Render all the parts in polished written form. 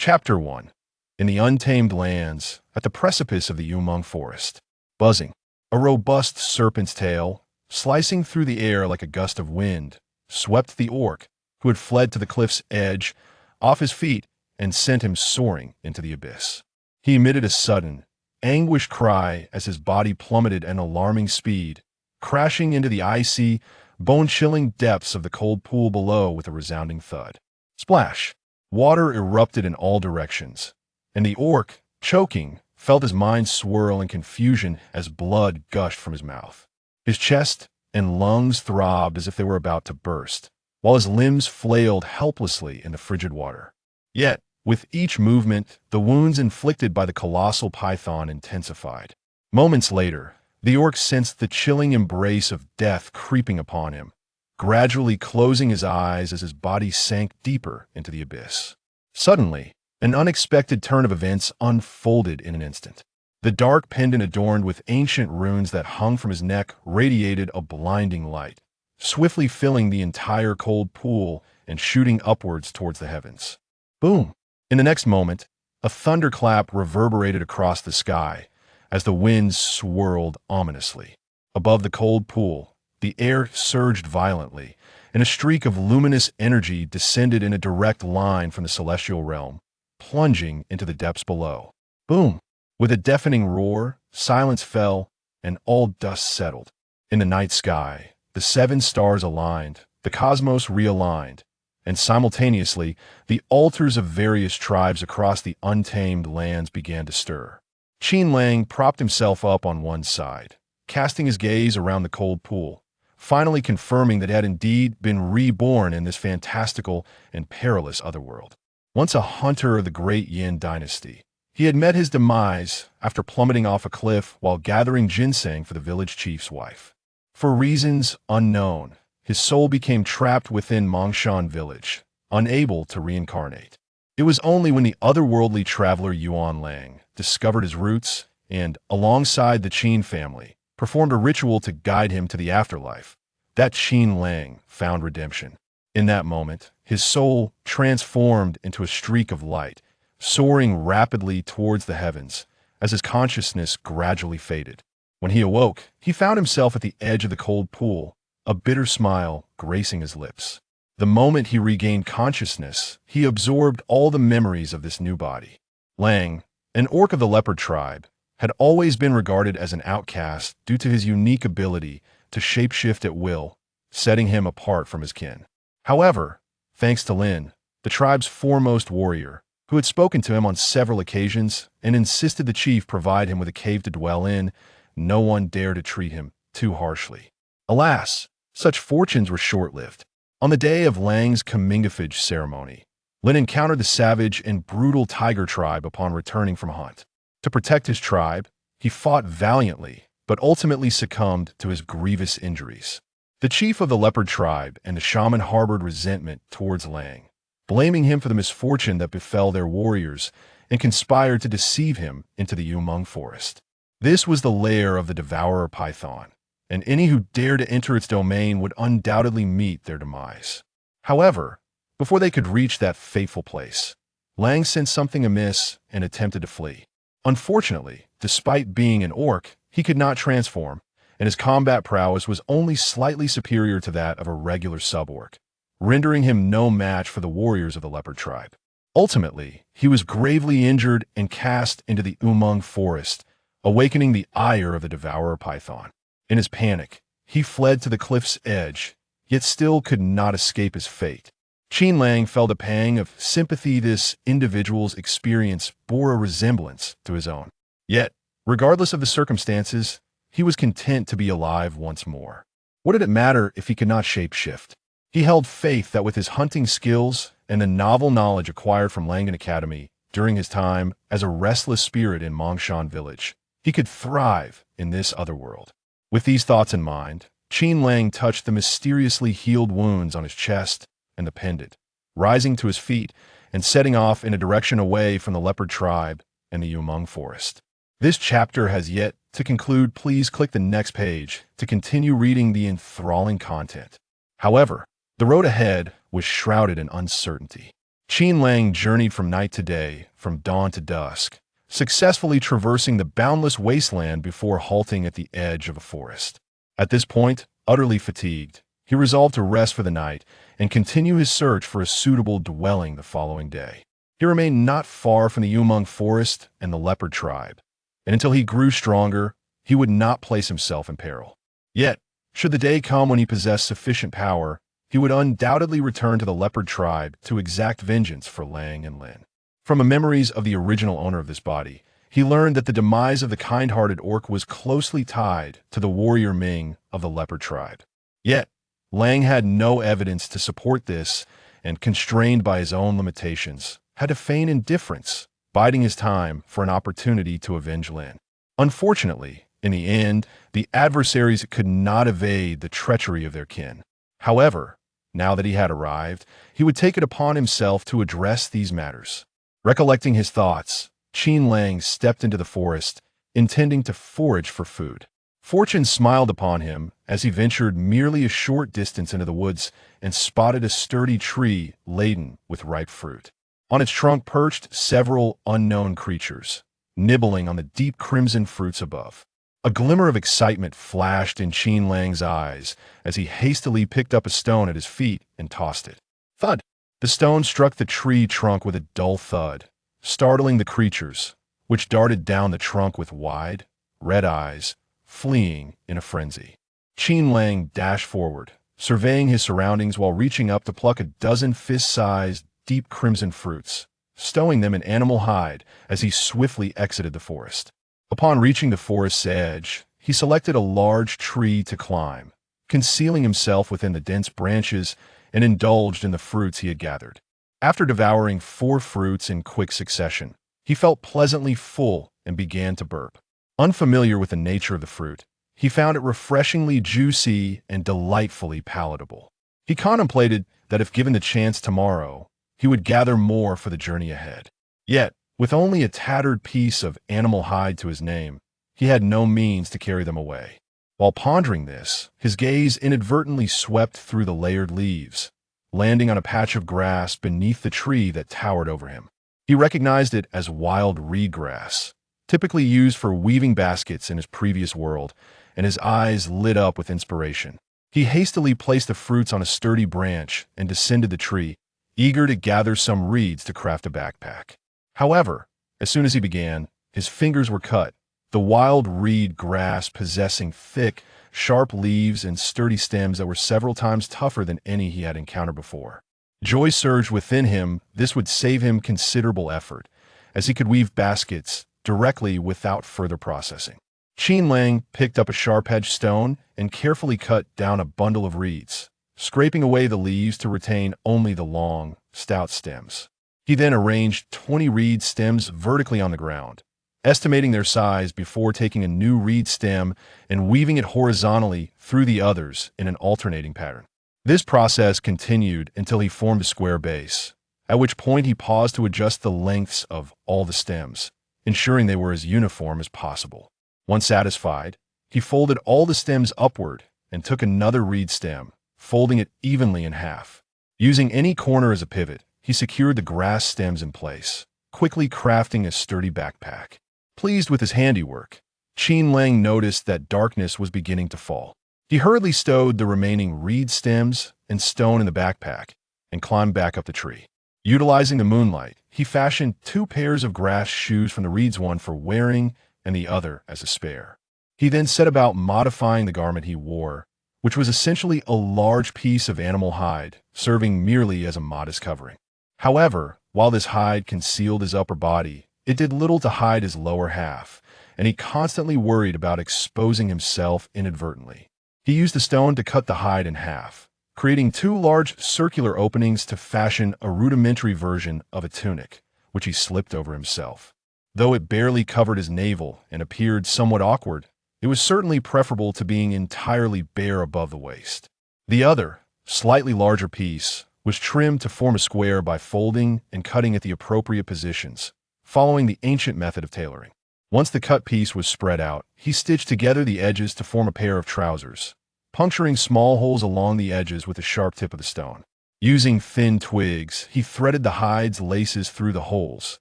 Chapter 1. In the untamed lands, at the precipice of the Umang forest. Buzzing. A robust serpent's tail, slicing through the air like a gust of wind, swept the orc, who had fled to the cliff's edge, off his feet and sent him soaring into the abyss. He emitted a sudden, anguished cry as his body plummeted at an alarming speed, crashing into the icy, bone-chilling depths of the cold pool below with a resounding thud. Splash! Water erupted in all directions, and the orc, choking, felt his mind swirl in confusion as blood gushed from his mouth. His chest and lungs throbbed as if they were about to burst, while his limbs flailed helplessly in the frigid water. Yet, with each movement, the wounds inflicted by the colossal python intensified. Moments later, the orc sensed the chilling embrace of death creeping upon him, gradually closing his eyes as his body sank deeper into the abyss. Suddenly, an unexpected turn of events unfolded in an instant. The dark pendant adorned with ancient runes that hung from his neck radiated a blinding light, swiftly filling the entire cold pool and shooting upwards towards the heavens. Boom! In the next moment, a thunderclap reverberated across the sky as the winds swirled ominously. Above the cold pool, the air surged violently, and a streak of luminous energy descended in a direct line from the celestial realm, plunging into the depths below. Boom! With a deafening roar, silence fell, and all dust settled. In the night sky, the 7 stars aligned, the cosmos realigned, and simultaneously, the altars of various tribes across the untamed lands began to stir. Qin Lang propped himself up on one side, casting his gaze around the cold pool, finally confirming that he had indeed been reborn in this fantastical and perilous otherworld. Once a hunter of the great Yin dynasty, he had met his demise after plummeting off a cliff while gathering ginseng for the village chief's wife. For reasons unknown, his soul became trapped within Mongshan village, unable to reincarnate. It was only when the otherworldly traveler Yuan Lang discovered his roots and, alongside the Qin family, performed a ritual to guide him to the afterlife, that Qin Lang found redemption. In that moment, his soul transformed into a streak of light, soaring rapidly towards the heavens as his consciousness gradually faded. When he awoke, he found himself at the edge of the cold pool, a bitter smile gracing his lips. The moment he regained consciousness, he absorbed all the memories of this new body. Lang, an orc of the leopard tribe, had always been regarded as an outcast due to his unique ability to shapeshift at will, setting him apart from his kin. However, thanks to Lin, the tribe's foremost warrior, who had spoken to him on several occasions and insisted the chief provide him with a cave to dwell in, no one dared to treat him too harshly. Alas, such fortunes were short-lived. On the day of Lang's comingafage ceremony, Lin encountered the savage and brutal tiger tribe upon returning from a hunt. To protect his tribe, he fought valiantly, but ultimately succumbed to his grievous injuries. The chief of the leopard tribe and the shaman harbored resentment towards Lang, blaming him for the misfortune that befell their warriors and conspired to deceive him into the Umang forest. This was the lair of the devourer python, and any who dared to enter its domain would undoubtedly meet their demise. However, before they could reach that fateful place, Lang sensed something amiss and attempted to flee. Unfortunately, despite being an orc, he could not transform, and his combat prowess was only slightly superior to that of a regular sub-orc, rendering him no match for the warriors of the leopard tribe. Ultimately, he was gravely injured and cast into the Umang forest, awakening the ire of the devourer python. In his panic, he fled to the cliff's edge, yet still could not escape his fate. Qin Lang felt a pang of sympathy. This individual's experience bore a resemblance to his own. Yet, regardless of the circumstances, he was content to be alive once more. What did it matter if he could not shapeshift? He held faith that with his hunting skills and the novel knowledge acquired from Langan Academy during his time as a restless spirit in Mongshan village, he could thrive in this otherworld. With these thoughts in mind, Qin Lang touched the mysteriously healed wounds on his chest and the pendant, rising to his feet and setting off in a direction away from the leopard tribe and the Umang forest. This chapter has yet to conclude. Please click the next page to continue reading the enthralling content. However, the road ahead was shrouded in uncertainty. Qin Lang journeyed from night to day, from dawn to dusk, successfully traversing the boundless wasteland before halting at the edge of a forest. At this point, utterly fatigued, he resolved to rest for the night and continue his search for a suitable dwelling the following day. He remained not far from the Umang forest and the leopard tribe, and until he grew stronger, he would not place himself in peril. Yet, should the day come when he possessed sufficient power, he would undoubtedly return to the leopard tribe to exact vengeance for Lang and Lin. From the memories of the original owner of this body, he learned that the demise of the kind-hearted orc was closely tied to the warrior Ming of the leopard tribe. Yet, Lang had no evidence to support this, and constrained by his own limitations, had to feign indifference, biding his time for an opportunity to avenge Lin. Unfortunately, in the end, the adversaries could not evade the treachery of their kin. However, now that he had arrived, he would take it upon himself to address these matters. Recollecting his thoughts, Qin Lang stepped into the forest, intending to forage for food. Fortune smiled upon him as he ventured merely a short distance into the woods and spotted a sturdy tree laden with ripe fruit. On its trunk perched several unknown creatures, nibbling on the deep crimson fruits above. A glimmer of excitement flashed in Qin Lang's eyes as he hastily picked up a stone at his feet and tossed it. Thud! The stone struck the tree trunk with a dull thud, startling the creatures, which darted down the trunk with wide, red eyes, fleeing in a frenzy. Qin Lang dashed forward, surveying his surroundings while reaching up to pluck a dozen fist-sized, deep crimson fruits, stowing them in animal hide as he swiftly exited the forest. Upon reaching the forest's edge, he selected a large tree to climb, concealing himself within the dense branches and indulged in the fruits he had gathered. After devouring 4 fruits in quick succession, he felt pleasantly full and began to burp. Unfamiliar with the nature of the fruit, he found it refreshingly juicy and delightfully palatable. He contemplated that if given the chance tomorrow, he would gather more for the journey ahead. Yet, with only a tattered piece of animal hide to his name, he had no means to carry them away. While pondering this, his gaze inadvertently swept through the layered leaves, landing on a patch of grass beneath the tree that towered over him. He recognized it as wild reed grass, typically used for weaving baskets in his previous world, and his eyes lit up with inspiration. He hastily placed the fruits on a sturdy branch and descended the tree, eager to gather some reeds to craft a backpack. However, as soon as he began, his fingers were cut, the wild reed grass possessing thick, sharp leaves and sturdy stems that were several times tougher than any he had encountered before. Joy surged within him. This would save him considerable effort, as he could weave baskets directly without further processing. Qin Lang picked up a sharp-edged stone and carefully cut down a bundle of reeds, scraping away the leaves to retain only the long, stout stems. He then arranged 20 reed stems vertically on the ground, estimating their size before taking a new reed stem and weaving it horizontally through the others in an alternating pattern. This process continued until he formed a square base, at which point he paused to adjust the lengths of all the stems, ensuring they were as uniform as possible. Once satisfied, he folded all the stems upward and took another reed stem, folding it evenly in half. Using any corner as a pivot, he secured the grass stems in place, quickly crafting a sturdy backpack. Pleased with his handiwork, Qin Lang noticed that darkness was beginning to fall. He hurriedly stowed the remaining reed stems and stone in the backpack and climbed back up the tree. Utilizing the moonlight, he fashioned 2 pairs of grass shoes from the reeds, one for wearing and the other as a spare. He then set about modifying the garment he wore, which was essentially a large piece of animal hide, serving merely as a modest covering. However, while this hide concealed his upper body, it did little to hide his lower half, and he constantly worried about exposing himself inadvertently. He used the stone to cut the hide in half, creating 2 large circular openings to fashion a rudimentary version of a tunic, which he slipped over himself. Though it barely covered his navel and appeared somewhat awkward, it was certainly preferable to being entirely bare above the waist. The other, slightly larger piece was trimmed to form a square by folding and cutting at the appropriate positions, following the ancient method of tailoring. Once the cut piece was spread out, he stitched together the edges to form a pair of trousers, puncturing small holes along the edges with the sharp tip of the stone. Using thin twigs, he threaded the hide's laces through the holes,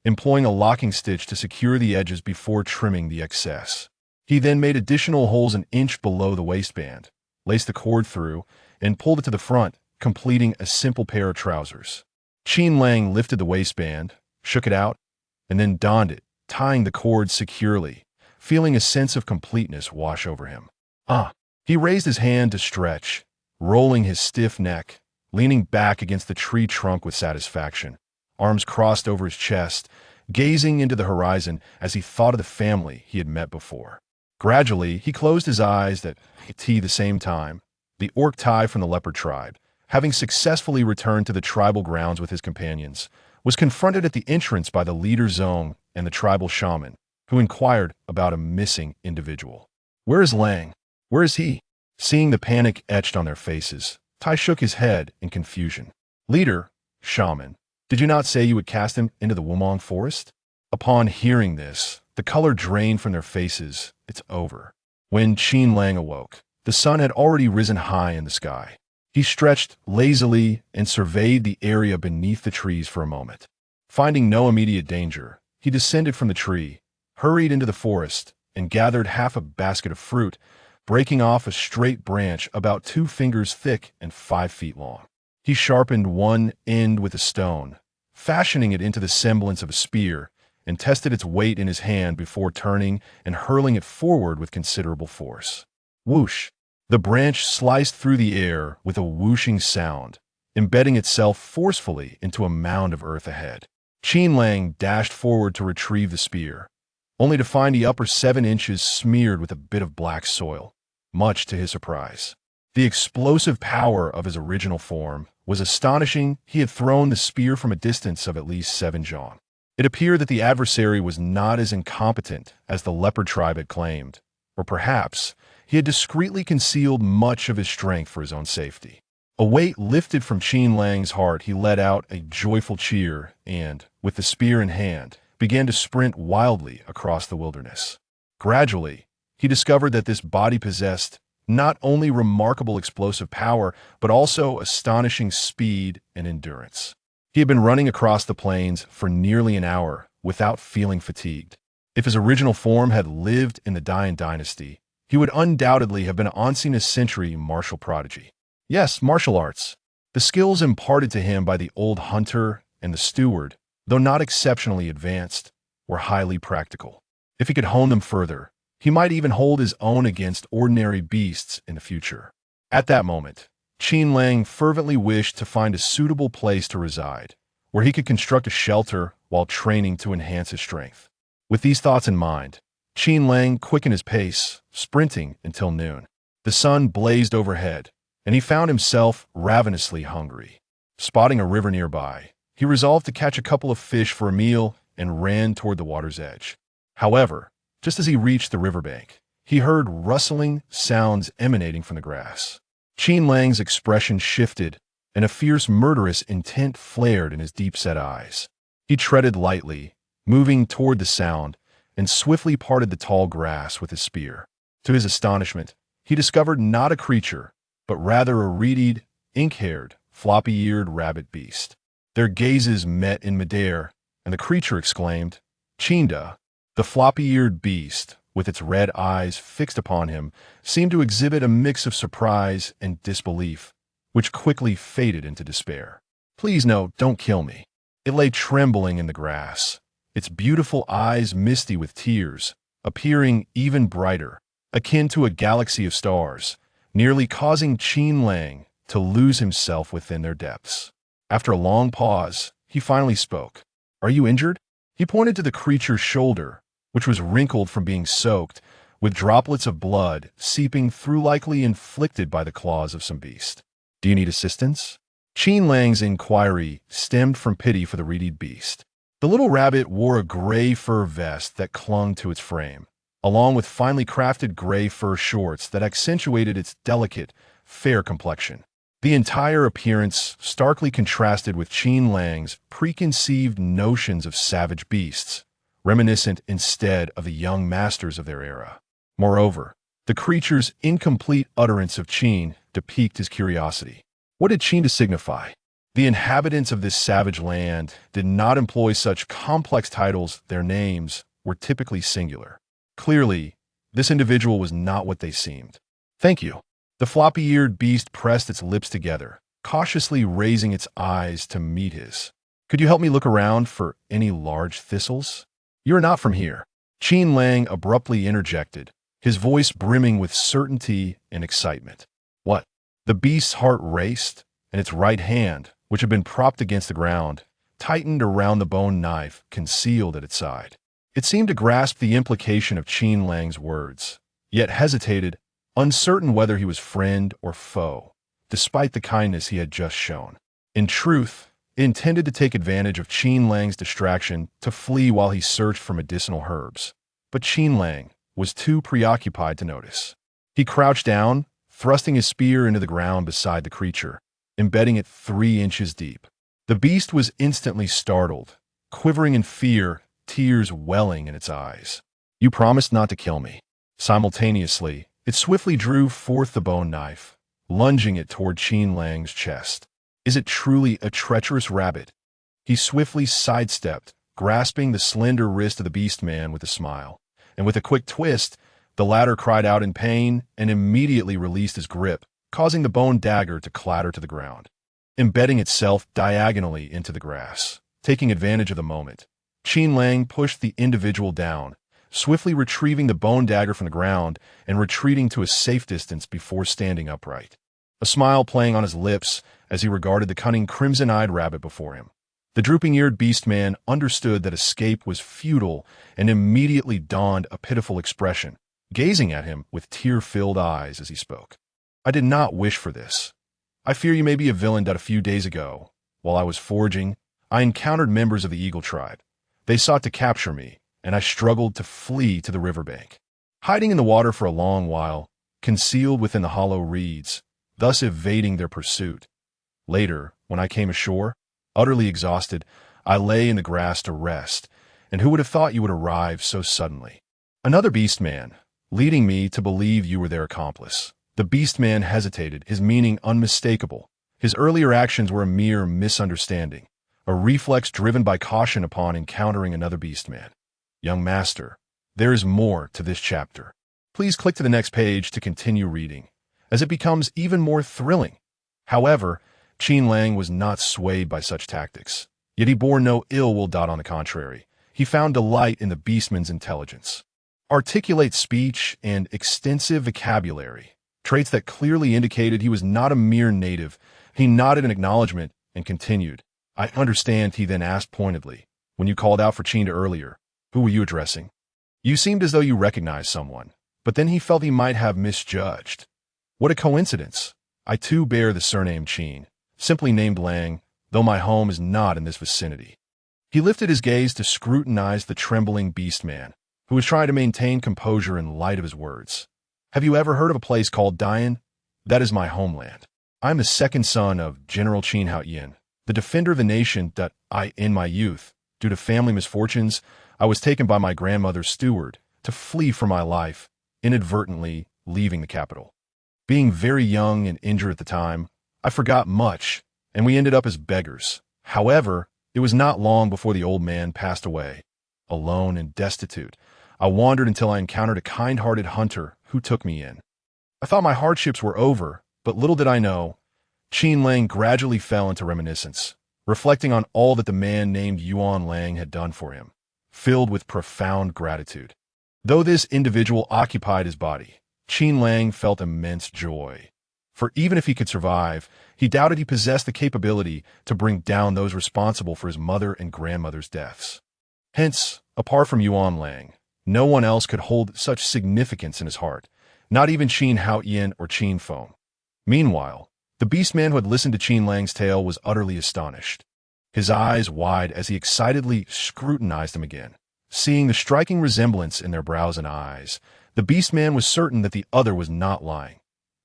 employing a locking stitch to secure the edges before trimming the excess. He then made additional holes an inch below the waistband, laced the cord through, and pulled it to the front, completing a simple pair of trousers. Qin Lang lifted the waistband, shook it out, and then donned it, tying the cord securely, feeling a sense of completeness wash over him. He raised his hand to stretch, rolling his stiff neck, leaning back against the tree trunk with satisfaction, arms crossed over his chest, gazing into the horizon as he thought of the family he had met before. Gradually, he closed his eyes at the same time. The orc Tai from the leopard tribe, having successfully returned to the tribal grounds with his companions, was confronted at the entrance by the leader Zong and the tribal shaman, who inquired about a missing individual. "Where is Lang? Where is he?" Seeing the panic etched on their faces, Tai shook his head in confusion. "Leader, shaman, did you not say you would cast him into the Wumong forest?" Upon hearing this, the color drained from their faces. It's over. When Qin Lang awoke, the sun had already risen high in the sky. He stretched lazily and surveyed the area beneath the trees for a moment. Finding no immediate danger, he descended from the tree, hurried into the forest, and gathered half a basket of fruit, breaking off a straight branch about 2 fingers thick and 5 feet long. He sharpened one end with a stone, fashioning it into the semblance of a spear, and tested its weight in his hand before turning and hurling it forward with considerable force. Whoosh! The branch sliced through the air with a whooshing sound, embedding itself forcefully into a mound of earth ahead. Qin Lang dashed forward to retrieve the spear, only to find the upper 7 inches smeared with a bit of black soil, much to his surprise. The explosive power of his original form was astonishing. He had thrown the spear from a distance of at least 7 zhang. It appeared that the adversary was not as incompetent as the leopard tribe had claimed, or perhaps he had discreetly concealed much of his strength for his own safety. A weight lifted from Qin Lang's heart. He let out a joyful cheer and, with the spear in hand, began to sprint wildly across the wilderness. Gradually, he discovered that this body possessed not only remarkable explosive power, but also astonishing speed and endurance. He had been running across the plains for nearly an hour without feeling fatigued. If his original form had lived in the Dian dynasty, he would undoubtedly have been an ancient-century martial prodigy. Yes, martial arts. The skills imparted to him by the old hunter and the steward, though not exceptionally advanced, were highly practical. If he could hone them further, he might even hold his own against ordinary beasts in the future. At that moment, Qin Lang fervently wished to find a suitable place to reside, where he could construct a shelter while training to enhance his strength. With these thoughts in mind, Qin Lang quickened his pace, sprinting until noon. The sun blazed overhead, and he found himself ravenously hungry. Spotting a river nearby, he resolved to catch a couple of fish for a meal and ran toward the water's edge. However, just as he reached the riverbank, he heard rustling sounds emanating from the grass. Qin Lang's expression shifted, and a fierce murderous intent flared in his deep-set eyes. He treaded lightly, moving toward the sound, and swiftly parted the tall grass with his spear. To his astonishment, he discovered not a creature, but rather a reedied, ink-haired, floppy-eared rabbit beast. Their gazes met in midair, and the creature exclaimed, "Chinda!" The floppy-eared beast, with its red eyes fixed upon him, seemed to exhibit a mix of surprise and disbelief, which quickly faded into despair. "Please no, don't kill me." It lay trembling in the grass, its beautiful eyes misty with tears, appearing even brighter, akin to a galaxy of stars, nearly causing Qin Lang to lose himself within their depths. After a long pause, he finally spoke. "Are you injured?" He pointed to the creature's shoulder, which was wrinkled from being soaked, with droplets of blood seeping through, likely inflicted by the claws of some beast. "Do you need assistance?" Qin Lang's inquiry stemmed from pity for the reedied beast. The little rabbit wore a gray fur vest that clung to its frame, along with finely crafted gray fur shorts that accentuated its delicate, fair complexion. The entire appearance starkly contrasted with Qin Lang's preconceived notions of savage beasts, reminiscent instead of the young masters of their era. Moreover, the creature's incomplete utterance of Qin piqued his curiosity. What did Qin to signify? The inhabitants of this savage land did not employ such complex titles. Their names were typically singular. Clearly, this individual was not what they seemed. Thank you. The floppy-eared beast pressed its lips together, cautiously raising its eyes to meet his. Could you help me look around for any large thistles? You're not from here. Qin Lang abruptly interjected, his voice brimming with certainty and excitement. What? The beast's heart raced, and its right hand, which had been propped against the ground, tightened around the bone knife concealed at its side. It seemed to grasp the implication of Qin Lang's words, yet hesitated, uncertain whether he was friend or foe, despite the kindness he had just shown. In truth, it intended to take advantage of Qin Lang's distraction to flee while he searched for medicinal herbs. But Qin Lang was too preoccupied to notice. He crouched down, thrusting his spear into the ground beside the creature, embedding it 3 inches deep. The beast was instantly startled, quivering in fear, tears welling in its eyes. You promised not to kill me. Simultaneously, it swiftly drew forth the bone knife, lunging it toward Qin Lang's chest. Is it truly a treacherous rabbit? He swiftly sidestepped, grasping the slender wrist of the beast man with a smile, and with a quick twist, the latter cried out in pain and immediately released his grip, causing the bone dagger to clatter to the ground, embedding itself diagonally into the grass. Taking advantage of the moment, Qin Lang pushed the individual down, swiftly retrieving the bone dagger from the ground and retreating to a safe distance before standing upright, a smile playing on his lips as he regarded the cunning crimson-eyed rabbit before him. The drooping-eared beast man understood that escape was futile and immediately donned a pitiful expression, gazing at him with tear-filled eyes as he spoke. I did not wish for this. I fear you may be a villain that a few days ago, while I was foraging, I encountered members of the Eagle tribe. They sought to capture me, and I struggled to flee to the riverbank, hiding in the water for a long while, concealed within the hollow reeds, thus evading their pursuit. Later, when I came ashore, utterly exhausted, I lay in the grass to rest, and who would have thought you would arrive so suddenly? Another beast man, leading me to believe you were their accomplice. The beast man hesitated, his meaning unmistakable. His earlier actions were a mere misunderstanding, a reflex driven by caution upon encountering another beast man. Young master, there is more to this chapter. Please click to the next page to continue reading, as it becomes even more thrilling. However, Qin Lang was not swayed by such tactics, yet he bore no ill will. On the contrary, he found delight in the beastman's intelligence, articulate speech, and extensive vocabulary, traits that clearly indicated he was not a mere native. He nodded in acknowledgement and continued. I understand, he then asked pointedly. When you called out for Qin earlier, who were you addressing? You seemed as though you recognized someone, but then he felt he might have misjudged. What a coincidence. I too bear the surname Qin, simply named Lang, though my home is not in this vicinity. He lifted his gaze to scrutinize the trembling beast man, who was trying to maintain composure in light of his words. Have you ever heard of a place called Dian? That is my homeland. I am the second son of General Qin Lang, the defender of the nation that in my youth, due to family misfortunes, I was taken by my grandmother's steward to flee for my life, inadvertently leaving the capital. Being very young and injured at the time, I forgot much, and we ended up as beggars. However, it was not long before the old man passed away. Alone and destitute, I wandered until I encountered a kind-hearted hunter who took me in. I thought my hardships were over, but little did I know, Qin Lang gradually fell into reminiscence, reflecting on all that the man named Yuan Lang had done for him, filled with profound gratitude. Though this individual occupied his body, Qin Lang felt immense joy. For even if he could survive, he doubted he possessed the capability to bring down those responsible for his mother and grandmother's deaths. Hence, apart from Yuan Lang, no one else could hold such significance in his heart, not even Qin Lang or Qin Feng. Meanwhile, the beastman who had listened to Qin Lang's tale was utterly astonished, his eyes wide as he excitedly scrutinized him again. Seeing the striking resemblance in their brows and eyes, the beastman was certain that the other was not lying.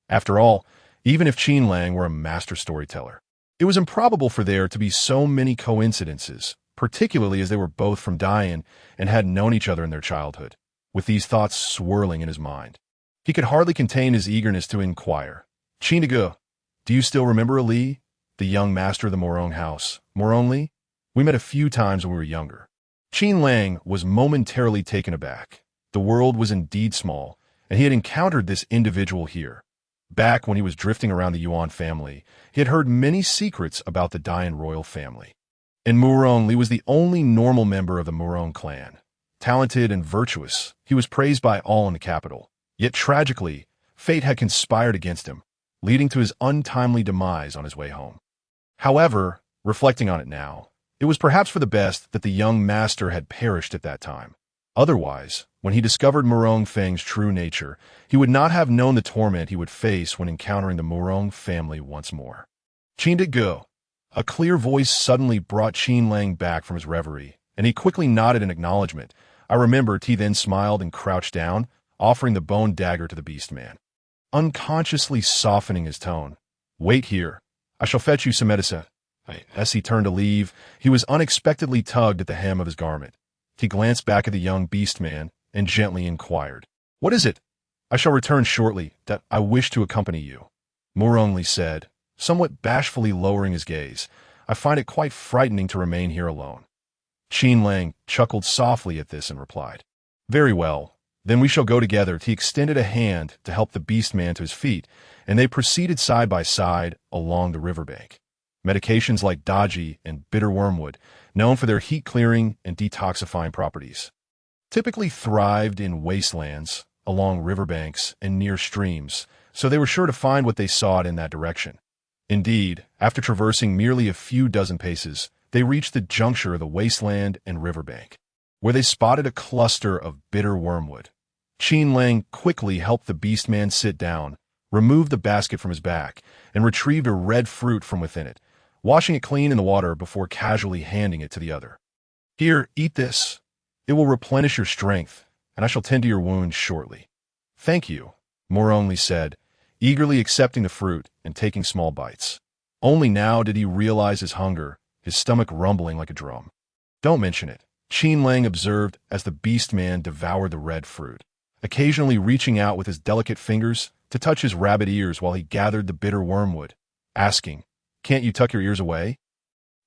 After all, even if Qin Lang were a master storyteller, it was improbable for there to be so many coincidences, particularly as they were both from Dian and had known each other in their childhood. With these thoughts swirling in his mind, he could hardly contain his eagerness to inquire. Qin, Do you still remember Ali, the young master of the Morong house? Morong Li? We met a few times when we were younger. Qin Lang was momentarily taken aback. The world was indeed small, and he had encountered this individual here. Back when he was drifting around the Yuan family, he had heard many secrets about the Dian royal family. And Morong Li was the only normal member of the Morong clan. Talented and virtuous, he was praised by all in the capital. Yet tragically, fate had conspired against him, leading to his untimely demise on his way home. However, reflecting on it now, it was perhaps for the best that the young master had perished at that time. Otherwise, when he discovered Morong Feng's true nature, he would not have known the torment he would face when encountering the Morong family once more. Qin did go. A clear voice suddenly brought Qin Lang back from his reverie, and he quickly nodded in acknowledgement. I remembered he then smiled and crouched down, offering the bone dagger to the beast man, unconsciously softening his tone. Wait here. I shall fetch you some medicine. As he turned to leave, he was unexpectedly tugged at the hem of his garment. He glanced back at the young beast man and gently inquired, What is it? I shall return shortly, that I wish to accompany you. Morong Li said, somewhat bashfully lowering his gaze. I find it quite frightening to remain here alone. Qin Lang chuckled softly at this and replied, Very well. Then we shall go together. He extended a hand to help the beast man to his feet, and they proceeded side by side along the riverbank. Medications like daji and bitter wormwood, known for their heat-clearing and detoxifying properties, typically thrived in wastelands, along riverbanks, and near streams, so they were sure to find what they sought in that direction. Indeed, after traversing merely a few dozen paces, they reached the juncture of the wasteland and riverbank, where they spotted a cluster of bitter wormwood. Qin Lang quickly helped the beast man sit down, removed the basket from his back, and retrieved a red fruit from within it, washing it clean in the water before casually handing it to the other. Here, eat this. It will replenish your strength, and I shall tend to your wounds shortly. Thank you, Morong Li said, eagerly accepting the fruit and taking small bites. Only now did he realize his hunger, his stomach rumbling like a drum. Don't mention it, Qin Lang observed as the beast man devoured the red fruit, occasionally reaching out with his delicate fingers to touch his rabbit ears while he gathered the bitter wormwood, asking, Can't you tuck your ears away?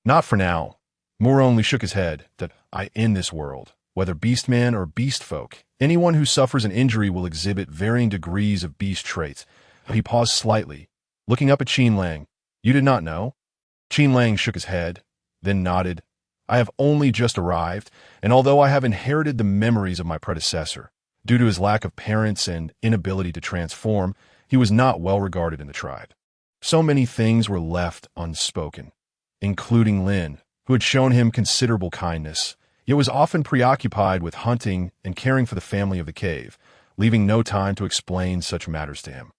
Not for now. Morong Li shook his head, that I in this world, whether beastman or beast folk, anyone who suffers an injury will exhibit varying degrees of beast traits. He paused slightly, looking up at Qin Lang. You did not know? Qin Lang shook his head, then nodded. I have only just arrived, and although I have inherited the memories of my predecessor, due to his lack of parents and inability to transform, he was not well regarded in the tribe. So many things were left unspoken, including Lin, who had shown him considerable kindness, yet was often preoccupied with hunting and caring for the family of the cave, leaving no time to explain such matters to him.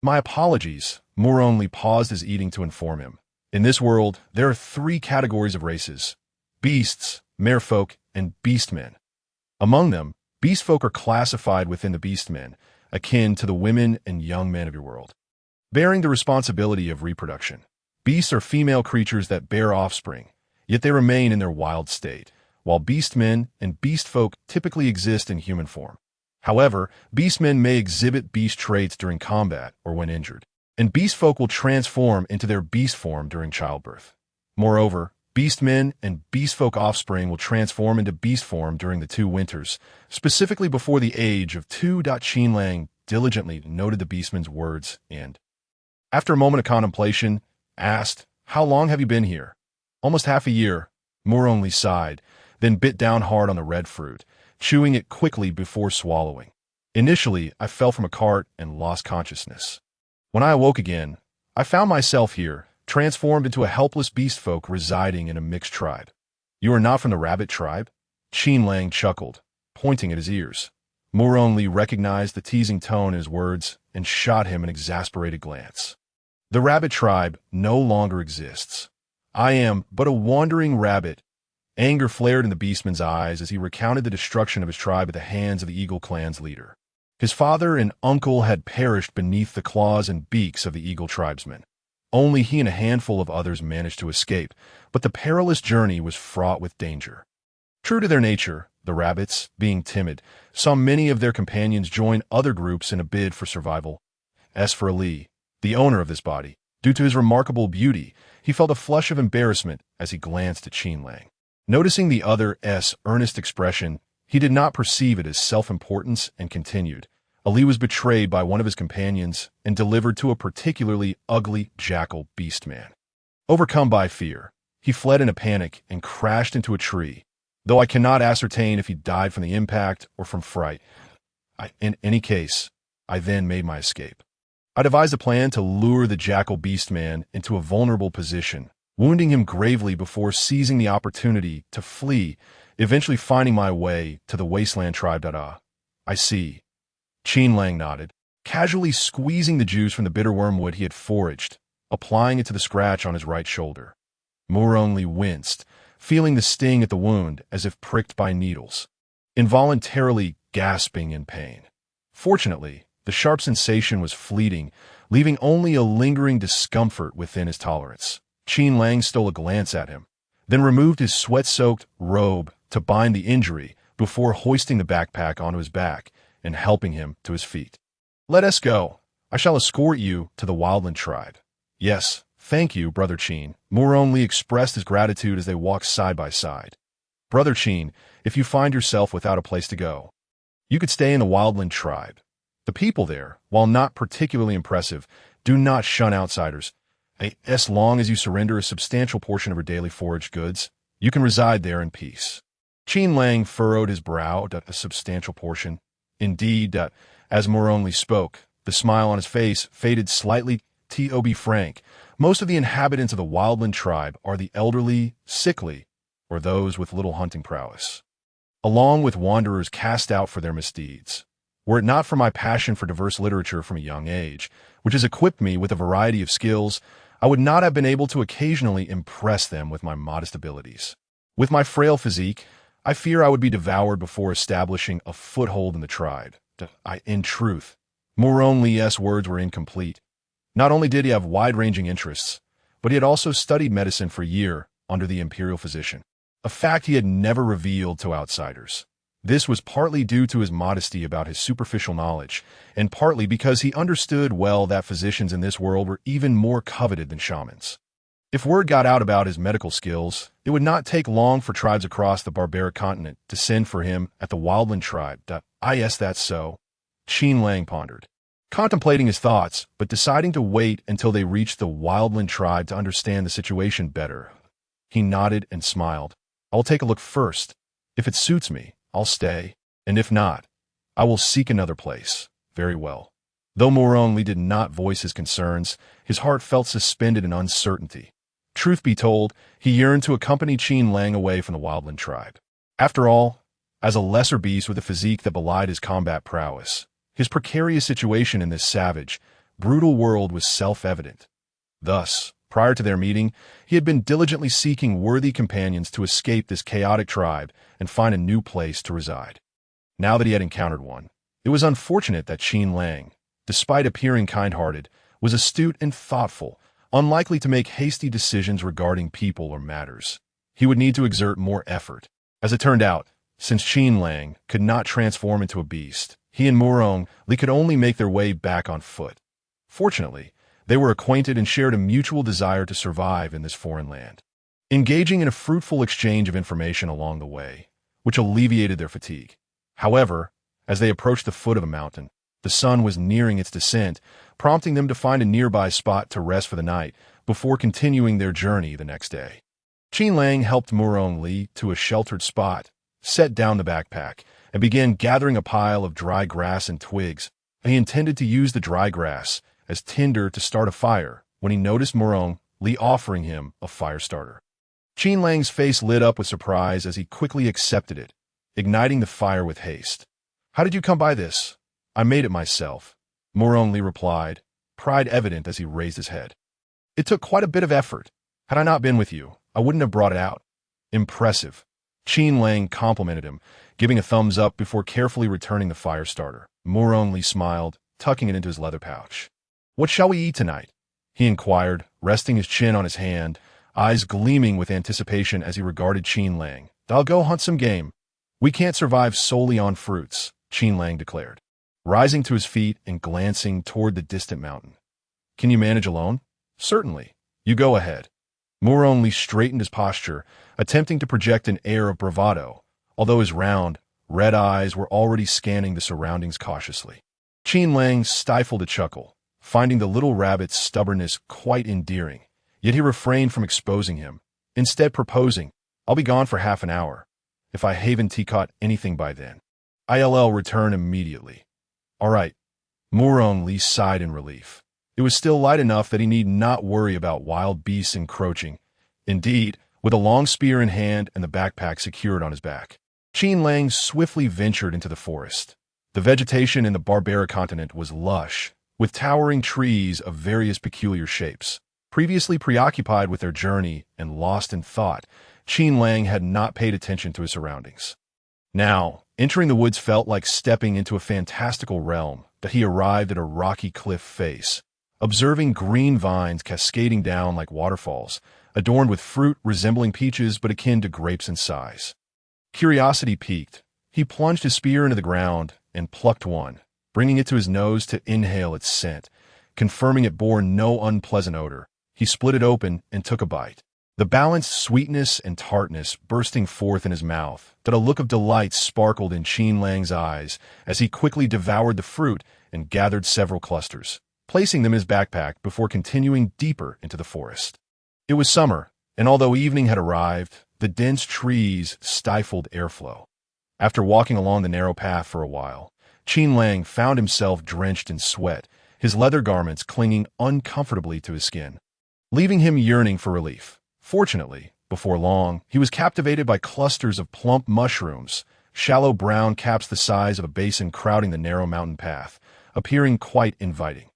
My apologies, Morong Li paused his eating to inform him. In this world, there are 3 categories of races: beasts, merfolk, and beastmen. Among them, beastfolk are classified within the beastmen, akin to the women and young men of your world, bearing the responsibility of reproduction. Beasts are female creatures that bear offspring, yet they remain in their wild state, while beastmen and beastfolk typically exist in human form. However, beastmen may exhibit beast traits during combat or when injured, and beastfolk will transform into their beast form during childbirth. Moreover, beastmen and beastfolk offspring will transform into beast form during the 2 winters, specifically before the age of 2. Qin Lang diligently noted the beastman's words and, after a moment of contemplation, asked, How long have you been here? Almost half a year, Morong Li sighed, then bit down hard on the red fruit, chewing it quickly before swallowing. Initially, I fell from a cart and lost consciousness. When I awoke again, I found myself here, transformed into a helpless beast folk residing in a mixed tribe. You are not from the rabbit tribe? Qin Lang chuckled, pointing at his ears. Morong Li recognized the teasing tone in his words and shot him an exasperated glance. The rabbit tribe no longer exists. I am but a wandering rabbit. Anger flared in the beastman's eyes as he recounted the destruction of his tribe at the hands of the Eagle clan's leader. His father and uncle had perished beneath the claws and beaks of the Eagle tribesmen. Only he and a handful of others managed to escape, but the perilous journey was fraught with danger. True to their nature, the rabbits, being timid, saw many of their companions join other groups in a bid for survival. As for Ali, the owner of this body, Due to his remarkable beauty, he felt a flush of embarrassment as he glanced at Qin Lang. Noticing the other's earnest expression, he did not perceive it as self-importance and continued. Ali was betrayed by one of his companions and delivered to a particularly ugly jackal beastman. Overcome by fear, he fled in a panic and crashed into a tree, though I cannot ascertain if he died from the impact or from fright. In any case, I then made my escape. I devised a plan to lure the jackal beastman into a vulnerable position, wounding him gravely before seizing the opportunity to flee, eventually finding my way to the wasteland tribe. I see. Qin Lang nodded, casually squeezing the juice from the bitter wormwood he had foraged, applying it to the scratch on his right shoulder. Murong winced, feeling the sting at the wound as if pricked by needles, involuntarily gasping in pain. Fortunately, the sharp sensation was fleeting, leaving only a lingering discomfort within his tolerance. Qin Lang stole a glance at him, then removed his sweat-soaked robe to bind the injury before hoisting the backpack onto his back and helping him to his feet. "Let us go. I shall escort you to the Wildland tribe." "Yes, thank you, Brother Qin." Murong expressed his gratitude as they walked side by side. "Brother Qin, if you find yourself without a place to go, you could stay in the Wildland tribe. The people there, while not particularly impressive, do not shun outsiders. As long as you surrender a substantial portion of your daily foraged goods, you can reside there in peace." Qin Lang furrowed his brow. "A substantial portion." Indeed, as Murong spoke, the smile on his face faded slightly. To be frank, most of the inhabitants of the Wildland tribe are the elderly, sickly, or those with little hunting prowess, along with wanderers cast out for their misdeeds. Were it not for my passion for diverse literature from a young age, which has equipped me with a variety of skills, I would not have been able to occasionally impress them with my modest abilities. With my frail physique, I fear I would be devoured before establishing a foothold in the tribe. In truth, Murong's words were incomplete. Not only did he have wide-ranging interests, but he had also studied medicine for a year under the imperial physician, a fact he had never revealed to outsiders. This was partly due to his modesty about his superficial knowledge, and partly because he understood well that physicians in this world were even more coveted than shamans. If word got out about his medical skills, it would not take long for tribes across the barbaric continent to send for him at the Wildland tribe. Is that so? Qin Lang pondered, contemplating his thoughts, but deciding to wait until they reached the Wildland tribe to understand the situation better. He nodded and smiled. "I will take a look first. If it suits me, I'll stay, and if not, I will seek another place." "Very well." Though Murong did not voice his concerns, his heart felt suspended in uncertainty. Truth be told, he yearned to accompany Qin Lang away from the Wildland tribe. After all, as a lesser beast with a physique that belied his combat prowess, his precarious situation in this savage, brutal world was self-evident. Thus, prior to their meeting, he had been diligently seeking worthy companions to escape this chaotic tribe and find a new place to reside. Now that he had encountered one, it was unfortunate that Qin Lang, despite appearing kind-hearted, was astute and thoughtful, unlikely to make hasty decisions regarding people or matters. He would need to exert more effort. As it turned out, since Qin Lang could not transform into a beast, he and Murong could only make their way back on foot. Fortunately, they were acquainted and shared a mutual desire to survive in this foreign land, engaging in a fruitful exchange of information along the way, which alleviated their fatigue. However, as they approached the foot of the mountain, the sun was nearing its descent, prompting them to find a nearby spot to rest for the night before continuing their journey the next day. Qin Lang helped Murong to a sheltered spot, set down the backpack, and began gathering a pile of dry grass and twigs. He intended to use the dry grass as tinder to start a fire when he noticed Murong offering him a fire starter. Qin Lang's face lit up with surprise as he quickly accepted it, igniting the fire with haste. "How did you come by this?" "I made it myself," Murong replied, pride evident as he raised his head. "It took quite a bit of effort. Had I not been with you, I wouldn't have brought it out." "Impressive." Qin Lang complimented him, giving a thumbs up before carefully returning the fire starter. Murong smiled, tucking it into his leather pouch. "What shall we eat tonight?" he inquired, resting his chin on his hand, eyes gleaming with anticipation as he regarded Qin Lang. "I'll go hunt some game. We can't survive solely on fruits," Qin Lang declared, rising to his feet and glancing toward the distant mountain. "Can you manage alone?" Certainly. You go ahead. Muron Li straightened his posture, attempting to project an air of bravado, although his round, red eyes were already scanning the surroundings cautiously. Qin Lang stifled a chuckle, finding the little rabbit's stubbornness quite endearing, yet he refrained from exposing him, instead proposing, "I'll be gone for half an hour. If I haven't caught anything by then, I'll return immediately." "All right." Muron Li sighed in relief. It was still light enough that he need not worry about wild beasts encroaching. Indeed, with a long spear in hand and the backpack secured on his back, Qin Lang swiftly ventured into the forest. The vegetation in the barbaric continent was lush, with towering trees of various peculiar shapes. Previously preoccupied with their journey and lost in thought, Qin Lang had not paid attention to his surroundings. Now, entering the woods felt like stepping into a fantastical realm that he arrived at a rocky cliff face, observing green vines cascading down like waterfalls, adorned with fruit resembling peaches but akin to grapes in size. Curiosity piqued. He plunged his spear into the ground and plucked one, bringing it to his nose to inhale its scent. Confirming it bore no unpleasant odor, he split it open and took a bite. The balanced sweetness and tartness bursting forth in his mouth, that a look of delight sparkled in Qin Lang's eyes as he quickly devoured the fruit and gathered several clusters, placing them in his backpack before continuing deeper into the forest. It was summer, and although evening had arrived, the dense trees stifled airflow. After walking along the narrow path for a while, Qin Lang found himself drenched in sweat, his leather garments clinging uncomfortably to his skin, leaving him yearning for relief. Fortunately, before long, he was captivated by clusters of plump mushrooms, shallow brown caps the size of a basin crowding the narrow mountain path, appearing quite inviting.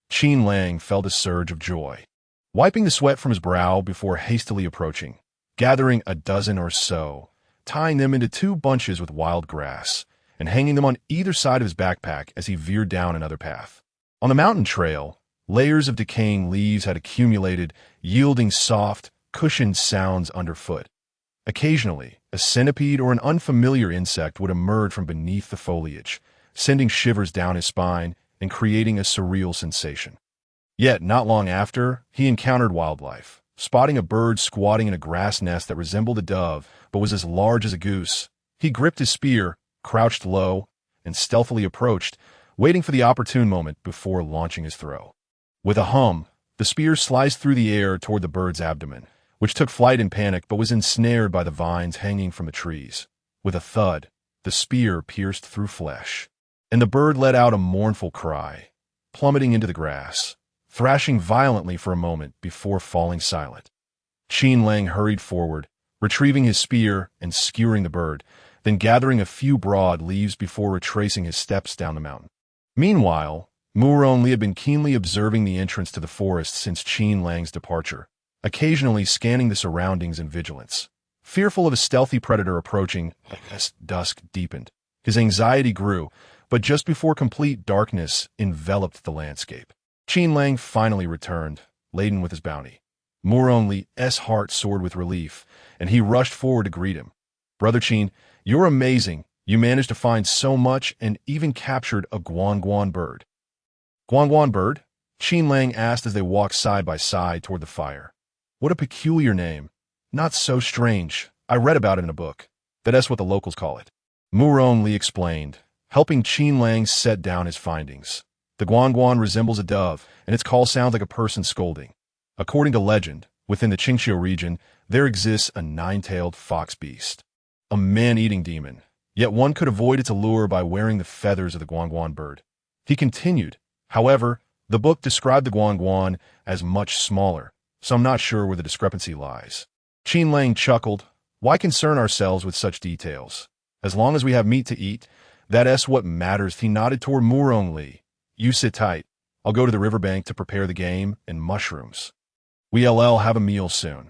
Qin Lang felt a surge of joy. Wiping the sweat from his brow before hastily approaching, gathering a dozen or so, tying them into 2 bunches with wild grass, and hanging them on either side of his backpack as he veered down another path. On the mountain trail, layers of decaying leaves had accumulated, yielding soft, cushioned sounds underfoot. Occasionally, a centipede or an unfamiliar insect would emerge from beneath the foliage, sending shivers down his spine and creating a surreal sensation. Yet, not long after, he encountered wildlife, spotting a bird squatting in a grass nest that resembled a dove but was as large as a goose. He gripped his spear, crouched low, and stealthily approached, waiting for the opportune moment before launching his throw. With a hum, the spear sliced through the air toward the bird's abdomen, which took flight in panic but was ensnared by the vines hanging from the trees. With a thud, the spear pierced through flesh, and the bird let out a mournful cry, plummeting into the grass, thrashing violently for a moment before falling silent. Qin Lang hurried forward, retrieving his spear and skewering the bird, then gathering a few broad leaves before retracing his steps down the mountain. Meanwhile, Muron Li had been keenly observing the entrance to the forest since Qin Lang's departure, occasionally scanning the surroundings in vigilance. Fearful of a stealthy predator approaching as dusk deepened, his anxiety grew, but just before complete darkness enveloped the landscape, Qin Lang finally returned, laden with his bounty. Muron Li's heart soared with relief, and he rushed forward to greet him. "Brother Qin, you're amazing. You managed to find so much and even captured a guan bird." "Guan bird?" Qin Lang asked as they walked side by side toward the fire. "What a peculiar name. Not so strange. I read about it in a book. That's what the locals call it." Muron Li explained, helping Qin Lang set down his findings. The guan resembles a dove, and its call sounds like a person scolding. According to legend, within the Qingqiu region, there exists a 9-tailed fox beast, a man-eating demon, yet one could avoid its allure by wearing the feathers of the guan bird. He continued, however, the book described the guan as much smaller, so I'm not sure where the discrepancy lies. Qin Lang chuckled. Why concern ourselves with such details? As long as we have meat to eat, that's what matters. He nodded toward Muron Li. You sit tight. I'll go to the riverbank to prepare the game and mushrooms. We'll have a meal soon.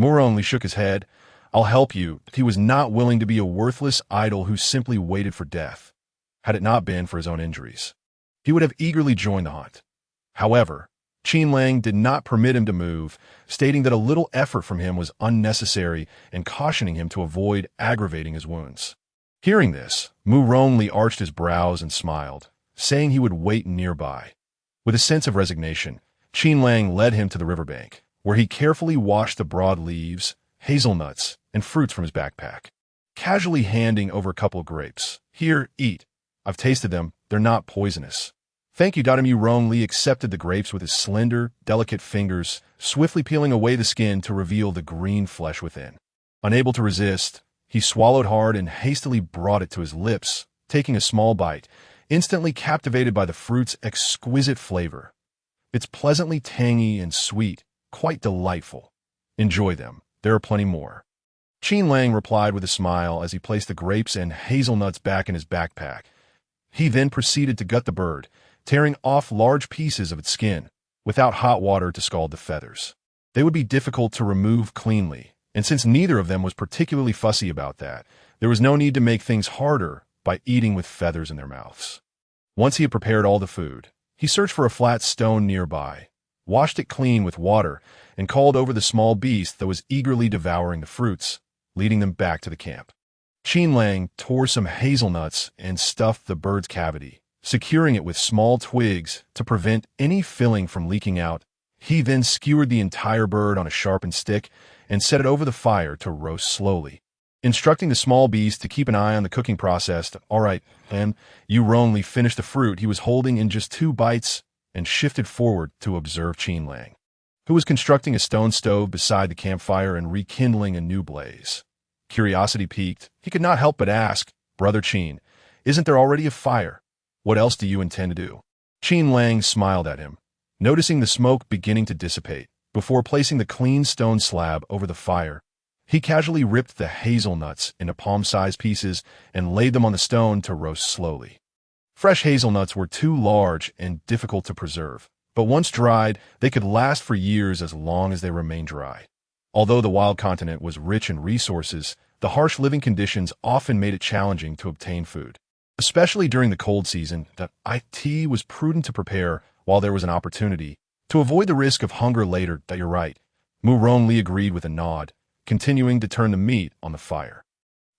Muron Li shook his head. I'll help you. He was not willing to be a worthless idol who simply waited for death. Had it not been for his own injuries, he would have eagerly joined the hunt. However, Qin Lang did not permit him to move, stating that a little effort from him was unnecessary and cautioning him to avoid aggravating his wounds. Hearing this, Muron Li arched his brows and smiled, saying he would wait nearby. With a sense of resignation, Qin Lang led him to the riverbank, where he carefully washed the broad leaves, hazelnuts, and fruits from his backpack, casually handing over a couple of grapes. Here, eat. I've tasted them. They're not poisonous. Thank you. Yuan Lang accepted the grapes with his slender, delicate fingers, swiftly peeling away the skin to reveal the green flesh within. Unable to resist, he swallowed hard and hastily brought it to his lips, taking a small bite, instantly captivated by the fruit's exquisite flavor. It's pleasantly tangy and sweet, quite delightful. Enjoy them. There are plenty more. Qin Lang replied with a smile as he placed the grapes and hazelnuts back in his backpack. He then proceeded to gut the bird, tearing off large pieces of its skin, without hot water to scald the feathers. They would be difficult to remove cleanly, and since neither of them was particularly fussy about that, there was no need to make things harder by eating with feathers in their mouths. Once he had prepared all the food, he searched for a flat stone nearby, washed it clean with water, and called over the small beast that was eagerly devouring the fruits, leading them back to the camp. Qin Lang tore some hazelnuts and stuffed the bird's cavity, securing it with small twigs to prevent any filling from leaking out. He then skewered the entire bird on a sharpened stick and set it over the fire to roast slowly, instructing the small beast to keep an eye on the cooking process. All right, and Yuan Lang finished the fruit he was holding in just 2 bites and shifted forward to observe Qin Lang, who was constructing a stone stove beside the campfire and rekindling a new blaze. Curiosity piqued, he could not help but ask, "Brother Qin, isn't there already a fire? What else do you intend to do?" Qin Lang smiled at him, noticing the smoke beginning to dissipate. Before placing the clean stone slab over the fire, he casually ripped the hazelnuts into palm-sized pieces and laid them on the stone to roast slowly. Fresh hazelnuts were too large and difficult to preserve, but once dried, they could last for years as long as they remained dry. Although the wild continent was rich in resources, the harsh living conditions often made it challenging to obtain food. Especially during the cold season, it was prudent to prepare while there was an opportunity, to avoid the risk of hunger later. You're right. Yuan Lang agreed with a nod, continuing to turn the meat on the fire.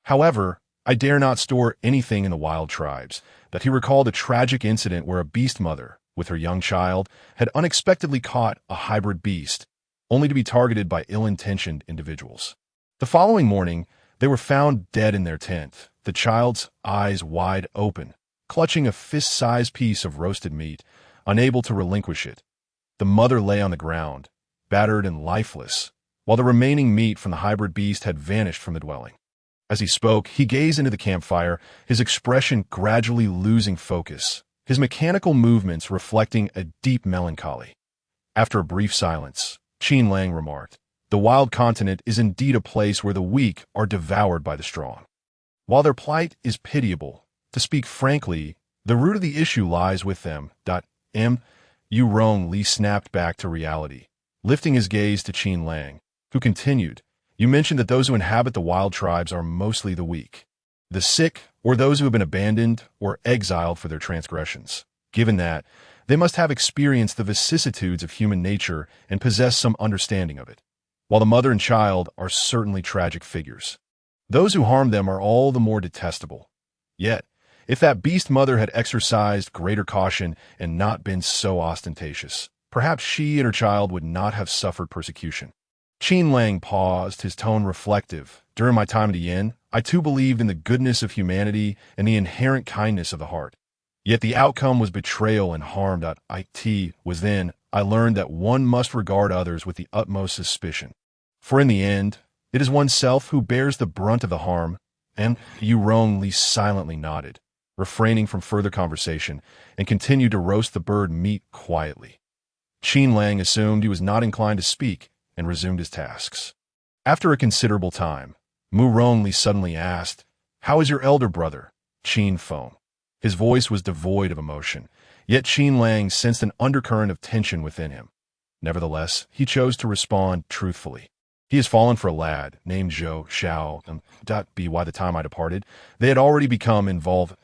However, I dare not store anything in the wild tribes. He recalled a tragic incident where a beast mother, with her young child, had unexpectedly caught a hybrid beast, only to be targeted by ill-intentioned individuals. The following morning, they were found dead in their tent, the child's eyes wide open, clutching a fist-sized piece of roasted meat, unable to relinquish it. The mother lay on the ground, battered and lifeless, while the remaining meat from the hybrid beast had vanished from the dwelling. As he spoke, he gazed into the campfire, his expression gradually losing focus, his mechanical movements reflecting a deep melancholy. After a brief silence, Qin Lang remarked, "The wild continent is indeed a place where the weak are devoured by the strong. While their plight is pitiable, to speak frankly, the root of the issue lies with them." Yuan Lang snapped back to reality, lifting his gaze to Qin Lang, who continued, "You mentioned that those who inhabit the wild tribes are mostly the weak, the sick, or those who have been abandoned or exiled for their transgressions. Given that, they must have experienced the vicissitudes of human nature and possess some understanding of it. While the mother and child are certainly tragic figures, those who harm them are all the more detestable. Yet, if that beast mother had exercised greater caution and not been so ostentatious, perhaps she and her child would not have suffered persecution." Qin Lang paused, his tone reflective. "During my time at the inn, I too believed in the goodness of humanity and the inherent kindness of the heart. Yet the outcome was betrayal and harm. It was then I learned that one must regard others with the utmost suspicion. For in the end, it is oneself who bears the brunt of the harm." And Yuan Lang silently nodded, refraining from further conversation, and continued to roast the bird meat quietly. Qin Lang assumed he was not inclined to speak and resumed his tasks. After a considerable time, Yuan Lang suddenly asked, "How is your elder brother, Qin Feng?" His voice was devoid of emotion, yet Qin Lang sensed an undercurrent of tension within him. Nevertheless, he chose to respond truthfully. "He has fallen for a lad named Zhou Xiao, and by the time I departed, they had already become involved."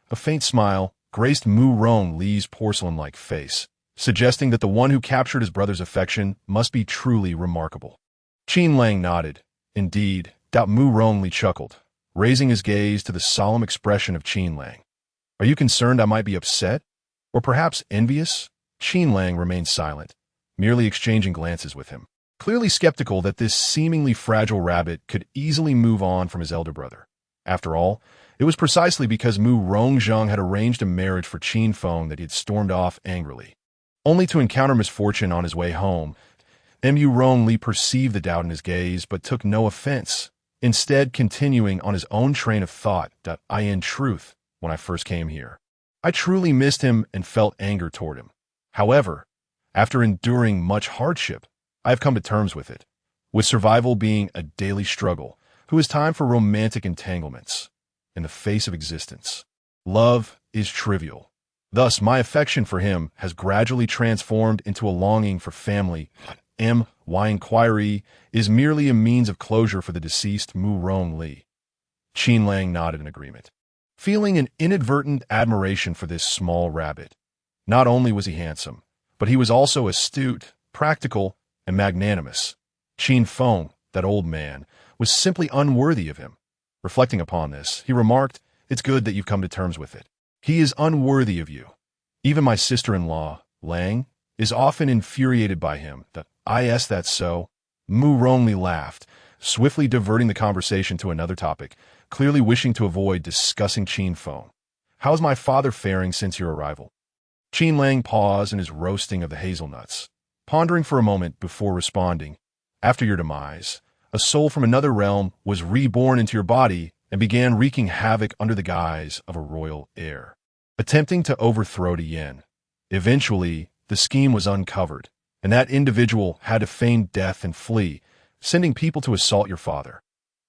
A faint smile graced Yuan Lang's porcelain-like face, suggesting that the one who captured his brother's affection must be truly remarkable. Qin Lang nodded. "Indeed," Yuan Lang chuckled, raising his gaze to the solemn expression of Qin Lang. "Are you concerned I might be upset? Or perhaps envious?" Qin Lang remained silent, merely exchanging glances with him, clearly skeptical that this seemingly fragile rabbit could easily move on from his elder brother. After all, it was precisely because Mu Rongzheng had arranged a marriage for Qin Feng that he had stormed off angrily. Only to encounter misfortune on his way home, Mu Rongli perceived the doubt in his gaze but took no offense, instead continuing on his own train of thought that in truth, when I first came here, I truly missed him and felt anger toward him. However, after enduring much hardship, I have come to terms with it, with survival being a daily struggle, who is time for romantic entanglements. In the face of existence, love is trivial. Thus, my affection for him has gradually transformed into a longing for family. My inquiry is merely a means of closure for the deceased Mu Rongli. Qin Lang nodded in agreement, feeling an inadvertent admiration for this small rabbit. Not only was he handsome, but he was also astute, practical, and magnanimous. Qin Feng, that old man, was simply unworthy of him. Reflecting upon this, he remarked, "It's good that you've come to terms with it. He is unworthy of you. Even my sister-in-law, Lang, is often infuriated by him. That's so." Mu Rongli laughed, swiftly diverting the conversation to another topic, clearly wishing to avoid discussing Qin Feng. "How's my father faring since your arrival?" Qin Lang paused in his roasting of the hazelnuts, pondering for a moment before responding. "After your demise, a soul from another realm was reborn into your body and began wreaking havoc under the guise of a royal heir, attempting to overthrow the Yin. Eventually, the scheme was uncovered, and that individual had to feign death and flee, sending people to assault your father.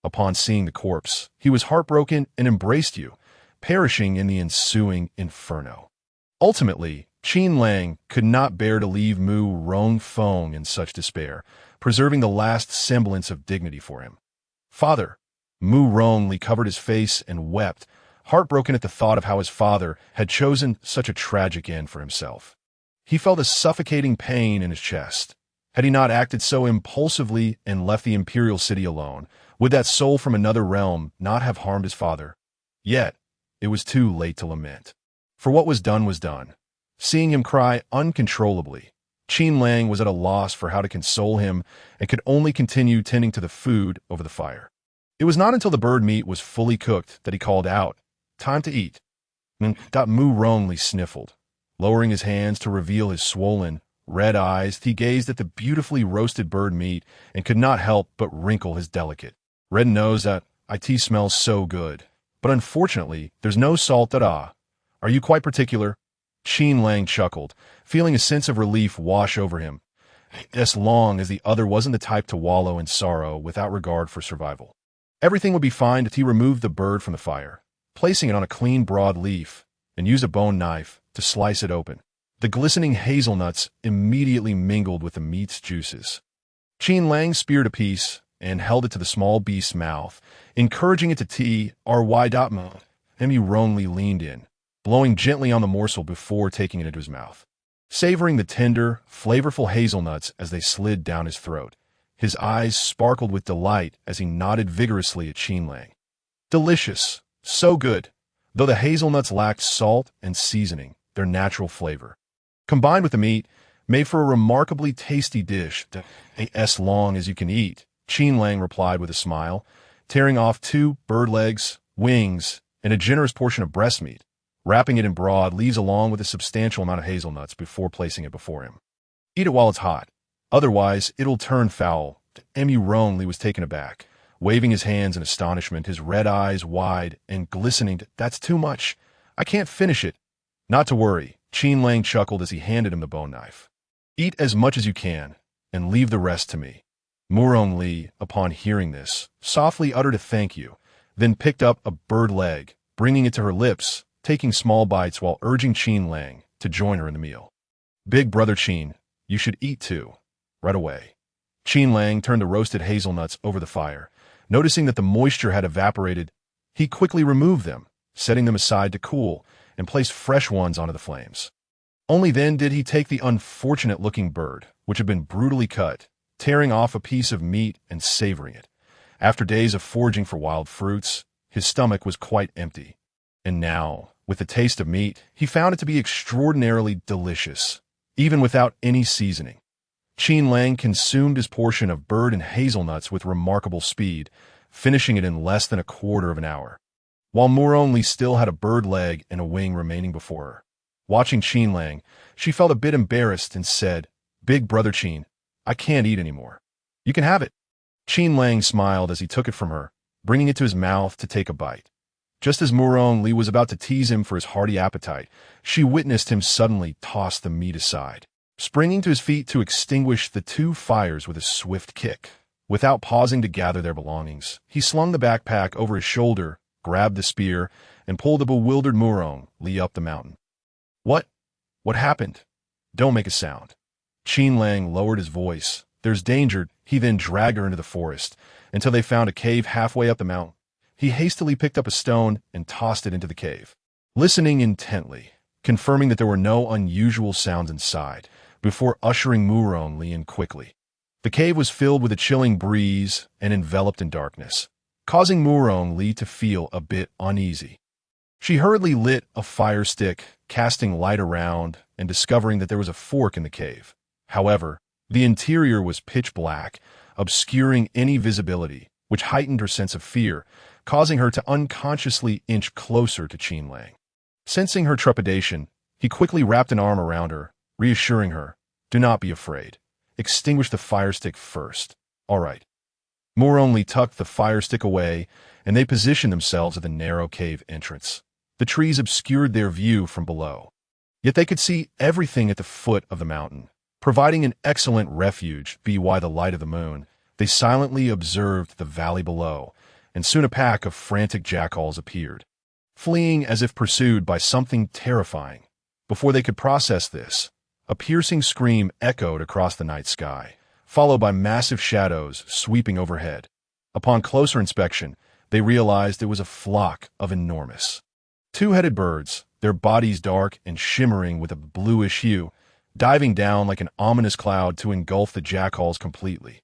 Upon seeing the corpse, he was heartbroken and embraced you, perishing in the ensuing inferno. Ultimately, Qin Lang could not bear to leave Mu Rongfeng in such despair, preserving the last semblance of dignity for him. Father, Mu Rongli covered his face and wept, heartbroken at the thought of how his father had chosen such a tragic end for himself. He felt a suffocating pain in his chest. Had he not acted so impulsively and left the imperial city alone, would that soul from another realm not have harmed his father? Yet, it was too late to lament. For what was done was done. Seeing him cry uncontrollably, Qin Lang was at a loss for how to console him and could only continue tending to the food over the fire. It was not until the bird meat was fully cooked that he called out, "Time to eat." Mu Rongli sniffled. Lowering his hands to reveal his swollen, red eyes, he gazed at the beautifully roasted bird meat and could not help but wrinkle his delicate red nose at, "It smells so good. But unfortunately, there's no salt at all. Are you quite particular?" Qin Lang chuckled, feeling a sense of relief wash over him, as long as the other wasn't the type to wallow in sorrow without regard for survival. Everything would be fine if he removed the bird from the fire, placing it on a clean broad leaf, and used a bone knife to slice it open. The glistening hazelnuts immediately mingled with the meat's juices. Qin Lang speared a piece and held it to the small beast's mouth, encouraging it to try. Mu Rongli leaned in, blowing gently on the morsel before taking it into his mouth, savoring the tender, flavorful hazelnuts as they slid down his throat. His eyes sparkled with delight as he nodded vigorously at Qin Lang. Delicious, so good, though the hazelnuts lacked salt and seasoning, their natural flavor. Combined with the meat, made for a remarkably tasty dish as long as you can eat, Qin Lang replied with a smile, tearing off 2 bird legs, wings, and a generous portion of breast meat, wrapping it in broad leaves along with a substantial amount of hazelnuts before placing it before him. "Eat it while it's hot. Otherwise, it'll turn foul." Mu Rongli was taken aback, waving his hands in astonishment, his red eyes wide and glistening. "That's too much. I can't finish it." "Not to worry," Qin Lang chuckled as he handed him the bone knife. "Eat as much as you can, and leave the rest to me." Mu Rongli, upon hearing this, softly uttered a thank you, then picked up a bird leg, bringing it to her lips, taking small bites while urging Qin Lang to join her in the meal. "Big brother Qin, you should eat too. Right away." Qin Lang turned the roasted hazelnuts over the fire. Noticing that the moisture had evaporated, he quickly removed them, setting them aside to cool, and placed fresh ones onto the flames. Only then did he take the unfortunate-looking bird, which had been brutally cut, tearing off a piece of meat and savoring it. After days of foraging for wild fruits, his stomach was quite empty. And now, with the taste of meat, he found it to be extraordinarily delicious, even without any seasoning. Qin Lang consumed his portion of bird and hazelnuts with remarkable speed, finishing it in less than a quarter of an hour, while Murong still had a bird leg and a wing remaining before her. Watching Qin Lang, she felt a bit embarrassed and said, "Big brother Qin, I can't eat anymore. You can have it." Qin Lang smiled as he took it from her, bringing it to his mouth to take a bite. Just as Murong was about to tease him for his hearty appetite, she witnessed him suddenly toss the meat aside, springing to his feet to extinguish the two fires with a swift kick. Without pausing to gather their belongings, he slung the backpack over his shoulder, grabbed the spear, and pulled the bewildered Murong up the mountain. What? What happened? Don't make a sound. Qin Lang lowered his voice. There's danger. He then dragged her into the forest until they found a cave halfway up the mountain. He hastily picked up a stone and tossed it into the cave, listening intently, confirming that there were no unusual sounds inside, before ushering Murong in quickly. The cave was filled with a chilling breeze and enveloped in darkness, causing Murong to feel a bit uneasy. She hurriedly lit a fire stick, casting light around and discovering that there was a fork in the cave. However, the interior was pitch black, obscuring any visibility, which heightened her sense of fear, causing her to unconsciously inch closer to Qin Lang. Sensing her trepidation, he quickly wrapped an arm around her, reassuring her, "Do not be afraid. Extinguish the fire stick first. All right." Murong tucked the fire stick away, and they positioned themselves at the narrow cave entrance. The trees obscured their view from below, yet they could see everything at the foot of the mountain, providing an excellent refuge by the light of the moon. They silently observed the valley below, and soon a pack of frantic jackals appeared, fleeing as if pursued by something terrifying. Before they could process this, a piercing scream echoed across the night sky, followed by massive shadows sweeping overhead. Upon closer inspection, they realized it was a flock of enormous, two-headed birds, their bodies dark and shimmering with a bluish hue, diving down like an ominous cloud to engulf the jackals completely.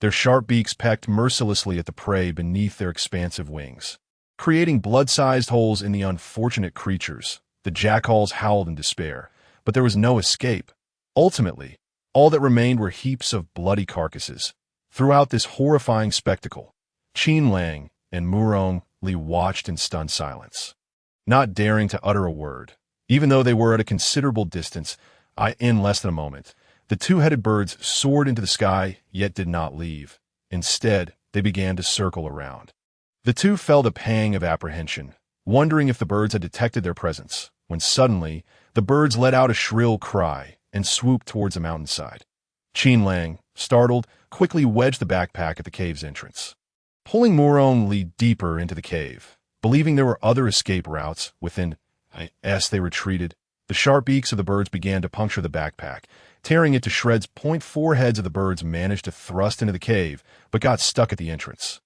Their sharp beaks pecked mercilessly at the prey beneath their expansive wings, creating blood-sized holes in the unfortunate creatures. The jackals howled in despair, but there was no escape. Ultimately, all that remained were heaps of bloody carcasses. Throughout this horrifying spectacle, Qin Lang and Murong watched in stunned silence, not daring to utter a word. Even though they were at a considerable distance, in less than a moment, the two-headed birds soared into the sky, yet did not leave. Instead, they began to circle around. The two felt a pang of apprehension, wondering if the birds had detected their presence, when suddenly, the birds let out a shrill cry and swooped towards the mountainside. Qin Lang, startled, quickly wedged the backpack at the cave's entrance, pulling Murong deeper into the cave. Believing there were other escape routes within, they retreated. The sharp beaks of the birds began to puncture the backpack, tearing it to shreds. 4 heads of the birds managed to thrust into the cave, but got stuck at the entrance,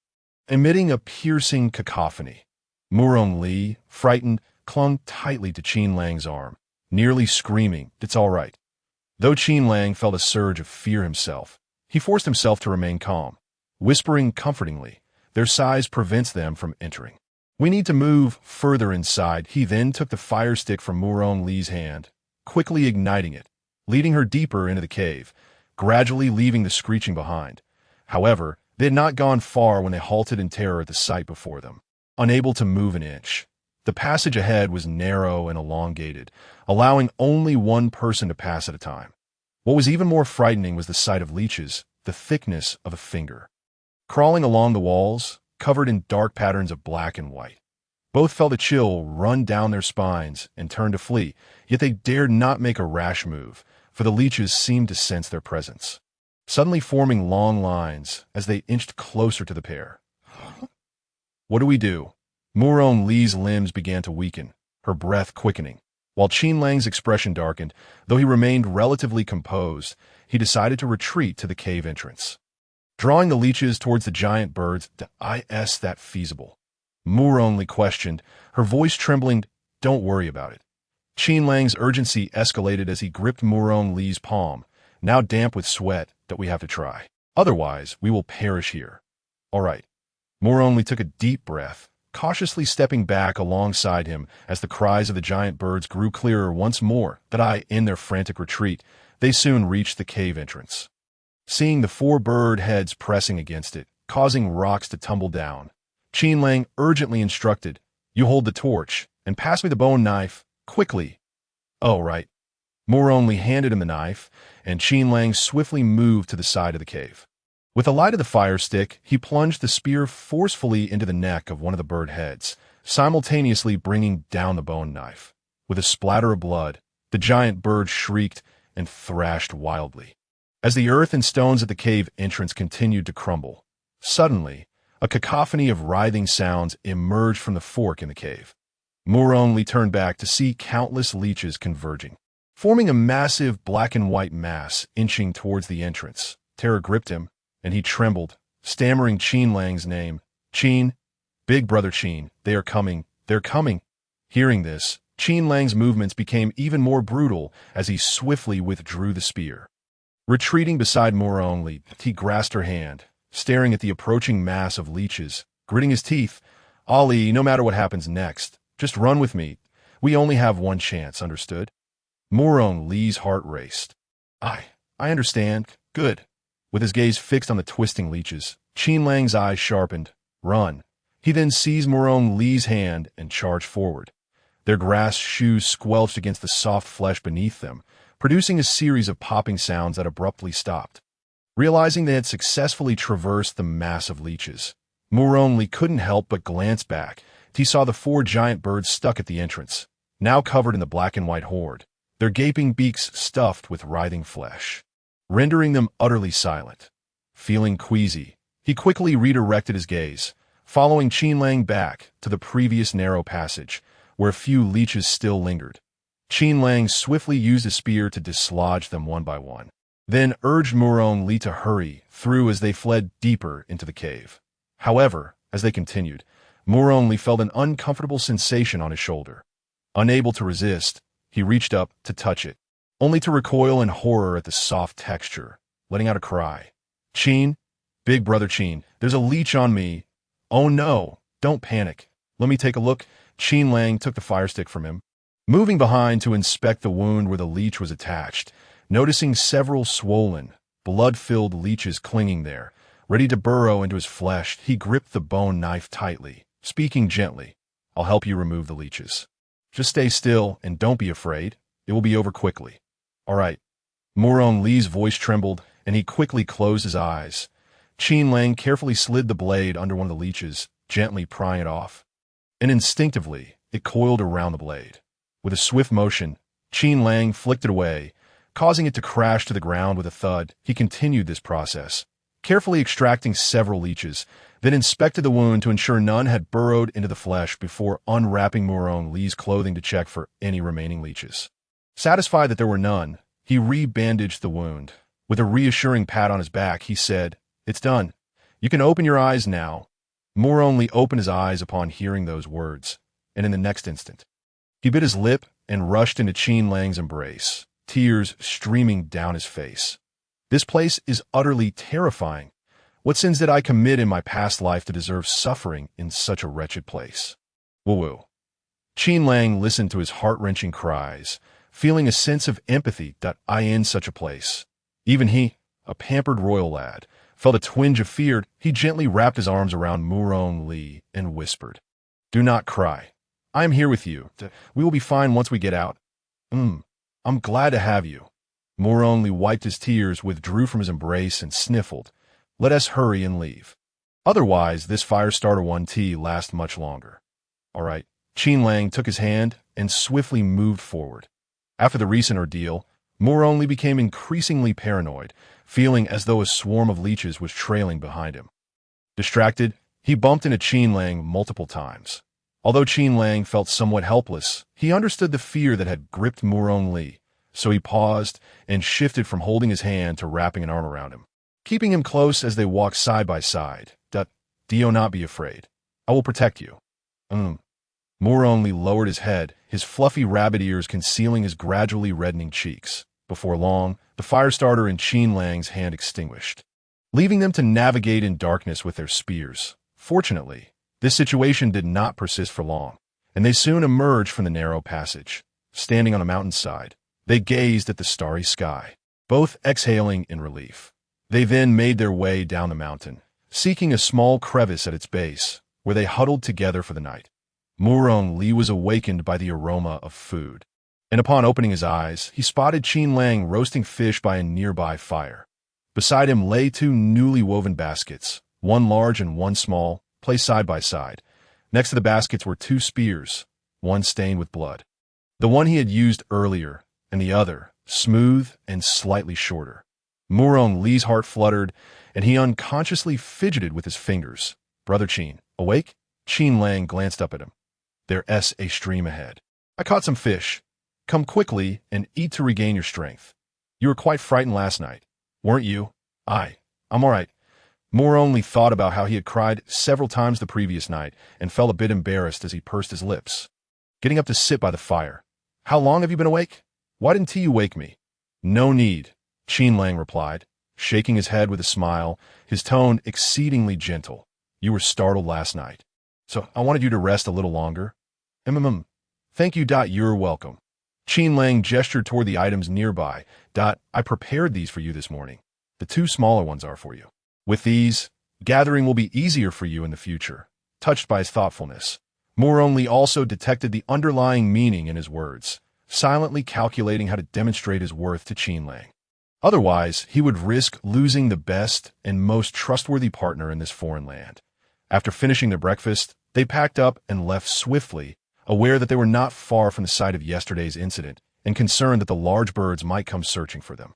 emitting a piercing cacophony. Murong, frightened, clung tightly to Qin Lang's arm, nearly screaming, "It's all right." Though Qin Lang felt a surge of fear himself, he forced himself to remain calm, whispering comfortingly, "Their size prevents them from entering. We need to move further inside." He then took the fire stick from Murong's hand, quickly igniting it, leading her deeper into the cave, gradually leaving the screeching behind. However, they had not gone far when they halted in terror at the sight before them, unable to move an inch. The passage ahead was narrow and elongated, allowing only one person to pass at a time. What was even more frightening was the sight of leeches, the thickness of a finger, crawling along the walls, covered in dark patterns of black and white. Both felt a chill run down their spines and turned to flee, yet they dared not make a rash move, for the leeches seemed to sense their presence, suddenly forming long lines as they inched closer to the pair. "What do we do?" Murong's limbs began to weaken, her breath quickening. While Qin Lang's expression darkened, though he remained relatively composed, he decided to retreat to the cave entrance, drawing the leeches towards the giant birds. "Is that feasible?" Murong questioned, her voice trembling. "Don't worry about it." Qin Lang's urgency escalated as he gripped Murong's palm, now damp with sweat. "That we have to try. Otherwise, we will perish here." "All right." Murong took a deep breath, cautiously stepping back alongside him as the cries of the giant birds grew clearer once more. In their frantic retreat, they soon reached the cave entrance. seeing the four bird heads pressing against it, causing rocks to tumble down. Qin Lang urgently instructed, "You hold the torch, and pass me the bone knife, quickly." "Oh, right." Moore only handed him the knife, and Qin Lang swiftly moved to the side of the cave. With the light of the fire stick, he plunged the spear forcefully into the neck of one of the bird heads, simultaneously bringing down the bone knife. With a splatter of blood, the giant bird shrieked and thrashed wildly. As the earth and stones at the cave entrance continued to crumble, suddenly, a cacophony of writhing sounds emerged from the fork in the cave. Moore only turned back to see countless leeches converging, forming a massive black and white mass inching towards the entrance. Terror gripped him, and he trembled, stammering Qin Lang's name. "Qin, big brother Qin, they are coming, they're coming." Hearing this, Qin Lang's movements became even more brutal as he swiftly withdrew the spear. Retreating beside Moore only, he grasped her hand, staring at the approaching mass of leeches, gritting his teeth. "Ali, no matter what happens next, just run with me. We only have one chance, understood?" Moron Lee's heart raced. I understand. Good." With his gaze fixed on the twisting leeches, Qin Lang's eyes sharpened. "Run." He then seized Moron Lee's hand and charged forward. Their grass shoes squelched against the soft flesh beneath them, producing a series of popping sounds that abruptly stopped. Realizing they had successfully traversed the mass of leeches, Moron Lee couldn't help but glance back. He saw the four giant birds stuck at the entrance, now covered in the black and white horde, their gaping beaks stuffed with writhing flesh, rendering them utterly silent. Feeling queasy, he quickly redirected his gaze, following Qin Lang back to the previous narrow passage, where a few leeches still lingered. Qin Lang swiftly used a spear to dislodge them one by one, then urged Moron Lee to hurry through as they fled deeper into the cave. However, as they continued, Moron Lee felt an uncomfortable sensation on his shoulder. Unable to resist, he reached up to touch it, only to recoil in horror at the soft texture, letting out a cry. "Qin, big brother Qin, there's a leech on me." "Oh no, don't panic. Let me take a look." Qin Lang took the fire stick from him, moving behind to inspect the wound where the leech was attached, noticing several swollen, blood-filled leeches clinging there. Ready to burrow into his flesh, he gripped the bone knife tightly, speaking gently. "I'll help you remove the leeches. Just stay still and don't be afraid. It will be over quickly." "All right." Moron Lee's voice trembled, and he quickly closed his eyes. Qin Lang carefully slid the blade under one of the leeches, gently prying it off. And instinctively, it coiled around the blade. With a swift motion, Qin Lang flicked it away, causing it to crash to the ground with a thud. He continued this process, carefully extracting several leeches, then inspected the wound to ensure none had burrowed into the flesh before unwrapping Moron Lee's clothing to check for any remaining leeches. Satisfied that there were none, he re-bandaged the wound. With a reassuring pat on his back, he said, "It's done. You can open your eyes now." Moron Lee opened his eyes upon hearing those words, and in the next instant, he bit his lip and rushed into Qin Lang's embrace, tears streaming down his face. "This place is utterly terrifying. What sins did I commit in my past life to deserve suffering in such a wretched place?" Woo-woo. Qin Lang listened to his heart-wrenching cries, feeling a sense of empathy that I in such a place. Even he, a pampered royal lad, felt a twinge of fear. He gently wrapped his arms around Moron Lee and whispered, "Do not cry. I am here with you. We will be fine once we get out." I'm glad to have you." Moron Lee wiped his tears, withdrew from his embrace, and sniffled. "Let us hurry and leave. Otherwise, this Firestarter 1T lasts much longer." "All right." Qin Lang took his hand and swiftly moved forward. After the recent ordeal, Moron Lee became increasingly paranoid, feeling as though a swarm of leeches was trailing behind him. Distracted, he bumped into Qin Lang multiple times. Although Qin Lang felt somewhat helpless, he understood the fear that had gripped Moron Lee, so he paused and shifted from holding his hand to wrapping an arm around him, keeping him close as they walked side by side. "Do not be afraid. I will protect you." Moron Lee lowered his head, his fluffy rabbit ears concealing his gradually reddening cheeks. Before long, the Firestarter in Qin Lang's hand extinguished, leaving them to navigate in darkness with their spears. Fortunately, this situation did not persist for long, and they soon emerged from the narrow passage. Standing on a mountainside, they gazed at the starry sky, both exhaling in relief. They then made their way down the mountain, seeking a small crevice at its base, where they huddled together for the night. Li was awakened by the aroma of food, and upon opening his eyes, he spotted Qin Lang roasting fish by a nearby fire. Beside him lay two newly woven baskets, one large and one small, placed side by side. Next to the baskets were two spears, one stained with blood. The one he had used earlier, and the other, smooth and slightly shorter. Li's heart fluttered, and he unconsciously fidgeted with his fingers. "Brother Qin, awake?" Qin Lang glanced up at him. "There's a stream ahead. I caught some fish. Come quickly and eat to regain your strength. You were quite frightened last night, weren't you?" I'm all right." Li thought about how he had cried several times the previous night and felt a bit embarrassed as he pursed his lips. Getting up to sit by the fire. "How long have you been awake? Why didn't you wake me?" "No need," Qin Lang replied, shaking his head with a smile, his tone exceedingly gentle. "You were startled last night, so I wanted you to rest a little longer." Thank you. You're welcome." Qin Lang gestured toward the items nearby. "I prepared these for you this morning. The two smaller ones are for you. With these, gathering will be easier for you in the future." Touched by his thoughtfulness, Li also detected the underlying meaning in his words, silently calculating how to demonstrate his worth to Qin Lang. Otherwise, he would risk losing the best and most trustworthy partner in this foreign land. After finishing their breakfast, they packed up and left swiftly, aware that they were not far from the site of yesterday's incident and concerned that the large birds might come searching for them.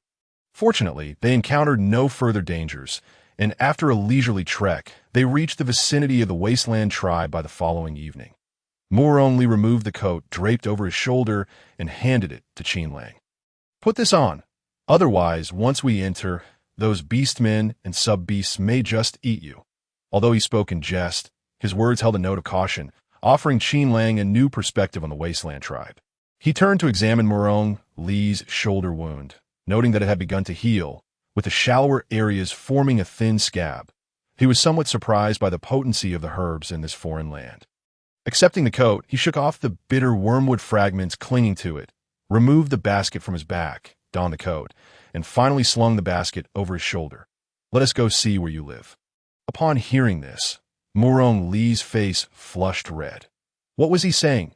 Fortunately, they encountered no further dangers, and after a leisurely trek, they reached the vicinity of the wasteland tribe by the following evening. Li removed the coat draped over his shoulder and handed it to Qin Lang. "Put this on. Otherwise, once we enter, those beastmen and sub-beasts may just eat you." Although he spoke in jest, his words held a note of caution, offering Qin Lang a new perspective on the wasteland tribe. He turned to examine Li's shoulder wound, noting that it had begun to heal, with the shallower areas forming a thin scab. He was somewhat surprised by the potency of the herbs in this foreign land. Accepting the coat, he shook off the bitter wormwood fragments clinging to it, removed the basket from his back, donned the coat, and finally slung the basket over his shoulder. "Let us go see where you live." Upon hearing this, Li's face flushed red. What was he saying?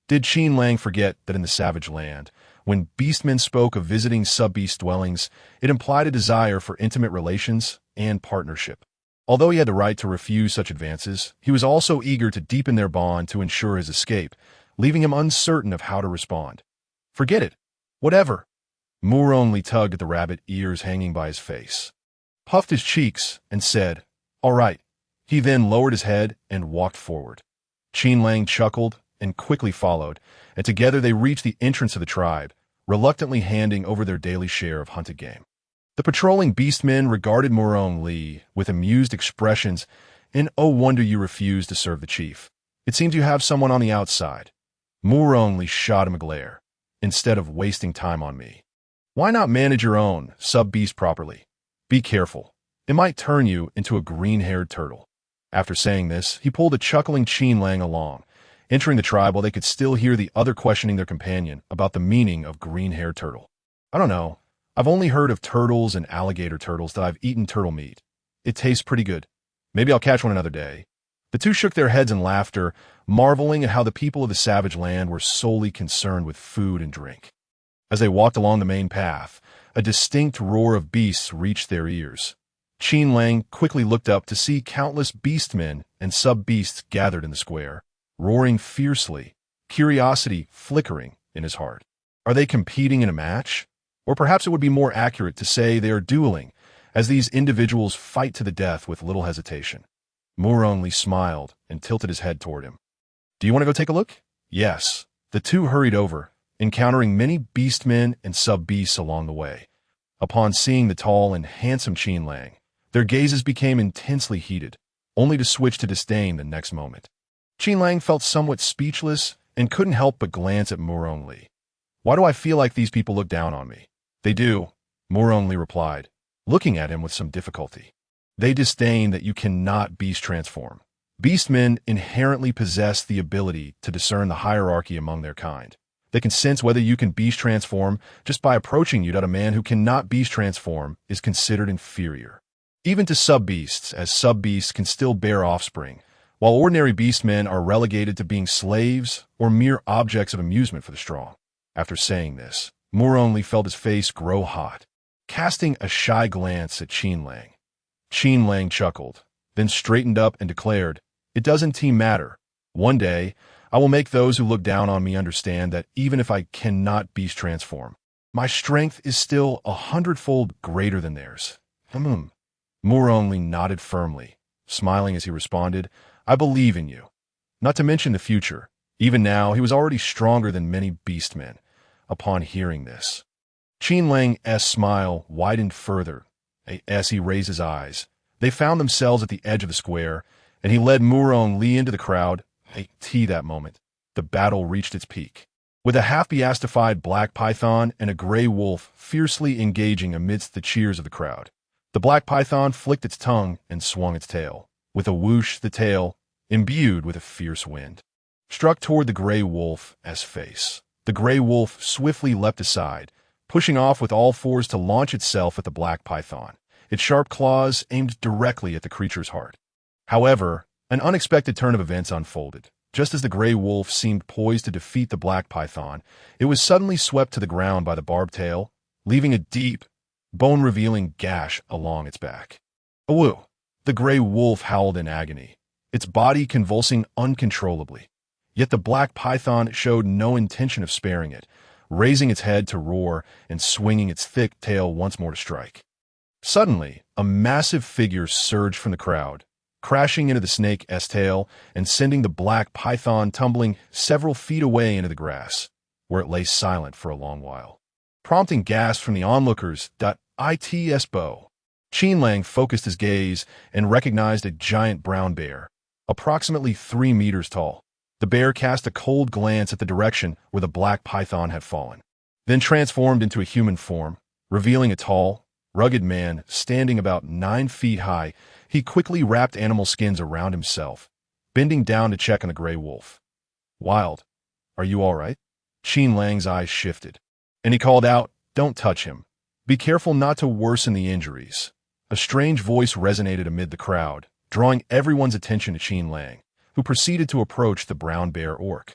Did Qin Lang forget that in the savage land, when beastmen spoke of visiting sub-beast dwellings, it implied a desire for intimate relations and partnership? Although he had the right to refuse such advances, he was also eager to deepen their bond to ensure his escape, leaving him uncertain of how to respond. "Forget it. Whatever." Li tugged at the rabbit ears hanging by his face, puffed his cheeks, and said, "All right." He then lowered his head and walked forward. Qin Lang chuckled and quickly followed, and together they reached the entrance of the tribe, reluctantly handing over their daily share of hunted game. The patrolling beastmen regarded Li with amused expressions, and "Oh, wonder you refused to serve the chief. It seems you have someone on the outside." Li shot him a glare. "Instead of wasting time on me, why not manage your own sub-beast properly? Be careful. It might turn you into a green-haired turtle." After saying this, he pulled a chuckling Qin Lang along, entering the tribe while they could still hear the other questioning their companion about the meaning of green-haired turtle. "I don't know. I've only heard of turtles and alligator turtles that I've eaten turtle meat. It tastes pretty good. Maybe I'll catch one another day." The two shook their heads in laughter, marveling at how the people of the savage land were solely concerned with food and drink. As they walked along the main path, a distinct roar of beasts reached their ears. Qin Lang quickly looked up to see countless beastmen and sub-beasts gathered in the square, roaring fiercely, curiosity flickering in his heart. Are they competing in a match? Or perhaps it would be more accurate to say they are dueling, as these individuals fight to the death with little hesitation. Li smiled and tilted his head toward him. "Do you want to go take a look?" "Yes." The two hurried over, encountering many beastmen and sub-beasts along the way. Upon seeing the tall and handsome Qin Lang, their gazes became intensely heated, only to switch to disdain the next moment. Qin Lang felt somewhat speechless and couldn't help but glance at Li. "Why do I feel like these people look down on me?" "They do," Li replied, looking at him with some difficulty. "They disdain that you cannot beast transform. Beastmen inherently possess the ability to discern the hierarchy among their kind. They can sense whether you can beast transform just by approaching you. That a man who cannot beast transform is considered inferior, even to sub-beasts, as sub-beasts can still bear offspring, while ordinary beastmen are relegated to being slaves or mere objects of amusement for the strong. After saying this, Muronli felt his face grow hot, casting a shy glance at Qin Lang. Qin Lang chuckled, then straightened up and declared, "It doesn't matter. One day, I will make those who look down on me understand that even if I cannot beast transform, my strength is still 100-fold greater than theirs." Muronli nodded firmly, smiling as he responded, "I believe in you." Not to mention the future. Even now, he was already stronger than many beastmen. Upon hearing this, Qin Lang's smile widened further as he raised his eyes. They found themselves at the edge of the square, and he led Muronli into the crowd. That moment, the battle reached its peak, with a half-beastified black python and a gray wolf fiercely engaging amidst the cheers of the crowd. The black python flicked its tongue and swung its tail. With a whoosh, the tail, imbued with a fierce wind, struck toward the gray wolf's face. The gray wolf swiftly leapt aside, pushing off with all fours to launch itself at the black python, its sharp claws aimed directly at the creature's heart. However, an unexpected turn of events unfolded. Just as the gray wolf seemed poised to defeat the black python, it was suddenly swept to the ground by the barbed tail, leaving a deep, bone-revealing gash along its back. "Awoo!" The gray wolf howled in agony, its body convulsing uncontrollably. Yet the black python showed no intention of sparing it, raising its head to roar and swinging its thick tail once more to strike. Suddenly, a massive figure surged from the crowd, crashing into the snake's tail and sending the black python tumbling several feet away into the grass, where it lay silent for a long while, prompting gasps from the onlookers. Its bow. Qin Lang focused his gaze and recognized a giant brown bear, approximately 3 meters tall. The bear cast a cold glance at the direction where the black python had fallen, then transformed into a human form, revealing a tall, rugged man standing about 9 feet high. He quickly wrapped animal skins around himself, bending down to check on the gray wolf. "Wild, are you all right?" Qin Lang's eyes shifted, and he called out, "Don't touch him. Be careful not to worsen the injuries." A strange voice resonated amid the crowd, drawing everyone's attention to Qin Lang, who proceeded to approach the brown bear orc.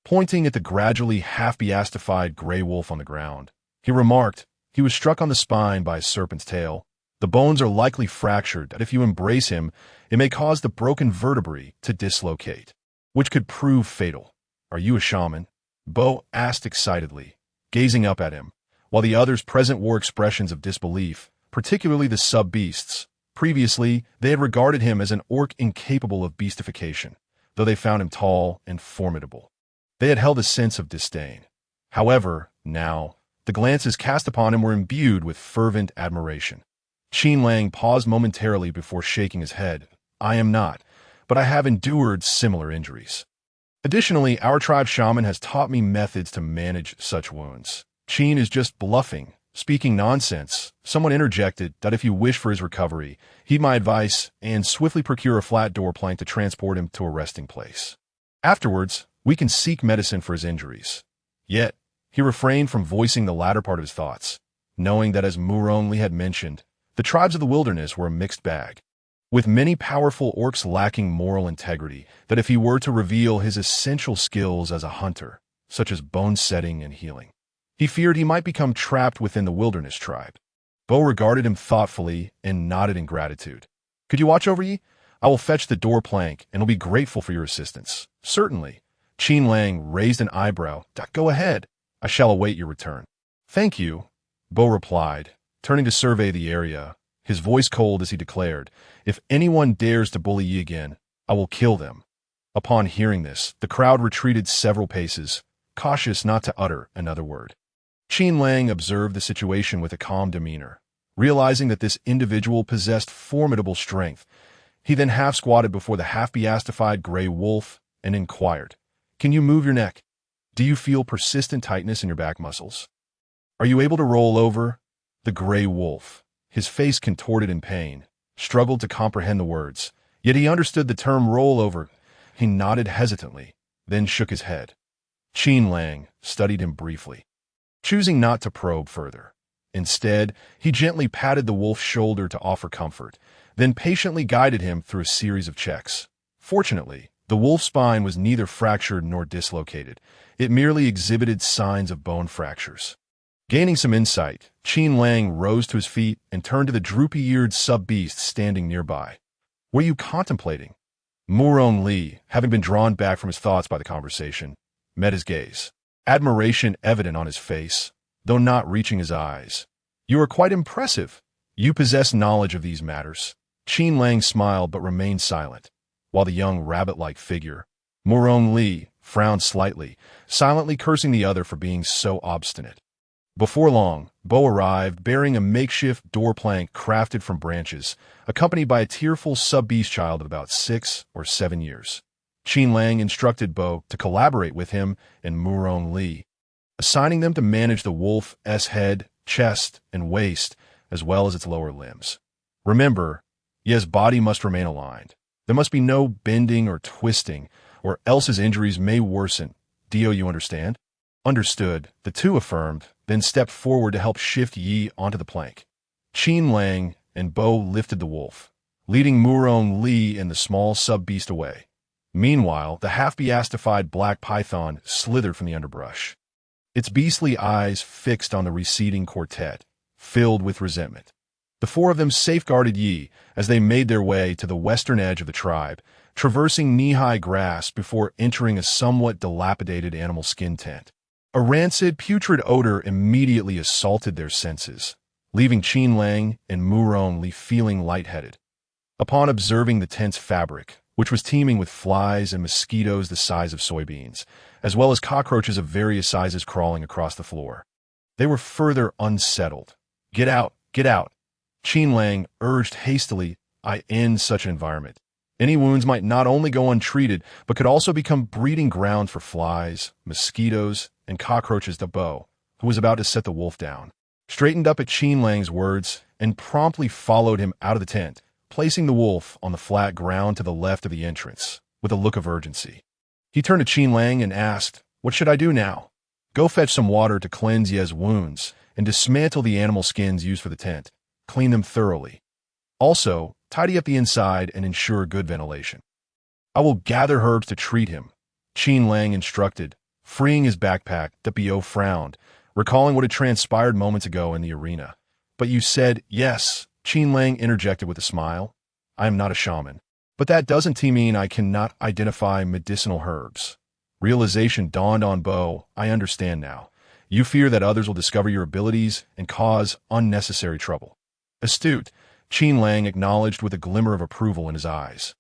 Pointing at the gradually half-beastified gray wolf on the ground, he remarked, "He was struck on the spine by a serpent's tail. The bones are likely fractured, and if you embrace him, it may cause the broken vertebrae to dislocate, which could prove fatal." "Are you a shaman?" Bo asked excitedly, gazing up at him, while the others present wore expressions of disbelief, particularly the sub-beasts. Previously, they had regarded him as an orc incapable of beastification, though they found him tall and formidable. They had held a sense of disdain. However, now, the glances cast upon him were imbued with fervent admiration. Qin Lang paused momentarily before shaking his head. "I am not, but I have endured similar injuries. Additionally, our tribe shaman has taught me methods to manage such wounds." "Qin is just bluffing, speaking nonsense." Someone interjected that if you wish for his recovery, heed my advice and swiftly procure a flat door plank to transport him to a resting place. Afterwards, we can seek medicine for his injuries. Yet, he refrained from voicing the latter part of his thoughts, knowing that, as Muronli had mentioned, the tribes of the wilderness were a mixed bag, with many powerful orcs lacking moral integrity. That if he were to reveal his essential skills as a hunter, such as bone setting and healing, he feared he might become trapped within the wilderness tribe. Bo regarded him thoughtfully and nodded in gratitude. "Could you watch over ye? I will fetch the door plank and will be grateful for your assistance." "Certainly." Qin Lang raised an eyebrow. "Go ahead. I shall await your return." "Thank you," Bo replied, turning to survey the area, his voice cold as he declared, "If anyone dares to bully ye again, I will kill them." Upon hearing this, the crowd retreated several paces, cautious not to utter another word. Qin Lang observed the situation with a calm demeanor. Realizing that this individual possessed formidable strength, he then half-squatted before the half-beastified gray wolf and inquired, "Can you move your neck? Do you feel persistent tightness in your back muscles? Are you able to roll over?" The gray wolf, his face contorted in pain, struggled to comprehend the words, yet he understood the term roll over. He nodded hesitantly, then shook his head. Qin Lang studied him briefly, choosing not to probe further. Instead, he gently patted the wolf's shoulder to offer comfort, then patiently guided him through a series of checks. Fortunately, the wolf's spine was neither fractured nor dislocated. It merely exhibited signs of bone fractures. Gaining some insight, Qin Lang rose to his feet and turned to the droopy-eared sub-beast standing nearby. "What are you contemplating?" Murong Li, having been drawn back from his thoughts by the conversation, met his gaze. Admiration evident on his face, though not reaching his eyes. "You are quite impressive. You possess knowledge of these matters." Qin Lang smiled but remained silent, while the young rabbit-like figure, Murong Li, frowned slightly, silently cursing the other for being so obstinate. Before long, Bo arrived bearing a makeshift door plank crafted from branches, accompanied by a tearful sub-beast child of about 6 or 7 years. Qin Lang instructed Bo to collaborate with him and Murong Li, assigning them to manage the wolf's head, chest, and waist, as well as its lower limbs. Remember, Ye's body must remain aligned. There must be no bending or twisting, or else his injuries may worsen. Do you understand? Understood, the two affirmed, then stepped forward to help shift Yi onto the plank. Qin Lang and Bo lifted the wolf, leading Murong Li and the small sub-beast away. Meanwhile, the half-beastified black python slithered from the underbrush, its beastly eyes fixed on the receding quartet, filled with resentment. The four of them safeguarded Yi as they made their way to the western edge of the tribe, traversing knee-high grass before entering a somewhat dilapidated animal skin tent. A rancid, putrid odor immediately assaulted their senses, leaving Qin Lang and Murong Li feeling lightheaded. Upon observing the tent's fabric, which was teeming with flies and mosquitoes the size of soybeans, as well as cockroaches of various sizes crawling across the floor, they were further unsettled. Get out! Get out! Qin Lang urged hastily. "I end such an environment. Any wounds might not only go untreated, but could also become breeding grounds for flies, mosquitoes, and cockroaches." The Bo, who was about to set the wolf down, straightened up at Qin Lang's words and promptly followed him out of the tent, placing the wolf on the flat ground to the left of the entrance, with a look of urgency. He turned to Qin Lang and asked, "What should I do now?" "Go fetch some water to cleanse Ye's wounds and dismantle the animal skins used for the tent. Clean them thoroughly. Also, tidy up the inside and ensure good ventilation. I will gather herbs to treat him," Qin Lang instructed, freeing his backpack. The Bo frowned, recalling what had transpired moments ago in the arena. "But you said yes," Qin Lang interjected with a smile. "I am not a shaman. But that doesn't mean I cannot identify medicinal herbs." Realization dawned on Bo. "I understand now. You fear that others will discover your abilities and cause unnecessary trouble." "Astute," Qin Lang acknowledged with a glimmer of approval in his eyes.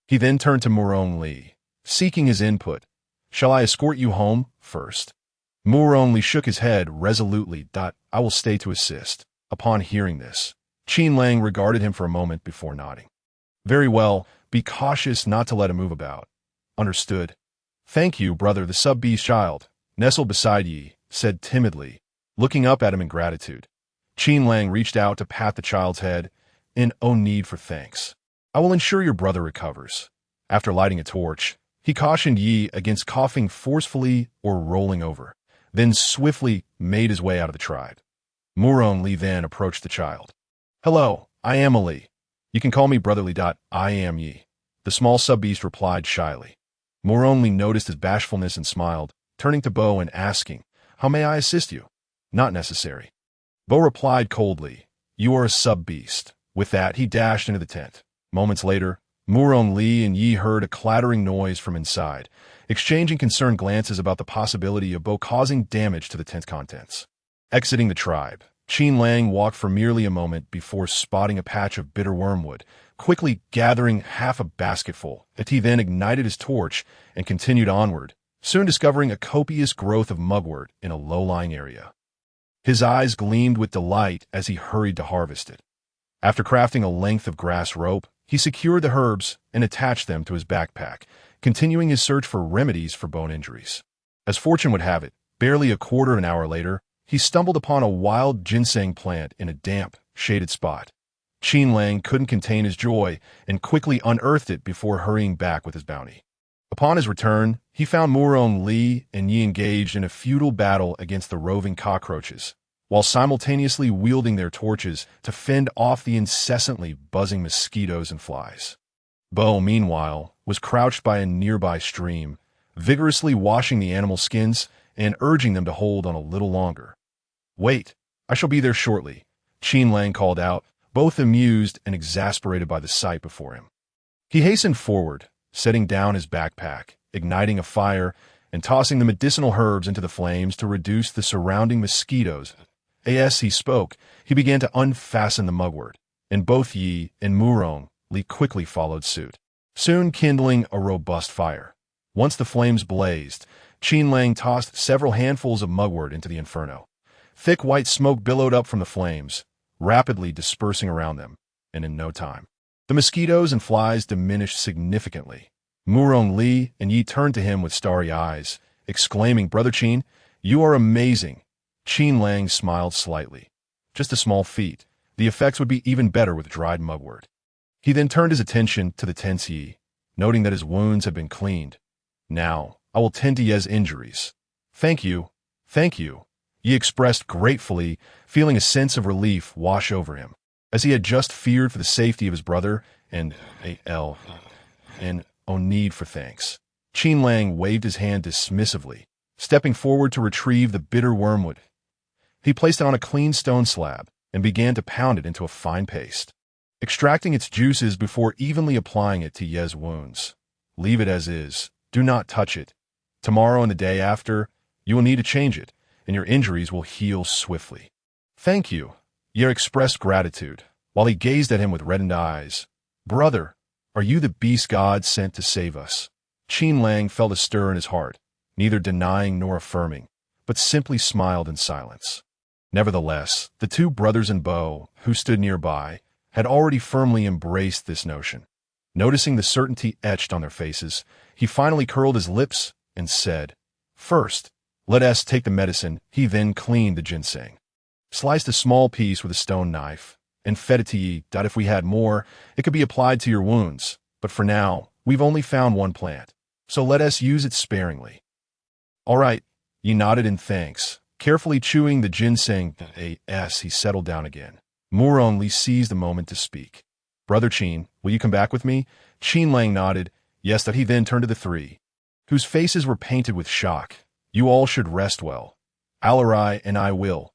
He then turned to Murong Li, seeking his input. "Shall I escort you home first?" Murong Li shook his head resolutely. "I will stay to assist." Upon hearing this, Qin Lang regarded him for a moment before nodding. "Very well, be cautious not to let him move about." "Understood." "Thank you, brother." The sub-beast child, nestled beside Yi, said timidly, looking up at him in gratitude. Qin Lang reached out to pat the child's head. "No need for thanks. I will ensure your brother recovers." After lighting a torch, he cautioned Yi against coughing forcefully or rolling over, then swiftly made his way out of the tribe. Murong Li then approached the child. "Hello, I am Ali. You can call me Brotherly. I am Yi," the small sub-beast replied shyly. Murong Li noticed his bashfulness and smiled, turning to Bo and asking, "How may I assist you?" "Not necessary." Bo replied coldly, "You are a sub-beast." With that, he dashed into the tent. Moments later, Murong Li and Yi heard a clattering noise from inside, exchanging concerned glances about the possibility of Bo causing damage to the tent's contents. Exiting the tribe, Qin Lang walked for merely a moment before spotting a patch of bitter wormwood, quickly gathering half a basketful. He then ignited his torch and continued onward, soon discovering a copious growth of mugwort in a low-lying area. His eyes gleamed with delight as he hurried to harvest it. After crafting a length of grass rope, he secured the herbs and attached them to his backpack, continuing his search for remedies for bone injuries. As fortune would have it, barely a quarter of an hour later, he stumbled upon a wild ginseng plant in a damp, shaded spot. Qin Lang couldn't contain his joy and quickly unearthed it before hurrying back with his bounty. Upon his return, he found Murong Li and Yi engaged in a futile battle against the roving cockroaches, while simultaneously wielding their torches to fend off the incessantly buzzing mosquitoes and flies. Bo, meanwhile, was crouched by a nearby stream, vigorously washing the animal skins and urging them to hold on a little longer. "Wait, I shall be there shortly," Qin Lang called out, both amused and exasperated by the sight before him. He hastened forward, setting down his backpack, igniting a fire, and tossing the medicinal herbs into the flames to reduce the surrounding mosquitoes. As he spoke, he began to unfasten the mugwort, and both Yi and Murong Li quickly followed suit, soon kindling a robust fire. Once the flames blazed, Qin Lang tossed several handfuls of mugwort into the inferno. Thick white smoke billowed up from the flames, rapidly dispersing around them, and in no time, the mosquitoes and flies diminished significantly. Murong Li and Yi turned to him with starry eyes, exclaiming, "Brother Qin, you are amazing." Qin Lang smiled slightly. Just a small feat. The effects would be even better with dried mugwort. He then turned his attention to the tense Yi, noting that his wounds had been cleaned. "Now, I will tend to Ye's injuries." Thank you. Yi expressed gratefully, feeling a sense of relief wash over him, as he had just feared for the safety of his brother and no need for thanks. Qin Lang waved his hand dismissively, stepping forward to retrieve the bitter wormwood. He placed it on a clean stone slab and began to pound it into a fine paste, extracting its juices before evenly applying it to Ye's wounds. "Leave it as is. Do not touch it. Tomorrow and the day after, you will need to change it, and your injuries will heal swiftly." "Thank you." Ye expressed gratitude, while he gazed at him with reddened eyes. "Brother, are you the beast God sent to save us?" Qin Lang felt a stir in his heart, neither denying nor affirming, but simply smiled in silence. Nevertheless, the two brothers and Bo, who stood nearby, had already firmly embraced this notion. Noticing the certainty etched on their faces, he finally curled his lips and said, "First, let us take the medicine." He then cleaned the ginseng, sliced a small piece with a stone knife, and fed it to Yi. "If we had more, it could be applied to your wounds, but for now, we've only found one plant, so let us use it sparingly." "All right," Yi nodded in thanks, carefully chewing the ginseng. As he settled down again, Murong Li seized the moment to speak. "Brother Qin, will you come back with me?" Qin Lang nodded, yes. That he then turned to the three, whose faces were painted with shock. "You all should rest well. Alarai and I will.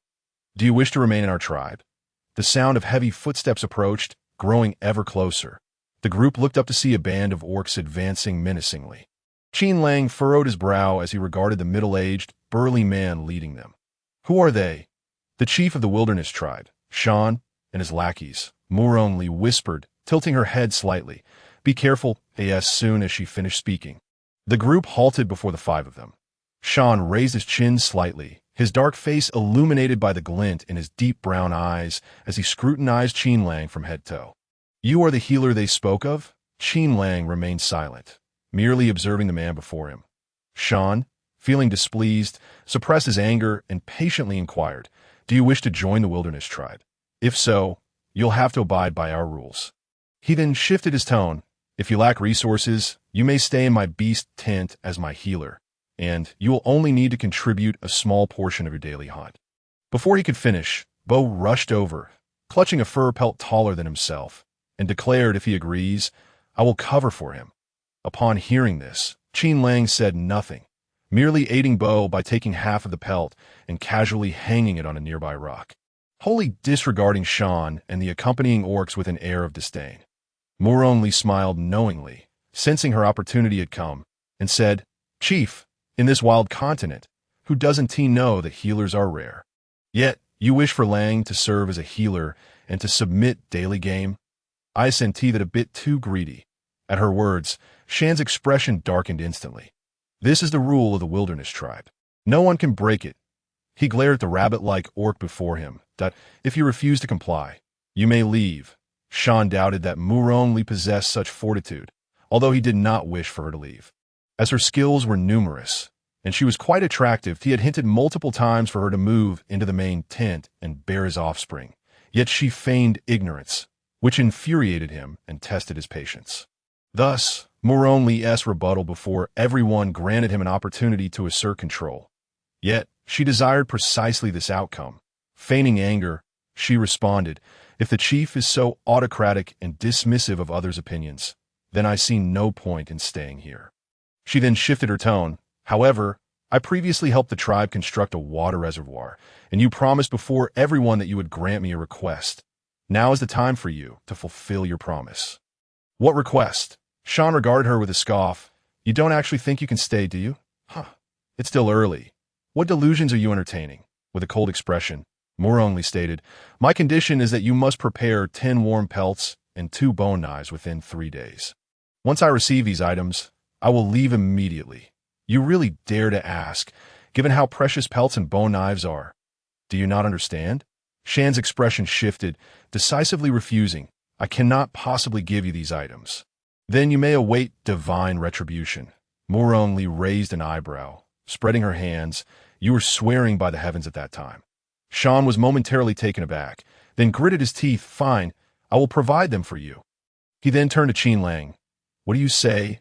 Do you wish to remain in our tribe?" The sound of heavy footsteps approached, growing ever closer. The group looked up to see a band of orcs advancing menacingly. Qin Lang furrowed his brow as he regarded the middle-aged, burly man leading them. "Who are they?" "The chief of the wilderness tribe, Shan, and his lackeys," Murong Li whispered, tilting her head slightly. "Be careful." As soon as she finished speaking, the group halted before the five of them. Shan raised his chin slightly, his dark face illuminated by the glint in his deep brown eyes as he scrutinized Qin Lang from head to toe. "You are the healer they spoke of?" Qin Lang remained silent, merely observing the man before him. Shan, feeling displeased, suppressed his anger and patiently inquired, "Do you wish to join the wilderness tribe? If so, you'll have to abide by our rules." He then shifted his tone. "If you lack resources, you may stay in my beast tent as my healer, and you will only need to contribute a small portion of your daily hunt." Before he could finish, Bo rushed over, clutching a fur pelt taller than himself, and declared if he agrees, "I will cover for him." Upon hearing this, Qin Lang said nothing, merely aiding Bo by taking half of the pelt and casually hanging it on a nearby rock, wholly disregarding Shan and the accompanying orcs with an air of disdain. Murong Li smiled knowingly, sensing her opportunity had come, and said, "Chief, in this wild continent, who doesn't know that healers are rare? Yet, you wish for Lang to serve as a healer and to submit daily game? I senti that a bit too greedy." At her words, Shan's expression darkened instantly. "This is the rule of the wilderness tribe. No one can break it." He glared at the rabbit-like orc before him. "If you refuse to comply, you may leave." Shan doubted that Murong Li possessed such fortitude, although he did not wish for her to leave, as her skills were numerous, and she was quite attractive. He had hinted multiple times for her to move into the main tent and bear his offspring, yet she feigned ignorance, which infuriated him and tested his patience. Thus, Moron Lee's rebuttal before everyone granted him an opportunity to assert control. Yet, she desired precisely this outcome. Feigning anger, she responded, "If the chief is so autocratic and dismissive of others' opinions, then I see no point in staying here." She then shifted her tone. "However, I previously helped the tribe construct a water reservoir, and you promised before everyone that you would grant me a request. Now is the time for you to fulfill your promise." "What request?" Sean regarded her with a scoff. "You don't actually think you can stay, do you? Huh. It's still early. What delusions are you entertaining?" With a cold expression, Moron stated, "My condition is that you must prepare 10 warm pelts and 2 bone knives within 3 days. Once I receive these items, I will leave immediately. You really dare to ask, given how precious pelts and bone knives are. Do you not understand?" Shan's expression shifted, decisively refusing. "I cannot possibly give you these items." "Then you may await divine retribution." Moron raised an eyebrow, spreading her hands. "You were swearing by the heavens at that time." Sean was momentarily taken aback, then gritted his teeth. "Fine, I will provide them for you." He then turned to Qin Lang. "What do you say?"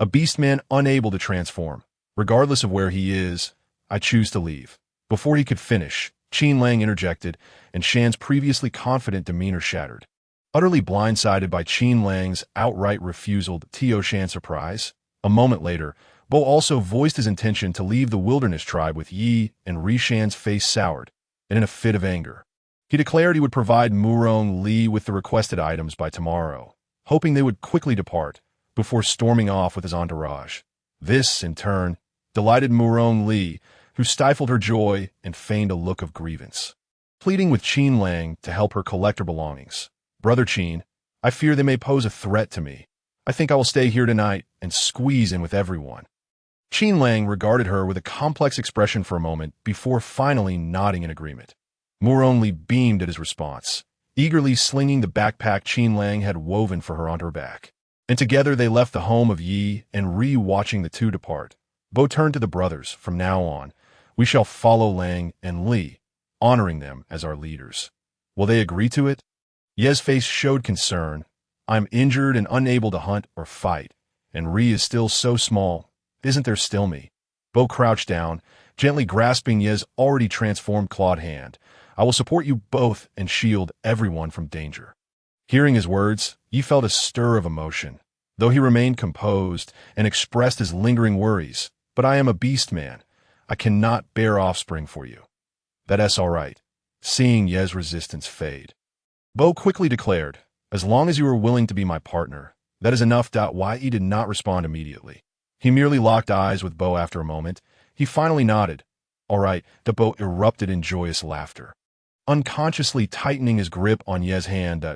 "A beast man unable to transform. Regardless of where he is, I choose to leave." Before he could finish, Qin Lang interjected, and Shan's previously confident demeanor shattered. Utterly blindsided by Qin Lang's outright refusal to Tio Shan's surprise, a moment later, Bo also voiced his intention to leave the wilderness tribe with Yi, and Ri Shan's face soured, and in a fit of anger, he declared he would provide Moron Li with the requested items by tomorrow, hoping they would quickly depart, before storming off with his entourage. This, in turn, delighted Moron Li, who stifled her joy and feigned a look of grievance, pleading with Qin Lang to help her collect her belongings. "Brother Qin, I fear they may pose a threat to me. I think I will stay here tonight and squeeze in with everyone." Qin Lang regarded her with a complex expression for a moment before finally nodding in agreement. Moron beamed at his response, eagerly slinging the backpack Qin Lang had woven for her onto her back. And together they left the home of Yi and Ri, watching the two depart. Bo turned to the brothers. "From now on, we shall follow Lang and Li, honoring them as our leaders. Will they agree to it?" Ye's face showed concern. "I'm injured and unable to hunt or fight, and Ri is still so small. Isn't there still me?" Bo crouched down, gently grasping Ye's already transformed clawed hand. "I will support you both and shield everyone from danger." Hearing his words, Yi felt a stir of emotion, though he remained composed and expressed his lingering worries. "But I am a beast man. I cannot bear offspring for you." "That's all right." Seeing Ye's resistance fade, Bo quickly declared, "As long as you are willing to be my partner, that is enough." Yi did not respond immediately. He merely locked eyes with Bo. After a moment, he finally nodded. "All right." Bo erupted in joyous laughter, unconsciously tightening his grip on Ye's hand.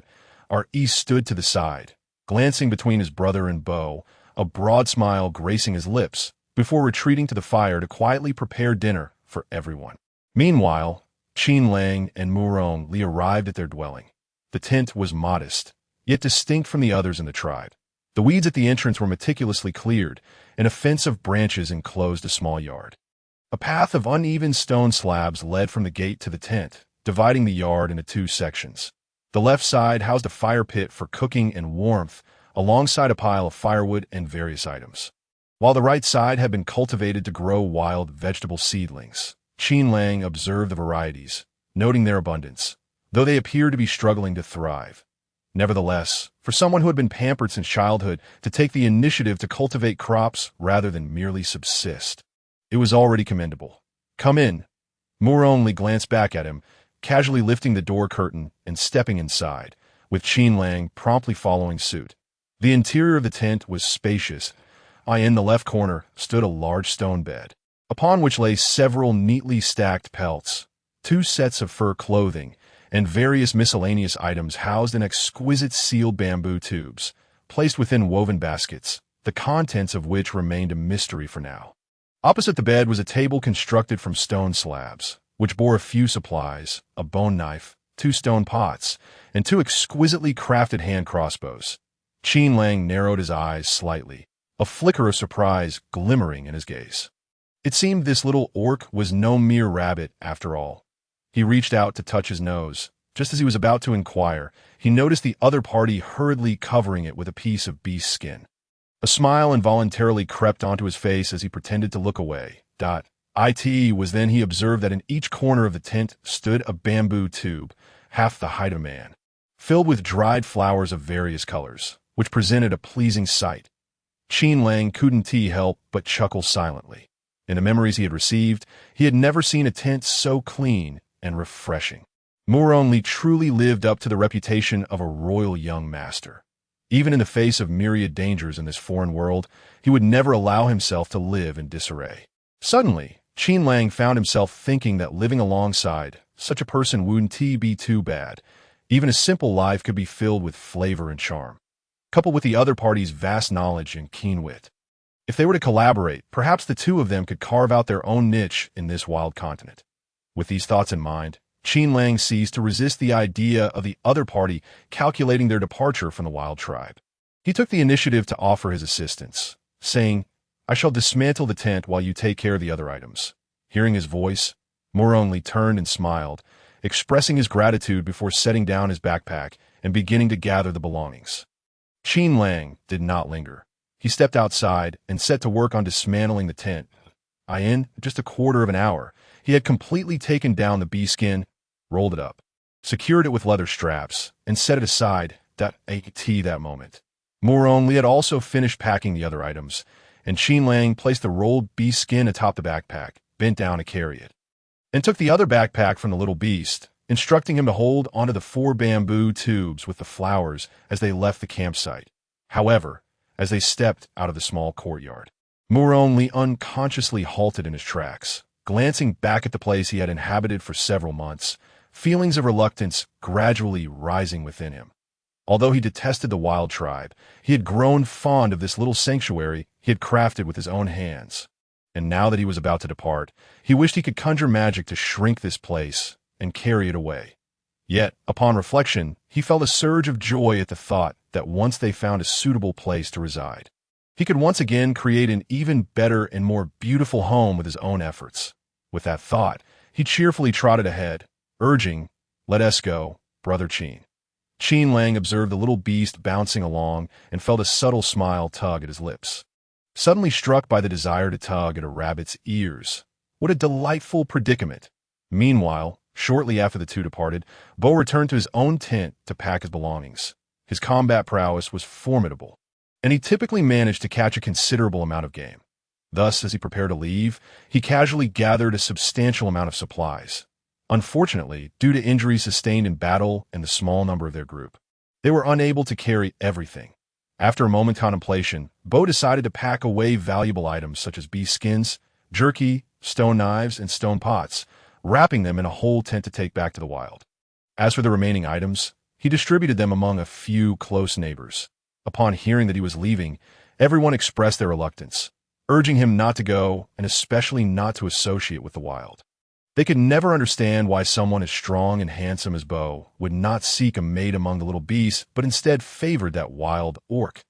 Yi stood to the side, glancing between his brother and Bo, a broad smile gracing his lips, before retreating to the fire to quietly prepare dinner for everyone. Meanwhile, Qin Lang and Moron Li arrived at their dwelling. The tent was modest, yet distinct from the others in the tribe. The weeds at the entrance were meticulously cleared, and a fence of branches enclosed a small yard. A path of uneven stone slabs led from the gate to the tent, dividing the yard into 2 sections. The left side housed a fire pit for cooking and warmth, alongside a pile of firewood and various items, while the right side had been cultivated to grow wild vegetable seedlings. Qin Lang observed the varieties, noting their abundance, though they appeared to be struggling to thrive. Nevertheless, for someone who had been pampered since childhood to take the initiative to cultivate crops rather than merely subsist, it was already commendable. "Come in." Moron glanced back at him, casually lifting the door curtain and stepping inside, with Qin Lang promptly following suit. The interior of the tent was spacious. In the left corner stood a large stone bed, upon which lay several neatly stacked pelts, 2 sets of fur clothing, and various miscellaneous items housed in exquisite sealed bamboo tubes, placed within woven baskets, the contents of which remained a mystery for now. Opposite the bed was a table constructed from stone slabs, which bore a few supplies: a bone knife, 2 stone pots, and 2 exquisitely crafted hand crossbows. Qin Lang narrowed his eyes slightly, a flicker of surprise glimmering in his gaze. It seemed this little orc was no mere rabbit after all. He reached out to touch his nose. Just as he was about to inquire, he noticed the other party hurriedly covering it with a piece of beast skin. A smile involuntarily crept onto his face as he pretended to look away. It was then he observed that in each corner of the tent stood a bamboo tube, half the height of a man, filled with dried flowers of various colors, which presented a pleasing sight. Qin Lang couldn't help but chuckle silently. In the memories he had received, he had never seen a tent so clean and refreshing. Moroni truly lived up to the reputation of a royal young master. Even in the face of myriad dangers in this foreign world, he would never allow himself to live in disarray. Suddenly, Qin Lang found himself thinking that living alongside such a person wouldn't be too bad. Even a simple life could be filled with flavor and charm, coupled with the other party's vast knowledge and keen wit. If they were to collaborate, perhaps the two of them could carve out their own niche in this wild continent. With these thoughts in mind, Qin Lang ceased to resist the idea of the other party calculating their departure from the wild tribe. He took the initiative to offer his assistance, saying, "I shall dismantle the tent while you take care of the other items." Hearing his voice, Moroni turned and smiled, expressing his gratitude before setting down his backpack and beginning to gather the belongings. Qin Lang did not linger. He stepped outside and set to work on dismantling the tent. In just a quarter of an hour, he had completely taken down the bee skin, rolled it up, secured it with leather straps, and set it aside. That moment. Moroni had also finished packing the other items, and Qin Lang placed the rolled bee skin atop the backpack, bent down to carry it, and took the other backpack from the little beast, instructing him to hold onto the 4 bamboo tubes with the flowers as they left the campsite. However, as they stepped out of the small courtyard, Moroni unconsciously halted in his tracks, glancing back at the place he had inhabited for several months, feelings of reluctance gradually rising within him. Although he detested the wild tribe, he had grown fond of this little sanctuary he had crafted with his own hands. And now that he was about to depart, he wished he could conjure magic to shrink this place and carry it away. Yet, upon reflection, he felt a surge of joy at the thought that once they found a suitable place to reside, he could once again create an even better and more beautiful home with his own efforts. With that thought, he cheerfully trotted ahead, urging, "Let us go, Brother Qin." Qin Lang observed the little beast bouncing along and felt a subtle smile tug at his lips. Suddenly struck by the desire to tug at a rabbit's ears. What a delightful predicament! Meanwhile, shortly after the two departed, Bo returned to his own tent to pack his belongings. His combat prowess was formidable, and he typically managed to catch a considerable amount of game. Thus, as he prepared to leave, he casually gathered a substantial amount of supplies. Unfortunately, due to injuries sustained in battle and the small number of their group, they were unable to carry everything. After a moment's contemplation, Bo decided to pack away valuable items such as bee skins, jerky, stone knives, and stone pots, wrapping them in a whole tent to take back to the wild. As for the remaining items, he distributed them among a few close neighbors. Upon hearing that he was leaving, everyone expressed their reluctance, urging him not to go and especially not to associate with the wild. They could never understand why someone as strong and handsome as Bo would not seek a mate among the little beasts, but instead favored that wild orc.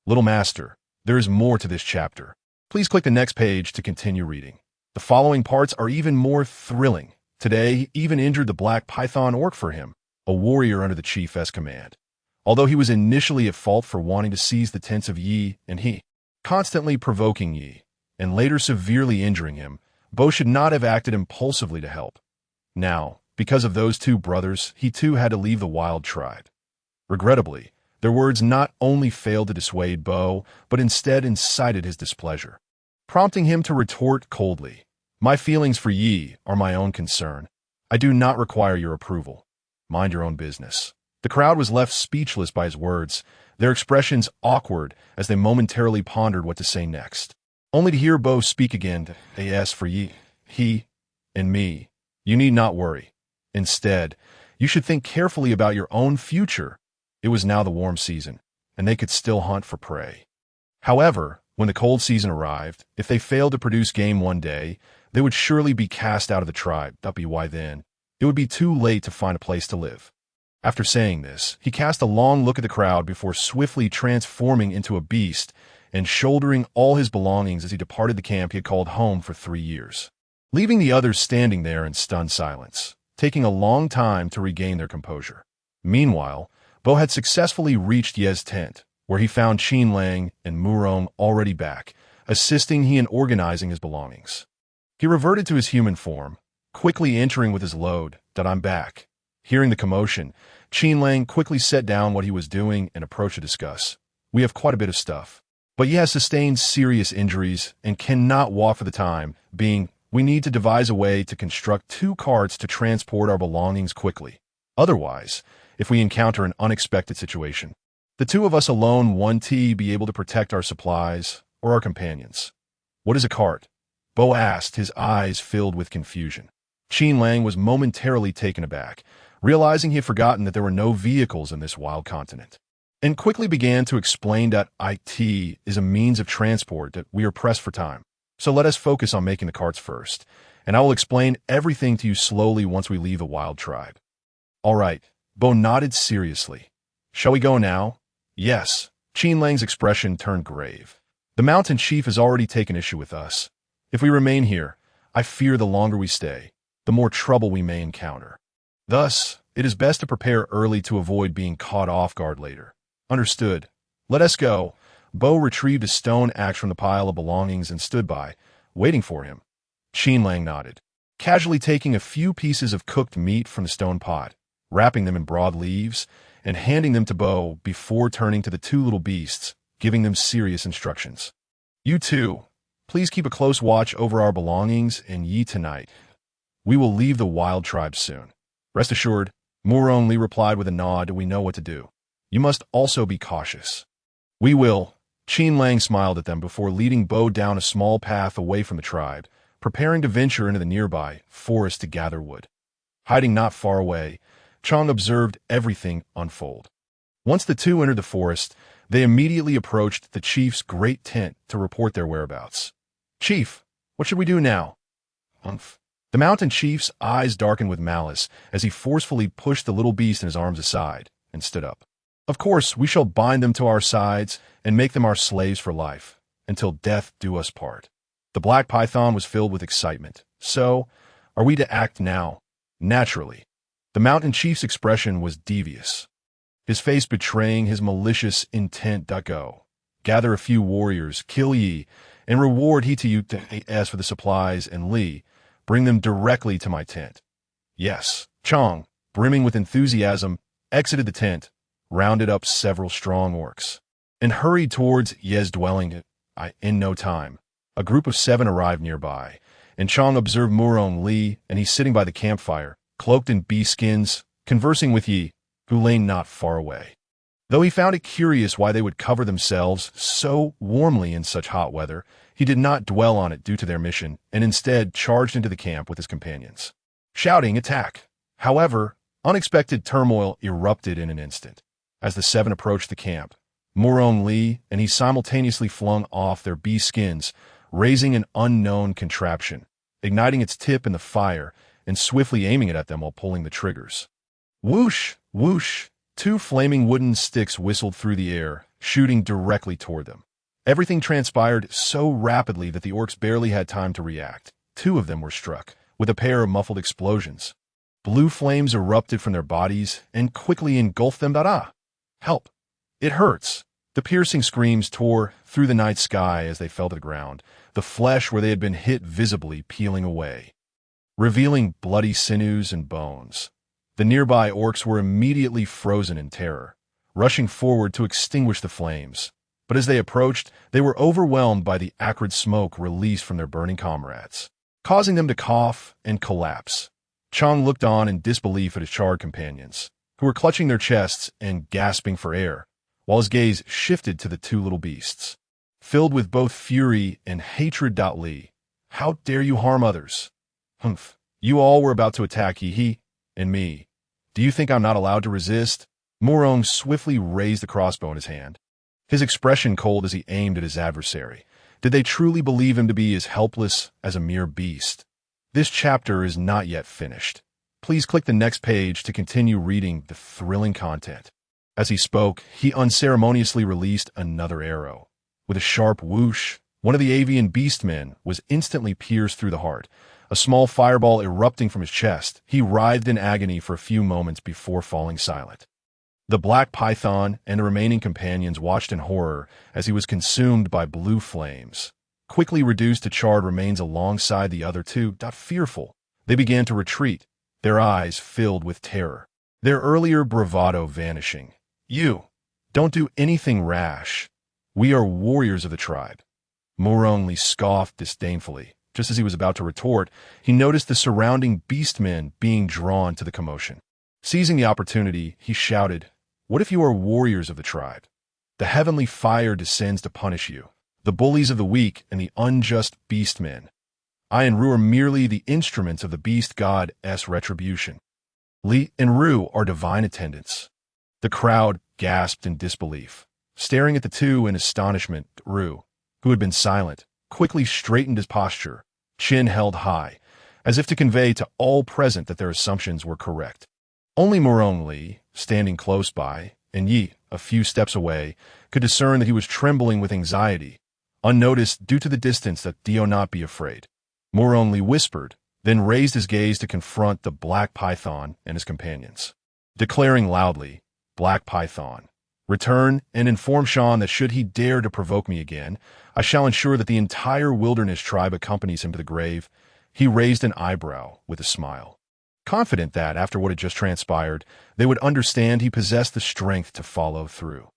Little Master, there is more to this chapter. Please click the next page to continue reading. The following parts are even more thrilling. Today, he even injured the black python orc for him, a warrior under the chief's command. Although he was initially at fault for wanting to seize the tents of Yi and he, constantly provoking Yi, and later severely injuring him, Bo should not have acted impulsively to help. Now, because of those two brothers, he too had to leave the wild tribe. Regrettably, their words not only failed to dissuade Bo, but instead incited his displeasure, prompting him to retort coldly, "My feelings for Yi are my own concern. I do not require your approval. Mind your own business." The crowd was left speechless by his words, their expressions awkward as they momentarily pondered what to say next. Only to hear Bo speak again. "As for Yi, he, and me, you need not worry. Instead, you should think carefully about your own future." It was now the warm season, and they could still hunt for prey. However, when the cold season arrived, if they failed to produce game one day, they would surely be cast out of the tribe. Why then? It would be too late to find a place to live. After saying this, he cast a long look at the crowd before swiftly transforming into a beast and shouldering all his belongings as he departed the camp he had called home for 3 years, leaving the others standing there in stunned silence, taking a long time to regain their composure. Meanwhile, Bo had successfully reached Ye's tent, where he found Qin Lang and Murong already back, assisting he in organizing his belongings. He reverted to his human form, quickly entering with his load, that I'm back. Hearing the commotion, Qin Lang quickly set down what he was doing and approached to discuss. We have quite a bit of stuff, but he has sustained serious injuries and cannot walk for the time being. We need to devise a way to construct 2 carts to transport our belongings quickly. Otherwise, if we encounter an unexpected situation, the 2 of us alone won't be able to protect our supplies or our companions. What is a cart? Bo asked, his eyes filled with confusion. Qin Lang was momentarily taken aback, realizing he had forgotten that there were no vehicles in this wild continent, and quickly began to explain that it is a means of transport, that we are pressed for time. So let us focus on making the carts first, and I will explain everything to you slowly once we leave the wild tribe. All right, Bo nodded seriously. Shall we go now? Yes. Qin Lang's expression turned grave. The mountain chief has already taken issue with us. If we remain here, I fear the longer we stay, the more trouble we may encounter. Thus, it is best to prepare early to avoid being caught off guard later. Understood. Let us go. Bo retrieved a stone axe from the pile of belongings and stood by, waiting for him. Qin Lang nodded, casually taking a few pieces of cooked meat from the stone pot, wrapping them in broad leaves, and handing them to Bo before turning to the 2 little beasts, giving them serious instructions. You 2, please keep a close watch over our belongings and ye tonight. We will leave the wild tribe soon. Rest assured, Murong Li replied with a nod. We know what to do. You must also be cautious. We will. Qin Lang smiled at them before leading Bo down a small path away from the tribe, preparing to venture into the nearby forest to gather wood. Hiding not far away, Chang observed everything unfold. Once the 2 entered the forest, they immediately approached the chief's great tent to report their whereabouts. Chief, what should we do now? Humph. The mountain chief's eyes darkened with malice as he forcefully pushed the little beast in his arms aside and stood up. Of course, we shall bind them to our sides and make them our slaves for life, until death do us part. The black python was filled with excitement. So, are we to act now? Naturally. The mountain chief's expression was devious, his face betraying his malicious intent. Go. Gather a few warriors, kill ye, and reward he to you as for the supplies, and Li, bring them directly to my tent. Yes. Chang, brimming with enthusiasm, exited the tent, rounded up several strong orcs, and hurried towards Ye's dwelling. In no time, a group of 7 arrived nearby, and Chang observed Murong Li, and he sitting by the campfire, cloaked in bee skins, conversing with Yi, who lay not far away. Though he found it curious why they would cover themselves so warmly in such hot weather, he did not dwell on it due to their mission, and instead charged into the camp with his companions, shouting, "Attack!" However, unexpected turmoil erupted in an instant. As the 7 approached the camp, Murong Li and he simultaneously flung off their bee skins, raising an unknown contraption, igniting its tip in the fire, and swiftly aiming it at them while pulling the triggers. Whoosh! Whoosh! 2 flaming wooden sticks whistled through the air, shooting directly toward them. Everything transpired so rapidly that the orcs barely had time to react. 2 of them were struck, with a pair of muffled explosions. Blue flames erupted from their bodies and quickly engulfed them. Help! It hurts! The piercing screams tore through the night sky as they fell to the ground, the flesh where they had been hit visibly peeling away, revealing bloody sinews and bones. The nearby orcs were immediately frozen in terror, rushing forward to extinguish the flames. But as they approached, they were overwhelmed by the acrid smoke released from their burning comrades, causing them to cough and collapse. Chang looked on in disbelief at his charred companions, who were clutching their chests and gasping for air, while his gaze shifted to the 2 little beasts, filled with both fury and hatred. Li, how dare you harm others? Humph, you all were about to attack he and me. Do you think I'm not allowed to resist? Murong swiftly raised the crossbow in his hand, his expression cold as he aimed at his adversary. Did they truly believe him to be as helpless as a mere beast? This chapter is not yet finished. Please click the next page to continue reading the thrilling content. As he spoke, he unceremoniously released another arrow. With a sharp whoosh, one of the avian beastmen was instantly pierced through the heart, a small fireball erupting from his chest. He writhed in agony for a few moments before falling silent. The black python and the remaining companions watched in horror as he was consumed by blue flames. Quickly reduced to charred remains alongside the other two, fearful, they began to retreat, their eyes filled with terror. Their earlier bravado vanishing. "You, don't do anything rash. We are warriors of the tribe." Morongli scoffed disdainfully. Just as he was about to retort, he noticed the surrounding beastmen being drawn to the commotion. Seizing the opportunity, he shouted, "What if you are warriors of the tribe? The heavenly fire descends to punish you, the bullies of the weak and the unjust beastmen. I and Ru are merely the instruments of the beast god's retribution. Li and Ru are divine attendants." The crowd gasped in disbelief. Staring at the two in astonishment, Ru, who had been silent, quickly straightened his posture, chin held high, as if to convey to all present that their assumptions were correct. Only Morongli, standing close by, and Yi, a few steps away, could discern that he was trembling with anxiety, unnoticed due to the distance. That "Do not be afraid," Morongli whispered, then raised his gaze to confront the black python and his companions. Declaring loudly, "Black python, return and inform Shan that should he dare to provoke me again, I shall ensure that the entire wilderness tribe accompanies him to the grave." He raised an eyebrow with a smile. Confident that, after what had just transpired, they would understand he possessed the strength to follow through.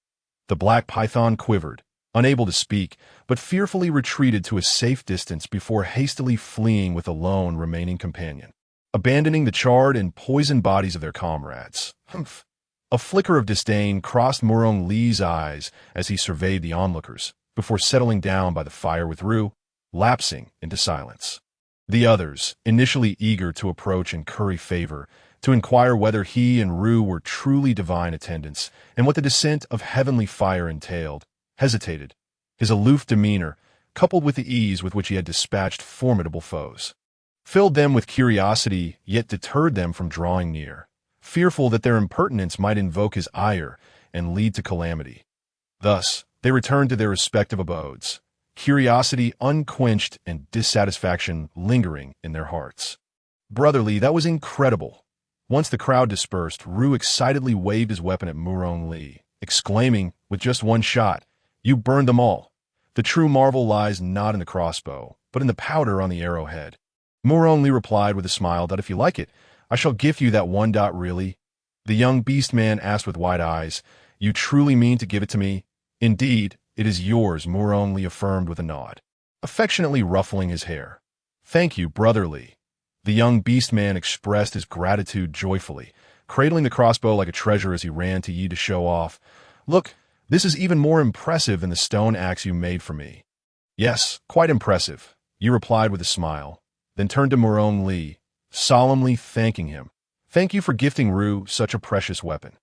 The black python quivered, unable to speak, but fearfully retreated to a safe distance before hastily fleeing with a lone remaining companion, abandoning the charred and poisoned bodies of their comrades. Humph! A flicker of disdain crossed Morong Li's eyes as he surveyed the onlookers, before settling down by the fire with Ru, lapsing into silence. The others, initially eager to approach and curry favor, to inquire whether he and Ru were truly divine attendants and what the descent of heavenly fire entailed, hesitated. His aloof demeanor, coupled with the ease with which he had dispatched formidable foes, filled them with curiosity yet deterred them from drawing near, fearful that their impertinence might invoke his ire and lead to calamity. Thus, they returned to their respective abodes, curiosity unquenched and dissatisfaction lingering in their hearts. "Brotherly, that was incredible." Once the crowd dispersed, Ru excitedly waved his weapon at Morong Li, exclaiming, with just one shot, "You burned them all. The true marvel lies not in the crossbow, but in the powder on the arrowhead." Morong Li replied with a smile that "If you like it, I shall give you that one. Really?" The young beast man asked with wide eyes, "You truly mean to give it to me?" "Indeed, it is yours," Morong Li affirmed with a nod, affectionately ruffling his hair. "Thank you, brotherly." The young beast man expressed his gratitude joyfully, cradling the crossbow like a treasure as he ran to Yi to show off. "Look, this is even more impressive than the stone axe you made for me." "Yes, quite impressive," Yi replied with a smile, then turned to Morong Li, solemnly thanking him. "Thank you for gifting Ru such a precious weapon.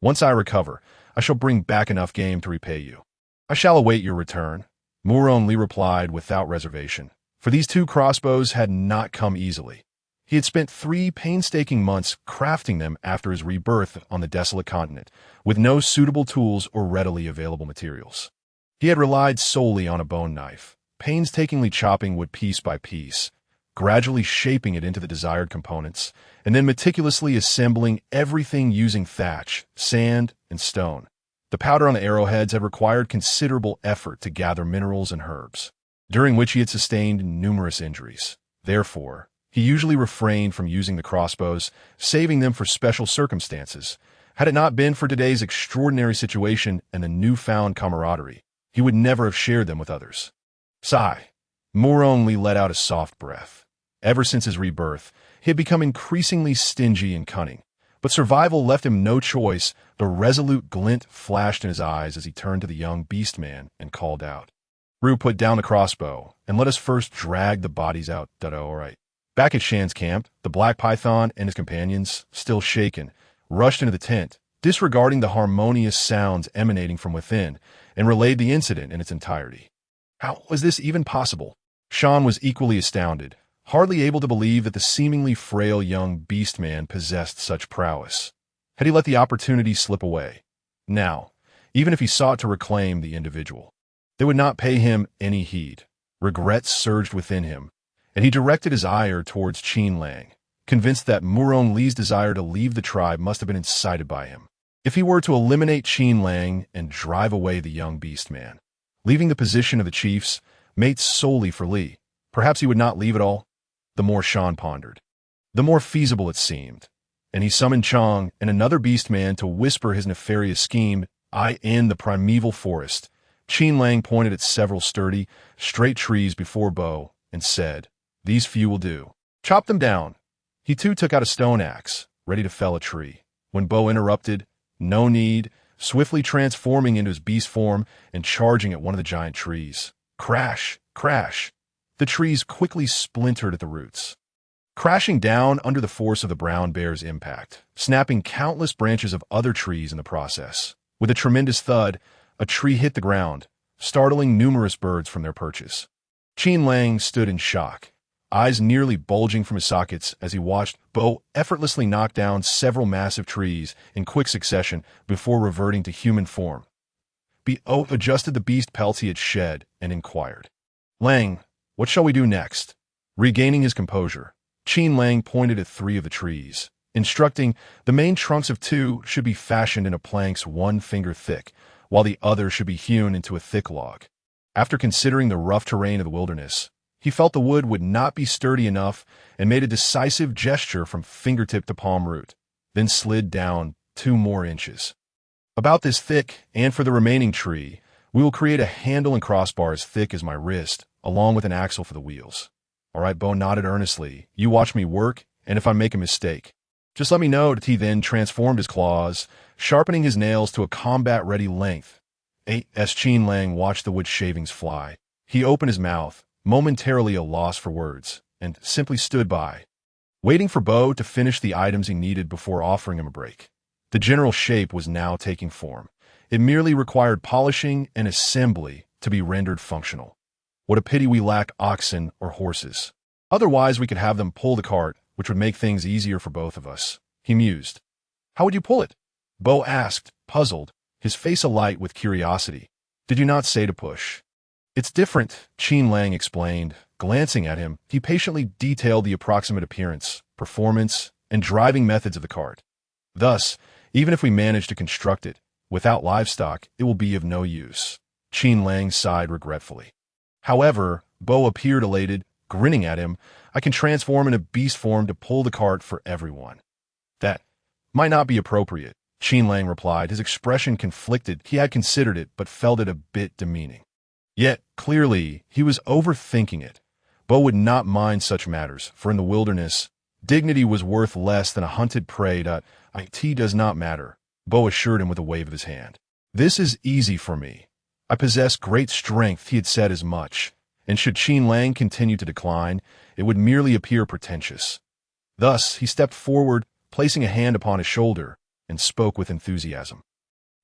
Once I recover, I shall bring back enough game to repay you." "I shall await your return," Morong Li replied without reservation, for these two crossbows had not come easily. He had spent 3 painstaking months crafting them after his rebirth on the desolate continent, with no suitable tools or readily available materials. He had relied solely on a bone knife, painstakingly chopping wood piece by piece, gradually shaping it into the desired components, and then meticulously assembling everything using thatch, sand, and stone. The powder on the arrowheads had required considerable effort to gather minerals and herbs, during which he had sustained numerous injuries. Therefore, he usually refrained from using the crossbows, saving them for special circumstances. Had it not been for today's extraordinary situation and the newfound camaraderie, he would never have shared them with others. Sigh. Morong Li let out a soft breath. Ever since his rebirth, he had become increasingly stingy and cunning, but survival left him no choice. The resolute glint flashed in his eyes as he turned to the young beast man and called out, "Ru, put down the crossbow, and let us first drag the bodies out." All right. Back at Shan's camp, the black python and his companions, still shaken, rushed into the tent, disregarding the harmonious sounds emanating from within, and relayed the incident in its entirety. How was this even possible? Shan was equally astounded, hardly able to believe that the seemingly frail young beast man possessed such prowess. Had he let the opportunity slip away? Now, even if he sought to reclaim the individual, they would not pay him any heed. Regret surged within him, and he directed his ire towards Qin Lang, convinced that Morong Li's desire to leave the tribe must have been incited by him. If he were to eliminate Qin Lang and drive away the young beastman, leaving the position of the chiefs, mates solely for Li, perhaps he would not leave at all? The more Shan pondered, the more feasible it seemed, and he summoned Chang and another beastman to whisper his nefarious scheme. In the primeval forest, Qin Lang pointed at several sturdy, straight trees before Bo and said, "These few will do. Chop them down." He too took out a stone axe, ready to fell a tree, when Bo interrupted. "No need," swiftly transforming into his beast form and charging at one of the giant trees. Crash! Crash! The trees quickly splintered at the roots, crashing down under the force of the brown bear's impact, snapping countless branches of other trees in the process. With a tremendous thud, a tree hit the ground, startling numerous birds from their perches. Qin Lang stood in shock, eyes nearly bulging from his sockets as he watched Bo effortlessly knock down several massive trees in quick succession before reverting to human form. Bo adjusted the beast pelts he had shed and inquired, "Lang, what shall we do next?" Regaining his composure, Qin Lang pointed at 3 of the trees, instructing the main trunks of 2 should be fashioned into planks 1 finger thick, while the other should be hewn into a thick log. After considering the rough terrain of the wilderness, he felt the wood would not be sturdy enough and made a decisive gesture from fingertip to palm root, then slid down 2 more inches. "About this thick, and for the remaining tree, we will create a handle and crossbar as thick as my wrist, along with an axle for the wheels." "All right," Bo nodded earnestly. "You watch me work, and if I make a mistake, just let me know." He then transformed his claws, sharpening his nails to a combat-ready length. As Qin Lang watched the wood shavings fly, he opened his mouth, momentarily a loss for words, and simply stood by, waiting for Bo to finish the items he needed before offering him a break. The general shape was now taking form. It merely required polishing and assembly to be rendered functional. What a pity we lack oxen or horses. Otherwise, we could have them pull the cart, which would make things easier for both of us, he mused. "How would you pull it?" Bo asked, puzzled, his face alight with curiosity. "Did you not say to push?" "It's different," Qin Lang explained. Glancing at him, he patiently detailed the approximate appearance, performance, and driving methods of the cart. "Thus, even if we manage to construct it, without livestock, it will be of no use." Qin Lang sighed regretfully. However, Bo appeared elated, grinning at him. "I can transform into beast form to pull the cart for everyone." "That might not be appropriate," Qin Lang replied, his expression conflicted. He had considered it, but felt it a bit demeaning. Yet, clearly, he was overthinking it. Bo would not mind such matters, for in the wilderness, dignity was worth less than a hunted prey. It does not matter, Bo assured him with a wave of his hand. "This is easy for me. I possess great strength." He had said as much, and should Qin Lang continue to decline, it would merely appear pretentious. Thus, he stepped forward, placing a hand upon his shoulder, and spoke with enthusiasm.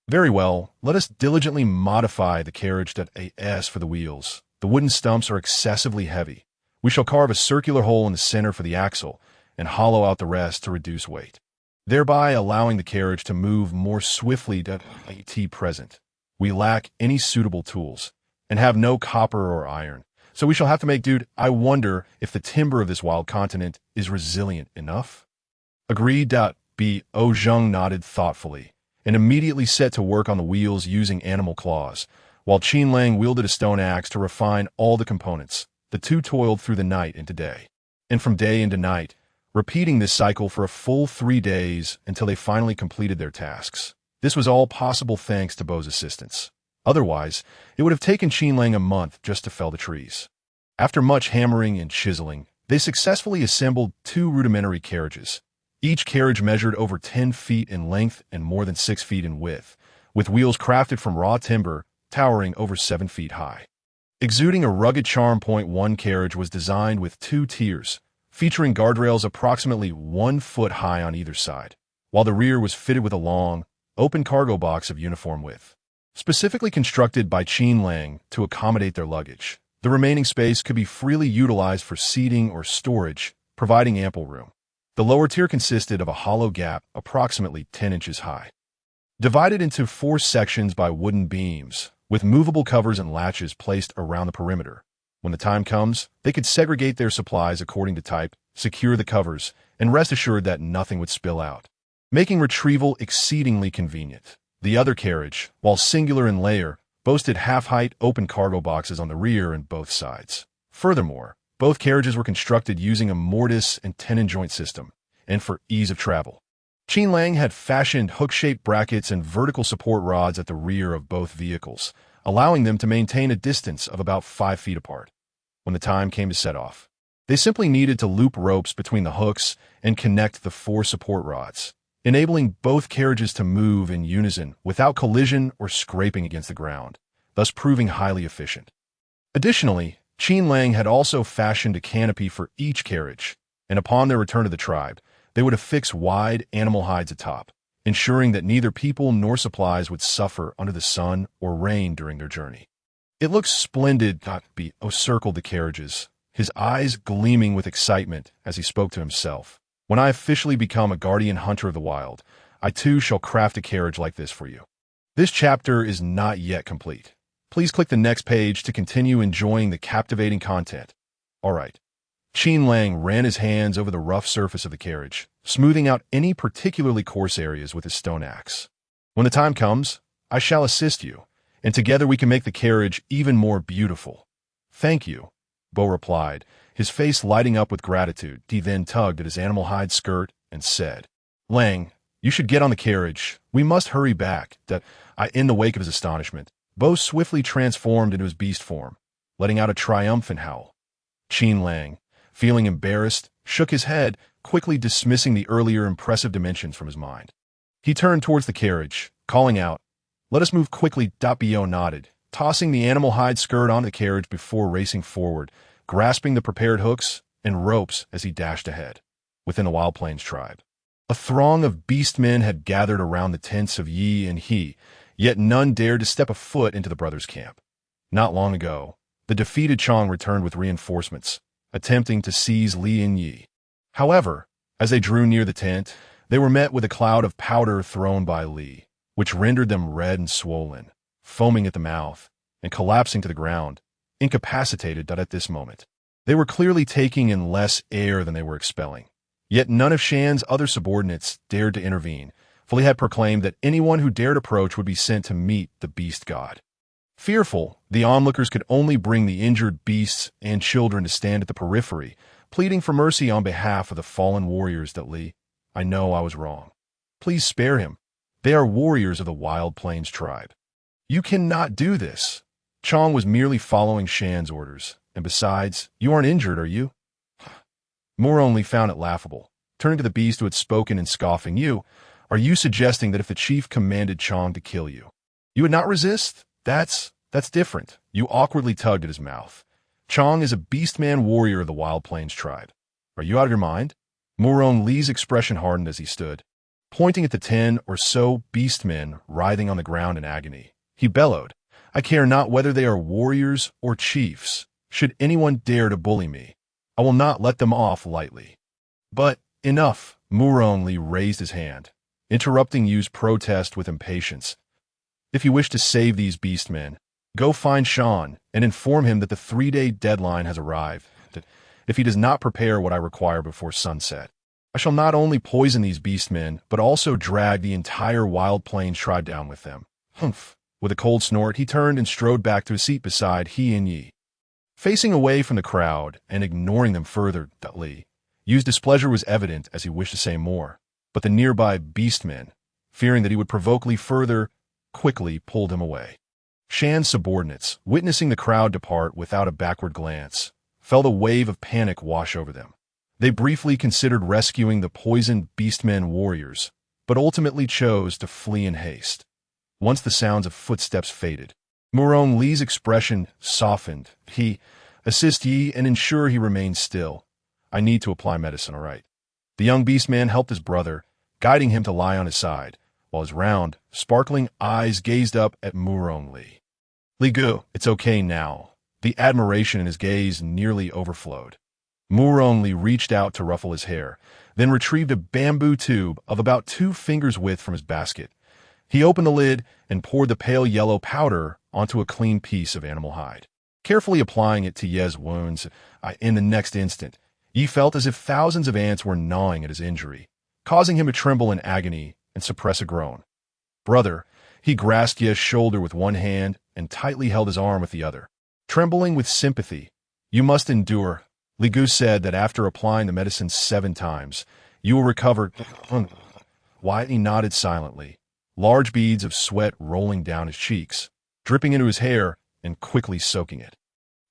"Very well, let us diligently modify the carriage. As for the wheels, the wooden stumps are excessively heavy. We shall carve a circular hole in the center for the axle, and hollow out the rest to reduce weight, thereby allowing the carriage to move more swiftly. Present, we lack any suitable tools, and have no copper or iron, so we shall have to make do. I wonder if the timber of this wild continent is resilient enough." "Agreed." Bo Zheng nodded thoughtfully, and immediately set to work on the wheels using animal claws, while Qin Lang wielded a stone axe to refine all the components. The 2 toiled through the night into day, and from day into night, repeating this cycle for a full 3 days until they finally completed their tasks. This was all possible thanks to Bo's assistance. Otherwise, it would have taken Qin Lang a month just to fell the trees. After much hammering and chiseling, they successfully assembled 2 rudimentary carriages. Each carriage measured over 10 feet in length and more than 6 feet in width, with wheels crafted from raw timber towering over 7 feet high. Exuding a rugged charm. One carriage was designed with 2 tiers, featuring guardrails approximately 1 foot high on either side, while the rear was fitted with a long, open cargo box of uniform width, specifically constructed by Qin Lang to accommodate their luggage. The remaining space could be freely utilized for seating or storage, providing ample room. The lower tier consisted of a hollow gap approximately 10 inches high, divided into 4 sections by wooden beams, with movable covers and latches placed around the perimeter. When the time comes, they could segregate their supplies according to type, secure the covers, and rest assured that nothing would spill out. making retrieval exceedingly convenient. The other carriage, while singular in layer, boasted half-height open cargo boxes on the rear and both sides. Furthermore, both carriages were constructed using a mortise and tenon joint system, and for ease of travel. Qin Lang had fashioned hook-shaped brackets and vertical support rods at the rear of both vehicles, allowing them to maintain a distance of about 5 feet apart. When the time came to set off, they simply needed to loop ropes between the hooks and connect the 4 support rods, enabling both carriages to move in unison without collision or scraping against the ground, thus proving highly efficient. Additionally, Qin Lang had also fashioned a canopy for each carriage, and upon their return to the tribe, they would affix wide animal hides atop, ensuring that neither people nor supplies would suffer under the sun or rain during their journey. It looked splendid, circled the carriages, his eyes gleaming with excitement as he spoke to himself. When I officially become a guardian hunter of the wild, I too shall craft a carriage like this for you. This chapter is not yet complete. Please click the next page to continue enjoying the captivating content. All right. Qin Lang ran his hands over the rough surface of the carriage, smoothing out any particularly coarse areas with his stone axe. When the time comes, I shall assist you, and together we can make the carriage even more beautiful. Thank you, Bo replied, his face lighting up with gratitude. He then tugged at his animal hide skirt and said, Lang, you should get on the carriage. We must hurry back. In the wake of his astonishment, Bo swiftly transformed into his beast form, letting out a triumphant howl. Qin Lang, feeling embarrassed, shook his head, quickly dismissing the earlier impressive dimensions from his mind. He turned towards the carriage, calling out, Let us move quickly. Bo nodded, tossing the animal hide skirt onto the carriage before racing forward, grasping the prepared hooks and ropes as he dashed ahead. Within the Wild Plains tribe, a throng of beastmen had gathered around the tents of Yi and He, yet none dared to step a foot into the brothers' camp. Not long ago, the defeated Chong returned with reinforcements, attempting to seize Li and Yi. However, as they drew near the tent, they were met with a cloud of powder thrown by Li, which rendered them red and swollen, foaming at the mouth, and collapsing to the ground, incapacitated. At this moment, they were clearly taking in less air than they were expelling. Yet none of Shan's other subordinates dared to intervene, for he had proclaimed that anyone who dared approach would be sent to meet the beast god. Fearful, the onlookers could only bring the injured beasts and children to stand at the periphery, pleading for mercy on behalf of the fallen warriors. Li, I know I was wrong. Please spare him. They are warriors of the Wild Plains tribe. You cannot do this. Chong was merely following Shan's orders, and besides, you aren't injured, are you? Moore only found it laughable, turning to the beast who had spoken and scoffing. Are you suggesting that if the chief commanded Chong to kill you, you would not resist? That's different. You awkwardly tugged at his mouth. Chong is a beastman warrior of the Wild Plains tribe. Are you out of your mind? Murong Li's expression hardened as he stood, pointing at the 10 or so beastmen writhing on the ground in agony. He bellowed, I care not whether they are warriors or chiefs. Should anyone dare to bully me, I will not let them off lightly. But enough. Murong Li raised his hand, interrupting Yu's protest with impatience. If you wish to save these beastmen, go find Shan and inform him that the 3-day deadline has arrived. If he does not prepare what I require before sunset, I shall not only poison these beastmen, but also drag the entire Wild Plains tribe down with them. Humph. With a cold snort, he turned and strode back to his seat beside He and Yi. Facing away from the crowd and ignoring them further, Li, Yu's displeasure was evident as he wished to say more, but the nearby beastmen, fearing that he would provoke Li further, quickly pulled him away. Shan's subordinates, witnessing the crowd depart without a backward glance, felt a wave of panic wash over them. They briefly considered rescuing the poisoned beastmen warriors, but ultimately chose to flee in haste. Once the sounds of footsteps faded, Murong Li's expression softened. He, assist Yi and ensure he remains still. I need to apply medicine, all right. The young beastman helped his brother, guiding him to lie on his side, while his round, sparkling eyes gazed up at Murong Li. Li Gu, it's okay now. The admiration in his gaze nearly overflowed. Murong Li reached out to ruffle his hair, then retrieved a bamboo tube of about 2 fingers width from his basket. He opened the lid and poured the pale yellow powder onto a clean piece of animal hide, carefully applying it to Ye's wounds. In the next instant, Yi felt as if thousands of ants were gnawing at his injury, causing him to tremble in agony and suppress a groan. "Brother," he grasped Ye's shoulder with one hand and tightly held his arm with the other. Trembling with sympathy, "You must endure." Li Gu said that after applying the medicine 7 times, you will recover. He nodded silently, large beads of sweat rolling down his cheeks, dripping into his hair and quickly soaking it.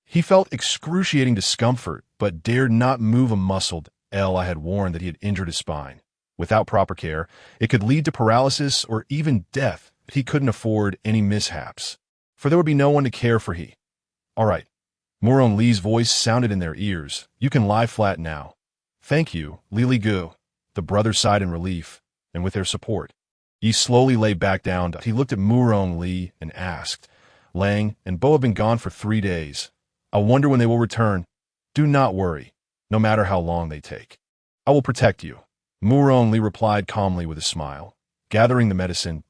He felt excruciating discomfort, but dared not move a muscle. I had warned that he had injured his spine. Without proper care, it could lead to paralysis or even death. He couldn't afford any mishaps, for there would be no one to care for he. "All right." Murong Li's voice sounded in their ears. "You can lie flat now." "Thank you, Li Gu." The brothers sighed in relief, and with their support, Yi slowly lay back down. He looked at Murong Li and asked, "Lang and Bo have been gone for 3 days. I wonder when they will return." "Do not worry, no matter how long they take. I will protect you." Murong Li replied calmly with a smile. Gathering the medicine,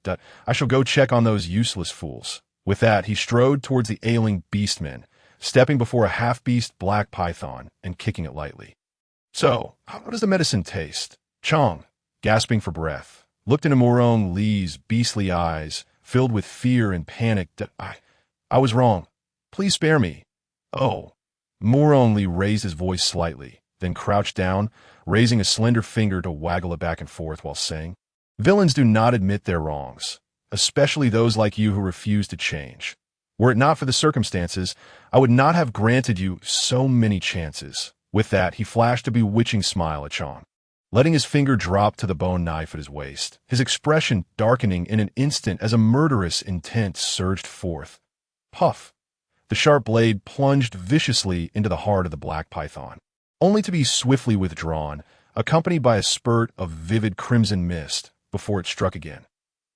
"I shall go check on those useless fools." With that, he strode towards the ailing beastmen, stepping before a half-beast black python and kicking it lightly. "So, how does the medicine taste?" Chong, gasping for breath, looked into Murong Li's beastly eyes, filled with fear and panic. I was wrong. Please spare me." "Oh." Murong Li raised his voice slightly, then crouched down, raising a slender finger to waggle it back and forth while saying, "Villains do not admit their wrongs, especially those like you who refuse to change. Were it not for the circumstances, I would not have granted you so many chances." With that, he flashed a bewitching smile at Chong, letting his finger drop to the bone knife at his waist, his expression darkening in an instant as a murderous intent surged forth. Puff! The sharp blade plunged viciously into the heart of the black python, only to be swiftly withdrawn, accompanied by a spurt of vivid crimson mist before it struck again.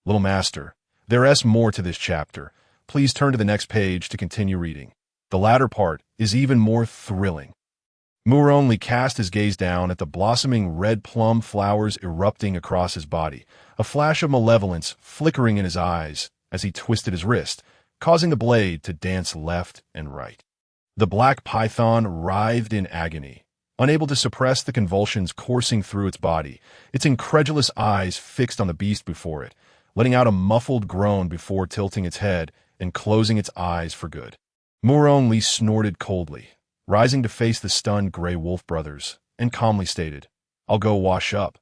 Little Master, there is more to this chapter. Please turn to the next page to continue reading. The latter part is even more thrilling. Murong Li cast his gaze down at the blossoming red plum flowers erupting across his body, a flash of malevolence flickering in his eyes as he twisted his wrist, causing the blade to dance left and right. The black python writhed in agony, unable to suppress the convulsions coursing through its body, its incredulous eyes fixed on the beast before it, letting out a muffled groan before tilting its head and closing its eyes for good. Murong Li snorted coldly, rising to face the stunned gray wolf brothers, and calmly stated, "I'll go wash up.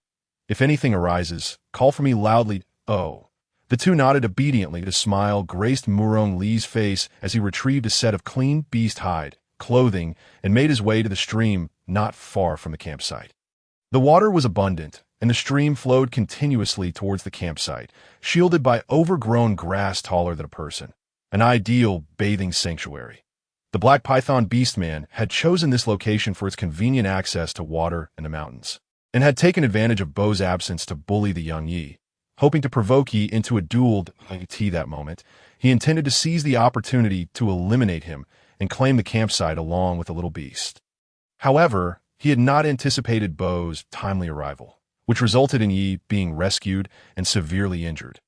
If anything arises, call for me loudly." "Oh." The two nodded obediently. A smile graced Murong Li's face as he retrieved a set of clean beast hide, clothing, and made his way to the stream not far from the campsite. The water was abundant, and the stream flowed continuously towards the campsite, shielded by overgrown grass taller than a person, an ideal bathing sanctuary. The black python beastman had chosen this location for its convenient access to water and the mountains, and had taken advantage of Bo's absence to bully the young Yi. Hoping to provoke Yi into a duel that moment, he intended to seize the opportunity to eliminate him and claim the campsite along with the little beast. However, he had not anticipated Bo's timely arrival, which resulted in Yi being rescued and severely injured.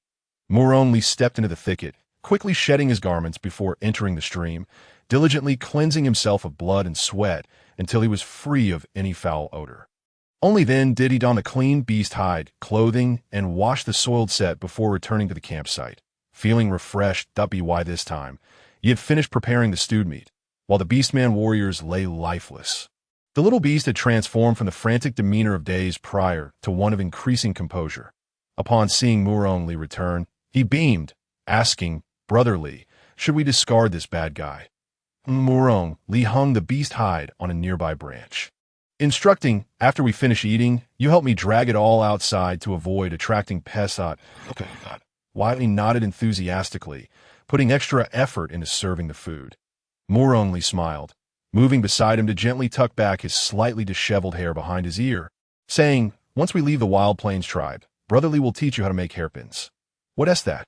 Murong Li stepped into the thicket, quickly shedding his garments before entering the stream, diligently cleansing himself of blood and sweat until he was free of any foul odor. Only then did he don a clean beast hide, clothing, and wash the soiled set before returning to the campsite. Feeling refreshed, by this time, he had finished preparing the stewed meat, while the beastman warriors lay lifeless. The little beast had transformed from the frantic demeanor of days prior to one of increasing composure. Upon seeing Murong Li return, he beamed, asking, "Brother Li, should we discard this bad guy?" Murong Li hung the beast hide on a nearby branch, instructing, "After we finish eating, you help me drag it all outside to avoid attracting pests." "Okay." Wiley nodded enthusiastically, putting extra effort into serving the food. Murong Li smiled, moving beside him to gently tuck back his slightly disheveled hair behind his ear, saying, "Once we leave the Wild Plains tribe, Brother Li will teach you how to make hairpins." "What is that?"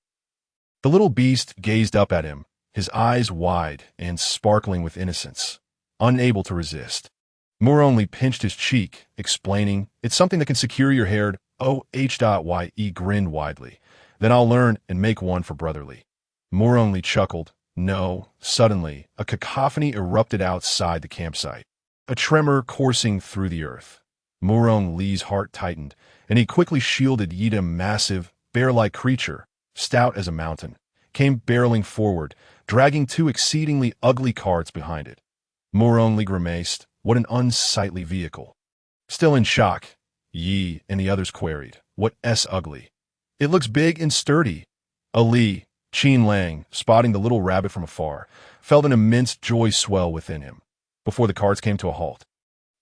The little beast gazed up at him, his eyes wide and sparkling with innocence, unable to resist. Murong Li pinched his cheek, explaining, "It's something that can secure your hair." Ye grinned widely. "Then I'll learn and make one for Brother Li." Murong Li chuckled. No, suddenly, a cacophony erupted outside the campsite, a tremor coursing through the earth. Murong Li's heart tightened, and he quickly shielded Yi. A massive, bear-like creature, stout as a mountain, came barreling forward, dragging two exceedingly ugly carts behind it. Murong Li grimaced. What an unsightly vehicle. Still in shock, Yi and the others queried, "What's ugly?" "It looks big and sturdy." Ali, Qin Lang, spotting the little rabbit from afar, felt an immense joy swell within him. Before the carts came to a halt,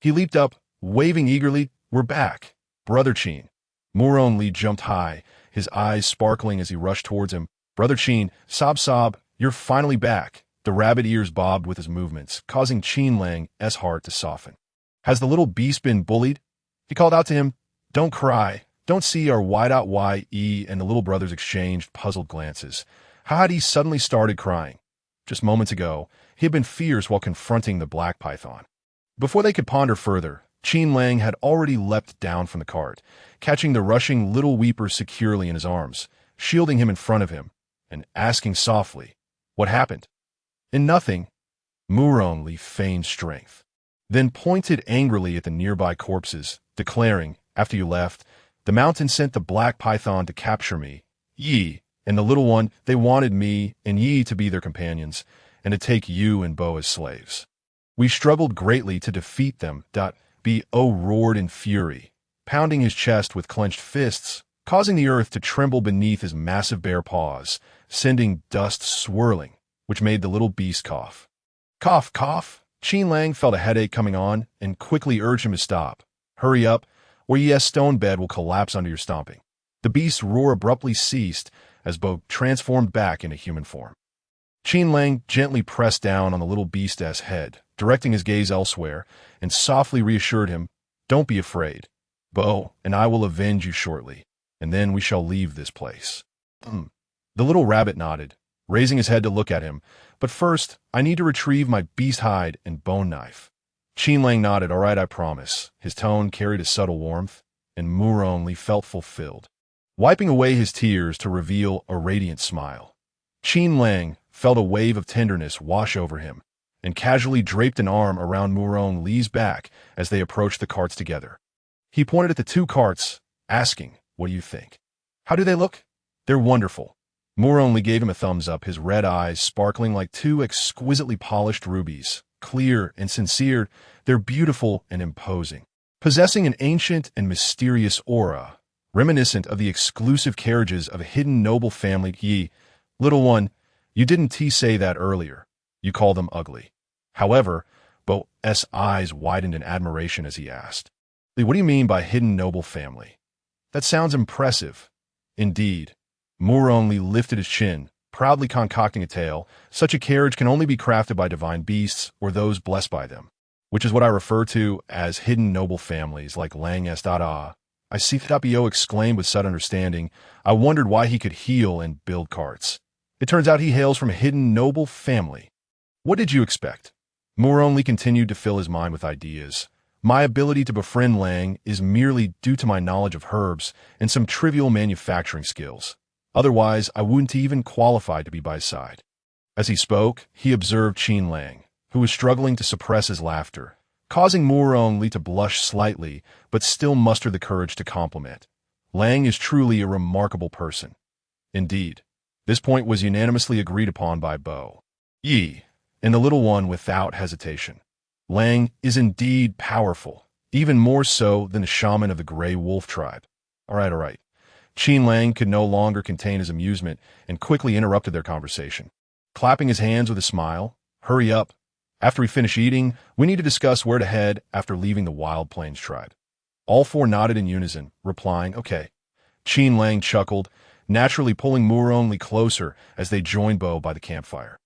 he leaped up, waving eagerly, "We're back, Brother Qin." Murong Li jumped high, his eyes sparkling as he rushed towards him. "Brother Qin, sob, you're finally back." The rabbit ears bobbed with his movements, causing Qin Lang's heart to soften. "Has the little beast been bullied?" He called out to him. "Don't cry. Don't see our wide-out Y." And the little brothers exchanged puzzled glances. How had he suddenly started crying? Just moments ago, he had been fierce while confronting the black python. Before they could ponder further, Qin Lang had already leapt down from the cart, catching the rushing little weeper securely in his arms, shielding him in front of him, and asking softly, "What happened?" "In nothing." Murong Li feigned strength, then pointed angrily at the nearby corpses, declaring, "After you left, the mountain sent the black python to capture me, Yi, and the little one. They wanted me and Yi to be their companions, and to take you and Bo as slaves. We struggled greatly to defeat them. Bo roared in fury, pounding his chest with clenched fists, causing the earth to tremble beneath his massive bare paws, sending dust swirling, which made the little beast cough. "Cough, cough." Qin Lang felt a headache coming on and quickly urged him to stop. "Hurry up, or Yi's stone bed will collapse under your stomping." The beast's roar abruptly ceased as Bo transformed back into human form. Qin Lang gently pressed down on the little beast's head, directing his gaze elsewhere, and softly reassured him, "Don't be afraid. Bo and I will avenge you shortly, and then we shall leave this place." The little rabbit nodded, raising his head to look at him. "But first, I need to retrieve my beast hide and bone knife." Qin Lang nodded. "All right, I promise." His tone carried a subtle warmth, and Murong Li felt fulfilled, wiping away his tears to reveal a radiant smile. Qin Lang felt a wave of tenderness wash over him, and casually draped an arm around Murong Li's back as they approached the carts together. He pointed at the two carts, asking, "What do you think? How do they look?" "They're wonderful." Murong Li gave him a thumbs up, his red eyes sparkling like two exquisitely polished rubies. Clear and sincere, they're beautiful and imposing, possessing an ancient and mysterious aura, reminiscent of the exclusive carriages of a hidden noble family. "Yi, little one, you didn't say that earlier. You call them ugly." However, Bo's eyes widened in admiration as he asked, "What do you mean by hidden noble family? That sounds impressive." "Indeed." Murong Li lifted his chin, proudly concocting a tale. "Such a carriage can only be crafted by divine beasts or those blessed by them, which is what I refer to as hidden noble families like Lang's. I see that." Bo exclaimed with sudden understanding. I wondered why he could heal and build carts. It turns out he hails from a hidden noble family. What did you expect? Murong Li continued to fill his mind with ideas. My ability to befriend Lang is merely due to my knowledge of herbs and some trivial manufacturing skills. Otherwise, I wouldn't even qualify to be by his side. As he spoke, he observed Qin Lang, who was struggling to suppress his laughter, causing Murong Li to blush slightly, but still muster the courage to compliment. Lang is truly a remarkable person. Indeed, this point was unanimously agreed upon by Bo, Yi, and the little one without hesitation. Lang is indeed powerful, even more so than the shaman of the Grey Wolf tribe. All right. Qin Lang could no longer contain his amusement and quickly interrupted their conversation, clapping his hands with a smile. "Hurry up. After we finish eating, we need to discuss where to head after leaving the Wild Plains tribe." All four nodded in unison, replying, "Okay." Qin Lang chuckled, naturally pulling Murong Li closer as they joined Bo by the campfire.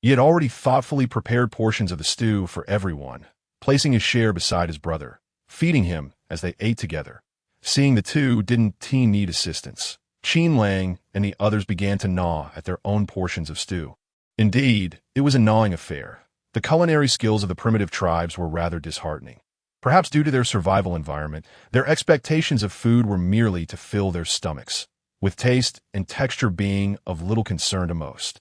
He had already thoughtfully prepared portions of the stew for everyone, placing his share beside his brother, feeding him as they ate together. Seeing the two didn't need assistance, Qin Lang and the others began to gnaw at their own portions of stew. Indeed, it was a gnawing affair. The culinary skills of the primitive tribes were rather disheartening. Perhaps due to their survival environment, their expectations of food were merely to fill their stomachs, with taste and texture being of little concern to most.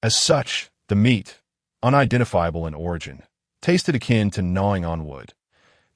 As such, the meat, unidentifiable in origin, tasted akin to gnawing on wood.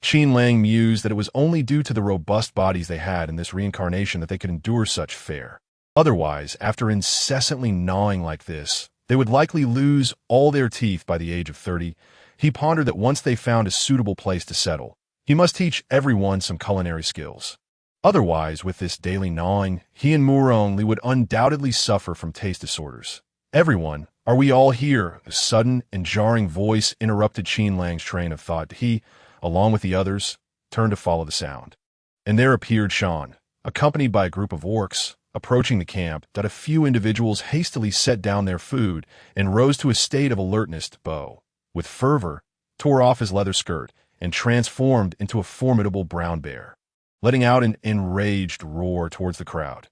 Qin Lang mused that it was only due to the robust bodies they had in this reincarnation that they could endure such fare. Otherwise, after incessantly gnawing like this, they would likely lose all their teeth by the age of 30. He pondered that once they found a suitable place to settle, he must teach everyone some culinary skills. Otherwise, with this daily gnawing, he and Murong would undoubtedly suffer from taste disorders. Everyone, are we all here? A sudden and jarring voice interrupted Qin Lang's train of thought. He, along with the others, turned to follow the sound. And there appeared Shan, accompanied by a group of orcs. Approaching the camp, that a few individuals hastily set down their food and rose to a state of alertness. Bo, with fervor, tore off his leather skirt and transformed into a formidable brown bear, letting out an enraged roar towards the crowd.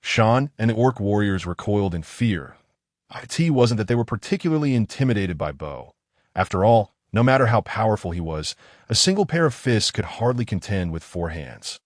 Shan and the orc warriors recoiled in fear. It wasn't that they were particularly intimidated by Bo. After all, no matter how powerful he was, a single pair of fists could hardly contend with 4 hands.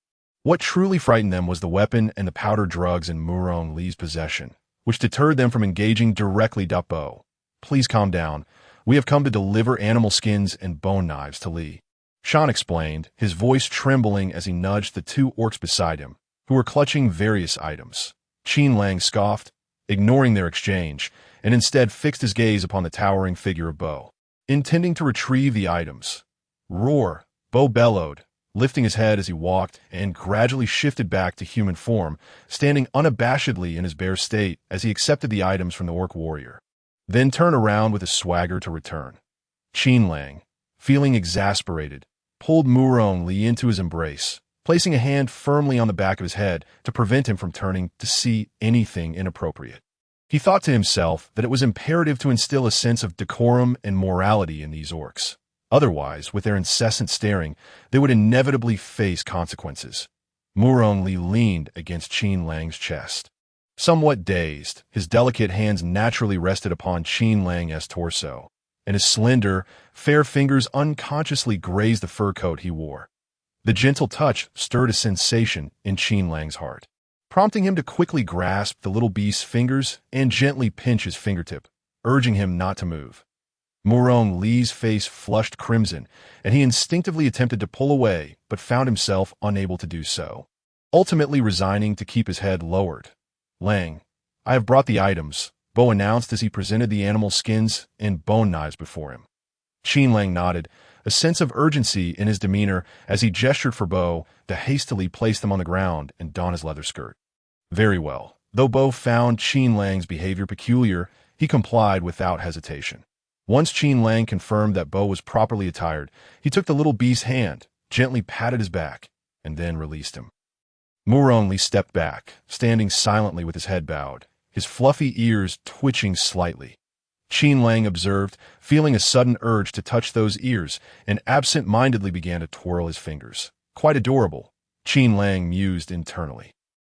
What truly frightened them was the weapon and the powder drugs in Murong Li's possession, which deterred them from engaging directly. Bo, please calm down. We have come to deliver animal skins and bone knives to Li. Shan explained, his voice trembling as he nudged the 2 orcs beside him, who were clutching various items. Qin Lang scoffed, ignoring their exchange, and instead fixed his gaze upon the towering figure of Bo, intending to retrieve the items. Roar, Bo bellowed, lifting his head as he walked, and gradually shifted back to human form, standing unabashedly in his bare state as he accepted the items from the orc warrior. Then turned around with a swagger to return. Qin Lang, feeling exasperated, pulled Murong Li into his embrace, placing a hand firmly on the back of his head to prevent him from turning to see anything inappropriate. He thought to himself that it was imperative to instill a sense of decorum and morality in these orcs. Otherwise, with their incessant staring, they would inevitably face consequences. Murong Li leaned against Qin Lang's chest. Somewhat dazed, his delicate hands naturally rested upon Qin Lang's torso, and his slender, fair fingers unconsciously grazed the fur coat he wore. The gentle touch stirred a sensation in Qin Lang's heart, prompting him to quickly grasp the little beast's fingers and gently pinch his fingertip, urging him not to move. Murong Li's face flushed crimson, and he instinctively attempted to pull away, but found himself unable to do so, ultimately resigning to keep his head lowered. Lang, I have brought the items, Bo announced as he presented the animal skins and bone knives before him. Qin Lang nodded, a sense of urgency in his demeanor as he gestured for Bo to hastily place them on the ground and don his leather skirt. Very well. Though Bo found Qin Lang's behavior peculiar, he complied without hesitation. Once Qin Lang confirmed that Bo was properly attired, he took the little beast's hand, gently patted his back, and then released him. Murong Li stepped back, standing silently with his head bowed, his fluffy ears twitching slightly. Qin Lang observed, feeling a sudden urge to touch those ears, and absent-mindedly began to twirl his fingers. Quite adorable, Qin Lang mused internally.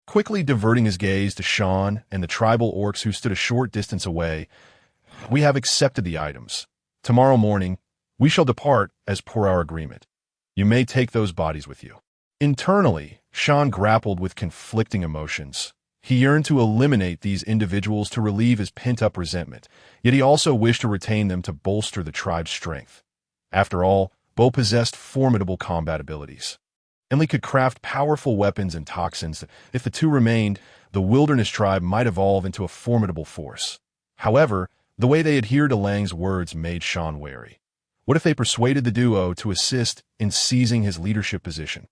Quickly diverting his gaze to Shan and the tribal orcs who stood a short distance away, we have accepted the items. Tomorrow morning, we shall depart as per our agreement. You may take those bodies with you. Internally, Shan grappled with conflicting emotions. He yearned to eliminate these individuals to relieve his pent-up resentment, yet he also wished to retain them to bolster the tribe's strength. After all, Bo possessed formidable combat abilities. Emily could craft powerful weapons and toxins that, if the 2 remained, the wilderness tribe might evolve into a formidable force. However, the way they adhered to Lang's words made Shan wary. What if they persuaded the duo to assist in seizing his leadership position?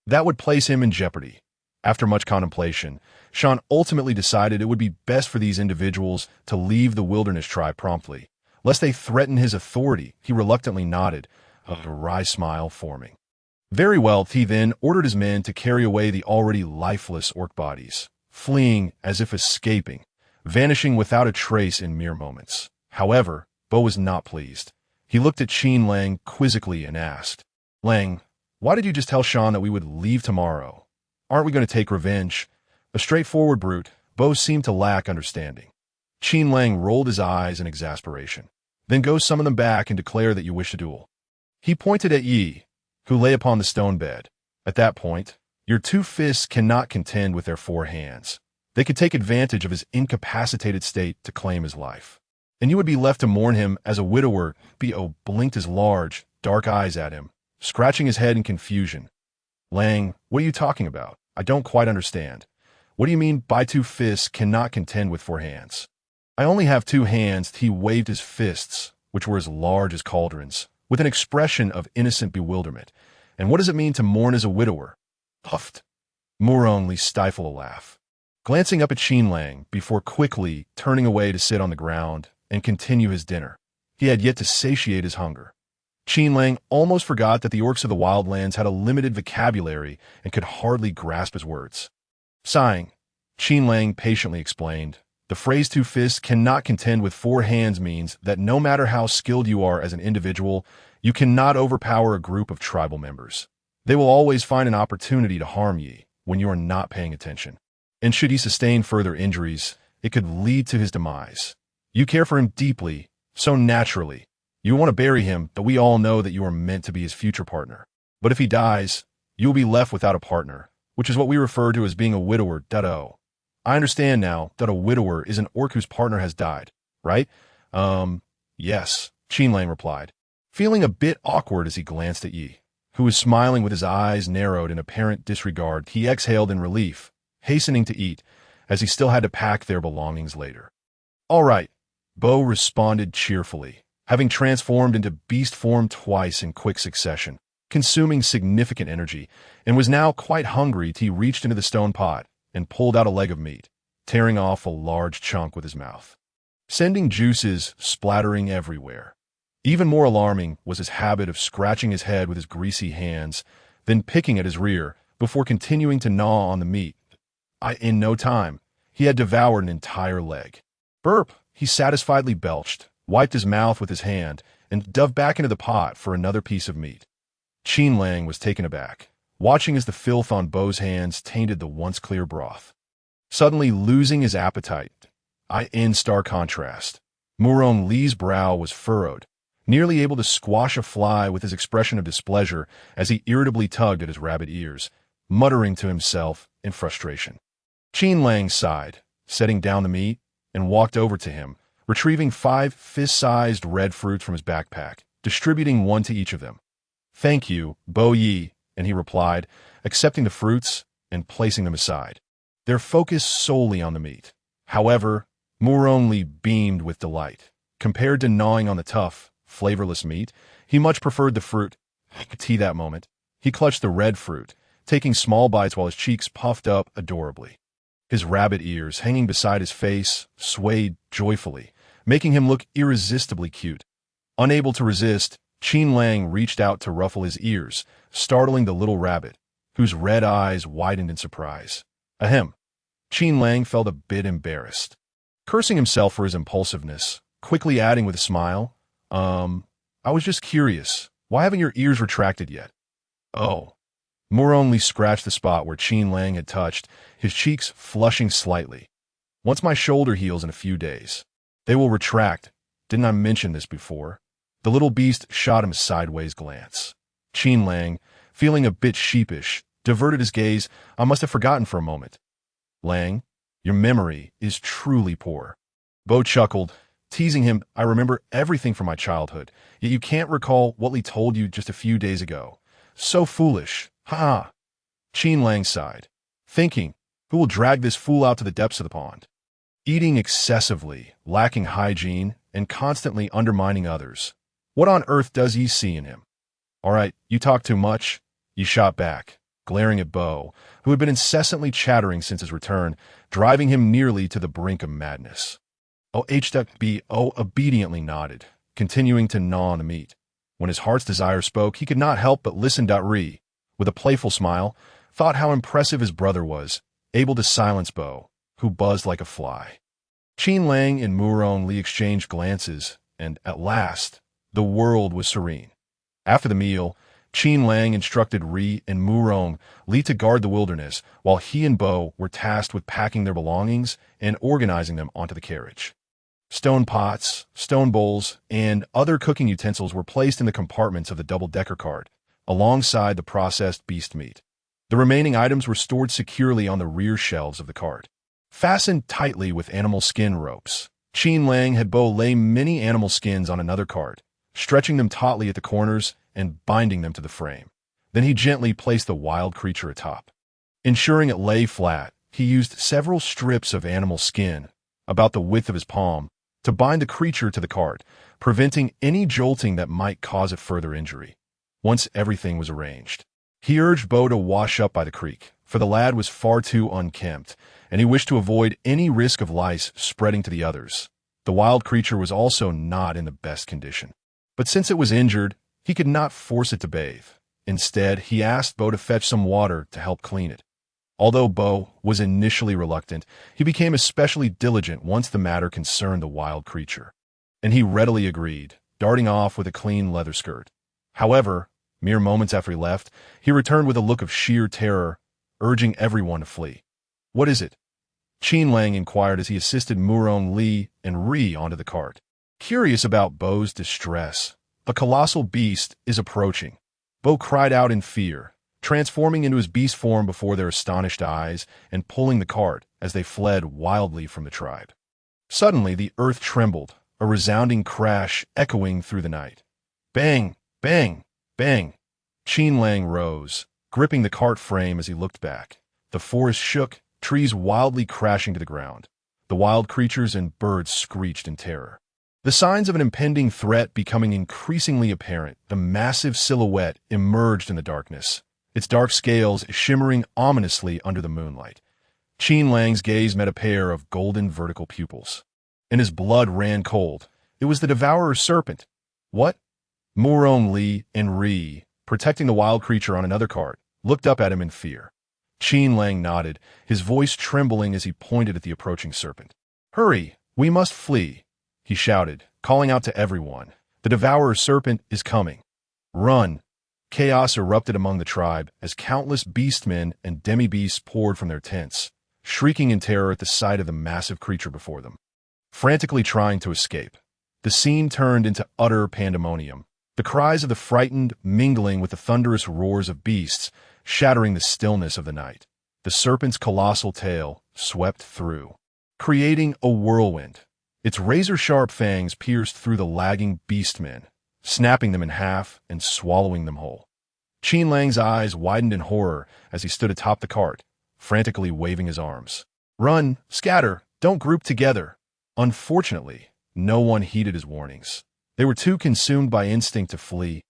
That would place him in jeopardy. After much contemplation, Shan ultimately decided it would be best for these individuals to leave the wilderness tribe promptly. Lest they threaten his authority, he reluctantly nodded, a wry smile forming. Very well, he then ordered his men to carry away the already lifeless orc bodies, fleeing as if escaping, vanishing without a trace in mere moments. However, Bo was not pleased. He looked at Qin Lang quizzically and asked, Lang, why did you just tell Shan that we would leave tomorrow? Aren't we going to take revenge? A straightforward brute, Bo seemed to lack understanding. Qin Lang rolled his eyes in exasperation. Then go summon them back and declare that you wish a duel. He pointed at Yi, who lay upon the stone bed. At that point, your 2 fists cannot contend with their 4 hands. They could take advantage of his incapacitated state to claim his life. And you would be left to mourn him as a widower. Bo blinked his large, dark eyes at him, scratching his head in confusion. Lang, what are you talking about? I don't quite understand. What do you mean by 2 fists cannot contend with 4 hands? I only have 2 hands. He waved his fists, which were as large as cauldrons, with an expression of innocent bewilderment. And what does it mean to mourn as a widower? Huffed. Murong stifled a laugh, glancing up at Qin Lang before quickly turning away to sit on the ground and continue his dinner. He had yet to satiate his hunger. Qin Lang almost forgot that the orcs of the wildlands had a limited vocabulary and could hardly grasp his words. Sighing, Qin Lang patiently explained, the phrase 2 fists cannot contend with 4 hands means that no matter how skilled you are as an individual, you cannot overpower a group of tribal members. They will always find an opportunity to harm ye when you are not paying attention. And should he sustain further injuries, it could lead to his demise. You care for him deeply, so naturally. You want to bury him, though we all know that you are meant to be his future partner. But if he dies, you will be left without a partner, which is what we refer to as being a widower. I understand now that a widower is an orc whose partner has died, right? Yes, Qin Lang replied, feeling a bit awkward as he glanced at Yi, who was smiling with his eyes narrowed in apparent disregard. He exhaled in relief, hastening to eat, as he still had to pack their belongings later. All right, Bo responded cheerfully, having transformed into beast form twice in quick succession, consuming significant energy, and was now quite hungry. He reached into the stone pot and pulled out a leg of meat, tearing off a large chunk with his mouth, sending juices splattering everywhere. Even more alarming was his habit of scratching his head with his greasy hands, then picking at his rear before continuing to gnaw on the meat. In no time, he had devoured an entire leg. Burp, he satisfiedly belched, wiped his mouth with his hand, and dove back into the pot for another piece of meat. Qin Lang was taken aback, watching as the filth on Bo's hands tainted the once clear broth. Suddenly losing his appetite, in stark contrast, Murong Li's brow was furrowed, nearly able to squash a fly with his expression of displeasure as he irritably tugged at his rabbit ears, muttering to himself in frustration. Qin Lang sighed, setting down the meat, and walked over to him, retrieving 5 fist-sized red fruits from his backpack, distributing 1 to each of them. Thank you, Bo Yi, and he replied, accepting the fruits and placing them aside, their focus solely on the meat. However, Murong Li beamed with delight. Compared to gnawing on the tough, flavorless meat, he much preferred the fruit. That moment, he clutched the red fruit, taking small bites while his cheeks puffed up adorably. His rabbit ears, hanging beside his face, swayed joyfully, making him look irresistibly cute. Unable to resist, Qin Lang reached out to ruffle his ears, startling the little rabbit, whose red eyes widened in surprise. Ahem. Qin Lang felt a bit embarrassed, cursing himself for his impulsiveness, quickly adding with a smile, I was just curious. Why haven't your ears retracted yet? Oh. Murong Li scratched the spot where Qin Lang had touched, his cheeks flushing slightly. Once my shoulder heals in a few days, they will retract. Didn't I mention this before? The little beast shot him a sideways glance. Qin Lang, feeling a bit sheepish, diverted his gaze. I must have forgotten for a moment. Lang, your memory is truly poor. Bo chuckled, teasing him. I remember everything from my childhood, yet you can't recall what Li told you just a few days ago. So foolish. Ha! Qin Lang sighed, thinking, who will drag this fool out to the depths of the pond? Eating excessively, lacking hygiene, and constantly undermining others. What on earth does he see in him? All right, you talk too much. He shot back, glaring at Bo, who had been incessantly chattering since his return, driving him nearly to the brink of madness. O obediently nodded, continuing to gnaw on the meat. When his heart's desire spoke, he could not help but listen. Ri, with a playful smile, thought how impressive his brother was, able to silence Bo, who buzzed like a fly. Qin Lang and Murong Li exchanged glances, and at last, the world was serene. After the meal, Qin Lang instructed Ri and Murong Li to guard the wilderness, while he and Bo were tasked with packing their belongings and organizing them onto the carriage. Stone pots, stone bowls, and other cooking utensils were placed in the compartments of the double-decker cart, alongside the processed beast meat. The remaining items were stored securely on the rear shelves of the cart, fastened tightly with animal skin ropes. Qin Lang had Bo lay many animal skins on another cart, stretching them tautly at the corners and binding them to the frame. Then he gently placed the wild creature atop. Ensuring it lay flat, he used several strips of animal skin, about the width of his palm, to bind the creature to the cart, preventing any jolting that might cause it further injury. Once everything was arranged, he urged Bo to wash up by the creek, for the lad was far too unkempt, and he wished to avoid any risk of lice spreading to the others. The wild creature was also not in the best condition. But since it was injured, he could not force it to bathe. Instead, he asked Bo to fetch some water to help clean it. Although Bo was initially reluctant, he became especially diligent once the matter concerned the wild creature. And he readily agreed, darting off with a clean leather skirt. However, mere moments after he left, he returned with a look of sheer terror, urging everyone to flee. "What is it?" Qin Lang inquired as he assisted Murong Li and Ri onto the cart. Curious about Bo's distress, a colossal beast is approaching. Bo cried out in fear, transforming into his beast form before their astonished eyes and pulling the cart as they fled wildly from the tribe. Suddenly the earth trembled, a resounding crash echoing through the night. Bang! Bang! Bang! Qin Lang rose, gripping the cart frame as he looked back. The forest shook, trees wildly crashing to the ground. The wild creatures and birds screeched in terror. The signs of an impending threat becoming increasingly apparent, the massive silhouette emerged in the darkness, its dark scales shimmering ominously under the moonlight. Qin Lang's gaze met a pair of golden vertical pupils, and his blood ran cold. It was the devourer serpent. What? Murong Li and Ri, protecting the wild creature on another cart, looked up at him in fear. Qin Lang nodded, his voice trembling as he pointed at the approaching serpent. "Hurry, we must flee," he shouted, calling out to everyone. "The devourer serpent is coming. Run!" Chaos erupted among the tribe as countless beastmen and demi-beasts poured from their tents, shrieking in terror at the sight of the massive creature before them. Frantically trying to escape, the scene turned into utter pandemonium, the cries of the frightened mingling with the thunderous roars of beasts, shattering the stillness of the night. The serpent's colossal tail swept through, creating a whirlwind. Its razor-sharp fangs pierced through the lagging beastmen, snapping them in half and swallowing them whole. Qin Lang's eyes widened in horror as he stood atop the cart, frantically waving his arms. "Run! Scatter! Don't group together!" Unfortunately, no one heeded his warnings. They were too consumed by instinct to flee.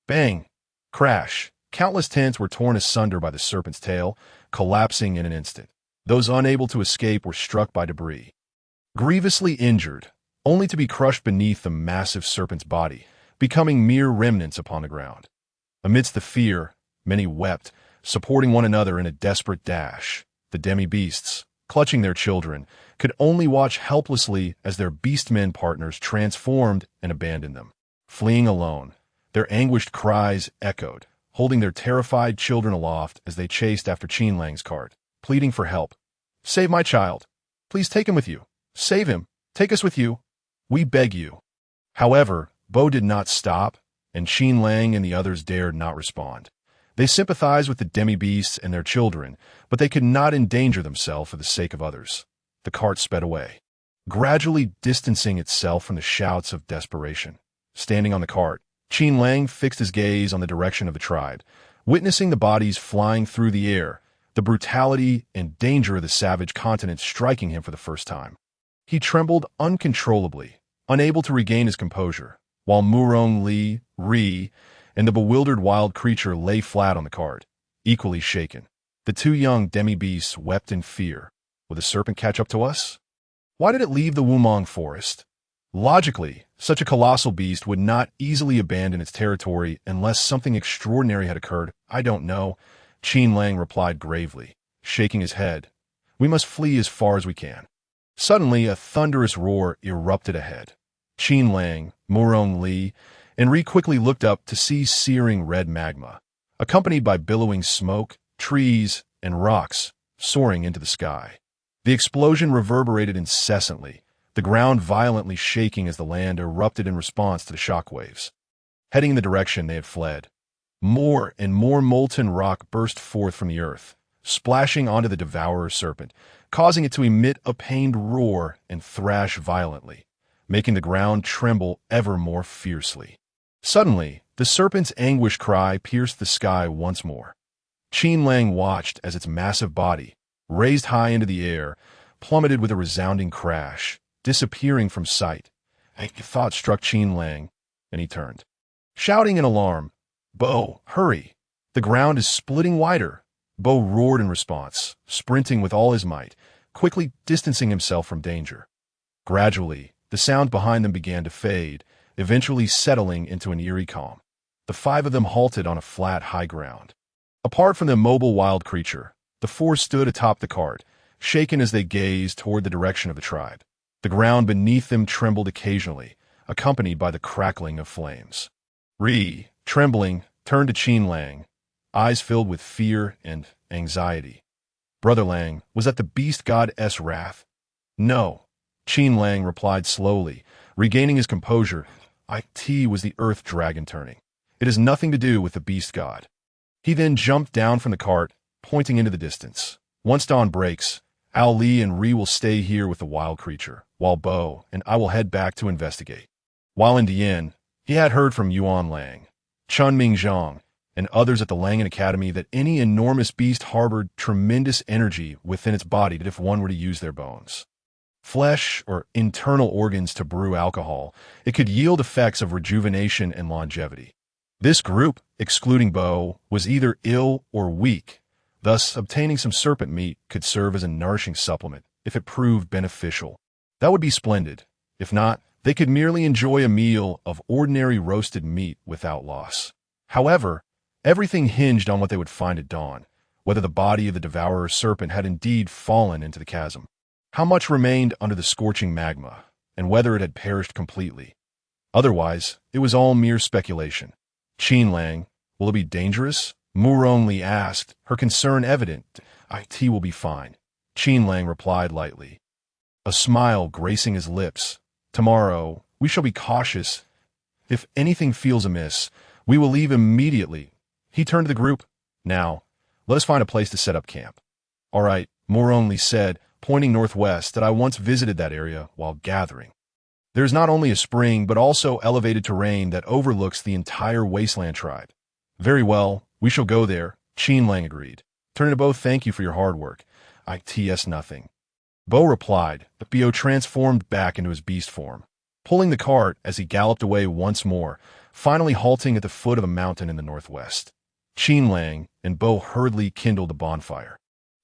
Bang! Crash! Countless tents were torn asunder by the serpent's tail, collapsing in an instant. Those unable to escape were struck by debris, grievously injured, only to be crushed beneath the massive serpent's body, becoming mere remnants upon the ground. Amidst the fear, many wept, supporting one another in a desperate dash. The demi-beasts, clutching their children, could only watch helplessly as their beastmen partners transformed and abandoned them. Fleeing alone, their anguished cries echoed, holding their terrified children aloft as they chased after Qin Lang's cart, pleading for help. "Save my child. Please take him with you. Save him. Take us with you. We beg you." However, Bo did not stop, and Qin Lang and the others dared not respond. They sympathized with the demi-beasts and their children, but they could not endanger themselves for the sake of others. The cart sped away, gradually distancing itself from the shouts of desperation. Standing on the cart, Qin Lang fixed his gaze on the direction of the tribe, witnessing the bodies flying through the air, the brutality and danger of the savage continent striking him for the first time. He trembled uncontrollably, unable to regain his composure, while Murong Li, Ri, and the bewildered wild creature lay flat on the cart, equally shaken. The two young demi-beasts wept in fear. Will the serpent catch up to us? Why did it leave the Wumong forest? Logically, such a colossal beast would not easily abandon its territory unless something extraordinary had occurred. "I don't know," Qin Lang replied gravely, shaking his head. "We must flee as far as we can." Suddenly, a thunderous roar erupted ahead. Qin Lang, Murong Li, and Ri quickly looked up to see searing red magma, accompanied by billowing smoke, trees, and rocks soaring into the sky. The explosion reverberated incessantly, the ground violently shaking as the land erupted in response to the shockwaves. Heading in the direction they had fled, more and more molten rock burst forth from the earth, splashing onto the devourer serpent, causing it to emit a pained roar and thrash violently, making the ground tremble ever more fiercely. Suddenly, The serpent's anguished cry pierced the sky once more. Qin Lang watched as its massive body, raised high into the air, plummeted with a resounding crash, disappearing from sight. A thought struck Qin Lang, and he turned. Shouting in alarm, "Bo, hurry! The ground is splitting wider!" Bo roared in response, sprinting with all his might, quickly distancing himself from danger. Gradually, the sound behind them began to fade, eventually settling into an eerie calm. The five of them halted on a flat, high ground. Apart from the mobile wild creature, the four stood atop the cart, shaken as they gazed toward the direction of the tribe. The ground beneath them trembled occasionally, accompanied by the crackling of flames. Trembling, turned to Qin Lang, eyes filled with fear and anxiety. Brother Lang, was that the beast god's wrath? No, Qin Lang replied slowly, regaining his composure. It was the earth dragon turning. It has nothing to do with the beast god. He then jumped down from the cart, pointing into the distance. Once dawn breaks, Al Li and Ri will stay here with the wild creature, while Bo and I will head back to investigate. While in Dian, he had heard from Yuan Lang, Chun Mingzhang, and others at the Langan Academy that any enormous beast harbored tremendous energy within its body that if one were to use their bones, flesh, or internal organs to brew alcohol, it could yield effects of rejuvenation and longevity. This group, excluding Bo, was either ill or weak, thus obtaining some serpent meat could serve as a nourishing supplement if it proved beneficial. That would be splendid. If not, they could merely enjoy a meal of ordinary roasted meat without loss. However, everything hinged on what they would find at dawn, whether the body of the devourer serpent had indeed fallen into the chasm, how much remained under the scorching magma, and whether it had perished completely. Otherwise, it was all mere speculation. Qin Lang, will it be dangerous? Li asked, her concern evident. It will be fine, Qin Lang replied lightly, a smile gracing his lips. Tomorrow, we shall be cautious. If anything feels amiss, we will leave immediately. He turned to the group. Now, let us find a place to set up camp. All right, Li said, pointing northwest, that I once visited that area while gathering. There is not only a spring, but also elevated terrain that overlooks the entire wasteland tribe. Very well, we shall go there, Qin Lang agreed. Turning to Bo, thank you for your hard work. It's nothing. Bo replied, but Bo transformed back into his beast form, pulling the cart as he galloped away once more, finally halting at the foot of a mountain in the northwest. Qin Lang and Bo hurriedly kindled a bonfire,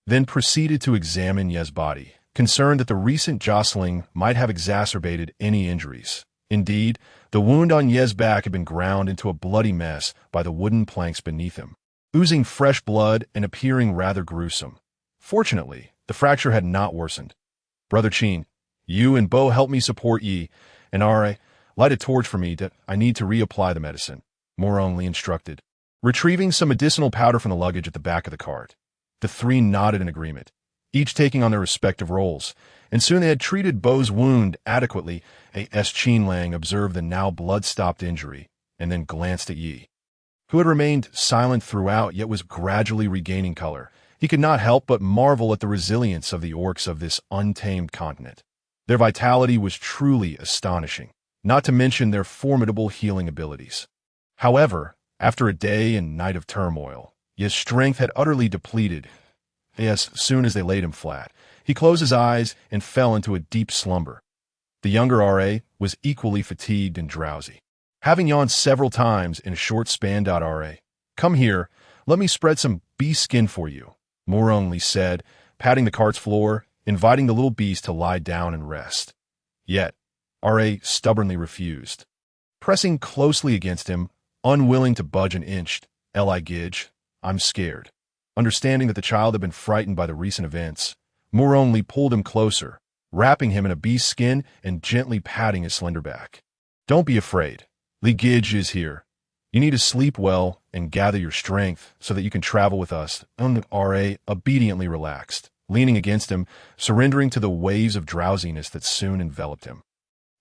then proceeded to examine Ye's body, concerned that the recent jostling might have exacerbated any injuries. Indeed, the wound on Ye's back had been ground into a bloody mess by the wooden planks beneath him, oozing fresh blood and appearing rather gruesome. Fortunately, the fracture had not worsened. Brother Qin, you and Bo help me support Yi, and light a torch for me. I need to reapply the medicine, Li instructed, retrieving some medicinal powder from the luggage at the back of the cart. The three nodded in agreement, each taking on their respective roles, and soon they had treated Bo's wound adequately. Qin Lang observed the now blood-stopped injury, and then glanced at Yi, who had remained silent throughout yet was gradually regaining color. He could not help but marvel at the resilience of the orcs of this untamed continent. Their vitality was truly astonishing, not to mention their formidable healing abilities. However, after a day and night of turmoil, Ye's strength had utterly depleted. As soon as they laid him flat, he closed his eyes and fell into a deep slumber. The younger RA was equally fatigued and drowsy, having yawned several times in a short span. RA, come here, let me spread some beast skin for you, Li said, patting the cart's floor, inviting the little beast to lie down and rest. Yet, RA stubbornly refused. Pressing closely against him, unwilling to budge an inch, Li Gidge, I'm scared. Understanding that the child had been frightened by the recent events, Li pulled him closer, wrapping him in a beast's skin and gently patting his slender back. Don't be afraid. Li Gidge is here. You need to sleep well and gather your strength so that you can travel with us. RA obediently relaxed, leaning against him, surrendering to the waves of drowsiness that soon enveloped him.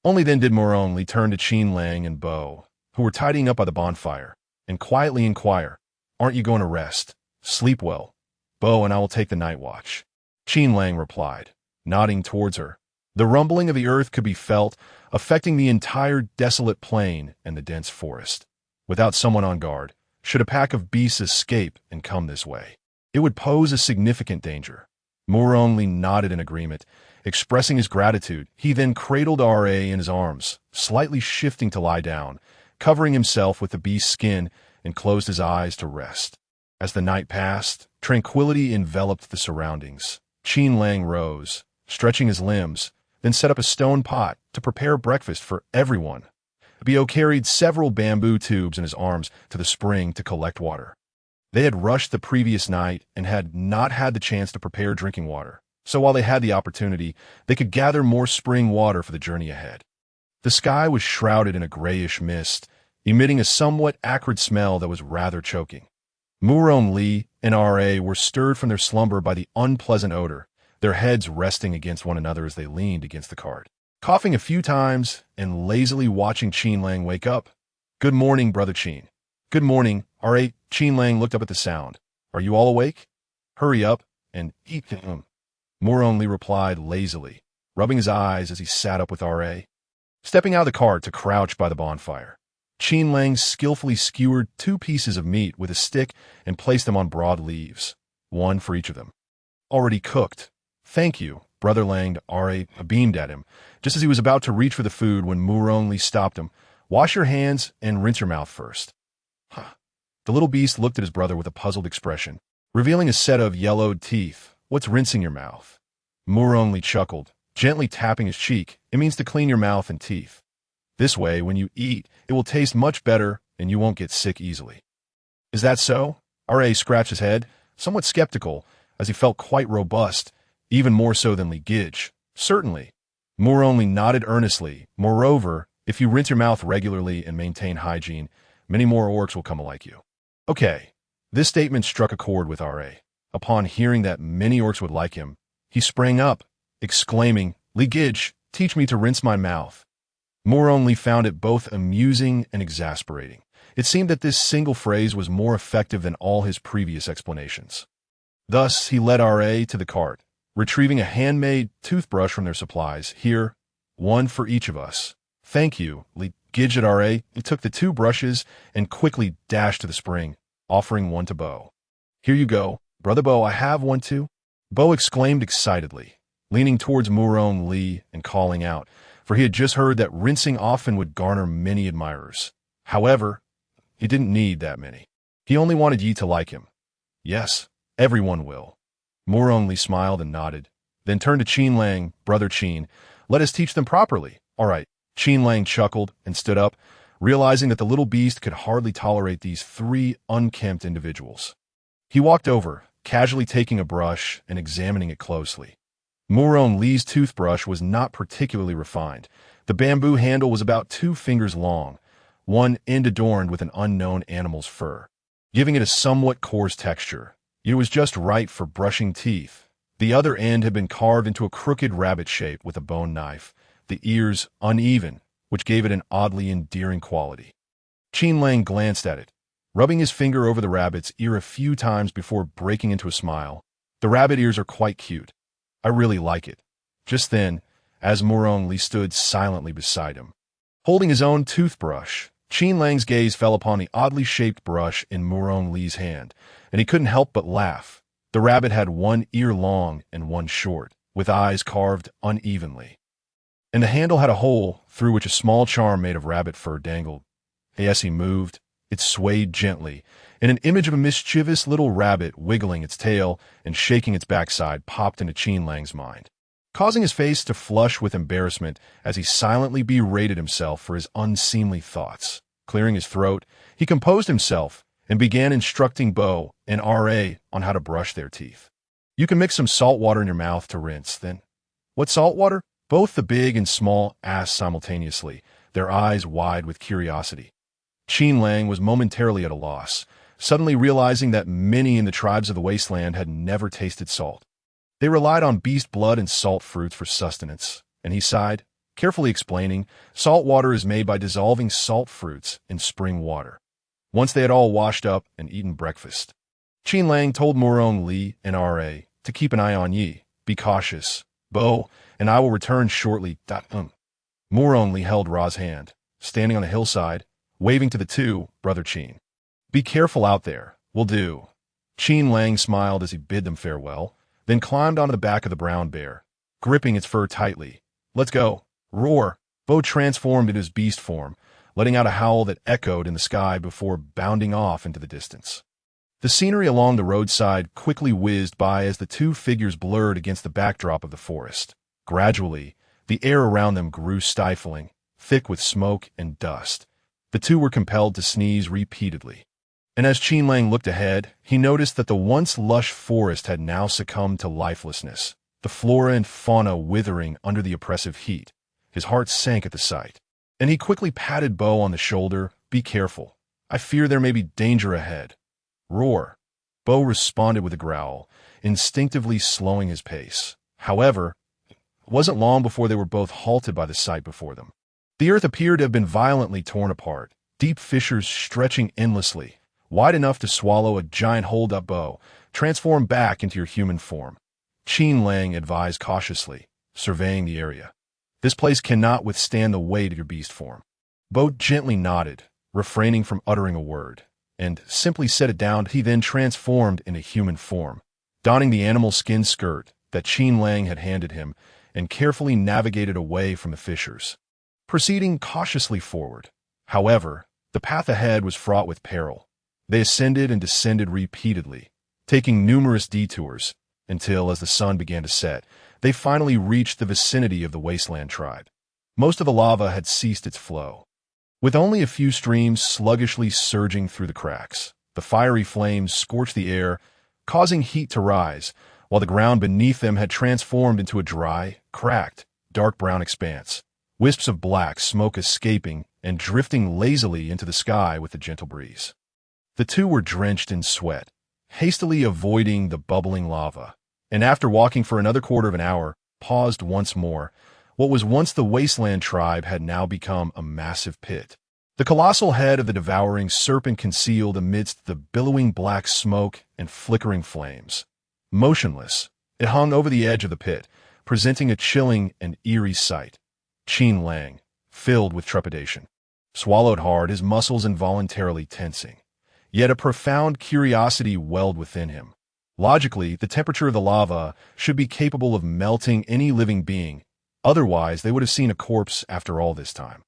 Only then did Li turn to Qin Lang and Bo, who were tidying up by the bonfire, and quietly inquire, aren't you going to rest? Sleep well. Bo and I will take the night watch. Qin Lang replied, nodding towards her. The rumbling of the earth could be felt, affecting the entire desolate plain and the dense forest. without someone on guard, should a pack of beasts escape and come this way. It would pose a significant danger. Moore only nodded in agreement. Expressing his gratitude, he then cradled R.A. in his arms, slightly shifting to lie down, covering himself with the beast's skin, and closed his eyes to rest. As the night passed, tranquility enveloped the surroundings. Qin Lang rose, stretching his limbs, then set up a stone pot to prepare breakfast for everyone. Bo carried several bamboo tubes in his arms to the spring to collect water. They had rushed the previous night and had not had the chance to prepare drinking water, so while they had the opportunity, they could gather more spring water for the journey ahead. The sky was shrouded in a grayish mist, emitting a somewhat acrid smell that was rather choking. Muron Li and R.A. were stirred from their slumber by the unpleasant odor, their heads resting against one another as they leaned against the cart. Coughing a few times and lazily watching Qin Lang wake up. "Good morning, Brother Qin." "Good morning, R.A." Qin Lang looked up at the sound. "Are you all awake? Hurry up and eat them." Muron Li replied lazily, rubbing his eyes as he sat up with R.A. Stepping out of the cart to crouch by the bonfire, Qin Lang skillfully skewered 2 pieces of meat with a stick and placed them on broad leaves, one for each of them. "Already cooked. Thank you, Brother Lang." R.A. beamed at him, just as he was about to reach for the food when Muron Li stopped him. "Wash your hands and rinse your mouth first." Huh. The little beast looked at his brother with a puzzled expression, revealing a set of yellowed teeth. "What's rinsing your mouth?" Muron Li chuckled, gently tapping his cheek. "It means to clean your mouth and teeth. This way, when you eat, it will taste much better and you won't get sick easily." "Is that so?" R.A. scratched his head, somewhat skeptical, as he felt quite robust, even more so than Li Gij. "Certainly." Muron Li nodded earnestly. "Moreover, if you rinse your mouth regularly and maintain hygiene, many more orcs will come like you." Okay. This statement struck a chord with R.A. Upon hearing that many orcs would like him, he sprang up, exclaiming, "Li Gij, teach me to rinse my mouth." Muron Li found it both amusing and exasperating. It seemed that this single phrase was more effective than all his previous explanations. Thus, he led R.A. to the cart, retrieving a handmade toothbrush from their supplies. "Here, one for each of us." "Thank you." Li Gij at R.A. He took the 2 brushes and quickly dashed to the spring, offering one to Bo. "Here you go, Brother Bo, I have one too." Bo exclaimed excitedly, leaning towards Muron Li and calling out, for he had just heard that rinsing often would garner many admirers. However, he didn't need that many. He only wanted Yi to like him. "Yes, everyone will." Muron Li smiled and nodded, then turned to Qin Lang. "Brother Qin, let us teach them properly." "All right." Qin Lang chuckled and stood up, realizing that the little beast could hardly tolerate these 3 unkempt individuals. He walked over, casually taking a brush and examining it closely. Muron Li's toothbrush was not particularly refined. The bamboo handle was about 2 fingers long, one end adorned with an unknown animal's fur, giving it a somewhat coarse texture. It was just right for brushing teeth. The other end had been carved into a crooked rabbit shape with a bone knife, the ears uneven, which gave it an oddly endearing quality. Qin Lang glanced at it, rubbing his finger over the rabbit's ear a few times before breaking into a smile. "The rabbit ears are quite cute. I really like it." Just then, as Muron Li stood silently beside him, holding his own toothbrush, Qin Lang's gaze fell upon the oddly shaped brush in Muron Li's hand, and he couldn't help but laugh. The rabbit had one ear long and one short, with eyes carved unevenly, and the handle had a hole through which a small charm made of rabbit fur dangled. As he moved, it swayed gently, and an image of a mischievous little rabbit wiggling its tail and shaking its backside popped into Qin Lang's mind, causing his face to flush with embarrassment as he silently berated himself for his unseemly thoughts. Clearing his throat, he composed himself and began instructing Bo and R.A. on how to brush their teeth. "You can mix some salt water in your mouth to rinse, then." "What salt water?" Both the big and small asked simultaneously, their eyes wide with curiosity. Qin Lang was momentarily at a loss, suddenly realizing that many in the tribes of the wasteland had never tasted salt. They relied on beast blood and salt fruits for sustenance, and he sighed, carefully explaining, "Salt water is made by dissolving salt fruits in spring water." Once they had all washed up and eaten breakfast, Qin Lang told Muron Li and R.A. to keep an eye on Yi. "Be cautious, Bo, and I will return shortly." Muron Li held Ra's hand. Standing on a hillside, waving to the two, "Brother Qin. Be careful out there. Will do." Qin Lang smiled as he bid them farewell, then climbed onto the back of the brown bear, gripping its fur tightly. "Let's go." Roar! Bo transformed into his beast form, letting out a howl that echoed in the sky before bounding off into the distance. The scenery along the roadside quickly whizzed by as the two figures blurred against the backdrop of the forest. Gradually, the air around them grew stifling, thick with smoke and dust. The two were compelled to sneeze repeatedly. And as Qin Lang looked ahead, he noticed that the once lush forest had now succumbed to lifelessness, the flora and fauna withering under the oppressive heat. His heart sank at the sight, and he quickly patted Bo on the shoulder. "Be careful. I fear there may be danger ahead." Roar! Bo responded with a growl, instinctively slowing his pace. However, it wasn't long before they were both halted by the sight before them. The earth appeared to have been violently torn apart, deep fissures stretching endlessly, wide enough to swallow a giant hold-up. Bo, transform back into your human form. Qin Lang advised cautiously, surveying the area. "This place cannot withstand the weight of your beast form." Bo gently nodded, refraining from uttering a word, and simply set it down. He then transformed into human form, donning the animal skin skirt that Qin Lang had handed him, and carefully navigated away from the fissures, proceeding cautiously forward. However, the path ahead was fraught with peril. They ascended and descended repeatedly, taking numerous detours, until, as the sun began to set, they finally reached the vicinity of the wasteland tribe. Most of the lava had ceased its flow, with only a few streams sluggishly surging through the cracks. The fiery flames scorched the air, causing heat to rise, while the ground beneath them had transformed into a dry, cracked, dark brown expanse, wisps of black smoke escaping and drifting lazily into the sky with the gentle breeze. The two were drenched in sweat, hastily avoiding the bubbling lava, and after walking for another quarter of an hour, paused once more. What was once the wasteland tribe had now become a massive pit. The colossal head of the devouring serpent concealed amidst the billowing black smoke and flickering flames. Motionless, it hung over the edge of the pit, presenting a chilling and eerie sight. Qin Lang, filled with trepidation, swallowed hard, his muscles involuntarily tensing. Yet a profound curiosity welled within him. Logically, the temperature of the lava should be capable of melting any living being. Otherwise, they would have seen a corpse after all this time.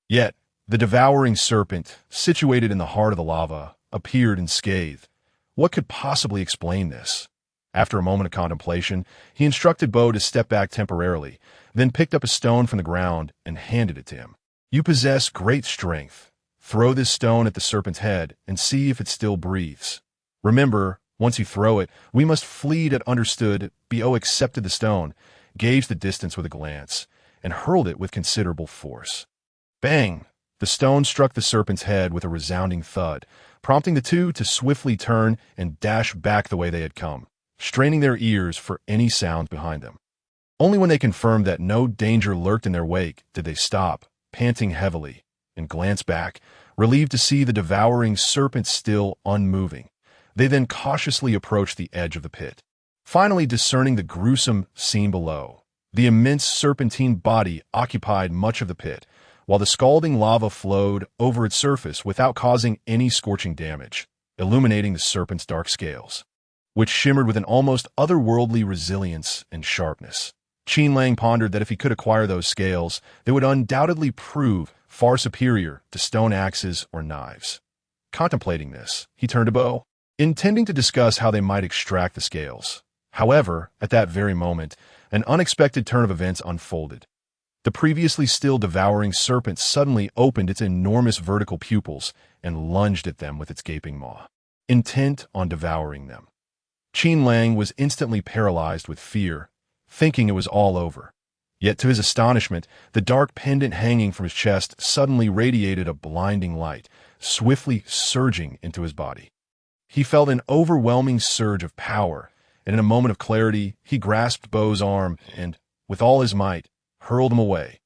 Yet, the devouring serpent, situated in the heart of the lava, appeared unscathed. What could possibly explain this? After a moment of contemplation, he instructed Bo to step back temporarily, then picked up a stone from the ground and handed it to him. "You possess great strength. Throw this stone at the serpent's head and see if it still breathes. Remember, once you throw it, we must flee at understood." Bo accepted the stone, gauged the distance with a glance, and hurled it with considerable force. Bang! The stone struck the serpent's head with a resounding thud, prompting the two to swiftly turn and dash back the way they had come, straining their ears for any sound behind them. Only when they confirmed that no danger lurked in their wake did they stop, panting heavily, and glance back, relieved to see the devouring serpent still unmoving. They then cautiously approached the edge of the pit, finally discerning the gruesome scene below. The immense serpentine body occupied much of the pit, while the scalding lava flowed over its surface without causing any scorching damage, illuminating the serpent's dark scales, which shimmered with an almost otherworldly resilience and sharpness. Qin Lang pondered that if he could acquire those scales, they would undoubtedly prove far superior to stone axes or knives. Contemplating this, he turned to Bo, intending to discuss how they might extract the scales. However, at that very moment, an unexpected turn of events unfolded. The previously still devouring serpent suddenly opened its enormous vertical pupils and lunged at them with its gaping maw, intent on devouring them. Qin Lang was instantly paralyzed with fear, thinking it was all over. Yet to his astonishment, the dark pendant hanging from his chest suddenly radiated a blinding light, swiftly surging into his body. He felt an overwhelming surge of power, and in a moment of clarity, he grasped Bo's arm and, with all his might, hurled him away.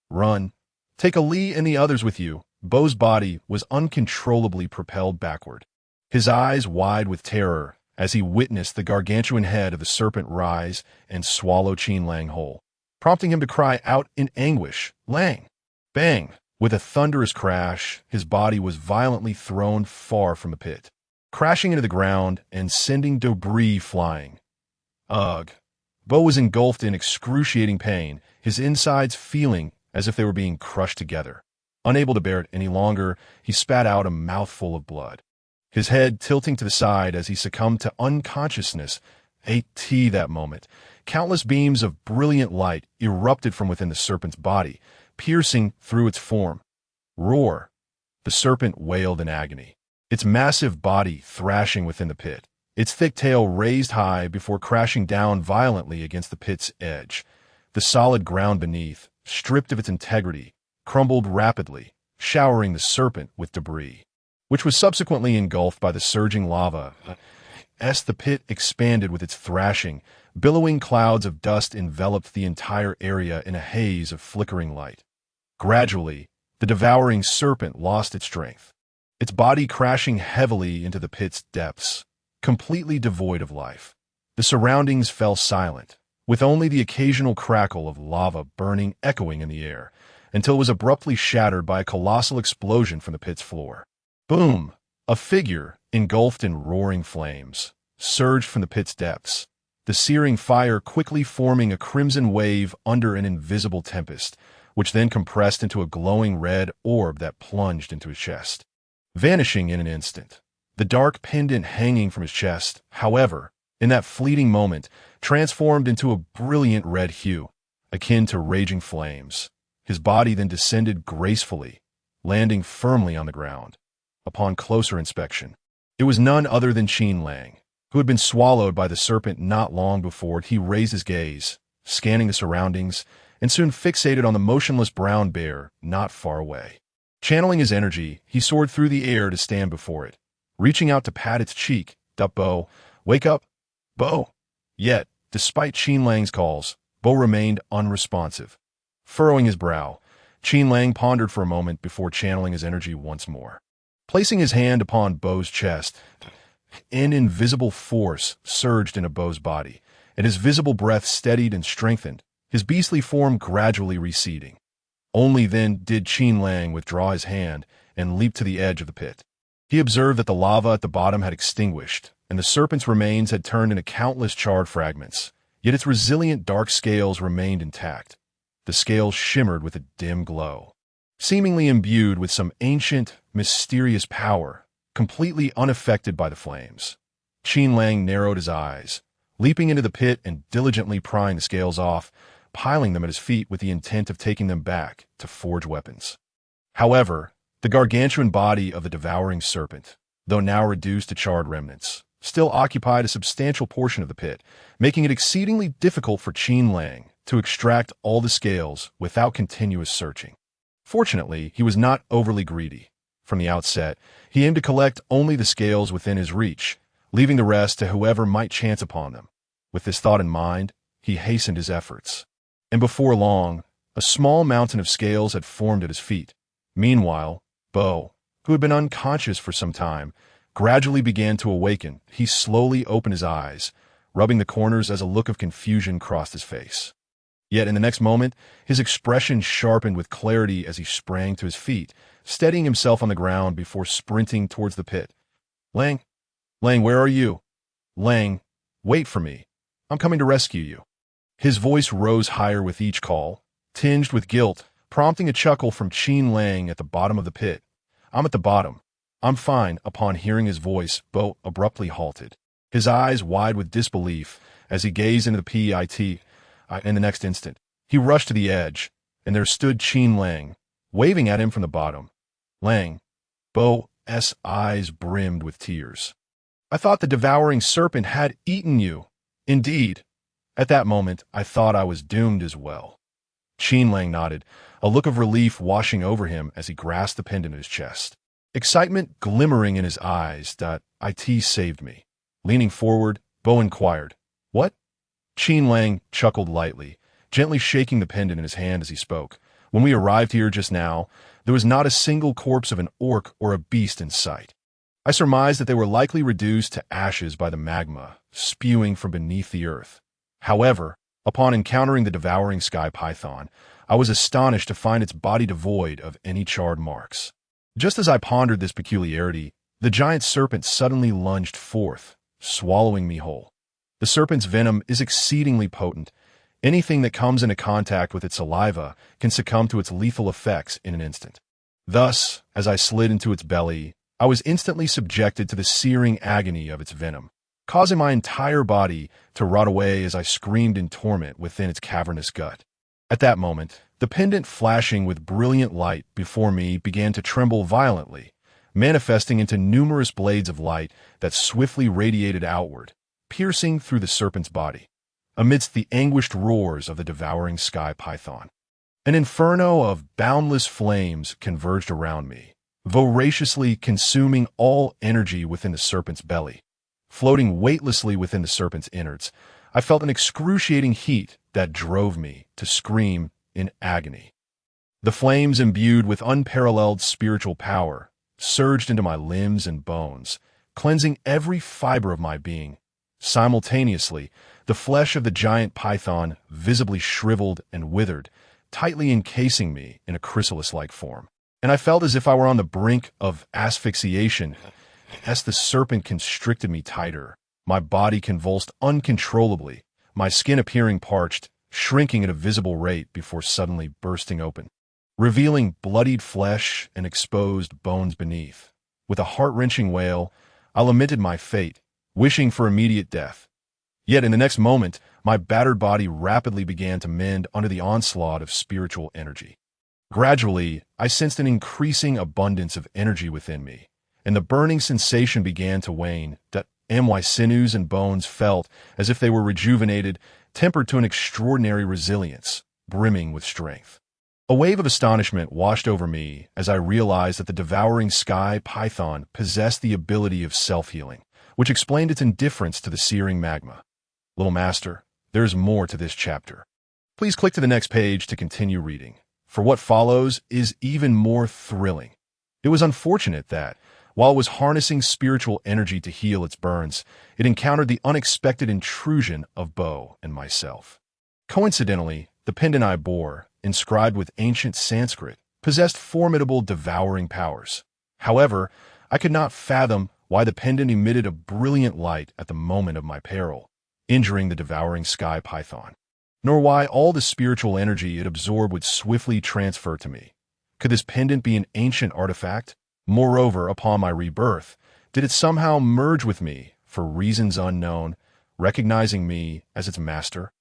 "Run. Take Ali and the others with you." Bo's body was uncontrollably propelled backward, his eyes wide with terror as he witnessed the gargantuan head of the serpent rise and swallow Qin Lang whole, prompting him to cry out in anguish, "Lang!" Bang! With a thunderous crash, his body was violently thrown far from the pit, crashing into the ground and sending debris flying. Ugh. Bo was engulfed in excruciating pain, his insides feeling as if they were being crushed together. Unable to bear it any longer, he spat out a mouthful of blood, his head tilting to the side as he succumbed to unconsciousness. That moment, countless beams of brilliant light erupted from within the serpent's body, piercing through its form. Roar! The serpent wailed in agony, its massive body thrashing within the pit, its thick tail raised high before crashing down violently against the pit's edge. The solid ground beneath, stripped of its integrity, crumbled rapidly, showering the serpent with debris, which was subsequently engulfed by the surging lava. As the pit expanded with its thrashing, billowing clouds of dust enveloped the entire area in a haze of flickering light. Gradually, the devouring serpent lost its strength, its body crashing heavily into the pit's depths, completely devoid of life. The surroundings fell silent, with only the occasional crackle of lava burning echoing in the air, until it was abruptly shattered by a colossal explosion from the pit's floor. Boom! A figure, engulfed in roaring flames, surged from the pit's depths, the searing fire quickly forming a crimson wave under an invisible tempest, which then compressed into a glowing red orb that plunged into his chest, vanishing in an instant. The dark pendant hanging from his chest, however, in that fleeting moment, transformed into a brilliant red hue, akin to raging flames. His body then descended gracefully, landing firmly on the ground. Upon closer inspection, it was none other than Qin Lang, who had been swallowed by the serpent not long before. He raised his gaze, scanning the surroundings, and soon fixated on the motionless brown bear not far away. Channeling his energy, he soared through the air to stand before it, reaching out to pat its cheek. Bo, wake up, Bo. Yet, despite Qin Lang's calls, Bo remained unresponsive. Furrowing his brow, Qin Lang pondered for a moment before channeling his energy once more. Placing his hand upon Bo's chest, an invisible force surged into Bo's body, and his visible breath steadied and strengthened, his beastly form gradually receding. Only then did Qin Lang withdraw his hand and leap to the edge of the pit. He observed that the lava at the bottom had extinguished, and the serpent's remains had turned into countless charred fragments, yet its resilient dark scales remained intact. The scales shimmered with a dim glow, seemingly imbued with some ancient, mysterious power, completely unaffected by the flames. Qin Lang narrowed his eyes, leaping into the pit and diligently prying the scales off, piling them at his feet with the intent of taking them back to forge weapons. However, the gargantuan body of the devouring serpent, though now reduced to charred remnants, still occupied a substantial portion of the pit, making it exceedingly difficult for Qin Lang to extract all the scales without continuous searching. Fortunately, he was not overly greedy. From the outset, he aimed to collect only the scales within his reach, leaving the rest to whoever might chance upon them. With this thought in mind, he hastened his efforts, and before long, a small mountain of scales had formed at his feet. Meanwhile, Bo, who had been unconscious for some time, gradually began to awaken. He slowly opened his eyes, rubbing the corners as a look of confusion crossed his face. Yet in the next moment, his expression sharpened with clarity as he sprang to his feet, steadying himself on the ground before sprinting towards the pit. Lang, where are you? Lang, wait for me. I'm coming to rescue you. His voice rose higher with each call, tinged with guilt, prompting a chuckle from Qin Lang at the bottom of the pit. I'm at the bottom. I'm fine. Upon hearing his voice, Bo abruptly halted, his eyes wide with disbelief as he gazed into the pit. In the next instant, he rushed to the edge, and there stood Qin Lang, waving at him from the bottom. Lang. Bo's eyes brimmed with tears. I thought the devouring serpent had eaten you. Indeed. At that moment, I thought I was doomed as well. Qin Lang nodded, a look of relief washing over him as he grasped the pendant in his chest, excitement glimmering in his eyes. It saved me. Leaning forward, Bo inquired, What? Qin Lang chuckled lightly, gently shaking the pendant in his hand as he spoke. When we arrived here just now, there was not a single corpse of an orc or a beast in sight. I surmised that they were likely reduced to ashes by the magma spewing from beneath the earth. However, Upon encountering the devouring sky python, I was astonished to find its body devoid of any charred marks. Just as I pondered this peculiarity, the giant serpent suddenly lunged forth, swallowing me whole. The serpent's venom is exceedingly potent. Anything that comes into contact with its saliva can succumb to its lethal effects in an instant. Thus, as I slid into its belly, I was instantly subjected to the searing agony of its venom, causing my entire body to rot away as I screamed in torment within its cavernous gut. At that moment, the pendant flashing with brilliant light before me began to tremble violently, manifesting into numerous blades of light that swiftly radiated outward, piercing through the serpent's body. Amidst the anguished roars of the devouring sky python, an inferno of boundless flames converged around me, voraciously consuming all energy within the serpent's belly. Floating weightlessly within the serpent's innards, I felt an excruciating heat that drove me to scream in agony. The flames, imbued with unparalleled spiritual power, surged into my limbs and bones, cleansing every fiber of my being. Simultaneously, the flesh of the giant python visibly shriveled and withered, tightly encasing me in a chrysalis-like form. And I felt as if I were on the brink of asphyxiation as the serpent constricted me tighter. My body convulsed uncontrollably, my skin appearing parched, shrinking at a visible rate before suddenly bursting open, revealing bloodied flesh and exposed bones beneath. With a heart-wrenching wail, I lamented my fate, wishing for immediate death. Yet in the next moment, my battered body rapidly began to mend under the onslaught of spiritual energy. Gradually, I sensed an increasing abundance of energy within me, and the burning sensation began to wane, that my sinews and bones felt as if they were rejuvenated, tempered to an extraordinary resilience, brimming with strength. A wave of astonishment washed over me as I realized that the devouring sky python possessed the ability of self-healing, which explained its indifference to the searing magma. Little Master, there is more to this chapter. Please click to the next page to continue reading, for what follows is even more thrilling. It was unfortunate that, while it was harnessing spiritual energy to heal its burns, it encountered the unexpected intrusion of Bo and myself. Coincidentally, the pendant I bore, inscribed with ancient Sanskrit, possessed formidable devouring powers. However, I could not fathom why the pendant emitted a brilliant light at the moment of my peril, injuring the devouring sky python, nor why all the spiritual energy it absorbed would swiftly transfer to me. Could this pendant be an ancient artifact? Moreover, upon my rebirth, did it somehow merge with me for reasons unknown, recognizing me as its master?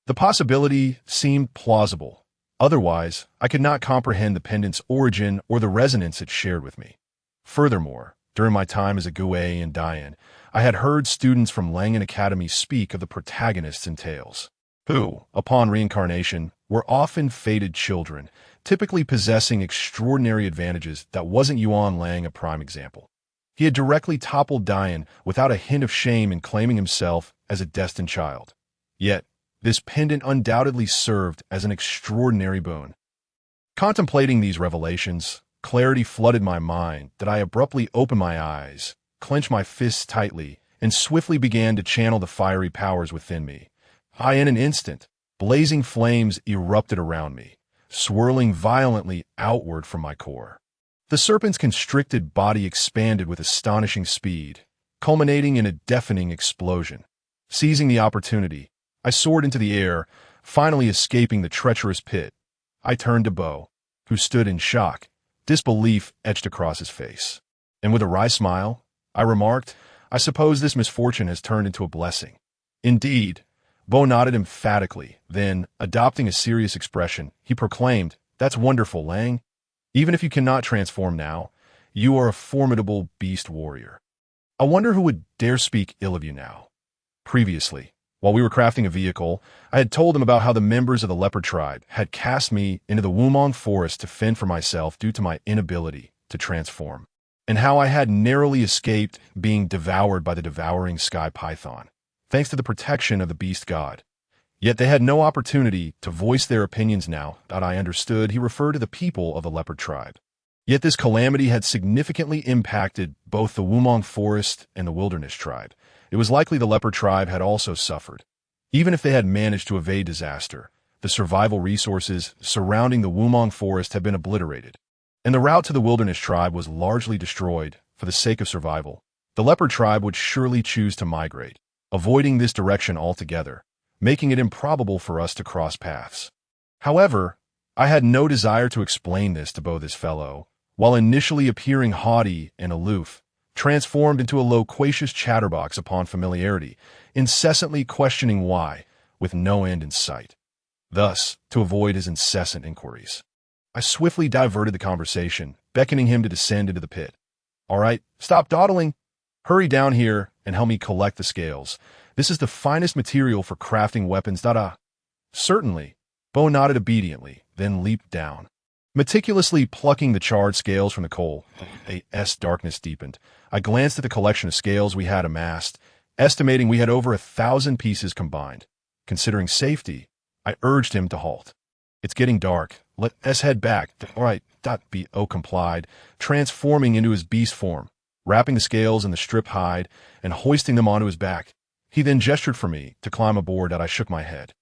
The possibility seemed plausible. Otherwise, I could not comprehend the pendant's origin or the resonance it shared with me. Furthermore, during my time as a Gue and Dayan, I had heard students from Langan Academy speak of the protagonists in tales, who, upon reincarnation, were often fated children, typically possessing extraordinary advantages that wasn't Yuan Lang a prime example. He had directly toppled Dayan without a hint of shame in claiming himself as a destined child. Yet, this pendant undoubtedly served as an extraordinary boon. Contemplating these revelations, clarity flooded my mind that I abruptly opened my eyes, clenched my fists tightly, and swiftly began to channel the fiery powers within me. In an instant, blazing flames erupted around me, swirling violently outward from my core. The serpent's constricted body expanded with astonishing speed, culminating in a deafening explosion. Seizing the opportunity, I soared into the air, finally escaping the treacherous pit. I turned to Bo, who stood in shock, disbelief etched across his face. And with a wry smile, I remarked, "I suppose this misfortune has turned into a blessing." "Indeed." Bo nodded emphatically. Then, adopting a serious expression, he proclaimed, "That's wonderful, Lang. Even if you cannot transform now, you are a formidable beast warrior. I wonder who would dare speak ill of you now." Previously, while we were crafting a vehicle, I had told him about how the members of the leopard tribe had cast me into the Wumong forest to fend for myself due to my inability to transform, and how I had narrowly escaped being devoured by the devouring sky python, thanks to the protection of the beast god. Yet they had no opportunity to voice their opinions now that I understood he referred to the people of the leopard tribe. Yet this calamity had significantly impacted both the Wumong forest and the wilderness tribe. It was likely the leopard tribe had also suffered. Even if they had managed to evade disaster, the survival resources surrounding the Wumong forest had been obliterated, and the route to the wilderness tribe was largely destroyed for the sake of survival. The leopard tribe would surely choose to migrate, avoiding this direction altogether, making it improbable for us to cross paths. However, I had no desire to explain this to Bo this fellow, while initially appearing haughty and aloof, transformed into a loquacious chatterbox upon familiarity, incessantly questioning why, with no end in sight. Thus, to avoid his incessant inquiries, I swiftly diverted the conversation, beckoning him to descend into the pit. "All right, stop dawdling. Hurry down here and help me collect the scales. This is the finest material for crafting weapons, da-da." "Certainly." Bo nodded obediently, then leaped down, meticulously plucking the charred scales from the coal. As darkness deepened, I glanced at the collection of scales we had amassed, estimating we had over 1,000 pieces combined. Considering safety, I urged him to halt. "It's getting dark. Let us head back." "All right." Bo complied, transforming into his beast form, wrapping the scales in the stripped hide and hoisting them onto his back. He then gestured for me to climb aboard. I shook my head.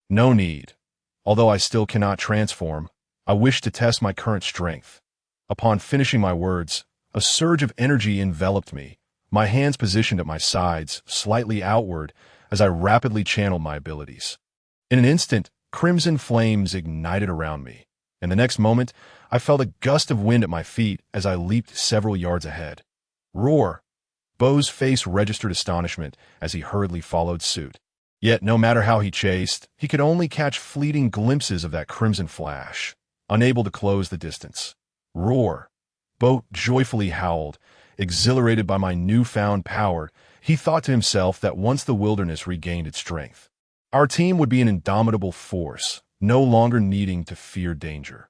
"No need. Although I still cannot transform, I wish to test my current strength." Upon finishing my words, a surge of energy enveloped me, my hands positioned at my sides, slightly outward, as I rapidly channeled my abilities. In an instant, crimson flames ignited around me, and the next moment, I felt a gust of wind at my feet as I leaped several yards ahead. "Roar!" Bo's face registered astonishment as he hurriedly followed suit. Yet no matter how he chased, he could only catch fleeting glimpses of that crimson flash, unable to close the distance. "Roar!" Bo joyfully howled, exhilarated by my newfound power. He thought to himself that once the wilderness regained its strength, our team would be an indomitable force, no longer needing to fear danger.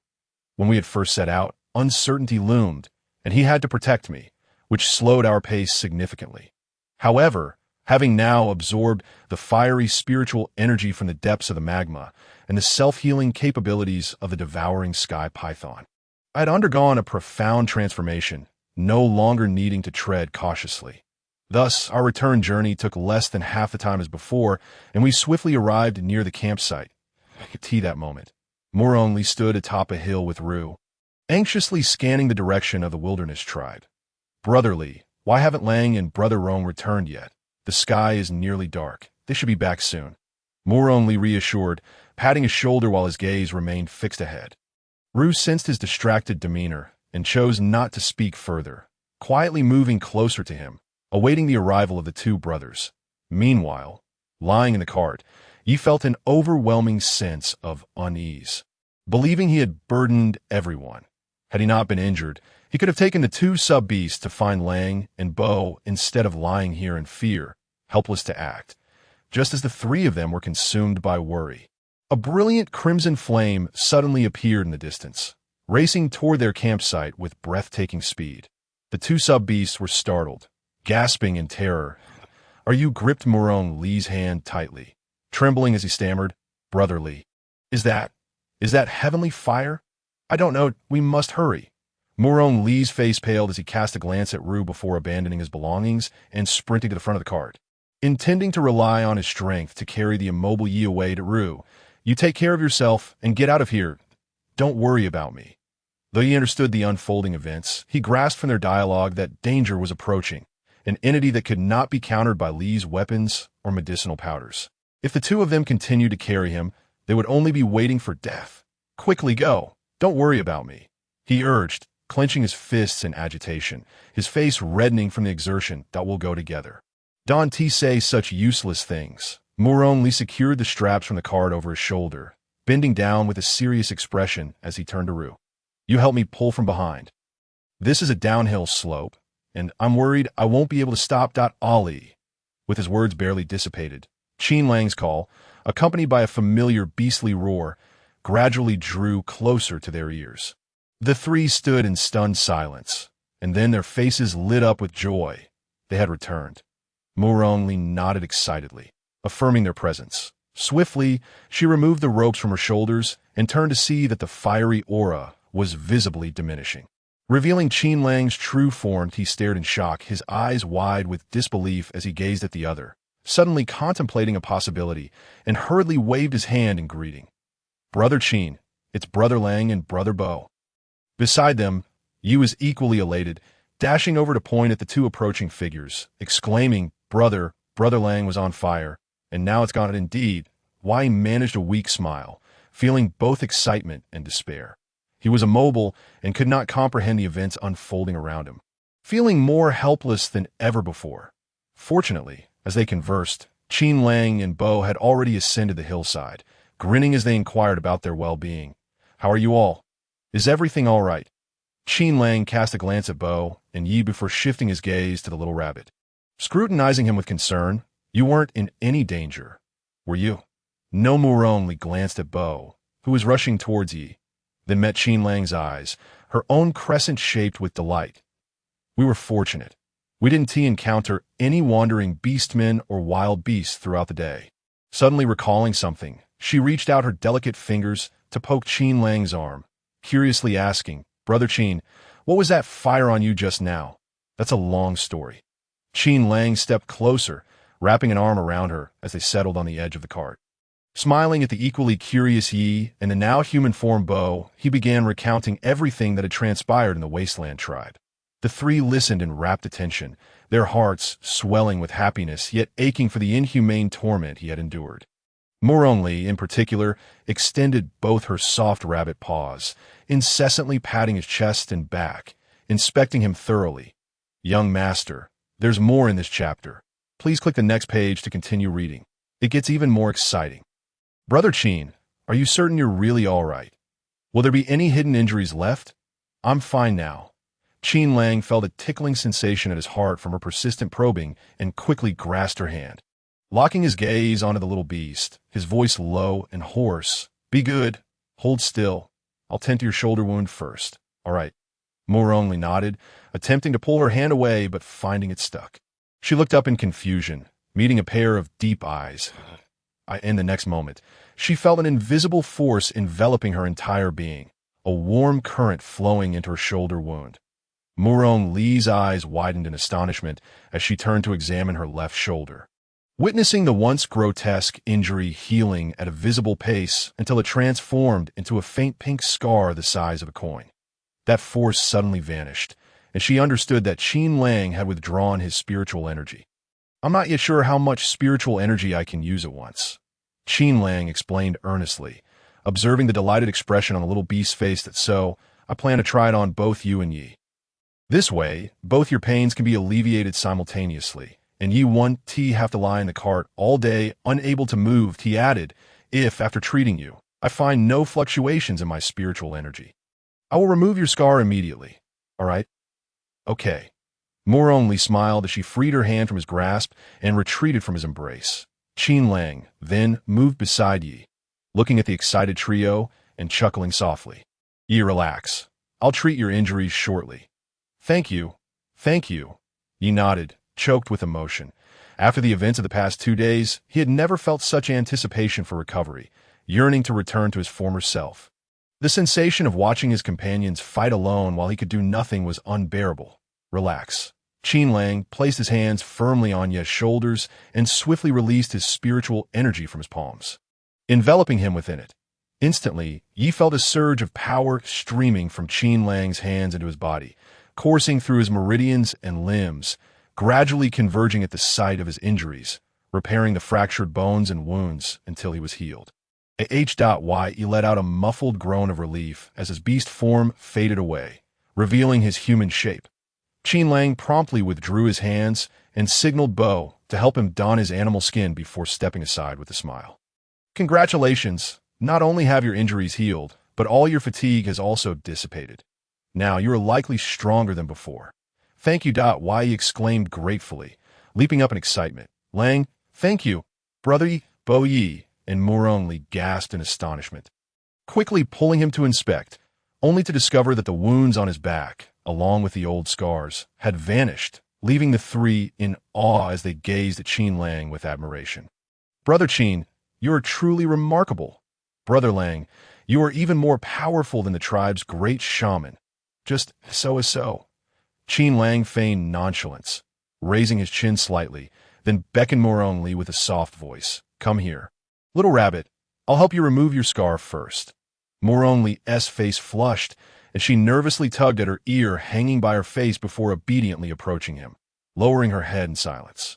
When we had first set out, uncertainty loomed, and he had to protect me, which slowed our pace significantly. However, having now absorbed the fiery spiritual energy from the depths of the magma and the self-healing capabilities of the devouring sky python, I had undergone a profound transformation, no longer needing to tread cautiously. Thus, our return journey took less than half the time as before, and we swiftly arrived near the campsite. I could see that moment. Moronli stood atop a hill with Rue, anxiously scanning the direction of the wilderness tribe. "Brotherly, why haven't Lang and Brother Rong returned yet? The sky is nearly dark. They should be back soon." Moronli reassured, patting his shoulder while his gaze remained fixed ahead. Rue sensed his distracted demeanor and chose not to speak further, quietly moving closer to him, awaiting the arrival of the two brothers. Meanwhile, lying in the cart, he felt an overwhelming sense of unease, believing he had burdened everyone. Had he not been injured, he could have taken the two sub-beasts to find Lang and Bo instead of lying here in fear, helpless to act, just as the three of them were consumed by worry. A brilliant crimson flame suddenly appeared in the distance, racing toward their campsite with breathtaking speed. The two sub-beasts were startled, gasping in terror. "Are you?" gripped Morone Lee's hand tightly, trembling as he stammered, "Brotherly, is that heavenly fire? I don't know, we must hurry." Morone Lee's face paled as he cast a glance at Rue before abandoning his belongings and sprinting to the front of the cart. Intending to rely on his strength to carry the immobile Yi away to Rue, "You take care of yourself and get out of here. Don't worry about me." Though he understood the unfolding events, he grasped from their dialogue that danger was approaching, an entity that could not be countered by Lee's weapons or medicinal powders. If the two of them continued to carry him, they would only be waiting for death. "Quickly go. Don't worry about me," he urged, clenching his fists in agitation, his face reddening from the exertion. "That will go together. Don't say such useless things." Morone Lee secured the straps from the cart over his shoulder, bending down with a serious expression as he turned to Rue. "You help me pull from behind. This is a downhill slope, and I'm worried I won't be able to stop. Ollie." With his words barely dissipated, Qin Lang's call, accompanied by a familiar beastly roar, gradually drew closer to their ears. The three stood in stunned silence, and then their faces lit up with joy. They had returned. Morone Lee nodded excitedly, affirming their presence. Swiftly, she removed the ropes from her shoulders and turned to see that the fiery aura was visibly diminishing. Revealing Qin Lang's true form, he stared in shock, his eyes wide with disbelief as he gazed at the other, suddenly contemplating a possibility, and hurriedly waved his hand in greeting. "Brother Qin, it's Brother Lang and Brother Bo." Beside them, Yu was equally elated, dashing over to point at the two approaching figures, exclaiming, "Brother, Brother Lang was on fire, and now it's gone indeed." Why he managed a weak smile, feeling both excitement and despair. He was immobile and could not comprehend the events unfolding around him, feeling more helpless than ever before. Fortunately, as they conversed, Qin Lang and Bo had already ascended the hillside, grinning as they inquired about their well-being. "How are you all? Is everything all right?" Qin Lang cast a glance at Bo and Yi before shifting his gaze to the little rabbit. Scrutinizing him with concern, "You weren't in any danger, were you?" No Moore only glanced at Bo, who was rushing towards Yi, then met Qin Lang's eyes, her own crescent-shaped with delight. "We were fortunate. We didn't encounter any wandering beastmen or wild beasts throughout the day." Suddenly recalling something, she reached out her delicate fingers to poke Qin Lang's arm, curiously asking, "Brother Qin, what was that fire on you just now? That's a long story." Qin Lang stepped closer, wrapping an arm around her as they settled on the edge of the cart. Smiling at the equally curious Yi and the now human-form Bo, he began recounting everything that had transpired in the Wasteland tribe. The three listened in rapt attention, their hearts swelling with happiness yet aching for the inhumane torment he had endured. Moore only, in particular, extended both her soft rabbit paws, incessantly patting his chest and back, inspecting him thoroughly. "Young master, there's more in this chapter. Please click the next page to continue reading. It gets even more exciting." "Brother Qin, are you certain you're really all right? Will there be any hidden injuries left?" "I'm fine now." Qin Lang felt a tickling sensation at his heart from her persistent probing and quickly grasped her hand. Locking his gaze onto the little beast, his voice low and hoarse, "Be good. Hold still. I'll tend to your shoulder wound first. All right." Moore only nodded, attempting to pull her hand away but finding it stuck. She looked up in confusion, meeting a pair of deep eyes. In the next moment, she felt an invisible force enveloping her entire being, a warm current flowing into her shoulder wound. Moron Lee's eyes widened in astonishment as she turned to examine her left shoulder, witnessing the once grotesque injury healing at a visible pace until it transformed into a faint pink scar the size of a coin. That force suddenly vanished, and she understood that Qin Lang had withdrawn his spiritual energy. "I'm not yet sure how much spiritual energy I can use at once," Qin Lang explained earnestly, observing the delighted expression on the little beast's face. "That so, I plan to try it on both you and Yi. This way, both your pains can be alleviated simultaneously, and Yi won't have to lie in the cart all day, unable to move," he added. "If, after treating you, I find no fluctuations in my spiritual energy, I will remove your scar immediately. All right?" "Okay." Moore only smiled as she freed her hand from his grasp and retreated from his embrace. Qin Lang then moved beside Yi, looking at the excited trio and chuckling softly. "Yi, relax. I'll treat your injuries shortly." Thank you. Thank you." Yi nodded, choked with emotion. After the events of the past 2 days, he had never felt such anticipation for recovery, yearning to return to his former self. The sensation of watching his companions fight alone while he could do nothing was unbearable. "Relax." Qin Lang placed his hands firmly on Ye's shoulders and swiftly released his spiritual energy from his palms, enveloping him within it. Instantly, Yi felt a surge of power streaming from Qin Lang's hands into his body, coursing through his meridians and limbs, gradually converging at the site of his injuries, repairing the fractured bones and wounds until he was healed. He let out a muffled groan of relief as his beast form faded away, revealing his human shape. Qin Lang promptly withdrew his hands and signaled Bo to help him don his animal skin before stepping aside with a smile. "Congratulations! Not only have your injuries healed, but all your fatigue has also dissipated. Now you are likely stronger than before." "Thank you." Yi exclaimed gratefully, leaping up in excitement. "Lang, thank you, Brother Yi." Bo Yi and Moore only gasped in astonishment, quickly pulling him to inspect, only to discover that the wounds on his back, along with the old scars, had vanished, leaving the three in awe as they gazed at Qin Lang with admiration. "Brother Qin, you are truly remarkable. Brother Lang, you are even more powerful than the tribe's great shaman. Just so. Qin Lang feigned nonchalance, raising his chin slightly, then beckoned Moroni with a soft voice. Come here. Little rabbit, I'll help you remove your scarf first. Moroni's face flushed, and she nervously tugged at her ear hanging by her face before obediently approaching him, lowering her head in silence.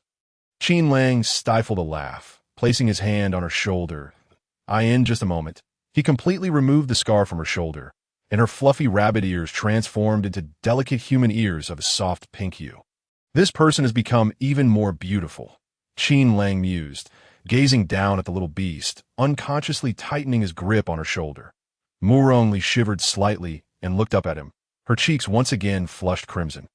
Qin Lang stifled a laugh, placing his hand on her shoulder. In just a moment. He completely removed the scarf from her shoulder, and her fluffy rabbit ears transformed into delicate human ears of a soft pink hue. This person has become even more beautiful, Qin Lang mused, gazing down at the little beast, unconsciously tightening his grip on her shoulder. Moroni shivered slightly and looked up at him, her cheeks once again flushed crimson.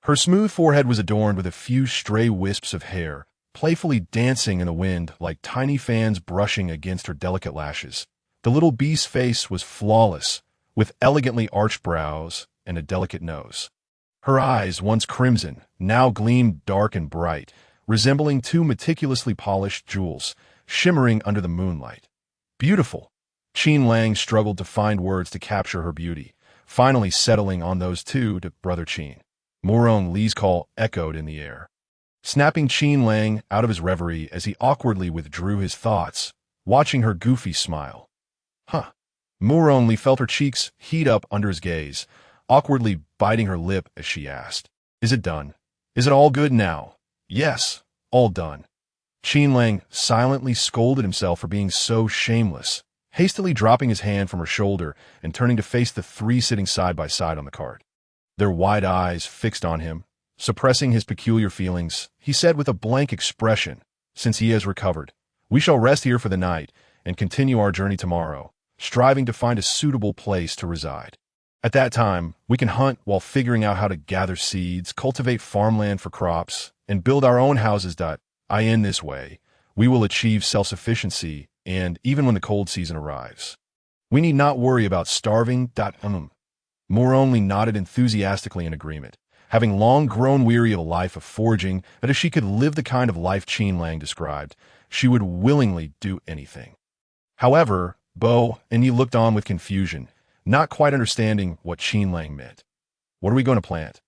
Her smooth forehead was adorned with a few stray wisps of hair, playfully dancing in the wind like tiny fans brushing against her delicate lashes. The little beast's face was flawless, with elegantly arched brows and a delicate nose. Her eyes, once crimson, now gleamed dark and bright, resembling two meticulously polished jewels, shimmering under the moonlight. Beautiful! Qin Lang struggled to find words to capture her beauty, finally settling on those two to Brother Qin. Moroni's call echoed in the air, snapping Qin Lang out of his reverie as he awkwardly withdrew his thoughts, watching her goofy smile. Huh. Moroni felt her cheeks heat up under his gaze, awkwardly biting her lip as she asked, Is it done? Is it all good now? Yes, all done. Qin Lang silently scolded himself for being so shameless, hastily dropping his hand from her shoulder and turning to face the three sitting side by side on the cart. Their wide eyes fixed on him, suppressing his peculiar feelings, he said with a blank expression, Since he has recovered, we shall rest here for the night and continue our journey tomorrow, striving to find a suitable place to reside. At that time, we can hunt while figuring out how to gather seeds, cultivate farmland for crops, and build our own houses. In this way, we will achieve self-sufficiency, and even when the cold season arrives, we need not worry about starving. Moroni nodded enthusiastically in agreement, having long grown weary of a life of foraging, that if she could live the kind of life Qin Lang described, she would willingly do anything. However, Bo-Ni looked on with confusion, not quite understanding what Qin Lang meant. What are we going to plant?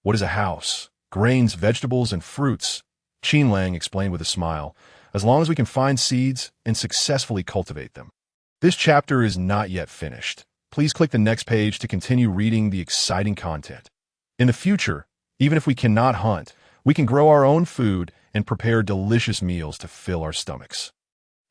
What is a house? Grains, vegetables, and fruits, Qin Lang explained with a smile, as long as we can find seeds and successfully cultivate them. This chapter is not yet finished. Please click the next page to continue reading the exciting content. In the future, even if we cannot hunt, we can grow our own food and prepare delicious meals to fill our stomachs.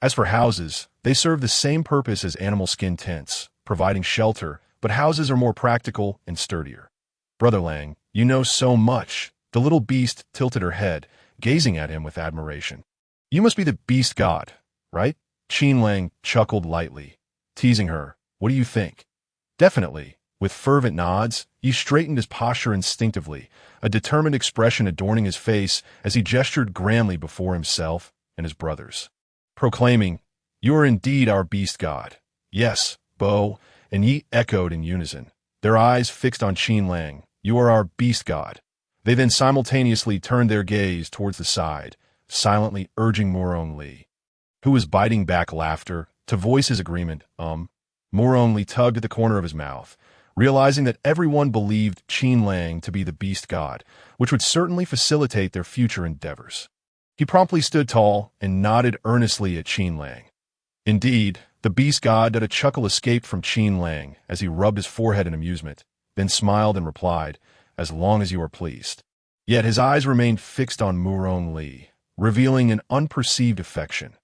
As for houses, they serve the same purpose as animal skin tents, providing shelter, but houses are more practical and sturdier. Brother Lang, you know so much. The little beast tilted her head, gazing at him with admiration. You must be the beast god, right? Qin Lang chuckled lightly, teasing her. What do you think? Definitely. With fervent nods, he straightened his posture instinctively, a determined expression adorning his face as he gestured grandly before himself and his brothers, proclaiming, You are indeed our beast god. Yes, Bo-Ni echoed in unison, their eyes fixed on Qin Lang. You are our beast god. They then simultaneously turned their gaze towards the side, silently urging Moroni, who was biting back laughter, to voice his agreement. Moroni tugged at the corner of his mouth, realizing that everyone believed Qin Lang to be the beast god, which would certainly facilitate their future endeavors. He promptly stood tall and nodded earnestly at Qin Lang. Indeed, the beast god let a chuckle escape from Qin Lang as he rubbed his forehead in amusement, then smiled and replied, As long as you are pleased. Yet his eyes remained fixed on Moroni, revealing an unperceived affection.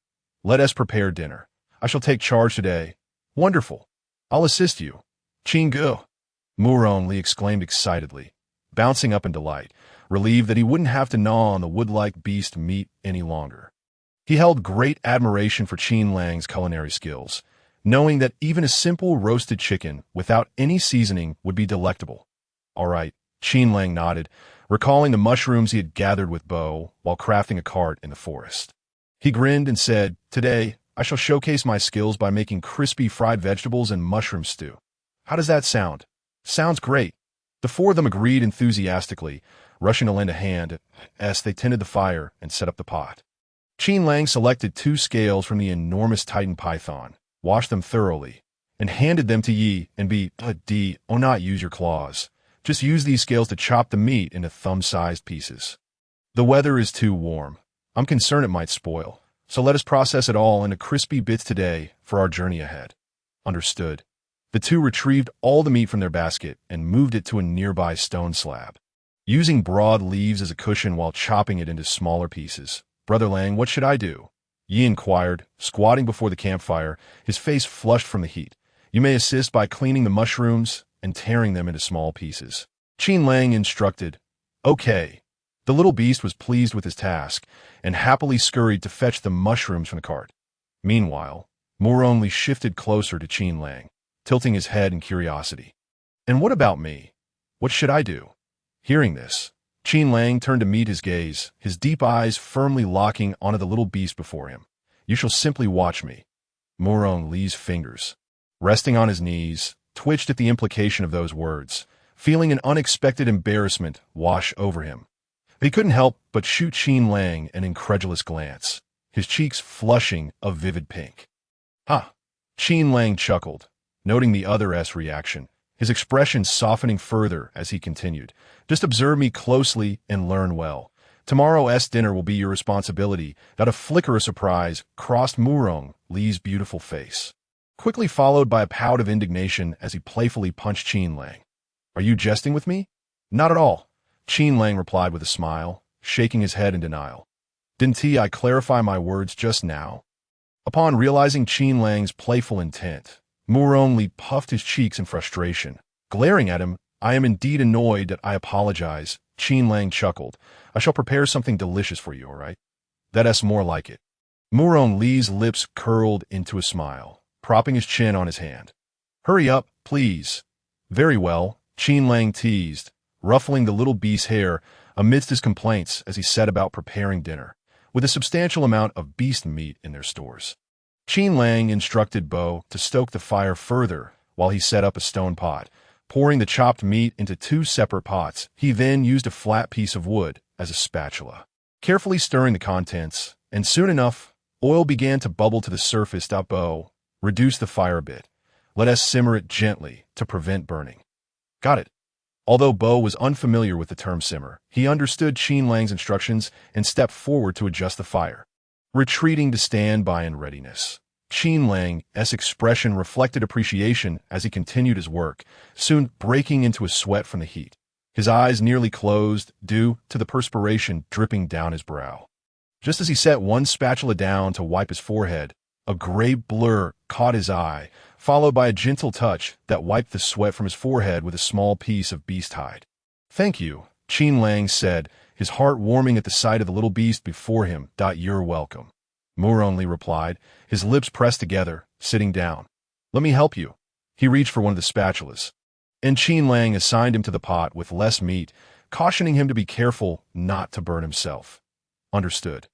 Let us prepare dinner. I shall take charge today. Wonderful. I'll assist you. Qin-gu, Moroni exclaimed excitedly, bouncing up in delight, relieved that he wouldn't have to gnaw on the wood-like beast meat any longer. He held great admiration for Qin Lang's culinary skills, knowing that even a simple roasted chicken without any seasoning would be delectable. All right, Qin Lang nodded, recalling the mushrooms he had gathered with Bo while crafting a cart in the forest. He grinned and said, Today, I shall showcase my skills by making crispy fried vegetables and mushroom stew. How does that sound? Sounds great. The four of them agreed enthusiastically, rushing to lend a hand as they tended the fire and set up the pot. Qin Lang selected 2 scales from the enormous Titan python, washed them thoroughly, and handed them to Yi and not use your claws. Just use these scales to chop the meat into thumb-sized pieces. The weather is too warm. I'm concerned it might spoil, so let us process it all into crispy bits today for our journey ahead. Understood. The two retrieved all the meat from their basket and moved it to a nearby stone slab. Using broad leaves as a cushion while chopping it into smaller pieces. Brother Lang, what should I do? Yi inquired, squatting before the campfire, his face flushed from the heat. You may assist by cleaning the mushrooms and tearing them into small pieces. Qin Lang instructed. Okay. The little beast was pleased with his task and happily scurried to fetch the mushrooms from the cart. Meanwhile, Moore only shifted closer to Qin Lang, tilting his head in curiosity. And what about me? What should I do? Hearing this, Qin Lang turned to meet his gaze, his deep eyes firmly locking onto the little beast before him. You shall simply watch me. Moore Li's fingers, resting on his knees, twitched at the implication of those words, feeling an unexpected embarrassment wash over him. He couldn't help but shoot Qin Lang an incredulous glance, his cheeks flushing a vivid pink. Ha! Qin Lang chuckled, noting the other's reaction, his expression softening further as he continued. Just observe me closely and learn well. Tomorrow's dinner will be your responsibility. That a flicker of surprise crossed Moore Li's beautiful face, quickly followed by a pout of indignation as he playfully punched Qin Lang. Are you jesting with me? Not at all, Qin Lang replied with a smile, shaking his head in denial. Didn't I clarify my words just now? Upon realizing Qin Lang's playful intent, Moore Li puffed his cheeks in frustration. Glaring at him, I am indeed annoyed that I apologize, Qin Lang chuckled. I shall prepare something delicious for you, all right? That's more like it. Moore Li's lips curled into a smile, propping his chin on his hand. Hurry up, please. Very well, Qin Lang teased, ruffling the little beast's hair amidst his complaints as he set about preparing dinner, with a substantial amount of beast meat in their stores. Qin Lang instructed Bo to stoke the fire further while he set up a stone pot, pouring the chopped meat into 2 separate pots. He then used a flat piece of wood as a spatula, carefully stirring the contents, and soon enough, oil began to bubble to the surface. Bo reduced the fire a bit. Let us simmer it gently to prevent burning. Got it. Although Bo was unfamiliar with the term simmer, he understood Qin Lang's instructions and stepped forward to adjust the fire, retreating to stand by in readiness. Qin Lang's expression reflected appreciation as he continued his work, soon breaking into a sweat from the heat. His eyes nearly closed due to the perspiration dripping down his brow. Just as he set one spatula down to wipe his forehead, a gray blur caught his eye, followed by a gentle touch that wiped the sweat from his forehead with a small piece of beast hide. Thank you, Qin Lang said, his heart warming at the sight of the little beast before him. You're welcome. Moore Li replied, his lips pressed together, sitting down. Let me help you. He reached for one of the spatulas, and Qin Lang assigned him to the pot with less meat, cautioning him to be careful not to burn himself. Understood.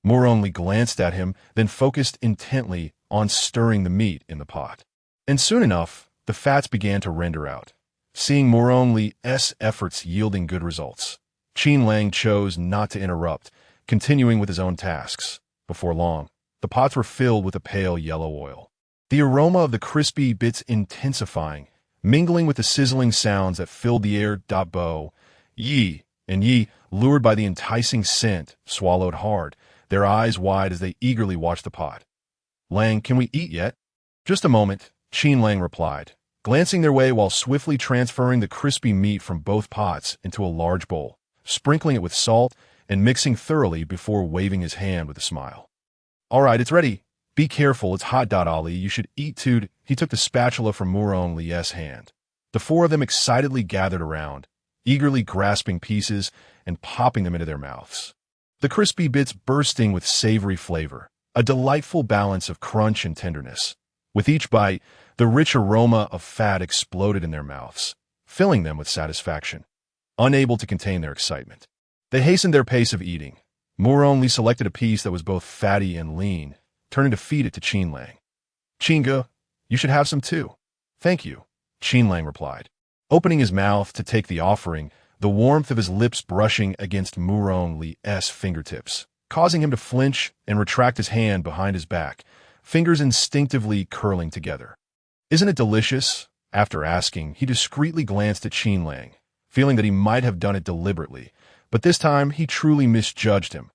Moore Li glanced at him, then focused intently on stirring the meat in the pot. And soon enough, the fats began to render out, seeing Moore Li's efforts yielding good results. Qin Lang chose not to interrupt, continuing with his own tasks. Before long, the pots were filled with a pale yellow oil, the aroma of the crispy bits intensifying, mingling with the sizzling sounds that filled the air. Bo, Yi, lured by the enticing scent, swallowed hard, their eyes wide as they eagerly watched the pot. Lang, can we eat yet? Just a moment, Qin Lang replied, glancing their way while swiftly transferring the crispy meat from both pots into a large bowl, sprinkling it with salt and mixing thoroughly before waving his hand with a smile. All right, it's ready. Be careful, it's hot. Ali, you should eat too. He took the spatula from Moore Li's hand. The 4 of them excitedly gathered around, eagerly grasping pieces and popping them into their mouths. The crispy bits bursting with savory flavor, a delightful balance of crunch and tenderness. With each bite, the rich aroma of fat exploded in their mouths, filling them with satisfaction. Unable to contain their excitement, they hastened their pace of eating. Moore Li selected a piece that was both fatty and lean, turning to feed it to Qin Lang. Qinga, you should have some too. Thank you, Qin Lang replied, opening his mouth to take the offering, the warmth of his lips brushing against Moore Li's fingertips, causing him to flinch and retract his hand behind his back, fingers instinctively curling together. Isn't it delicious? After asking, he discreetly glanced at Qin Lang, feeling that he might have done it deliberately, but this time he truly misjudged him.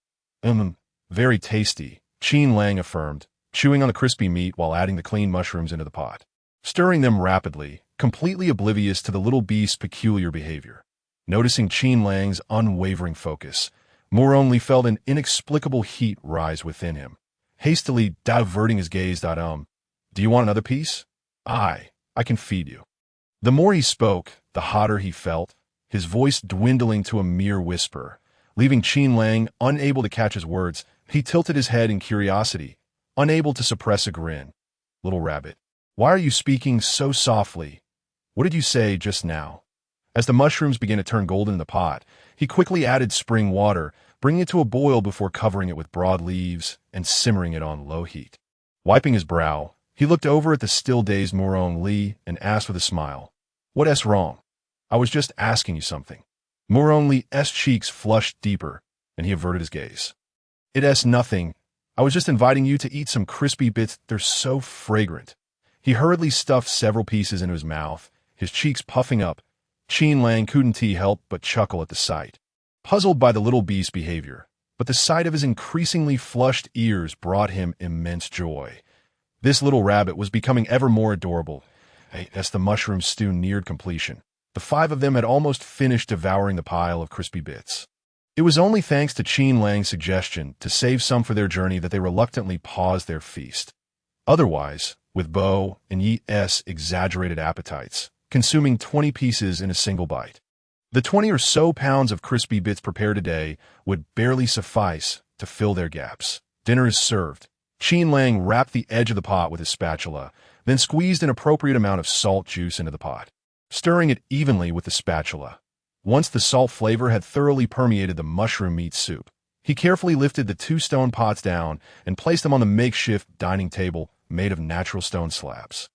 Very tasty, Qin Lang affirmed, chewing on the crispy meat while adding the cleaned mushrooms into the pot, stirring them rapidly, completely oblivious to the little beast's peculiar behavior. Noticing Qin Lang's unwavering focus, Moroni felt an inexplicable heat rise within him, hastily diverting his gaze. Do you want another piece? I can feed you. The more he spoke, the hotter he felt, his voice dwindling to a mere whisper. Leaving Qin Lang unable to catch his words, he tilted his head in curiosity, unable to suppress a grin. Little rabbit, why are you speaking so softly? What did you say just now? As the mushrooms began to turn golden in the pot, he quickly added spring water, bringing it to a boil before covering it with broad leaves and simmering it on low heat. Wiping his brow, he looked over at the still-dazed Moroni and asked with a smile, "What's wrong? I was just asking you something." Moroni's cheeks flushed deeper, and he averted his gaze. "It's nothing. I was just inviting you to eat some crispy bits. They're so fragrant." He hurriedly stuffed several pieces into his mouth, his cheeks puffing up. Qin Lang couldn't help but chuckle at the sight, puzzled by the little beast's behavior, but the sight of his increasingly flushed ears brought him immense joy. This little rabbit was becoming ever more adorable. As the mushroom stew neared completion, the five of them had almost finished devouring the pile of crispy bits. It was only thanks to Qin Lang's suggestion to save some for their journey that they reluctantly paused their feast. Otherwise, with Bo and Yi's exaggerated appetites, consuming 20 pieces in a single bite, the 20 or so pounds of crispy bits prepared today would barely suffice to fill their gaps. Dinner is served. Qin Lang wrapped the edge of the pot with his spatula, then squeezed an appropriate amount of salt juice into the pot, stirring it evenly with the spatula. Once the salt flavor had thoroughly permeated the mushroom meat soup, he carefully lifted the 2 stone pots down and placed them on the makeshift dining table made of natural stone slabs.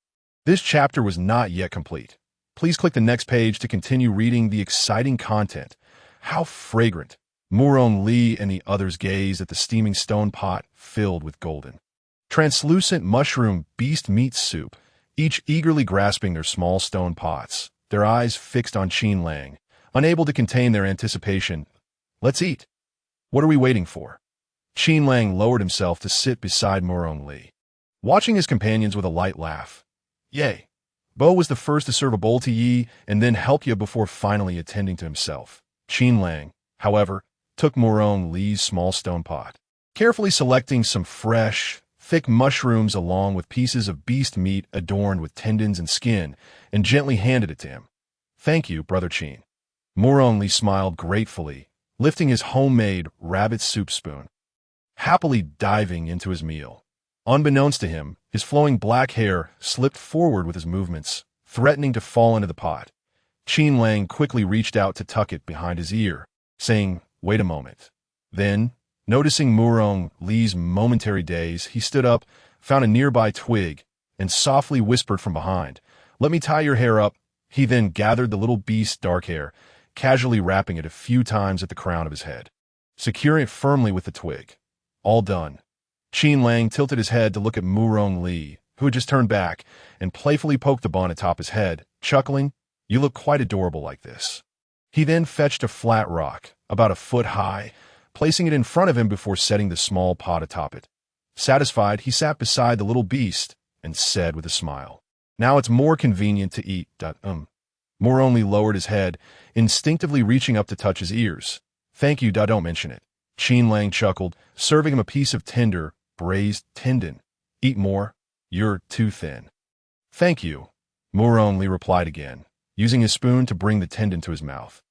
This chapter was not yet complete. Please click the next page to continue reading the exciting content. How fragrant! Moroni and the others gazed at the steaming stone pot filled with golden, translucent mushroom beast meat soup, each eagerly grasping their small stone pots, their eyes fixed on Qin Lang, unable to contain their anticipation. "Let's eat. What are we waiting for?" Qin Lang lowered himself to sit beside Moroni, watching his companions with a light laugh. "Yay. Bo was the first to serve a bowl to Yi and then helped you before finally attending to himself." Qin Lang, however, took Moroni's small stone pot, carefully selecting some fresh, thick mushrooms along with pieces of beast meat adorned with tendons and skin, and gently handed it to him. "Thank you, Brother Qin." Moroni smiled gratefully, lifting his homemade rabbit soup spoon, happily diving into his meal. Unbeknownst to him, his flowing black hair slipped forward with his movements, threatening to fall into the pot. Qin Lang quickly reached out to tuck it behind his ear, saying, "Wait a moment." Then, noticing Moroni's momentary daze, he stood up, found a nearby twig, and softly whispered from behind, "Let me tie your hair up." He then gathered the little beast's dark hair, casually wrapping it a few times at the crown of his head, securing it firmly with the twig. All done. Qin Lang tilted his head to look at Moroni, who had just turned back, and playfully poked the bun atop his head, chuckling, "You look quite adorable like this." He then fetched a flat rock, about a foot high, placing it in front of him before setting the small pot atop it. Satisfied, he sat beside the little beast and said with a smile, "Now it's more convenient to eat." Moroni lowered his head, instinctively reaching up to touch his ears. "Thank you, don't mention it." Qin Lang chuckled, serving him a piece of tender, braised tendon. "Eat more. You're too thin." "Thank you," Moroni replied again, using his spoon to bring the tendon to his mouth.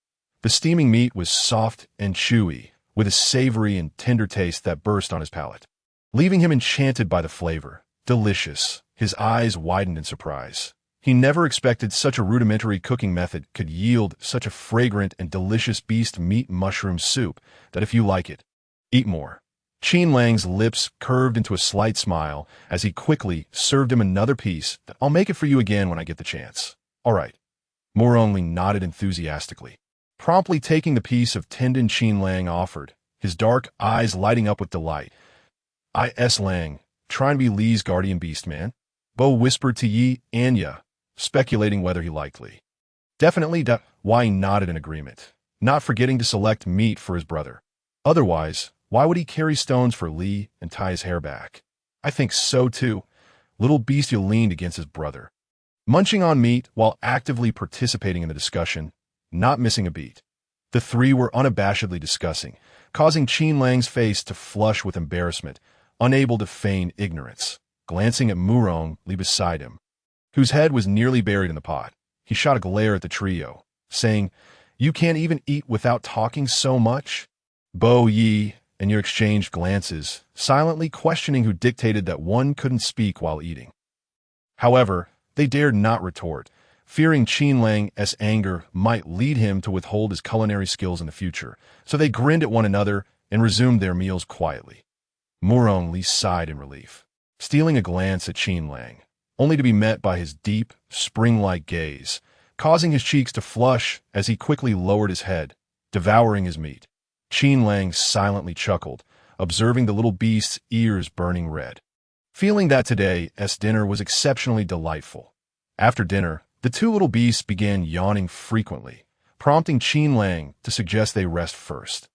The steaming meat was soft and chewy, with a savory and tender taste that burst on his palate, leaving him enchanted by the flavor. Delicious. His eyes widened in surprise. He never expected such a rudimentary cooking method could yield such a fragrant and delicious beast meat mushroom soup that if you like it, eat more. Qin Lang's lips curved into a slight smile as he quickly served him another piece. "I'll make it for you again when I get the chance." "All right." Moroni nodded enthusiastically, promptly taking the piece of tendon Qin Lang offered, his dark eyes lighting up with delight. "Is Lang, trying to be Li's guardian beast man?" Bo whispered to Yi and Ya, speculating whether he likely. "Definitely." Yi nodded in agreement, not forgetting to select meat for his brother. "Otherwise, Why would he carry stones for Li and tie his hair back? I think so too. Little Bestial leaned against his brother, munching on meat while actively participating in the discussion, not missing a beat. The three were unabashedly discussing, causing Qin Lang's face to flush with embarrassment, unable to feign ignorance. Glancing at Murong Li beside him, whose head was nearly buried in the pot, he shot a glare at the trio, saying, "You can't even eat without talking so much?" Bo Yi and you exchanged glances, silently questioning who dictated that one couldn't speak while eating. However, they dared not retort, fearing Qin Lang's anger might lead him to withhold his culinary skills in the future, so they grinned at one another and resumed their meals quietly. Murong Li sighed in relief, stealing a glance at Qin Lang, only to be met by his deep, spring-like gaze, causing his cheeks to flush as he quickly lowered his head, devouring his meat. Qin Lang silently chuckled, observing the little beast's ears burning red, feeling that today's dinner was exceptionally delightful. After dinner, the two little beasts began yawning frequently, prompting Qin Lang to suggest they rest first.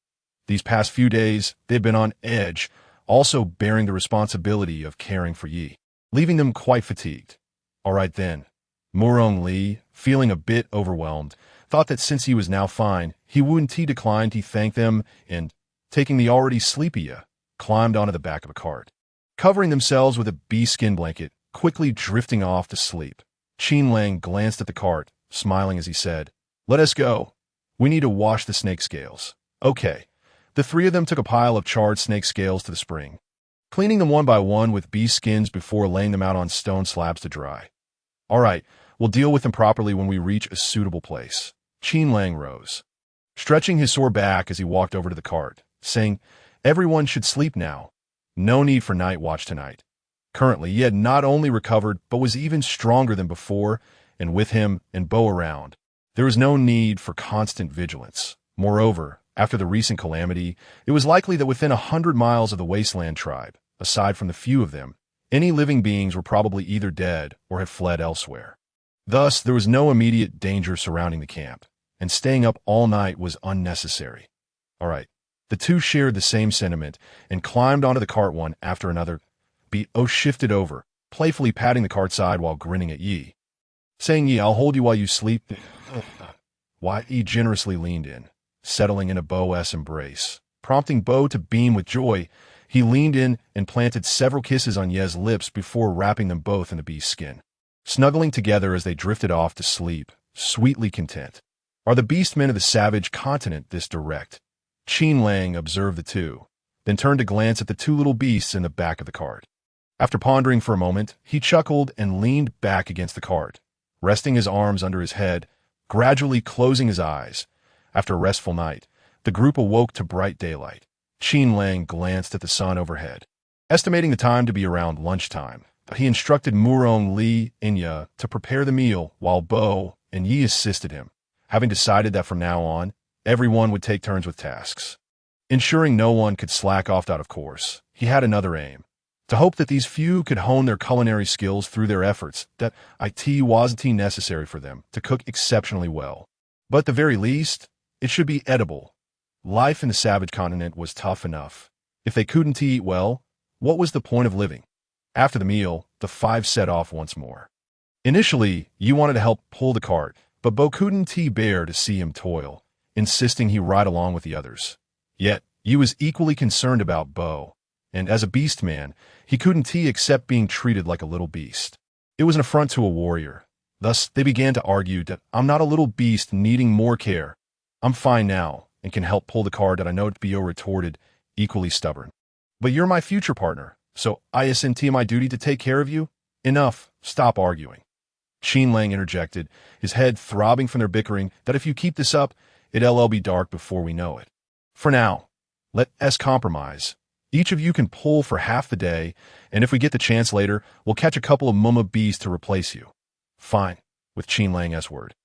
These past few days, they've been on edge, also bearing the responsibility of caring for Yi, leaving them quite fatigued. All right then. Murong Li, feeling a bit overwhelmed, thought that since he was now fine, he wouldn't decline to thank them and, taking the already sleepy Yi, climbed onto the back of a cart, covering themselves with a bee skin blanket, quickly drifting off to sleep. Qin Lang glanced at the cart, smiling as he said, "Let us go. We need to wash the snake scales." Okay. The three of them took a pile of charred snake scales to the spring, cleaning them one by one with bee skins before laying them out on stone slabs to dry. All right, we'll deal with them properly when we reach a suitable place. Qin Lang rose, stretching his sore back as he walked over to the cart, saying, "Everyone should sleep now. No need for night watch tonight." Currently, he had not only recovered, but was even stronger than before, and with him and Bo around, there was no need for constant vigilance. Moreover, after the recent calamity, it was likely that within 100 miles of the Wasteland tribe, aside from the few of them, any living beings were probably either dead or had fled elsewhere. Thus, there was no immediate danger surrounding the camp, and staying up all night was unnecessary. All right, the two shared the same sentiment and climbed onto the cart one after another. Bo shifted over, playfully patting the cart side while grinning at Yi, saying, "Yi, I'll hold you while you sleep." Yi generously leaned in, settling into Bo's embrace, prompting Bo to beam with joy. He leaned in and planted several kisses on Ye's lips before wrapping them both in the beast's skin, snuggling together as they drifted off to sleep, sweetly content. Are the beastmen of the savage continent this direct? Qin Lang observed the two, then turned to glance at the two little beasts in the back of the cart. After pondering for a moment, he chuckled and leaned back against the cart, resting his arms under his head, gradually closing his eyes. After a restful night, the group awoke to bright daylight. Qin Lang glanced at the sun overhead, estimating the time to be around lunchtime. He instructed Murong Li and Yi to prepare the meal while Bo and Yi assisted him, having decided that from now on, everyone would take turns with tasks. Ensuring no one could slack off out of course, he had another aim, to hope that these few could hone their culinary skills through their efforts, that it wasn't necessary for them to cook exceptionally well. But at the very least, it should be edible. Life in the savage continent was tough enough. If they couldn't eat well, what was the point of living? After the meal, the five set off once more. Initially, Yi wanted to help pull the cart, but Bo couldn't bear to see him toil, insisting he ride along with the others. Yet, Yi was equally concerned about Bo, and as a beast man, he couldn't accept being treated like a little beast. It was an affront to a warrior. Thus, they began to argue that I'm not a little beast needing more care. I'm fine now, and can help pull the cart. That I know Bo retorted, equally stubborn. But you're my future partner, so I isn't my duty to take care of you? Enough, stop arguing. Qin Lang interjected, his head throbbing from their bickering, that if you keep this up, it'll be dark before we know it. For now, let us compromise. Each of you can pull for half the day, and if we get the chance later, we'll catch a couple of mumma bees to replace you. Fine, with Qin Lang's word.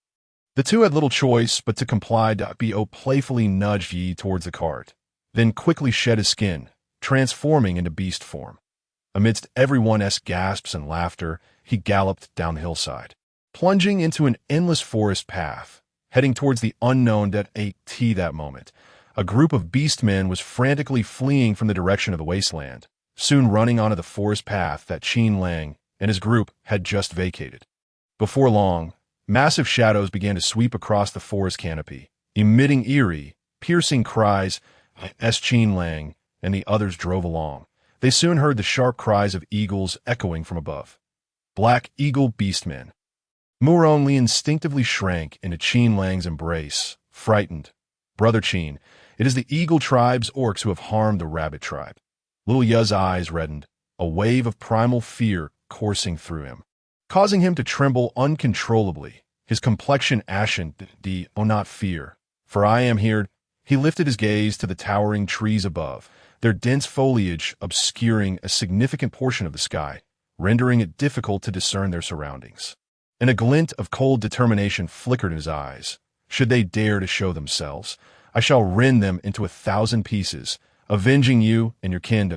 The two had little choice but to comply. Bo playfully nudged Yi towards the cart, then quickly shed his skin, transforming into beast form. Amidst everyone's gasps and laughter, he galloped down the hillside, plunging into an endless forest path, heading towards the unknown. That moment, A group of beastmen was frantically fleeing from the direction of the wasteland, soon running onto the forest path that Qin Lang and his group had just vacated. Before long, massive shadows began to sweep across the forest canopy, emitting eerie, piercing cries as Qin Lang and the others drove along. They soon heard the sharp cries of eagles echoing from above. Black Eagle Beastmen. Muron Li instinctively shrank into Qin Lang's embrace, frightened. Brother Qin, it is the Eagle tribe's orcs who have harmed the rabbit tribe. Little Yu's eyes reddened, a wave of primal fear coursing through him, causing him to tremble uncontrollably, his complexion ashen. Not fear, for I am here. He lifted his gaze to the towering trees above, their dense foliage obscuring a significant portion of the sky, rendering it difficult to discern their surroundings. And a glint of cold determination flickered in his eyes. Should they dare to show themselves, I shall rend them into 1,000 pieces, avenging you and your kin.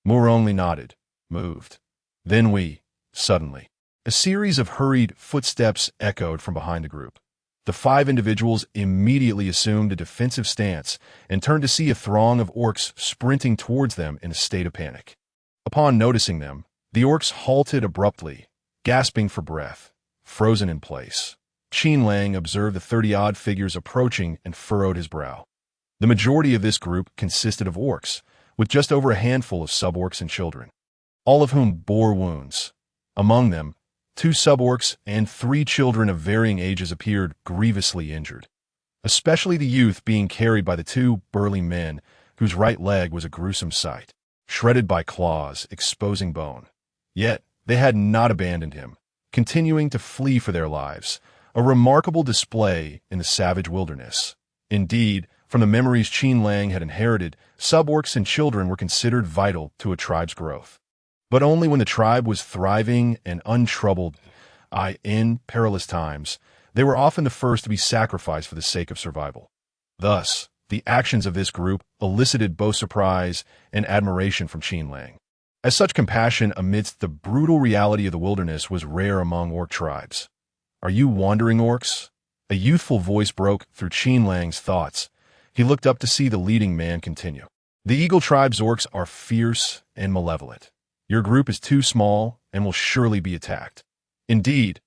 Moore only nodded, moved. Then suddenly, a series of hurried footsteps echoed from behind the group. The 5 individuals immediately assumed a defensive stance and turned to see a throng of orcs sprinting towards them in a state of panic. Upon noticing them, the orcs halted abruptly, gasping for breath, frozen in place. Qin Lang observed the 30-odd figures approaching and furrowed his brow. The majority of this group consisted of orcs, with just over a handful of sub-orcs and children, all of whom bore wounds. Among them, 2 sub-orcs and 3 children of varying ages appeared grievously injured, especially the youth being carried by the 2 burly men whose right leg was a gruesome sight, shredded by claws, exposing bone. Yet, they had not abandoned him, continuing to flee for their lives, a remarkable display in the savage wilderness. Indeed, from the memories Qin Lang had inherited, sub-orcs and children were considered vital to a tribe's growth. But only when the tribe was thriving and untroubled, in perilous times, they were often the first to be sacrificed for the sake of survival. Thus, the actions of this group elicited both surprise and admiration from Qin Lang, as such compassion amidst the brutal reality of the wilderness was rare among orc tribes. Are you wandering orcs? A youthful voice broke through Qin Lang's thoughts. He looked up to see the leading man continue. The Eagle tribe's orcs are fierce and malevolent. Your group is too small and will surely be attacked. Indeed,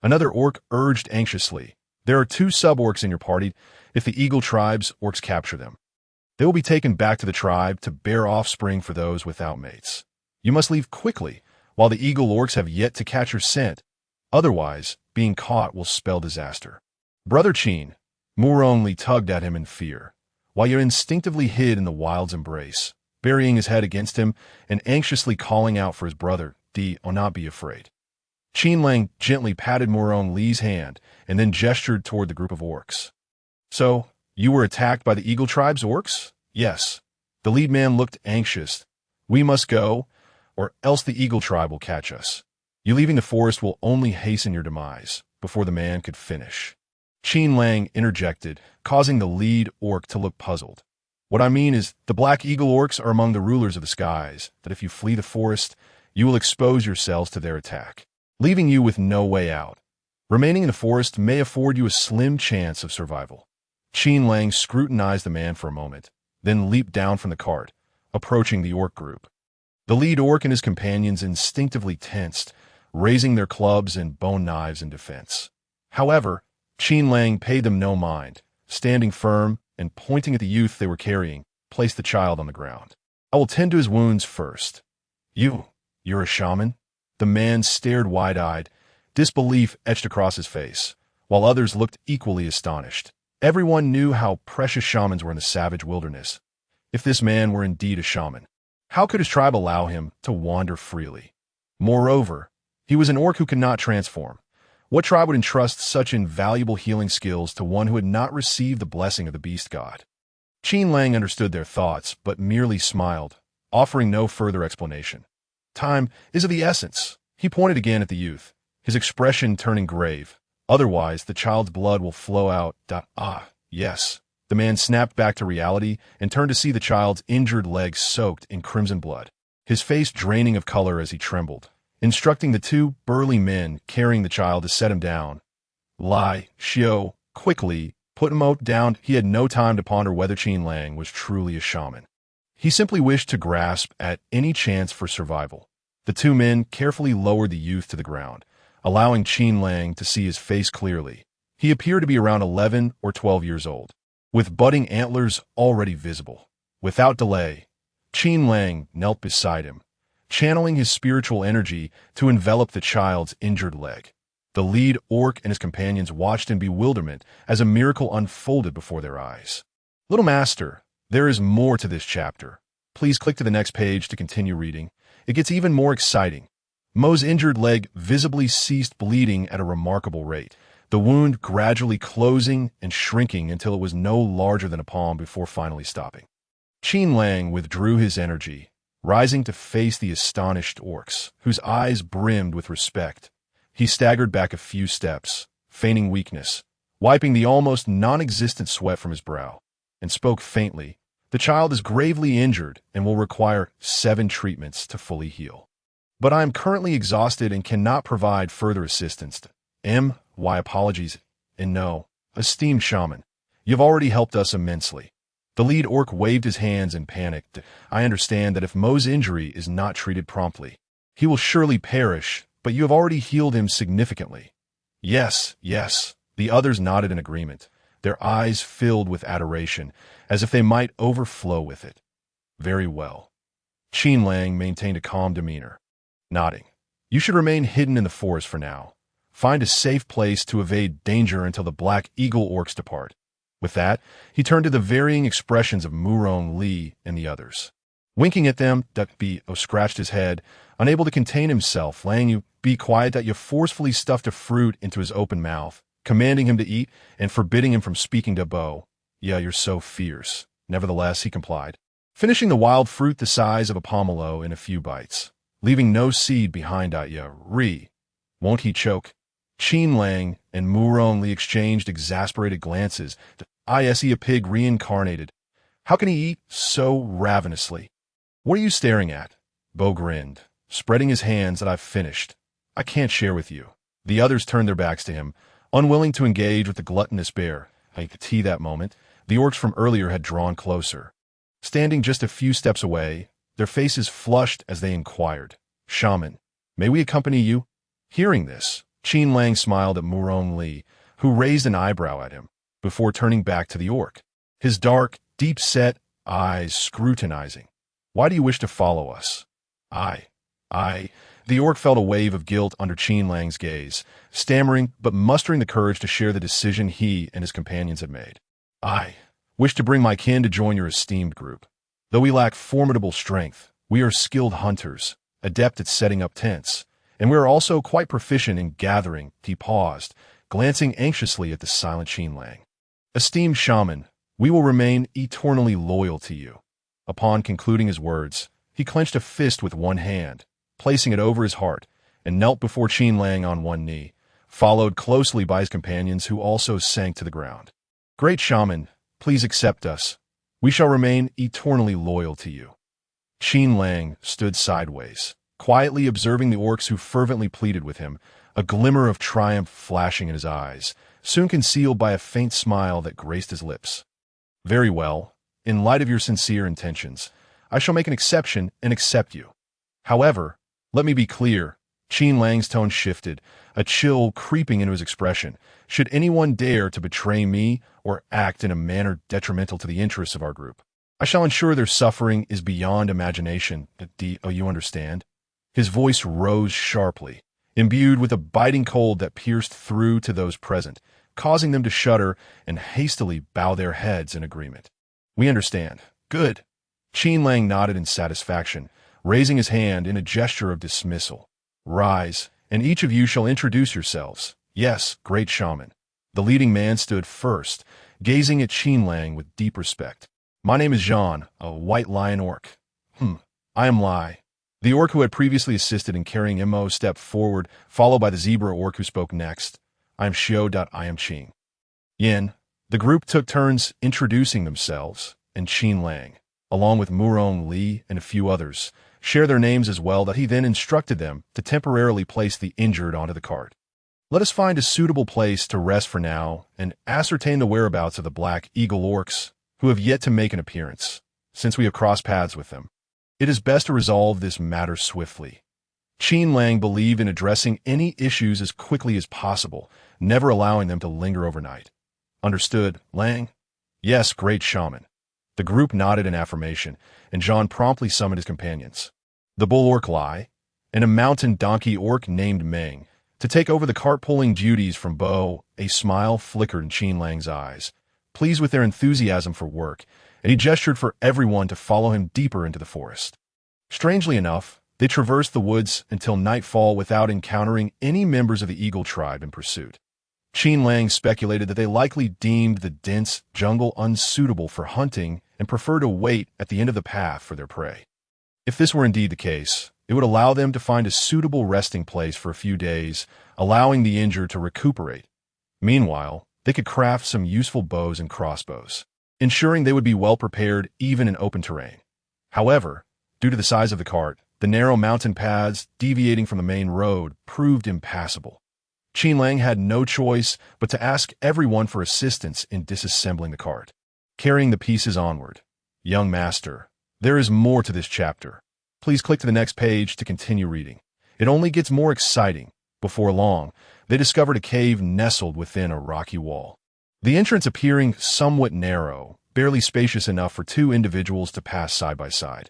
another orc urged anxiously. There are 2 sub-orcs in your party. If the Eagle tribe's orcs capture them, they will be taken back to the tribe to bear offspring for those without mates. You must leave quickly, while the Eagle orcs have yet to catch your scent. Otherwise, being caught will spell disaster. Brother Qin, Moore only tugged at him in fear, while you instinctively hid in the wild's embrace, burying his head against him and anxiously calling out for his brother, not be afraid. Qin Lang gently patted Moron Li's hand and then gestured toward the group of orcs. So, you were attacked by the Eagle tribe's orcs? Yes. The lead man looked anxious. We must go, or else the Eagle tribe will catch us. You leaving the forest will only hasten your demise, before the man could finish. Qin Lang interjected, causing the lead orc to look puzzled. What I mean is, the Black Eagle orcs are among the rulers of the skies, that if you flee the forest, you will expose yourselves to their attack, leaving you with no way out. Remaining in the forest may afford you a slim chance of survival. Qin Lang scrutinized the man for a moment, then leaped down from the cart, approaching the orc group. The lead orc and his companions instinctively tensed, raising their clubs and bone knives in defense. However, Qin Lang paid them no mind, standing firm and pointing at the youth they were carrying, placed the child on the ground. I will tend to his wounds first. You're a shaman? The man stared wide-eyed, disbelief etched across his face, while others looked equally astonished. Everyone knew how precious shamans were in the savage wilderness. If this man were indeed a shaman, how could his tribe allow him to wander freely? Moreover, he was an orc who could not transform. What tribe would entrust such invaluable healing skills to one who had not received the blessing of the beast god? Qin Lang understood their thoughts, but merely smiled, offering no further explanation. Time is of the essence. He pointed again at the youth, his expression turning grave. Otherwise, the child's blood will flow out. Yes. The man snapped back to reality and turned to see the child's injured legs soaked in crimson blood, his face draining of color as he trembled, instructing the 2 burly men carrying the child to set him down. Lie, Xiao, quickly, Put him down. He had no time to ponder whether Qin Lang was truly a shaman. He simply wished to grasp at any chance for survival. The two men carefully lowered the youth to the ground, allowing Qin Lang to see his face clearly. He appeared to be around 11 or 12 years old, with budding antlers already visible. Without delay, Qin Lang knelt beside him, channeling his spiritual energy to envelop the child's injured leg. The lead orc and his companions watched in bewilderment as a miracle unfolded before their eyes. Little Master, there is more to this chapter. Please click to the next page to continue reading. It gets even more exciting. Mo's injured leg visibly ceased bleeding at a remarkable rate, the wound gradually closing and shrinking until it was no larger than a palm before finally stopping. Qin Lang withdrew his energy, rising to face the astonished orcs, whose eyes brimmed with respect. He staggered back a few steps, feigning weakness, wiping the almost non-existent sweat from his brow, and spoke faintly. The child is gravely injured and will require 7 treatments to fully heal. But I am currently exhausted and cannot provide further assistance. Why apologies, and no, esteemed shaman, you've already helped us immensely. The lead orc waved his hands and panicked. I understand that if Mo's injury is not treated promptly, he will surely perish, but you have already healed him significantly. Yes, the others nodded in agreement, their eyes filled with adoration, as if they might overflow with it. Very well. Qin Lang maintained a calm demeanor, nodding. You should remain hidden in the forest for now. Find a safe place to evade danger until the Black Eagle orcs depart. With that, he turned to the varying expressions of Murong Li and the others. Winking at them, Bo scratched his head, unable to contain himself, laying you be quiet that you forcefully stuffed a fruit into his open mouth, commanding him to eat and forbidding him from speaking to Bo. Yeah, you're so fierce. Nevertheless, he complied, finishing the wild fruit the size of a pomelo in a few bites, leaving no seed behind. Won't he choke? Qin Lang and Murong Li exchanged exasperated glances. Is he a pig reincarnated? How can he eat so ravenously? What are you staring at? Bo grinned, spreading his hands. That I've finished. I can't share with you. The others turned their backs to him, unwilling to engage with the gluttonous bear. I could see that moment. The orcs from earlier had drawn closer. Standing just a few steps away, their faces flushed as they inquired, Shaman, may we accompany you? Hearing this, Qin Lang smiled at Murong Li, who raised an eyebrow at him, before turning back to the orc, his dark, deep-set eyes scrutinizing. Why do you wish to follow us? The orc felt a wave of guilt under Qin Lang's gaze, stammering but mustering the courage to share the decision he and his companions had made. I wish to bring my kin to join your esteemed group. Though we lack formidable strength, we are skilled hunters, adept at setting up tents, and we are also quite proficient in gathering. He paused, glancing anxiously at the silent Qin Lang. Esteemed shaman, we will remain eternally loyal to you. Upon concluding his words, he clenched a fist with one hand, placing it over his heart, and knelt before Qin Lang on one knee, followed closely by his companions who also sank to the ground. Great shaman, please accept us. We shall remain eternally loyal to you. Qin Lang stood sideways, quietly observing the orcs who fervently pleaded with him, a glimmer of triumph flashing in his eyes, soon concealed by a faint smile that graced his lips. Very well. In light of your sincere intentions, I shall make an exception and accept you. However, let me be clear. Qin Lang's tone shifted, a chill creeping into his expression. Should anyone dare to betray me or act in a manner detrimental to the interests of our group, I shall ensure their suffering is beyond imagination. You understand? His voice rose sharply, imbued with a biting cold that pierced through to those present, causing them to shudder and hastily bow their heads in agreement. We understand. Good. Qin Lang nodded in satisfaction, raising his hand in a gesture of dismissal. Rise, and each of you shall introduce yourselves. Yes, great shaman. The leading man stood first, gazing at Qin Lang with deep respect. My name is Jean, a white lion orc. I am Lai. The orc who had previously assisted in carrying Mo stepped forward, followed by the zebra orc who spoke next. I am Xiao. I am Qing. Yin. The group took turns introducing themselves, and Qin Lang, along with Murong Li and a few others, share their names as well. That he then instructed them to temporarily place the injured onto the cart. Let us find a suitable place to rest for now and ascertain the whereabouts of the Black Eagle orcs who have yet to make an appearance, since we have crossed paths with them. It is best to resolve this matter swiftly. Qin Lang believed in addressing any issues as quickly as possible, never allowing them to linger overnight. Understood, Lang? Yes, great shaman. The group nodded in affirmation, and Jean promptly summoned his companions. The bull orc Lai, and a mountain donkey orc named Meng, to take over the cart-pulling duties from Bo. A smile flickered in Qin Lang's eyes, pleased with their enthusiasm for work, and he gestured for everyone to follow him deeper into the forest. Strangely enough, they traversed the woods until nightfall without encountering any members of the Eagle tribe in pursuit. Qin Lang speculated that they likely deemed the dense jungle unsuitable for hunting and preferred to wait at the end of the path for their prey. If this were indeed the case, it would allow them to find a suitable resting place for a few days, allowing the injured to recuperate. Meanwhile, they could craft some useful bows and crossbows, ensuring they would be well prepared even in open terrain. However, due to the size of the cart, the narrow mountain paths deviating from the main road proved impassable. Qin Lang had no choice but to ask everyone for assistance in disassembling the cart. Carrying the pieces onward. Young master, there is more to this chapter. Please click to the next page to continue reading. It only gets more exciting. Before long, they discovered a cave nestled within a rocky wall. The entrance appearing somewhat narrow, barely spacious enough for two individuals to pass side by side.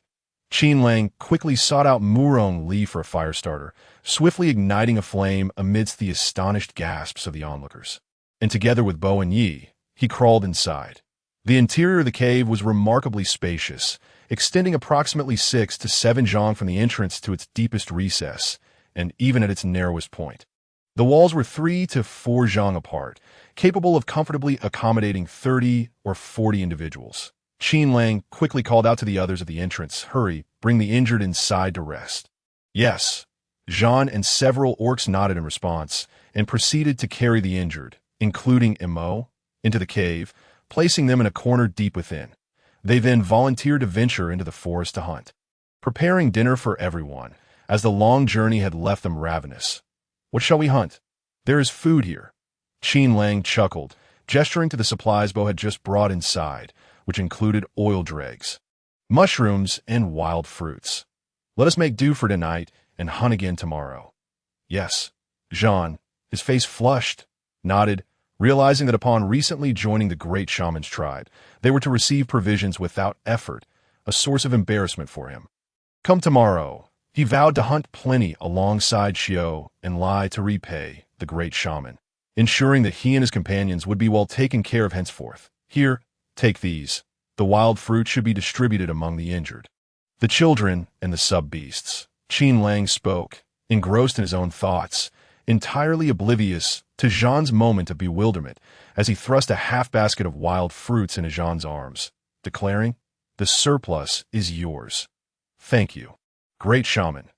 Qin Lang quickly sought out Murong Li for a fire starter, swiftly igniting a flame amidst the astonished gasps of the onlookers. And together with Bo and Yi, he crawled inside. The interior of the cave was remarkably spacious, extending approximately 6 to 7 zhang from the entrance to its deepest recess, and even at its narrowest point. The walls were 3 to 4 zhang apart, capable of comfortably accommodating 30 or 40 individuals. Qin Lang quickly called out to the others at the entrance, "Hurry, bring the injured inside to rest." Yes. Jean and several orcs nodded in response, and proceeded to carry the injured, including Emo, into the cave, placing them in a corner deep within. They then volunteered to venture into the forest to hunt, preparing dinner for everyone, as the long journey had left them ravenous. "What shall we hunt? There is food here." Qin Lang chuckled, gesturing to the supplies Bo had just brought inside, which included oil dregs, mushrooms, and wild fruits. "Let us make do for tonight and hunt again tomorrow." Yes. Jean, his face flushed, nodded, realizing that upon recently joining the great shaman's tribe, they were to receive provisions without effort, a source of embarrassment for him. Come tomorrow, he vowed to hunt plenty alongside Xiao and Lai to repay the great shaman, ensuring that he and his companions would be well taken care of henceforth. "Here, take these. The wild fruit should be distributed among the injured." The children and the sub-beasts. Qin Lang spoke, engrossed in his own thoughts, entirely oblivious to Jean's moment of bewilderment as he thrust a half-basket of wild fruits into Jean's arms, declaring, "The surplus is yours." "Thank you, great shaman."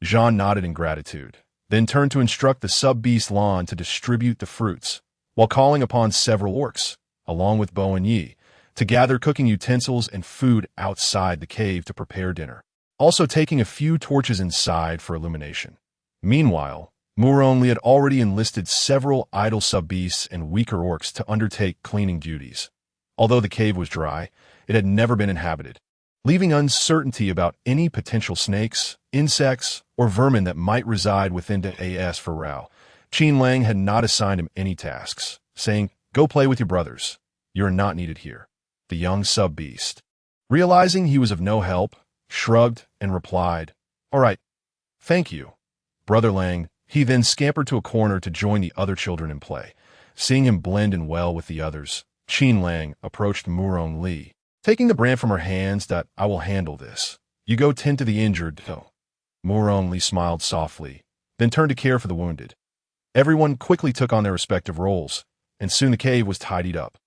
Jean nodded in gratitude, then turned to instruct the sub-beast Lan to distribute the fruits, while calling upon several orcs, along with Bo and Yi, to gather cooking utensils and food outside the cave to prepare dinner, also taking a few torches inside for illumination. Meanwhile, Murong Li had already enlisted several idle sub-beasts and weaker orcs to undertake cleaning duties. Although the cave was dry, it had never been inhabited, leaving uncertainty about any potential snakes, insects, or vermin that might reside within the AS for Rao. Qin Lang had not assigned him any tasks, saying, "Go play with your brothers. You are not needed here." The young sub-beast, realizing he was of no help, shrugged and replied, "All right, thank you, Brother Lang." He then scampered to a corner to join the other children in play. Seeing him blend in well with the others, Qin Lang approached Murong Li, taking the brand from her hands. "I will handle this. You go tend to the injured." Murong Li smiled softly, then turned to care for the wounded. Everyone quickly took on their respective roles, and soon the cave was tidied up.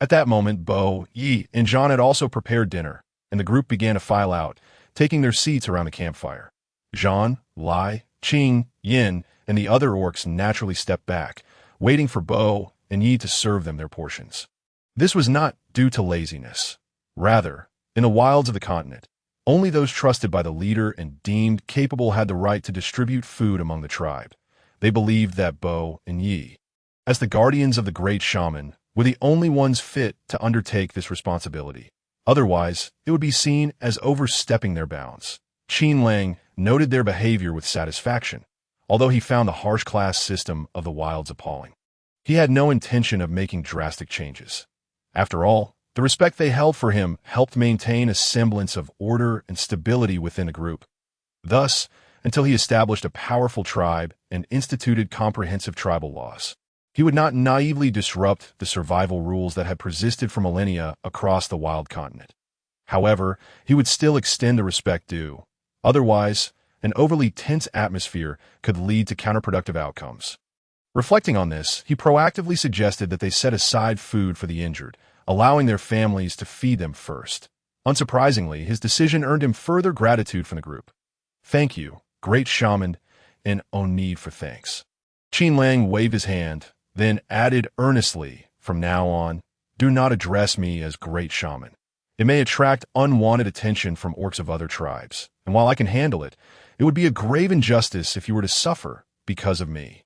At that moment, Bo, Yi, and Jean had also prepared dinner, and the group began to file out, taking their seats around the campfire. Jean, Lai, Qing, Yin, and the other orcs naturally stepped back, waiting for Bo and Yi to serve them their portions. This was not due to laziness. Rather, in the wilds of the continent, only those trusted by the leader and deemed capable had the right to distribute food among the tribe. They believed that Bo and Yi, as the guardians of the great shaman, were the only ones fit to undertake this responsibility. Otherwise, it would be seen as overstepping their bounds. Qin Lang noted their behavior with satisfaction, although he found the harsh class system of the wilds appalling. He had no intention of making drastic changes. After all, the respect they held for him helped maintain a semblance of order and stability within the group. Thus, until he established a powerful tribe and instituted comprehensive tribal laws, he would not naively disrupt the survival rules that had persisted for millennia across the wild continent. However, he would still extend the respect due. Otherwise, an overly tense atmosphere could lead to counterproductive outcomes. Reflecting on this, he proactively suggested that they set aside food for the injured, allowing their families to feed them first. Unsurprisingly, his decision earned him further gratitude from the group. "Thank you, great shaman, and no need for thanks." Qin Lang waved his hand, then added earnestly, "From now on, do not address me as great shaman. It may attract unwanted attention from orcs of other tribes, and while I can handle it, it would be a grave injustice if you were to suffer because of me."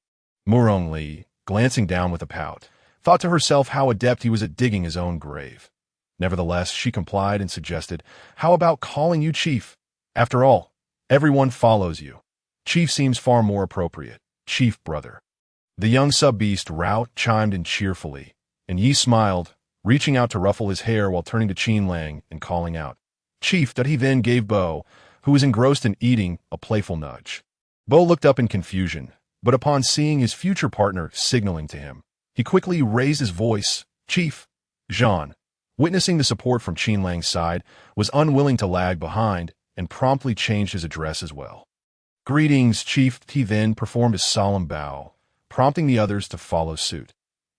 Murong Li, glancing down with a pout, thought to herself how adept he was at digging his own grave. Nevertheless, she complied and suggested, "How about calling you Chief? After all, everyone follows you. Chief seems far more appropriate. Chief brother." The young sub-beast Rout chimed in cheerfully, and Yi smiled, reaching out to ruffle his hair while turning to Qin Lang and calling out, "Chief," that he then gave Bo, who was engrossed in eating, a playful nudge. Bo looked up in confusion, but upon seeing his future partner signaling to him, he quickly raised his voice, "Chief." Jean, witnessing the support from Qin Lang's side, was unwilling to lag behind and promptly changed his address as well. "Greetings, Chief." He then performed a solemn bow, prompting the others to follow suit.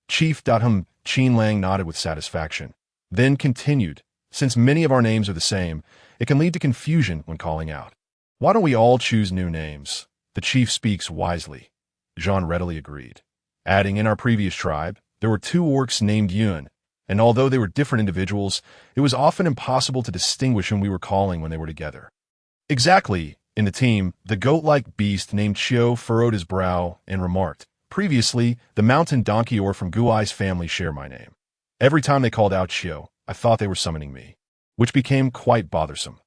"Chief." Qin Lang nodded with satisfaction, then continued, "Since many of our names are the same, it can lead to confusion when calling out. Why don't we all choose new names? The chief speaks wisely." Jean readily agreed, adding, "In our previous tribe, there were 2 orcs named Yuan, and although they were different individuals, it was often impossible to distinguish whom we were calling when they were together." "Exactly." In the team, the goat-like beast named Qiu furrowed his brow and remarked, "Previously, the mountain donkey or from Guai's family share my name. Every time they called out Qiu, I thought they were summoning me, which became quite bothersome."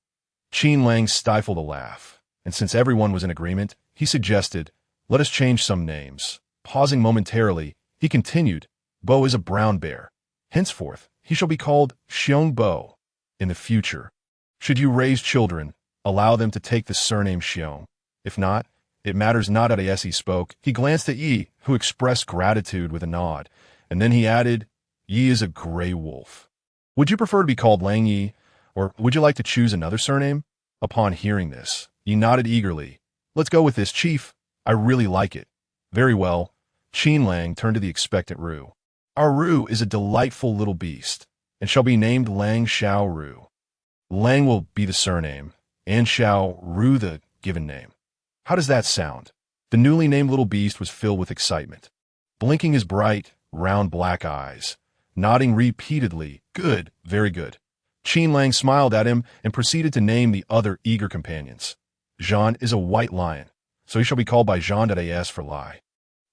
Qin Lang stifled a laugh, and since everyone was in agreement, he suggested, "Let us change some names." Pausing momentarily, he continued, "Bo is a brown bear. Henceforth, he shall be called Xiong Bo. In the future, should you raise children, allow them to take the surname Xiong. If not, it matters not." As he spoke, he glanced at Yi, who expressed gratitude with a nod, and then he added, "Yi is a gray wolf. Would you prefer to be called Lang Yi, or would you like to choose another surname?" Upon hearing this, Yi nodded eagerly. "Let's go with this, Chief. I really like it." "Very well." Qin Lang turned to the expectant Ru. "Our Ru is a delightful little beast, and shall be named Lang Xiao Ru. Lang will be the surname, and Xiao Ru the given name. How does that sound?" The newly named little beast was filled with excitement, blinking his bright, round black eyes, nodding repeatedly, "Good, very good." Qin Lang smiled at him and proceeded to name the other eager companions. "Jean is a white lion, so he shall be called by Jean.as for Lai.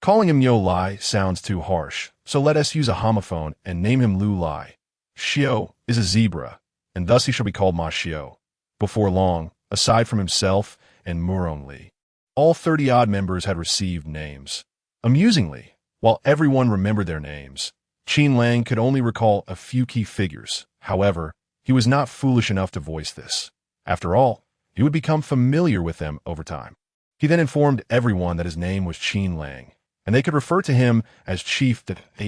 Calling him Yo Lai sounds too harsh, so let us use a homophone and name him Lu Lai. Xiao is a zebra, and thus he shall be called Ma Xiao." Before long, aside from himself and Murong Li, all 30-odd members had received names. Amusingly, while everyone remembered their names, Qin Lang could only recall a few key figures. However, he was not foolish enough to voice this. After all, he would become familiar with them over time. He then informed everyone that his name was Qin Lang, and they could refer to him as Chief.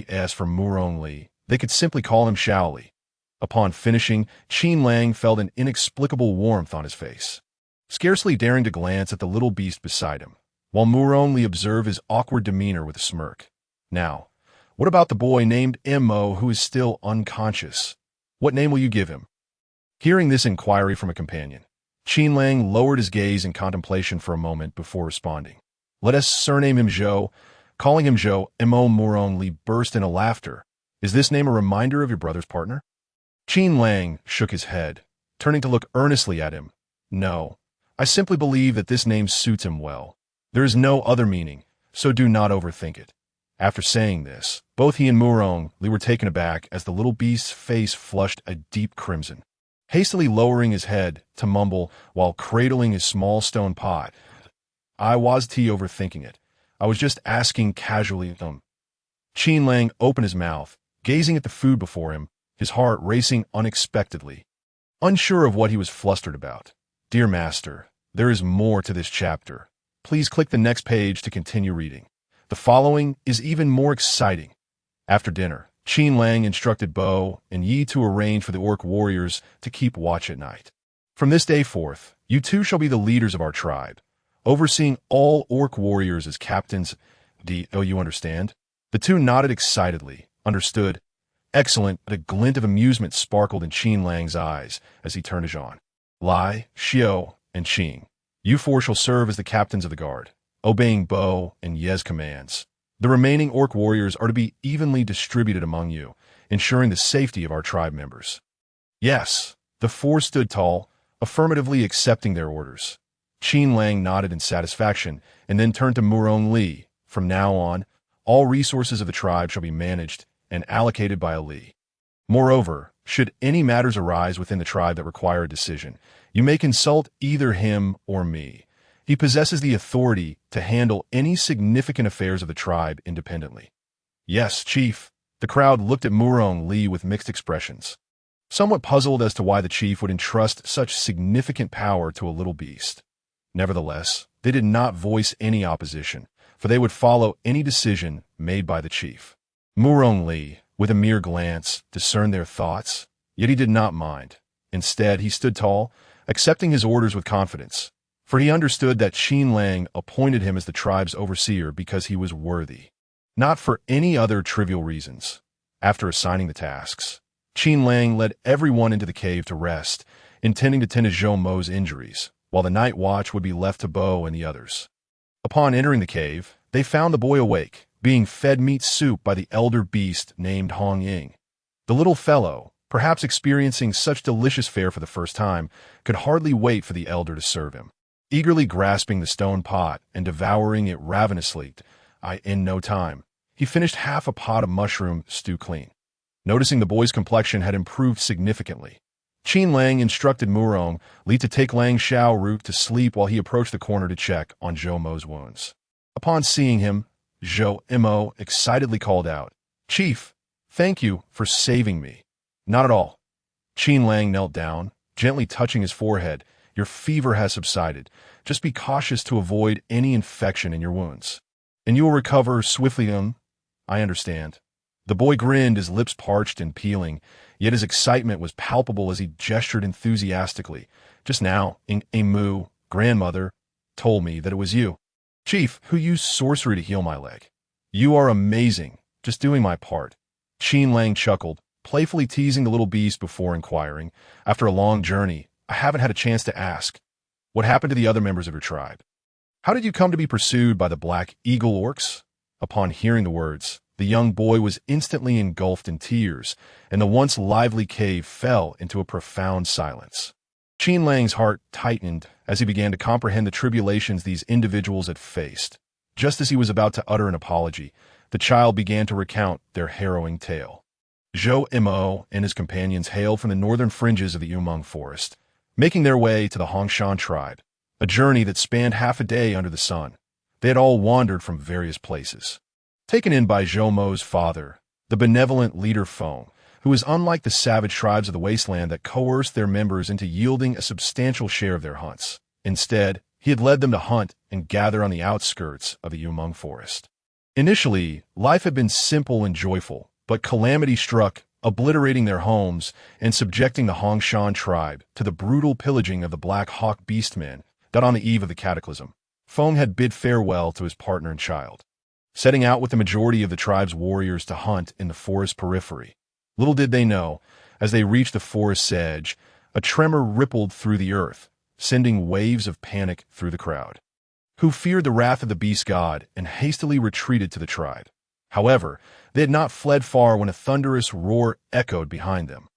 As for Murong Li, they could simply call him Xiao Li. Upon finishing, Qin Lang felt an inexplicable warmth on his face, scarcely daring to glance at the little beast beside him, while Murong Li observed his awkward demeanor with a smirk. "Now, what about the boy named Mo who is still unconscious? What name will you give him?" Hearing this inquiry from a companion, Qin Lang lowered his gaze in contemplation for a moment before responding. "Let us surname him Zhou." Calling him Zhou, Mo Murong Li burst into laughter. "Is this name a reminder of your brother's partner?" Qin Lang shook his head, turning to look earnestly at him. "No, I simply believe that this name suits him well. There is no other meaning, so do not overthink it. After saying this, both he and Murong Li were taken aback as the little beast's face flushed a deep crimson. Hastily lowering his head to mumble while cradling his small stone pot, "I was overthinking it. I was just asking casually." Qin Lang opened his mouth, gazing at the food before him, his heart racing unexpectedly. Unsure of what he was flustered about. "Dear Master, there is more to this chapter. Please click the next page to continue reading. The following is even more exciting." After dinner, Qin Lang instructed Bo and Yi to arrange for the orc warriors to keep watch at night. "From this day forth, you two shall be the leaders of our tribe, overseeing all orc warriors as captains. Oh, you understand?" The two nodded excitedly. "Understood." "Excellent." A glint of amusement sparkled in Qin Lang's eyes as he turned to Zhang, Lai, Xiao, and Qing. "You four shall serve as the captains of the guard, obeying Bo and Ye's commands. The remaining orc warriors are to be evenly distributed among you, ensuring the safety of our tribe members." "Yes." The four stood tall, affirmatively accepting their orders. Qin Lang nodded in satisfaction and then turned to Murong Li. "From now on, all resources of the tribe shall be managed and allocated by a Li. Moreover, should any matters arise within the tribe that require a decision, you may consult either him or me. He possesses the authority to handle any significant affairs of the tribe independently." "Yes, Chief." The crowd looked at Murong Li with mixed expressions, somewhat puzzled as to why the chief would entrust such significant power to a little beast. Nevertheless, they did not voice any opposition, for they would follow any decision made by the chief. Murong Li, with a mere glance, discerned their thoughts, yet he did not mind. Instead, he stood tall, accepting his orders with confidence, for he understood that Qin Lang appointed him as the tribe's overseer because he was worthy, not for any other trivial reasons. After assigning the tasks, Qin Lang led everyone into the cave to rest, intending to tend to Zhou Mo's injuries, while the night watch would be left to Bo and the others. Upon entering the cave, they found the boy awake, being fed meat soup by the elder beast named Hong Ying. The little fellow, perhaps experiencing such delicious fare for the first time, could hardly wait for the elder to serve him. Eagerly grasping the stone pot and devouring it ravenously, in no time, he finished half a pot of mushroom stew clean. Noticing the boy's complexion had improved significantly, Qin Lang instructed Murong Li to take Lang Xiao root to sleep while he approached the corner to check on Zhou Mo's wounds. Upon seeing him, Zhou Mo excitedly called out, "Chief, thank you for saving me." "Not at all." Qin Lang knelt down, gently touching his forehead. "Your fever has subsided. Just be cautious to avoid any infection in your wounds, and you will recover swiftly." "I understand." The boy grinned, his lips parched and peeling, yet his excitement was palpable as he gestured enthusiastically. "Just now, Mu, grandmother, told me that it was you, Chief, who used sorcery to heal my leg. You are amazing, just doing my part." Qin Lang chuckled, playfully teasing the little beast before inquiring, "After a long journey, I haven't had a chance to ask. What happened to the other members of your tribe? How did you come to be pursued by the Black Eagle orcs?" Upon hearing the words, the young boy was instantly engulfed in tears, and the once lively cave fell into a profound silence. Qin Lang's heart tightened as he began to comprehend the tribulations these individuals had faced. Just as he was about to utter an apology, the child began to recount their harrowing tale. Zhou Mo and his companions hailed from the northern fringes of the Umang forest, making their way to the Hongshan tribe, a journey that spanned half a day under the sun. They had all wandered from various places. Taken in by Zhou Mo's father, the benevolent leader Feng, who was unlike the savage tribes of the wasteland that coerced their members into yielding a substantial share of their hunts. Instead, he had led them to hunt and gather on the outskirts of the Umang forest. Initially, life had been simple and joyful, but calamity struck, obliterating their homes and subjecting the Hongshan tribe to the brutal pillaging of the Black Hawk beastmen that on the eve of the cataclysm, Feng had bid farewell to his partner and child. Setting out with the majority of the tribe's warriors to hunt in the forest periphery, little did they know, as they reached the forest's edge, a tremor rippled through the earth, sending waves of panic through the crowd, who feared the wrath of the beast god and hastily retreated to the tribe. However, they had not fled far when a thunderous roar echoed behind them.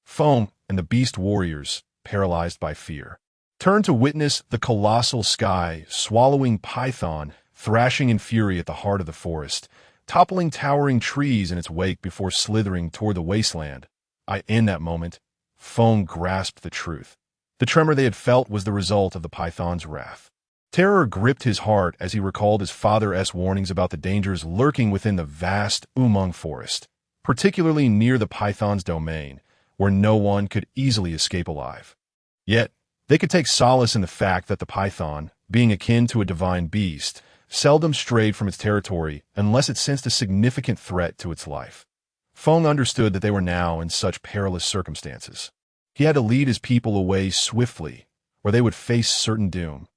Feng and the beast warriors, paralyzed by fear, turned to witness the colossal sky swallowing python thrashing in fury at the heart of the forest, toppling towering trees in its wake before slithering toward the wasteland. In that moment, Feng grasped the truth. The tremor they had felt was the result of the python's wrath. Terror gripped his heart as he recalled his father's warnings about the dangers lurking within the vast Umang forest, particularly near the python's domain, where no one could easily escape alive. Yet, they could take solace in the fact that the python, being akin to a divine beast, seldom strayed from its territory unless it sensed a significant threat to its life. Feng understood that they were now in such perilous circumstances. He had to lead his people away swiftly, or they would face certain doom.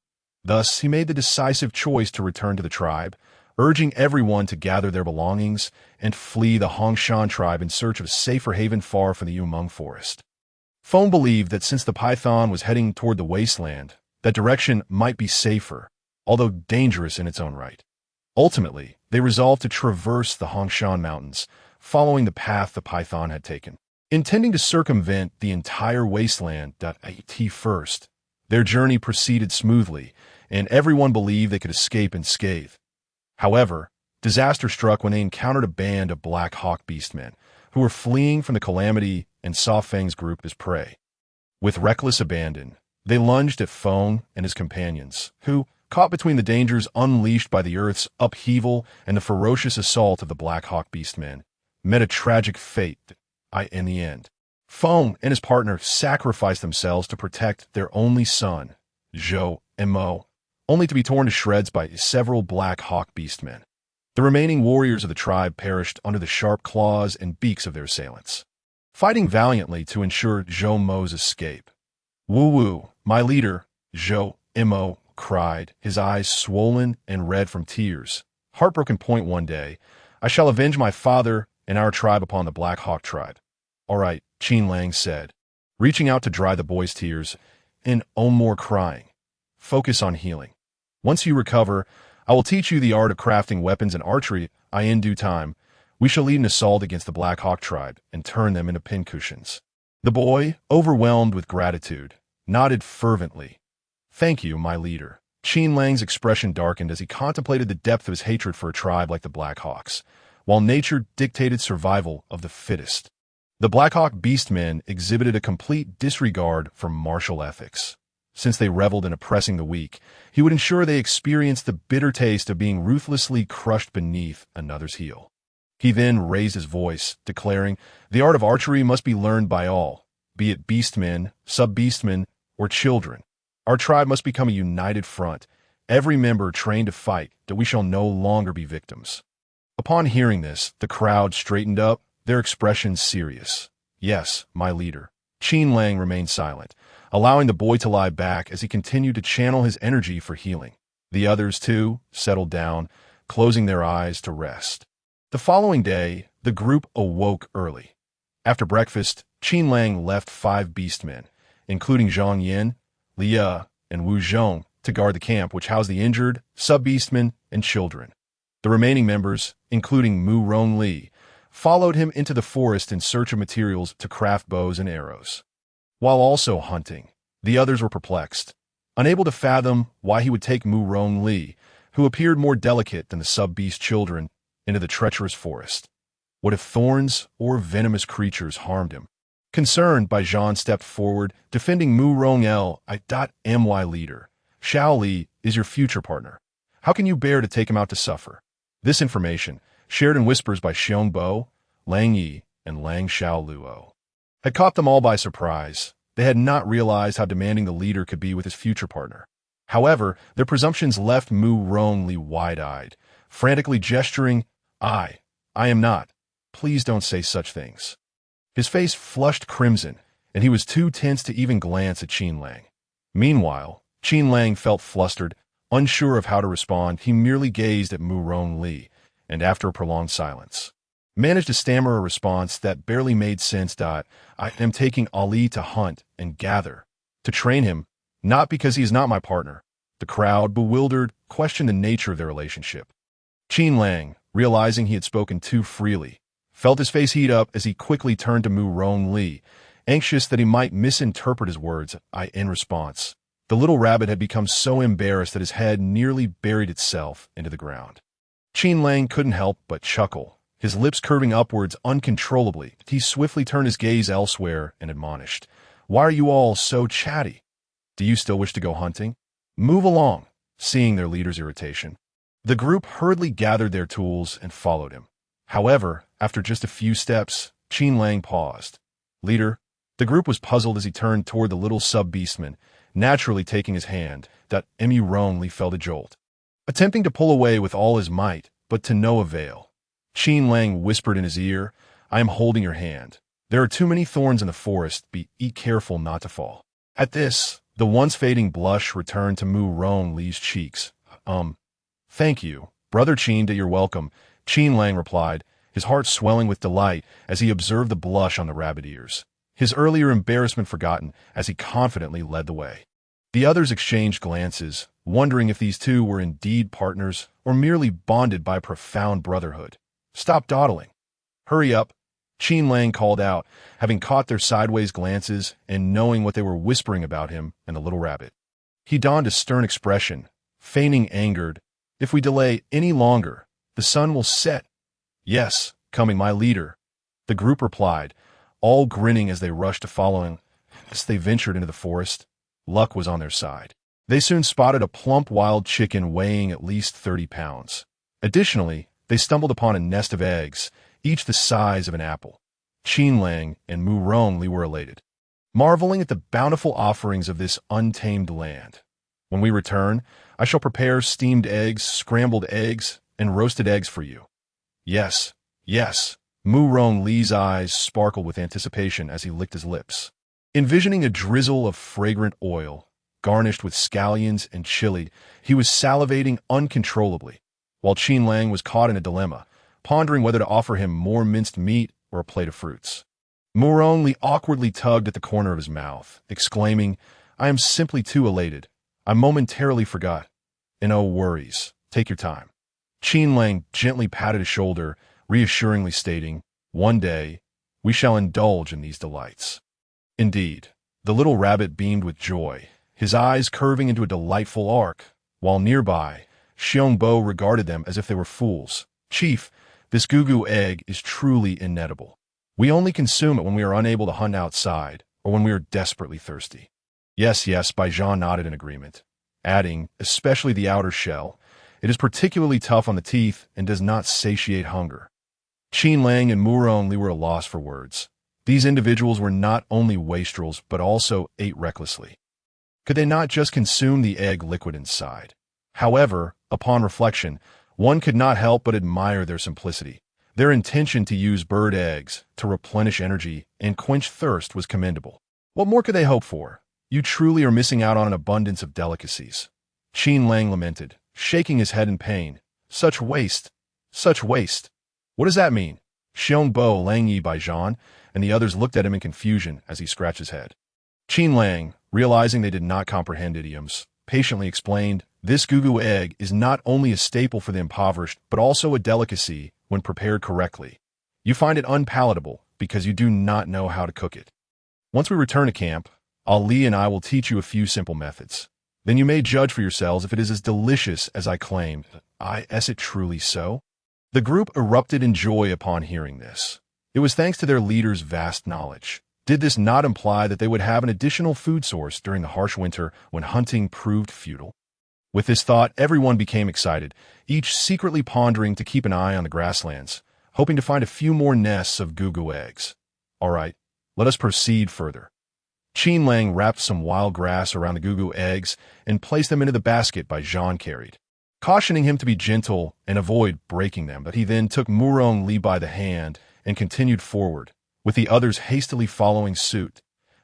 Thus, he made the decisive choice to return to the tribe, urging everyone to gather their belongings and flee the Hongshan tribe in search of a safer haven far from the Umang forest. Feng believed that since the python was heading toward the wasteland, that direction might be safer, although dangerous in its own right. Ultimately, they resolved to traverse the Hongshan mountains, following the path the python had taken. Intending to circumvent the entire wasteland at first, their journey proceeded smoothly, and everyone believed they could escape unscathed. However, disaster struck when they encountered a band of Black Hawk beastmen, who were fleeing from the calamity and saw Feng's group as prey. With reckless abandon, they lunged at Feng and his companions, who, caught between the dangers unleashed by the Earth's upheaval and the ferocious assault of the Black Hawk beastmen, met a tragic fate in the end. Feng and his partner sacrificed themselves to protect their only son, Zhou and Mo, only to be torn to shreds by several Black Hawk beastmen. The remaining warriors of the tribe perished under the sharp claws and beaks of their assailants, fighting valiantly to ensure Zhou Mo's escape. "Wu-woo, my leader," Zhou Mo cried, his eyes swollen and red from tears. Heartbroken point one day, "I shall avenge my father and our tribe upon the Black Hawk tribe." "All right," Qin Lang said, reaching out to dry the boy's tears, "and no more crying. Focus on healing. Once you recover, I will teach you the art of crafting weapons and archery. In due time, we shall lead an assault against the Black Hawk tribe and turn them into pincushions." The boy, overwhelmed with gratitude, nodded fervently. "Thank you, my leader." Qin Lang's expression darkened as he contemplated the depth of his hatred for a tribe like the Black Hawks, while nature dictated survival of the fittest. The Black Hawk beastmen exhibited a complete disregard for martial ethics. Since they reveled in oppressing the weak, he would ensure they experienced the bitter taste of being ruthlessly crushed beneath another's heel. He then raised his voice, declaring, "The art of archery must be learned by all, be it beastmen, sub-beastmen, or children. Our tribe must become a united front, every member trained to fight, that we shall no longer be victims." Upon hearing this, the crowd straightened up, their expressions serious. "Yes, my leader." Qin Lang remained silent, allowing the boy to lie back as he continued to channel his energy for healing. The others, too, settled down, closing their eyes to rest. The following day, the group awoke early. After breakfast, Qin Lang left 5 beastmen, including Zhang Yin, Liya, and Wu Zhong, to guard the camp, which housed the injured, sub-beastmen, and children. The remaining members, including Mu Rongli, followed him into the forest in search of materials to craft bows and arrows. While also hunting, the others were perplexed, unable to fathom why he would take Mu Rongli, who appeared more delicate than the sub-beast children, into the treacherous forest. What if thorns or venomous creatures harmed him? Concerned, Bai Zhan stepped forward, defending Mu Rongl. My leader, Xiao Li, is your future partner. How can you bear to take him out to suffer? This information, shared in whispers by Xiong Bo, Lang Yi, and Lang Xiao Luo, had caught them all by surprise. They had not realized how demanding the leader could be with his future partner. However, their presumptions left Mu Rongli wide-eyed, frantically gesturing, I am not. Please don't say such things." His face flushed crimson, and he was too tense to even glance at Qin Lang. Meanwhile, Qin Lang felt flustered, unsure of how to respond. He merely gazed at Mu Rongli, and after a prolonged silence, managed to stammer a response that barely made sense. "I am taking Ali to hunt and gather, to train him, not because he is not my partner." The crowd, bewildered, questioned the nature of their relationship. Qin Lang, realizing he had spoken too freely, felt his face heat up as he quickly turned to Mu Rongli, anxious that he might misinterpret his words. In response, The little rabbit had become so embarrassed that his head nearly buried itself into the ground. Qin Lang couldn't help but chuckle, his lips curving upwards uncontrollably. He swiftly turned his gaze elsewhere and admonished, "Why are you all so chatty? Do you still wish to go hunting? Move along." Seeing their leader's irritation, the group hurriedly gathered their tools and followed him. However, after just a few steps, Qin Lang paused. "Leader," the group was puzzled as he turned toward the little sub-beastman, naturally taking his hand, that immediately felt a jolt. Attempting to pull away with all his might, but to no avail. Qin Lang whispered in his ear, "I am holding your hand. There are too many thorns in the forest. Be careful not to fall." At this, the once fading blush returned to Mu Rong Li's cheeks. Thank you, Brother Qin, that you're welcome," Qin Lang replied, his heart swelling with delight as he observed the blush on the rabbit ears, his earlier embarrassment forgotten as he confidently led the way. The others exchanged glances, wondering if these two were indeed partners or merely bonded by profound brotherhood. "Stop dawdling. Hurry up," Qin Lang called out, having caught their sideways glances and knowing what they were whispering about him and the little rabbit. He donned a stern expression, feigning angered. "If we delay any longer, the sun will set." "Yes, coming, my leader," the group replied, all grinning as they rushed to follow him. As they ventured into the forest, luck was on their side. They soon spotted a plump wild chicken weighing at least 30 pounds. Additionally, they stumbled upon a nest of eggs, each the size of an apple. Qin Lang and Mu Rong Li were elated, marveling at the bountiful offerings of this untamed land. "When we return, I shall prepare steamed eggs, scrambled eggs, and roasted eggs for you." "Yes, yes." Mu Rong Li's eyes sparkled with anticipation as he licked his lips, envisioning a drizzle of fragrant oil, garnished with scallions and chili. He was salivating uncontrollably, while Qin Lang was caught in a dilemma, pondering whether to offer him more minced meat or a plate of fruits. Mu Rong Li awkwardly tugged at the corner of his mouth, exclaiming, "I am simply too elated. I momentarily forgot." "No worries. Take your time." Qin Lang gently patted his shoulder, reassuringly stating, "One day, we shall indulge in these delights." Indeed, the little rabbit beamed with joy, his eyes curving into a delightful arc, while nearby, Xiongbo regarded them as if they were fools. "Chief, this gugu egg is truly inedible. We only consume it when we are unable to hunt outside, or when we are desperately thirsty." "Yes, yes," Baijan nodded in agreement, adding, "especially the outer shell. It is particularly tough on the teeth and does not satiate hunger." Qin Lang and Mu Rong Li were a loss for words. These individuals were not only wastrels, but also ate recklessly. Could they not just consume the egg liquid inside? However, upon reflection, one could not help but admire their simplicity. Their intention to use bird eggs to replenish energy and quench thirst was commendable. What more could they hope for? "You truly are missing out on an abundance of delicacies," Qin Lang lamented, shaking his head in pain. "Such waste! Such waste! What does that mean?" Xiongbo, Lang Yi, Baijan, and the others looked at him in confusion as he scratched his head. Qin Lang, realizing they did not comprehend idioms, patiently explained, "This gugu egg is not only a staple for the impoverished, but also a delicacy when prepared correctly. You find it unpalatable because you do not know how to cook it. Once we return to camp, Ali and I will teach you a few simple methods. Then you may judge for yourselves if it is as delicious as I claimed. Is it truly so?" The group erupted in joy upon hearing this. It was thanks to their leader's vast knowledge. Did this not imply that they would have an additional food source during the harsh winter when hunting proved futile? With this thought, everyone became excited, each secretly pondering to keep an eye on the grasslands, hoping to find a few more nests of gugu eggs. "All right, let us proceed further." Qin Lang wrapped some wild grass around the gugu eggs and placed them into the basket Baijan carried, cautioning him to be gentle and avoid breaking them, but he then took Mu Rong Li by the hand and continued forward, with the others hastily following suit.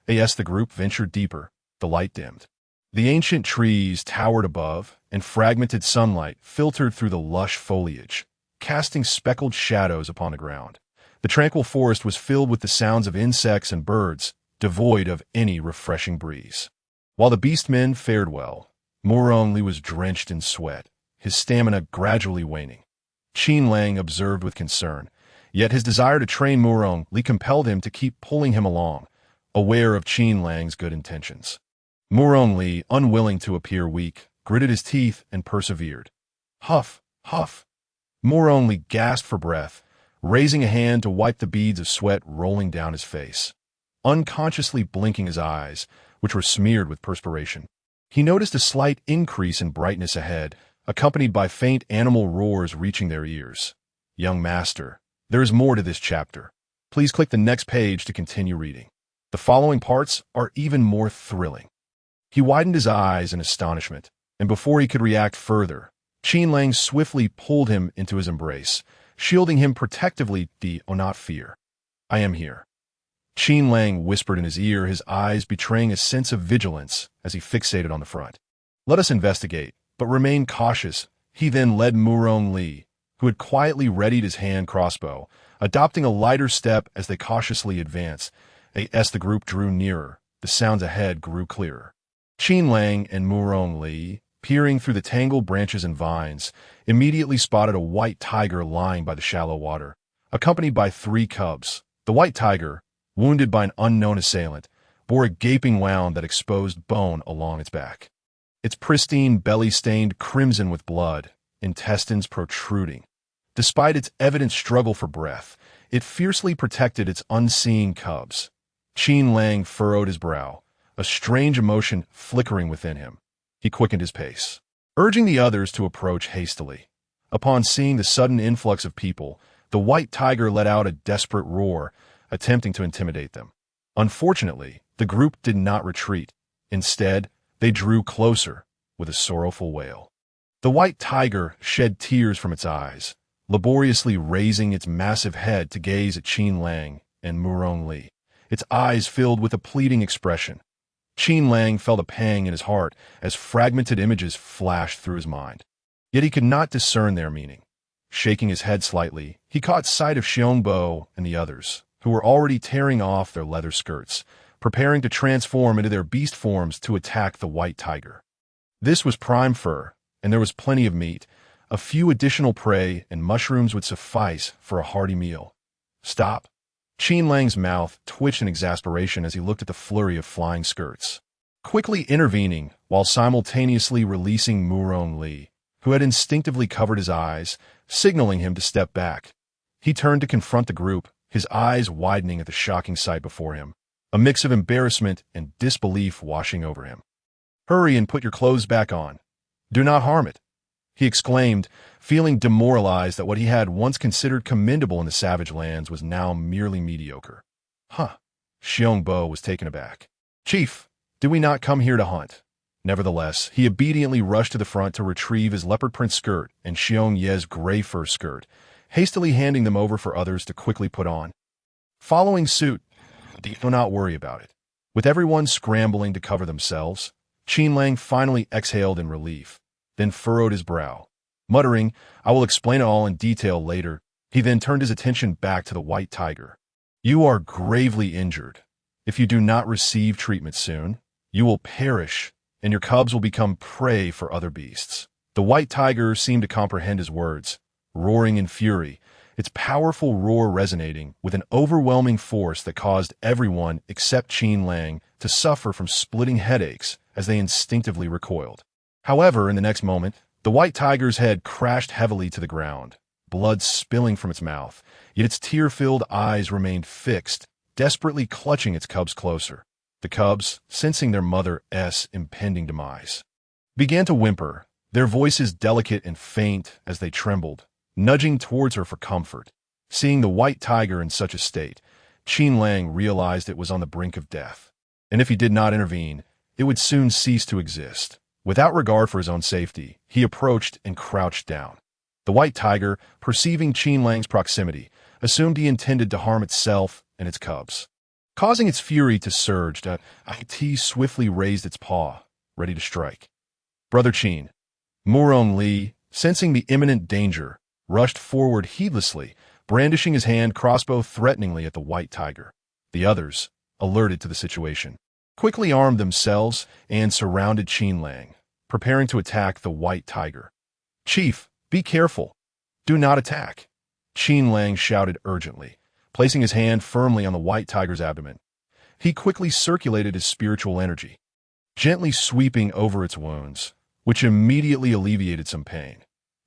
As the group ventured deeper, the light dimmed. The ancient trees towered above, and fragmented sunlight filtered through the lush foliage, casting speckled shadows upon the ground. The tranquil forest was filled with the sounds of insects and birds, devoid of any refreshing breeze. While the beastmen fared well, Mu Rong Li was drenched in sweat, his stamina gradually waning. Qin Lang observed with concern, yet his desire to train Mu Rong Li compelled him to keep pulling him along, aware of Qin Lang's good intentions. Murong Li, unwilling to appear weak, gritted his teeth and persevered. Huff, huff. Murong Li gasped for breath, raising a hand to wipe the beads of sweat rolling down his face. Unconsciously blinking his eyes, which were smeared with perspiration, he noticed a slight increase in brightness ahead, accompanied by faint animal roars reaching their ears. Young master, there is more to this chapter. Please click the next page to continue reading. The following parts are even more thrilling. He widened his eyes in astonishment, and before he could react further, Qin Lang swiftly pulled him into his embrace, shielding him protectively. Do not fear. I am here. Qin Lang whispered in his ear, his eyes betraying a sense of vigilance as he fixated on the front. Let us investigate, but remain cautious. He then led Murong Li, who had quietly readied his hand crossbow, adopting a lighter step as they cautiously advanced. As the group drew nearer, the sounds ahead grew clearer. Qin Lang and Murong Li, peering through the tangled branches and vines, immediately spotted a white tiger lying by the shallow water, accompanied by 3 cubs. The white tiger, wounded by an unknown assailant, bore a gaping wound that exposed bone along its back. Its pristine belly stained crimson with blood, intestines protruding. Despite its evident struggle for breath, it fiercely protected its unseeing cubs. Qin Lang furrowed his brow, a strange emotion flickering within him. He quickened his pace, urging the others to approach hastily. Upon seeing the sudden influx of people, the white tiger let out a desperate roar, attempting to intimidate them. Unfortunately, the group did not retreat. Instead, they drew closer with a sorrowful wail. The white tiger shed tears from its eyes, laboriously raising its massive head to gaze at Qin Lang and Murong Li. Its eyes filled with a pleading expression. Qin Lang felt a pang in his heart as fragmented images flashed through his mind. Yet he could not discern their meaning. Shaking his head slightly, he caught sight of Xiongbo and the others, who were already tearing off their leather skirts, preparing to transform into their beast forms to attack the white tiger. This was prime fur, and there was plenty of meat. A few additional prey and mushrooms would suffice for a hearty meal. Stop. Qin Lang's mouth twitched in exasperation as he looked at the flurry of flying skirts, quickly intervening while simultaneously releasing Murong Li, who had instinctively covered his eyes, signaling him to step back. He turned to confront the group, his eyes widening at the shocking sight before him, a mix of embarrassment and disbelief washing over him. Hurry and put your clothes back on. Do not harm it, he exclaimed, feeling demoralized that what he had once considered commendable in the savage lands was now merely mediocre. Xiongbo was taken aback. Chief, did we not come here to hunt? Nevertheless, he obediently rushed to the front to retrieve his leopard print skirt and Xiong Ye's gray fur skirt, hastily handing them over for others to quickly put on. Following suit, do not worry about it. With everyone scrambling to cover themselves, Qin Lang finally exhaled in relief, then furrowed his brow. Muttering, I will explain it all in detail later, he then turned his attention back to the white tiger. You are gravely injured. If you do not receive treatment soon, you will perish, and your cubs will become prey for other beasts. The white tiger seemed to comprehend his words, roaring in fury, its powerful roar resonating with an overwhelming force that caused everyone except Qin Lang to suffer from splitting headaches as they instinctively recoiled. However, in the next moment, the white tiger's head crashed heavily to the ground, blood spilling from its mouth, yet its tear-filled eyes remained fixed, desperately clutching its cubs closer. The cubs, sensing their mother's impending demise, began to whimper, their voices delicate and faint as they trembled, nudging towards her for comfort. Seeing the white tiger in such a state, Qin Lang realized it was on the brink of death, and if he did not intervene, it would soon cease to exist. Without regard for his own safety, he approached and crouched down. The white tiger, perceiving Qin Lang's proximity, assumed he intended to harm itself and its cubs. Causing its fury to surge, it swiftly raised its paw, ready to strike. Brother Qin, Murong Li, sensing the imminent danger, rushed forward heedlessly, brandishing his hand crossbow threateningly at the white tiger. The others, alerted to the situation, quickly armed themselves and surrounded Qin Lang, preparing to attack the white tiger. Chief, be careful. Do not attack, Qin Lang shouted urgently, placing his hand firmly on the white tiger's abdomen. He quickly circulated his spiritual energy. gently sweeping over its wounds, which immediately alleviated some pain.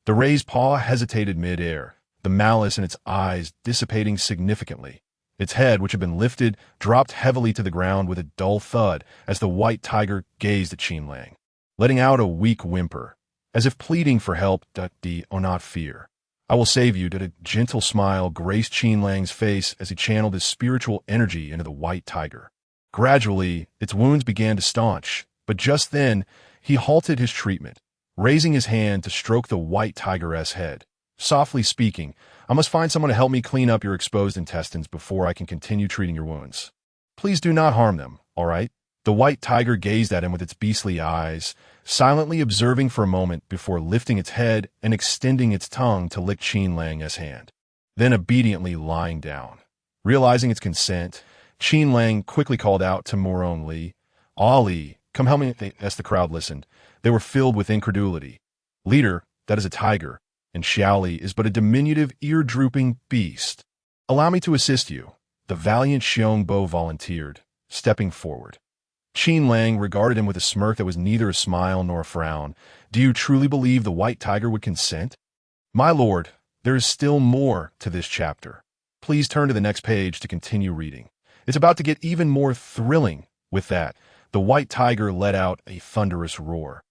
The raised paw hesitated mid-air, the malice in its eyes dissipating significantly. Its head, which had been lifted, dropped heavily to the ground with a dull thud as the white tiger gazed at Qin Lang, letting out a weak whimper, as if pleading for help. Do not fear. I will save you. A gentle smile graced Qin Lang's face as he channeled his spiritual energy into the white tiger. Gradually, its wounds began to staunch, but just then, he halted his treatment, raising his hand to stroke the white tiger's head. Softly speaking, I must find someone to help me clean up your exposed intestines before I can continue treating your wounds. Please do not harm them, all right? The white tiger gazed at him with its beastly eyes, silently observing for a moment before lifting its head and extending its tongue to lick Qin Lang's hand, then obediently lying down. Realizing its consent, Qin Lang quickly called out to Muron Li, "Ali, come help me." As the crowd listened, they were filled with incredulity. "Leader, that is a tiger, and Xiaoli is but a diminutive, ear-drooping beast. Allow me to assist you," the valiant Xiongbo volunteered, stepping forward. Qin Lang regarded him with a smirk that was neither a smile nor a frown. "Do you truly believe the white tiger would consent?" "My lord, there is still more to this chapter. Please turn to the next page to continue reading. It's about to get even more thrilling." With that, the white tiger let out a thunderous roar,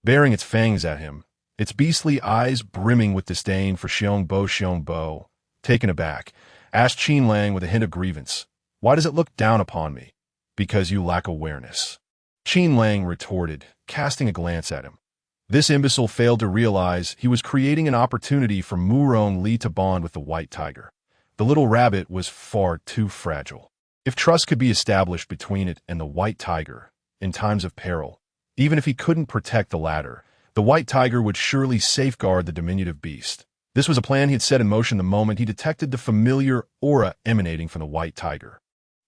baring its fangs at him, its beastly eyes brimming with disdain for Xiongbo. Taken aback, asked Qin Lang with a hint of grievance, "Why does it look down upon me?" "Because you lack awareness," Qin Lang retorted, casting a glance at him. This imbecile failed to realize he was creating an opportunity for Muron Li to bond with the white tiger. The little rabbit was far too fragile. If trust could be established between it and the white tiger, in times of peril, even if he couldn't protect the latter, the white tiger would surely safeguard the diminutive beast. This was a plan he had set in motion the moment he detected the familiar aura emanating from the white tiger.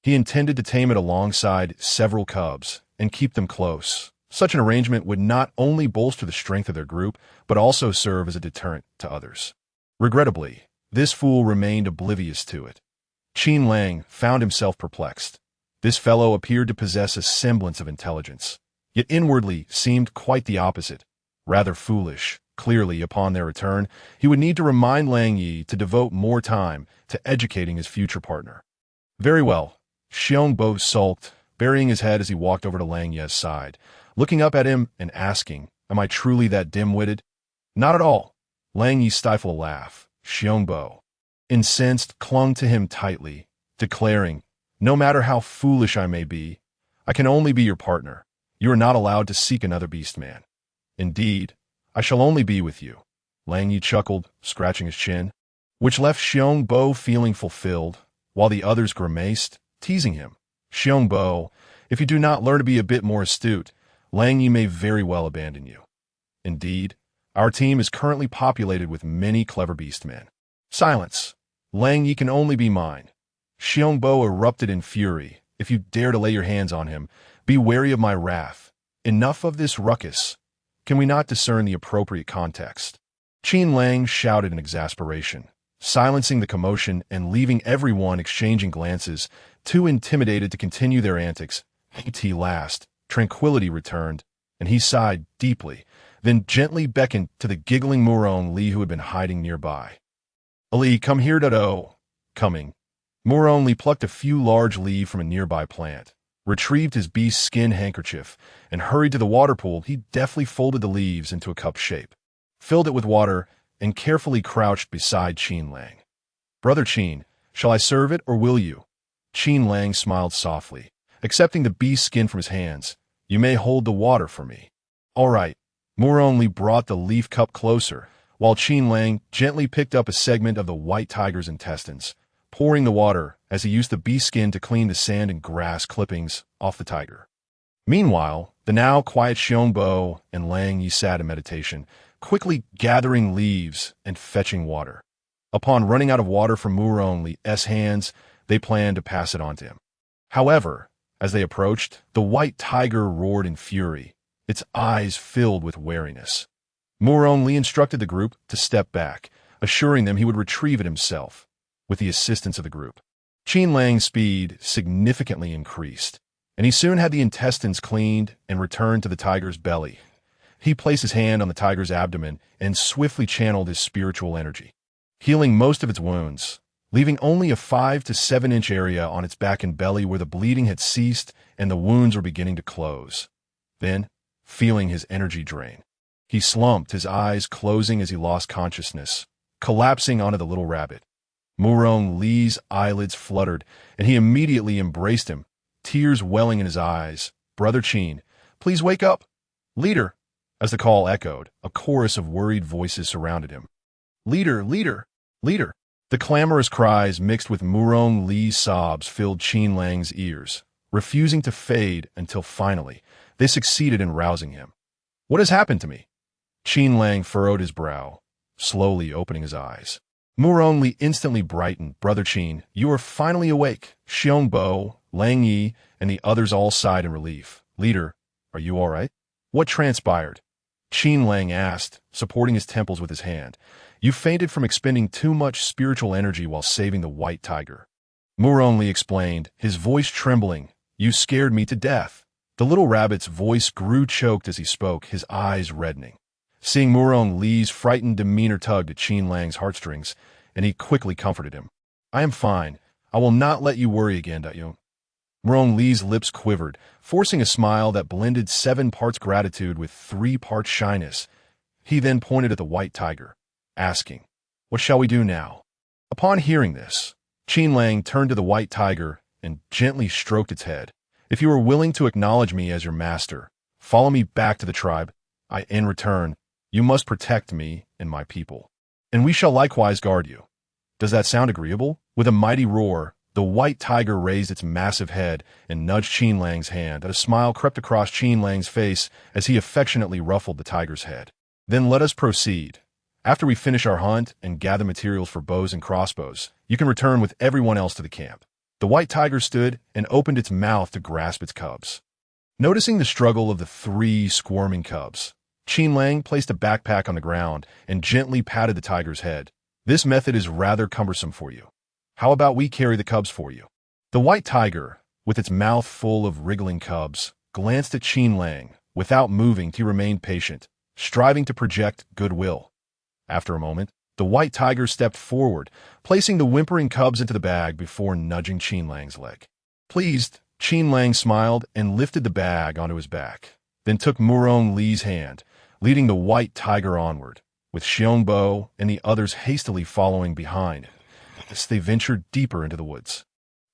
He intended to tame it alongside several cubs and keep them close. Such an arrangement would not only bolster the strength of their group, but also serve as a deterrent to others. Regrettably, this fool remained oblivious to it. Qin Lang found himself perplexed. This fellow appeared to possess a semblance of intelligence, yet inwardly seemed quite the opposite. Rather foolish. Clearly, upon their return, he would need to remind Lang Yi to devote more time to educating his future partner. "Very well," Xiongbo sulked, burying his head as he walked over to Lang Yi's side, looking up at him and asking, "Am I truly that dim-witted?" "Not at all." Lang Yi stifled a laugh. Xiongbo, incensed, clung to him tightly, declaring, "No matter how foolish I may be, I can only be your partner. You are not allowed to seek another beastman." "Indeed, I shall only be with you," Lang Yi chuckled, scratching his chin, which left Xiongbo feeling fulfilled, while the others grimaced, teasing him. "Xiongbo, if you do not learn to be a bit more astute, Lang Yi may very well abandon you. Indeed, our team is currently populated with many clever beastmen." "Silence! Lang Yi can only be mine." Xiongbo erupted in fury. "If you dare to lay your hands on him, be wary of my wrath. Enough of this ruckus. Can we not discern the appropriate context?" Qin Lang shouted in exasperation, silencing the commotion and leaving everyone exchanging glances, too intimidated to continue their antics. At last, tranquility returned, and he sighed deeply, then gently beckoned to the giggling Muron Li who had been hiding nearby. "Ali, come here." Coming. Muron Li plucked a few large leaves from a nearby plant, retrieved his beast's skin handkerchief, and hurried to the water pool. He deftly folded the leaves into a cup shape, filled it with water, and carefully crouched beside Qin Lang. "Brother Qin, shall I serve it or will you?" Qin Lang smiled softly, accepting the beast's skin from his hands. "You may hold the water for me." "All right." Muron Li brought the leaf cup closer, while Qin Lang gently picked up a segment of the white tiger's intestines, pouring the water as he used the beast skin to clean the sand and grass clippings off the tiger. Meanwhile, the now quiet Xiongbo and Lang Yi sat in meditation, quickly gathering leaves and fetching water. Upon running out of water from Muron Li's hands, they planned to pass it on to him. However, as they approached, the white tiger roared in fury, its eyes filled with wariness. Muron Li instructed the group to step back, assuring them he would retrieve it himself, with the assistance of the group. Qin Lang's speed significantly increased, and he soon had the intestines cleaned and returned to the tiger's belly. He placed his hand on the tiger's abdomen and swiftly channeled his spiritual energy, healing most of its wounds, leaving only a 5 to 7 inch area on its back and belly where the bleeding had ceased and the wounds were beginning to close. Then, feeling his energy drain, he slumped, his eyes closing as he lost consciousness, collapsing onto the little rabbit. Murong Li's eyelids fluttered, and he immediately embraced him, tears welling in his eyes. "Brother Qin, please wake up! Leader!" As the call echoed, a chorus of worried voices surrounded him. "Leader! Leader! Leader!" The clamorous cries mixed with Murong Li's sobs filled Qin Lang's ears, refusing to fade until finally they succeeded in rousing him. "What has happened to me?" Qin Lang furrowed his brow, slowly opening his eyes. Murong Li instantly brightened. "Brother Qin, you are finally awake." Xiongbo, Lang Yi, and the others all sighed in relief. "Leader, are you all right?" "What transpired?" Qin Lang asked, supporting his temples with his hand. "You fainted from expending too much spiritual energy while saving the white tiger." Murong Li explained, his voice trembling. "You scared me to death." The little rabbit's voice grew choked as he spoke, his eyes reddening. Seeing Murong Li's frightened demeanor tugged at Qin Lang's heartstrings, and he quickly comforted him. "I am fine. I will not let you worry again, Dayun." Murong Li's lips quivered, forcing a smile that blended 7 parts gratitude with 3 parts shyness. He then pointed at the white tiger, asking, "What shall we do now?" Upon hearing this, Qin Lang turned to the white tiger and gently stroked its head. "If you are willing to acknowledge me as your master, follow me back to the tribe. In return, you must protect me and my people, and we shall likewise guard you. Does that sound agreeable?" With a mighty roar, the white tiger raised its massive head and nudged Qin Lang's hand, and a smile crept across Qin Lang's face as he affectionately ruffled the tiger's head. "Then let us proceed. After we finish our hunt and gather materials for bows and crossbows, you can return with everyone else to the camp." The white tiger stood and opened its mouth to grasp its cubs. Noticing the struggle of the 3 squirming cubs, Qin Lang placed a backpack on the ground and gently patted the tiger's head. "This method is rather cumbersome for you. How about we carry the cubs for you?" The white tiger, with its mouth full of wriggling cubs, glanced at Qin Lang. Without moving, he remained patient, striving to project goodwill. After a moment, the white tiger stepped forward, placing the whimpering cubs into the bag before nudging Qin Lang's leg. Pleased, Qin Lang smiled and lifted the bag onto his back, then took Murong Li's hand, leading the white tiger onward, with Xiongbo and the others hastily following behind as they ventured deeper into the woods.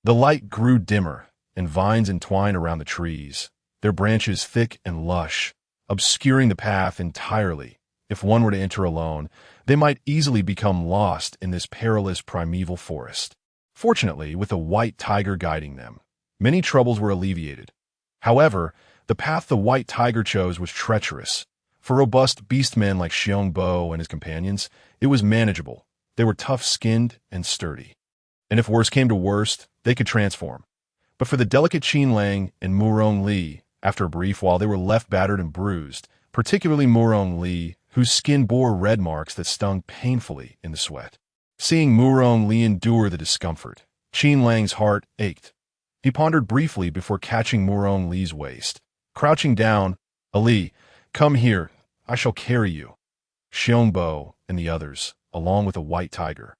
The light grew dimmer, and vines entwined around the trees, their branches thick and lush, obscuring the path entirely. If one were to enter alone, they might easily become lost in this perilous primeval forest. Fortunately, with a white tiger guiding them, many troubles were alleviated. However, the path the white tiger chose was treacherous. For robust beastmen like Xiongbo and his companions, it was manageable. They were tough-skinned and sturdy. And if worse came to worst, they could transform. But for the delicate Qin Lang and Murong Li, after a brief while they were left battered and bruised, particularly Murong Li, whose skin bore red marks that stung painfully in the sweat. Seeing Murong Li endure the discomfort, Qin Lang's heart ached. He pondered briefly before catching Murong Li's waist. Crouching down, "Ali, come here. I shall carry you." Xiongbo and the others, along with a white tiger,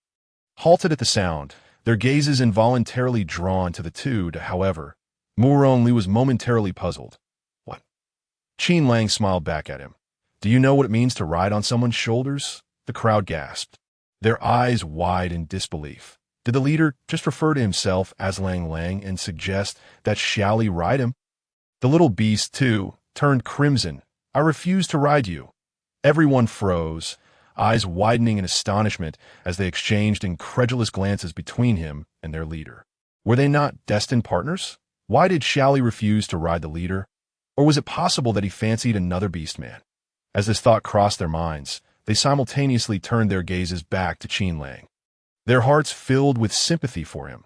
halted at the sound, their gazes involuntarily drawn to the two. However, Murong Li was momentarily puzzled. "What?" Qin Lang smiled back at him. "Do you know what it means to ride on someone's shoulders?" The crowd gasped, their eyes wide in disbelief. Did the leader just refer to himself as Lang Lang and suggest that shall he ride him? The little beast, too, turned crimson. "I refuse to ride you." Everyone froze, eyes widening in astonishment as they exchanged incredulous glances between him and their leader. Were they not destined partners? Why did Shally refuse to ride the leader? Or was it possible that he fancied another beastman? As this thought crossed their minds, they simultaneously turned their gazes back to Qin Lang, their hearts filled with sympathy for him.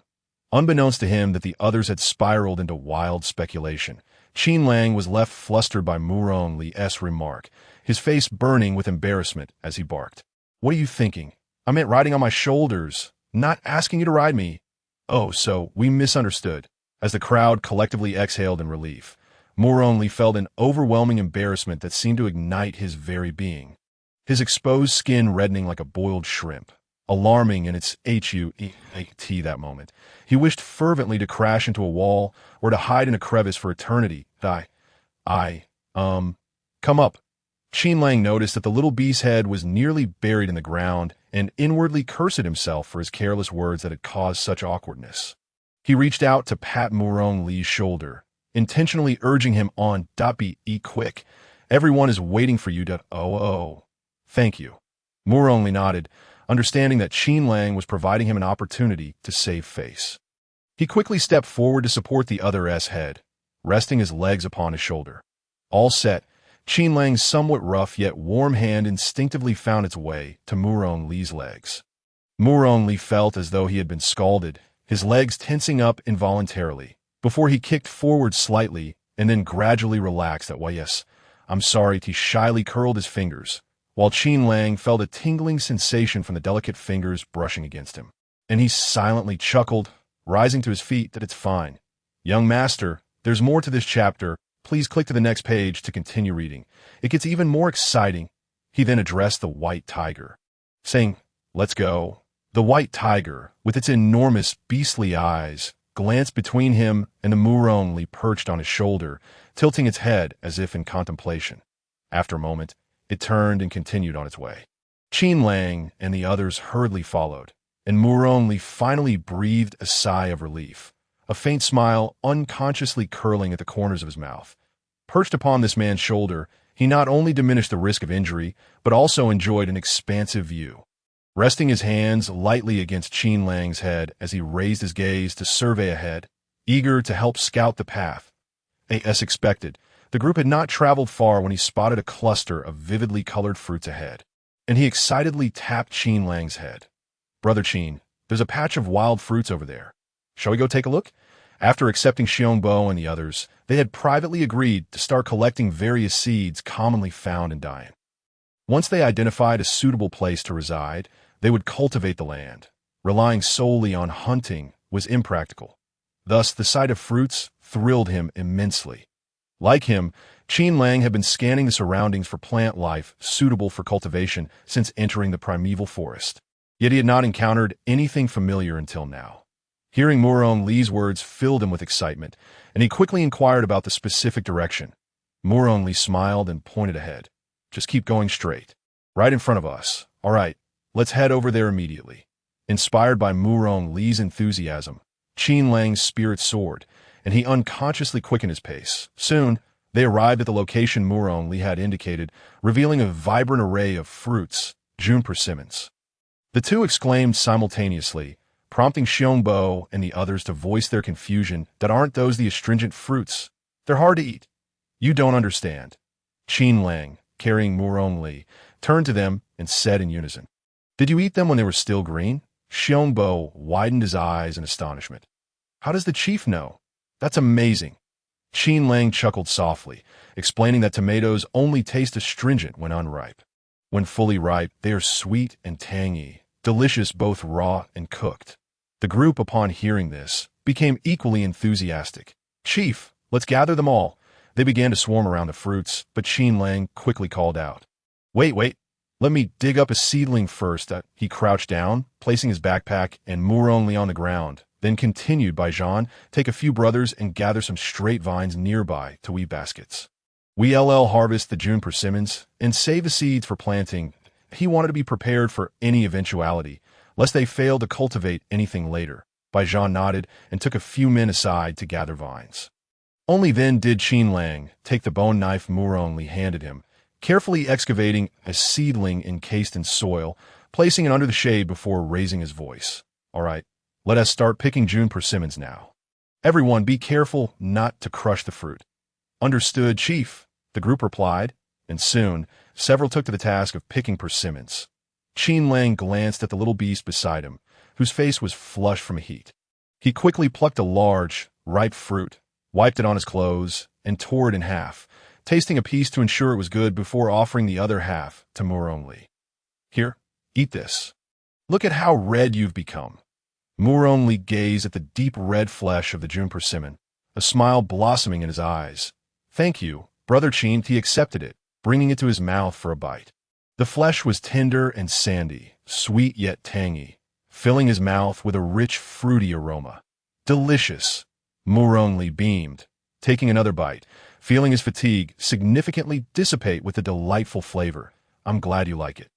Unbeknownst to him that the others had spiraled into wild speculation, Qin Lang was left flustered by Murong Li's remark, his face burning with embarrassment as he barked. "What are you thinking? I meant riding on my shoulders, not asking you to ride me." "Oh, so we misunderstood." As the crowd collectively exhaled in relief, Murong felt an overwhelming embarrassment that seemed to ignite his very being. His exposed skin reddening like a boiled shrimp. Alarming in its HUET that moment. He wished fervently to crash into a wall or to hide in a crevice for eternity. Come up. Qin Lang noticed that the little beast's head was nearly buried in the ground and inwardly cursed himself for his careless words that had caused such awkwardness. He reached out to pat Murong Li's shoulder, intentionally urging him on. Be quick. Everyone is waiting for you. Thank you. Murong Li nodded, understanding that Qin Lang was providing him an opportunity to save face. He quickly stepped forward to support the other's head, resting his legs upon his shoulder. All set, Qin Lang's somewhat rough yet warm hand instinctively found its way to Murong Li's legs. Murong Li felt as though he had been scalded, his legs tensing up involuntarily, before he kicked forward slightly and then gradually relaxed. Yes, I'm sorry. He shyly curled his fingers, while Qin Lang felt a tingling sensation from the delicate fingers brushing against him. And he silently chuckled, rising to his feet. It's fine. Young master, there's more to this chapter. Please click to the next page to continue reading. It gets even more exciting. He then addressed the white tiger, saying, let's go. The white tiger, with its enormous beastly eyes, glanced between him and the Murong Li perched on his shoulder, tilting its head as if in contemplation. After a moment, it turned and continued on its way. Qin Lang and the others hurriedly followed, and Murong Li finally breathed a sigh of relief, a faint smile unconsciously curling at the corners of his mouth. Perched upon this man's shoulder, he not only diminished the risk of injury, but also enjoyed an expansive view. Resting his hands lightly against Qin Lang's head as he raised his gaze to survey ahead, eager to help scout the path. As expected, the group had not traveled far when he spotted a cluster of vividly colored fruits ahead, and he excitedly tapped Qin Lang's head. Brother Qin, there's a patch of wild fruits over there. Shall we go take a look? After accepting Xiongbo and the others, they had privately agreed to start collecting various seeds commonly found in Dian. Once they identified a suitable place to reside, they would cultivate the land. Relying solely on hunting was impractical. Thus, the sight of fruits thrilled him immensely. Like him, Qin Lang had been scanning the surroundings for plant life suitable for cultivation since entering the primeval forest. Yet he had not encountered anything familiar until now. Hearing Murong Li's words filled him with excitement, and he quickly inquired about the specific direction. Murong Li smiled and pointed ahead. Just keep going straight. Right in front of us. All right, let's head over there immediately. Inspired by Murong Li's enthusiasm, Qin Lang's spirit soared, and he unconsciously quickened his pace. Soon, they arrived at the location Murong Li had indicated, revealing a vibrant array of fruits, June persimmons. The two exclaimed simultaneously, prompting Xiongbo and the others to voice their confusion. That aren't those the astringent fruits. They're hard to eat. You don't understand. Qin Lang, carrying Murong Li, turned to them and said in unison, Did you eat them when they were still green? Xiongbo widened his eyes in astonishment. How does the chief know? That's amazing. Qin Lang chuckled softly, explaining that tomatoes only taste astringent when unripe. When fully ripe, they are sweet and tangy, delicious both raw and cooked. The group, upon hearing this, became equally enthusiastic. Chief, let's gather them all. They began to swarm around the fruits, but Qin Lang quickly called out. Wait, let me dig up a seedling first. He crouched down, placing his backpack and Murong Li on the ground, then continued by Jean, take a few brothers and gather some straight vines nearby to weave baskets. We harvest the June persimmons and save the seeds for planting. He wanted to be prepared for any eventuality, lest they fail to cultivate anything later. Bai Zhan nodded and took a few men aside to gather vines. Only then did Qin Lang take the bone knife Murong Li handed him, carefully excavating a seedling encased in soil, placing it under the shade before raising his voice. All right, let us start picking June persimmons now. Everyone be careful not to crush the fruit. Understood, Chief, the group replied, and soon several took to the task of picking persimmons. Qin Lang glanced at the little beast beside him, whose face was flushed from heat. He quickly plucked a large, ripe fruit, wiped it on his clothes, and tore it in half, tasting a piece to ensure it was good before offering the other half to Murong Li. Here, eat this. Look at how red you've become. Muron Li gazed at the deep red flesh of the June persimmon, a smile blossoming in his eyes. "Thank you, Brother Qin." He accepted it, bringing it to his mouth for a bite. The flesh was tender and sandy, sweet yet tangy, filling his mouth with a rich, fruity aroma. "Delicious." Muron Li beamed, taking another bite, feeling his fatigue significantly dissipate with the delightful flavor. "I'm glad you like it."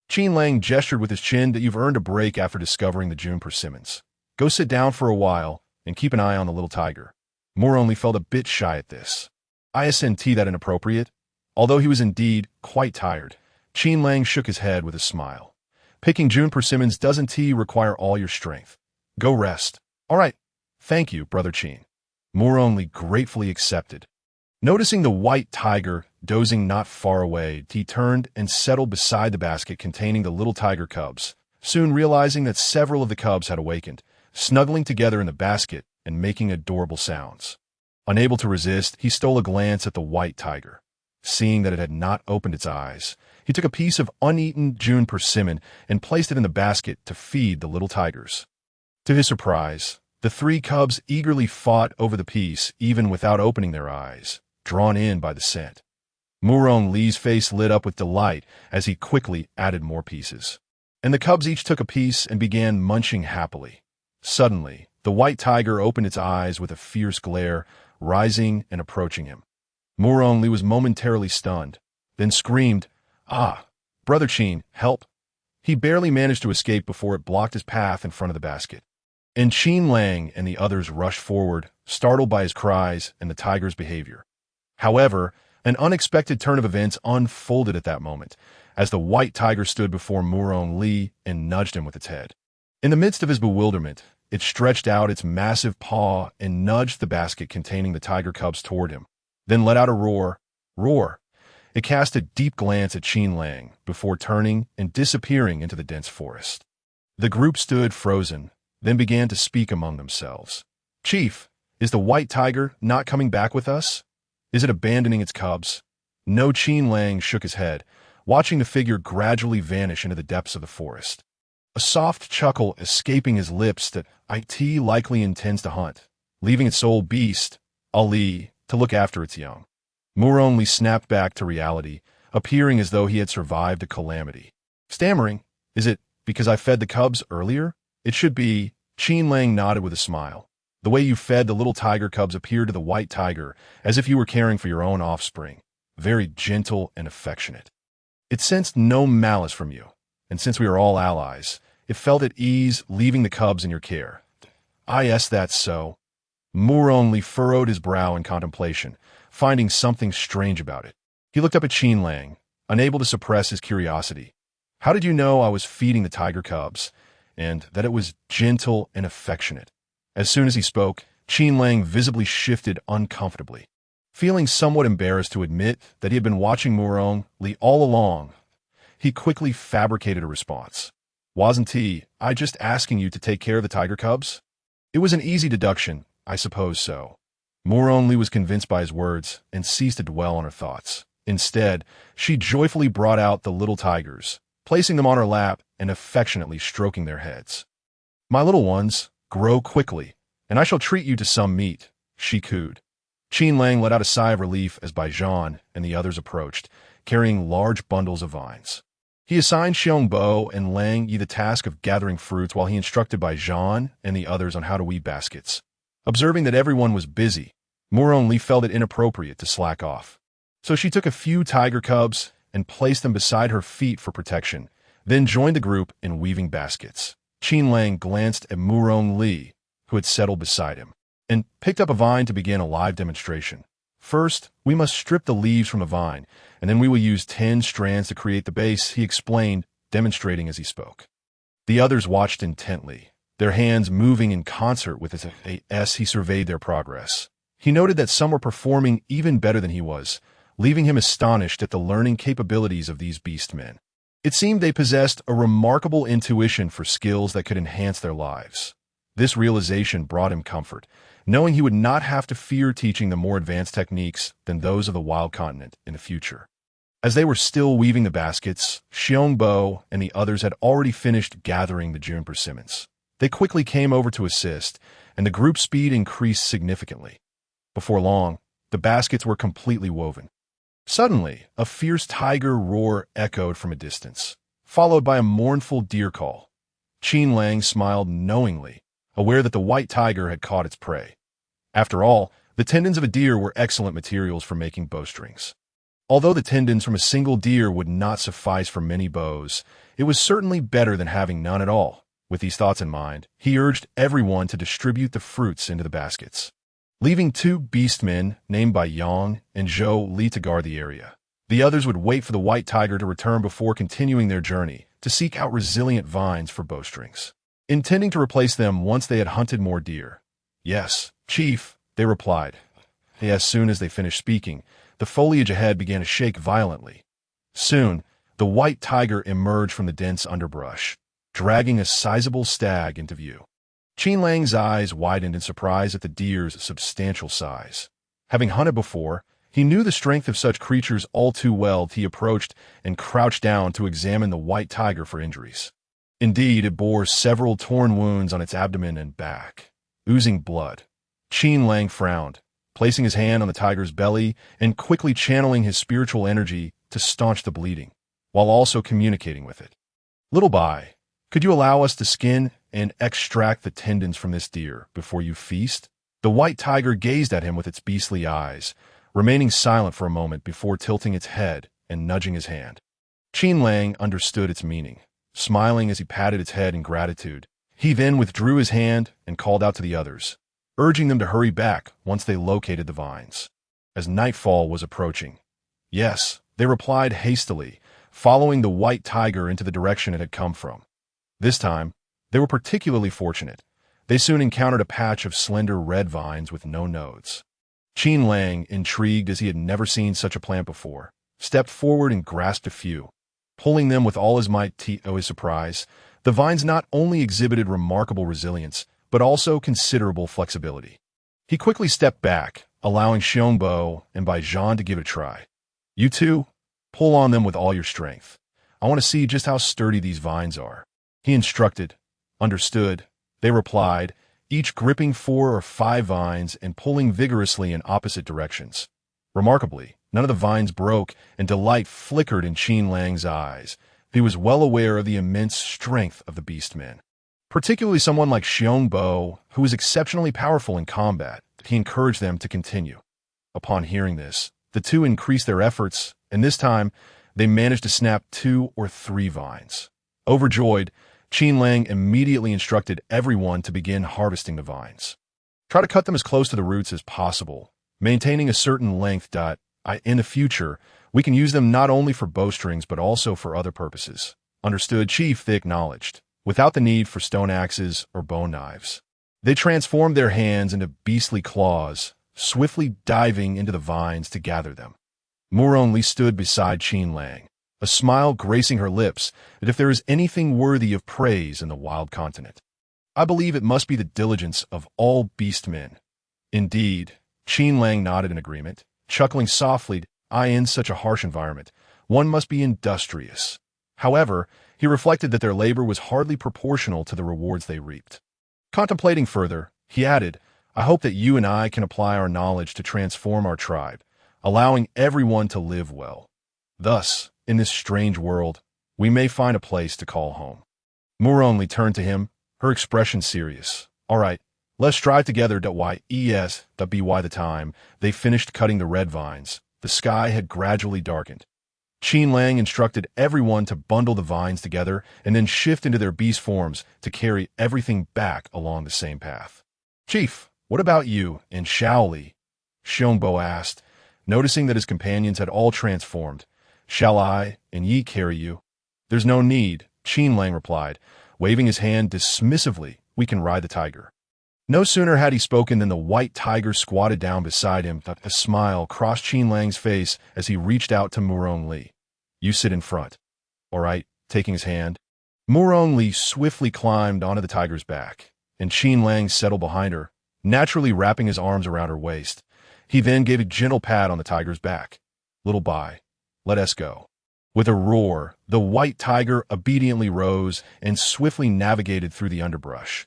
Qin Lang gestured with his chin that you've earned a break after discovering the June persimmons. Go sit down for a while and keep an eye on the little tiger. Muron Li felt a bit shy at this. Isn't that inappropriate? Although he was indeed quite tired, Qin Lang shook his head with a smile. Picking June persimmons doesn't require all your strength. Go rest. All right. Thank you, Brother Qin. Muron Li gratefully accepted. Noticing the white tiger dozing not far away, he turned and settled beside the basket containing the little tiger cubs, soon realizing that several of the cubs had awakened, snuggling together in the basket and making adorable sounds. Unable to resist, he stole a glance at the white tiger. Seeing that it had not opened its eyes, he took a piece of uneaten June persimmon and placed it in the basket to feed the little tigers. To his surprise, the three cubs eagerly fought over the piece even without opening their eyes, drawn in by the scent. Muron Li's face lit up with delight as he quickly added more pieces. And the cubs each took a piece and began munching happily. Suddenly, the white tiger opened its eyes with a fierce glare, rising and approaching him. Muron Li was momentarily stunned, then screamed, "Ah, Brother Qin, help!" He barely managed to escape before it blocked his path in front of the basket. And Qin Lang and the others rushed forward, startled by his cries and the tiger's behavior. However, an unexpected turn of events unfolded at that moment, as the white tiger stood before Muron Li and nudged him with its head. In the midst of his bewilderment, it stretched out its massive paw and nudged the basket containing the tiger cubs toward him, then let out a roar. It cast a deep glance at Qin Lang before turning and disappearing into the dense forest. The group stood frozen, then began to speak among themselves. "Chief, is the white tiger not coming back with us? Is it abandoning its cubs?" No. Qin Lang shook his head, watching the figure gradually vanish into the depths of the forest. A soft chuckle escaping his lips that it likely intends to hunt, leaving its sole beast, Ali, to look after its young. Muron Li snapped back to reality, appearing as though he had survived a calamity. Stammering, "Is it because I fed the cubs earlier? It should be." Qin Lang nodded with a smile. "The way you fed the little tiger cubs appeared to the white tiger as if you were caring for your own offspring, very gentle and affectionate. It sensed no malice from you, and since we are all allies, it felt at ease leaving the cubs in your care." That's so." Muron Li furrowed his brow in contemplation, finding something strange about it. He looked up at Qin Lang, unable to suppress his curiosity. "How did you know I was feeding the tiger cubs, and that it was gentle and affectionate?" As soon as he spoke, Qin Lang visibly shifted uncomfortably. Feeling somewhat embarrassed to admit that he had been watching Muron Li all along, he quickly fabricated a response. "Wasn't I just asking you to take care of the tiger cubs?" It was an easy deduction, I suppose so. Muron Li was convinced by his words and ceased to dwell on her thoughts. Instead, she joyfully brought out the little tigers, placing them on her lap and affectionately stroking their heads. "My little ones, grow quickly, and I shall treat you to some meat," she cooed. Qin Lang let out a sigh of relief as Baijan and the others approached, carrying large bundles of vines. He assigned Xiongbo and Lang Yi the task of gathering fruits while he instructed Baijan and the others on how to weave baskets. Observing that everyone was busy, Muron Li felt it inappropriate to slack off. So she took a few tiger cubs and placed them beside her feet for protection, then joined the group in weaving baskets. Qin Lang glanced at Muron Li, who had settled beside him, and picked up a vine to begin a live demonstration. "First, we must strip the leaves from the vine, and then we will use 10 strands to create the base," he explained, demonstrating as he spoke. The others watched intently, their hands moving in concert with his as he surveyed their progress. He noted that some were performing even better than he was, leaving him astonished at the learning capabilities of these beast men. It seemed they possessed a remarkable intuition for skills that could enhance their lives. This realization brought him comfort, knowing he would not have to fear teaching them more advanced techniques than those of the wild continent in the future. As they were still weaving the baskets, Xiongbo and the others had already finished gathering the June persimmons. They quickly came over to assist, and the group speed increased significantly. Before long, the baskets were completely woven. Suddenly, a fierce tiger roar echoed from a distance, followed by a mournful deer call. Qin Lang smiled knowingly, aware that the white tiger had caught its prey. After all, the tendons of a deer were excellent materials for making bowstrings. Although the tendons from a single deer would not suffice for many bows, it was certainly better than having none at all. With these thoughts in mind, he urged everyone to distribute the fruits into the baskets, leaving 2 beastmen named by Yang and Zhou Li to guard the area. The others would wait for the white tiger to return before continuing their journey to seek out resilient vines for bowstrings, intending to replace them once they had hunted more deer. "Yes, Chief," they replied. As soon as they finished speaking, the foliage ahead began to shake violently. Soon, the white tiger emerged from the dense underbrush, dragging a sizable stag into view. Qin Lang's eyes widened in surprise at the deer's substantial size. Having hunted before, he knew the strength of such creatures all too well. He approached and crouched down to examine the white tiger for injuries. Indeed, it bore several torn wounds on its abdomen and back, oozing blood. Qin Lang frowned, placing his hand on the tiger's belly and quickly channeling his spiritual energy to staunch the bleeding, while also communicating with it. "Little Bai, could you allow us to skin and extract the tendons from this deer before you feast?" The white tiger gazed at him with its beastly eyes, remaining silent for a moment before tilting its head and nudging his hand. Qin Lang understood its meaning, smiling as he patted its head in gratitude. He then withdrew his hand and called out to the others, urging them to hurry back once they located the vines. As nightfall was approaching, "Yes," they replied hastily, following the white tiger into the direction it had come from. This time, they were particularly fortunate. They soon encountered a patch of slender red vines with no nodes. Qin Lang, intrigued as he had never seen such a plant before, stepped forward and grasped a few. Pulling them with all his might to his surprise, the vines not only exhibited remarkable resilience, but also considerable flexibility. He quickly stepped back, allowing Xiongbo and Baijian to give it a try. "You two, pull on them with all your strength. I want to see just how sturdy these vines are," he instructed. "Understood," they replied, each gripping 4 or 5 vines and pulling vigorously in opposite directions. Remarkably, none of the vines broke, and delight flickered in Qin Lang's eyes. He was well aware of the immense strength of the beastmen, particularly someone like Xiongbo, who was exceptionally powerful in combat. He encouraged them to continue. Upon hearing this, the 2 increased their efforts, and this time, they managed to snap 2 or 3 vines. Overjoyed, Qin Lang immediately instructed everyone to begin harvesting the vines. "Try to cut them as close to the roots as possible, maintaining a certain length. In the future, we can use them not only for bowstrings but also for other purposes." "Understood, Chief," they acknowledged, without the need for stone axes or bone knives. They transformed their hands into beastly claws, swiftly diving into the vines to gather them. Murong Li stood beside Qin Lang, a smile gracing her lips, that if there is anything worthy of praise in the wild continent, I believe it must be the diligence of all beastmen. Indeed, Qin Lang nodded in agreement, chuckling softly. In such a harsh environment, one must be industrious. However, he reflected that their labor was hardly proportional to the rewards they reaped. Contemplating further, he added, "I hope that you and I can apply our knowledge to transform our tribe, allowing everyone to live well. Thus, in this strange world, we may find a place to call home." Murong Li turned to him, her expression serious. "All right, let's strive together. By the time they finished cutting the red vines, the sky had gradually darkened. Qin Lang instructed everyone to bundle the vines together and then shift into their beast forms to carry everything back along the same path. "Chief, what about you and Shaoli?" Xiongbo asked, noticing that his companions had all transformed. "Shall I and ye carry you?" "There's no need," Qin Lang replied, waving his hand dismissively. "We can ride the tiger." No sooner had he spoken than the white tiger squatted down beside him. A smile crossed Qin Lang's face as he reached out to Murong Li. "You sit in front." "All right," taking his hand. Murong Li swiftly climbed onto the tiger's back, and Qin Lang settled behind her, naturally wrapping his arms around her waist. He then gave a gentle pat on the tiger's back. "Little Bai, let us go." With a roar, the white tiger obediently rose and swiftly navigated through the underbrush,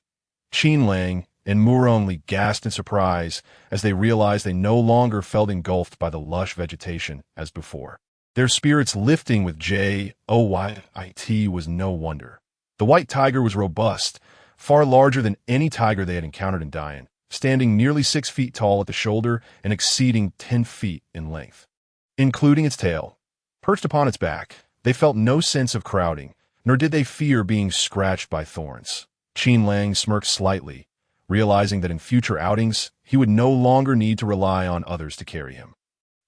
Qin Lang and Murong gasped in surprise as they realized they no longer felt engulfed by the lush vegetation as before. Their spirits lifting with joy was no wonder. The white tiger was robust, far larger than any tiger they had encountered in Dian, standing nearly 6 feet tall at the shoulder and exceeding 10 feet in length. Including its tail, perched upon its back, they felt no sense of crowding, nor did they fear being scratched by thorns. Qin Lang smirked slightly, realizing that in future outings, he would no longer need to rely on others to carry him.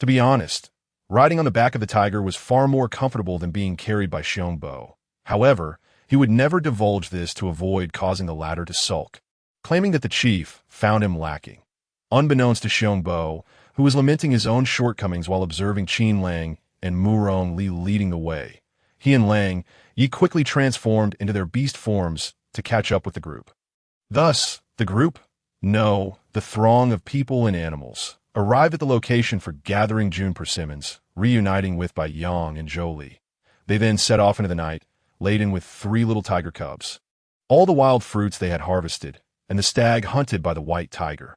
To be honest, riding on the back of the tiger was far more comfortable than being carried by Xiongbo. However, he would never divulge this to avoid causing the latter to sulk, claiming that the chief found him lacking. Unbeknownst to Xiongbo, who was lamenting his own shortcomings while observing Qin Lang and Murong leading the way, he and Lang quickly transformed into their beast forms to catch up with the group. Thus, the group? No, the throng of people and animals arrived at the location for gathering June persimmons, reuniting with by Yang and Jolie. They then set off into the night, laden with 3 little tiger cubs, all the wild fruits they had harvested, and the stag hunted by the white tiger.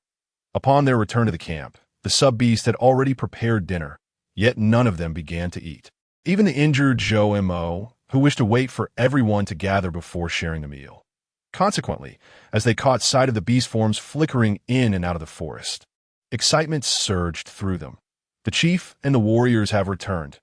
Upon their return to the camp, the sub-beast had already prepared dinner, yet none of them began to eat. Even the injured Zhou Mo, who wished to wait for everyone to gather before sharing the meal. Consequently, as they caught sight of the beast forms flickering in and out of the forest, excitement surged through them. The chief and the warriors have returned.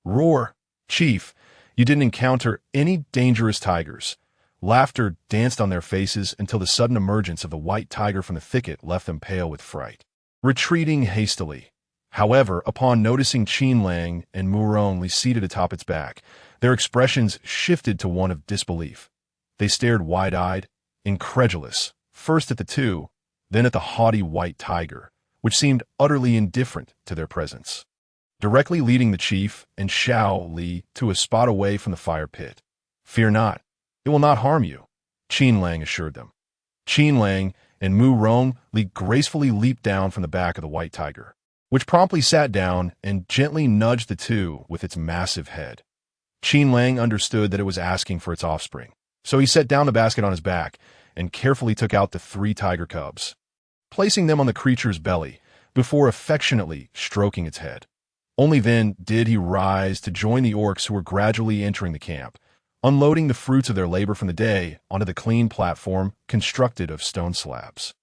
Roar, Chief, you didn't encounter any dangerous tigers. Laughter danced on their faces until the sudden emergence of the white tiger from the thicket left them pale with fright, retreating hastily. However, upon noticing Qin Lang and Murong seated atop its back, their expressions shifted to one of disbelief. They stared wide-eyed, incredulous, first at the two, then at the haughty white tiger, which seemed utterly indifferent to their presence, directly leading the chief and Xiao Li to a spot away from the fire pit. Fear not, it will not harm you, Qin Lang assured them. Qin Lang and Murong gracefully leaped down from the back of the white tiger, which promptly sat down and gently nudged the two with its massive head. Qin Lang understood that it was asking for its offspring, so he set down the basket on his back and carefully took out the 3 tiger cubs, placing them on the creature's belly before affectionately stroking its head. Only then did he rise to join the orcs who were gradually entering the camp, unloading the fruits of their labor from the day onto the clean platform constructed of stone slabs.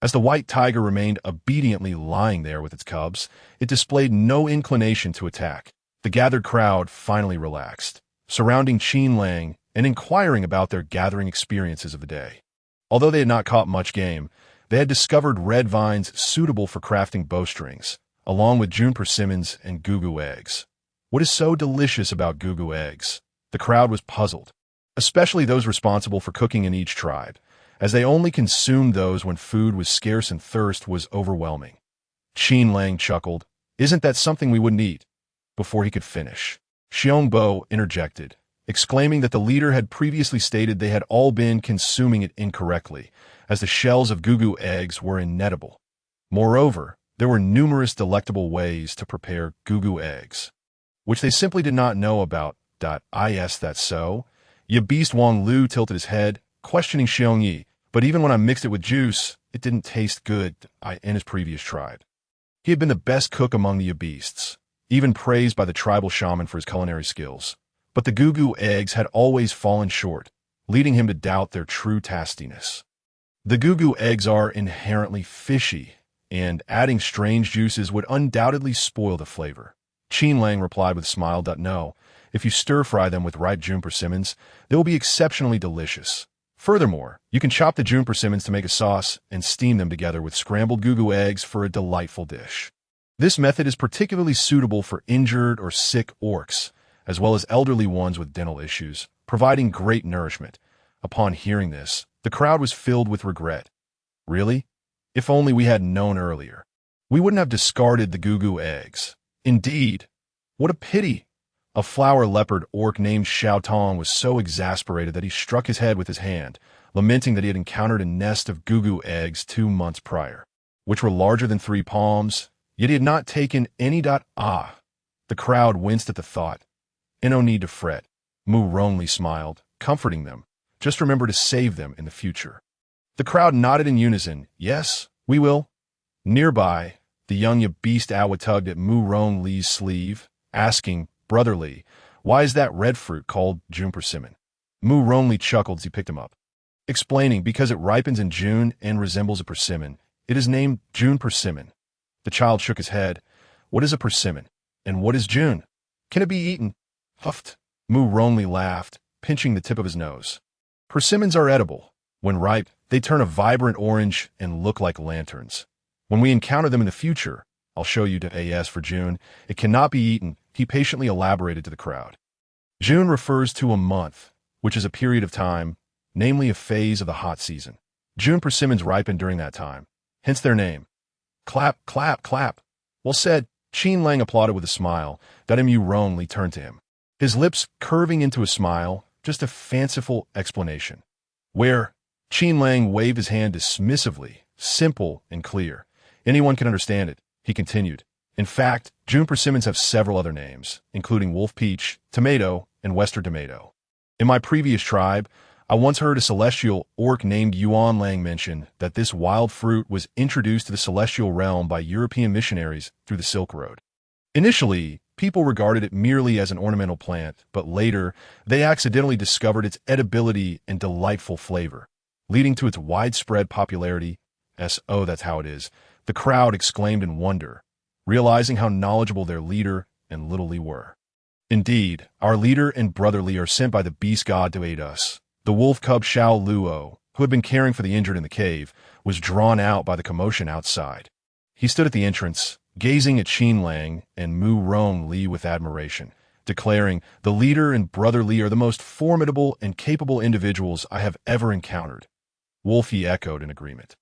As the white tiger remained obediently lying there with its cubs, it displayed no inclination to attack. The gathered crowd finally relaxed, surrounding Qin Lang and inquiring about their gathering experiences of the day. Although they had not caught much game, they had discovered red vines suitable for crafting bowstrings, along with June persimmons and gugu eggs. What is so delicious about gugu eggs? The crowd was puzzled, especially those responsible for cooking in each tribe, as they only consumed those when food was scarce and thirst was overwhelming. Qin Lang chuckled, "Isn't that something we wouldn't eat?" Before he could finish, Xiongbo interjected, exclaiming that the leader had previously stated they had all been consuming it incorrectly, as the shells of gugu eggs were inedible. Moreover, there were numerous delectable ways to prepare gugu eggs, which they simply did not know about. Is that so? Ya beast Wang Lu tilted his head, questioning Xiongyi, but even when I mixed it with juice, it didn't taste good in his previous tribe. He had been the best cook among the beasts, even praised by the tribal shaman for his culinary skills. But the gugu eggs had always fallen short, leading him to doubt their true tastiness. The gugu eggs are inherently fishy, and adding strange juices would undoubtedly spoil the flavor. Qin Lang replied with a smile. No, if you stir-fry them with ripe June persimmons, they will be exceptionally delicious. Furthermore, you can chop the June persimmons to make a sauce and steam them together with scrambled gugu eggs for a delightful dish. This method is particularly suitable for injured or sick orcs, as well as elderly ones with dental issues, providing great nourishment. Upon hearing this, the crowd was filled with regret. Really? If only we had known earlier. We wouldn't have discarded the gugu eggs. Indeed. What a pity. A flower leopard orc named Xiao Tong was so exasperated that he struck his head with his hand, lamenting that he had encountered a nest of gugu eggs 2 months prior, which were larger than 3 palms, yet he had not taken any. The crowd winced at the thought. No need to fret. Mu Rongli smiled, comforting them. Just remember to save them in the future. The crowd nodded in unison. Yes, we will. Nearby, the young beast Awa tugged at Mu Rong Li's sleeve, asking, brotherly, why is that red fruit called June persimmon? Mu Rong Li chuckled as he picked him up, explaining, because it ripens in June and resembles a persimmon, it is named June persimmon. The child shook his head. What is a persimmon? And what is June? Can it be eaten? Huffed. Mu Rong Li laughed, pinching the tip of his nose. Persimmons are edible. When ripe, they turn a vibrant orange and look like lanterns. When we encounter them in the future, I'll show you to AS for June. It cannot be eaten, he patiently elaborated to the crowd. June refers to a month, which is a period of time, namely a phase of the hot season. June persimmons ripen during that time, hence their name. Clap, clap, clap. Well said. Qin Lang applauded with a smile. That Mu Rong Li turned to him, his lips curving into a smile, just a fanciful explanation. Where? Qin Lang waved his hand dismissively, simple and clear. Anyone can understand it, he continued. In fact, June persimmons have several other names, including wolf peach, tomato, and western tomato. In my previous tribe, I once heard a celestial orc named Yuan Lang mention that this wild fruit was introduced to the celestial realm by European missionaries through the Silk Road. Initially, people regarded it merely as an ornamental plant, but later, they accidentally discovered its edibility and delightful flavor, leading to its widespread popularity. Oh, that's how it is. The crowd exclaimed in wonder, realizing how knowledgeable their leader and little Li were. Indeed, our leader and brother Li are sent by the beast god to aid us. The wolf cub Xiao Luo, who had been caring for the injured in the cave, was drawn out by the commotion outside. He stood at the entrance, gazing at Qin Lang and Mu Rong Li with admiration, declaring, the leader and brother Li are the most formidable and capable individuals I have ever encountered. Wolfie echoed in agreement.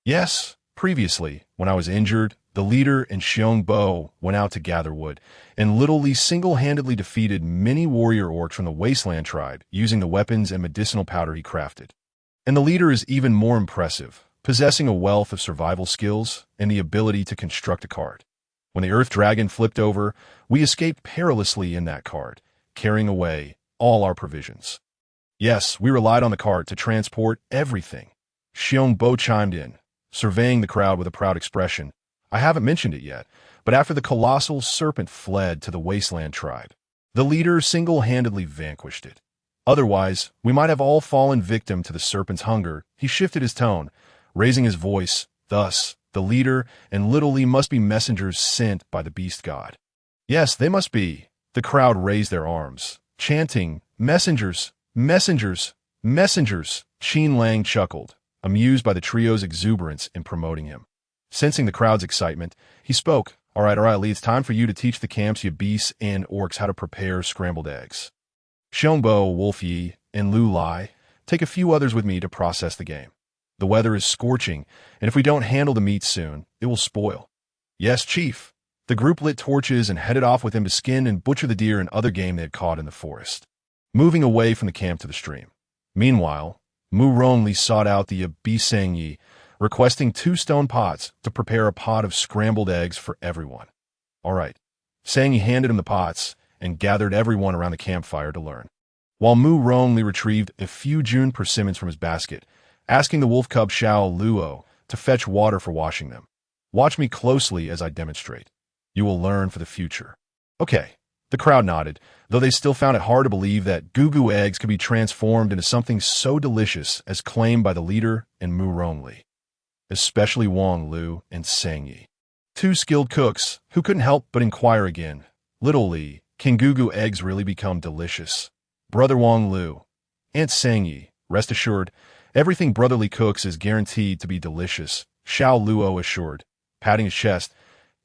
Yes, previously, when I was injured, the leader and Xiong Bo went out to gather wood, and Little Li single-handedly defeated many warrior orcs from the Wasteland tribe using the weapons and medicinal powder he crafted. And the leader is even more impressive, possessing a wealth of survival skills and the ability to construct a cart. When the Earth Dragon flipped over, we escaped perilously in that cart, carrying away all our provisions. Yes, we relied on the cart to transport everything. Xiong Bo chimed in, surveying the crowd with a proud expression. I haven't mentioned it yet, but after the colossal serpent fled to the Wasteland tribe, the leader single-handedly vanquished it. Otherwise, we might have all fallen victim to the serpent's hunger. He shifted his tone, raising his voice. Thus, the leader and Little Li must be messengers sent by the beast god. Yes, they must be. The crowd raised their arms, chanting, messengers, messengers, messengers. Qin Lang chuckled, amused by the trio's exuberance in promoting him. Sensing the crowd's excitement, he spoke. All right, Li, it's time for you to teach the camp's beasts and orcs how to prepare scrambled eggs. Xiongbo, Wolf Yi, and Lu Lai, take a few others with me to process the game. The weather is scorching, and if we don't handle the meat soon, it will spoil. Yes, Chief. The group lit torches and headed off with him to skin and butcher the deer and other game they had caught in the forest, moving away from the camp to the stream. Meanwhile, Mu Rong Li sought out the Bisang Yi, requesting 2 stone pots to prepare a pot of scrambled eggs for everyone. All right. Sang Yi handed him the pots and gathered everyone around the campfire to learn, while Mu Rong Li retrieved a few June persimmons from his basket, asking the wolf cub Xiao Luo to fetch water for washing them. Watch me closely as I demonstrate. You will learn for the future. Okay. The crowd nodded, though they still found it hard to believe that Gugu eggs could be transformed into something so delicious as claimed by the leader and Mu Rong Li. Especially Wang Lu and Sang Yi, 2 skilled cooks who couldn't help but inquire again. Little Li, can Gugu eggs really become delicious? Brother Wang Lu, Aunt Sang Yi, rest assured, everything brotherly cooks is guaranteed to be delicious, Xiao Luo assured, patting his chest.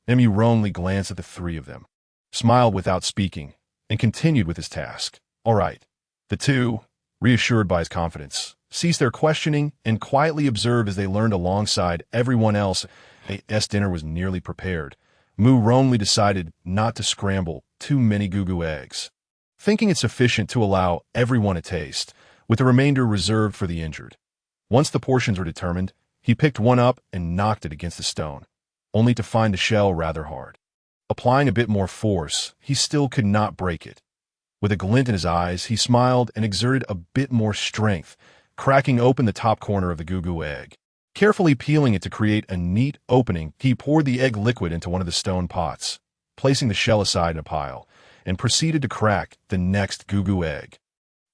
Mu Rong Li glanced at the 3 of them, smiled without speaking, and continued with his task. All right. The 2, reassured by his confidence, ceased their questioning and quietly observed as they learned alongside everyone else. AS dinner was nearly prepared. Mu Rong Li decided not to scramble too many Gugu eggs, thinking it sufficient to allow everyone a taste, with the remainder reserved for the injured. Once the portions were determined, he picked one up and knocked it against the stone, only to find the shell rather hard. Applying a bit more force, he still could not break it. With a glint in his eyes, he smiled and exerted a bit more strength, cracking open the top corner of the goo egg. Carefully peeling it to create a neat opening, he poured the egg liquid into one of the stone pots, placing the shell aside in a pile, and proceeded to crack the next goo egg.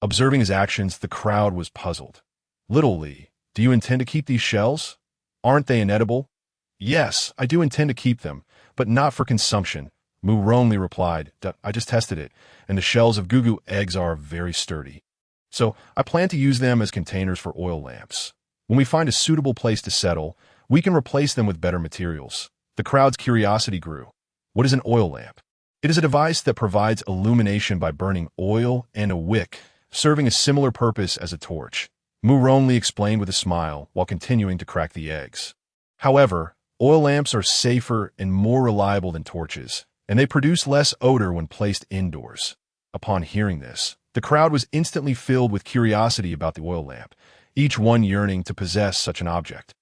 Observing his actions, the crowd was puzzled. "Little Lee, do you intend to keep these shells? Aren't they inedible?" "Yes, I do intend to keep them, but not for consumption," Muronli replied. "I just tested it, and the shells of goo eggs are very sturdy. So I plan to use them as containers for oil lamps. When we find a suitable place to settle, we can replace them with better materials." The crowd's curiosity grew. What is an oil lamp? It is a device that provides illumination by burning oil and a wick, serving a similar purpose as a torch. Muronli explained with a smile while continuing to crack the eggs. However, oil lamps are safer and more reliable than torches, and they produce less odor when placed indoors. Upon hearing this, the crowd was instantly filled with curiosity about the oil lamp, each one yearning to possess such an object.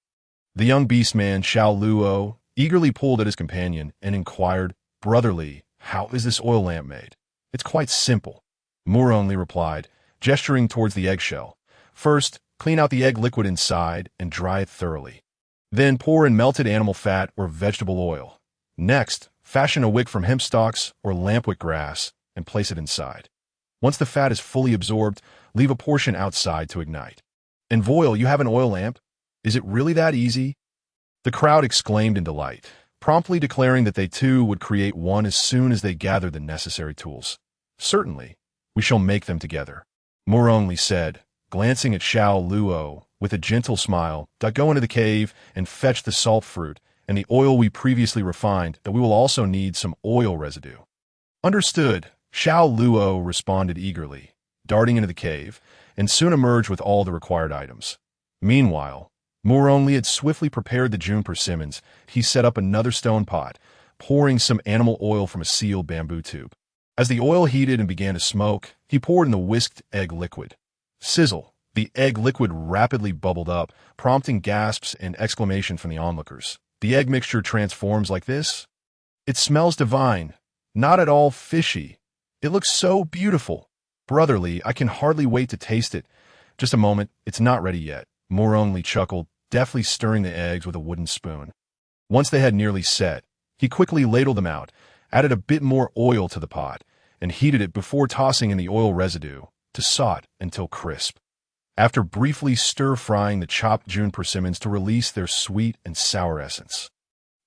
The young beastman, Xiao Luo, eagerly pulled at his companion and inquired, "Brotherly, how is this oil lamp made?" "It's quite simple," Muronli replied, gesturing towards the eggshell. "First, clean out the egg liquid inside and dry it thoroughly. Then pour in melted animal fat or vegetable oil. Next, fashion a wick from hemp stalks or lampwick grass and place it inside. Once the fat is fully absorbed, leave a portion outside to ignite. And voila, you have an oil lamp. Is it really that easy?" The crowd exclaimed in delight, promptly declaring that they too would create one as soon as they gathered the necessary tools. "Certainly, we shall make them together," Muronli said, glancing at Xiao Luo with a gentle smile. "Go into the cave and fetch the salt fruit and the oil we previously refined, that we will also need some oil residue." "Understood," Xiao Luo responded eagerly, darting into the cave, and soon emerged with all the required items. Meanwhile, Muronli had swiftly prepared the June persimmons. He set up another stone pot, pouring some animal oil from a sealed bamboo tube. As the oil heated and began to smoke, he poured in the whisked egg liquid. Sizzle! The egg liquid rapidly bubbled up, prompting gasps and exclamations from the onlookers. "The egg mixture transforms like this? It smells divine. Not at all fishy. It looks so beautiful. Brotherly, I can hardly wait to taste it." "Just a moment, it's not ready yet," Muronli chuckled, deftly stirring the eggs with a wooden spoon. Once they had nearly set, he quickly ladled them out, added a bit more oil to the pot, and heated it before tossing in the oil residue to saute until crisp. After briefly stir-frying the chopped June persimmons to release their sweet and sour essence,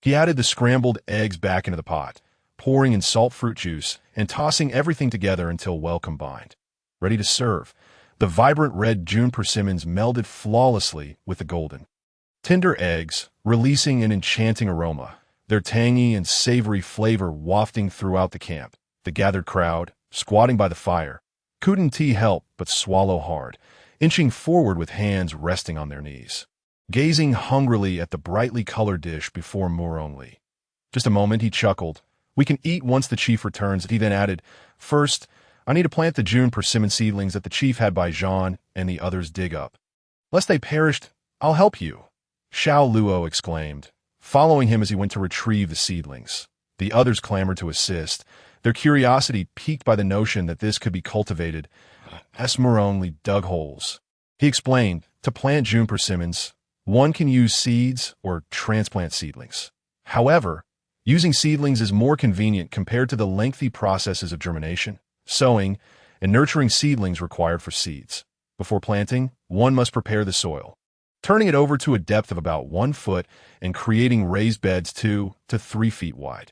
he added the scrambled eggs back into the pot, pouring in salt fruit juice and tossing everything together until well combined. Ready to serve, the vibrant red June persimmons melded flawlessly with the golden, tender eggs, releasing an enchanting aroma, their tangy and savory flavor wafting throughout the camp. The gathered crowd, squatting by the fire, couldn't help but swallow hard, inching forward with hands resting on their knees, gazing hungrily at the brightly colored dish before Muronli. "Just a moment," he chuckled. "We can eat once the chief returns." He then added, "First, I need to plant the June persimmon seedlings that the chief had by Jean and the others dig up. Lest they perished, I'll help you," Xiao Luo exclaimed, following him as he went to retrieve the seedlings. The others clamored to assist, their curiosity piqued by the notion that this could be cultivated. Muronli dug holes. He explained, to plant June persimmons, one can use seeds or transplant seedlings. However, using seedlings is more convenient compared to the lengthy processes of germination, sowing, and nurturing seedlings required for seeds. Before planting, one must prepare the soil, turning it over to a depth of about 1 foot and creating raised beds 2 to 3 feet wide.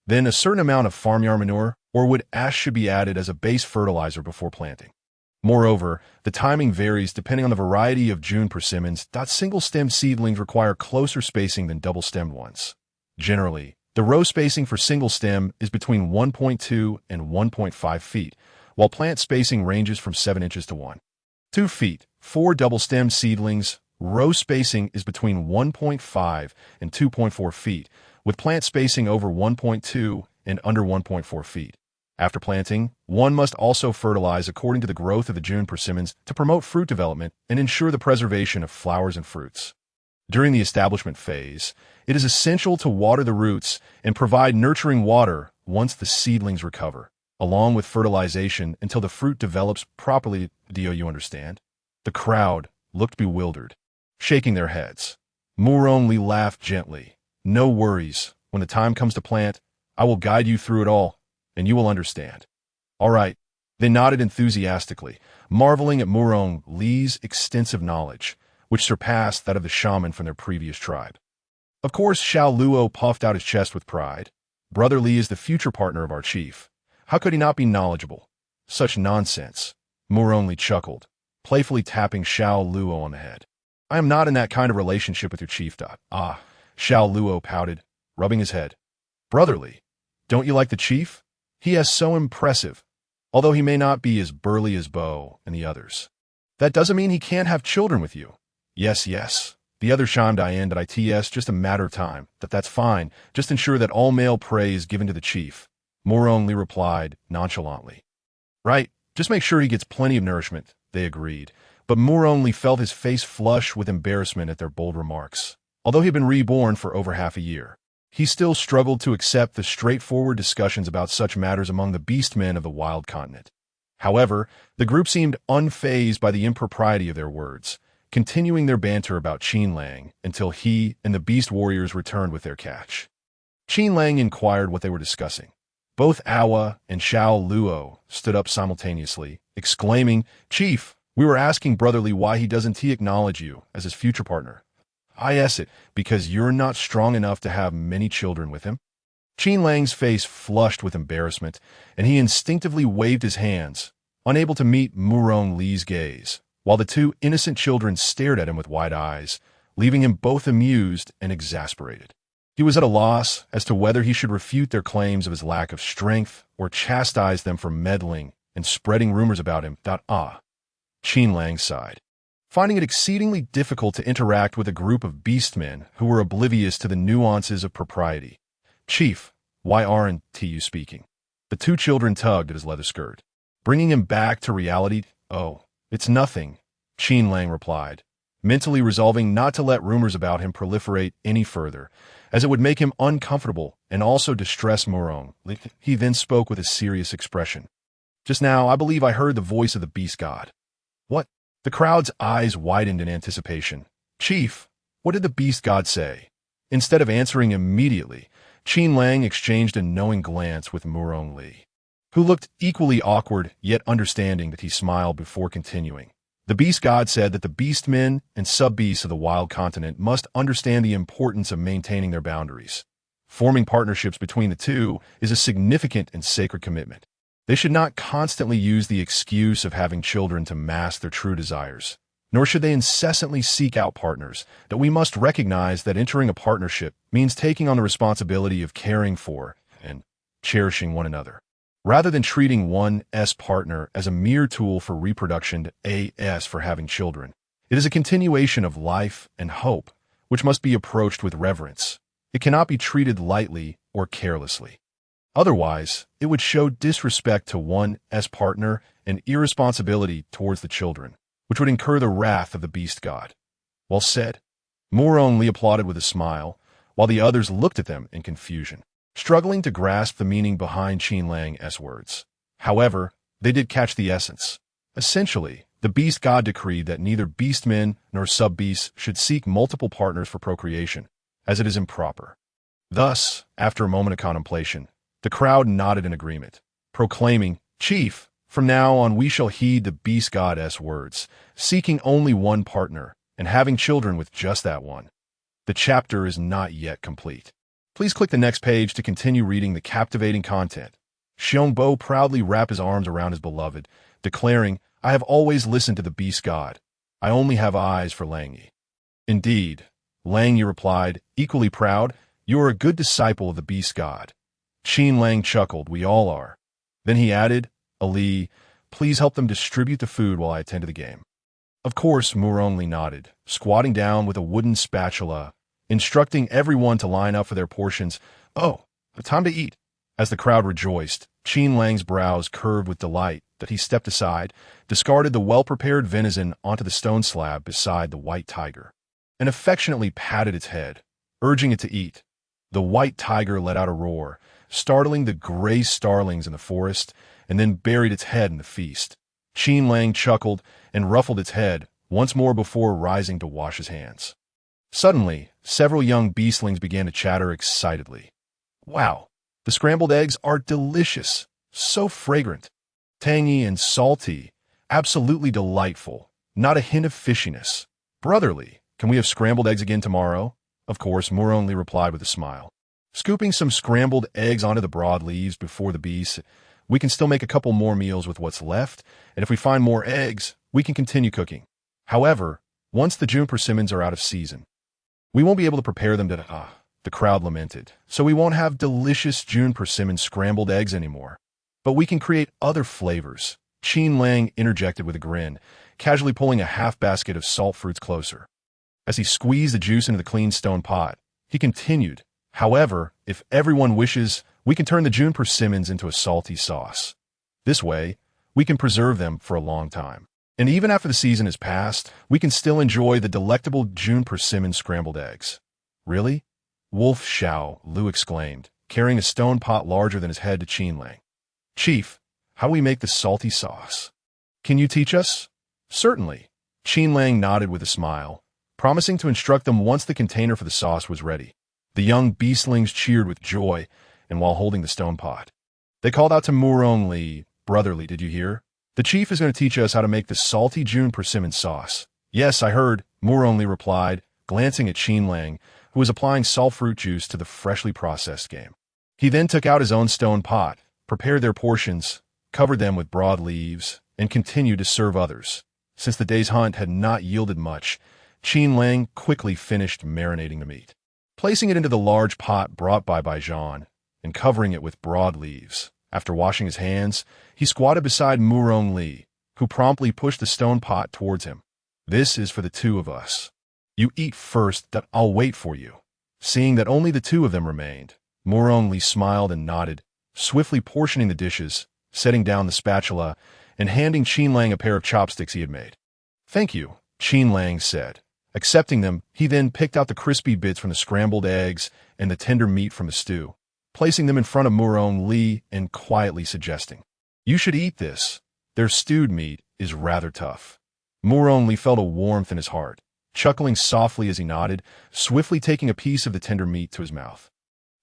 Then a certain amount of farmyard manure or wood ash should be added as a base fertilizer before planting. Moreover, the timing varies depending on the variety of June persimmons. Single-stemmed seedlings require closer spacing than double-stemmed ones. Generally, the row spacing for single-stem is between 1.2 and 1.5 feet, while plant spacing ranges from 7 inches to 1.2 feet. For double-stemmed seedlings, row spacing is between 1.5 and 2.4 feet, with plant spacing over 1.2 and under 1.4 feet. After planting, one must also fertilize according to the growth of the June persimmons to promote fruit development and ensure the preservation of flowers and fruits. During the establishment phase, it is essential to water the roots and provide nurturing water once the seedlings recover, along with fertilization until the fruit develops properly. Do you understand? The crowd, looked bewildered, shaking their heads. Only laughed gently. "No worries. When the time comes to plant, I will guide you through it all, and you will understand." "All right." They nodded enthusiastically, marveling at Lee's extensive knowledge, which surpassed that of the shaman from their previous tribe. Of course, Xiao Luo puffed out his chest with pride. "Brother Li is the future partner of our chief. How could he not be knowledgeable?" "Such nonsense." Li chuckled, playfully tapping Xiao Luo on the head. "I am not in that kind of relationship with your chief. Ah, Xiao Luo pouted, rubbing his head. "Brotherly, don't you like the chief? He is so impressive, although he may not be as burly as Bo and the others." "That doesn't mean he can't have children with you." Yes. The other chimed in that it's just a matter of time. That's fine. Just ensure that all male prey is given to the chief. Li replied nonchalantly. "Right, just make sure he gets plenty of nourishment," they agreed. But Li felt his face flush with embarrassment at their bold remarks. Although he had been reborn for over half a year, he still struggled to accept the straightforward discussions about such matters among the beastmen of the wild continent. However, the group seemed unfazed by the impropriety of their words, continuing their banter about Qin Lang until he and the beast warriors returned with their catch. Qin Lang inquired what they were discussing. Both Awa and Xiao Luo stood up simultaneously, exclaiming, "Chief, we were asking Brotherly why he doesn't acknowledge you as his future partner." It because you're not strong enough to have many children with him?" Qin Lang's face flushed with embarrassment, and he instinctively waved his hands, unable to meet Lee's gaze, while the two innocent children stared at him with wide eyes, leaving him both amused and exasperated. He was at a loss as to whether he should refute their claims of his lack of strength or chastise them for meddling and spreading rumors about him. Qin Lang sighed, finding it exceedingly difficult to interact with a group of beastmen who were oblivious to the nuances of propriety. "Chief, why aren't you speaking?" The two children tugged at his leather skirt, bringing him back to reality. "Oh, it's nothing," Qin Lang replied, mentally resolving not to let rumors about him proliferate any further, as it would make him uncomfortable and also distress Murong. He then spoke with a serious expression. "Just now, I believe I heard the voice of the beast god." "What?" The crowd's eyes widened in anticipation. "Chief, what did the beast god say?" Instead of answering immediately, Qin Lang exchanged a knowing glance with Li, who looked equally awkward yet understanding that he smiled before continuing. "The beast god said that the beastmen and sub-beasts of the wild continent must understand the importance of maintaining their boundaries. Forming partnerships between the two is a significant and sacred commitment. They should not constantly use the excuse of having children to mask their true desires, nor should they incessantly seek out partners, that we must recognize that entering a partnership means taking on the responsibility of caring for and cherishing one another, rather than treating one's partner as a mere tool for reproduction as for having children. It is a continuation of life and hope, which must be approached with reverence. It cannot be treated lightly or carelessly. Otherwise, it would show disrespect to one's partner and irresponsibility towards the children, which would incur the wrath of the beast god." "Well said." Li applauded with a smile, while the others looked at them in confusion, struggling to grasp the meaning behind Qin Lang's words. However, they did catch the essence. Essentially, the beast god decreed that neither beastmen nor sub-beasts should seek multiple partners for procreation, as it is improper. Thus, after a moment of contemplation, the crowd nodded in agreement, proclaiming, "Chief, from now on we shall heed the beast god's words, seeking only one partner and having children with just that one." The chapter is not yet complete. Please click the next page to continue reading the captivating content. Xiongbo proudly wrapped his arms around his beloved, declaring, "I have always listened to the beast god. I only have eyes for Langyi." "Indeed," Langyi replied, equally proud, "you are a good disciple of the beast god." Qin Lang chuckled, "We all are." Then he added, "Ali, please help them distribute the food while I attend to the game." Of course, Li nodded, squatting down with a wooden spatula, instructing everyone to line up for their portions. "Oh, time to eat." As the crowd rejoiced, Qin Lang's brows curved with delight that he stepped aside, discarded the well-prepared venison onto the stone slab beside the white tiger, and affectionately patted its head, urging it to eat. The white tiger let out a roar, startling the gray starlings in the forest, and then buried its head in the feast. Qin Lang chuckled and ruffled its head, once more before rising to wash his hands. Suddenly, several young beastlings began to chatter excitedly. Wow, the scrambled eggs are delicious, so fragrant, tangy and salty, absolutely delightful, not a hint of fishiness. Brotherly, can we have scrambled eggs again tomorrow? Of course, Moore only replied with a smile. Scooping some scrambled eggs onto the broad leaves before the beasts, we can still make a couple more meals with what's left, and if we find more eggs, we can continue cooking. However, once the June persimmons are out of season, we won't be able to prepare them the crowd lamented, so we won't have delicious June persimmon scrambled eggs anymore. But we can create other flavors. Qin Lang interjected with a grin, casually pulling a half basket of salt fruits closer. As he squeezed the juice into the clean stone pot, he continued, however, if everyone wishes, we can turn the June persimmons into a salty sauce. This way, we can preserve them for a long time. And even after the season has passed, we can still enjoy the delectable June persimmon scrambled eggs. Really? Wolf Xiao, Lu exclaimed, carrying a stone pot larger than his head to Qin Lang. Chief, how do we make the salty sauce? Can you teach us? Certainly. Qin Lang nodded with a smile, promising to instruct them once the container for the sauce was ready. The young beastlings cheered with joy, and while holding the stone pot, they called out to Murong Li, Brotherly, did you hear? The chief is going to teach us how to make the salty June persimmon sauce. Yes, I heard, Murong Li replied, glancing at Qin Lang, who was applying salt fruit juice to the freshly processed game. He then took out his own stone pot, prepared their portions, covered them with broad leaves, and continued to serve others. Since the day's hunt had not yielded much, Qin Lang quickly finished marinating the meat. Placing it into the large pot brought by Baijan, and covering it with broad leaves. After washing his hands, he squatted beside Murong Li, who promptly pushed the stone pot towards him. This is for the two of us. You eat first, that I'll wait for you. Seeing that only the two of them remained, Murong Li smiled and nodded, swiftly portioning the dishes, setting down the spatula, and handing Qin Lang a pair of chopsticks he had made. Thank you, Qin Lang said. Accepting them, he then picked out the crispy bits from the scrambled eggs and the tender meat from the stew, placing them in front of Murong Li and quietly suggesting, "You should eat this. Their stewed meat is rather tough." Murong Li felt a warmth in his heart, chuckling softly as he nodded, swiftly taking a piece of the tender meat to his mouth.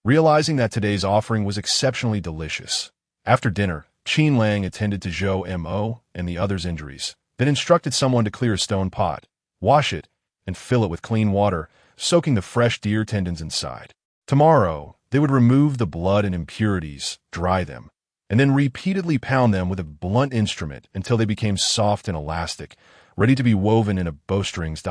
Realizing that today's offering was exceptionally delicious, after dinner, Qin Lang attended to Zhou Mo and the others' injuries, then instructed someone to clear a stone pot, wash it, and fill it with clean water, soaking the fresh deer tendons inside. Tomorrow, they would remove the blood and impurities, dry them, and then repeatedly pound them with a blunt instrument until they became soft and elastic, ready to be woven into bowstrings.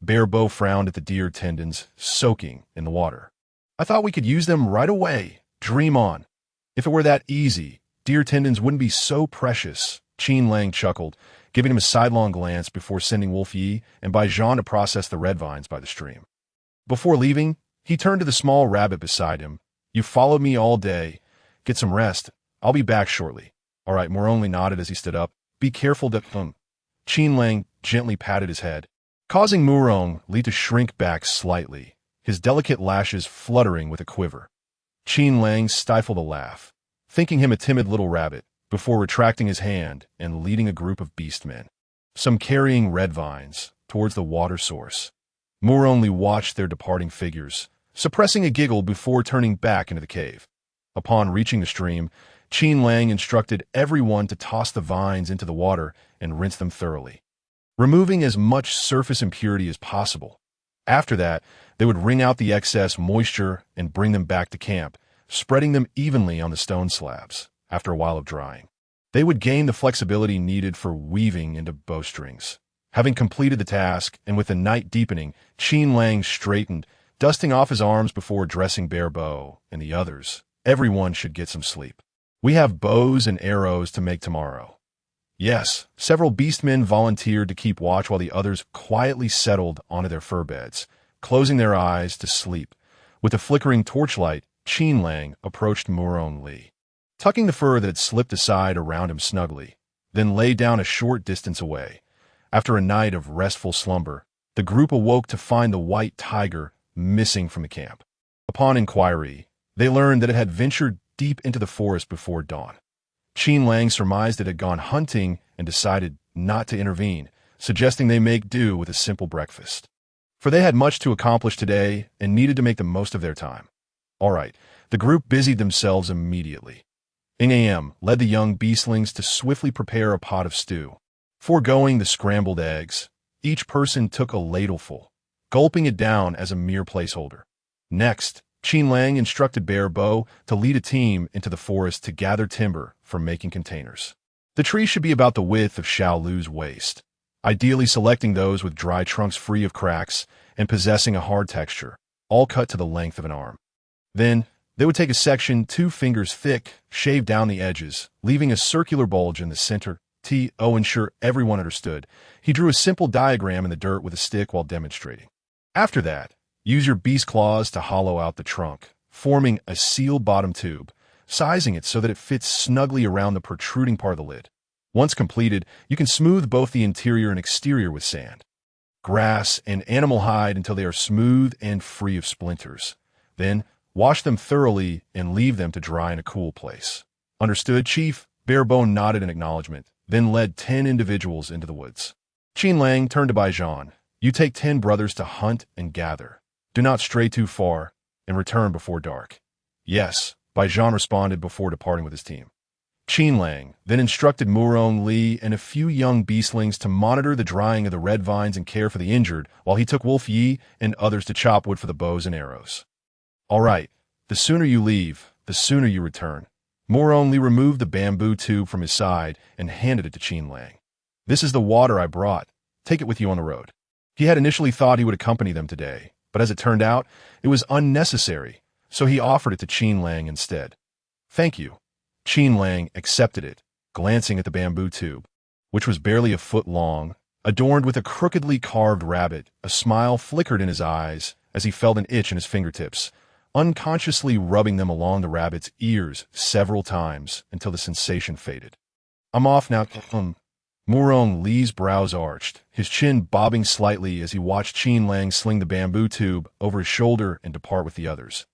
Bear Bow frowned at the deer tendons, soaking in the water. I thought we could use them right away. Dream on. If it were that easy, deer tendons wouldn't be so precious. Qin Lang chuckled, giving him a sidelong glance before sending Wolf Yi and Baijan to process the red vines by the stream. Before leaving, he turned to the small rabbit beside him. You followed me all day. Get some rest. I'll be back shortly. All right, Murong Li nodded as he stood up. Be careful that... Qin Lang gently patted his head, causing Murong Li to shrink back slightly, his delicate lashes fluttering with a quiver. Qin Lang stifled a laugh, thinking him a timid little rabbit, before retracting his hand and leading a group of beastmen, some carrying red vines, towards the water source. Murong Li watched their departing figures, suppressing a giggle before turning back into the cave. Upon reaching the stream, Qin Lang instructed everyone to toss the vines into the water and rinse them thoroughly, removing as much surface impurity as possible. After that, they would wring out the excess moisture and bring them back to camp, spreading them evenly on the stone slabs. After a while of drying, they would gain the flexibility needed for weaving into bowstrings. Having completed the task, and with the night deepening, Qin Lang straightened, dusting off his arms before addressing Bear Bow and the others. Everyone should get some sleep. We have bows and arrows to make tomorrow. Yes, several beastmen volunteered to keep watch while the others quietly settled onto their fur beds, closing their eyes to sleep. With a flickering torchlight, Qin Lang approached Murong Li, tucking the fur that had slipped aside around him snugly, then lay down a short distance away. After a night of restful slumber, the group awoke to find the white tiger missing from the camp. Upon inquiry, they learned that it had ventured deep into the forest before dawn. Qin Lang surmised it had gone hunting and decided not to intervene, suggesting they make do with a simple breakfast. For they had much to accomplish today and needed to make the most of their time. All right, the group busied themselves immediately. Ing Am led the young beastlings to swiftly prepare a pot of stew. Foregoing the scrambled eggs, each person took a ladleful, gulping it down as a mere placeholder. Next, Qin Lang instructed Bear Bo to lead a team into the forest to gather timber for making containers. The tree should be about the width of Xiao Lu's waist, ideally selecting those with dry trunks free of cracks and possessing a hard texture, all cut to the length of an arm. Then, they would take a section 2 fingers thick, shave down the edges, leaving a circular bulge in the center. To ensure everyone understood, he drew a simple diagram in the dirt with a stick while demonstrating. After that, use your beast claws to hollow out the trunk, forming a sealed bottom tube, sizing it so that it fits snugly around the protruding part of the lid. Once completed, you can smooth both the interior and exterior with sand, grass, and animal hide until they are smooth and free of splinters. Then, wash them thoroughly and leave them to dry in a cool place. Understood, Chief? Barebone nodded in acknowledgement, then led 10 individuals into the woods. Qin Lang turned to Baijan. You take 10 brothers to hunt and gather. Do not stray too far, and return before dark. Yes, Baijan responded before departing with his team. Qin Lang then instructed Murong Li and a few young beastlings to monitor the drying of the red vines and care for the injured, while he took Wolf Yi and others to chop wood for the bows and arrows. All right, the sooner you leave, the sooner you return. Murong Li removed the bamboo tube from his side and handed it to Qin Lang. This is the water I brought. Take it with you on the road. He had initially thought he would accompany them today, but as it turned out, it was unnecessary, so he offered it to Qin Lang instead. Thank you. Qin Lang accepted it, glancing at the bamboo tube, which was barely a foot long, adorned with a crookedly carved rabbit. A smile flickered in his eyes as he felt an itch in his fingertips, unconsciously rubbing them along the rabbit's ears several times until the sensation faded. I'm off now. Murong Li's brows arched, his chin bobbing slightly as he watched Qin Lang sling the bamboo tube over his shoulder and depart with the others.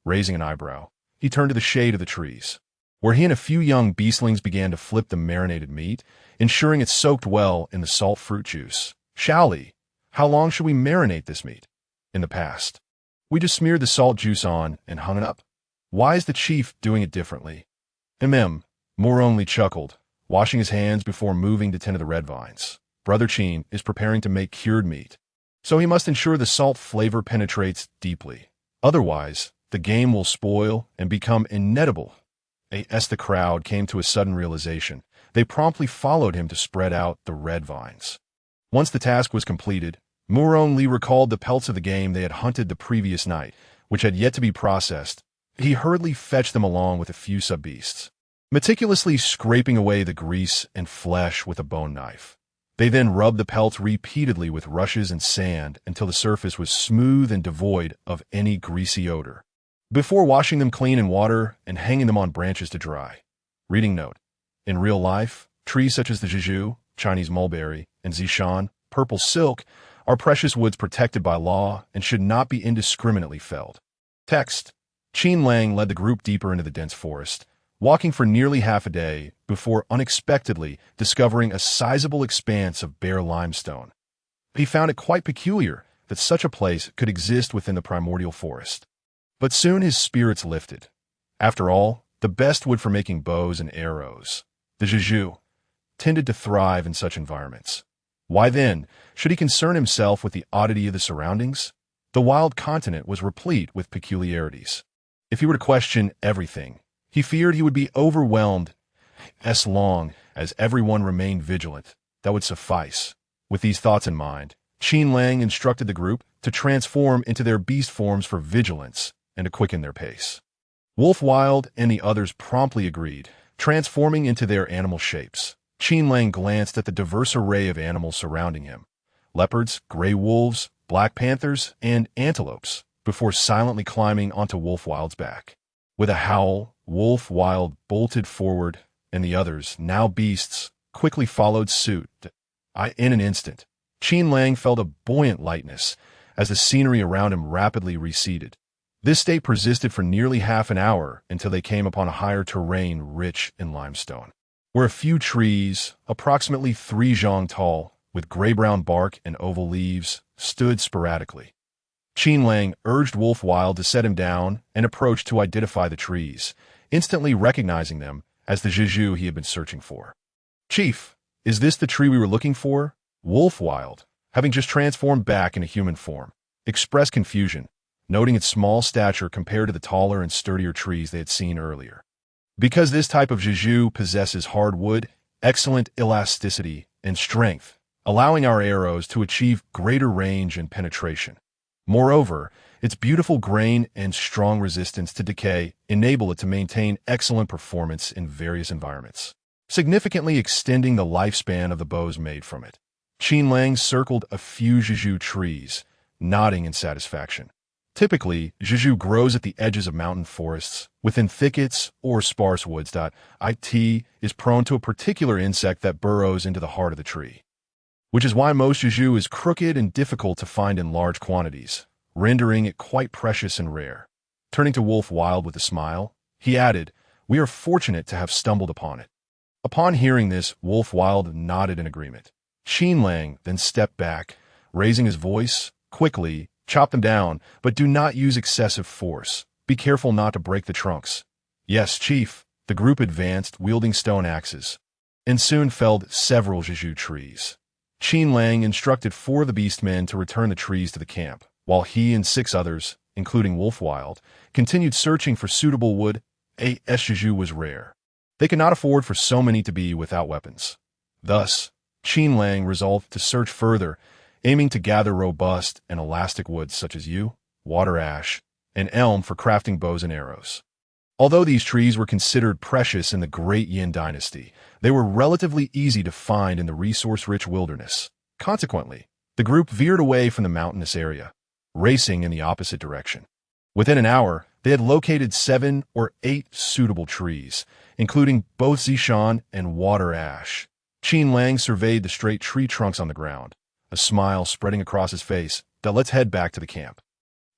Raising an eyebrow, he turned to the shade of the trees, where he and a few young beastlings began to flip the marinated meat, ensuring it soaked well in the salt fruit juice. Shaoli, how long should we marinate this meat? In the past, we just smeared the salt juice on and hung it up. Why is the chief doing it differently? Murong Li chuckled, washing his hands before moving to tend to the red vines. Brother Qin is preparing to make cured meat, so he must ensure the salt flavor penetrates deeply. Otherwise, the game will spoil and become inedible. As the crowd came to a sudden realization, they promptly followed him to spread out the red vines. Once the task was completed, Murong Li recalled the pelts of the game they had hunted the previous night, which had yet to be processed. He hurriedly fetched them along with a few sub-beasts, meticulously scraping away the grease and flesh with a bone knife. They then rubbed the pelts repeatedly with rushes and sand until the surface was smooth and devoid of any greasy odor, before washing them clean in water and hanging them on branches to dry. Reading note: in real life, trees such as the Zhizhu, Chinese mulberry, and Zishan, purple silk, are precious woods protected by law and should not be indiscriminately felled. Text: Qin Lang led the group deeper into the dense forest, walking for nearly half a day before unexpectedly discovering a sizable expanse of bare limestone. He found it quite peculiar that such a place could exist within the primordial forest. But soon his spirits lifted. After all, the best wood for making bows and arrows, the Zhizhu, tended to thrive in such environments. Why then should he concern himself with the oddity of the surroundings? The wild continent was replete with peculiarities. If he were to question everything, he feared he would be overwhelmed. As long as everyone remained vigilant, that would suffice. With these thoughts in mind, Qin Lang instructed the group to transform into their beast forms for vigilance and to quicken their pace. Wolf Wild and the others promptly agreed, transforming into their animal shapes. Qin Lang glanced at the diverse array of animals surrounding him: leopards, gray wolves, black panthers, and antelopes, before silently climbing onto Wolf Wild's back. With a howl, Wolf Wild bolted forward, and the others, now beasts, quickly followed suit. In an instant, Qin Lang felt a buoyant lightness as the scenery around him rapidly receded. This state persisted for nearly half an hour until they came upon a higher terrain rich in limestone, where a few trees, approximately 3 zhang tall, with gray-brown bark and oval leaves, stood sporadically. Qin Lang urged Wolf Wild to set him down and approached to identify the trees, instantly recognizing them as the zhizhu he had been searching for. "Chief, is this the tree we were looking for?" Wolf Wild, having just transformed back into human form, expressed confusion, noting its small stature compared to the taller and sturdier trees they had seen earlier. Because this type of zhizhu possesses hard wood, excellent elasticity, and strength, allowing our arrows to achieve greater range and penetration. Moreover, its beautiful grain and strong resistance to decay enable it to maintain excellent performance in various environments, significantly extending the lifespan of the bows made from it. Qin Lang circled a few zhizhu trees, nodding in satisfaction. Typically, zhizhu grows at the edges of mountain forests, within thickets or sparse woods. It is prone to a particular insect that burrows into the heart of the tree, which is why most zhizhu is crooked and difficult to find in large quantities, rendering it quite precious and rare. Turning to Wolf Wild with a smile, he added, "We are fortunate to have stumbled upon it." Upon hearing this, Wolf Wild nodded in agreement. Qin Lang then stepped back, raising his voice, "Quickly, chop them down, but do not use excessive force. Be careful not to break the trunks." "Yes, Chief." The group advanced, wielding stone axes, and soon felled several zhizhu trees. Qin Lang instructed 4 of the beastmen to return the trees to the camp, while he and 6 others, including Wolf Wild, continued searching for suitable wood. Zhizhu was rare. They could not afford for so many to be without weapons. Thus, Qin Lang resolved to search further, aiming to gather robust and elastic woods such as yew, water ash, and elm for crafting bows and arrows. Although these trees were considered precious in the Great Yin dynasty, they were relatively easy to find in the resource-rich wilderness. Consequently, the group veered away from the mountainous area, racing in the opposite direction. Within an hour, they had located 7 or 8 suitable trees, including both zishan and water ash. Qin Lang surveyed the straight tree trunks on the ground, a smile spreading across his face. "Let's head back to the camp."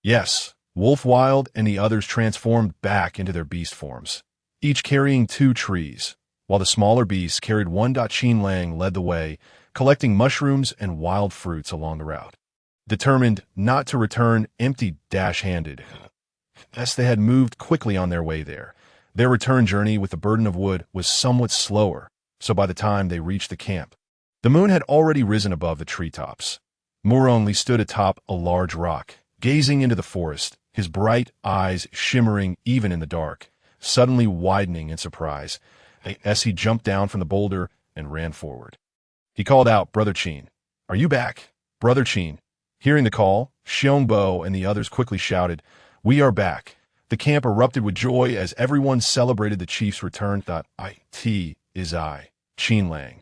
Yes, Wolf Wild and the others transformed back into their beast forms, each carrying 2 trees, while the smaller beasts carried 1. Qin Lang led the way, collecting mushrooms and wild fruits along the route, determined not to return empty-handed. As they had moved quickly on their way there, their return journey with the burden of wood was somewhat slower, so by the time they reached the camp, the moon had already risen above the treetops. Murong stood atop a large rock, gazing into the forest, his bright eyes shimmering even in the dark, suddenly widening in surprise as he jumped down from the boulder and ran forward. He called out, "Brother Qin, are you back?" "Brother Qin." Hearing the call, Xiongbo and the others quickly shouted, "We are back." The camp erupted with joy as everyone celebrated the chief's return. It is I, Qin Lang.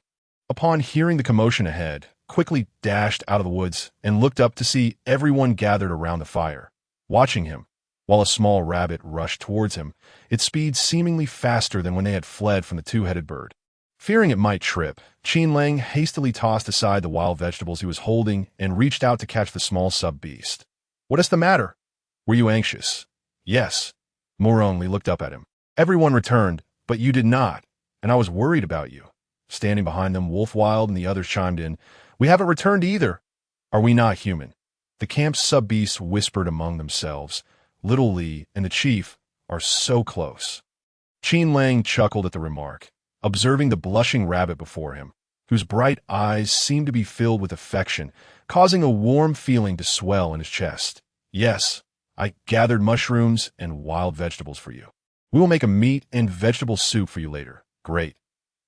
Upon hearing the commotion ahead, quickly dashed out of the woods and looked up to see everyone gathered around the fire, watching him, while a small rabbit rushed towards him, its speed seemingly faster than when they had fled from the 2-headed bird. Fearing it might trip, Qin Lang hastily tossed aside the wild vegetables he was holding and reached out to catch the small sub-beast. "What is the matter? Were you anxious?" "Yes." Murong looked up at him. "Everyone returned, but you did not, and I was worried about you." Standing behind them, Wolf Wild and the others chimed in, "We haven't returned either. Are we not human?" The camp's sub-beasts whispered among themselves, "Little Li and the chief are so close." Qin Lang chuckled at the remark, observing the blushing rabbit before him, whose bright eyes seemed to be filled with affection, causing a warm feeling to swell in his chest. "Yes, I gathered mushrooms and wild vegetables for you. We will make a meat and vegetable soup for you later." "Great."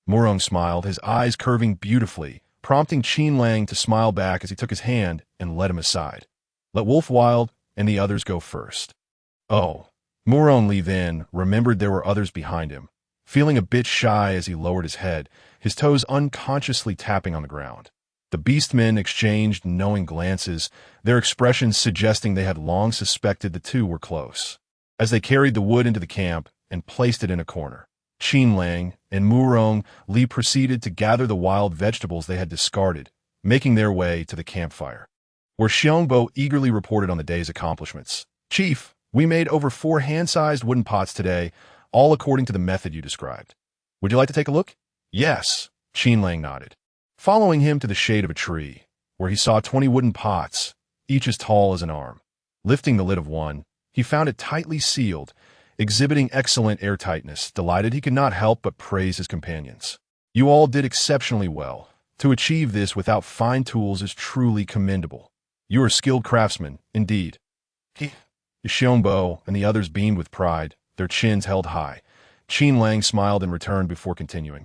Murong smiled, his eyes curving beautifully, prompting Qin Lang to smile back as he took his hand and led him aside. "Let Wolf Wild and the others go first." "Oh." Murong then remembered there were others behind him, feeling a bit shy as he lowered his head, his toes unconsciously tapping on the ground. The beastmen exchanged knowing glances, their expressions suggesting they had long suspected the two were close. As they carried the wood into the camp and placed it in a corner, Qin Lang and Murong proceeded to gather the wild vegetables they had discarded, making their way to the campfire, where Xiongbo eagerly reported on the day's accomplishments. "Chief, we made over 4 hand-sized wooden pots today, all according to the method you described. Would you like to take a look?" "Yes." Qin Lang nodded. following him to the shade of a tree, where he saw 20 wooden pots, each as tall as an arm. Lifting the lid of one, he found it tightly sealed, exhibiting excellent airtightness. Delighted, he could not help but praise his companions. "You all did exceptionally well. To achieve this without fine tools is truly commendable. You are skilled craftsmen, indeed." Xiongbo and the others beamed with pride, their chins held high. Qin Lang smiled in return before continuing.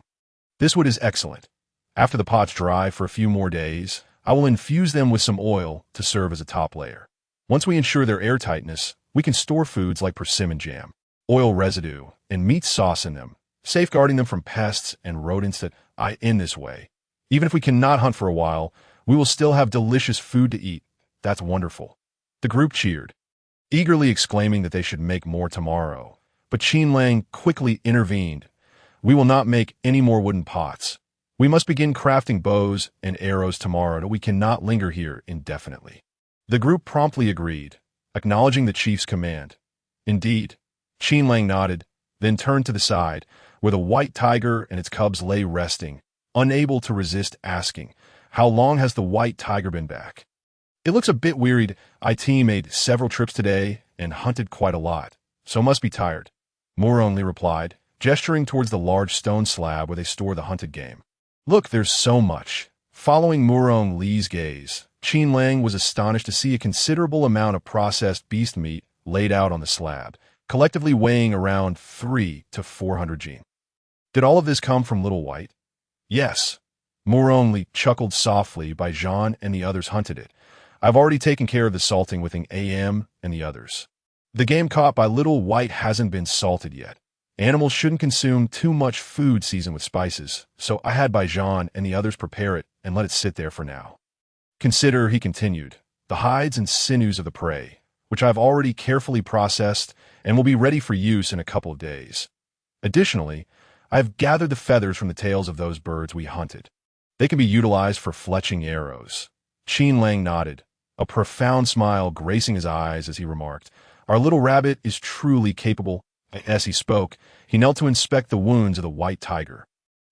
"This wood is excellent. After the pots dry for a few more days, I will infuse them with some oil to serve as a top layer. Once we ensure their airtightness, we can store foods like persimmon jam, oil residue, and meat sauce in them, safeguarding them from pests and rodents in this way. Even if we cannot hunt for a while, we will still have delicious food to eat. That's wonderful." The group cheered, eagerly exclaiming that they should make more tomorrow. But Qin Lang quickly intervened. "We will not make any more wooden pots. We must begin crafting bows and arrows tomorrow. We cannot linger here indefinitely." The group promptly agreed, acknowledging the chief's command. "Indeed." Qin Lang nodded, then turned to the side, where the white tiger and its cubs lay resting, unable to resist asking, "How long has the white tiger been back?" "It looks a bit wearied. IT made several trips today and hunted quite a lot, so must be tired," Moroni replied, gesturing towards the large stone slab where they store the hunted game. "Look, there's so much." Following Moroni's gaze, Qin Lang was astonished to see a considerable amount of processed beast meat laid out on the slab, collectively weighing around 300 to 400 g. "Did all of this come from Little White?" "Yes." Moroni chuckled softly. "By Jean and the others hunted it. I've already taken care of the salting with AM and the others. The game caught by Little White hasn't been salted yet. Animals shouldn't consume too much food seasoned with spices, so I had Jean and the others prepare it and let it sit there for now. Consider," he continued, "the hides and sinews of the prey, which I've already carefully processed and will be ready for use in a couple of days. Additionally, I have gathered the feathers from the tails of those birds we hunted. They can be utilized for fletching arrows." Qin Lang nodded, a profound smile gracing his eyes as he remarked, "Our little rabbit is truly capable." As he spoke, he knelt to inspect the wounds of the white tiger,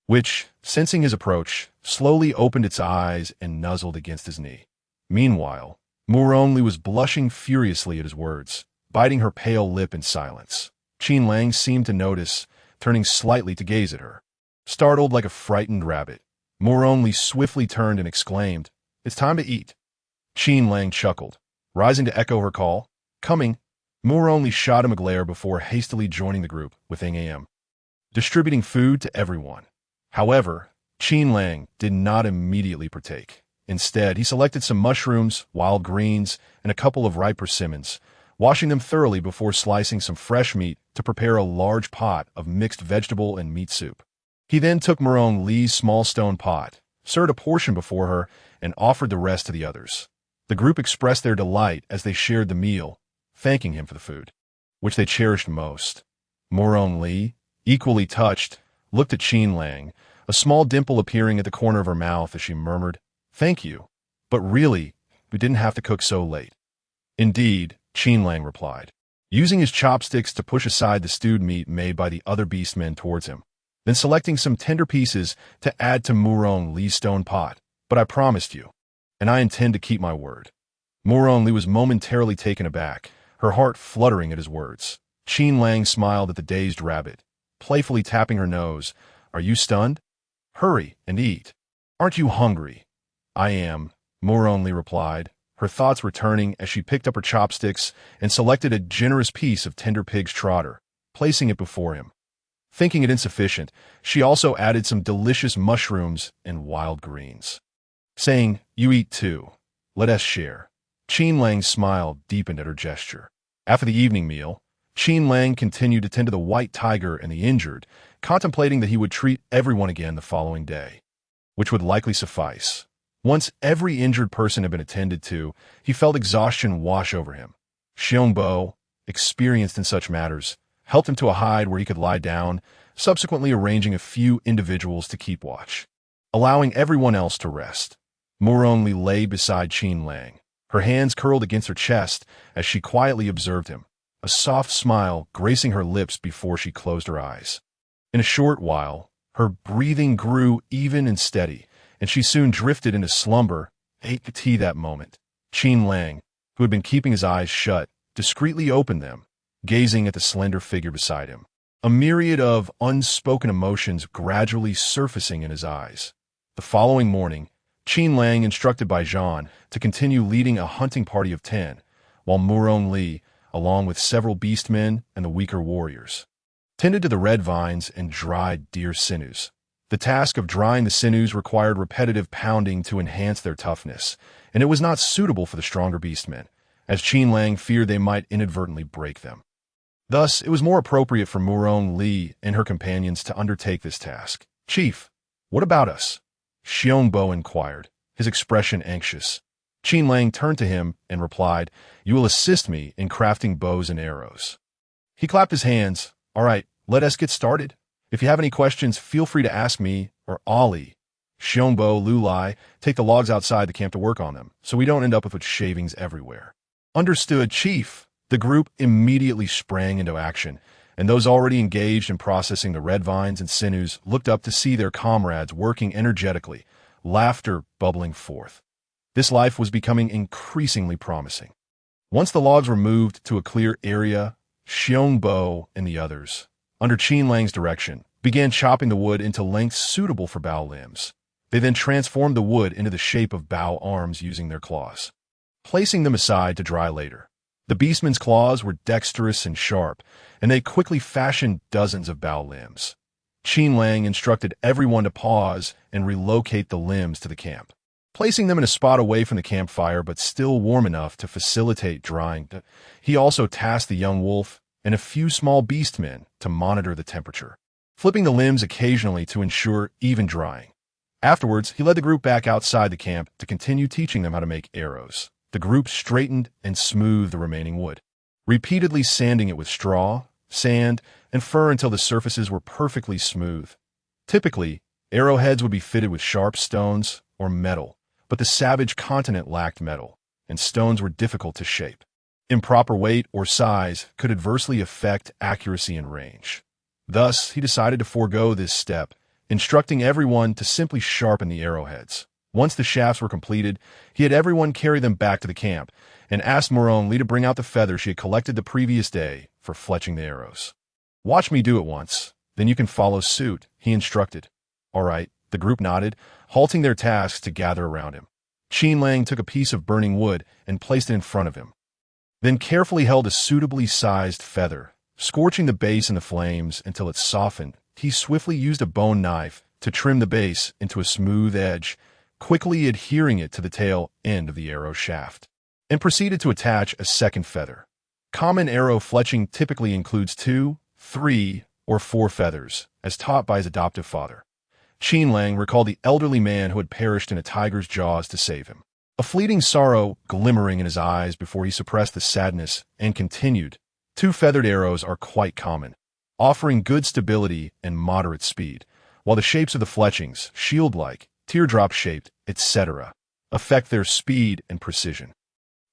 which, sensing his approach, slowly opened its eyes and nuzzled against his knee. Meanwhile, Moroni was blushing furiously at his words, biting her pale lip in silence. Qin Lang seemed to notice, turning slightly to gaze at her. Startled like a frightened rabbit, Moroni swiftly turned and exclaimed, "It's time to eat." Qin Lang chuckled, rising to echo her call. "Coming." Moroni shot him a glare before hastily joining the group with AM, distributing food to everyone. However, Qin Lang did not immediately partake. Instead, he selected some mushrooms, wild greens, and a couple of ripe persimmons, washing them thoroughly before slicing some fresh meat to prepare a large pot of mixed vegetable and meat soup. He then took Moroni's small stone pot, served a portion before her, and offered the rest to the others. The group expressed their delight as they shared the meal, thanking him for the food, which they cherished most. Moroni, equally touched, looked at Qin Lang, a small dimple appearing at the corner of her mouth as she murmured, "Thank you, but really, we didn't have to cook so late." "Indeed," Qin Lang replied, using his chopsticks to push aside the stewed meat made by the other beastmen towards him, then selecting some tender pieces to add to Moroni's stone pot. "But I promised you, and I intend to keep my word." Moroni was momentarily taken aback, her heart fluttering at his words. Qin Lang smiled at the dazed rabbit, playfully tapping her nose. "Are you stunned? Hurry and eat. Aren't you hungry?" "I am," Moroni replied, her thoughts returning as she picked up her chopsticks and selected a generous piece of tender pig's trotter, placing it before him. Thinking it insufficient, she also added some delicious mushrooms and wild greens, saying, "You eat too. Let us share." Qin Lang's smile deepened at her gesture. After the evening meal, Qin Lang continued to tend to the white tiger and the injured, contemplating that he would treat everyone again the following day, which would likely suffice. Once every injured person had been attended to, he felt exhaustion wash over him. Xiongbo, experienced in such matters, helped him to a hide where he could lie down, subsequently arranging a few individuals to keep watch, allowing everyone else to rest. Moroni lay beside Qin Lang, her hands curled against her chest as she quietly observed him, a soft smile gracing her lips before she closed her eyes. In a short while, her breathing grew even and steady, and she soon drifted into slumber. Ate tea that moment. Qin Lang, who had been keeping his eyes shut, discreetly opened them, gazing at the slender figure beside him, a myriad of unspoken emotions gradually surfacing in his eyes. The following morning, Qin Lang instructed by Zhan to continue leading a hunting party of 10, while Murong Li, along with several beastmen and the weaker warriors, tended to the red vines and dried deer sinews. The task of drying the sinews required repetitive pounding to enhance their toughness, and it was not suitable for the stronger beastmen, as Qin Lang feared they might inadvertently break them. Thus, it was more appropriate for Murong Li and her companions to undertake this task. "Chief, what about us?" Xiongbo inquired, his expression anxious. Qin Lang turned to him and replied, "You will assist me in crafting bows and arrows." He clapped his hands. "All right, let us get started. If you have any questions, feel free to ask me or Ali. Xiongbo, Lulai, take the logs outside the camp to work on them, so we don't end up with shavings everywhere." "Understood, Chief." The group immediately sprang into action, and those already engaged in processing the red vines and sinews looked up to see their comrades working energetically, laughter bubbling forth. This life was becoming increasingly promising. Once the logs were moved to a clear area, Xiongbo and the others, under Qin Lang's direction, began chopping the wood into lengths suitable for bow limbs. They then transformed the wood into the shape of bow arms using their claws, placing them aside to dry later. The beastmen's claws were dexterous and sharp, and they quickly fashioned dozens of bow limbs. Qin Lang instructed everyone to pause and relocate the limbs to the camp, placing them in a spot away from the campfire but still warm enough to facilitate drying. He also tasked the young wolf and a few small beastmen to monitor the temperature, flipping the limbs occasionally to ensure even drying. Afterwards, he led the group back outside the camp to continue teaching them how to make arrows. The group straightened and smoothed the remaining wood, repeatedly sanding it with straw, sand, and fur until the surfaces were perfectly smooth. Typically, arrowheads would be fitted with sharp stones or metal, but the savage continent lacked metal, and stones were difficult to shape. Improper weight or size could adversely affect accuracy and range. Thus, he decided to forego this step, instructing everyone to simply sharpen the arrowheads. Once the shafts were completed, he had everyone carry them back to the camp and asked Murong Li to bring out the feather she had collected the previous day for fletching the arrows. "Watch me do it once, then you can follow suit," he instructed. "All right," the group nodded, halting their tasks to gather around him. Qin Lang took a piece of burning wood and placed it in front of him, then carefully held a suitably sized feather, scorching the base in the flames until it softened. He swiftly used a bone knife to trim the base into a smooth edge, quickly adhering it to the tail end of the arrow shaft, and proceeded to attach a second feather. Common arrow fletching typically includes 2, 3, or 4 feathers, as taught by his adoptive father. Qin Lang recalled the elderly man who had perished in a tiger's jaws to save him, a fleeting sorrow glimmering in his eyes before he suppressed the sadness and continued. 2 feathered arrows are quite common, offering good stability and moderate speed, while the shapes of the fletchings, shield-like, teardrop-shaped, etc., affect their speed and precision.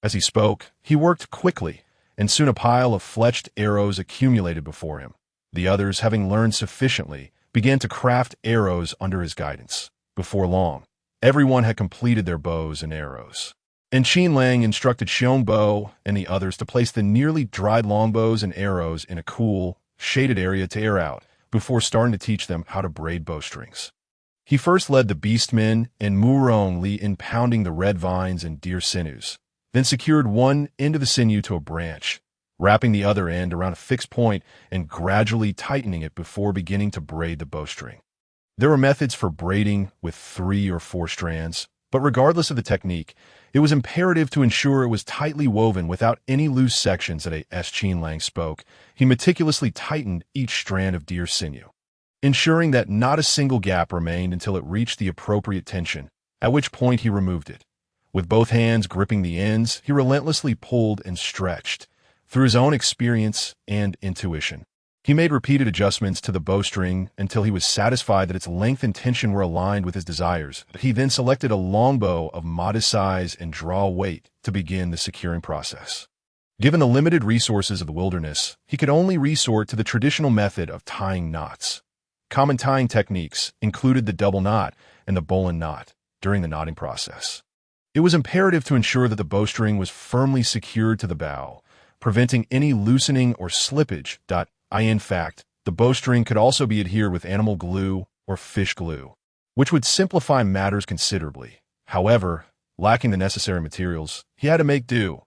As he spoke, he worked quickly, and soon a pile of fletched arrows accumulated before him. The others, having learned sufficiently, began to craft arrows under his guidance. Before long, everyone had completed their bows and arrows, and Qin Lang instructed Xiongbo and the others to place the nearly dried longbows and arrows in a cool, shaded area to air out before starting to teach them how to braid bowstrings. He first led the beastmen and Murong Li in pounding the red vines and deer sinews, then secured one end of the sinew to a branch, wrapping the other end around a fixed point and gradually tightening it before beginning to braid the bowstring. There were methods for braiding with 3 or 4 strands, but regardless of the technique, it was imperative to ensure it was tightly woven without any loose sections. As Qin Lang spoke, he meticulously tightened each strand of deer sinew, ensuring that not a single gap remained until it reached the appropriate tension, at which point he removed it. With both hands gripping the ends, he relentlessly pulled and stretched. Through his own experience and intuition, he made repeated adjustments to the bowstring until he was satisfied that its length and tension were aligned with his desires. He then selected a longbow of modest size and draw weight to begin the securing process. Given the limited resources of the wilderness, he could only resort to the traditional method of tying knots. Common tying techniques included the double knot and the bowline knot, during the knotting process. It was imperative to ensure that the bowstring was firmly secured to the bow, preventing any loosening or slippage. In fact, the bowstring could also be adhered with animal glue or fish glue, which would simplify matters considerably. However, lacking the necessary materials, he had to make do.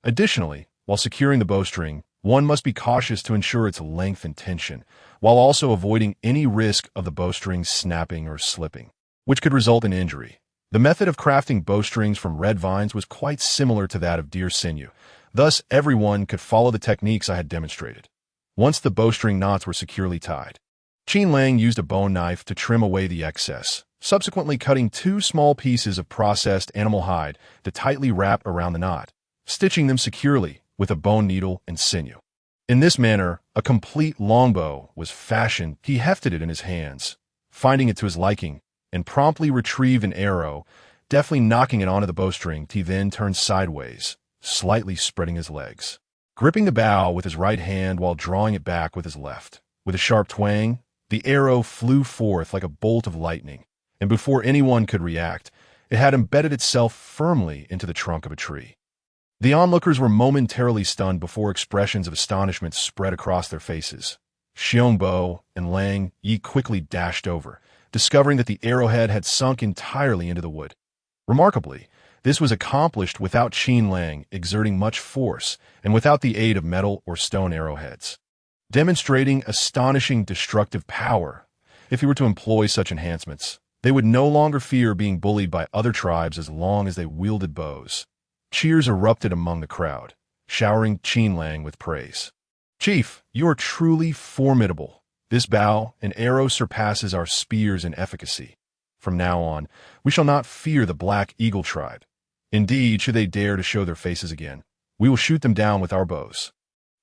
Additionally, while securing the bowstring, one must be cautious to ensure its length and tension, while also avoiding any risk of the bowstring snapping or slipping, which could result in injury. The method of crafting bowstrings from red vines was quite similar to that of deer sinew. Thus, everyone could follow the techniques I had demonstrated. Once the bowstring knots were securely tied, Qin Lang used a bone knife to trim away the excess, subsequently cutting 2 small pieces of processed animal hide to tightly wrap around the knot, stitching them securely with a bone needle and sinew. In this manner, a complete longbow was fashioned. He hefted it in his hands, finding it to his liking, and promptly retrieved an arrow, deftly knocking it onto the bowstring. He then turned sideways, slightly spreading his legs, gripping the bow with his right hand while drawing it back with his left. With a sharp twang, the arrow flew forth like a bolt of lightning, and before anyone could react, it had embedded itself firmly into the trunk of a tree. The onlookers were momentarily stunned before expressions of astonishment spread across their faces. Xiongbo and Lang Yi quickly dashed over, discovering that the arrowhead had sunk entirely into the wood. Remarkably, this was accomplished without Qin Lang exerting much force and without the aid of metal or stone arrowheads, demonstrating astonishing destructive power. If he were to employ such enhancements, they would no longer fear being bullied by other tribes as long as they wielded bows. Cheers erupted among the crowd, showering Qin Lang with praise. "Chief, you are truly formidable. This bow and arrow surpasses our spears in efficacy. From now on, we shall not fear the Black Eagle tribe. Indeed, should they dare to show their faces again, we will shoot them down with our bows."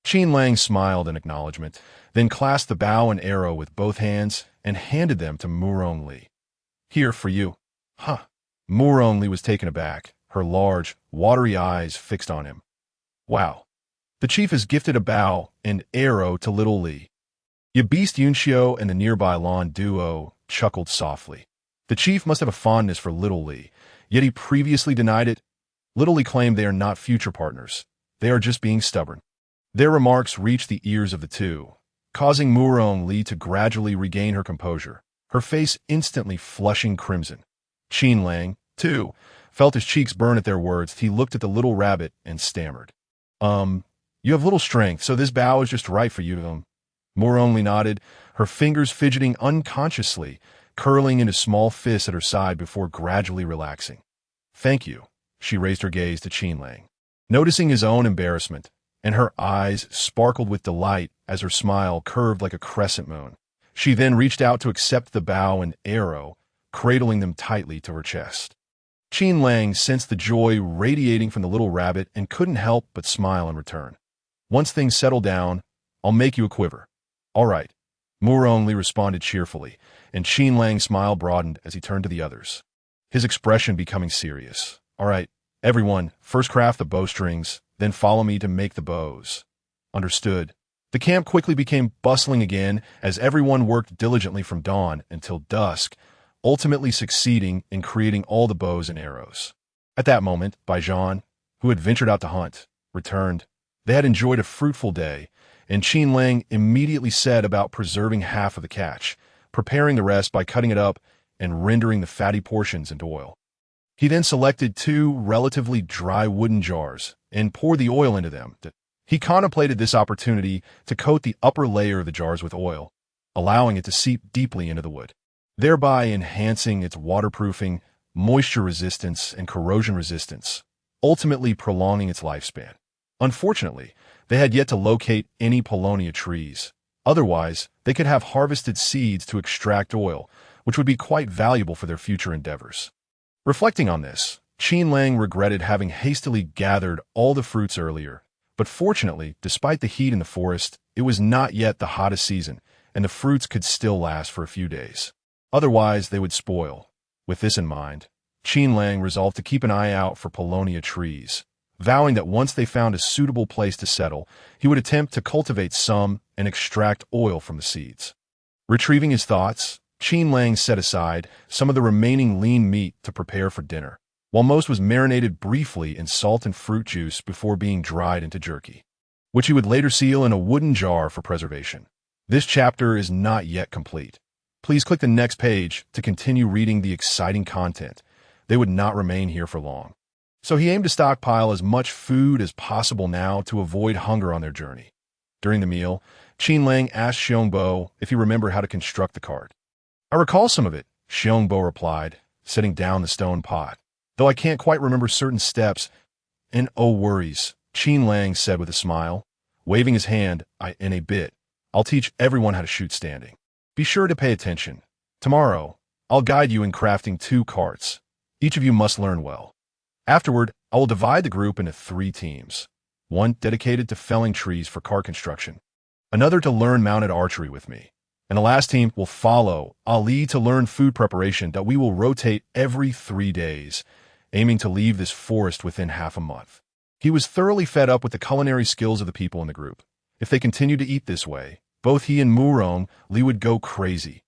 Qin Lang smiled in acknowledgement, then clasped the bow and arrow with both hands and handed them to Murong Li. "Here for you." "Huh." Murong Li was taken aback, her large, watery eyes fixed on him. "Wow. The chief has gifted a bow and arrow to little Li." Yabist Yunxiu and the nearby Lan duo chuckled softly. The chief must have a fondness for little Li, yet he previously denied it. Little Li claimed they are not future partners. They are just being stubborn. Their remarks reached the ears of the two, causing Murong Li to gradually regain her composure, her face instantly flushing crimson. Qin Lang, too, felt his cheeks burn at their words. He looked at the little rabbit and stammered. You have little strength, so this bow is just right for you." Murong Li nodded, her fingers fidgeting unconsciously, curling into small fists at her side before gradually relaxing. "Thank you." She raised her gaze to Qin Lang, noticing his own embarrassment, and her eyes sparkled with delight as her smile curved like a crescent moon. She then reached out to accept the bow and arrow, cradling them tightly to her chest. Qin Lang sensed the joy radiating from the little rabbit and couldn't help but smile in return. "Once things settle down, I'll make you a quiver." "All right," Murong Li responded cheerfully, and Qin Lang's smile broadened as he turned to the others, his expression becoming serious. "All right, everyone, first craft the bowstrings, then follow me to make the bows." "Understood." The camp quickly became bustling again as everyone worked diligently from dawn until dusk, ultimately succeeding in creating all the bows and arrows. At that moment, Baijan, who had ventured out to hunt, returned. They had enjoyed a fruitful day, and Qin Lang immediately set about preserving half of the catch, preparing the rest by cutting it up and rendering the fatty portions into oil. He then selected 2 relatively dry wooden jars and poured the oil into them. He contemplated this opportunity to coat the upper layer of the jars with oil, allowing it to seep deeply into the wood, thereby enhancing its waterproofing, moisture resistance, and corrosion resistance, ultimately prolonging its lifespan. Unfortunately, they had yet to locate any paulownia trees. Otherwise, they could have harvested seeds to extract oil, which would be quite valuable for their future endeavors. Reflecting on this, Qin Lang regretted having hastily gathered all the fruits earlier, but fortunately, despite the heat in the forest, it was not yet the hottest season, and the fruits could still last for a few days. Otherwise, they would spoil. With this in mind, Qin Lang resolved to keep an eye out for paulownia trees, vowing that once they found a suitable place to settle, he would attempt to cultivate some and extract oil from the seeds. Retrieving his thoughts, Qin Lang set aside some of the remaining lean meat to prepare for dinner, while most was marinated briefly in salt and fruit juice before being dried into jerky, which he would later seal in a wooden jar for preservation. This chapter is not yet complete. Please click the next page to continue reading the exciting content. They would not remain here for long. So he aimed to stockpile as much food as possible now to avoid hunger on their journey. During the meal, Qin Lang asked Xiongbo if he remembered how to construct the cart. "I recall some of it," Xiongbo replied, setting down the stone pot, "though I can't quite remember certain steps." "And oh worries," Qin Lang said with a smile, waving his hand. "In a bit, I'll teach everyone how to shoot standing. Be sure to pay attention. Tomorrow, I'll guide you in crafting 2 carts. Each of you must learn well. Afterward, I will divide the group into 3 teams. One dedicated to felling trees for cart construction, another to learn mounted archery with me, and the last team will follow Ali to learn food preparation that we will rotate every 3 days, aiming to leave this forest within half a month." He was thoroughly fed up with the culinary skills of the people in the group. If they continued to eat this way, both he and Murong Li would go crazy.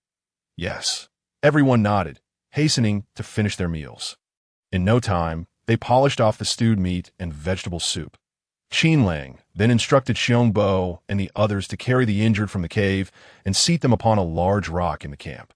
Yes, everyone nodded, hastening to finish their meals. In no time, they polished off the stewed meat and vegetable soup. Qin Lang then instructed Xiongbo and the others to carry the injured from the cave and seat them upon a large rock in the camp,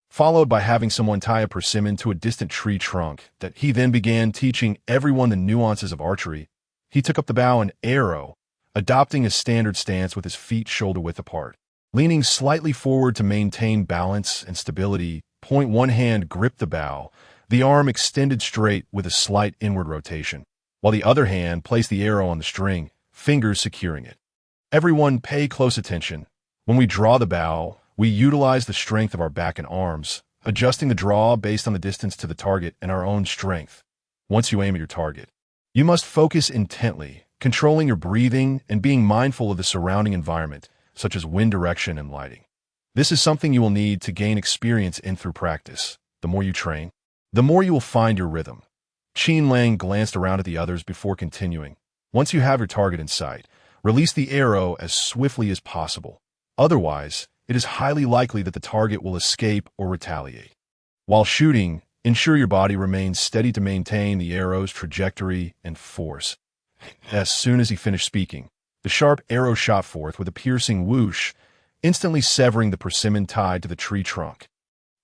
followed by having someone tie a persimmon to a distant tree trunk that he then began teaching everyone the nuances of archery. He took up the bow and arrow, adopting a standard stance with his feet shoulder-width apart. Leaning slightly forward to maintain balance and stability, one hand gripped the bow, the arm extended straight with a slight inward rotation, while the other hand placed the arrow on the string, fingers securing it. "Everyone pay close attention. When we draw the bow, we utilize the strength of our back and arms, adjusting the draw based on the distance to the target and our own strength. Once you aim at your target, you must focus intently, controlling your breathing and being mindful of the surrounding environment, such as wind direction and lighting. This is something you will need to gain experience in through practice. The more you train, the more you will find your rhythm." Qin Lang glanced around at the others before continuing. "Once you have your target in sight, release the arrow as swiftly as possible. Otherwise, it is highly likely that the target will escape or retaliate. While shooting, ensure your body remains steady to maintain the arrow's trajectory and force." As soon as he finished speaking, the sharp arrow shot forth with a piercing whoosh, instantly severing the persimmon tied to the tree trunk,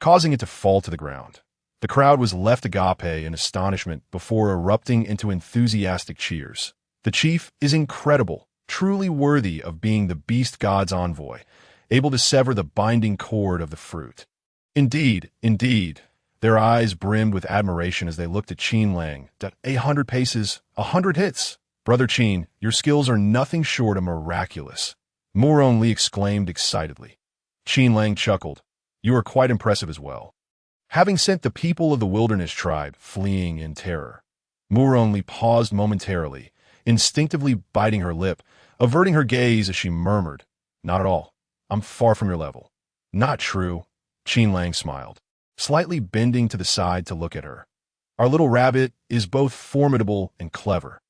causing it to fall to the ground. The crowd was left agape in astonishment before erupting into enthusiastic cheers. "The chief is incredible, truly worthy of being the beast god's envoy, able to sever the binding cord of the fruit." Indeed, indeed. Their eyes brimmed with admiration as they looked at Qin Lang. "100 paces, 100 hits. Brother Qin, your skills are nothing short of miraculous," Murong Li exclaimed excitedly. Qin Lang chuckled. "You are quite impressive as well, having sent the people of the wilderness tribe fleeing in terror." Murong Li paused momentarily, instinctively biting her lip, averting her gaze as she murmured, "Not at all. I'm far from your level." "Not true," Qin Lang smiled, slightly bending to the side to look at her. "Our little rabbit is both formidable and clever."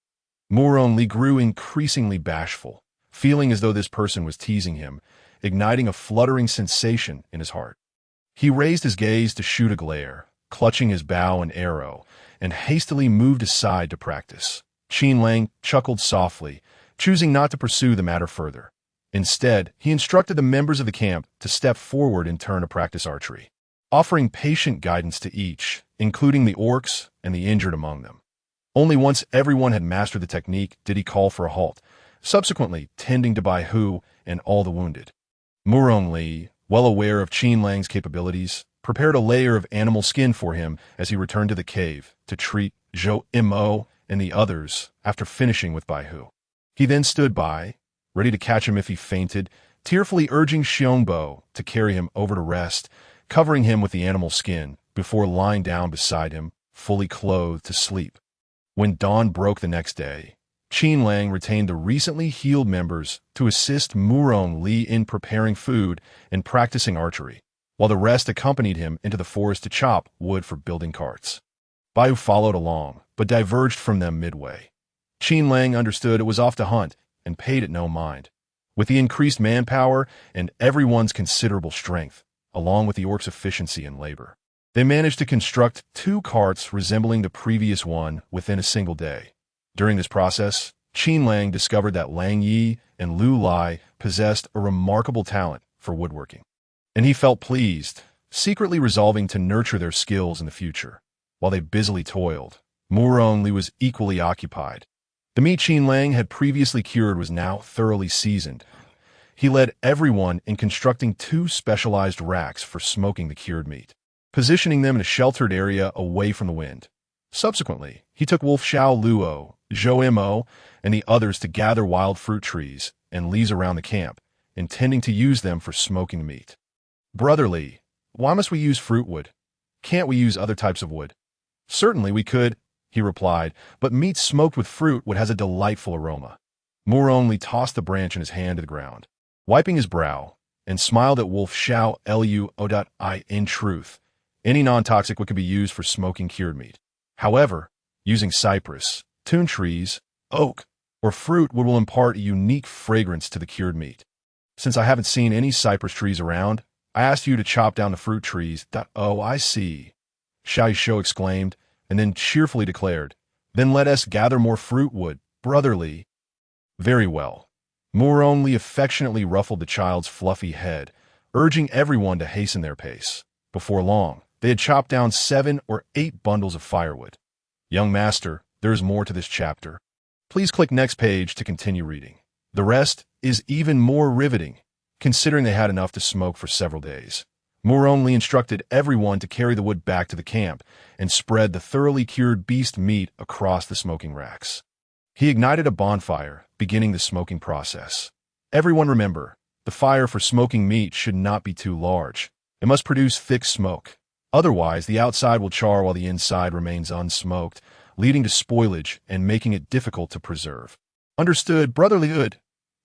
Murong Li grew increasingly bashful, feeling as though this person was teasing him, igniting a fluttering sensation in his heart. He raised his gaze to shoot a glare, clutching his bow and arrow, and hastily moved aside to practice. Qin Lang chuckled softly, choosing not to pursue the matter further. Instead, he instructed the members of the camp to step forward in turn to practice archery, offering patient guidance to each, including the orcs and the injured among them. Only once everyone had mastered the technique did he call for a halt, subsequently tending to Baihu and all the wounded. Murong Li, well aware of Qin Lang's capabilities, prepared a layer of animal skin for him as he returned to the cave to treat Zhou Mo and the others after finishing with Baihu. He then stood by, ready to catch him if he fainted, tearfully urging Xiongbo to carry him over to rest, covering him with the animal skin before lying down beside him, fully clothed, to sleep. When dawn broke the next day, Qin Lang retained the recently healed members to assist Murong Li in preparing food and practicing archery, while the rest accompanied him into the forest to chop wood for building carts. Baihu followed along, but diverged from them midway. Qin Lang understood it was off to hunt and paid it no mind. With the increased manpower and everyone's considerable strength, along with the orcs' efficiency and labor. They managed to construct 2 carts resembling the previous one within a single day. During this process, Qin Lang discovered that Lang Yi and Lu Lai possessed a remarkable talent for woodworking. And he felt pleased, secretly resolving to nurture their skills in the future. While they busily toiled, Murong Li was equally occupied. The meat Qin Lang had previously cured was now thoroughly seasoned. He led everyone in constructing 2 specialized racks for smoking the cured meat, positioning them in a sheltered area away from the wind. Subsequently, he took Wolf Xiao Luo, Zhou Mo, and the others to gather wild fruit trees and leaves around the camp, intending to use them for smoking the meat. "Brother Li, why must we use fruit wood? Can't we use other types of wood?" "Certainly we could," he replied, "but meat smoked with fruit wood has a delightful aroma." Murong Li tossed the branch in his hand to the ground, wiping his brow, and smiled at Wolf Xiao Luo. In truth, any non-toxic wood could be used for smoking cured meat. However, using cypress, tune trees, oak, or fruit wood will impart a unique fragrance to the cured meat. Since I haven't seen any cypress trees around, I asked you to chop down the fruit trees. "Oh, I see," Xiao Yishou exclaimed, and then cheerfully declared, "Then let us gather more fruit wood, Brother Li." "Very well." Murong Li affectionately ruffled the child's fluffy head, urging everyone to hasten their pace. Before long, they had chopped down 7 or 8 bundles of firewood. Young master, there is more to this chapter. Please click next page to continue reading. The rest is even more riveting, considering they had enough to smoke for several days. Murong Li instructed everyone to carry the wood back to the camp and spread the thoroughly cured beast meat across the smoking racks. He ignited a bonfire, beginning the smoking process. Everyone remember, the fire for smoking meat should not be too large. It must produce thick smoke. Otherwise, the outside will char while the inside remains unsmoked, leading to spoilage and making it difficult to preserve. "Understood, Brother Liud."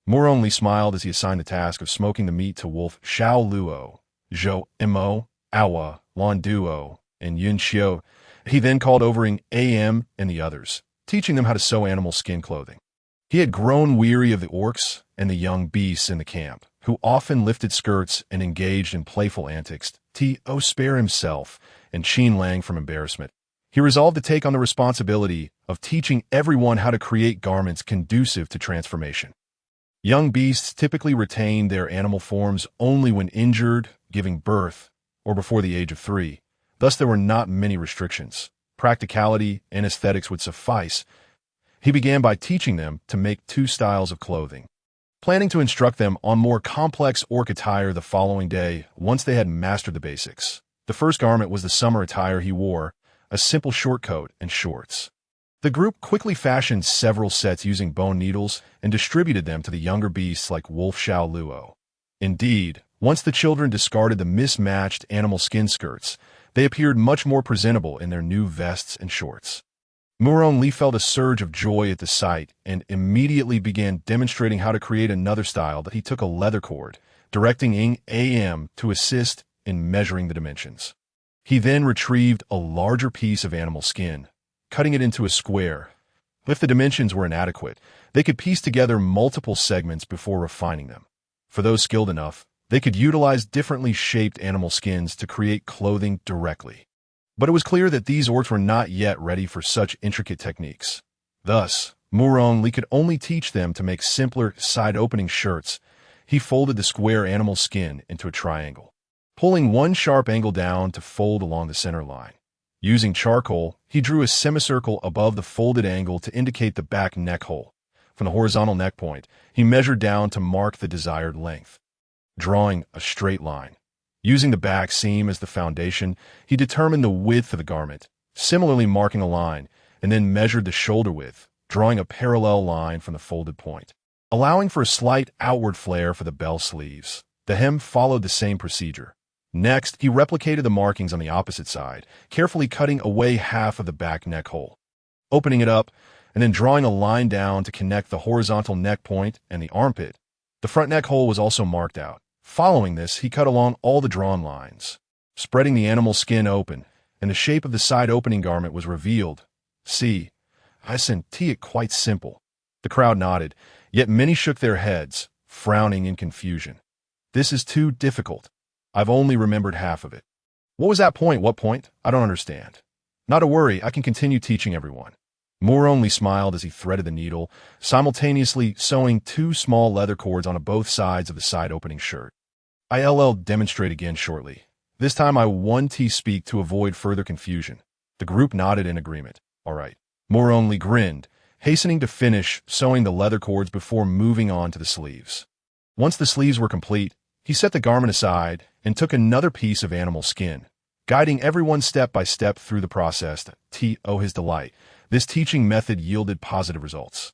Murong Li smiled as he assigned the task of smoking the meat to Wolf Xiao Luo, Zhou Mo, Awa, Lan Duo, and Yun Xiu. He then called over Am and the others, teaching them how to sew animal skin clothing. He had grown weary of the orcs and the young beasts in the camp, who often lifted skirts and engaged in playful antics to spare himself and Qin Lang from embarrassment. He resolved to take on the responsibility of teaching everyone how to create garments conducive to transformation. Young beasts typically retain their animal forms only when injured, giving birth, or before the age of 3. Thus, there were not many restrictions. Practicality and aesthetics would suffice. He began by teaching them to make 2 styles of clothing, planning to instruct them on more complex orc attire the following day once they had mastered the basics. The first garment was the summer attire he wore, a simple short coat and shorts. The group quickly fashioned several sets using bone needles and distributed them to the younger beasts like Wolf Xiao Luo. Indeed, once the children discarded the mismatched animal skin skirts, they appeared much more presentable in their new vests and shorts. Murong Li felt a surge of joy at the sight and immediately began demonstrating how to create another style that he took a leather cord, directing Am to assist in measuring the dimensions. He then retrieved a larger piece of animal skin, cutting it into a square. If the dimensions were inadequate, they could piece together multiple segments before refining them. For those skilled enough, they could utilize differently shaped animal skins to create clothing directly. But it was clear that these orcs were not yet ready for such intricate techniques. Thus, Murong Li could only teach them to make simpler side-opening shirts. He folded the square animal skin into a triangle, pulling one sharp angle down to fold along the center line. Using charcoal, he drew a semicircle above the folded angle to indicate the back neck hole. From the horizontal neck point, he measured down to mark the desired length. Drawing a straight line. Using the back seam as the foundation, he determined the width of the garment, similarly marking a line, and then measured the shoulder width, drawing a parallel line from the folded point, allowing for a slight outward flare for the bell sleeves. The hem followed the same procedure. Next, he replicated the markings on the opposite side, carefully cutting away half of the back neck hole, opening it up, and then drawing a line down to connect the horizontal neck point and the armpit. The front neck hole was also marked out. Following this, he cut along all the drawn lines, spreading the animal skin open, and the shape of the side-opening garment was revealed. "See, I sent it quite simple." The crowd nodded, yet many shook their heads, frowning in confusion. "This is too difficult." I've only remembered half of it. What was that point? What point? I don't understand. Not to worry, I can continue teaching everyone. Moore only smiled as he threaded the needle, simultaneously sewing two small leather cords on both sides of the side-opening shirt. I'll demonstrate again shortly. This time I want to speak to avoid further confusion. The group nodded in agreement. All right. Moore only grinned, hastening to finish sewing the leather cords before moving on to the sleeves. Once the sleeves were complete, he set the garment aside and took another piece of animal skin, guiding everyone step by step through the process. To his delight, this teaching method yielded positive results.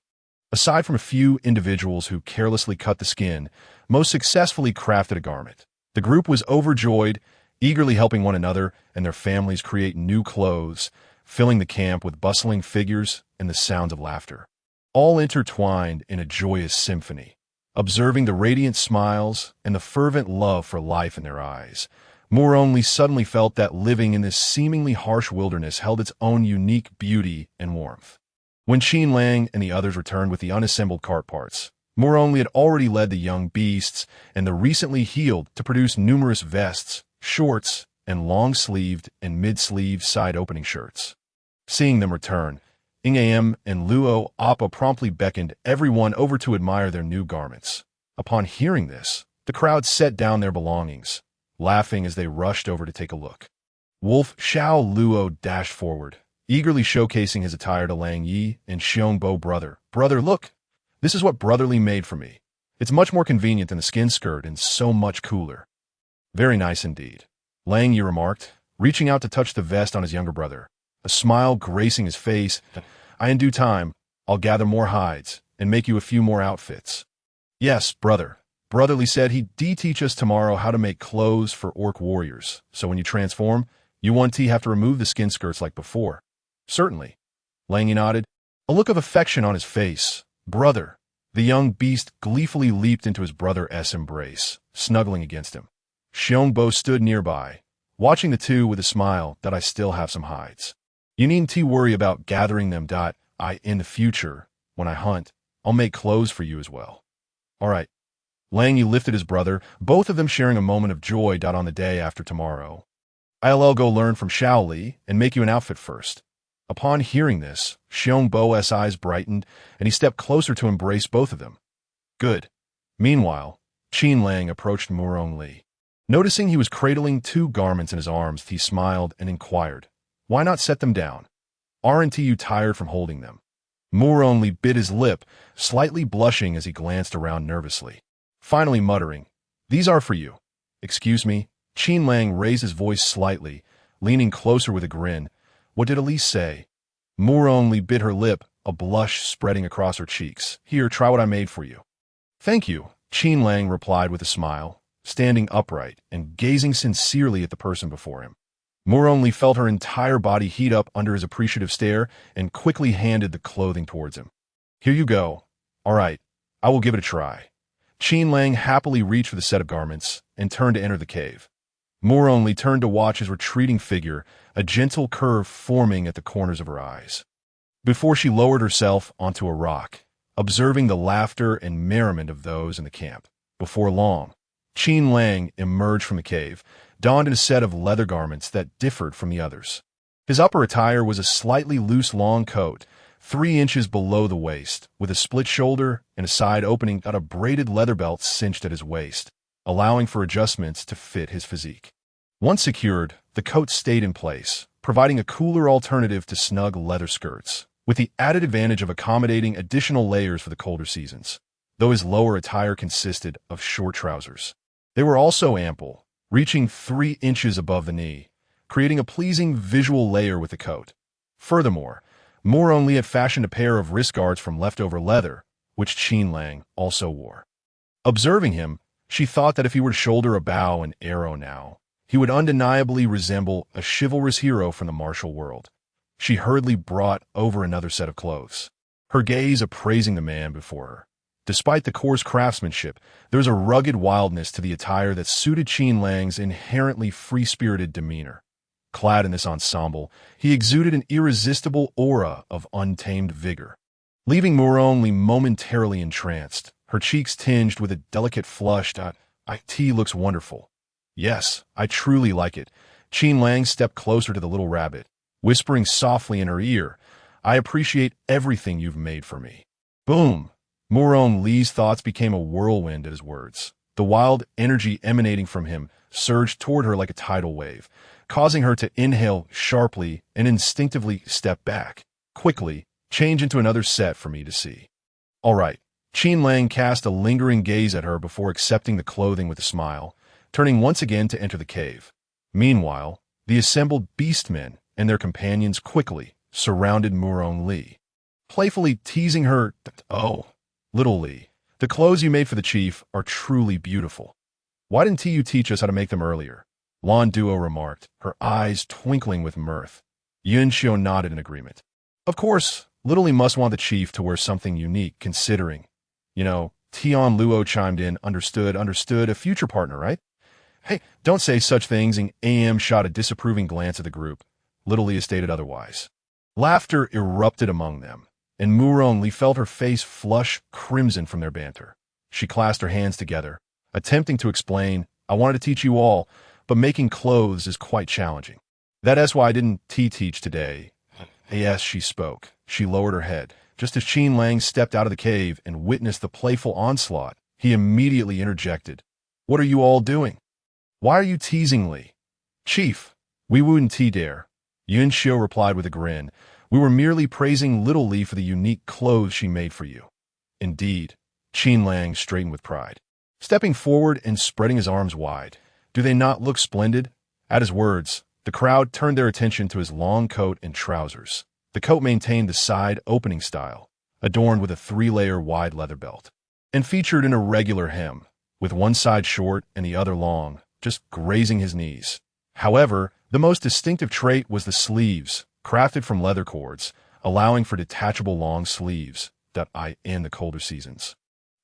Aside from a few individuals who carelessly cut the skin, most successfully crafted a garment. The group was overjoyed, eagerly helping one another and their families create new clothes, filling the camp with bustling figures and the sounds of laughter, all intertwined in a joyous symphony. Observing the radiant smiles and the fervent love for life in their eyes, Moore only suddenly felt that living in this seemingly harsh wilderness held its own unique beauty and warmth. When Qin Lang and the others returned with the unassembled cart parts, Moore only had already led the young beasts and the recently healed to produce numerous vests, shorts, and long-sleeved and mid-sleeve side-opening shirts. Seeing them return, Ingam and Luo Appa promptly beckoned everyone over to admire their new garments. Upon hearing this, the crowd set down their belongings, laughing as they rushed over to take a look. Wolf Xiao Luo dashed forward, eagerly showcasing his attire to Lang Yi and Xiongbo brother. Brother, look! This is what brotherly made for me. It's much more convenient than the skin skirt and so much cooler. Very nice indeed, Lang Yi remarked, reaching out to touch the vest on his younger brother, a smile gracing his face. In due time, I'll gather more hides and make you a few more outfits. Yes, brother. Brotherly said he'd teach us tomorrow how to make clothes for orc warriors, so when you transform, you won't have to remove the skin skirts like before. Certainly. Lang Yi nodded, a look of affection on his face. Brother. The young beast gleefully leaped into his brother's embrace, snuggling against him. Xiongbo stood nearby, watching the two with a smile. That I still have some hides. You needn't worry about gathering them. In the future, when I hunt, I'll make clothes for you as well. All right. Lang Yi lifted his brother, both of them sharing a moment of joy. On the day after tomorrow, I'll go learn from Xiao Li and make you an outfit first. Upon hearing this, Xiongbo's eyes brightened, and he stepped closer to embrace both of them. Good. Meanwhile, Qin Lang approached Murong Li. Noticing he was cradling two garments in his arms, he smiled and inquired, why not set them down? Aren't you tired from holding them? Murong Li bit his lip, slightly blushing as he glanced around nervously. Finally muttering, these are for you. Excuse me. Qin Lang raised his voice slightly, leaning closer with a grin. What did Elise say? Murong Li bit her lip, a blush spreading across her cheeks. Here, try what I made for you. Thank you, Qin Lang replied with a smile, standing upright and gazing sincerely at the person before him. Murong Li felt her entire body heat up under his appreciative stare and quickly handed the clothing towards him. Here you go. All right, I will give it a try. Qin Lang happily reached for the set of garments and turned to enter the cave. Murong Li turned to watch his retreating figure, a gentle curve forming at the corners of her eyes, before she lowered herself onto a rock, observing the laughter and merriment of those in the camp. Before long, Qin Lang emerged from the cave, donned in a set of leather garments that differed from the others. His upper attire was a slightly loose long coat, 3 inches below the waist, with a split shoulder and a side opening at a braided leather belt cinched at his waist, allowing for adjustments to fit his physique. Once secured, the coat stayed in place, providing a cooler alternative to snug leather skirts, with the added advantage of accommodating additional layers for the colder seasons, though his lower attire consisted of short trousers. They were also ample, reaching 3 inches above the knee, creating a pleasing visual layer with the coat. Furthermore, Murong Li had fashioned a pair of wrist guards from leftover leather, which Qin Lang also wore. Observing him, she thought that if he were to shoulder a bow and arrow now, he would undeniably resemble a chivalrous hero from the martial world. She hurriedly brought over another set of clothes, her gaze appraising the man before her. Despite the coarse craftsmanship, there was a rugged wildness to the attire that suited Qin Lang's inherently free-spirited demeanor. Clad in this ensemble, he exuded an irresistible aura of untamed vigor, leaving Murong Li momentarily entranced, her cheeks tinged with a delicate flush. It looks wonderful. Yes, I truly like it. Qin Lang stepped closer to the little rabbit, whispering softly in her ear, I appreciate everything you've made for me. Boom! Murong Li's thoughts became a whirlwind at his words. The wild energy emanating from him surged toward her like a tidal wave, causing her to inhale sharply and instinctively step back. Quickly, change into another set for me to see. All right. Qin Lang cast a lingering gaze at her before accepting the clothing with a smile, turning once again to enter the cave. Meanwhile, the assembled beastmen and their companions quickly surrounded Murong Li, playfully teasing her, Oh, little Li, the clothes you made for the chief are truly beautiful. Why didn't you teach us how to make them earlier? Lan Duo remarked, her eyes twinkling with mirth. Yun Xiu nodded in agreement. Of course, little Li must want the chief to wear something unique, considering. Tian Luo chimed in, understood, a future partner, right? Hey, don't say such things, and AM shot a disapproving glance at the group. Little Li stated otherwise. Laughter erupted among them, and Murong Li felt her face flush crimson from their banter. She clasped her hands together, attempting to explain, I wanted to teach you all, but making clothes is quite challenging. That's why I didn't teach today. Yes, she spoke. She lowered her head. Just as Qin Lang stepped out of the cave and witnessed the playful onslaught, he immediately interjected. What are you all doing? Why are you teasing Li? Chief, we wouldn't dare. Yun Xiu replied with a grin. We were merely praising little Li for the unique clothes she made for you. Indeed, Qin Lang straightened with pride, stepping forward and spreading his arms wide. Do they not look splendid? At his words, the crowd turned their attention to his long coat and trousers. The coat maintained the side opening style, adorned with a 3-layer wide leather belt, and featured an irregular hem, with one side short and the other long, just grazing his knees. However, the most distinctive trait was the sleeves, crafted from leather cords, allowing for detachable long sleeves in the colder seasons.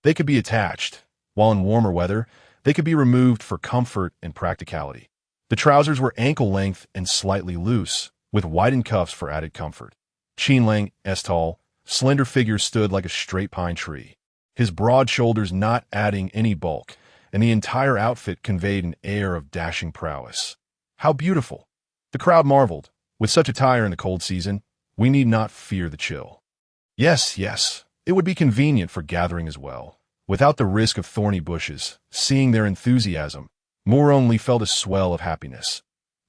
They could be attached, while in warmer weather, they could be removed for comfort and practicality. The trousers were ankle length and slightly loose, with widened cuffs for added comfort. Qin Lang's tall, slender figure stood like a straight pine tree, his broad shoulders not adding any bulk, and the entire outfit conveyed an air of dashing prowess. How beautiful! The crowd marveled. With such attire in the cold season, we need not fear the chill. Yes, it would be convenient for gathering as well, without the risk of thorny bushes. Seeing their enthusiasm, Murong Li felt a swell of happiness.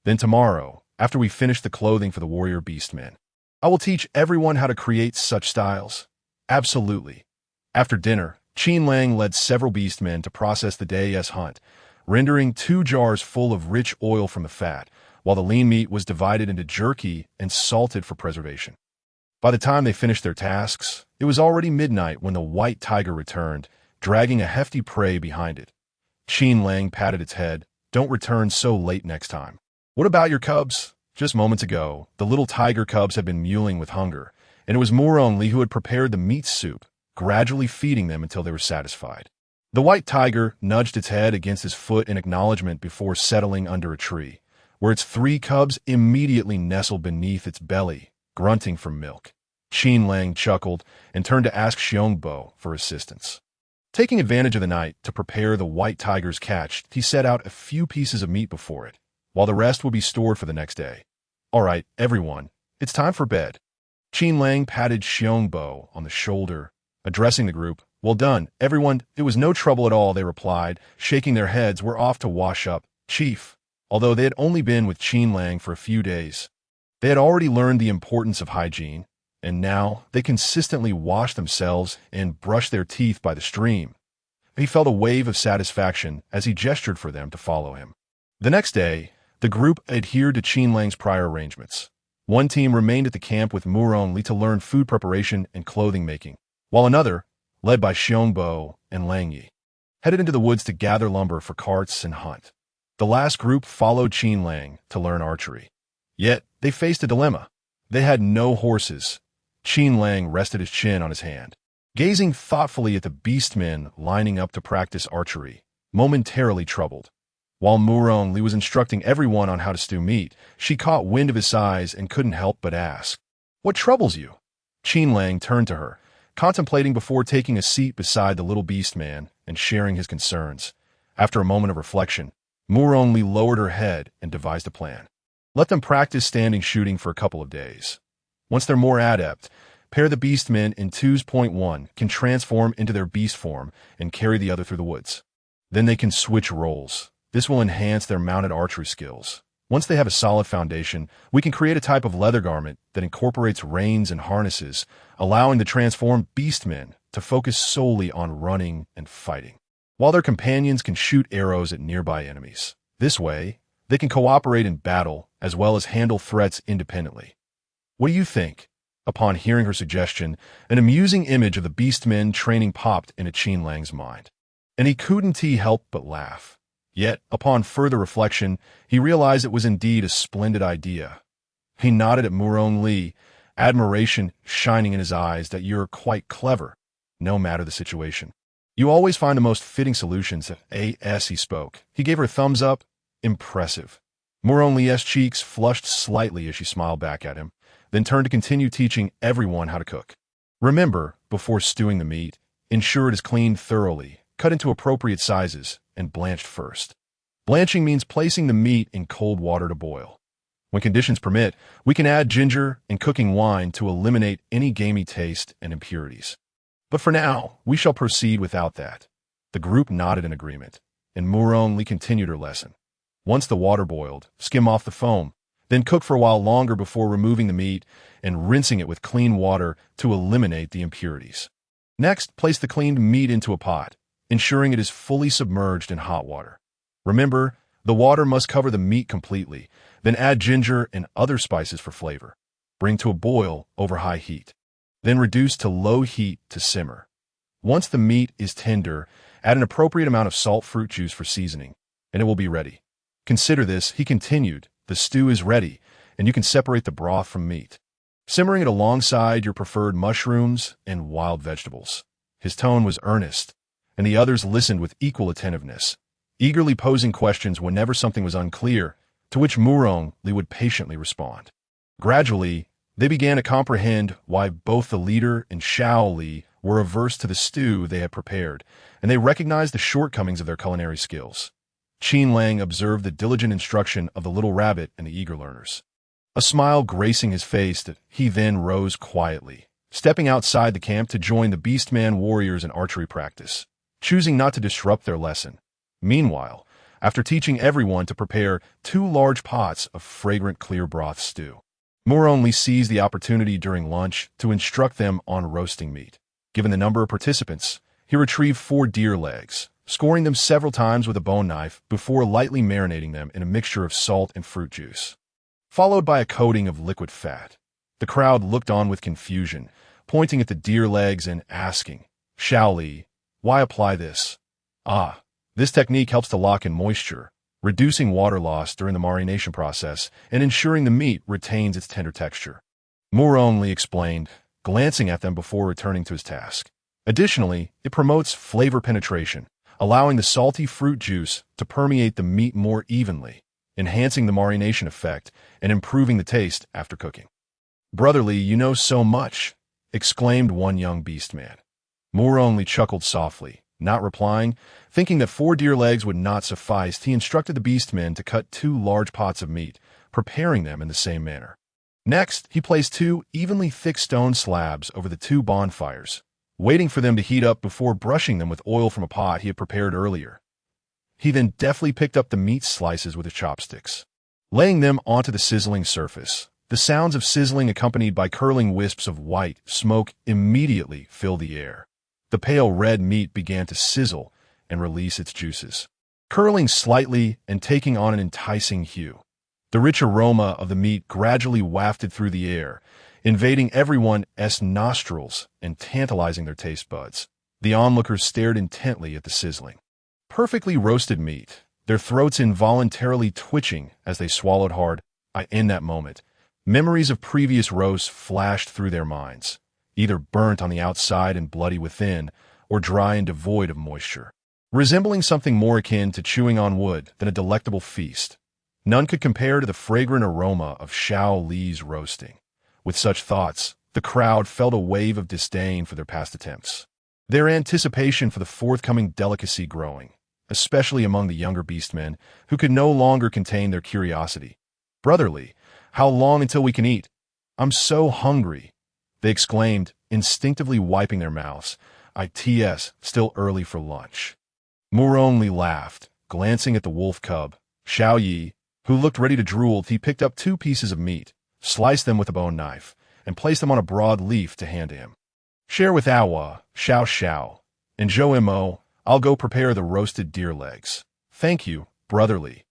Then tomorrow, after we finish the clothing for the warrior beastmen, I will teach everyone how to create such styles. Absolutely. After dinner, Qin Lang led several beastmen to process the day's hunt, rendering 2 jars full of rich oil from the fat, while the lean meat was divided into jerky and salted for preservation. By the time they finished their tasks, it was already midnight when the white tiger returned, dragging a hefty prey behind it. Qin Lang patted its head. Don't return so late next time. What about your cubs? Just moments ago, the little tiger cubs had been mewling with hunger, and it was Murong Li who had prepared the meat soup, gradually feeding them until they were satisfied. The white tiger nudged its head against his foot in acknowledgement before settling under a tree, where its 3 cubs immediately nestled beneath its belly, grunting for milk. Qin Lang chuckled and turned to ask Xiongbo for assistance. Taking advantage of the night to prepare the white tiger's catch, he set out a few pieces of meat before it, while the rest would be stored for the next day. All right, everyone, it's time for bed. Qin Lang patted Xiongbo on the shoulder, addressing the group. Well done, everyone. It was no trouble at all, they replied, shaking their heads. We're off to wash up, Chief. Although they had only been with Qin Lang for a few days, they had already learned the importance of hygiene, and now they consistently washed themselves and brushed their teeth by the stream. He felt a wave of satisfaction as he gestured for them to follow him. The next day, the group adhered to Qin Lang's prior arrangements. One team remained at the camp with Murong Li to learn food preparation and clothing making, while another, led by Xiongbo and Lang Yi, headed into the woods to gather lumber for carts and hunt. The last group followed Qin Lang to learn archery. Yet, they faced a dilemma. They had no horses. Qin Lang rested his chin on his hand, gazing thoughtfully at the beastmen lining up to practice archery, momentarily troubled. While Murong Li was instructing everyone on how to stew meat, she caught wind of his sighs and couldn't help but ask, What troubles you? Qin Lang turned to her, contemplating before taking a seat beside the little beast man and sharing his concerns. After a moment of reflection, Moore only lowered her head and devised a plan. Let them practice standing shooting for a couple of days. Once they're more adept, pair the beastmen in 2.1 can transform into their beast form and carry the other through the woods. Then they can switch roles. This will enhance their mounted archery skills. Once they have a solid foundation, we can create a type of leather garment that incorporates reins and harnesses, allowing the transformed beastmen to focus solely on running and fighting, while their companions can shoot arrows at nearby enemies. This way, they can cooperate in battle as well as handle threats independently. What do you think? Upon hearing her suggestion, an amusing image of the beastmen training popped into Qin Lang's mind, and he couldn't help but laugh. Yet, upon further reflection, he realized it was indeed a splendid idea. He nodded at Murong Li, admiration shining in his eyes that you're quite clever, no matter the situation. You always find the most fitting solutions. As he spoke, he gave her a thumbs up. Impressive. Murong Li's cheeks flushed slightly as she smiled back at him, then turned to continue teaching everyone how to cook. Remember, before stewing the meat, ensure it is cleaned thoroughly, cut into appropriate sizes, and blanched first. Blanching means placing the meat in cold water to boil. When conditions permit, we can add ginger and cooking wine to eliminate any gamey taste and impurities. But for now, we shall proceed without that. The group nodded in agreement, and Murong Li continued her lesson. Once the water boiled, skim off the foam, then cook for a while longer before removing the meat and rinsing it with clean water to eliminate the impurities. Next, place the cleaned meat into a pot, ensuring it is fully submerged in hot water. Remember, the water must cover the meat completely, then add ginger and other spices for flavor. Bring to a boil over high heat. Then reduce to low heat to simmer. Once the meat is tender, add an appropriate amount of salt fruit juice for seasoning, and it will be ready. Consider this, he continued, the stew is ready, and you can separate the broth from meat, simmering it alongside your preferred mushrooms and wild vegetables. His tone was earnest, and the others listened with equal attentiveness, eagerly posing questions whenever something was unclear, to which Murong Li would patiently respond. Gradually, they began to comprehend why both the leader and Xiao Li were averse to the stew they had prepared, and they recognized the shortcomings of their culinary skills. Qin Lang observed the diligent instruction of the little rabbit and the eager learners. A smile gracing his face, he then rose quietly, stepping outside the camp to join the beastman warriors in archery practice, choosing not to disrupt their lesson. Meanwhile, after teaching everyone to prepare 2 large pots of fragrant clear broth stew, Murong Li seized the opportunity during lunch to instruct them on roasting meat. Given the number of participants, he retrieved 4 deer legs, scoring them several times with a bone knife before lightly marinating them in a mixture of salt and fruit juice, followed by a coating of liquid fat. The crowd looked on with confusion, pointing at the deer legs and asking, Xiao Li, why apply this? This technique helps to lock in moisture, reducing water loss during the marination process and ensuring the meat retains its tender texture. Murong Li explained, glancing at them before returning to his task. Additionally, it promotes flavor penetration, allowing the salty fruit juice to permeate the meat more evenly, enhancing the marination effect and improving the taste after cooking. Brotherly, you know so much, exclaimed one young beastman. Murong Li chuckled softly, not replying. Thinking that 4 deer legs would not suffice, he instructed the beastmen to cut 2 large pots of meat, preparing them in the same manner. Next, he placed 2 evenly thick stone slabs over the 2 bonfires, waiting for them to heat up before brushing them with oil from a pot he had prepared earlier. He then deftly picked up the meat slices with his chopsticks, laying them onto the sizzling surface. The sounds of sizzling accompanied by curling wisps of white smoke immediately filled the air. The pale red meat began to sizzle and release its juices, curling slightly and taking on an enticing hue. The rich aroma of the meat gradually wafted through the air, invading everyone's nostrils and tantalizing their taste buds. The onlookers stared intently at the sizzling, perfectly roasted meat, their throats involuntarily twitching as they swallowed hard. In that moment, memories of previous roasts flashed through their minds, either burnt on the outside and bloody within, or dry and devoid of moisture, resembling something more akin to chewing on wood than a delectable feast. None could compare to the fragrant aroma of Xiao Li's roasting. With such thoughts, the crowd felt a wave of disdain for their past attempts, their anticipation for the forthcoming delicacy growing. especially among the younger beastmen, who could no longer contain their curiosity. "Brotherly, how long until we can eat? I'm so hungry," they exclaimed, instinctively wiping their mouths. "It's still early for lunch." Muronli laughed, glancing at the wolf cub, Xiao Yi, who looked ready to drool. He picked up 2 pieces of meat, sliced them with a bone knife, and placed them on a broad leaf to hand to him. "Share with Awa, Xiao Xiao, and Zhou Mo. I'll go prepare the roasted deer legs." "Thank you, brotherly,"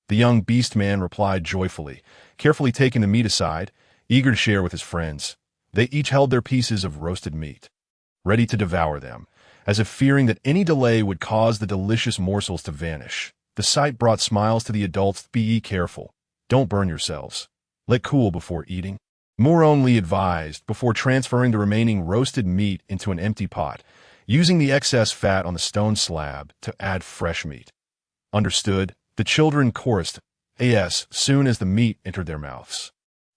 the young beast man replied joyfully, carefully taking the meat aside, eager to share with his friends. They each held their pieces of roasted meat, ready to devour them, as if fearing that any delay would cause the delicious morsels to vanish. The sight brought smiles to the adults. "Be careful. Don't burn yourselves. Let cool before eating," Muronli advised before transferring the remaining roasted meat into an empty pot, using the excess fat on the stone slab to add fresh meat. "Understood," the children chorused, as soon as the meat entered their mouths.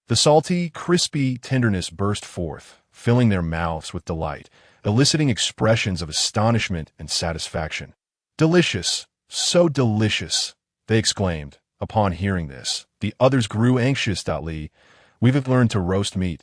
The salty, crispy tenderness burst forth, filling their mouths with delight, eliciting expressions of astonishment and satisfaction. "Delicious! So delicious!" they exclaimed. Upon hearing this, the others grew anxious. "Li, we've learned to roast meat.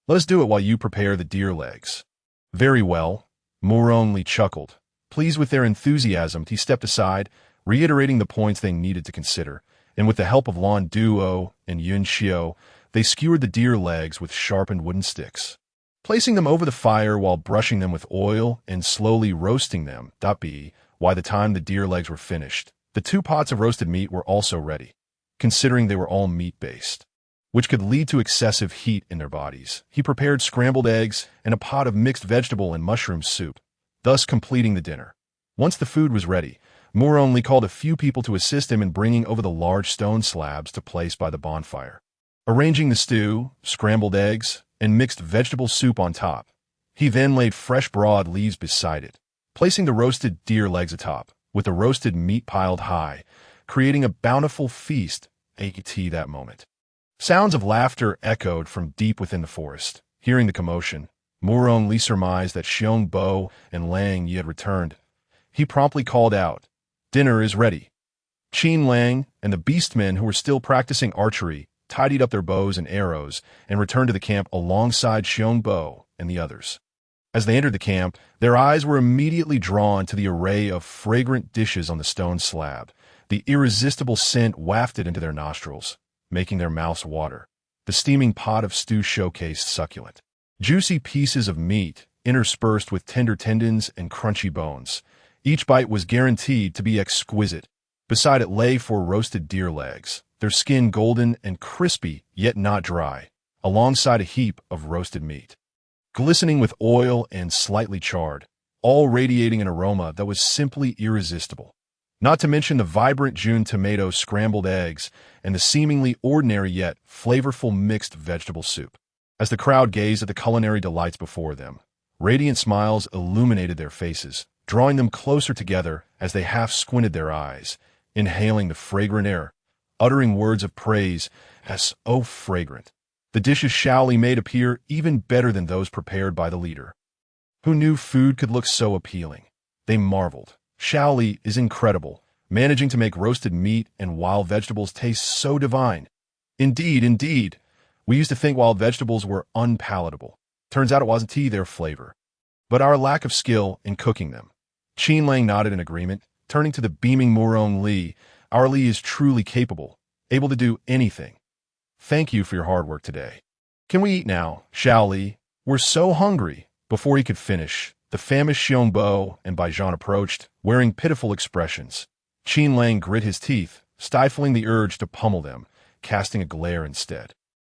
Let us do it while you prepare the deer legs." "Very well," Muronli chuckled. Pleased with their enthusiasm, he stepped aside, reiterating the points they needed to consider, and with the help of Lan Duo and Yun Xiao, they skewered the deer legs with sharpened wooden sticks, placing them over the fire while brushing them with oil and slowly roasting them. By the time the deer legs were finished, the 2 pots of roasted meat were also ready, considering they were all meat-based, which could lead to excessive heat in their bodies. He prepared scrambled eggs and a pot of mixed vegetable and mushroom soup, thus completing the dinner. Once the food was ready, Muronli called a few people to assist him in bringing over the large stone slabs to place by the bonfire. Arranging the stew, scrambled eggs, and mixed vegetable soup on top, he then laid fresh broad leaves beside it, placing the roasted deer legs atop, with the roasted meat piled high, creating a bountiful feast. That moment, sounds of laughter echoed from deep within the forest. Hearing the commotion, Muronli surmised that Xiong Bo and Lang Yi had returned. He promptly called out, "Dinner is ready." Qin Lang and the beastmen who were still practicing archery tidied up their bows and arrows and returned to the camp alongside Xiong Bo and the others. As they entered the camp, their eyes were immediately drawn to the array of fragrant dishes on the stone slab. The irresistible scent wafted into their nostrils, making their mouths water. The steaming pot of stew showcased succulent, juicy pieces of meat interspersed with tender tendons and crunchy bones. Each bite was guaranteed to be exquisite. Beside it lay 4 roasted deer legs, their skin golden and crispy yet not dry, alongside a heap of roasted meat, glistening with oil and slightly charred, all radiating an aroma that was simply irresistible. Not to mention the vibrant June tomato scrambled eggs and the seemingly ordinary yet flavorful mixed vegetable soup. As the crowd gazed at the culinary delights before them, radiant smiles illuminated their faces, drawing them closer together as they half squinted their eyes, inhaling the fragrant air, uttering words of praise as "oh fragrant." The dishes Shaoli made appear even better than those prepared by the leader. Who knew food could look so appealing? They marveled. Shaoli is incredible, managing to make roasted meat and wild vegetables taste so divine. Indeed. We used to think wild vegetables were unpalatable. Turns out it wasn't their flavor, but our lack of skill in cooking them. Qin Lang nodded in agreement, turning to the beaming Muronli. "Our Li is truly capable, able to do anything. Thank you for your hard work today. Can we eat now, Shaoli? We're so hungry." Before he could finish, the famished Xiongbo and Baijian approached, wearing pitiful expressions. Qin Lang grit his teeth, stifling the urge to pummel them, casting a glare instead.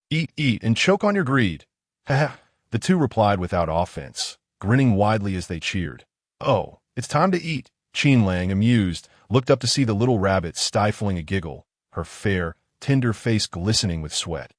Eat, and choke on your greed." "Ha!" the 2 replied without offense, grinning widely as they cheered. "Oh, it's time to eat." Qin Lang, amused, looked up to see the little rabbit stifling a giggle, her fair, tender face glistening with sweat.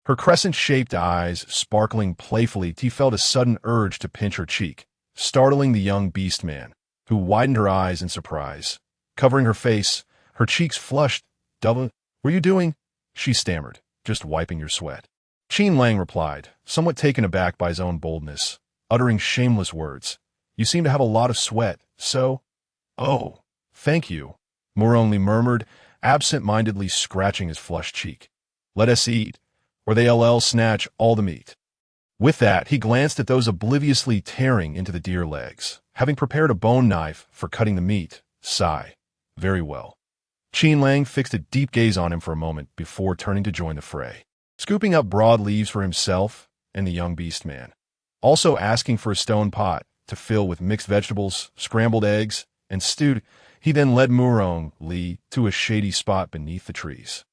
Her crescent-shaped eyes sparkling playfully. He felt a sudden urge to pinch her cheek, startling the young beast man, who widened her eyes in surprise. Covering her face, her cheeks flushed. "What were you doing?" she stammered. "Just wiping your sweat." Qin Lang replied, somewhat taken aback by his own boldness, uttering shameless words. "You seem to have a lot of sweat, so—" "Oh, Thank you, Mu only murmured, absent-mindedly scratching his flushed cheek. Let us eat, or they'll snatch all the meat. With that, he glanced at those obliviously tearing into the deer legs, having prepared a bone knife for cutting the meat. Sigh. Very well. Qin Lang fixed a deep gaze on him for a moment before turning to join the fray, scooping up broad leaves for himself and the young beast man, also asking for a stone pot to fill with mixed vegetables, scrambled eggs, and stewed. He then led Mu Li to a shady spot beneath the trees,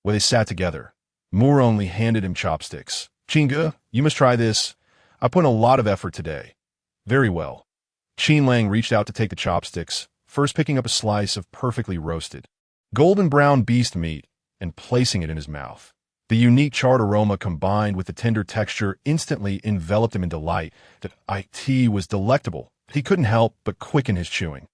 where they sat together. Mu Li handed him chopsticks. Qinge, you must try this. I put in a lot of effort today. Very well. Qin Lang reached out to take the chopsticks, first picking up a slice of perfectly roasted, golden brown beast meat and placing it in his mouth. The unique charred aroma combined with the tender texture instantly enveloped him in delight. That it was delectable. He couldn't help but quicken his chewing.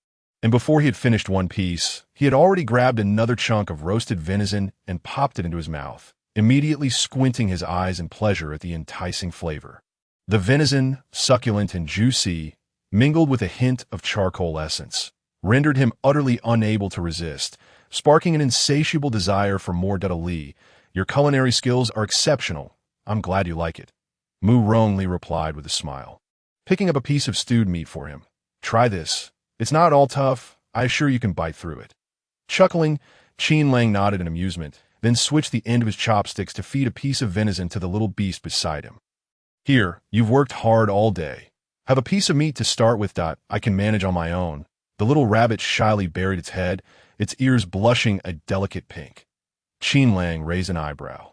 And before he had finished one piece, he had already grabbed another chunk of roasted venison and popped it into his mouth, immediately squinting his eyes in pleasure at the enticing flavor. The venison, succulent and juicy, mingled with a hint of charcoal essence, rendered him utterly unable to resist, sparking an insatiable desire for more. Li, your culinary skills are exceptional. I'm glad you like it. Mu Li replied with a smile, picking up a piece of stewed meat for him. Try this. It's not all tough. I assure you can bite through it. Chuckling, Qin Lang nodded in amusement, then switched the end of his chopsticks to feed a piece of venison to the little beast beside him. Here, you've worked hard all day. Have a piece of meat to start with. I can manage on my own. The little rabbit shyly buried its head, its ears blushing a delicate pink. Qin Lang raised an eyebrow,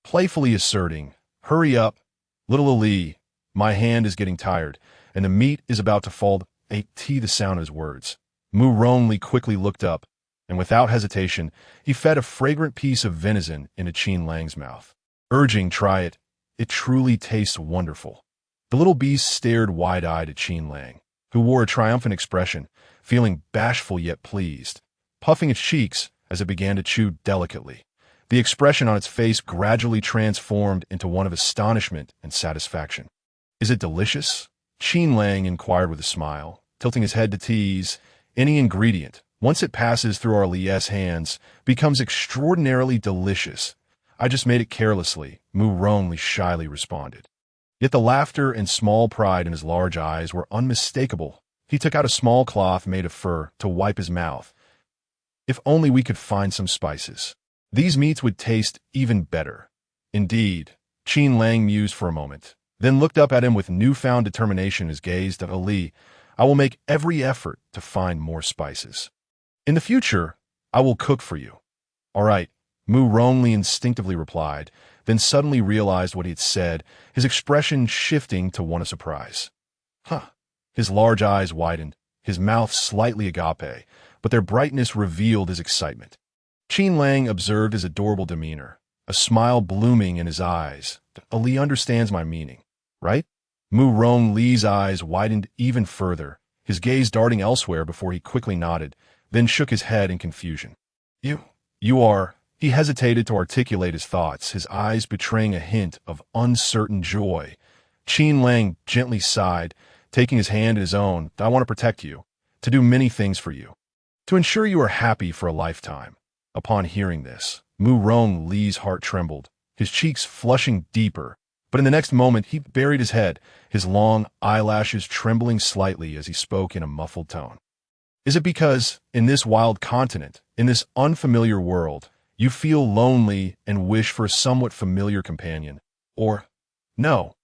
playfully asserting, Hurry up, little Li. My hand is getting tired, and the meat is about to fall. The sound of his words. Mu Li quickly looked up, and without hesitation, he fed a fragrant piece of venison into Qin Lang's mouth, urging, Try it. It truly tastes wonderful. The little beast stared wide-eyed at Qin Lang, who wore a triumphant expression, feeling bashful yet pleased, puffing its cheeks as it began to chew delicately. The expression on its face gradually transformed into one of astonishment and satisfaction. Is it delicious? Qin Lang inquired with a smile, tilting his head to tease. Any ingredient, once it passes through our Li's hands, becomes extraordinarily delicious. I just made it carelessly, Mu Li shyly responded. Yet the laughter and small pride in his large eyes were unmistakable. He took out a small cloth made of fur to wipe his mouth. If only we could find some spices. These meats would taste even better. Indeed, Qin Lang mused for a moment, then looked up at him with newfound determination as gazed at Ali. I will make every effort to find more spices. In the future, I will cook for you. All right, Mu Li instinctively replied, then suddenly realized what he had said, his expression shifting to one of surprise. Huh. His large eyes widened, his mouth slightly agape, but their brightness revealed his excitement. Qin Lang observed his adorable demeanor, a smile blooming in his eyes. Ali understands my meaning, right? Mu Li's eyes widened even further, his gaze darting elsewhere before he quickly nodded, then shook his head in confusion. You are... He hesitated to articulate his thoughts, his eyes betraying a hint of uncertain joy. Qin Lang gently sighed, taking his hand in his own. I want to protect you, to do many things for you, to ensure you are happy for a lifetime. Upon hearing this, Mu Li's heart trembled, his cheeks flushing deeper, but in the next moment he buried his head, his long eyelashes trembling slightly as he spoke in a muffled tone. Is it because, in this wild continent, in this unfamiliar world, you feel lonely and wish for a somewhat familiar companion? Or, no,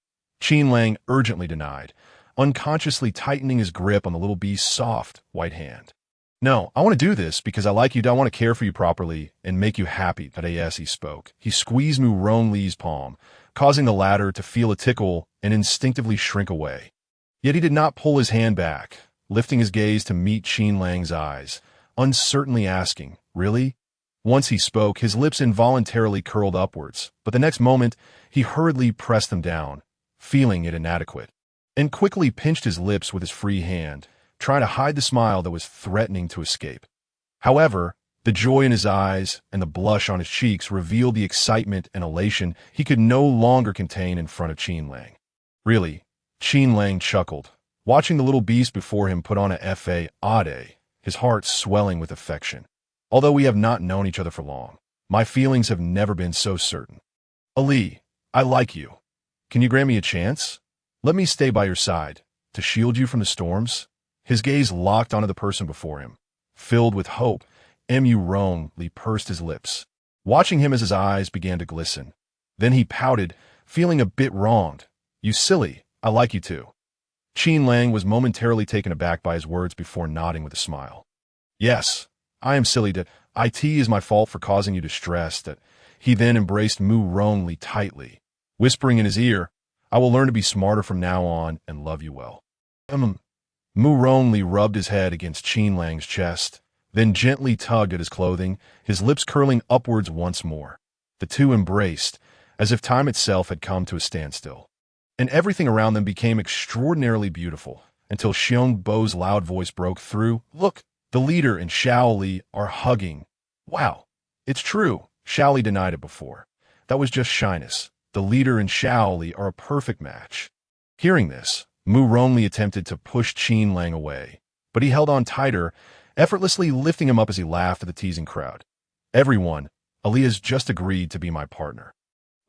Qin Lang urgently denied, unconsciously tightening his grip on the little beast's soft, white hand. No, I want to do this because I like you. I want to care for you properly and make you happy. As he spoke, he squeezed Mu Li's palm, causing the latter to feel a tickle and instinctively shrink away. Yet he did not pull his hand back, lifting his gaze to meet Qin Lang's eyes, uncertainly asking, Really? Once he spoke, his lips involuntarily curled upwards, but the next moment he hurriedly pressed them down, feeling it inadequate, and quickly pinched his lips with his free hand, trying to hide the smile that was threatening to escape. However, the joy in his eyes and the blush on his cheeks revealed the excitement and elation he could no longer contain in front of Qin Lang. Really, Qin Lang chuckled, watching the little beast before him put on a fa ade, his heart swelling with affection. Although we have not known each other for long, my feelings have never been so certain. Ali, I like you. Can you grant me a chance? Let me stay by your side, to shield you from the storms? His gaze locked onto the person before him. Filled with hope, Yuan Lang pursed his lips, watching him as his eyes began to glisten. Then he pouted, feeling a bit wronged. You silly, I like you too. Qin Lang was momentarily taken aback by his words before nodding with a smile. Yes, I am silly. It is my fault for causing you distress. That he then embraced Yuan Lang tightly, whispering in his ear, I will learn to be smarter from now on and love you well. Yuan Lang rubbed his head against Qin Lang's chest, then gently tugged at his clothing, his lips curling upwards once more. The two embraced, as if time itself had come to a standstill. And everything around them became extraordinarily beautiful, until Xiong Bo's loud voice broke through. Look, the leader and Shaoli are hugging. Wow, it's true. Shaoli denied it before. That was just shyness. The leader and Shaoli are a perfect match. Hearing this, Yuan Lang attempted to push Qin Lang away, but he held on tighter, effortlessly lifting him up as he laughed at the teasing crowd. Everyone, Ali has just agreed to be my partner.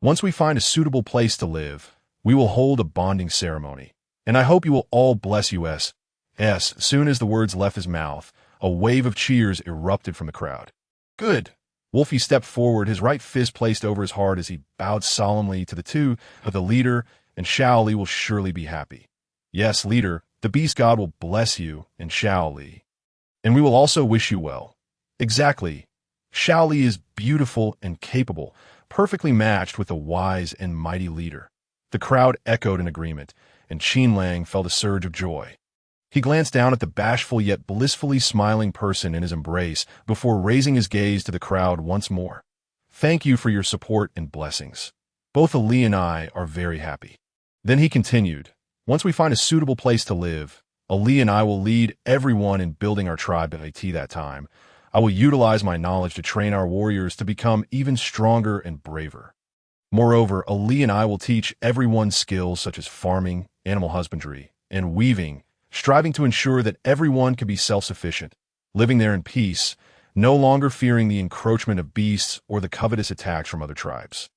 Once we find a suitable place to live, we will hold a bonding ceremony, and I hope you will all bless us. As soon as the words left his mouth, a wave of cheers erupted from the crowd. Good. Wolfie stepped forward, his right fist placed over his heart as he bowed solemnly to the two of the leader, and Shaoli will surely be happy. Yes, leader, the beast god will bless you and Shaoli. And we will also wish you well. Exactly. Shaoli is beautiful and capable, perfectly matched with a wise and mighty leader. The crowd echoed in agreement, and Qin Lang felt a surge of joy. He glanced down at the bashful yet blissfully smiling person in his embrace before raising his gaze to the crowd once more. Thank you for your support and blessings. Both Ali and I are very happy. Then he continued, once we find a suitable place to live, Ali and I will lead everyone in building our tribe at that time. I will utilize my knowledge to train our warriors to become even stronger and braver. Moreover, Ali and I will teach everyone skills such as farming, animal husbandry, and weaving, striving to ensure that everyone can be self-sufficient, living there in peace, no longer fearing the encroachment of beasts or the covetous attacks from other tribes.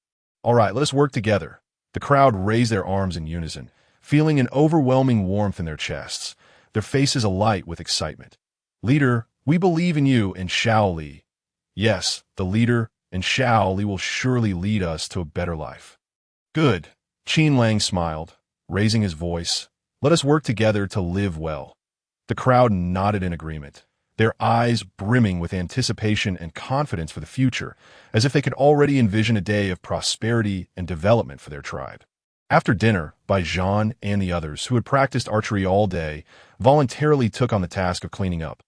All right, let us work together. The crowd raised their arms in unison, feeling an overwhelming warmth in their chests, their faces alight with excitement. Leader, we believe in you and Shaoli. Yes, the leader and Shaoli will surely lead us to a better life. Good. Qin Lang smiled, raising his voice. Let us work together to live well. The crowd nodded in agreement, their eyes brimming with anticipation and confidence for the future, as if they could already envision a day of prosperity and development for their tribe. After dinner, Bai Zhan and the others, who had practiced archery all day, voluntarily took on the task of cleaning up.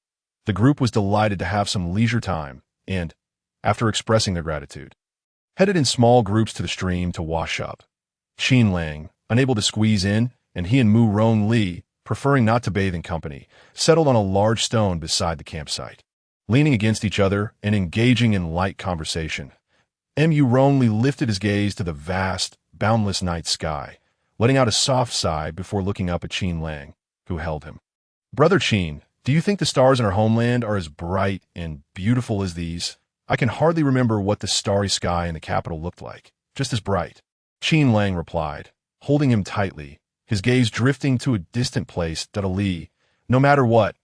The group was delighted to have some leisure time and, after expressing their gratitude, headed in small groups to the stream to wash up. Qin Lang, unable to squeeze in, and he and Yuan Lang, preferring not to bathe in company, settled on a large stone beside the campsite. Leaning against each other and engaging in light conversation, Yuan Lang lifted his gaze to the vast, boundless night sky, letting out a soft sigh before looking up at Qin Lang, who held him. Brother Qin, do you think the stars in our homeland are as bright and beautiful as these? I can hardly remember what the starry sky in the capital looked like, just as bright. Qin Lang replied, holding him tightly, his gaze drifting to a distant place. Ali, no matter what,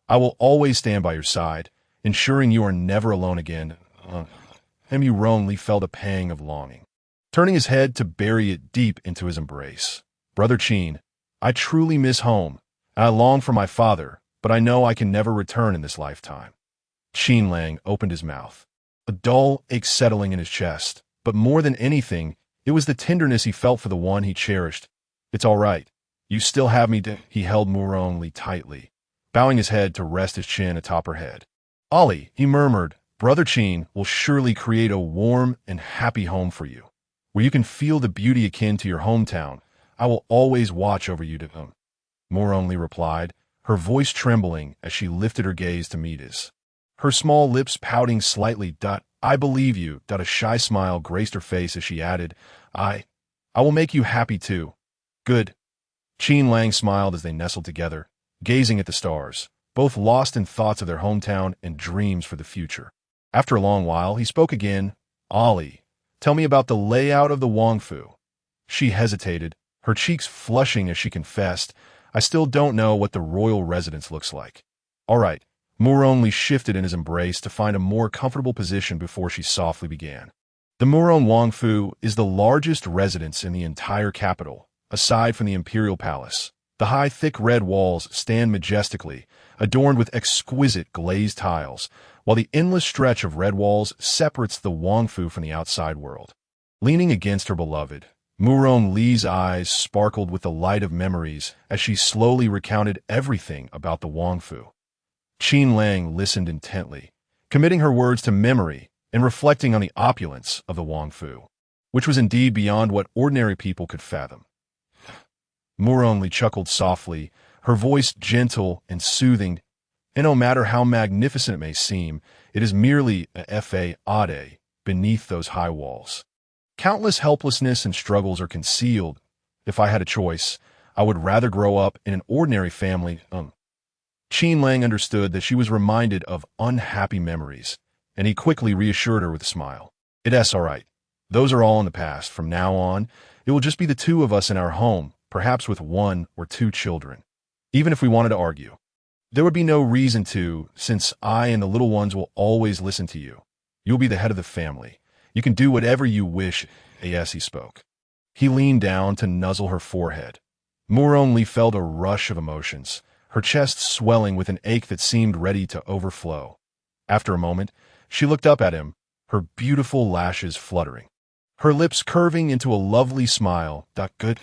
I will always stand by your side, ensuring you are never alone again. Yuan Lang felt a pang of longing, turning his head to bury it deep into his embrace. Brother Qin, I truly miss home, and I long for my father, but I know I can never return in this lifetime. Qin Lang opened his mouth, a dull ache settling in his chest, but more than anything, it was the tenderness he felt for the one he cherished. It's all right. You still have me. He held Yuan Lang tightly, bowing his head to rest his chin atop her head. Ali, he murmured, Brother Qin will surely create a warm and happy home for you, where you can feel the beauty akin to your hometown. I will always watch over you. Yuan Lang replied, her voice trembling as she lifted her gaze to meet his. Her small lips pouting slightly. I believe you. A shy smile graced her face as she added, I will make you happy too. Good. Qin Lang smiled as they nestled together, gazing at the stars, both lost in thoughts of their hometown and dreams for the future. After a long while, he spoke again. "Ollie, tell me about the layout of the Wangfu." She hesitated, her cheeks flushing as she confessed, "I still don't know what the royal residence looks like." "All right." Muronli shifted in his embrace to find a more comfortable position before she softly began. "The Muron Wangfu is the largest residence in the entire capital, aside from the imperial palace. The high, thick red walls stand majestically, adorned with exquisite glazed tiles, while the endless stretch of red walls separates the Wangfu from the outside world." Leaning against her beloved, Muron Li's eyes sparkled with the light of memories as she slowly recounted everything about the Wangfu. Qin Lang listened intently, committing her words to memory and reflecting on the opulence of the Wangfu, which was indeed beyond what ordinary people could fathom. Muronli chuckled softly, her voice gentle and soothing, "And no matter how magnificent it may seem, it is merely a fade beneath those high walls. Countless helplessness and struggles are concealed. If I had a choice, I would rather grow up in an ordinary family." Qin Lang understood that she was reminded of unhappy memories, and he quickly reassured her with a smile. "It's all right. Those are all in the past. From now on, it will just be the two of us in our home, perhaps with 1 or 2 children. Even if we wanted to argue, there would be no reason to, since I and the little ones will always listen to you. You'll be the head of the family. You can do whatever you wish." As he spoke, he leaned down to nuzzle her forehead. Muronli felt a rush of emotions, her chest swelling with an ache that seemed ready to overflow. After a moment, she looked up at him, her beautiful lashes fluttering, her lips curving into a lovely smile. Good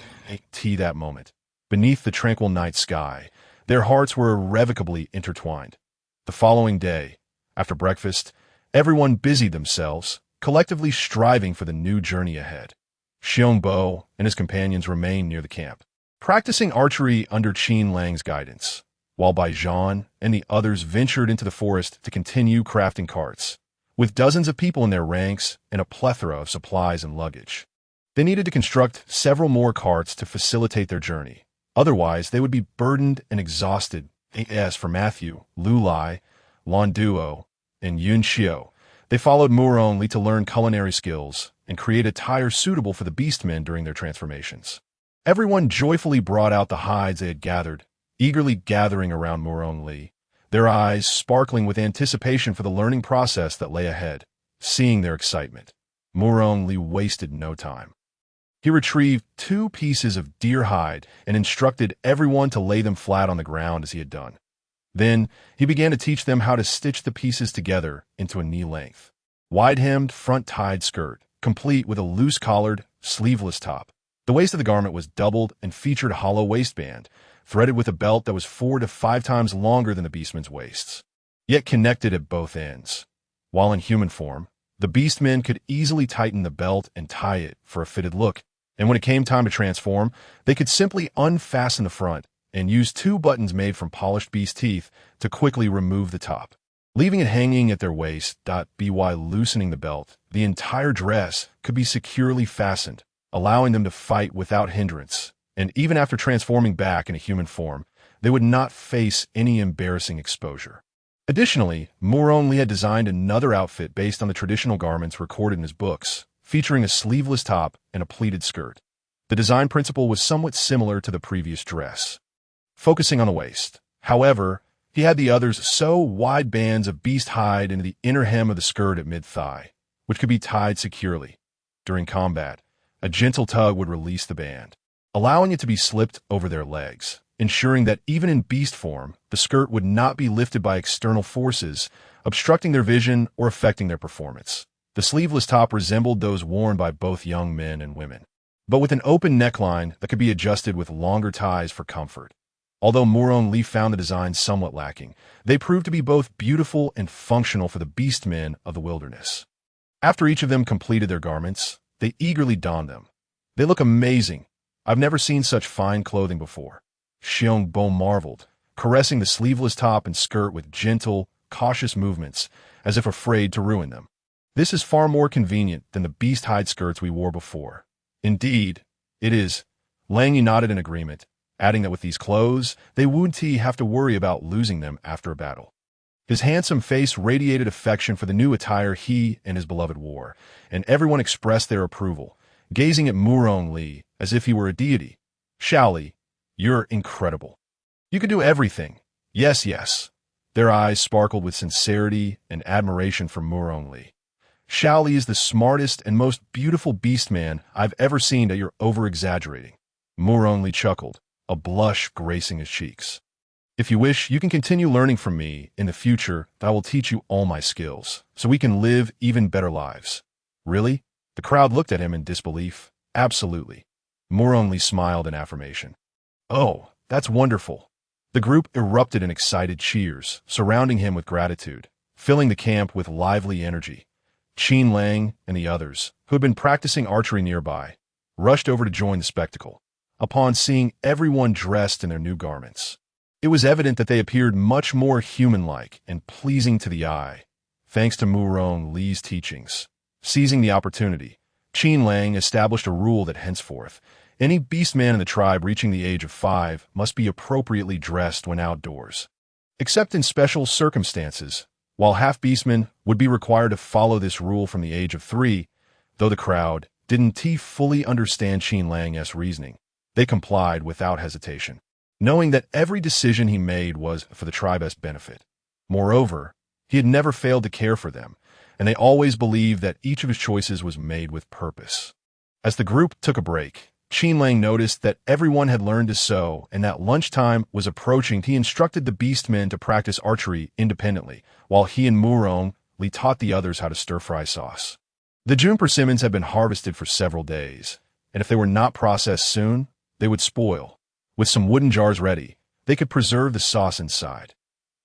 tea that moment. Beneath the tranquil night sky, their hearts were irrevocably intertwined. The following day, after breakfast, everyone busied themselves, collectively striving for the new journey ahead. Xiongbo and his companions remained near the camp, practicing archery under Qin Lang's guidance, while Baijan and the others ventured into the forest to continue crafting carts, with dozens of people in their ranks and a plethora of supplies and luggage. They needed to construct several more carts to facilitate their journey. Otherwise, they would be burdened and exhausted. As for Matthew, Lu Lai, Lan Duo, and Yun Xiao, they followed Muronli to learn culinary skills and create attire suitable for the beastmen during their transformations. Everyone joyfully brought out the hides they had gathered, eagerly gathering around Muronli, their eyes sparkling with anticipation for the learning process that lay ahead. Seeing their excitement, Muronli wasted no time. He retrieved 2 pieces of deer hide and instructed everyone to lay them flat on the ground as he had done. Then he began to teach them how to stitch the pieces together into a knee-length, wide-hemmed, front-tied skirt, complete with a loose-collared, sleeveless top. The waist of the garment was doubled and featured a hollow waistband, threaded with a belt that was 4 to 5 times longer than the beastmen's waists, yet connected at both ends. While in human form, the beastmen could easily tighten the belt and tie it for a fitted look, and when it came time to transform, they could simply unfasten the front and use 2 buttons made from polished beast teeth to quickly remove the top, leaving it hanging at their waist. By loosening the belt, the entire dress could be securely fastened, allowing them to fight without hindrance, and even after transforming back into human form, they would not face any embarrassing exposure. Additionally, Muronli had designed another outfit based on the traditional garments recorded in his books, featuring a sleeveless top and a pleated skirt. The design principle was somewhat similar to the previous dress, focusing on the waist. However, he had the others sew wide bands of beast hide into the inner hem of the skirt at mid-thigh, which could be tied securely. During combat, a gentle tug would release the band, allowing it to be slipped over their legs, ensuring that even in beast form, the skirt would not be lifted by external forces, obstructing their vision or affecting their performance. The sleeveless top resembled those worn by both young men and women, but with an open neckline that could be adjusted with longer ties for comfort. Although Muronli found the design somewhat lacking, they proved to be both beautiful and functional for the beastmen of the wilderness. After each of them completed their garments, they eagerly donned them. "They look amazing. I've never seen such fine clothing before." Xiongbo marveled, caressing the sleeveless top and skirt with gentle, cautious movements, as if afraid to ruin them. "This is far more convenient than the beast hide skirts we wore before." "Indeed, it is." Lang nodded in agreement, adding that with these clothes, they wouldn't have to worry about losing them after a battle. His handsome face radiated affection for the new attire he and his beloved wore, and everyone expressed their approval, gazing at Murong Li as if he were a deity. "Xiao Li, you're incredible. You can do everything. Yes, yes." Their eyes sparkled with sincerity and admiration for Murong Li. "Xiao Li is the smartest and most beautiful beastman I've ever seen that you're over-exaggerating." Murong Li chuckled, a blush gracing his cheeks. "If you wish, you can continue learning from me in the future. I will teach you all my skills, so we can live even better lives." "Really?" The crowd looked at him in disbelief. "Absolutely." Murong Li smiled in affirmation. "Oh, that's wonderful." The group erupted in excited cheers, surrounding him with gratitude, filling the camp with lively energy. Qin Lang and the others, who had been practicing archery nearby, rushed over to join the spectacle. Upon seeing everyone dressed in their new garments, it was evident that they appeared much more human-like and pleasing to the eye, thanks to Murong Li's teachings. Seizing the opportunity, Qin Lang established a rule that henceforth, any beastman in the tribe reaching the age of 5 must be appropriately dressed when outdoors. Except in special circumstances, while half-beastmen would be required to follow this rule from the age of 3, though the crowd didn't fully understand Qin Lang's reasoning, they complied without hesitation, knowing that every decision he made was for the tribe's benefit. Moreover, he had never failed to care for them, and they always believed that each of his choices was made with purpose. As the group took a break, Qin Lang noticed that everyone had learned to sew and that lunchtime was approaching. He instructed the beastmen to practice archery independently, while he and Murong Li taught the others how to stir-fry sauce. The June persimmons had been harvested for several days, and if they were not processed soon, they would spoil. With some wooden jars ready, they could preserve the sauce inside.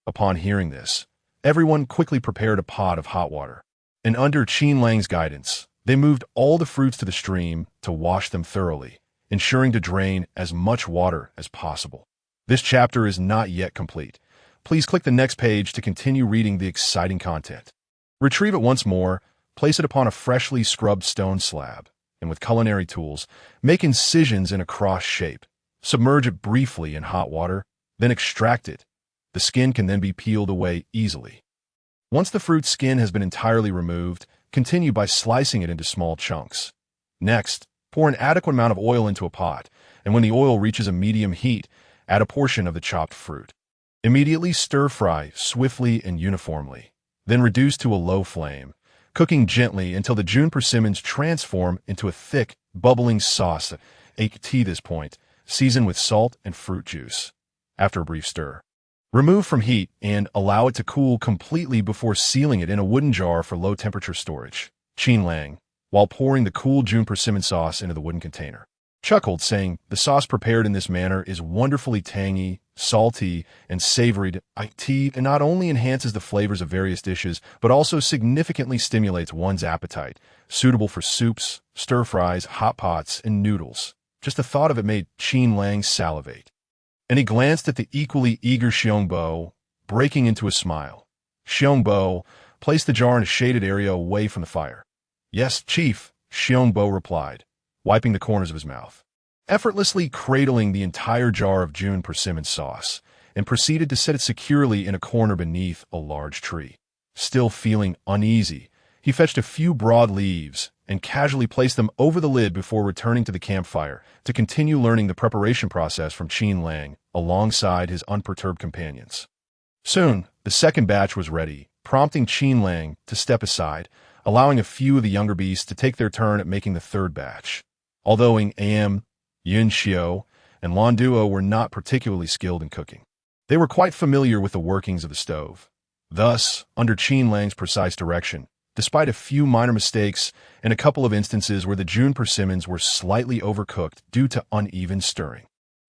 Upon hearing this, everyone quickly prepared a pot of hot water, and under Qin Lang's guidance, they moved all the fruits to the stream to wash them thoroughly, ensuring to drain as much water as possible. This chapter is not yet complete. Please click the next page to continue reading the exciting content. Retrieve it once more, place it upon a freshly scrubbed stone slab, and with culinary tools, make incisions in a cross shape. Submerge it briefly in hot water, then extract it. The skin can then be peeled away easily. Once the fruit skin has been entirely removed, continue by slicing it into small chunks. Next, pour an adequate amount of oil into a pot, and when the oil reaches a medium heat, add a portion of the chopped fruit. Immediately stir-fry swiftly and uniformly, then reduce to a low flame, cooking gently until the June persimmons transform into a thick, bubbling sauce. At this point, season with salt and fruit juice. After a brief stir, remove from heat and allow it to cool completely before sealing it in a wooden jar for low-temperature storage. Qin Lang, while pouring the cool June persimmon sauce into the wooden container, chuckled, saying, "The sauce prepared in this manner is wonderfully tangy, salty, and savory. It not only enhances the flavors of various dishes, but also significantly stimulates one's appetite, suitable for soups, stir-fries, hot pots, and noodles." Just the thought of it made Qin Lang salivate. And he glanced at the equally eager Xiongbo, breaking into a smile. Xiongbo placed the jar in a shaded area away from the fire. "Yes, Chief," Xiongbo replied, wiping the corners of his mouth, effortlessly cradling the entire jar of June persimmon sauce, and proceeded to set it securely in a corner beneath a large tree. Still feeling uneasy, he fetched a few broad leaves and casually placed them over the lid before returning to the campfire to continue learning the preparation process from Qin Lang alongside his unperturbed companions. Soon, the second batch was ready, prompting Qin Lang to step aside, allowing a few of the younger beasts to take their turn at making the third batch. Although Yun Xiao, and Lan Duo were not particularly skilled in cooking, they were quite familiar with the workings of the stove. Thus, under Qin Lang's precise direction, despite a few minor mistakes and a couple of instances where the June persimmons were slightly overcooked due to uneven stirring,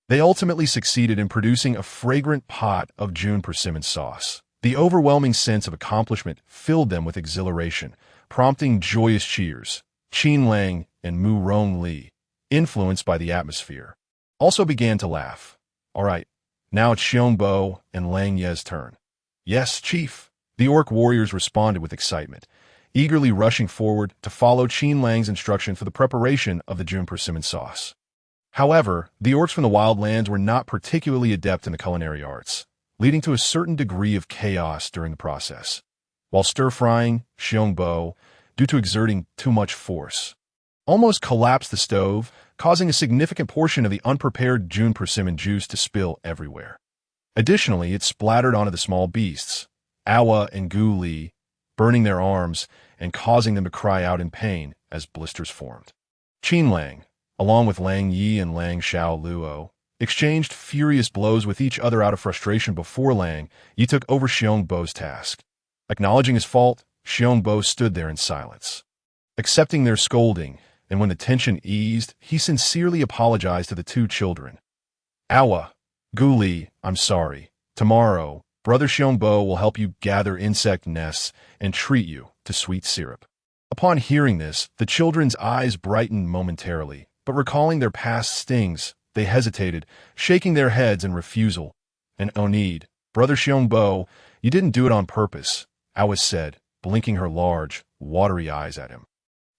they ultimately succeeded in producing a fragrant pot of June persimmon sauce. The overwhelming sense of accomplishment filled them with exhilaration, prompting joyous cheers. Qin Lang and Murong Li, influenced by the atmosphere, also began to laugh. "All right, now it's Xiongbo and Lang Ye's turn." "Yes, Chief." The orc warriors responded with excitement, eagerly rushing forward to follow Qin Lang's instruction for the preparation of the June persimmon sauce. However, the orcs from the wildlands were not particularly adept in the culinary arts, leading to a certain degree of chaos during the process. While stir-frying, Xiongbo, due to exerting too much force, almost collapsed the stove, causing a significant portion of the unprepared June persimmon juice to spill everywhere. Additionally, it splattered onto the small beasts, Awa and Gu Li, burning their arms and causing them to cry out in pain as blisters formed. Qin Lang, along with Lang Yi and Lang Xiao Luo, exchanged furious blows with each other out of frustration before Lang Yi took over Xiongbo's task. Acknowledging his fault, Xiongbo stood there in silence. Accepting their scolding, and when the tension eased, he sincerely apologized to the two children. Awa, Gu Li, I'm sorry. Tomorrow, Brother Xiongbo will help you gather insect nests and treat you to sweet syrup. Upon hearing this, the children's eyes brightened momentarily, but recalling their past stings, they hesitated, shaking their heads in refusal. And Onid, Brother Xiongbo, you didn't do it on purpose, Awa said, blinking her large, watery eyes at him.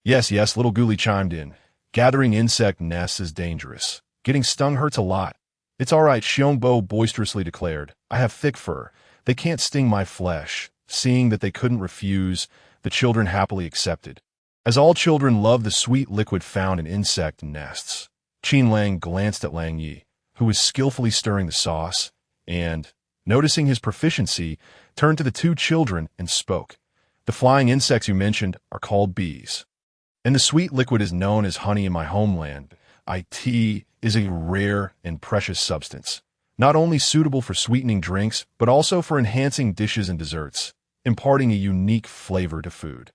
Yes, little Gu Li chimed in. Gathering insect nests is dangerous. Getting stung hurts a lot. It's all right, Xiongbo boisterously declared. I have thick fur. They can't sting my flesh. Seeing that they couldn't refuse, the children happily accepted. As all children love the sweet liquid found in insect nests, Qin Lang glanced at Lang Yi, who was skillfully stirring the sauce, and, noticing his proficiency, turned to the two children and spoke. The flying insects you mentioned are called bees. And the sweet liquid is known as honey in my homeland. It is a rare and precious substance, not only suitable for sweetening drinks, but also for enhancing dishes and desserts, imparting a unique flavor to food.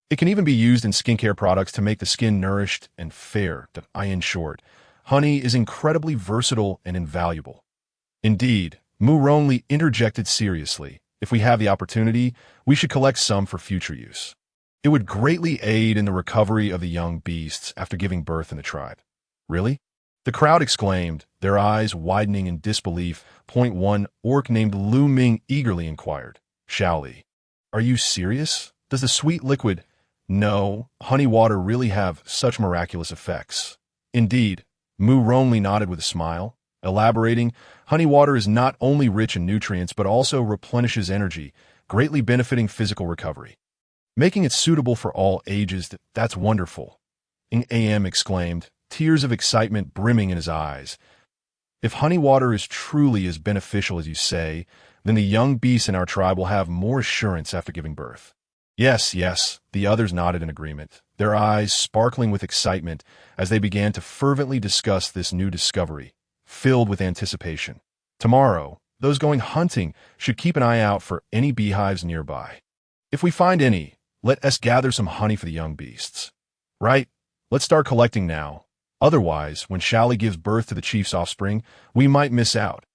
It can even be used in skincare products to make the skin nourished and fair. In short, honey is incredibly versatile and invaluable. Indeed, Mu Rongli interjected seriously. If we have the opportunity, we should collect some for future use. It would greatly aid in the recovery of the young beasts after giving birth in the tribe. Really? The crowd exclaimed, their eyes widening in disbelief. One orc named Lu Ming eagerly inquired, Shaoli, are you serious? Does the sweet liquid, no, honey water really have such miraculous effects? Indeed, Mu Rongli nodded with a smile, elaborating, honey water is not only rich in nutrients but also replenishes energy, greatly benefiting physical recovery. Making it suitable for all ages, that's wonderful. Am exclaimed, tears of excitement brimming in his eyes. If honey water is truly as beneficial as you say, then the young beasts in our tribe will have more assurance after giving birth. Yes, the others nodded in agreement, their eyes sparkling with excitement as they began to fervently discuss this new discovery, filled with anticipation. Tomorrow, those going hunting should keep an eye out for any beehives nearby. If we find any, let us gather some honey for the young beasts. Right? Let's start collecting now. Otherwise, when Shaoli gives birth to the chief's offspring, we might miss out.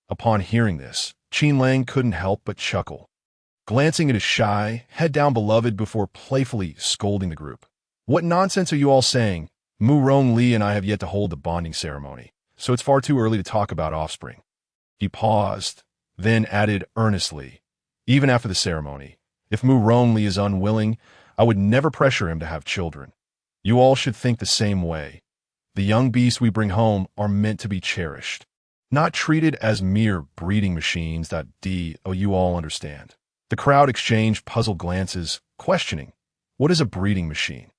Upon hearing this, Qin Lang couldn't help but chuckle, glancing at his shy, head-down beloved before playfully scolding the group. What nonsense are you all saying? Mu Rongli and I have yet to hold the bonding ceremony, so it's far too early to talk about offspring. He paused, then added earnestly, even after the ceremony, if Mu Rongli is unwilling, I would never pressure him to have children. You all should think the same way. The young beasts we bring home are meant to be cherished, not treated as mere breeding machines. You all understand. The crowd exchanged puzzled glances, questioning, what is a breeding machine?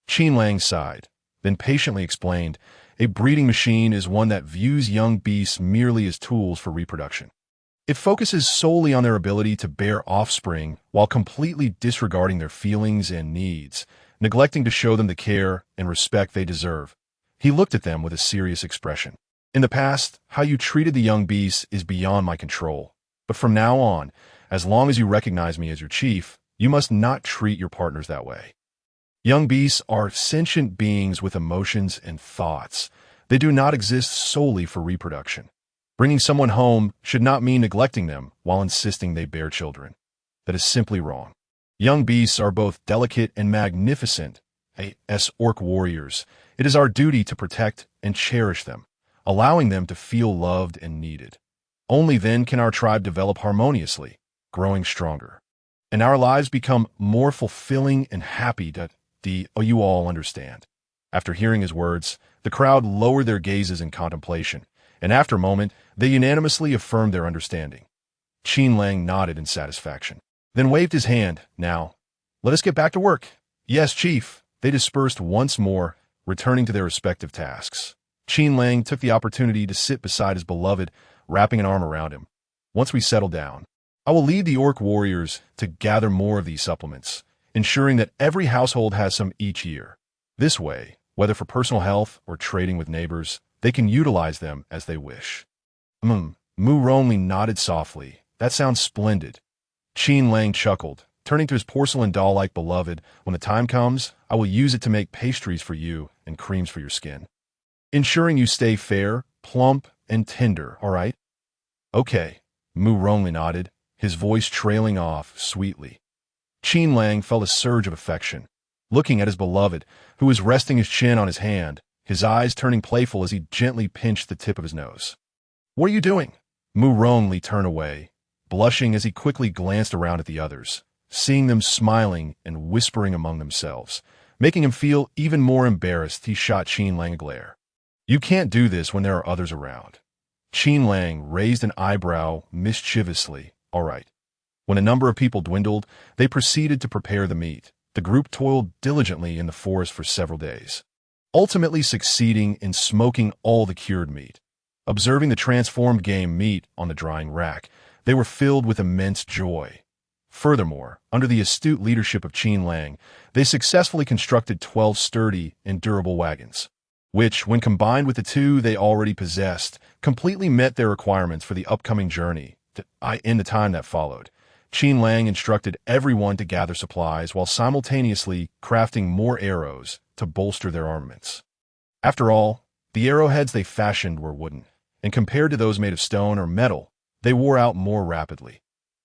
Qin Lang sighed, then patiently explained, a breeding machine is one that views young beasts merely as tools for reproduction. It focuses solely on their ability to bear offspring while completely disregarding their feelings and needs, neglecting to show them the care and respect they deserve. He looked at them with a serious expression. In the past, how you treated the young beasts is beyond my control. But from now on, as long as you recognize me as your chief, you must not treat your partners that way. Young beasts are sentient beings with emotions and thoughts. They do not exist solely for reproduction. Bringing someone home should not mean neglecting them while insisting they bear children. That is simply wrong. Young beasts are both delicate and magnificent. As orc warriors, it is our duty to protect and cherish them, allowing them to feel loved and needed. Only then can our tribe develop harmoniously, growing stronger, and our lives become more fulfilling and happy. You all understand. After hearing his words, the crowd lowered their gazes in contemplation, and after a moment, they unanimously affirmed their understanding. Qin Lang nodded in satisfaction, then waved his hand. Now, let us get back to work. Yes, Chief. They dispersed once more, returning to their respective tasks. Qin Lang took the opportunity to sit beside his beloved, wrapping an arm around him. Once we settle down, I will lead the orc warriors to gather more of these supplements, ensuring that every household has some each year. This way, whether for personal health or trading with neighbors, they can utilize them as they wish. Mu Ronli nodded softly. That sounds splendid. Qin Lang chuckled, turning to his porcelain doll-like beloved. When the time comes, I will use it to make pastries for you and creams for your skin, ensuring you stay fair, plump, and tender, all right? Okay, Mu Ronli nodded, his voice trailing off sweetly. Qin Lang felt a surge of affection, looking at his beloved, who was resting his chin on his hand, his eyes turning playful as he gently pinched the tip of his nose. What are you doing? Mu Ronli turned away, blushing as he quickly glanced around at the others, seeing them smiling and whispering among themselves. Making him feel even more embarrassed, he shot Qin Lang a glare. You can't do this when there are others around. Qin Lang raised an eyebrow mischievously. All right. When a number of people dwindled, they proceeded to prepare the meat. The group toiled diligently in the forest for several days, ultimately succeeding in smoking all the cured meat. Observing the transformed game meat on the drying rack, they were filled with immense joy. Furthermore, under the astute leadership of Qin Lang, they successfully constructed 12 sturdy and durable wagons, which, when combined with the 2 they already possessed, completely met their requirements for the upcoming journey. In the time that followed, Qin Lang instructed everyone to gather supplies while simultaneously crafting more arrows to bolster their armaments. After all, the arrowheads they fashioned were wooden, and compared to those made of stone or metal, they wore out more rapidly.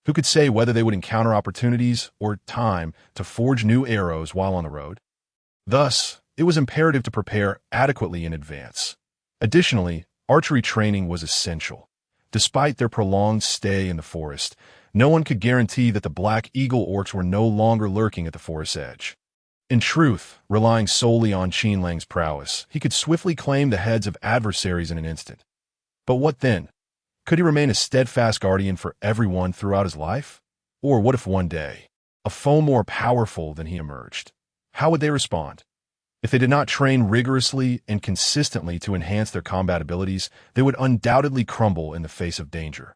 Who could say whether they would encounter opportunities or time to forge new arrows while on the road? Thus, it was imperative to prepare adequately in advance. Additionally, archery training was essential. Despite their prolonged stay in the forest, no one could guarantee that the Black Eagle orcs were no longer lurking at the forest's edge. In truth, relying solely on Qin Lang's prowess, he could swiftly claim the heads of adversaries in an instant. But what then? Could he remain a steadfast guardian for everyone throughout his life? Or what if one day, a foe more powerful than he emerged? How would they respond? If they did not train rigorously and consistently to enhance their combat abilities, they would undoubtedly crumble in the face of danger,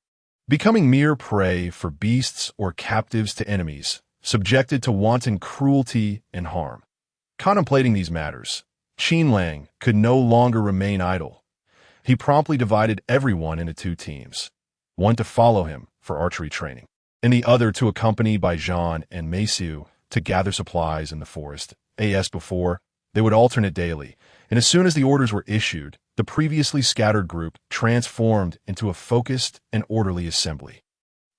becoming mere prey for beasts or captives to enemies, subjected to wanton cruelty and harm. Contemplating these matters, Qin Lang could no longer remain idle. He promptly divided everyone into 2 teams, one to follow him for archery training, and the other to accompany Baijan and Meisu to gather supplies in the forest. As before, they would alternate daily, and as soon as the orders were issued, the previously scattered group transformed into a focused and orderly assembly.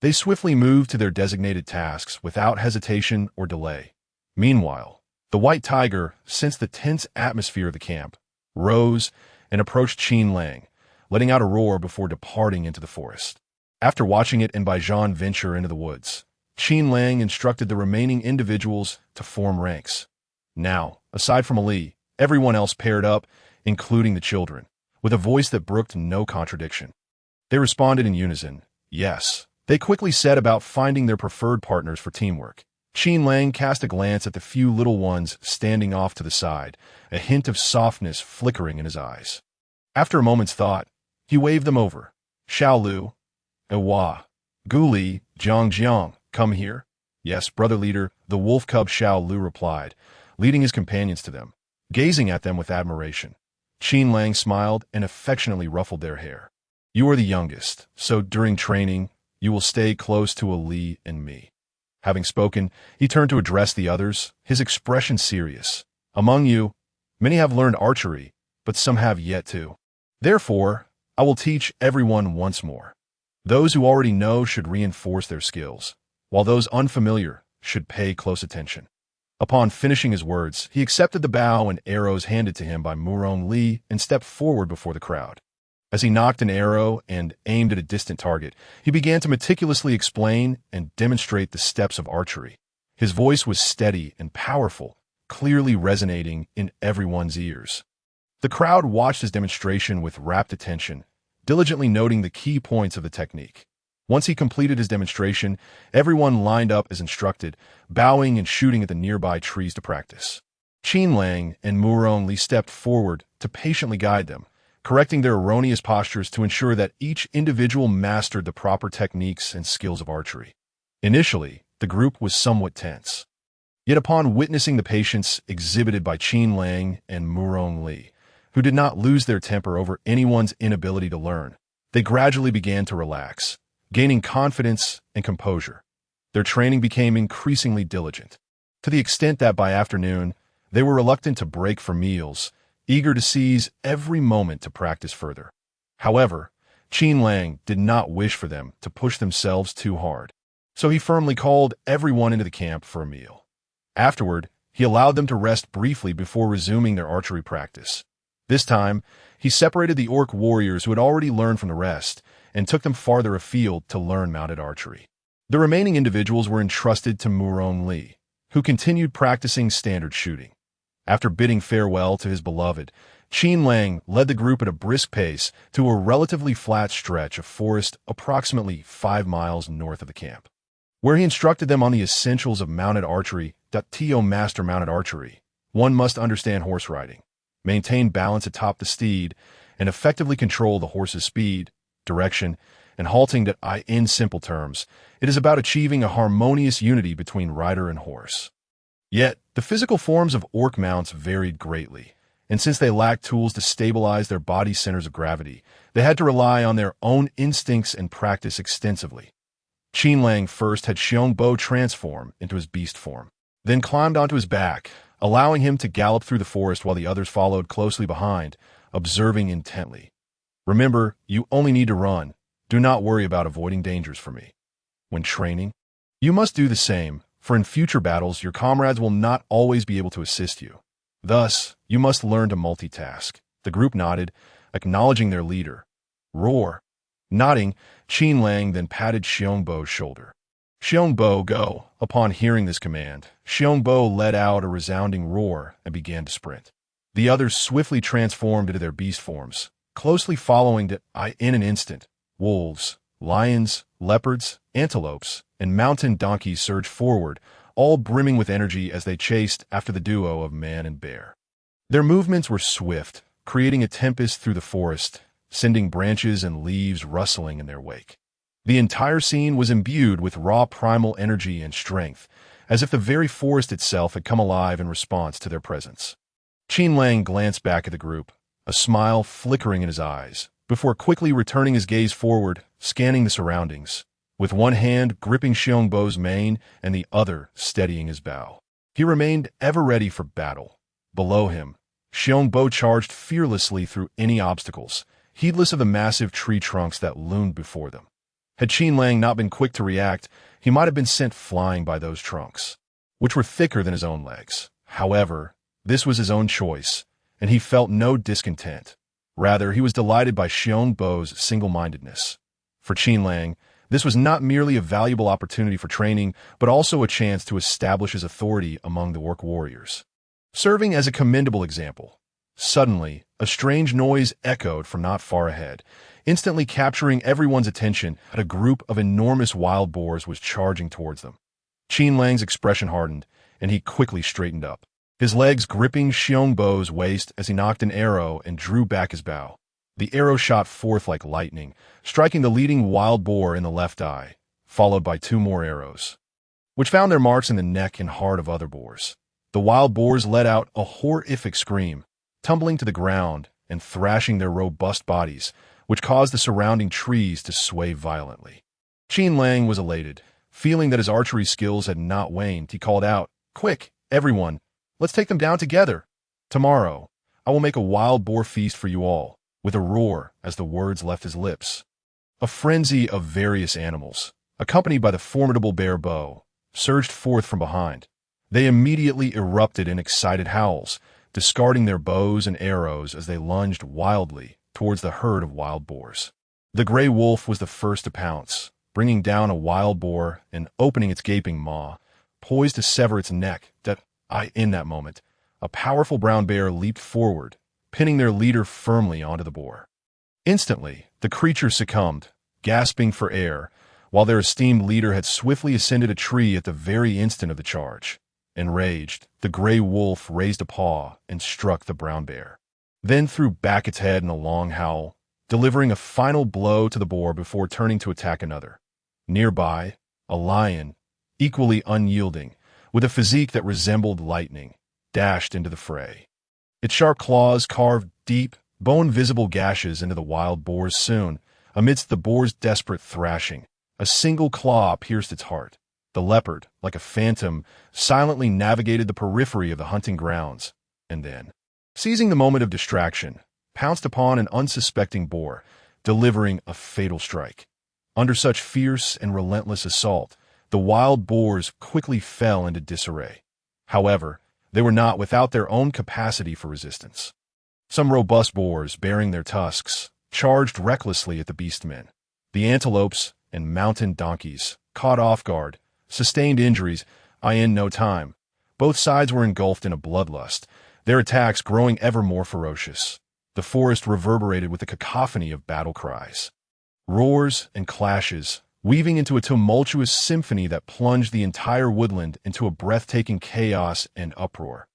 They swiftly moved to their designated tasks without hesitation or delay. Meanwhile, the White Tiger sensed the tense atmosphere of the camp, rose, and approached Qin Lang, letting out a roar before departing into the forest. After watching it and Baijan venture into the woods, Qin Lang instructed the remaining individuals to form ranks. Now, aside from Ali, everyone else paired up, including the children, with a voice that brooked no contradiction. They responded in unison, yes. They quickly set about finding their preferred partners for teamwork. Qin Lang cast a glance at the few little ones standing off to the side, a hint of softness flickering in his eyes. After a moment's thought, he waved them over. Xiao Lu, Ewa, Guli, Jiang, come here. Yes, brother leader, the wolf cub Xiao Lu replied, leading his companions to them, gazing at them with admiration. Qin Lang smiled and affectionately ruffled their hair. You are the youngest, so during training, you will stay close to Ali and me. Having spoken, he turned to address the others, his expression serious. Among you, many have learned archery, but some have yet to. Therefore, I will teach everyone once more. Those who already know should reinforce their skills, while those unfamiliar should pay close attention. Upon finishing his words, he accepted the bow and arrows handed to him by Muron Li and stepped forward before the crowd. As he knocked an arrow and aimed at a distant target, he began to meticulously explain and demonstrate the steps of archery. His voice was steady and powerful, clearly resonating in everyone's ears. The crowd watched his demonstration with rapt attention, diligently noting the key points of the technique. Once he completed his demonstration, everyone lined up as instructed, bowing and shooting at the nearby trees to practice. Qin Lang and Li stepped forward to patiently guide them, correcting their erroneous postures to ensure that each individual mastered the proper techniques and skills of archery. Initially, the group was somewhat tense. Yet upon witnessing the patience exhibited by Qin Lang and Li, who did not lose their temper over anyone's inability to learn, they gradually began to relax, gaining confidence and composure. Their training became increasingly diligent, to the extent that by afternoon, they were reluctant to break for meals, eager to seize every moment to practice further. However, Qin Lang did not wish for them to push themselves too hard, so he firmly called everyone into the camp for a meal. Afterward, he allowed them to rest briefly before resuming their archery practice. This time, he separated the orc warriors who had already learned from the rest and took them farther afield to learn mounted archery. The remaining individuals were entrusted to Li, who continued practicing standard shooting. After bidding farewell to his beloved, Qin Lang led the group at a brisk pace to a relatively flat stretch of forest approximately 5 miles north of the camp, where he instructed them on the essentials of mounted archery. To master mounted archery, one must understand horse riding, maintain balance atop the steed, and effectively control the horse's speed, direction, and halting. In simple terms, it is about achieving a harmonious unity between rider and horse. Yet, the physical forms of orc mounts varied greatly, and since they lacked tools to stabilize their body centers of gravity, they had to rely on their own instincts and practice extensively. Qin Lang first had Xiongbo transform into his beast form, then climbed onto his back, allowing him to gallop through the forest while the others followed closely behind, observing intently. Remember, you only need to run. Do not worry about avoiding dangers for me. When training, you must do the same, for in future battles your comrades will not always be able to assist you. Thus, you must learn to multitask. The group nodded, acknowledging their leader. Roar. Nodding, Qin Lang then patted Xiongbo's shoulder. Xiongbo, go. Upon hearing this command, Xiongbo let out a resounding roar and began to sprint. The others swiftly transformed into their beast forms, closely following in an instant. Wolves, lions, leopards, antelopes, and mountain donkeys surged forward, all brimming with energy as they chased after the duo of man and bear. Their movements were swift, creating a tempest through the forest, sending branches and leaves rustling in their wake. The entire scene was imbued with raw primal energy and strength, as if the very forest itself had come alive in response to their presence. Qin Lang glanced back at the group, a smile flickering in his eyes, before quickly returning his gaze forward, scanning the surroundings, with one hand gripping Xiongbo's mane and the other steadying his bow. He remained ever ready for battle. Below him, Xiongbo charged fearlessly through any obstacles, heedless of the massive tree trunks that loomed before them. Had Qin Lang not been quick to react, he might have been sent flying by those trunks, which were thicker than his own legs. However, this was his own choice, and he felt no discontent. Rather, he was delighted by Xiongbo's single-mindedness. For Qin Lang, this was not merely a valuable opportunity for training, but also a chance to establish his authority among the orc warriors, serving as a commendable example. Suddenly, a strange noise echoed from not far ahead, instantly capturing everyone's attention. A group of enormous wild boars was charging towards them. Qin Lang's expression hardened, and he quickly straightened up, his legs gripping Xiongbo's waist as he knocked an arrow and drew back his bow. The arrow shot forth like lightning, striking the leading wild boar in the left eye, followed by 2 more arrows, which found their marks in the neck and heart of other boars. The wild boars let out a horrific scream, tumbling to the ground and thrashing their robust bodies, which caused the surrounding trees to sway violently. Qin Lang was elated. Feeling that his archery skills had not waned, he called out, "Quick, everyone, let's take them down together. Tomorrow, I will make a wild boar feast for you all," with a roar as the words left his lips. A frenzy of various animals, accompanied by the formidable bear bow, surged forth from behind. They immediately erupted in excited howls, discarding their bows and arrows as they lunged wildly towards the herd of wild boars. The gray wolf was the first to pounce, bringing down a wild boar and opening its gaping maw, poised to sever its neck. In that moment, a powerful brown bear leaped forward, pinning their leader firmly onto the boar. Instantly, the creature succumbed, gasping for air, while their esteemed leader had swiftly ascended a tree at the very instant of the charge. Enraged, the gray wolf raised a paw and struck the brown bear, then threw back its head in a long howl, delivering a final blow to the boar before turning to attack another. Nearby, a lion, equally unyielding, with a physique that resembled lightning, dashed into the fray. Its sharp claws carved deep, bone-visible gashes into the wild boar's soon. Amidst the boar's desperate thrashing, a single claw pierced its heart. The leopard, like a phantom, silently navigated the periphery of the hunting grounds, and then, seizing the moment of distraction, pounced upon an unsuspecting boar, delivering a fatal strike. Under such fierce and relentless assault, the wild boars quickly fell into disarray. However, they were not without their own capacity for resistance. Some robust boars, bearing their tusks, charged recklessly at the beastmen. The antelopes and mountain donkeys, caught off guard, sustained injuries, in no time. Both sides were engulfed in a bloodlust, their attacks growing ever more ferocious. The forest reverberated with a cacophony of battle cries, roars and clashes, weaving into a tumultuous symphony that plunged the entire woodland into a breathtaking chaos and uproar.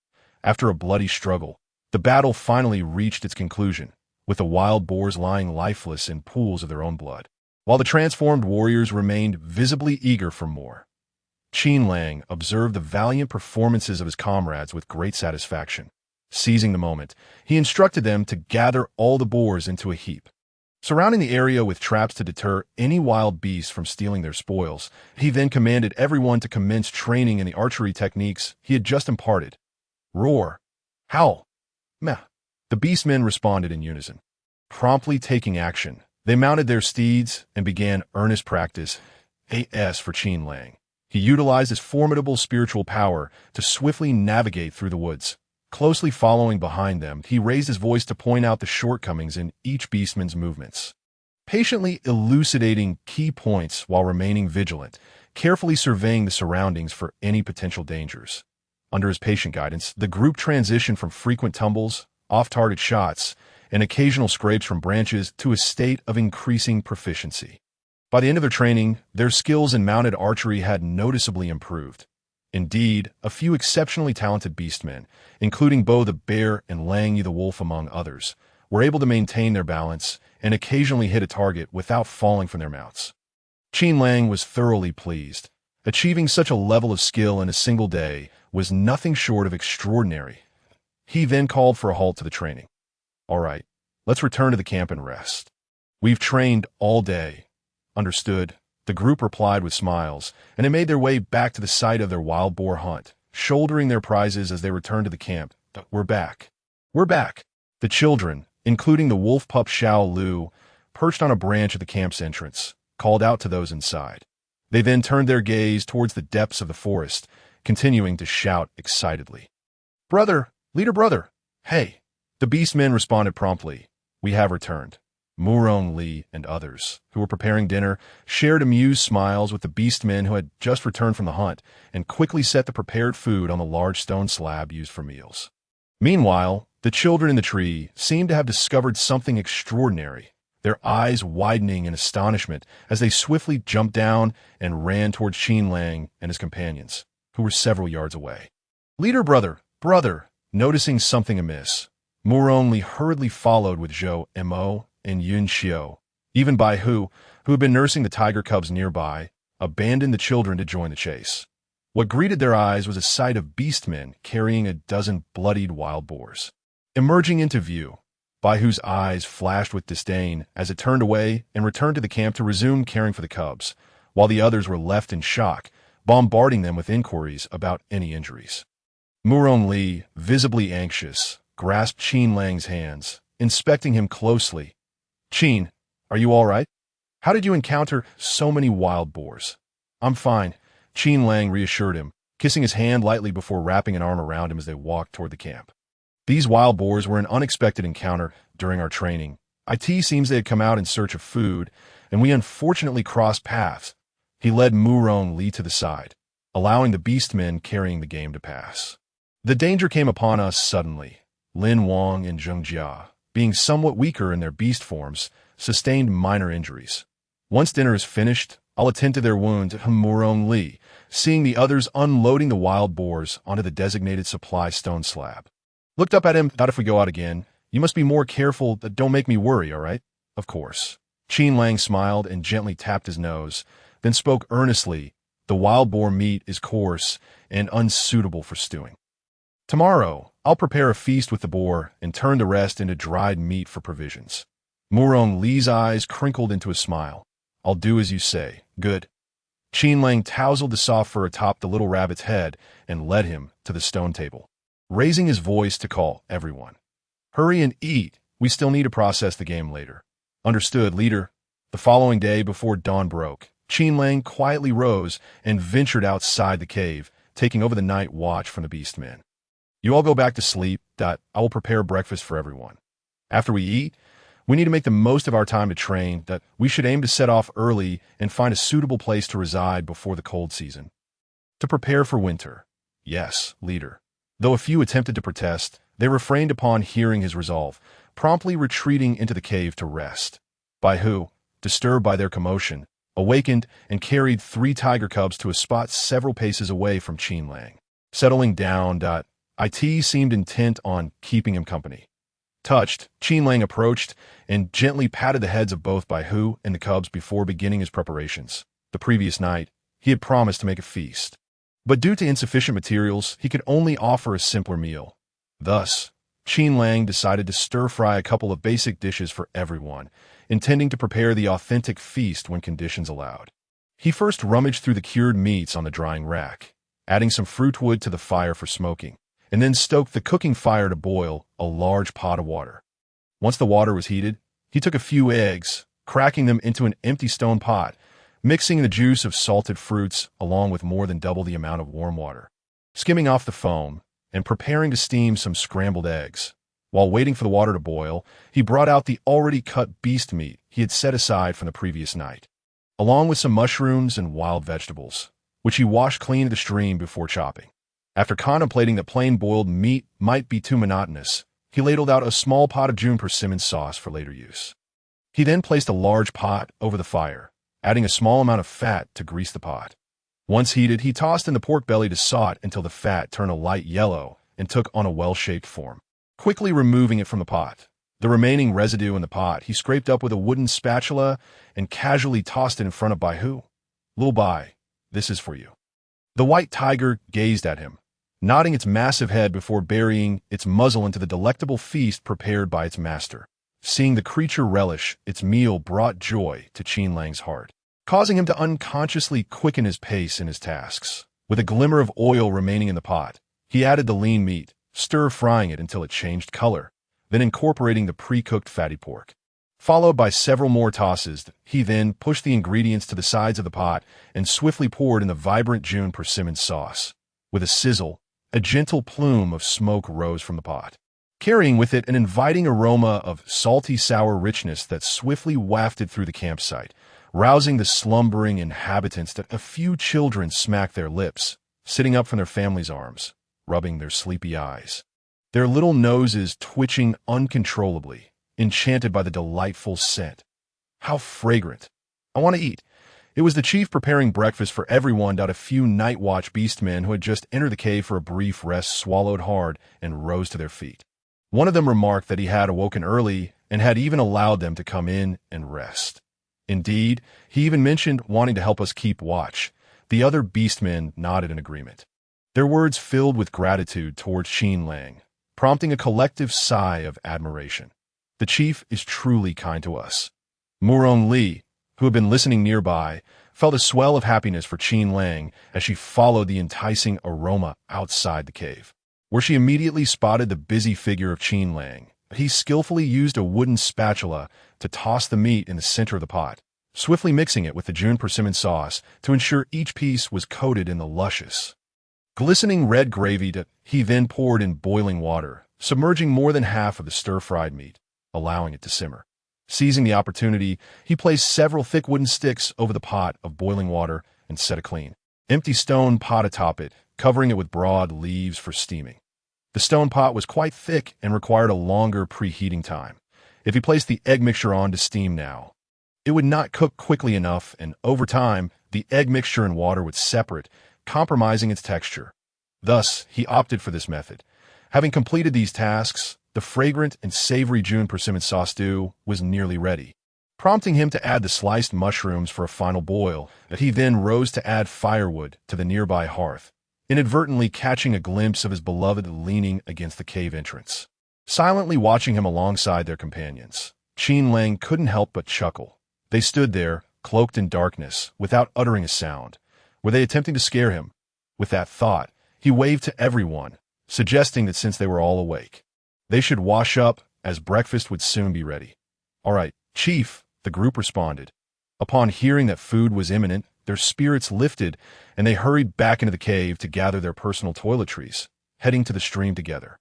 After a bloody struggle, the battle finally reached its conclusion, with the wild boars lying lifeless in pools of their own blood, while the transformed warriors remained visibly eager for more. Qin Lang observed the valiant performances of his comrades with great satisfaction. Seizing the moment, he instructed them to gather all the boars into a heap. Surrounding the area with traps to deter any wild beasts from stealing their spoils, he then commanded everyone to commence training in the archery techniques he had just imparted. Roar, howl, meh. The beastmen responded in unison. Promptly taking action, they mounted their steeds and began earnest practice. As for Qin Lang, he utilized his formidable spiritual power to swiftly navigate through the woods. Closely following behind them, he raised his voice to point out the shortcomings in each beastman's movements, patiently elucidating key points while remaining vigilant, carefully surveying the surroundings for any potential dangers. Under his patient guidance, the group transitioned from frequent tumbles, off-target shots, and occasional scrapes from branches to a state of increasing proficiency. By the end of their training, their skills in mounted archery had noticeably improved. Indeed, a few exceptionally talented beastmen, including Bo the bear and Lang the wolf among others, were able to maintain their balance and occasionally hit a target without falling from their mounts. Qin Lang was thoroughly pleased. Achieving such a level of skill in a single day was nothing short of extraordinary. He then called for a halt to the training. "All right, let's return to the camp and rest. We've trained all day." "Understood," the group replied with smiles, and they made their way back to the site of their wild boar hunt, shouldering their prizes as they returned to the camp. "We're back. We're back." The children, including the wolf pup Xiao Lu, perched on a branch at the camp's entrance, called out to those inside. They then turned their gaze towards the depths of the forest, continuing to shout excitedly. "Brother! Leader brother! Hey!" The beastmen responded promptly. "We have returned." Murong Li and others, who were preparing dinner, shared amused smiles with the beastmen who had just returned from the hunt and quickly set the prepared food on the large stone slab used for meals. Meanwhile, the children in the tree seemed to have discovered something extraordinary, their eyes widening in astonishment as they swiftly jumped down and ran towards Qin Lang and his companions, who were several yards away. "Leader brother! Brother!" Noticing something amiss, Murong Li hurriedly followed with Zhou Mo and Yun Xiu. Even Bai Hu, who had been nursing the tiger cubs nearby, abandoned the children to join the chase. What greeted their eyes was a sight of beastmen carrying a dozen bloodied wild boars. Emerging into view, Bai Hu's eyes flashed with disdain as it turned away and returned to the camp to resume caring for the cubs, while the others were left in shock, bombarding them with inquiries about any injuries. Murong Li, visibly anxious, grasped Qin Lang's hands, inspecting him closely. "Qin, are you all right? How did you encounter so many wild boars?" "I'm fine," Qin Lang reassured him, kissing his hand lightly before wrapping an arm around him as they walked toward the camp. "These wild boars were an unexpected encounter during our training. It seems they had come out in search of food, and we unfortunately crossed paths." He led Murong Li to the side, allowing the beastmen carrying the game to pass. The danger came upon us suddenly. Lin Wang and Zheng Jia, being somewhat weaker in their beast forms, sustained minor injuries. Once dinner is finished, I'll attend to their wounds at Murong Li, seeing the others unloading the wild boars onto the designated supply stone slab. Looked up at him, thought if we go out again, you must be more careful, that don't make me worry, all right? Of course. Qin Lang smiled and gently tapped his nose, then spoke earnestly, the wild boar meat is coarse and unsuitable for stewing. Tomorrow, I'll prepare a feast with the boar and turn the rest into dried meat for provisions. Murong Li's eyes crinkled into a smile. I'll do as you say. Good. Qin Lang tousled the soft fur atop the little rabbit's head and led him to the stone table, raising his voice to call everyone. Hurry and eat. We still need to process the game later. Understood, leader. The following day, before dawn broke, Qin Lang quietly rose and ventured outside the cave, taking over the night watch from the beastmen. You all go back to sleep. I will prepare breakfast for everyone. After we eat, we need to make the most of our time to train. We should aim to set off early and find a suitable place to reside before the cold season. To prepare for winter. Yes, leader. Though a few attempted to protest, they refrained upon hearing his resolve, promptly retreating into the cave to rest. Bai Hu, disturbed by their commotion, awakened and carried 3 tiger cubs to a spot several paces away from Qin Lang. Settling down, It seemed intent on keeping him company. Touched, Qin Lang approached and gently patted the heads of both Bai Hu and the cubs before beginning his preparations. The previous night, he had promised to make a feast. But due to insufficient materials, he could only offer a simpler meal. Thus, Qin Lang decided to stir-fry a couple of basic dishes for everyone, intending to prepare the authentic feast when conditions allowed. He first rummaged through the cured meats on the drying rack, adding some fruit wood to the fire for smoking, and then stoked the cooking fire to boil a large pot of water. Once the water was heated, he took a few eggs, cracking them into an empty stone pot, mixing the juice of salted fruits along with more than double the amount of warm water, skimming off the foam, and preparing to steam some scrambled eggs. While waiting for the water to boil, he brought out the already cut beast meat he had set aside from the previous night, along with some mushrooms and wild vegetables, which he washed clean at the stream before chopping. After contemplating that plain boiled meat might be too monotonous, he ladled out a small pot of June persimmon sauce for later use. He then placed a large pot over the fire, adding a small amount of fat to grease the pot. Once heated, he tossed in the pork belly to saute until the fat turned a light yellow and took on a well-shaped form. Quickly removing it from the pot, the remaining residue in the pot he scraped up with a wooden spatula and casually tossed it in front of Bai Hu. Little Bai, this is for you. The white tiger gazed at him, nodding its massive head before burying its muzzle into the delectable feast prepared by its master. Seeing the creature relish its meal brought joy to Qin Lang's heart, causing him to unconsciously quicken his pace in his tasks. With a glimmer of oil remaining in the pot, he added the lean meat, stir-frying it until it changed color, then incorporating the pre-cooked fatty pork. Followed by several more tosses, he then pushed the ingredients to the sides of the pot and swiftly poured in the vibrant June persimmon sauce. With a sizzle, a gentle plume of smoke rose from the pot, carrying with it an inviting aroma of salty sour richness that swiftly wafted through the campsite, rousing the slumbering inhabitants. That a few children smacked their lips, sitting up from their families' arms, rubbing their sleepy eyes, their little noses twitching uncontrollably, enchanted by the delightful scent. How fragrant! I want to eat. It was the chief preparing breakfast for everyone. A few night watch beastmen who had just entered the cave for a brief rest swallowed hard and rose to their feet. One of them remarked that he had awoken early and had even allowed them to come in and rest. Indeed, he even mentioned wanting to help us keep watch. The other beastmen nodded in agreement, their words filled with gratitude towards Qin Lang, prompting a collective sigh of admiration. The chief is truly kind to us. Murong Li, who had been listening nearby, felt a swell of happiness for Qin Lang as she followed the enticing aroma outside the cave, where she immediately spotted the busy figure of Qin Lang. He skillfully used a wooden spatula to toss the meat in the center of the pot, swiftly mixing it with the June persimmon sauce to ensure each piece was coated in the luscious, glistening red gravy. He then poured in boiling water, submerging more than half of the stir-fried meat, allowing it to simmer. Seizing the opportunity, he placed several thick wooden sticks over the pot of boiling water and set a clean, empty stone pot atop it, covering it with broad leaves for steaming. The stone pot was quite thick and required a longer preheating time. If he placed the egg mixture on to steam now, it would not cook quickly enough, and over time, the egg mixture and water would separate, compromising its texture. Thus, he opted for this method. Having completed these tasks, the fragrant and savory June persimmon sauce stew was nearly ready, prompting him to add the sliced mushrooms for a final boil, that he then rose to add firewood to the nearby hearth, inadvertently catching a glimpse of his beloved leaning against the cave entrance. Silently watching him alongside their companions, Qin Lang couldn't help but chuckle. They stood there, cloaked in darkness, without uttering a sound. Were they attempting to scare him? With that thought, he waved to everyone, suggesting that since they were all awake, they should wash up, as breakfast would soon be ready. "All right, Chief," the group responded. Upon hearing that food was imminent, their spirits lifted, and they hurried back into the cave to gather their personal toiletries, heading to the stream together.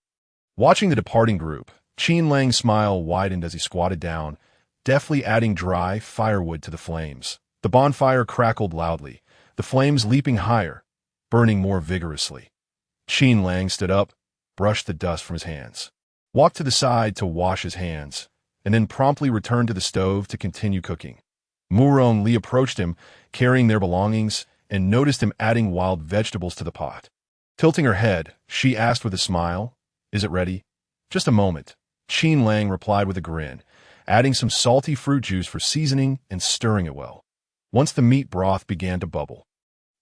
Watching the departing group, Qin Lang's smile widened as he squatted down, deftly adding dry firewood to the flames. The bonfire crackled loudly, the flames leaping higher, burning more vigorously. Qin Lang stood up, brushed the dust from his hands, walked to the side to wash his hands, and then promptly returned to the stove to continue cooking. Murong Li approached him, carrying their belongings, and noticed him adding wild vegetables to the pot. Tilting her head, she asked with a smile, "Is it ready?" "Just a moment," Qin Lang replied with a grin, adding some salty fruit juice for seasoning and stirring it well. Once the meat broth began to bubble,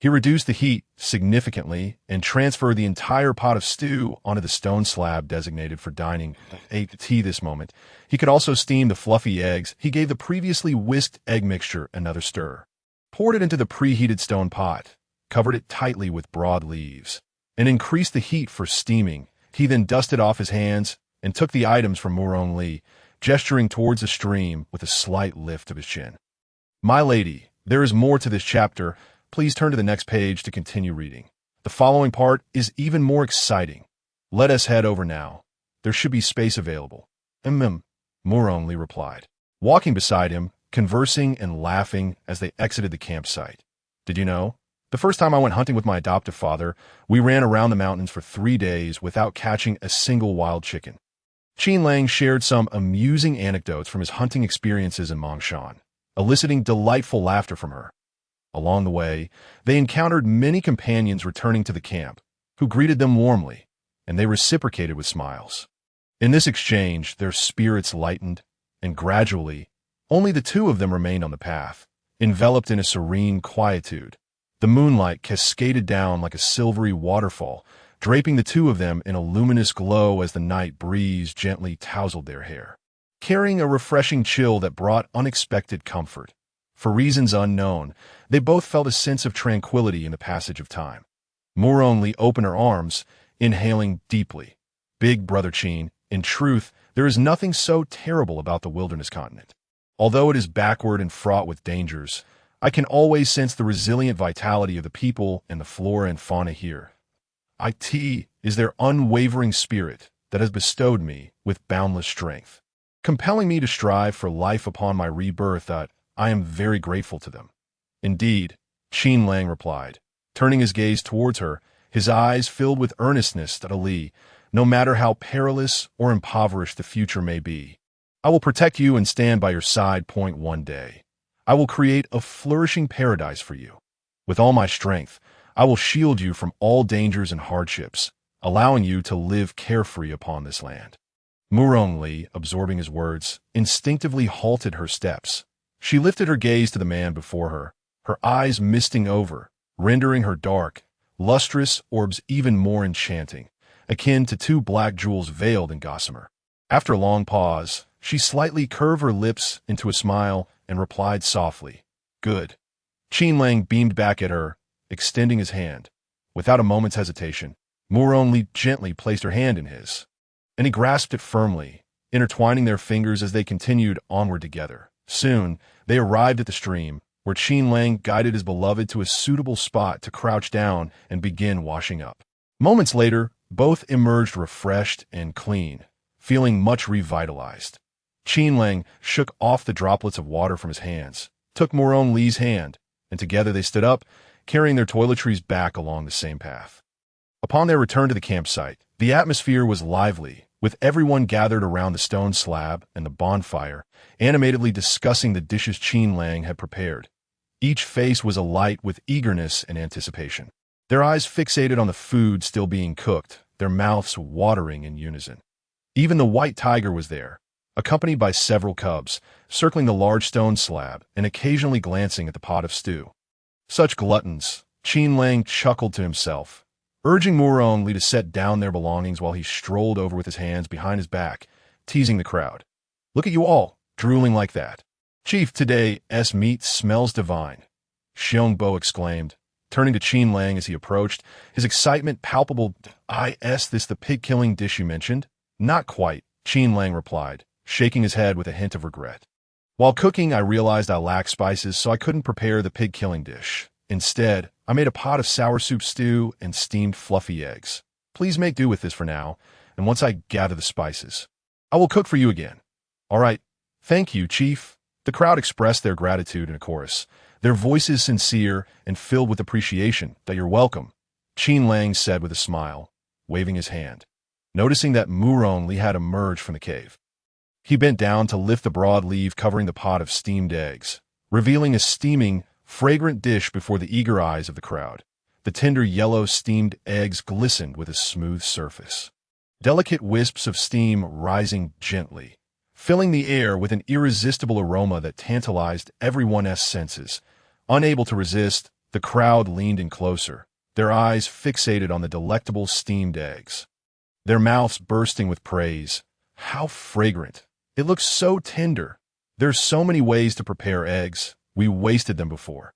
he reduced the heat significantly and transferred the entire pot of stew onto the stone slab designated for dining. Ate tea this moment. He could also steam the fluffy eggs. He gave the previously whisked egg mixture another stir, poured it into the preheated stone pot, covered it tightly with broad leaves, and increased the heat for steaming. He then dusted off his hands and took the items from Murong Li, gesturing towards the stream with a slight lift of his chin. "My lady, there is more to this chapter. Please turn to the next page to continue reading. The following part is even more exciting. Let us head over now. There should be space available." Murong Li replied, walking beside him, conversing and laughing as they exited the campsite. "Did you know? The first time I went hunting with my adoptive father, we ran around the mountains for 3 days without catching a single wild chicken." Qin Lang shared some amusing anecdotes from his hunting experiences in Mongshan, eliciting delightful laughter from her. Along the way, they encountered many companions returning to the camp, who greeted them warmly, and they reciprocated with smiles. In this exchange, their spirits lightened, and gradually, only the two of them remained on the path, enveloped in a serene quietude. The moonlight cascaded down like a silvery waterfall, draping the two of them in a luminous glow as the night breeze gently tousled their hair, carrying a refreshing chill that brought unexpected comfort. For reasons unknown, they both felt a sense of tranquility in the passage of time. Murong Li opened her arms, inhaling deeply. "Big brother Qin, in truth, there is nothing so terrible about the wilderness continent. Although it is backward and fraught with dangers, I can always sense the resilient vitality of the people and the flora and fauna here. It is their unwavering spirit that has bestowed me with boundless strength, compelling me to strive for life upon my rebirth. That I am very grateful to them." "Indeed," Qin Lang replied, turning his gaze towards her, his eyes filled with earnestness. "That Ali, no matter how perilous or impoverished the future may be, I will protect you and stand by your side. One day, I will create a flourishing paradise for you. With all my strength, I will shield you from all dangers and hardships, allowing you to live carefree upon this land." Murong Li, absorbing his words, instinctively halted her steps. She lifted her gaze to the man before her, her eyes misting over, rendering her dark, lustrous orbs even more enchanting, akin to two black jewels veiled in gossamer. After a long pause, she slightly curved her lips into a smile and replied softly, "Good." Qin Lang beamed back at her, extending his hand. Without a moment's hesitation, Murong Li gently placed her hand in his, and he grasped it firmly, intertwining their fingers as they continued onward together. Soon, they arrived at the stream, where Qin Lang guided his beloved to a suitable spot to crouch down and begin washing up. Moments later, both emerged refreshed and clean, feeling much revitalized. Qin Lang shook off the droplets of water from his hands, took Murong Li's hand, and together they stood up, carrying their toiletries back along the same path. Upon their return to the campsite, The atmosphere was lively, with everyone gathered around the stone slab and the bonfire, animatedly discussing the dishes Qin Lang had prepared. Each face was alight with eagerness and anticipation. Their eyes fixated on the food still being cooked, their mouths watering in unison. Even the white tiger was there, accompanied by several cubs, circling the large stone slab and occasionally glancing at the pot of stew. Such gluttons, Qin Lang chuckled to himself, urging Murong Li to set down their belongings while he strolled over with his hands behind his back, teasing the crowd. "Look at you all, drooling like that. Chief, today's meat smells divine," Xiongbo exclaimed, turning to Qin Lang as he approached, his excitement palpable. "Is this the pig-killing dish you mentioned?" "Not quite," Qin Lang replied, shaking his head with a hint of regret. "While cooking, I realized I lacked spices, so I couldn't prepare the pig-killing dish. Instead, I made a pot of sour soup stew and steamed fluffy eggs. Please make do with this for now, and once I gather the spices, I will cook for you again." "All right. Thank you, Chief." The crowd expressed their gratitude in a chorus, their voices sincere and filled with appreciation. "That you're welcome," Qin Lang said with a smile, waving his hand. Noticing that Murong Li had emerged from the cave, he bent down to lift the broad leaf covering the pot of steamed eggs, revealing a steaming, fragrant dish before the eager eyes of the crowd. The tender yellow steamed eggs glistened with a smooth surface, delicate wisps of steam rising gently, filling the air with an irresistible aroma that tantalized everyone's senses. Unable to resist, the crowd leaned in closer, their eyes fixated on the delectable steamed eggs, their mouths bursting with praise. "How fragrant! It looks so tender. There's so many ways to prepare eggs. We wasted them before.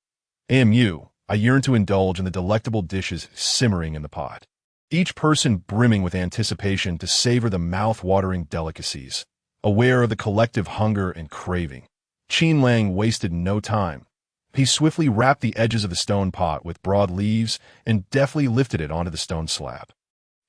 I yearn to indulge in the delectable dishes simmering in the pot, each person brimming with anticipation to savor the mouth-watering delicacies, aware of the collective hunger and craving. Qin Lang wasted no time. He swiftly wrapped the edges of the stone pot with broad leaves and deftly lifted it onto the stone slab.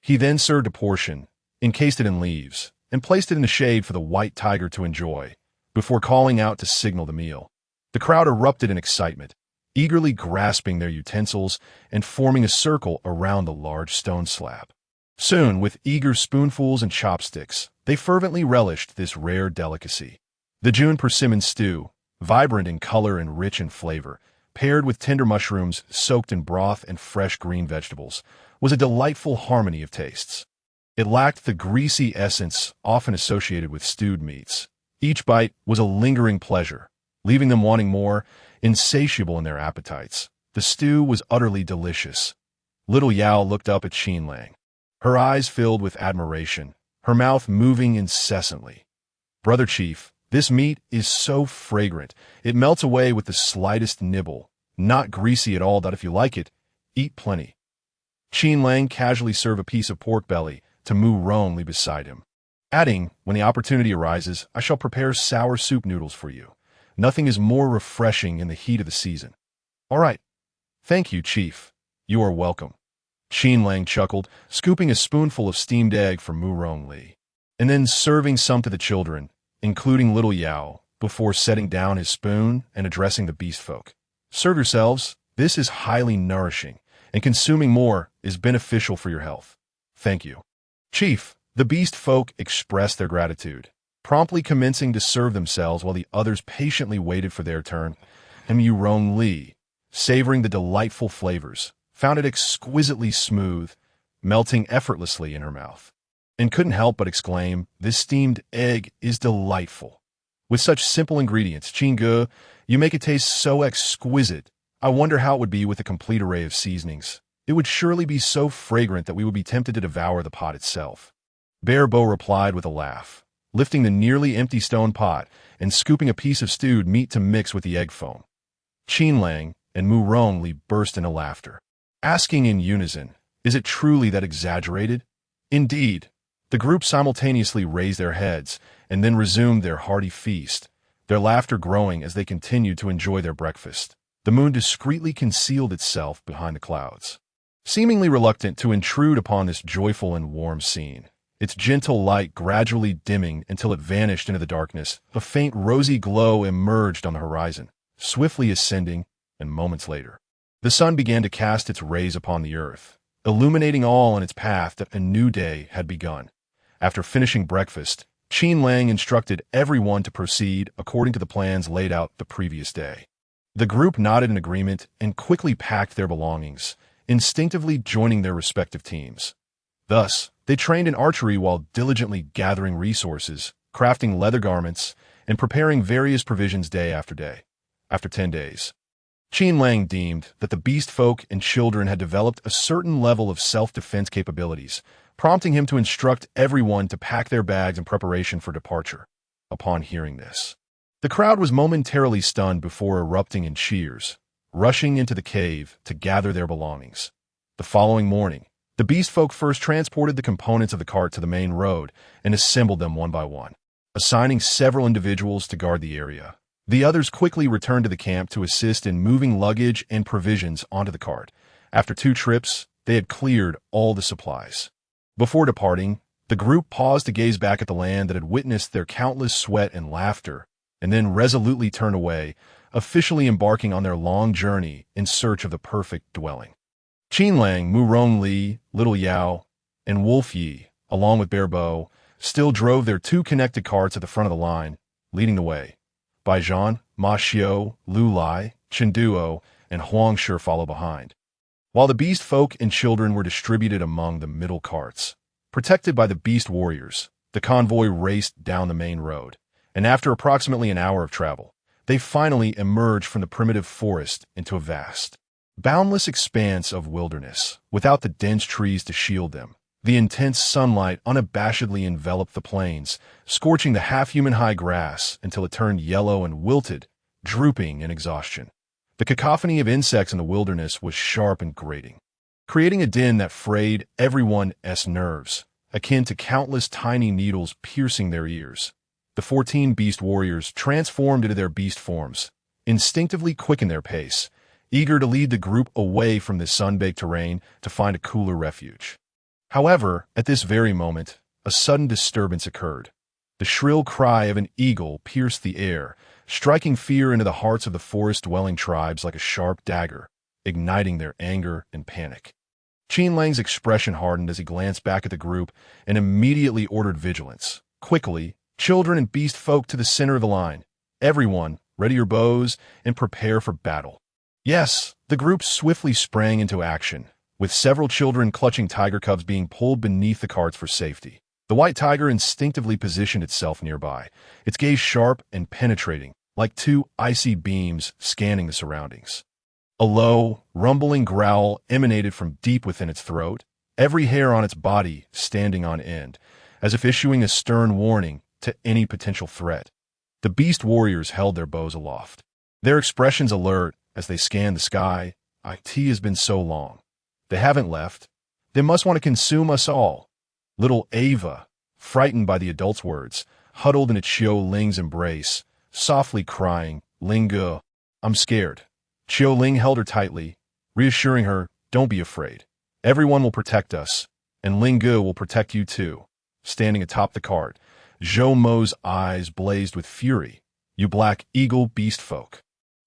He then served a portion, encased it in leaves, and placed it in the shade for the white tiger to enjoy, before calling out to signal the meal. The crowd erupted in excitement, eagerly grasping their utensils and forming a circle around the large stone slab. Soon, with eager spoonfuls and chopsticks, they fervently relished this rare delicacy. The June persimmon stew, vibrant in color and rich in flavor, paired with tender mushrooms soaked in broth and fresh green vegetables, was a delightful harmony of tastes. It lacked the greasy essence often associated with stewed meats. Each bite was a lingering pleasure, leaving them wanting more, insatiable in their appetites. The stew was utterly delicious. Little Yao looked up at Qin Lang, her eyes filled with admiration, her mouth moving incessantly. "Brother Chief, this meat is so fragrant, it melts away with the slightest nibble. Not greasy at all, that if you like it, eat plenty." Qin Lang casually served a piece of pork belly to Murong Li beside him, adding, "When the opportunity arises, I shall prepare sour soup noodles for you. Nothing is more refreshing in the heat of the season." "All right. Thank you, Chief. You are welcome." Qin Lang chuckled, scooping a spoonful of steamed egg for Murong Li, and then serving some to the children, including little Yao, before setting down his spoon and addressing the beast folk. "Serve yourselves. This is highly nourishing, and consuming more is beneficial for your health." "Thank you, Chief." The beast folk expressed their gratitude, promptly commencing to serve themselves while the others patiently waited for their turn. And Murong Li, savoring the delightful flavors, found it exquisitely smooth, melting effortlessly in her mouth, and couldn't help but exclaim, "This steamed egg is delightful. With such simple ingredients, Qingge, you make it taste so exquisite. I wonder how it would be with a complete array of seasonings. It would surely be so fragrant that we would be tempted to devour the pot itself." Bear Bo replied with a laugh, lifting the nearly empty stone pot and scooping a piece of stewed meat to mix with the egg foam. Qin Lang and Murong Li burst into laughter, asking in unison, "Is it truly that exaggerated?" Indeed, the group simultaneously raised their heads and then resumed their hearty feast, their laughter growing as they continued to enjoy their breakfast. The moon discreetly concealed itself behind the clouds, seemingly reluctant to intrude upon this joyful and warm scene, its gentle light gradually dimming until it vanished into the darkness. A faint rosy glow emerged on the horizon, swiftly ascending, and moments later, the sun began to cast its rays upon the earth, illuminating all in its path that a new day had begun. After finishing breakfast, Qin Lang instructed everyone to proceed according to the plans laid out the previous day. The group nodded in agreement and quickly packed their belongings, instinctively joining their respective teams. Thus, they trained in archery while diligently gathering resources, crafting leather garments, and preparing various provisions day after day. After 10 days, Qin Lang deemed that the beast folk and children had developed a certain level of self-defense capabilities, prompting him to instruct everyone to pack their bags in preparation for departure. Upon hearing this, the crowd was momentarily stunned before erupting in cheers, rushing into the cave to gather their belongings. The following morning, the beast folk first transported the components of the cart to the main road and assembled them one by one, assigning several individuals to guard the area. The others quickly returned to the camp to assist in moving luggage and provisions onto the cart. After 2 trips, they had cleared all the supplies. Before departing, the group paused to gaze back at the land that had witnessed their countless sweat and laughter, and then resolutely turned away, officially embarking on their long journey in search of the perfect dwelling. Qin Lang, Murong Li, Little Yao, and Wolf Yi, along with Bear Bo, still drove their 2 connected carts at the front of the line, leading the way. Baijian, Ma Xiao, Lu Lai, Chenduo, and Huang Shi follow behind, while the beast folk and children were distributed among the middle carts. Protected by the beast warriors, the convoy raced down the main road, and after approximately an hour of travel, they finally emerged from the primitive forest into a vast, boundless expanse of wilderness, without the dense trees to shield them. The intense sunlight unabashedly enveloped the plains, scorching the half-human high grass until it turned yellow and wilted, drooping in exhaustion. The cacophony of insects in the wilderness was sharp and grating, creating a din that frayed everyone's nerves, akin to countless tiny needles piercing their ears. The 14 beast warriors transformed into their beast forms, instinctively quickened their pace, eager to lead the group away from this sun-baked terrain to find a cooler refuge. However, at this very moment, a sudden disturbance occurred. The shrill cry of an eagle pierced the air, striking fear into the hearts of the forest-dwelling tribes like a sharp dagger, igniting their anger and panic. Qin Lang's expression hardened as he glanced back at the group and immediately ordered vigilance. Quickly, children and beast folk to the center of the line. Everyone, ready your bows and prepare for battle. Yes, the group swiftly sprang into action, with several children clutching tiger cubs being pulled beneath the carts for safety. The white tiger instinctively positioned itself nearby, its gaze sharp and penetrating, like 2 icy beams scanning the surroundings. A low, rumbling growl emanated from deep within its throat, every hair on its body standing on end, as if issuing a stern warning to any potential threat. The beast warriors held their bows aloft, their expressions alert as they scanned the sky. It has been so long. They haven't left. They must want to consume us all. Little Ava, frightened by the adult's words, huddled in Qiu Ling's embrace, softly crying, "Linge, I'm scared." Qiu Ling held her tightly, reassuring her, "Don't be afraid. Everyone will protect us, and Linge will protect you too." Standing atop the cart, Zhou Mo's eyes blazed with fury. "You black eagle beast folk.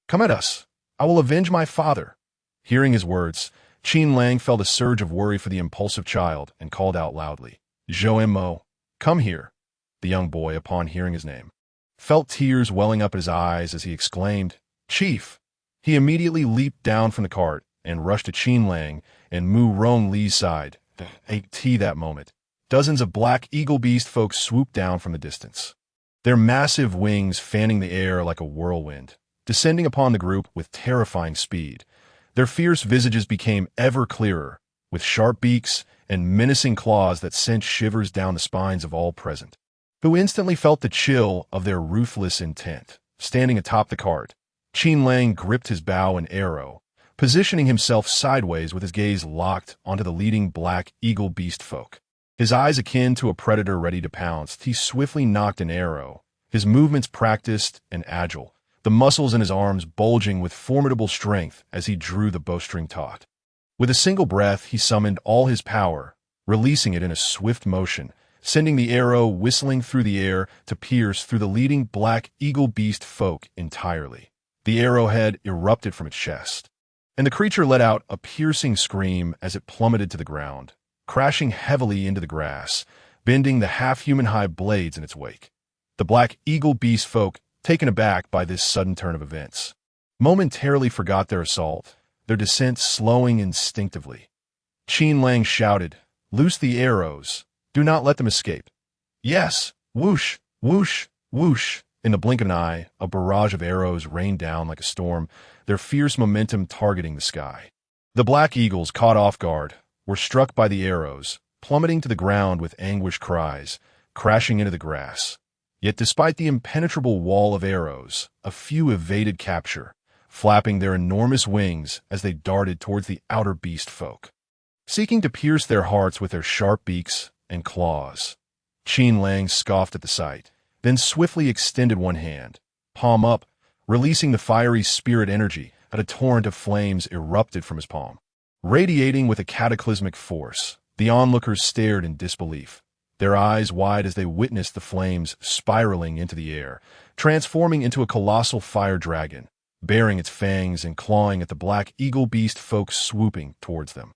Come at us. I will avenge my father." Hearing his words, Qin Lang felt a surge of worry for the impulsive child and called out loudly, "Zhou Mo, come here." The young boy, upon hearing his name, felt tears welling up at his eyes as he exclaimed, "Chief!" He immediately leaped down from the cart and rushed to Qin Lang and Mu Rong Li's side. At that moment, dozens of black eagle beast folk swooped down from the distance, their massive wings fanning the air like a whirlwind, descending upon the group with terrifying speed. Their fierce visages became ever clearer, with sharp beaks and menacing claws that sent shivers down the spines of all present, who instantly felt the chill of their ruthless intent. Standing atop the cart, Qin Lang gripped his bow and arrow, positioning himself sideways with his gaze locked onto the leading black eagle beast folk. His eyes akin to a predator ready to pounce, he swiftly nocked an arrow, his movements practiced and agile, the muscles in his arms bulging with formidable strength as he drew the bowstring taut. With a single breath, he summoned all his power, releasing it in a swift motion, sending the arrow whistling through the air to pierce through the leading black eagle beast folk entirely. The arrowhead erupted from its chest, and the creature let out a piercing scream as it plummeted to the ground, crashing heavily into the grass, bending the half-human hide blades in its wake. The black eagle beast folk, taken aback by this sudden turn of events, momentarily forgot their assault, their descent slowing instinctively. Qin Lang shouted, "Loose the arrows. Do not let them escape." Yes! Whoosh! Whoosh! Whoosh! In the blink of an eye, a barrage of arrows rained down like a storm, their fierce momentum targeting the sky. The black eagles, caught off guard, were struck by the arrows, plummeting to the ground with anguished cries, crashing into the grass. Yet despite the impenetrable wall of arrows, a few evaded capture, flapping their enormous wings as they darted towards the outer beast folk, seeking to pierce their hearts with their sharp beaks and claws. Qin Lang scoffed at the sight, then swiftly extended one hand, palm up, releasing the fiery spirit energy as a torrent of flames erupted from his palm. Radiating with a cataclysmic force, the onlookers stared in disbelief, their eyes wide as they witnessed the flames spiraling into the air, transforming into a colossal fire dragon, baring its fangs and clawing at the black eagle beast folk swooping towards them.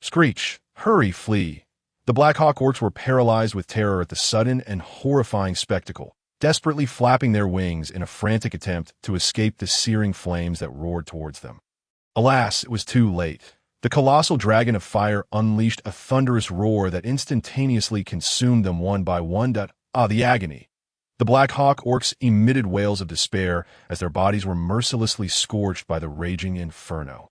Screech! Hurry, flee! The Black Hawk orcs were paralyzed with terror at the sudden and horrifying spectacle, desperately flapping their wings in a frantic attempt to escape the searing flames that roared towards them. Alas, it was too late. The colossal dragon of fire unleashed a thunderous roar that instantaneously consumed them one by one. The agony! The Black Hawk orcs emitted wails of despair as their bodies were mercilessly scorched by the raging inferno,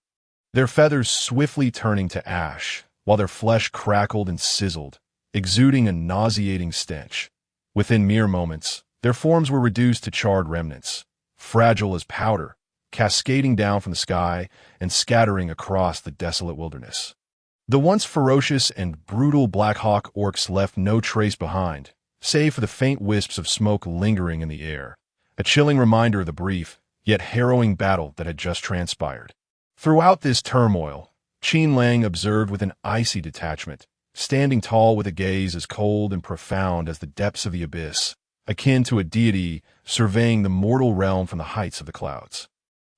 their feathers swiftly turning to ash, while their flesh crackled and sizzled, exuding a nauseating stench. Within mere moments, their forms were reduced to charred remnants, fragile as powder, cascading down from the sky and scattering across the desolate wilderness. The once ferocious and brutal Black Hawk orcs left no trace behind, save for the faint wisps of smoke lingering in the air, a chilling reminder of the brief, yet harrowing battle that had just transpired. Throughout this turmoil, Qin Lang observed with an icy detachment, standing tall with a gaze as cold and profound as the depths of the abyss, akin to a deity surveying the mortal realm from the heights of the clouds.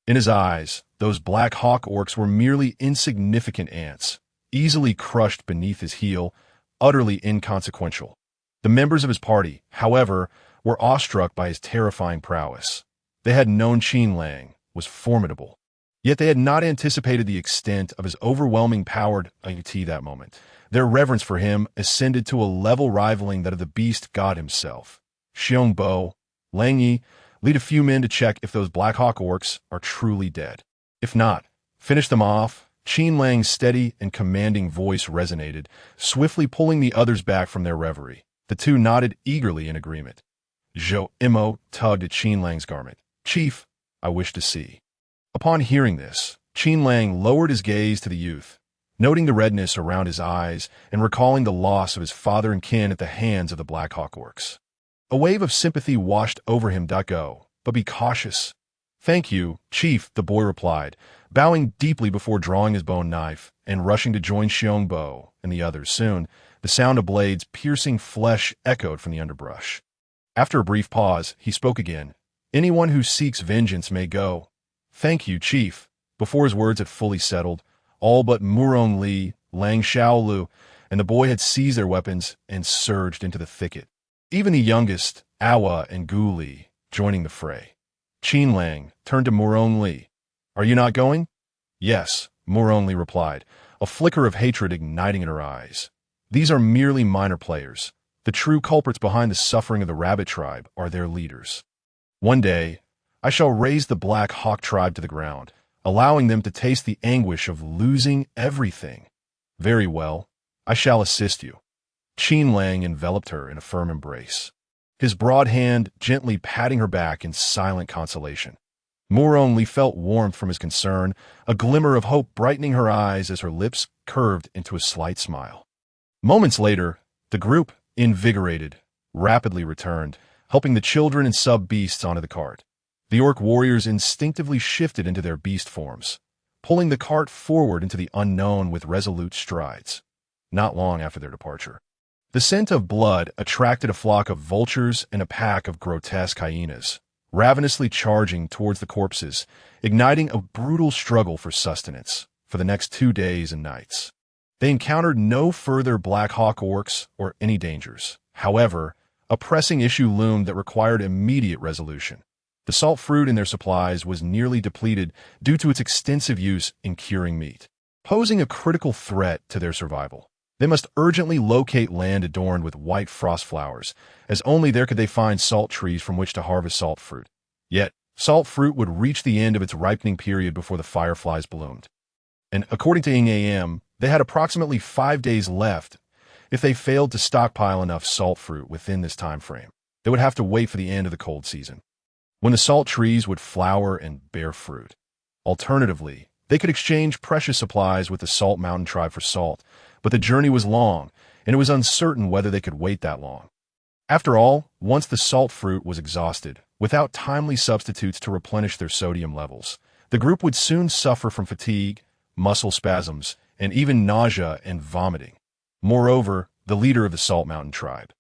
In his eyes, those Black Hawk orcs were merely insignificant ants, easily crushed beneath his heel, utterly inconsequential. The members of his party, however, were awestruck by his terrifying prowess. They had known Qin Lang was formidable, yet they had not anticipated the extent of his overwhelming power at that moment. Their reverence for him ascended to a level rivaling that of the beast god himself. Xiongbo, Lang Yi, lead a few men to check if those Black Hawk orcs are truly dead. If not, finish them off. Qin Lang's steady and commanding voice resonated, swiftly pulling the others back from their reverie. The two nodded eagerly in agreement. Zhou Imo tugged at Qin Lang's garment. "Chief, I wish to see." Upon hearing this, Qin Lang lowered his gaze to the youth, noting the redness around his eyes and recalling the loss of his father and kin at the hands of the Black Hawk orcs. A wave of sympathy washed over him. "Go, but be cautious." "Thank you, Chief," the boy replied, bowing deeply before drawing his bone knife and rushing to join Xiongbo and the others. Soon, the sound of blades piercing flesh echoed from the underbrush. After a brief pause, he spoke again. "Anyone who seeks vengeance may go." "Thank you, Chief." Before his words had fully settled, all but Murong Li, Lang Xiaolu, and the boy had seized their weapons and surged into the thicket. Even the youngest, Awa and Gu Li, joining the fray. Qin Lang turned to Murong Li. "Are you not going?" "Yes," Murong Li replied, a flicker of hatred igniting in her eyes. "These are merely minor players. The true culprits behind the suffering of the rabbit tribe are their leaders. One day, I shall raise the Black Hawk tribe to the ground, allowing them to taste the anguish of losing everything." "Very well, I shall assist you." Qin Lang enveloped her in a firm embrace, his broad hand gently patting her back in silent consolation. Murong Li felt warmth from his concern, a glimmer of hope brightening her eyes as her lips curved into a slight smile. Moments later, the group, invigorated, rapidly returned, helping the children and sub-beasts onto the cart. The orc warriors instinctively shifted into their beast forms, pulling the cart forward into the unknown with resolute strides. Not long after their departure, the scent of blood attracted a flock of vultures and a pack of grotesque hyenas, ravenously charging towards the corpses, igniting a brutal struggle for sustenance for the next 2 days and nights. They encountered no further Black Hawk orcs or any dangers. However, a pressing issue loomed that required immediate resolution. The salt fruit in their supplies was nearly depleted due to its extensive use in curing meat, posing a critical threat to their survival. They must urgently locate land adorned with white frost flowers, as only there could they find salt trees from which to harvest salt fruit. Yet, salt fruit would reach the end of its ripening period before the fireflies bloomed. And according to Ing AM, they had approximately 5 days left. If they failed to stockpile enough salt fruit within this time frame, they would have to wait for the end of the cold season, when the salt trees would flower and bear fruit. Alternatively, they could exchange precious supplies with the Salt Mountain tribe for salt, but the journey was long, and it was uncertain whether they could wait that long. After all, once the salt fruit was exhausted, without timely substitutes to replenish their sodium levels, the group would soon suffer from fatigue, muscle spasms, and even nausea and vomiting. Moreover, the leader of the Salt Mountain tribe,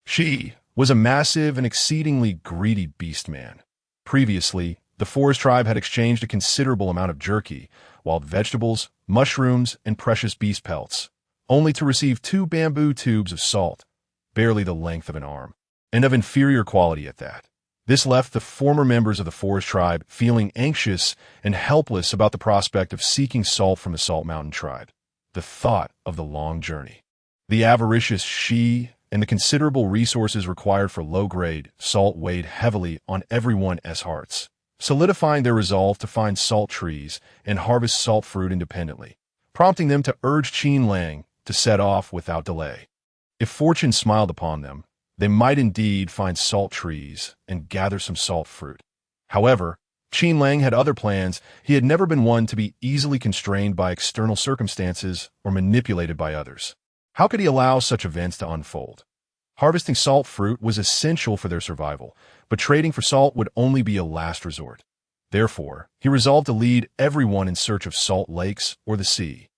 she was a massive and exceedingly greedy beast man. Previously, the Forest tribe had exchanged a considerable amount of jerky, wild vegetables, mushrooms, and precious beast pelts, only to receive 2 bamboo tubes of salt, barely the length of an arm, and of inferior quality at that. This left the former members of the Forest tribe feeling anxious and helpless about the prospect of seeking salt from the Salt Mountain tribe. The thought of the long journey, the avaricious she, and the considerable resources required for low-grade salt weighed heavily on everyone's hearts, solidifying their resolve to find salt trees and harvest salt fruit independently, prompting them to urge Qin Lang to set off without delay. If fortune smiled upon them, they might indeed find salt trees and gather some salt fruit. However, Qin Lang had other plans. He had never been one to be easily constrained by external circumstances or manipulated by others. How could he allow such events to unfold? Harvesting salt fruit was essential for their survival, but trading for salt would only be a last resort. Therefore, he resolved to lead everyone in search of salt lakes or the sea,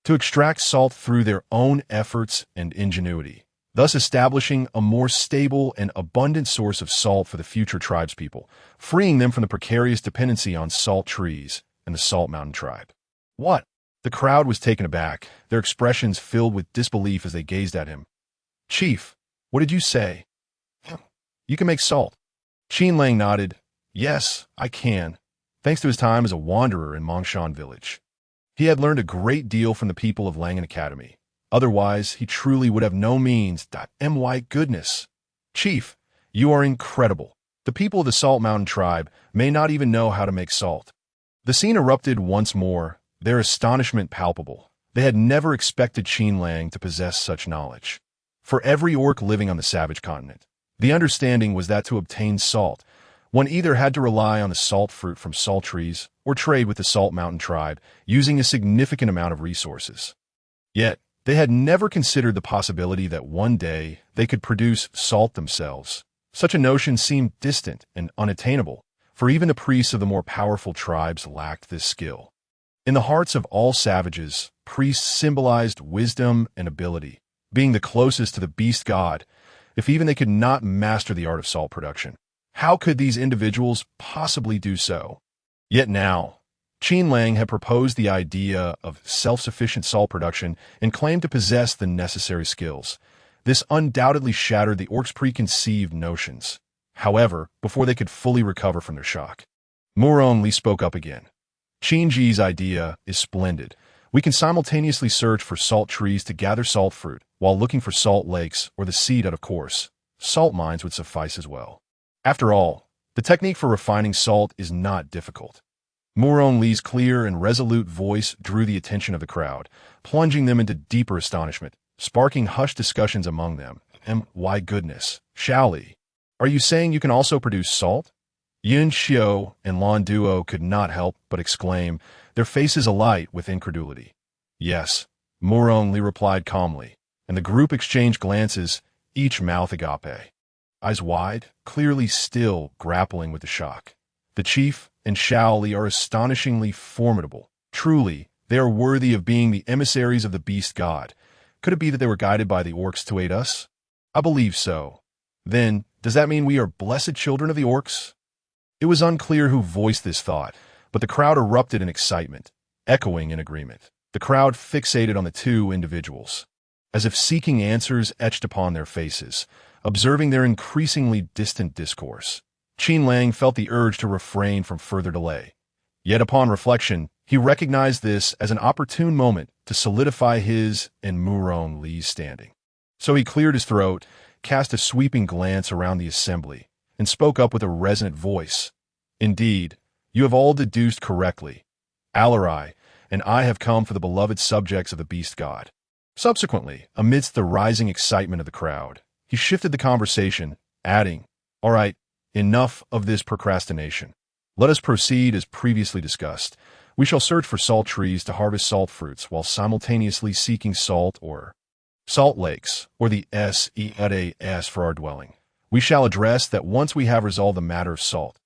to extract salt through their own efforts and ingenuity, thus establishing a more stable and abundant source of salt for the future tribespeople, freeing them from the precarious dependency on salt trees and the Salt Mountain tribe. What? The crowd was taken aback, their expressions filled with disbelief as they gazed at him. Chief, what did you say? You can make salt. Qin Lang nodded. Yes, I can, thanks to his time as a wanderer in Mongshan village. He had learned a great deal from the people of Langan Academy. Otherwise, he truly would have no means. My goodness. Chief, you are incredible. The people of the Salt Mountain tribe may not even know how to make salt. The scene erupted once more, their astonishment palpable. They had never expected Qin Lang to possess such knowledge. For every orc living on the savage continent, the understanding was that to obtain salt, one either had to rely on the salt fruit from salt trees or trade with the Salt Mountain tribe using a significant amount of resources. Yet, they had never considered the possibility that one day they could produce salt themselves. Such a notion seemed distant and unattainable, for even the priests of the more powerful tribes lacked this skill. In the hearts of all savages, priests symbolized wisdom and ability, being the closest to the beast god. If even they could not master the art of salt production, how could these individuals possibly do so? Yet now, Qin Lang had proposed the idea of self-sufficient salt production and claimed to possess the necessary skills. This undoubtedly shattered the orcs' preconceived notions. However, before they could fully recover from their shock, Muron Li spoke up again. Qin Ji's idea is splendid. We can simultaneously search for salt trees to gather salt fruit, while looking for salt lakes or the seed out of course. Salt mines would suffice as well. After all, the technique for refining salt is not difficult. Muron Li's clear and resolute voice drew the attention of the crowd, plunging them into deeper astonishment, sparking hushed discussions among them. My goodness, Xiao Li, are you saying you can also produce salt? Yun Xiao and Lan Duo could not help but exclaim, their faces alight with incredulity. Yes, Muron Li replied calmly, and the group exchanged glances, each mouth agape, eyes wide, clearly still grappling with the shock. The chief and Xiao Li are astonishingly formidable. Truly, they are worthy of being the emissaries of the beast god. Could it be that they were guided by the orcs to aid us? I believe so. Then, does that mean we are blessed children of the orcs? It was unclear who voiced this thought, but the crowd erupted in excitement, echoing in agreement. The crowd fixated on the two individuals, as if seeking answers etched upon their faces, observing their increasingly distant discourse. Qin Lang felt the urge to refrain from further delay. Yet upon reflection, he recognized this as an opportune moment to solidify his and Murong Li's standing. So he cleared his throat, cast a sweeping glance around the assembly, and spoke up with a resonant voice. Indeed, you have all deduced correctly. Alarai and I have come for the beloved subjects of the beast god. Subsequently, amidst the rising excitement of the crowd, he shifted the conversation, adding, "All right, enough of this procrastination. Let us proceed as previously discussed. We shall search for salt trees to harvest salt fruits while simultaneously seeking salt lakes, or the SEAS for our dwelling. We shall address that once we have resolved the matter of salt."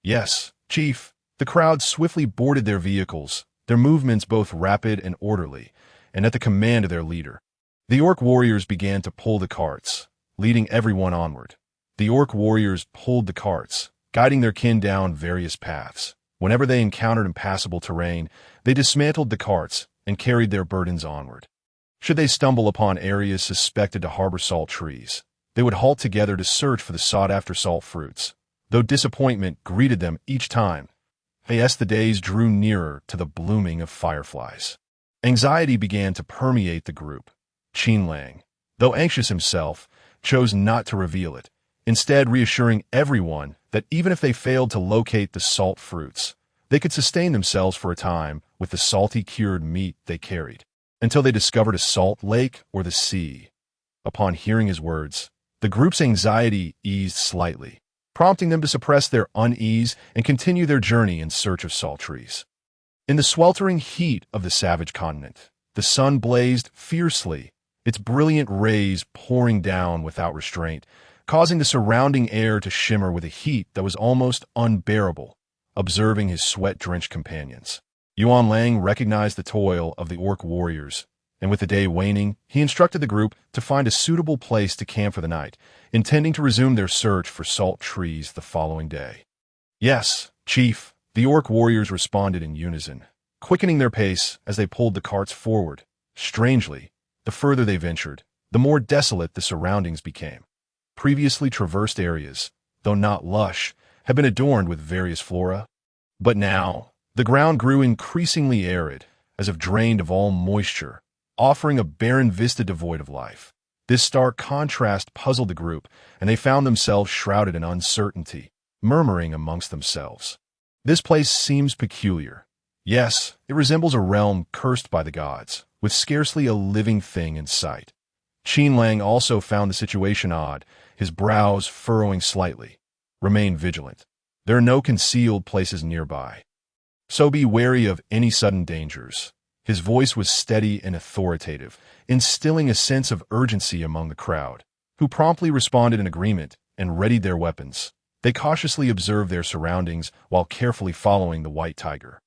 "Yes, Chief." The crowd swiftly boarded their vehicles, their movements both rapid and orderly, and at the command of their leader. The orc warriors began to pull the carts, leading everyone onward. The orc warriors pulled the carts, guiding their kin down various paths. Whenever they encountered impassable terrain, they dismantled the carts and carried their burdens onward. Should they stumble upon areas suspected to harbor salt trees, they would halt together to search for the sought-after salt fruits, though disappointment greeted them each time. As the days drew nearer to the blooming of fireflies, anxiety began to permeate the group. Qin Lang, though anxious himself, chose not to reveal it, instead reassuring everyone that even if they failed to locate the salt fruits, they could sustain themselves for a time with the salty cured meat they carried, until they discovered a salt lake or the sea. Upon hearing his words, the group's anxiety eased slightly, prompting them to suppress their unease and continue their journey in search of salt trees. In the sweltering heat of the savage continent, the sun blazed fiercely, its brilliant rays pouring down without restraint, causing the surrounding air to shimmer with a heat that was almost unbearable. Observing his sweat-drenched companions, Yuan Lang recognized the toil of the orc warriors, and with the day waning, he instructed the group to find a suitable place to camp for the night, intending to resume their search for salt trees the following day. "Yes, Chief," the orc warriors responded in unison, quickening their pace as they pulled the carts forward. Strangely, the further they ventured, the more desolate the surroundings became. Previously traversed areas, though not lush, had been adorned with various flora. But now, the ground grew increasingly arid, as if drained of all moisture, offering a barren vista devoid of life. This stark contrast puzzled the group, and they found themselves shrouded in uncertainty, murmuring amongst themselves. "This place seems peculiar. Yes, it resembles a realm cursed by the gods, with scarcely a living thing in sight." Qin Lang also found the situation odd, his brows furrowing slightly. "Remain vigilant. There are no concealed places nearby, so be wary of any sudden dangers." His voice was steady and authoritative, instilling a sense of urgency among the crowd, who promptly responded in agreement and readied their weapons. They cautiously observed their surroundings while carefully following the white tiger.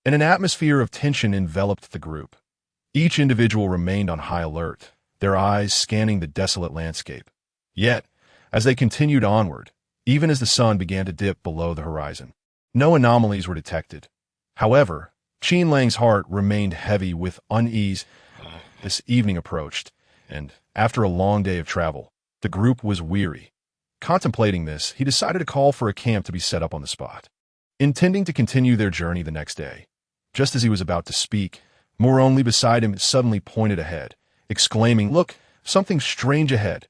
And an atmosphere of tension enveloped the group. Each individual remained on high alert, their eyes scanning the desolate landscape. Yet, as they continued onward, even as the sun began to dip below the horizon, no anomalies were detected. However, Qin Lang's heart remained heavy with unease. This evening approached, and after a long day of travel, the group was weary. Contemplating this, he decided to call for a camp to be set up on the spot, intending to continue their journey the next day. Just as he was about to speak, Murong Li beside him suddenly pointed ahead, exclaiming, "Look, something strange ahead."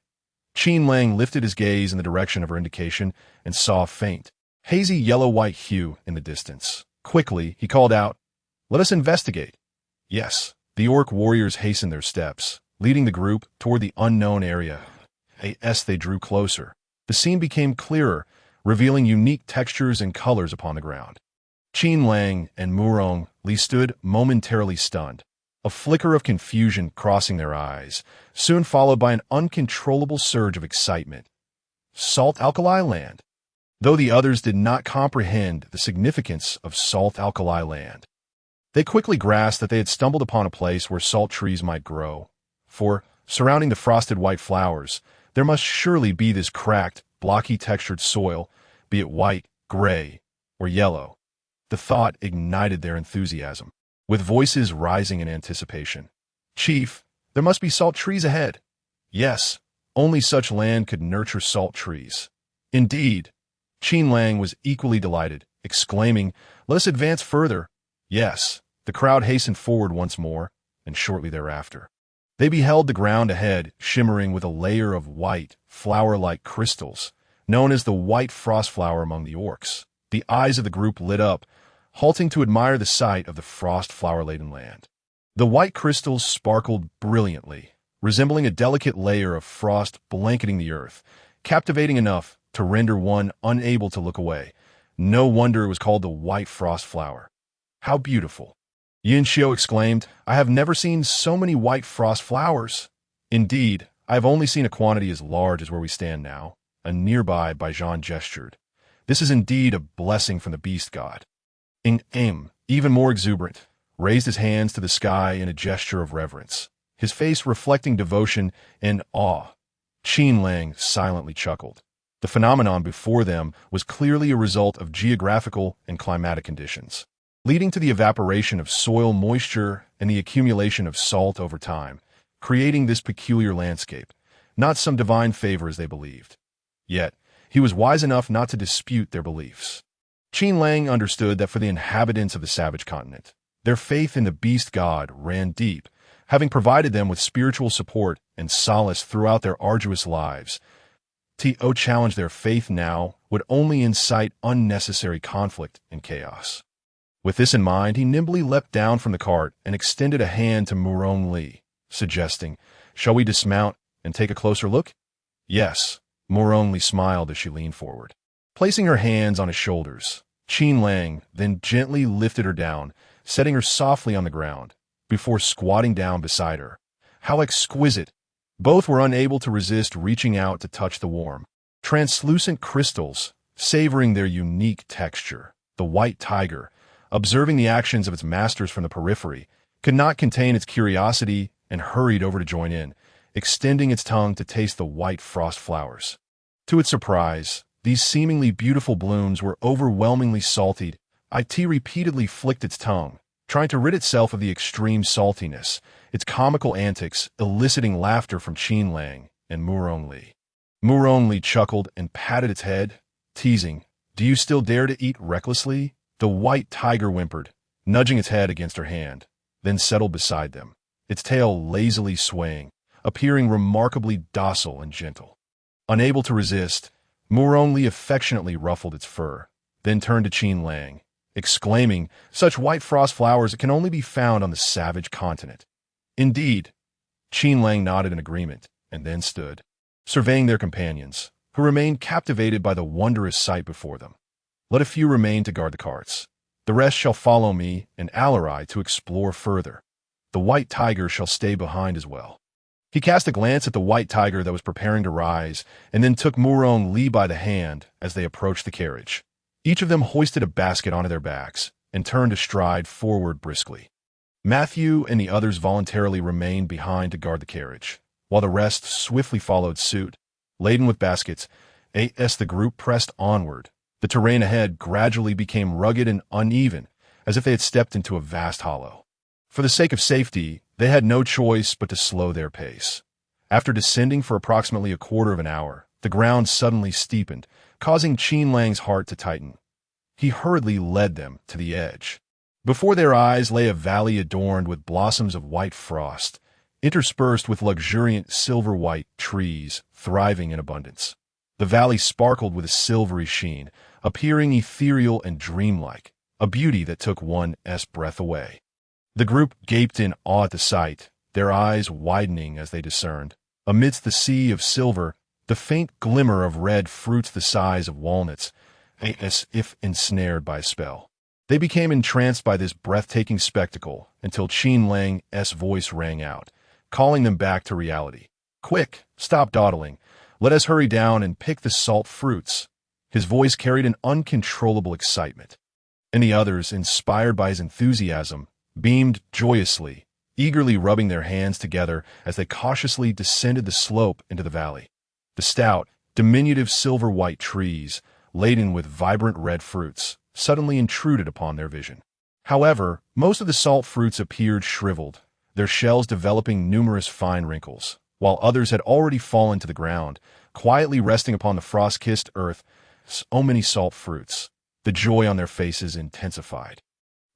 Qin Lang lifted his gaze in the direction of her indication and saw a faint, hazy yellow-white hue in the distance. Quickly, he called out, "Let us investigate." Yes, the orc warriors hastened their steps, leading the group toward the unknown area. As they drew closer, the scene became clearer, revealing unique textures and colors upon the ground. Qin Lang and Murong Li stood momentarily stunned, a flicker of confusion crossing their eyes, soon followed by an uncontrollable surge of excitement. Salt Alkali Land. Though the others did not comprehend the significance of Salt Alkali Land, they quickly grasped that they had stumbled upon a place where salt trees might grow. For, surrounding the frosted white flowers, there must surely be this cracked, blocky textured soil, be it white, gray, or yellow? The thought ignited their enthusiasm, with voices rising in anticipation. Chief, there must be salt trees ahead. Yes, only such land could nurture salt trees. Indeed, Qin Lang was equally delighted, exclaiming, "Let us advance further." Yes, the crowd hastened forward once more, and shortly thereafter, they beheld the ground ahead shimmering with a layer of white, flower-like crystals, known as the white frost flower among the orcs. The eyes of the group lit up, halting to admire the sight of the frost flower-laden land. The white crystals sparkled brilliantly, resembling a delicate layer of frost blanketing the earth, captivating enough to render one unable to look away. No wonder it was called the white frost flower. How beautiful! Yin Xiu exclaimed, "I have never seen so many white frost flowers. Indeed, I have only seen a quantity as large as where we stand now." A nearby Baijan gestured. "This is indeed a blessing from the beast god." Ng, even more exuberant, raised his hands to the sky in a gesture of reverence, his face reflecting devotion and awe. Qin Lang silently chuckled. The phenomenon before them was clearly a result of geographical and climatic conditions, leading to the evaporation of soil moisture and the accumulation of salt over time, creating this peculiar landscape, not some divine favor as they believed. Yet, he was wise enough not to dispute their beliefs. Qin Lang understood that for the inhabitants of the savage continent, their faith in the beast god ran deep, having provided them with spiritual support and solace throughout their arduous lives. To challenge their faith now would only incite unnecessary conflict and chaos. With this in mind, he nimbly leapt down from the cart and extended a hand to Murong Li, suggesting, "Shall we dismount and take a closer look?" "Yes," Murong Li smiled as she leaned forward. Placing her hands on his shoulders, Qin Lang then gently lifted her down, setting her softly on the ground, before squatting down beside her. How exquisite! Both were unable to resist reaching out to touch the warm, translucent crystals, savoring their unique texture. The white tiger, observing the actions of its masters from the periphery, could not contain its curiosity and hurried over to join in, extending its tongue to taste the white frost flowers. To its surprise, these seemingly beautiful blooms were overwhelmingly salty. It repeatedly flicked its tongue, trying to rid itself of the extreme saltiness, its comical antics eliciting laughter from Qin Lang and Murong Li. Murong Li chuckled and patted its head, teasing, "Do you still dare to eat recklessly?" The white tiger whimpered, nudging its head against her hand, then settled beside them, its tail lazily swaying, appearing remarkably docile and gentle. Unable to resist, Murong Li affectionately ruffled its fur, then turned to Qin Lang, exclaiming, "Such white frost flowers can only be found on the savage continent." "Indeed." Qin Lang nodded in agreement, and then stood, surveying their companions, who remained captivated by the wondrous sight before them. "Let a few remain to guard the carts. The rest shall follow me and Alarai to explore further. The white tiger shall stay behind as well." He cast a glance at the white tiger that was preparing to rise, and then took Murong Li by the hand as they approached the carriage. Each of them hoisted a basket onto their backs and turned to stride forward briskly. Matthew and the others voluntarily remained behind to guard the carriage, while the rest swiftly followed suit, laden with baskets. As the group pressed onward, the terrain ahead gradually became rugged and uneven, as if they had stepped into a vast hollow. For the sake of safety, they had no choice but to slow their pace. After descending for approximately a quarter of an hour, the ground suddenly steepened, causing Qin Lang's heart to tighten. He hurriedly led them to the edge. Before their eyes lay a valley adorned with blossoms of white frost, interspersed with luxuriant silver-white trees thriving in abundance. The valley sparkled with a silvery sheen, appearing ethereal and dreamlike, a beauty that took one's breath away. The group gaped in awe at the sight, their eyes widening as they discerned, amidst the sea of silver, the faint glimmer of red fruits the size of walnuts, as if ensnared by a spell. They became entranced by this breathtaking spectacle until Qin Lang's voice rang out, calling them back to reality. "Quick, stop dawdling. Let us hurry down and pick the salt fruits." His voice carried an uncontrollable excitement, and the others, inspired by his enthusiasm, beamed joyously, eagerly rubbing their hands together as they cautiously descended the slope into the valley. The stout, diminutive silver-white trees, laden with vibrant red fruits, suddenly intruded upon their vision. However, most of the salt fruits appeared shriveled, their shells developing numerous fine wrinkles, while others had already fallen to the ground, quietly resting upon the frost-kissed earth. So many salt fruits. The joy on their faces intensified.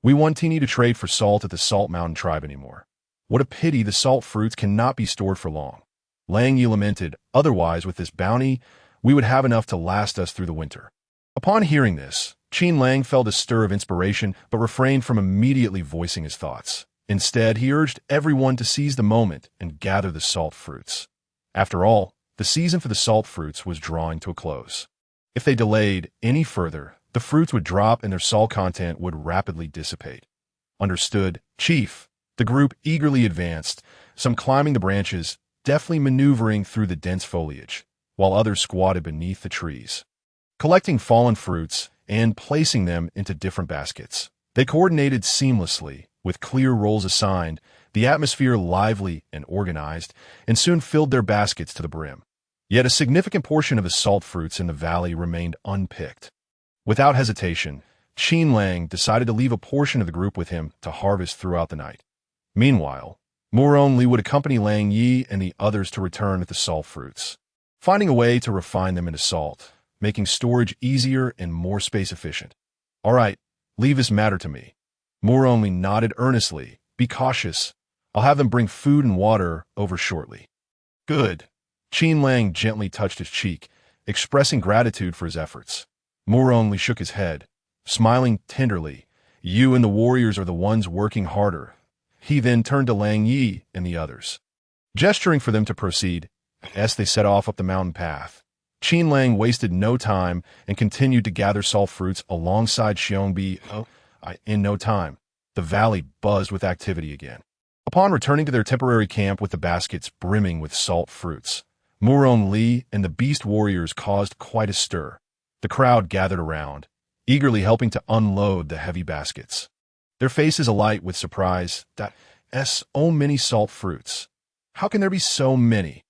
We want Teeny to trade for salt at the Salt Mountain tribe anymore. What a pity the salt fruits cannot be stored for long. Lang Yi lamented, otherwise with this bounty, we would have enough to last us through the winter. Upon hearing this, Qin Lang felt a stir of inspiration but refrained from immediately voicing his thoughts. Instead, he urged everyone to seize the moment and gather the salt fruits. After all, the season for the salt fruits was drawing to a close. If they delayed any further, the fruits would drop and their salt content would rapidly dissipate. Understood, Chief. The group eagerly advanced, some climbing the branches, deftly maneuvering through the dense foliage, while others squatted beneath the trees, collecting fallen fruits and placing them into different baskets. They coordinated seamlessly, with clear roles assigned, the atmosphere lively and organized, and soon filled their baskets to the brim. Yet a significant portion of the salt fruits in the valley remained unpicked. Without hesitation, Qin Lang decided to leave a portion of the group with him to harvest throughout the night. Meanwhile, Li would accompany Lang Yi and the others to return with the salt fruits, finding a way to refine them into salt, making storage easier and more space-efficient. All right, leave this matter to me. Li nodded earnestly. Be cautious. I'll have them bring food and water over shortly. Good. Qin Lang gently touched his cheek, expressing gratitude for his efforts. Li shook his head, smiling tenderly. You and the warriors are the ones working harder. He then turned to Lang Yi and the others, gesturing for them to proceed, as they set off up the mountain path. Qin Lang wasted no time and continued to gather salt fruits alongside Xiongbi. In no time, the valley buzzed with activity again. Upon returning to their temporary camp with the baskets brimming with salt fruits, Li and the beast warriors caused quite a stir. The crowd gathered around, eagerly helping to unload the heavy baskets, their faces alight with surprise. So many salt fruits. How can there be so many?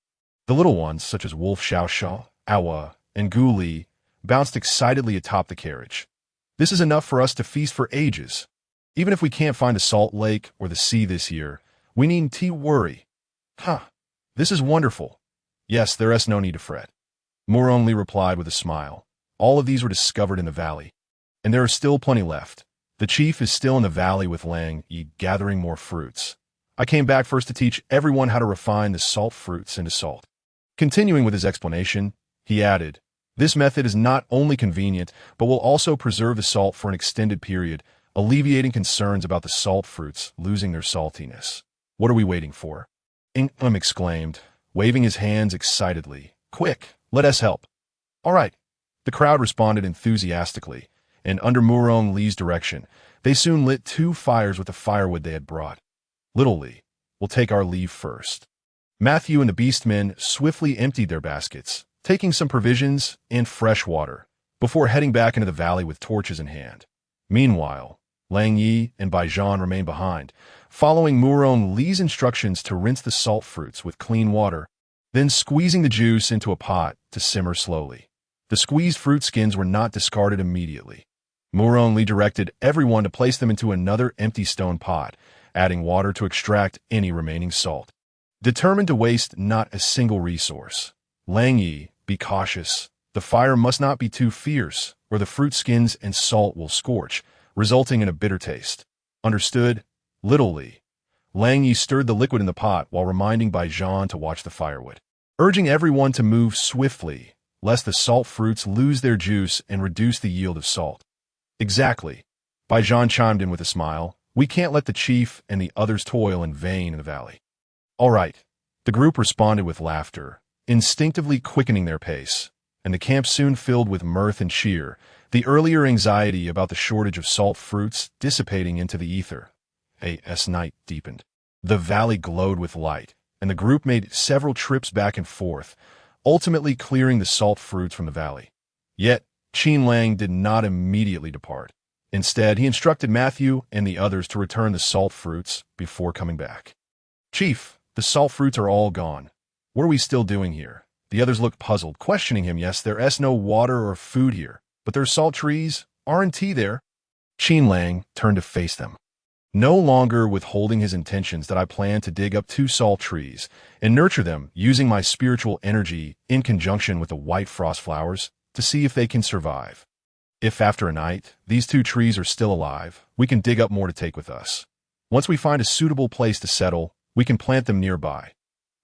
The little ones, such as Wolf Xiaoxiao, Awa, and Gu Li, bounced excitedly atop the carriage. This is enough for us to feast for ages. Even if we can't find a salt lake or the sea this year, we needn't worry. This is wonderful. Yes, there is no need to fret. Li replied with a smile. All of these were discovered in the valley, and there are still plenty left. The chief is still in the valley with Lang Yi gathering more fruits. I came back first to teach everyone how to refine the salt fruits into salt. Continuing with his explanation, he added, this method is not only convenient, but will also preserve the salt for an extended period, alleviating concerns about the salt fruits losing their saltiness. What are we waiting for? Exclaimed, waving his hands excitedly. Quick, let us help. All right. The crowd responded enthusiastically, and under Li's direction, they soon lit 2 fires with the firewood they had brought. Little Li, we'll take our leave first. Matthew and the beastmen swiftly emptied their baskets, taking some provisions and fresh water, before heading back into the valley with torches in hand. Meanwhile, Lang Yi and Baijian remained behind, following Li's instructions to rinse the salt fruits with clean water, then squeezing the juice into a pot to simmer slowly. The squeezed fruit skins were not discarded immediately. Li directed everyone to place them into another empty stone pot, adding water to extract any remaining salt. Determined to waste not a single resource, Lang Yi, be cautious. The fire must not be too fierce, or the fruit skins and salt will scorch, resulting in a bitter taste. Understood? Little Li. Lang Yi stirred the liquid in the pot while reminding Baijian to watch the firewood, urging everyone to move swiftly, lest the salt fruits lose their juice and reduce the yield of salt. Exactly. Baijian chimed in with a smile. We can't let the chief and the others toil in vain in the valley. All right. The group responded with laughter, instinctively quickening their pace, and the camp soon filled with mirth and cheer, the earlier anxiety about the shortage of salt fruits dissipating into the ether. As night deepened, the valley glowed with light, and the group made several trips back and forth, ultimately clearing the salt fruits from the valley. Yet, Qin Lang did not immediately depart. Instead, he instructed Matthew and the others to return the salt fruits before coming back. Chief, the salt fruits are all gone. What are we still doing here? The others looked puzzled, questioning him. Yes, there is no water or food here, but there are salt trees. Aren't he there? Qin Lang turned to face them. No longer withholding his intentions that I plan to dig up 2 salt trees and nurture them using my spiritual energy in conjunction with the white frost flowers to see if they can survive. If after a night, these 2 trees are still alive, we can dig up more to take with us. Once we find a suitable place to settle, we can plant them nearby.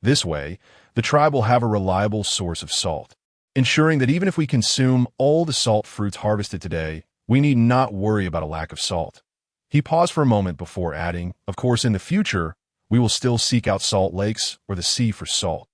This way, the tribe will have a reliable source of salt, ensuring that even if we consume all the salt fruits harvested today, we need not worry about a lack of salt. He paused for a moment before adding, of course, in the future, we will still seek out salt lakes or the sea for salt,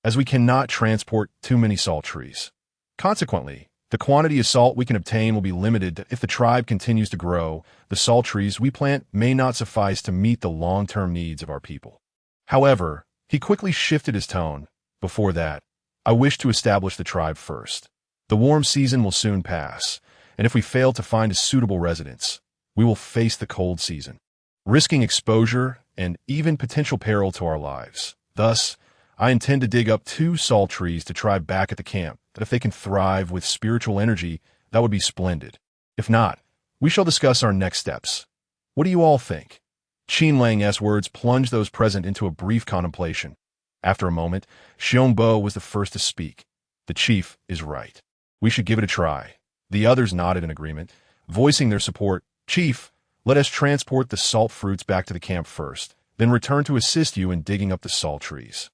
as we cannot transport too many salt trees. Consequently, the quantity of salt we can obtain will be limited if the tribe continues to grow. The salt trees we plant may not suffice to meet the long-term needs of our people. However, he quickly shifted his tone. Before that, I wish to establish the tribe first. The warm season will soon pass, and if we fail to find a suitable residence, we will face the cold season, risking exposure and even potential peril to our lives. Thus, I intend to dig up 2 salt trees to try back at the camp, that if they can thrive with spiritual energy, that would be splendid. If not, we shall discuss our next steps. What do you all think? Qin Lang's words plunged those present into a brief contemplation. After a moment, Xiongbo was the first to speak. The chief is right. We should give it a try. The others nodded in agreement, voicing their support. Chief, let us transport the salt fruits back to the camp first, then return to assist you in digging up the salt trees.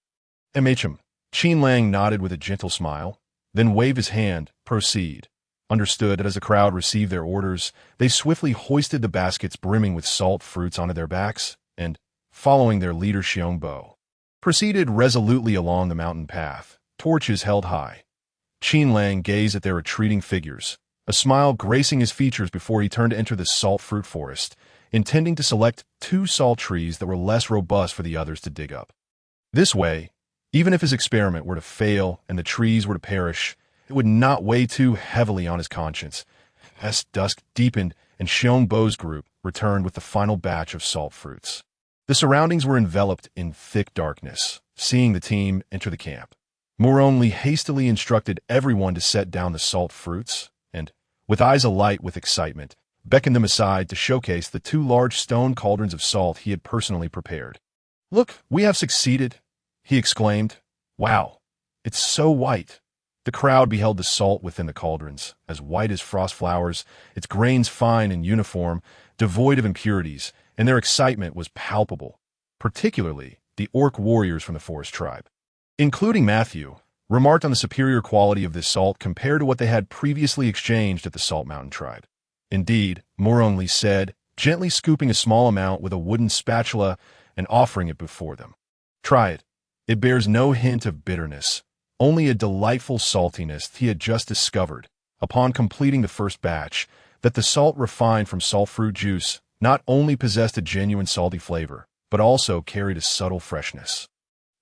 Qin Lang nodded with a gentle smile, then waved his hand. Proceed. Understood that as the crowd received their orders, they swiftly hoisted the baskets brimming with salt fruits onto their backs, and, following their leader Xiongbo, proceeded resolutely along the mountain path, torches held high. Qin Lang gazed at their retreating figures, a smile gracing his features before he turned to enter the salt fruit forest, intending to select 2 salt trees that were less robust for the others to dig up. This way, even if his experiment were to fail and the trees were to perish, it would not weigh too heavily on his conscience. As dusk deepened and Xiongbo's group returned with the final batch of salt fruits, the surroundings were enveloped in thick darkness. Seeing the team enter the camp, Moroni hastily instructed everyone to set down the salt fruits and, with eyes alight with excitement, beckoned them aside to showcase the 2 large stone cauldrons of salt he had personally prepared. "Look, we have succeeded," he exclaimed. "Wow, it's so white." The crowd beheld the salt within the cauldrons, as white as frost flowers, its grains fine and uniform, devoid of impurities, and their excitement was palpable, particularly the orc warriors from the forest tribe, including Matthew, remarked on the superior quality of this salt compared to what they had previously exchanged at the Salt Mountain tribe. Indeed, Moroni said, gently scooping a small amount with a wooden spatula and offering it before them. "Try it. It bears no hint of bitterness, only a delightful saltiness." He had just discovered, upon completing the first batch, that the salt refined from salt fruit juice not only possessed a genuine salty flavor, but also carried a subtle freshness.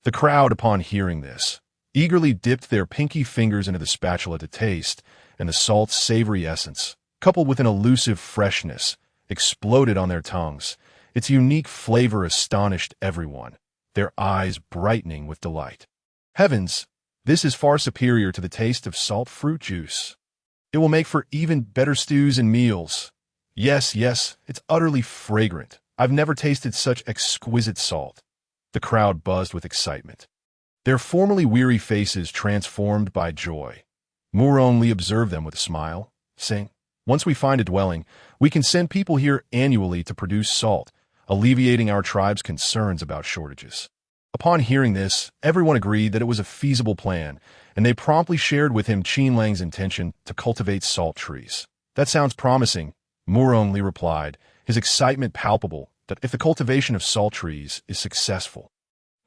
The crowd, upon hearing this, eagerly dipped their pinky fingers into the spatula to taste, and the salt's savory essence, coupled with an elusive freshness, exploded on their tongues. Its unique flavor astonished everyone, their eyes brightening with delight. Heavens, this is far superior to the taste of salt fruit juice. It will make for even better stews and meals. Yes, it's utterly fragrant. I've never tasted such exquisite salt. The crowd buzzed with excitement, their formerly weary faces transformed by joy. Moroni observed them with a smile, saying, "Once we find a dwelling, we can send people here annually to produce salt, alleviating our tribe's concerns about shortages." Upon hearing this, everyone agreed that it was a feasible plan, and they promptly shared with him Qin Lang's intention to cultivate salt trees. "That sounds promising," Moroni replied, his excitement palpable that if the cultivation of salt trees is successful,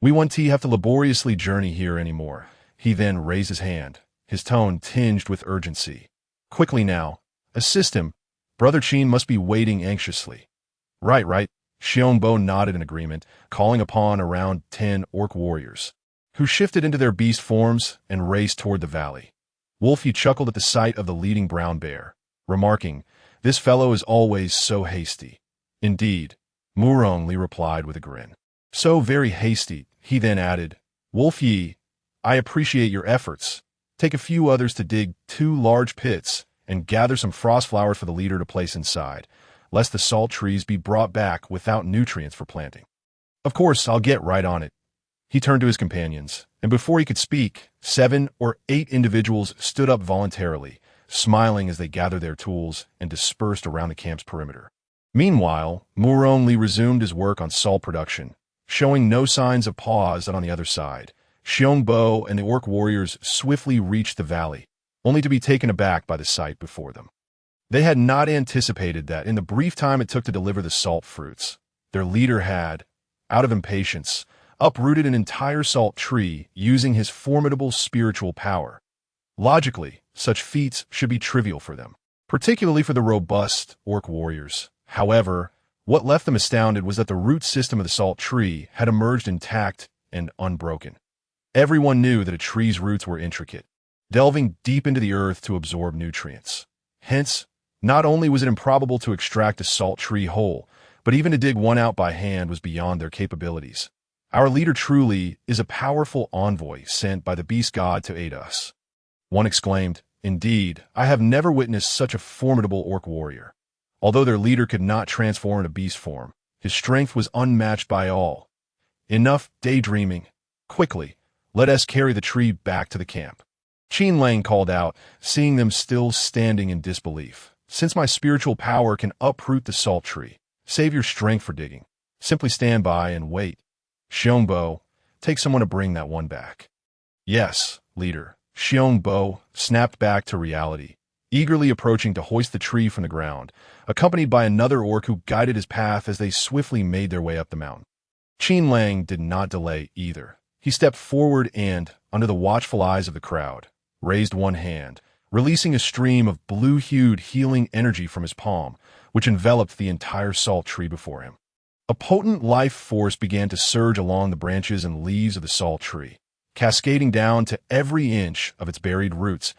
we won't have to laboriously journey here anymore. He then raised his hand, his tone tinged with urgency. "Quickly now, assist him. Brother Qin must be waiting anxiously." Right. Xiongbo nodded in agreement, calling upon around 10 orc warriors, who shifted into their beast forms and raced toward the valley. Wolfie chuckled at the sight of the leading brown bear, remarking, "This fellow is always so hasty." "Indeed," Moroni replied with a grin. "So very hasty," he then added, "Wolfie, I appreciate your efforts. Take a few others to dig 2 large pits, and gather some frost flowers for the leader to place inside, lest the salt trees be brought back without nutrients for planting. Of course, I'll get right on it. He turned to his companions, and before he could speak, 7 or 8 individuals stood up voluntarily, smiling as they gathered their tools and dispersed around the camp's perimeter. Meanwhile, Yuan Lang resumed his work on salt production, showing no signs of pause on the other side. Xiongbo and the orc warriors swiftly reached the valley, only to be taken aback by the sight before them. They had not anticipated that, in the brief time it took to deliver the salt fruits, their leader had, out of impatience, uprooted an entire salt tree using his formidable spiritual power. Logically, such feats should be trivial for them, particularly for the robust orc warriors. However, what left them astounded was that the root system of the salt tree had emerged intact and unbroken. Everyone knew that a tree's roots were intricate, delving deep into the earth to absorb nutrients. Hence, not only was it improbable to extract a salt tree whole, but even to dig one out by hand was beyond their capabilities. Our leader truly is a powerful envoy sent by the beast god to aid us. One exclaimed, "Indeed, I have never witnessed such a formidable orc warrior." Although their leader could not transform into beast form, his strength was unmatched by all. Enough daydreaming. Quickly, let us carry the tree back to the camp. Qin Lang called out, seeing them still standing in disbelief. Since my spiritual power can uproot the salt tree, save your strength for digging. Simply stand by and wait. Xiongbo, take someone to bring that one back. Yes, leader. Xiongbo snapped back to reality, eagerly approaching to hoist the tree from the ground, accompanied by another orc who guided his path as they swiftly made their way up the mountain. Qin Lang did not delay either. He stepped forward and, under the watchful eyes of the crowd, raised one hand, releasing a stream of blue-hued healing energy from his palm, which enveloped the entire salt tree before him. A potent life force began to surge along the branches and leaves of the salt tree, cascading down to every inch of its buried roots,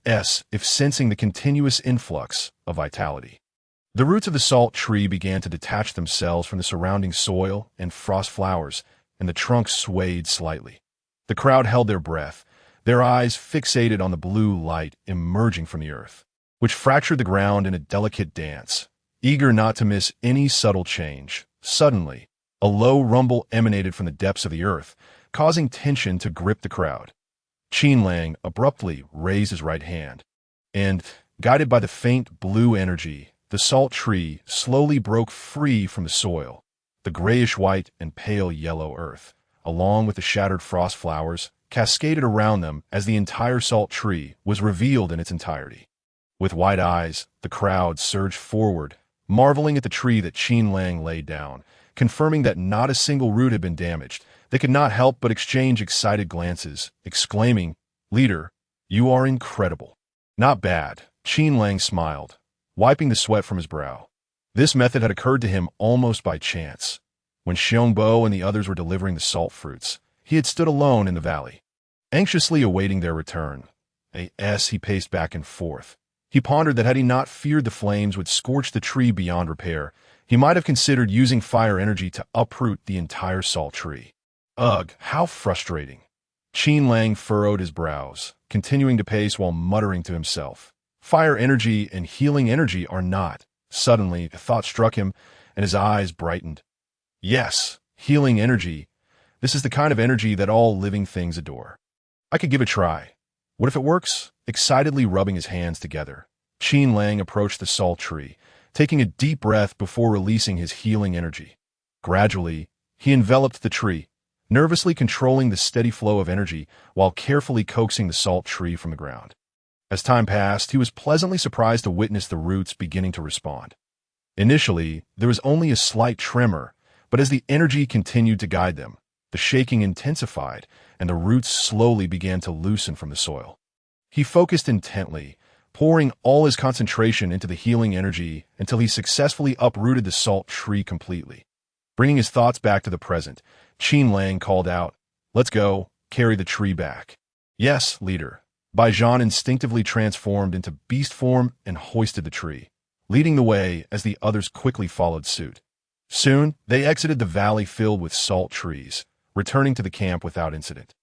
as if sensing the continuous influx of vitality. The roots of the salt tree began to detach themselves from the surrounding soil and frost flowers, and the trunk swayed slightly. The crowd held their breath, their eyes fixated on the blue light emerging from the earth, which fractured the ground in a delicate dance, eager not to miss any subtle change. Suddenly, a low rumble emanated from the depths of the earth, causing tension to grip the crowd. Qin Lang abruptly raised his right hand, and, guided by the faint blue energy, the salt tree slowly broke free from the soil. The grayish-white and pale yellow earth, along with the shattered frost flowers, cascaded around them as the entire salt tree was revealed in its entirety. With wide eyes, the crowd surged forward, marveling at the tree that Qin Lang laid down, confirming that not a single root had been damaged. They could not help but exchange excited glances, exclaiming, "Leader, you are incredible." "Not bad," Qin Lang smiled, wiping the sweat from his brow. This method had occurred to him almost by chance. When Xiongbo and the others were delivering the salt fruits, he had stood alone in the valley, anxiously awaiting their return. As he paced back and forth, he pondered that had he not feared the flames would scorch the tree beyond repair, he might have considered using fire energy to uproot the entire salt tree. Ugh, how frustrating. Qin Lang furrowed his brows, continuing to pace while muttering to himself. Fire energy and healing energy are not. Suddenly, a thought struck him, and his eyes brightened. Yes, healing energy. This is the kind of energy that all living things adore. I could give it a try. What if it works? Excitedly rubbing his hands together, Qin Lang approached the salt tree, taking a deep breath before releasing his healing energy. Gradually, he enveloped the tree, nervously controlling the steady flow of energy while carefully coaxing the salt tree from the ground. As time passed, he was pleasantly surprised to witness the roots beginning to respond. Initially, there was only a slight tremor, but as the energy continued to guide them, the shaking intensified, and the roots slowly began to loosen from the soil. He focused intently, pouring all his concentration into the healing energy until he successfully uprooted the salt tree completely. Bringing his thoughts back to the present, Qin Lang called out, "Let's go, carry the tree back." "Yes, leader." Baijan instinctively transformed into beast form and hoisted the tree, leading the way as the others quickly followed suit. Soon, they exited the valley filled with salt trees, returning to the camp without incident.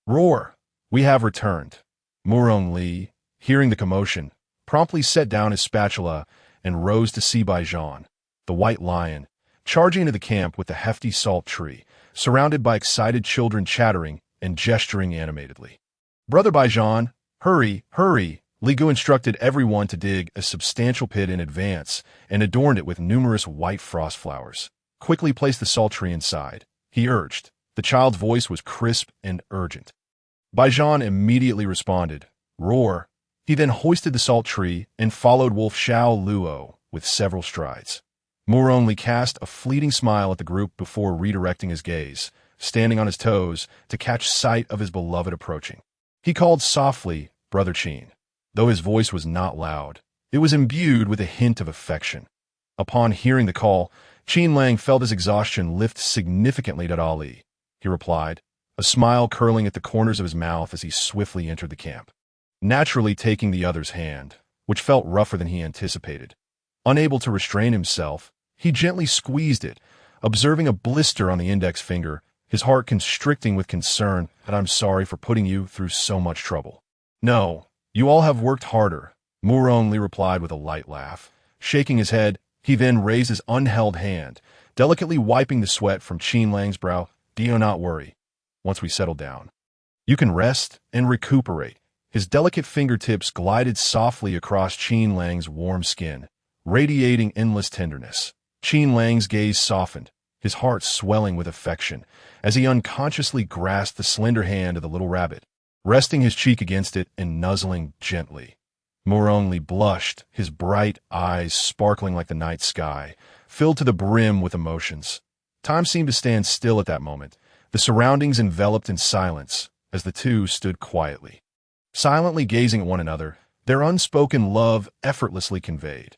"Roar! We have returned." Yuan Lang, hearing the commotion, promptly set down his spatula and rose to see Baijan, the white lion, charging into the camp with the hefty salt tree, surrounded by excited children chattering and gesturing animatedly. "Brother Baijan, hurry, hurry!" Li Gu instructed everyone to dig a substantial pit in advance and adorned it with numerous white frost flowers. "Quickly place the salt tree inside," he urged. The child's voice was crisp and urgent. Baijan immediately responded, "Roar." He then hoisted the salt tree and followed Wolf Xiao Luo with several strides. Moore only cast a fleeting smile at the group before redirecting his gaze, standing on his toes to catch sight of his beloved approaching. He called softly, "Brother Qin." Though his voice was not loud, it was imbued with a hint of affection. Upon hearing the call, Qin Lang felt his exhaustion lift significantly at Ali. He replied, a smile curling at the corners of his mouth as he swiftly entered the camp, naturally taking the other's hand, which felt rougher than he anticipated. Unable to restrain himself, he gently squeezed it, observing a blister on the index finger, his heart constricting with concern that "I'm sorry for putting you through so much trouble." "No, you all have worked harder," Moore only replied with a light laugh. Shaking his head, he then raised his unheld hand, delicately wiping the sweat from Qin Lang's brow. "Do not worry. Once we settle down, you can rest and recuperate." His delicate fingertips glided softly across Qin Lang's warm skin, radiating endless tenderness. Qin Lang's gaze softened, his heart swelling with affection, as he unconsciously grasped the slender hand of the little rabbit, resting his cheek against it and nuzzling gently. Moore only blushed, his bright eyes sparkling like the night sky, filled to the brim with emotions. Time seemed to stand still at that moment, the surroundings enveloped in silence as the two stood quietly, silently gazing at one another, their unspoken love effortlessly conveyed.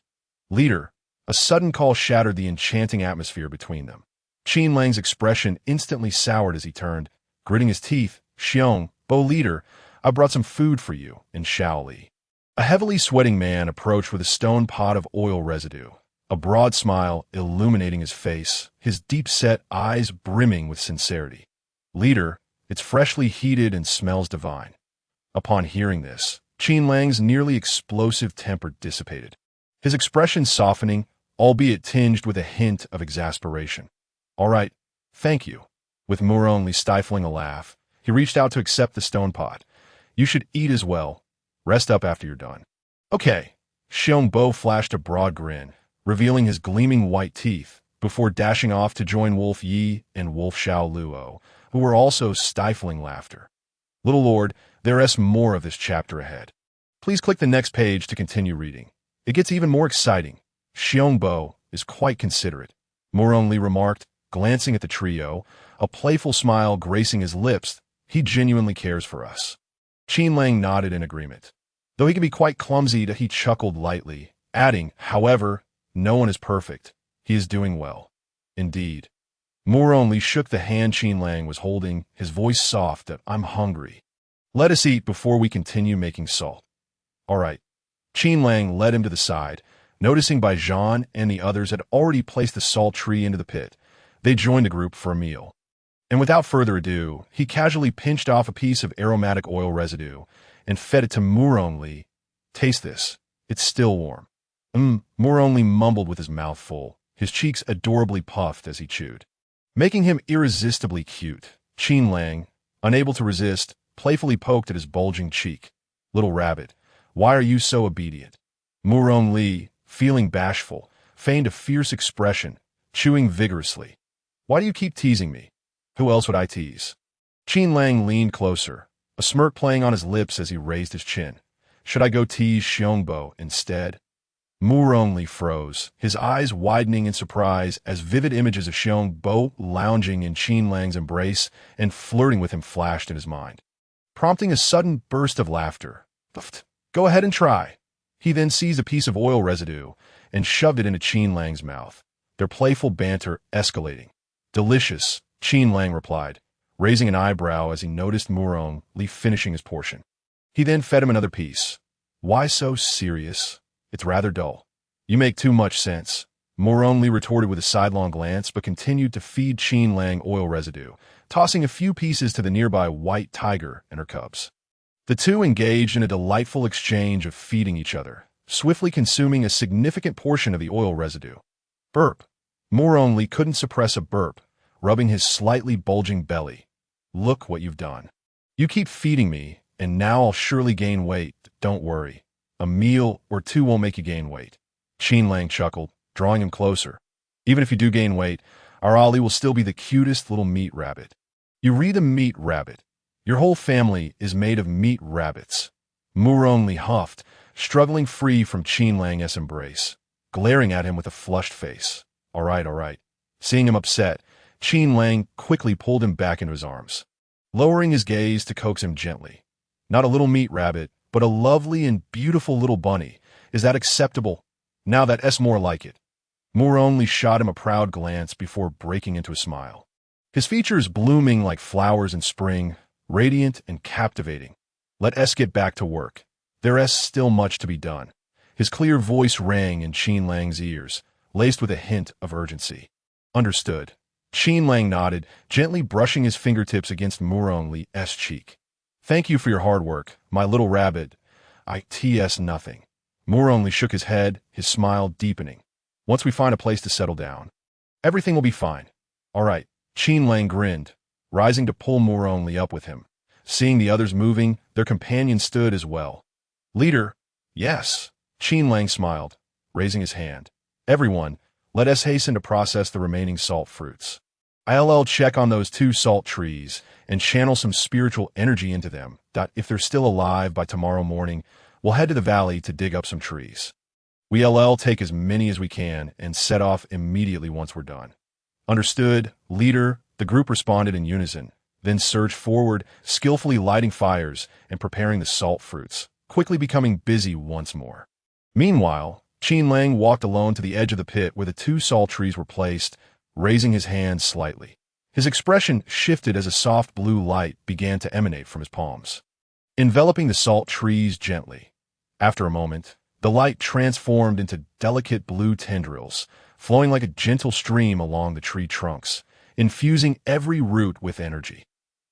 "Leader," a sudden call shattered the enchanting atmosphere between them. Qin Lang's expression instantly soured as he turned, gritting his teeth. "Xiong, Bo leader, I brought some food for you," in Shaoli. A heavily sweating man approached with a stone pot of oil residue, a broad smile illuminating his face, his deep-set eyes brimming with sincerity. "Leader, it's freshly heated and smells divine." Upon hearing this, Qin Lang's nearly explosive temper dissipated, his expression softening, albeit tinged with a hint of exasperation. "All right, thank you." With Moore only stifling a laugh, he reached out to accept the stone pot. "You should eat as well. Rest up after you're done." "Okay." Xiong Bo flashed a broad grin, revealing his gleaming white teeth, before dashing off to join Wolf Yi and Wolf Xiao Luo, who were also stifling laughter. Little Lord, there is more of this chapter ahead. Please click the next page to continue reading. It gets even more exciting. Xiong Bo is quite considerate, Moore only remarked, glancing at the trio, a playful smile gracing his lips. "He genuinely cares for us." Qin Lang nodded in agreement. Though he can be quite clumsy, he chuckled lightly, adding, "However, no one is perfect. He is doing well." "Indeed." Moore only shook the hand Qin Lang was holding, his voice soft. "I'm hungry. Let us eat before we continue making salt." "All right." Qin Lang led him to the side. Noticing Baijan and the others had already placed the salt tree into the pit, they joined the group for a meal. And without further ado, he casually pinched off a piece of aromatic oil residue and fed it to Moore only. "Taste this. It's still warm." Moore only mumbled with his mouth full, his cheeks adorably puffed as he chewed, making him irresistibly cute. Qin Lang, unable to resist, playfully poked at his bulging cheek. "Little rabbit, why are you so obedient?" Moore only, feeling bashful, feigned a fierce expression, chewing vigorously. "Why do you keep teasing me? Who else would I tease?" Qin Lang leaned closer, a smirk playing on his lips as he raised his chin. "Should I go tease Xiongbo instead?" Moore only froze, his eyes widening in surprise as vivid images of Xiongbo lounging in Qin Lang's embrace and flirting with him flashed in his mind, prompting a sudden burst of laughter. "Go ahead and try." He then seized a piece of oil residue and shoved it into Qin Lang's mouth, their playful banter escalating. "Delicious," Qin Lang replied, raising an eyebrow as he noticed Moore only finishing his portion. He then fed him another piece. "Why so serious? It's rather dull." "You make too much sense," Moore only retorted with a sidelong glance, but continued to feed Qin Lang oil residue, tossing a few pieces to the nearby white tiger and her cubs. The two engaged in a delightful exchange of feeding each other, swiftly consuming a significant portion of the oil residue. Burp. Muron Li couldn't suppress a burp, rubbing his slightly bulging belly. Look what you've done. You keep feeding me, and now I'll surely gain weight. Don't worry. A meal or two won't make you gain weight. Qin Lang chuckled, drawing him closer. Even if you do gain weight, our Ollie will still be the cutest little meat rabbit. You read a meat rabbit. Your whole family is made of meat rabbits. Muron Li huffed, struggling free from Qin Lang's embrace, glaring at him with a flushed face. All right, all right. Seeing him upset, Qin Lang quickly pulled him back into his arms, lowering his gaze to coax him gently. Not a little meat rabbit, but a lovely and beautiful little bunny. Is that acceptable? Now that's more like it. Muron Li shot him a proud glance before breaking into a smile. His features blooming like flowers in spring, radiant and captivating. Let us get back to work. There's still much to be done. His clear voice rang in Qin Lang's ears, laced with a hint of urgency. Understood. Qin Lang nodded, gently brushing his fingertips against Muron Li's cheek. Thank you for your hard work, my little rabbit. It's nothing. Muron Li shook his head, his smile deepening. Once we find a place to settle down, everything will be fine. All right. Qin Lang grinned, rising to pull Muron Li up with him. Seeing the others moving, their companion stood as well. Leader, yes. Qin Lang smiled, raising his hand. Everyone, let us hasten to process the remaining salt fruits. I'll check on those 2 salt trees and channel some spiritual energy into them. If they're still alive by tomorrow morning, we'll head to the valley to dig up some trees. We'll take as many as we can and set off immediately once we're done. Understood, leader, the group responded in unison, then surged forward, skillfully lighting fires and preparing the salt fruits, quickly becoming busy once more. Meanwhile, Qin Lang walked alone to the edge of the pit where the 2 salt trees were placed, raising his hands slightly. His expression shifted as a soft blue light began to emanate from his palms, enveloping the salt trees gently. After a moment, the light transformed into delicate blue tendrils, flowing like a gentle stream along the tree trunks, infusing every root with energy.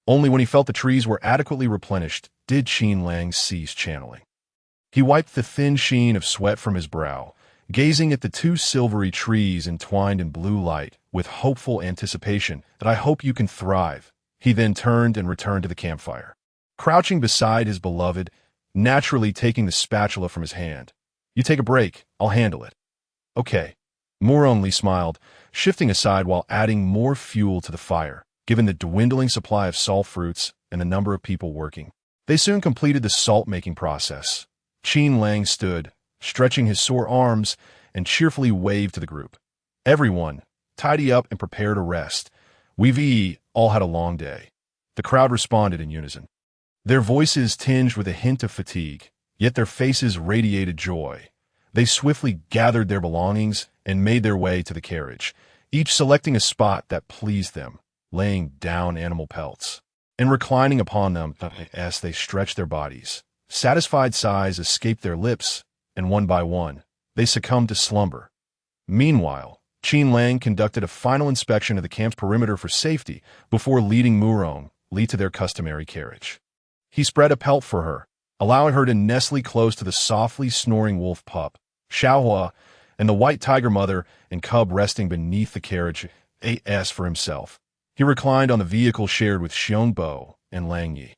Only when he felt the trees were adequately replenished did Qin Lang cease channeling. He wiped the thin sheen of sweat from his brow, gazing at the 2 silvery trees entwined in blue light with hopeful anticipation that I hope you can thrive. He then turned and returned to the campfire, crouching beside his beloved, naturally taking the spatula from his hand. You take a break, I'll handle it. Okay. Muron Li smiled, shifting aside while adding more fuel to the fire, given the dwindling supply of salt fruits and the number of people working. They soon completed the salt-making process. Qin Lang stood, stretching his sore arms, and cheerfully waved to the group. Everyone, tidy up and prepare to rest. We've all had a long day. The crowd responded in unison. Their voices tinged with a hint of fatigue, yet their faces radiated joy. They swiftly gathered their belongings and made their way to the carriage, each selecting a spot that pleased them, laying down animal pelts and reclining upon them as they stretched their bodies. Satisfied sighs escaped their lips, and one by one, they succumbed to slumber. Meanwhile, Qin Lang conducted a final inspection of the camp's perimeter for safety before leading Muron Li to their customary carriage. He spread a pelt for her, allowing her to nestle close to the softly snoring wolf pup, Xiaohua, and the white tiger mother and cub resting beneath the carriage as for himself. He reclined on the vehicle shared with Xiongbo and Lang Yi,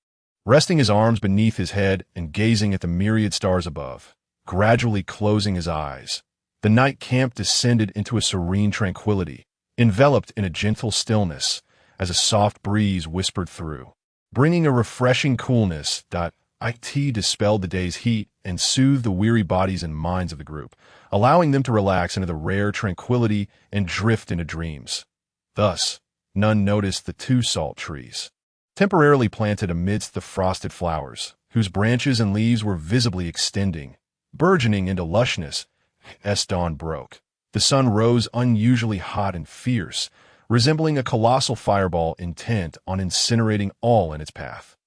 resting his arms beneath his head and gazing at the myriad stars above, gradually closing his eyes. The night camp descended into a serene tranquility, enveloped in a gentle stillness, as a soft breeze whispered through, bringing a refreshing coolness. It dispelled the day's heat and soothed the weary bodies and minds of the group, allowing them to relax into the rare tranquility and drift into dreams. Thus, none noticed the 2 salt trees, temporarily planted amidst the frosted flowers, whose branches and leaves were visibly extending, burgeoning into lushness. As dawn broke, the sun rose unusually hot and fierce, resembling a colossal fireball intent on incinerating all in its path.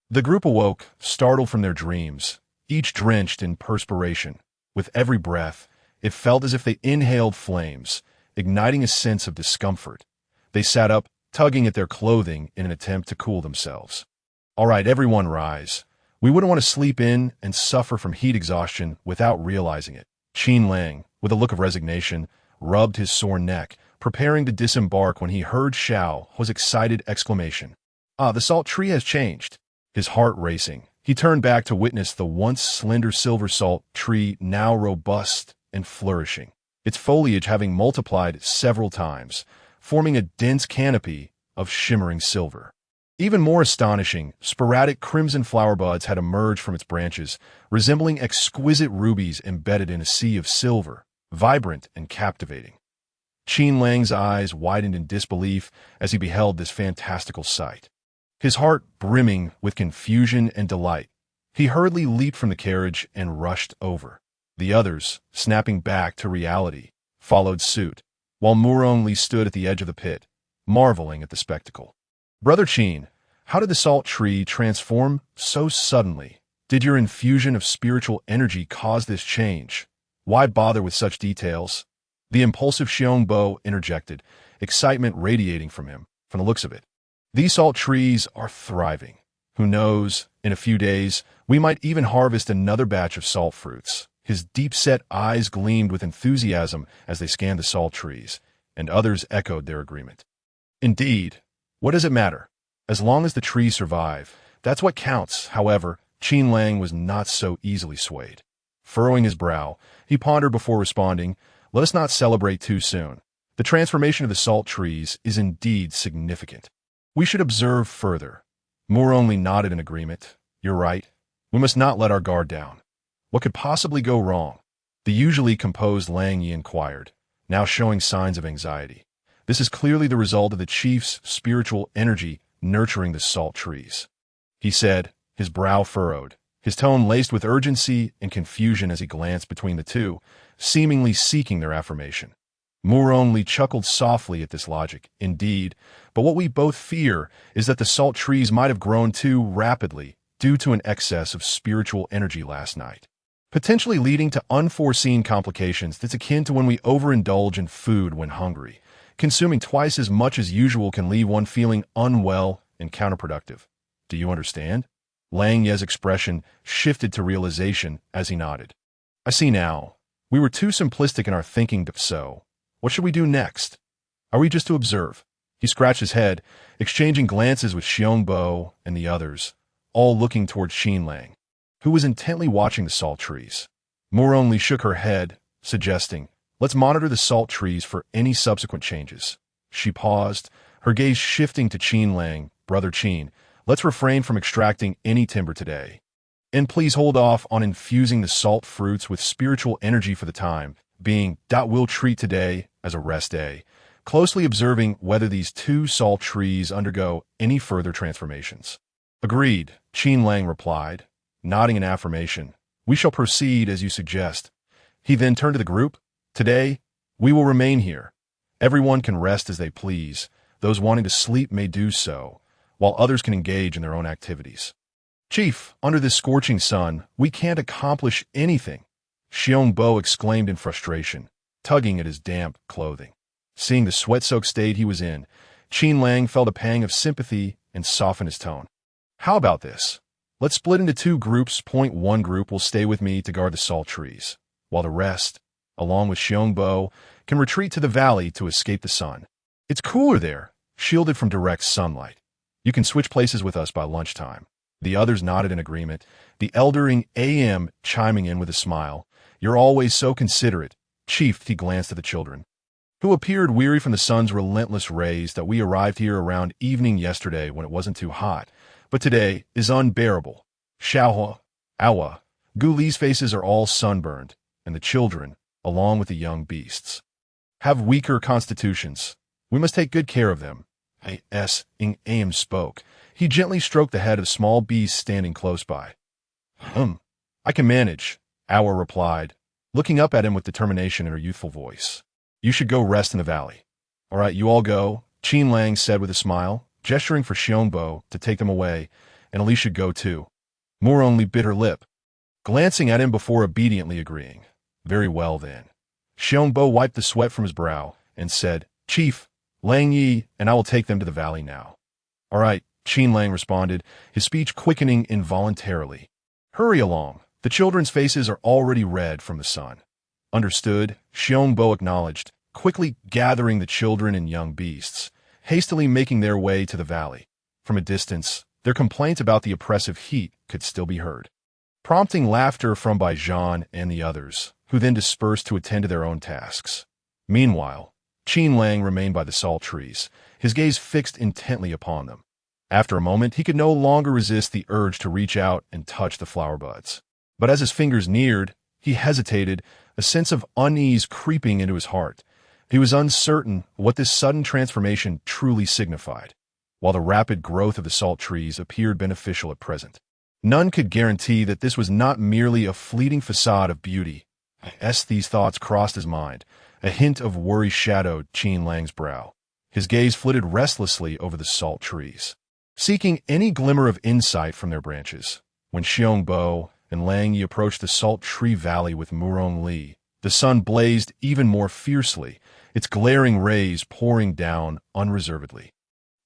The group awoke, startled from their dreams, each drenched in perspiration. With every breath, it felt as if they inhaled flames, igniting a sense of discomfort. They sat up, tugging at their clothing in an attempt to cool themselves. All right, everyone rise. We wouldn't want to sleep in and suffer from heat exhaustion without realizing it. Qin Lang, with a look of resignation, rubbed his sore neck, preparing to disembark when he heard Xiao's excited exclamation. "Ah, the salt tree has changed." His heart racing, he turned back to witness the once slender silver salt tree now robust and flourishing, its foliage having multiplied several times, forming a dense canopy of shimmering silver. Even more astonishing, sporadic crimson flower buds had emerged from its branches, resembling exquisite rubies embedded in a sea of silver, vibrant and captivating. Qin Lang's eyes widened in disbelief as he beheld this fantastical sight. His heart brimming with confusion and delight, he hurriedly leaped from the carriage and rushed over. The others, snapping back to reality, followed suit, while Murongli stood at the edge of the pit, marveling at the spectacle. "Brother Qin, how did the salt tree transform so suddenly? Did your infusion of spiritual energy cause this change? Why bother with such details?" The impulsive Xiongbo interjected, excitement radiating from him, from the looks of it. "These salt trees are thriving. Who knows, in a few days, we might even harvest another batch of salt fruits." His deep-set eyes gleamed with enthusiasm as they scanned the salt trees, and others echoed their agreement. "Indeed, what does it matter? As long as the trees survive, that's what counts." However, Qin Lang was not so easily swayed. Furrowing his brow, he pondered before responding, "Let us not celebrate too soon. The transformation of the salt trees is indeed significant. We should observe further." Murongli nodded in agreement. "You're right. We must not let our guard down. What could possibly go wrong?" The usually composed Lang Yi inquired, now showing signs of anxiety. "This is clearly the result of the chief's spiritual energy nurturing the salt trees," he said, his brow furrowed, his tone laced with urgency and confusion as he glanced between the two, seemingly seeking their affirmation. Murongli chuckled softly at this logic. "Indeed, but what we both fear is that the salt trees might have grown too rapidly due to an excess of spiritual energy last night, potentially leading to unforeseen complications that's akin to when we overindulge in food when hungry. Consuming twice as much as usual can leave one feeling unwell and counterproductive. Do you understand?" Lang Ye's expression shifted to realization as he nodded. "I see now. We were too simplistic in our thinking. So, what should we do next? Are we just to observe?" He scratched his head, exchanging glances with Xiongbo and the others, all looking toward Qin Lang, who was intently watching the salt trees. Murongli shook her head, suggesting, "Let's monitor the salt trees for any subsequent changes." She paused, her gaze shifting to Qin Lang. "Brother Qin, let's refrain from extracting any timber today. And please hold off on infusing the salt fruits with spiritual energy for the time being. We'll treat today as a rest day, closely observing whether these two salt trees undergo any further transformations." "Agreed," Qin Lang replied, nodding in affirmation. "We shall proceed as you suggest." He then turned to the group. "Today, we will remain here. Everyone can rest as they please. Those wanting to sleep may do so, while others can engage in their own activities." "Chief, under this scorching sun, we can't accomplish anything," Xiongbo exclaimed in frustration, tugging at his damp clothing. Seeing the sweat-soaked state he was in, Qin Lang felt a pang of sympathy and softened his tone. "How about this? Let's split into two groups. One group will stay with me to guard the salt trees, while the rest, along with Xiongbo, can retreat to the valley to escape the sun. It's cooler there, shielded from direct sunlight. You can switch places with us by lunchtime." The others nodded in agreement, the eldering AM chiming in with a smile. "You're always so considerate." Chief, he glanced at the children, who appeared weary from the sun's relentless rays. "That we arrived here around evening yesterday when it wasn't too hot, but today is unbearable." Xiaohua, Awa, Guli's faces are all sunburned, and the children, along with the young beasts, have weaker constitutions. We must take good care of them. Ing Aim spoke. He gently stroked the head of a small beast standing close by. "I can manage," Awa replied, looking up at him with determination in her youthful voice. "You should go rest in the valley." "All right, you all go," Qin Lang said with a smile, gesturing for Xiongbo to take them away, "and Elise should go too." Murongli bit her lip, glancing at him before obediently agreeing. "Very well then." Xiongbo wiped the sweat from his brow and said, "Chief, Lang Yi and I will take them to the valley now." "All right, Qin Lang responded, his speech quickening involuntarily. Hurry along. The children's faces are already red from the sun. Understood, Xiongbo acknowledged, quickly gathering the children and young beasts, hastily making their way to the valley. From a distance, their complaints about the oppressive heat could still be heard, prompting laughter from Baijan and the others, who then dispersed to attend to their own tasks. Meanwhile, Qin Lang remained by the salt trees, his gaze fixed intently upon them. After a moment, he could no longer resist the urge to reach out and touch the flower buds. But as his fingers neared, he hesitated, a sense of unease creeping into his heart. He was uncertain what this sudden transformation truly signified. While the rapid growth of the salt trees appeared beneficial at present, none could guarantee that this was not merely a fleeting facade of beauty. As these thoughts crossed his mind, a hint of worry shadowed Qin Lang's brow. His gaze flitted restlessly over the salt trees, seeking any glimmer of insight from their branches. When Xiongbo and Lang Yi approached the salt tree valley with Murong Li, the sun blazed even more fiercely, its glaring rays pouring down unreservedly,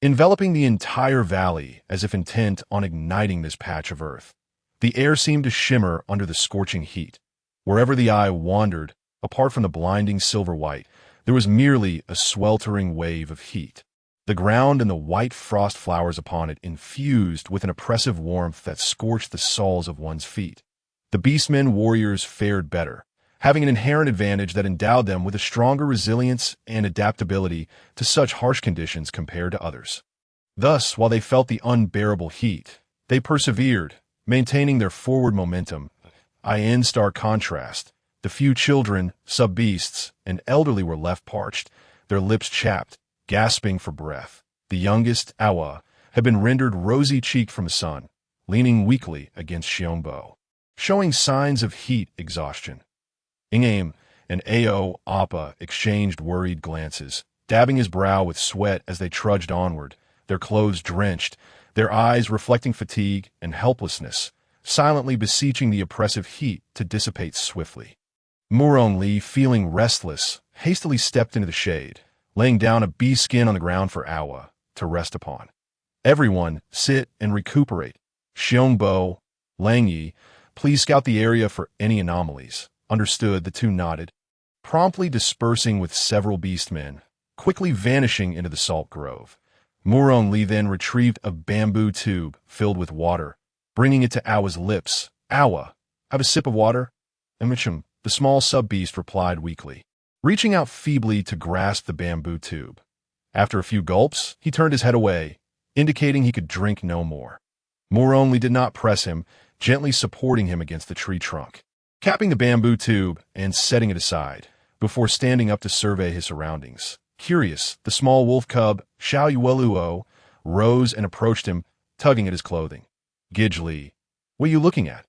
enveloping the entire valley as if intent on igniting this patch of earth. The air seemed to shimmer under the scorching heat. Wherever the eye wandered, apart from the blinding silver white, there was merely a sweltering wave of heat. The ground and the white frost flowers upon it infused with an oppressive warmth that scorched the soles of one's feet. The beastmen warriors fared better, having an inherent advantage that endowed them with a stronger resilience and adaptability to such harsh conditions compared to others. Thus, while they felt the unbearable heat, they persevered, maintaining their forward momentum. In stark contrast, the few children, sub-beasts, and elderly were left parched, their lips chapped, gasping for breath. The youngest, Awa, had been rendered rosy-cheeked from the sun, leaning weakly against Xiongbo, showing signs of heat exhaustion. Ingame and Ao Appa exchanged worried glances, dabbing his brow with sweat as they trudged onward, their clothes drenched, their eyes reflecting fatigue and helplessness, silently beseeching the oppressive heat to dissipate swiftly. Murong Li, feeling restless, hastily stepped into the shade, laying down a bee skin on the ground for Awa to rest upon. Everyone, sit and recuperate. Xiongbo, Lang Yi, please scout the area for any anomalies. Understood, the two nodded, promptly dispersing with several beastmen, quickly vanishing into the salt grove. Murong Li then retrieved a bamboo tube filled with water, bringing it to Awa's lips. Awa, have a sip of water? Emichim, the small sub-beast replied weakly, reaching out feebly to grasp the bamboo tube. After a few gulps, he turned his head away, indicating he could drink no more. Murong Li did not press him, gently supporting him against the tree trunk, capping the bamboo tube and setting it aside, before standing up to survey his surroundings. Curious, the small wolf cub, Xiao Yueluo, rose and approached him, tugging at his clothing. Gidgely, what are you looking at?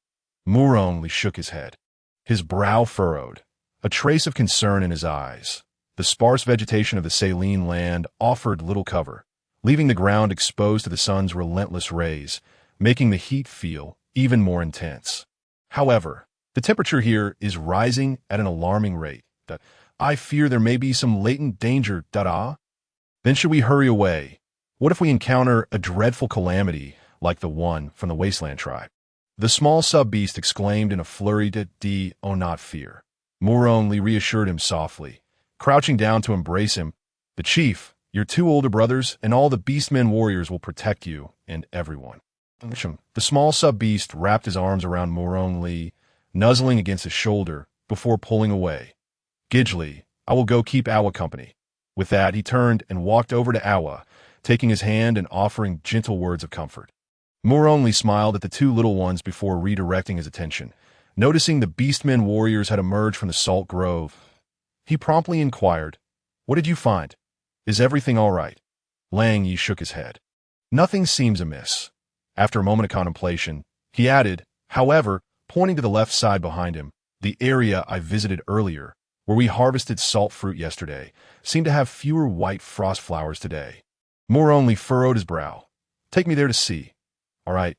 Murong Li shook his head, his brow furrowed, a trace of concern in his eyes. The sparse vegetation of the saline land offered little cover, leaving the ground exposed to the sun's relentless rays, making the heat feel even more intense. However, the temperature here is rising at an alarming rate. I fear there may be some latent danger, Dada. Then should we hurry away? What if we encounter a dreadful calamity like the one from the Wasteland tribe? The small sub-beast exclaimed in a flurry "Oh, not fear." Murong Li reassured him softly, crouching down to embrace him. The chief, your two older brothers, and all the beastmen warriors will protect you and everyone. The small sub-beast wrapped his arms around Murong Li, nuzzling against his shoulder before pulling away. Gidgely, I will go keep Awa company. With that, he turned and walked over to Awa, taking his hand and offering gentle words of comfort. Murong Li smiled at the two little ones before redirecting his attention. Noticing the beastmen warriors had emerged from the salt grove, he promptly inquired, "What did you find? Is everything all right?" Lang Yi shook his head. "Nothing seems amiss." After a moment of contemplation, he added, however, pointing to the left side behind him, "The area I visited earlier, where we harvested salt fruit yesterday, seemed to have fewer white frost flowers today." Murong Li furrowed his brow. "Take me there to see." "All right."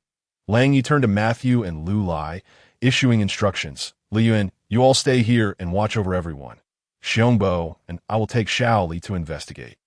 Lang Yi turned to Matthew and Lu Lai, issuing instructions. "Liyuan, you all stay here and watch over everyone. Xiongbo and I will take Xiao Li to investigate."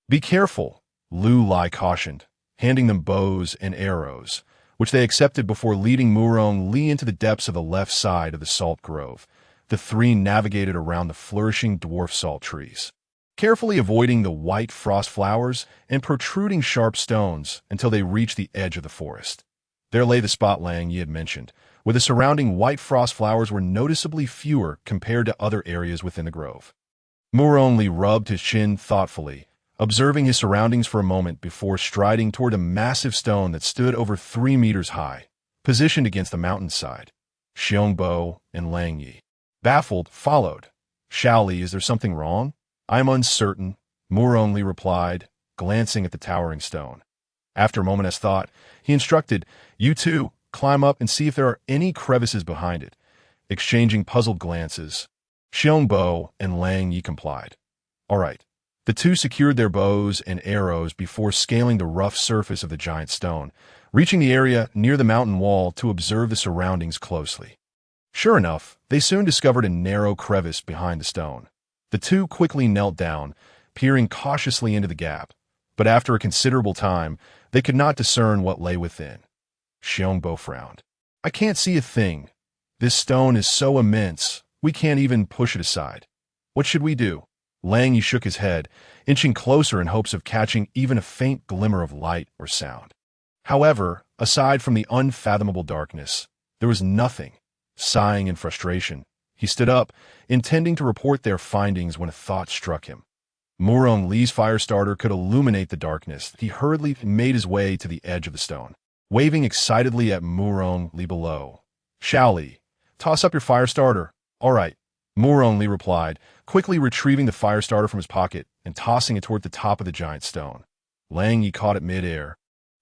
"Be careful," Lu Lai cautioned, handing them bows and arrows, which they accepted before leading Murong Li into the depths of the left side of the salt grove. The three navigated around the flourishing dwarf salt trees, carefully avoiding the white frost flowers and protruding sharp stones until they reached the edge of the forest. There lay the spot Lang Yi had mentioned, where the surrounding white frost flowers were noticeably fewer compared to other areas within the grove. Murong Li rubbed his chin thoughtfully, observing his surroundings for a moment before striding toward a massive stone that stood over 3 meters high, positioned against the mountainside. Xiongbo and Lang Yi, baffled, followed. Shaoli, is there something wrong? I am uncertain, Murong Li replied, glancing at the towering stone. After a moment's thought, he instructed, you two, climb up and see if there are any crevices behind it. Exchanging puzzled glances, Xiongbo and Lang Yi complied. All right. The two secured their bows and arrows before scaling the rough surface of the giant stone, reaching the area near the mountain wall to observe the surroundings closely. Sure enough, they soon discovered a narrow crevice behind the stone. The two quickly knelt down, peering cautiously into the gap, but after a considerable time, they could not discern what lay within. Xiongbo frowned. I can't see a thing. This stone is so immense, we can't even push it aside. What should we do? Lang Yi shook his head, inching closer in hopes of catching even a faint glimmer of light or sound. However, aside from the unfathomable darkness, there was nothing. Sighing in frustration, he stood up, intending to report their findings when a thought struck him. Murong Li's fire starter could illuminate the darkness. He hurriedly made his way to the edge of the stone, waving excitedly at Murong Li below. Shaoli, toss up your fire starter. All right, Murong Li replied, quickly retrieving the fire starter from his pocket and tossing it toward the top of the giant stone. Lang Yi caught it mid-air,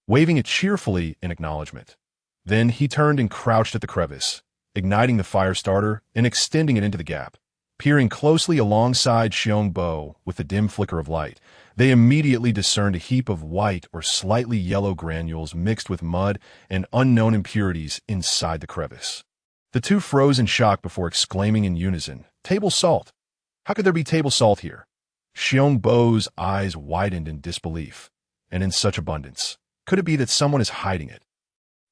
waving it cheerfully in acknowledgement. Then he turned and crouched at the crevice, igniting the fire starter and extending it into the gap. Peering closely alongside Xiongbo with the dim flicker of light, they immediately discerned a heap of white or slightly yellow granules mixed with mud and unknown impurities inside the crevice. The two froze in shock before exclaiming in unison, "Table salt! How could there be table salt here?" Xiongbo's eyes widened in disbelief. And in such abundance, could it be that someone is hiding it?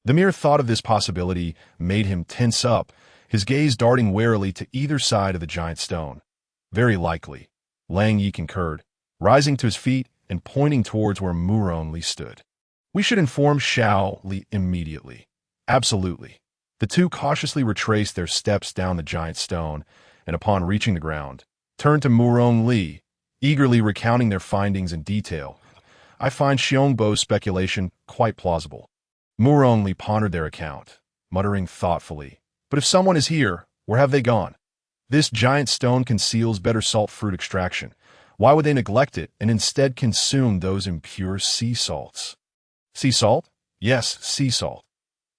The mere thought of this possibility made him tense up, his gaze darting warily to either side of the giant stone. Very likely, Lang Yi concurred, rising to his feet and pointing towards where Murong Li stood. We should inform Shaoli immediately. Absolutely. The two cautiously retraced their steps down the giant stone, and upon reaching the ground, turned to Murong Li, eagerly recounting their findings in detail. I find Xiongbo's speculation quite plausible. Murong Li pondered their account, muttering thoughtfully, but if someone is here, where have they gone? This giant stone conceals better salt fruit extraction. Why would they neglect it and instead consume those impure sea salts? Sea salt? Yes, sea salt.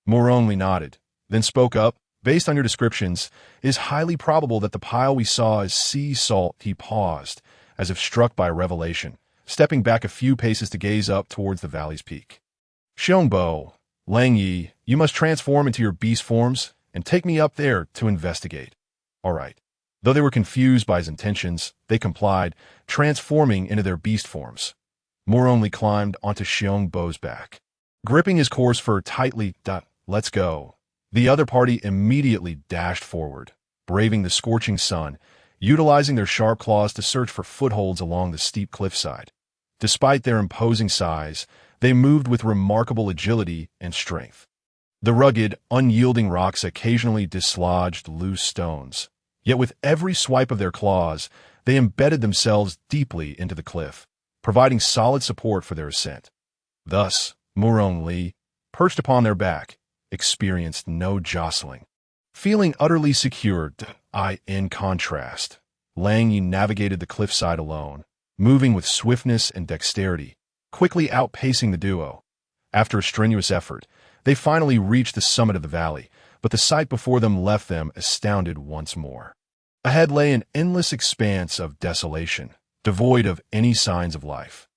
Murong Li nodded, then spoke up. Based on your descriptions, it is highly probable that the pile we saw is sea salt. He paused, as if struck by a revelation, stepping back a few paces to gaze up towards the valley's peak. Xiongbo, Lang Yi, you must transform into your beast forms and take me up there to investigate. All right. Though they were confused by his intentions, they complied, transforming into their beast forms. Murong Li climbed onto Xiongbo's back, gripping his coarse fur tightly. Let's go. The other party immediately dashed forward, braving the scorching sun, utilizing their sharp claws to search for footholds along the steep cliffside. Despite their imposing size, they moved with remarkable agility and strength. The rugged, unyielding rocks occasionally dislodged loose stones, yet with every swipe of their claws, they embedded themselves deeply into the cliff, providing solid support for their ascent. Thus, Murong Li, perched upon their back, experienced no jostling. Feeling utterly secure, in contrast, Lang Yi navigated the cliffside alone, moving with swiftness and dexterity, quickly outpacing the duo. After a strenuous effort, they finally reached the summit of the valley, but the sight before them left them astounded once more. Ahead lay an endless expanse of desolation, devoid of any signs of life.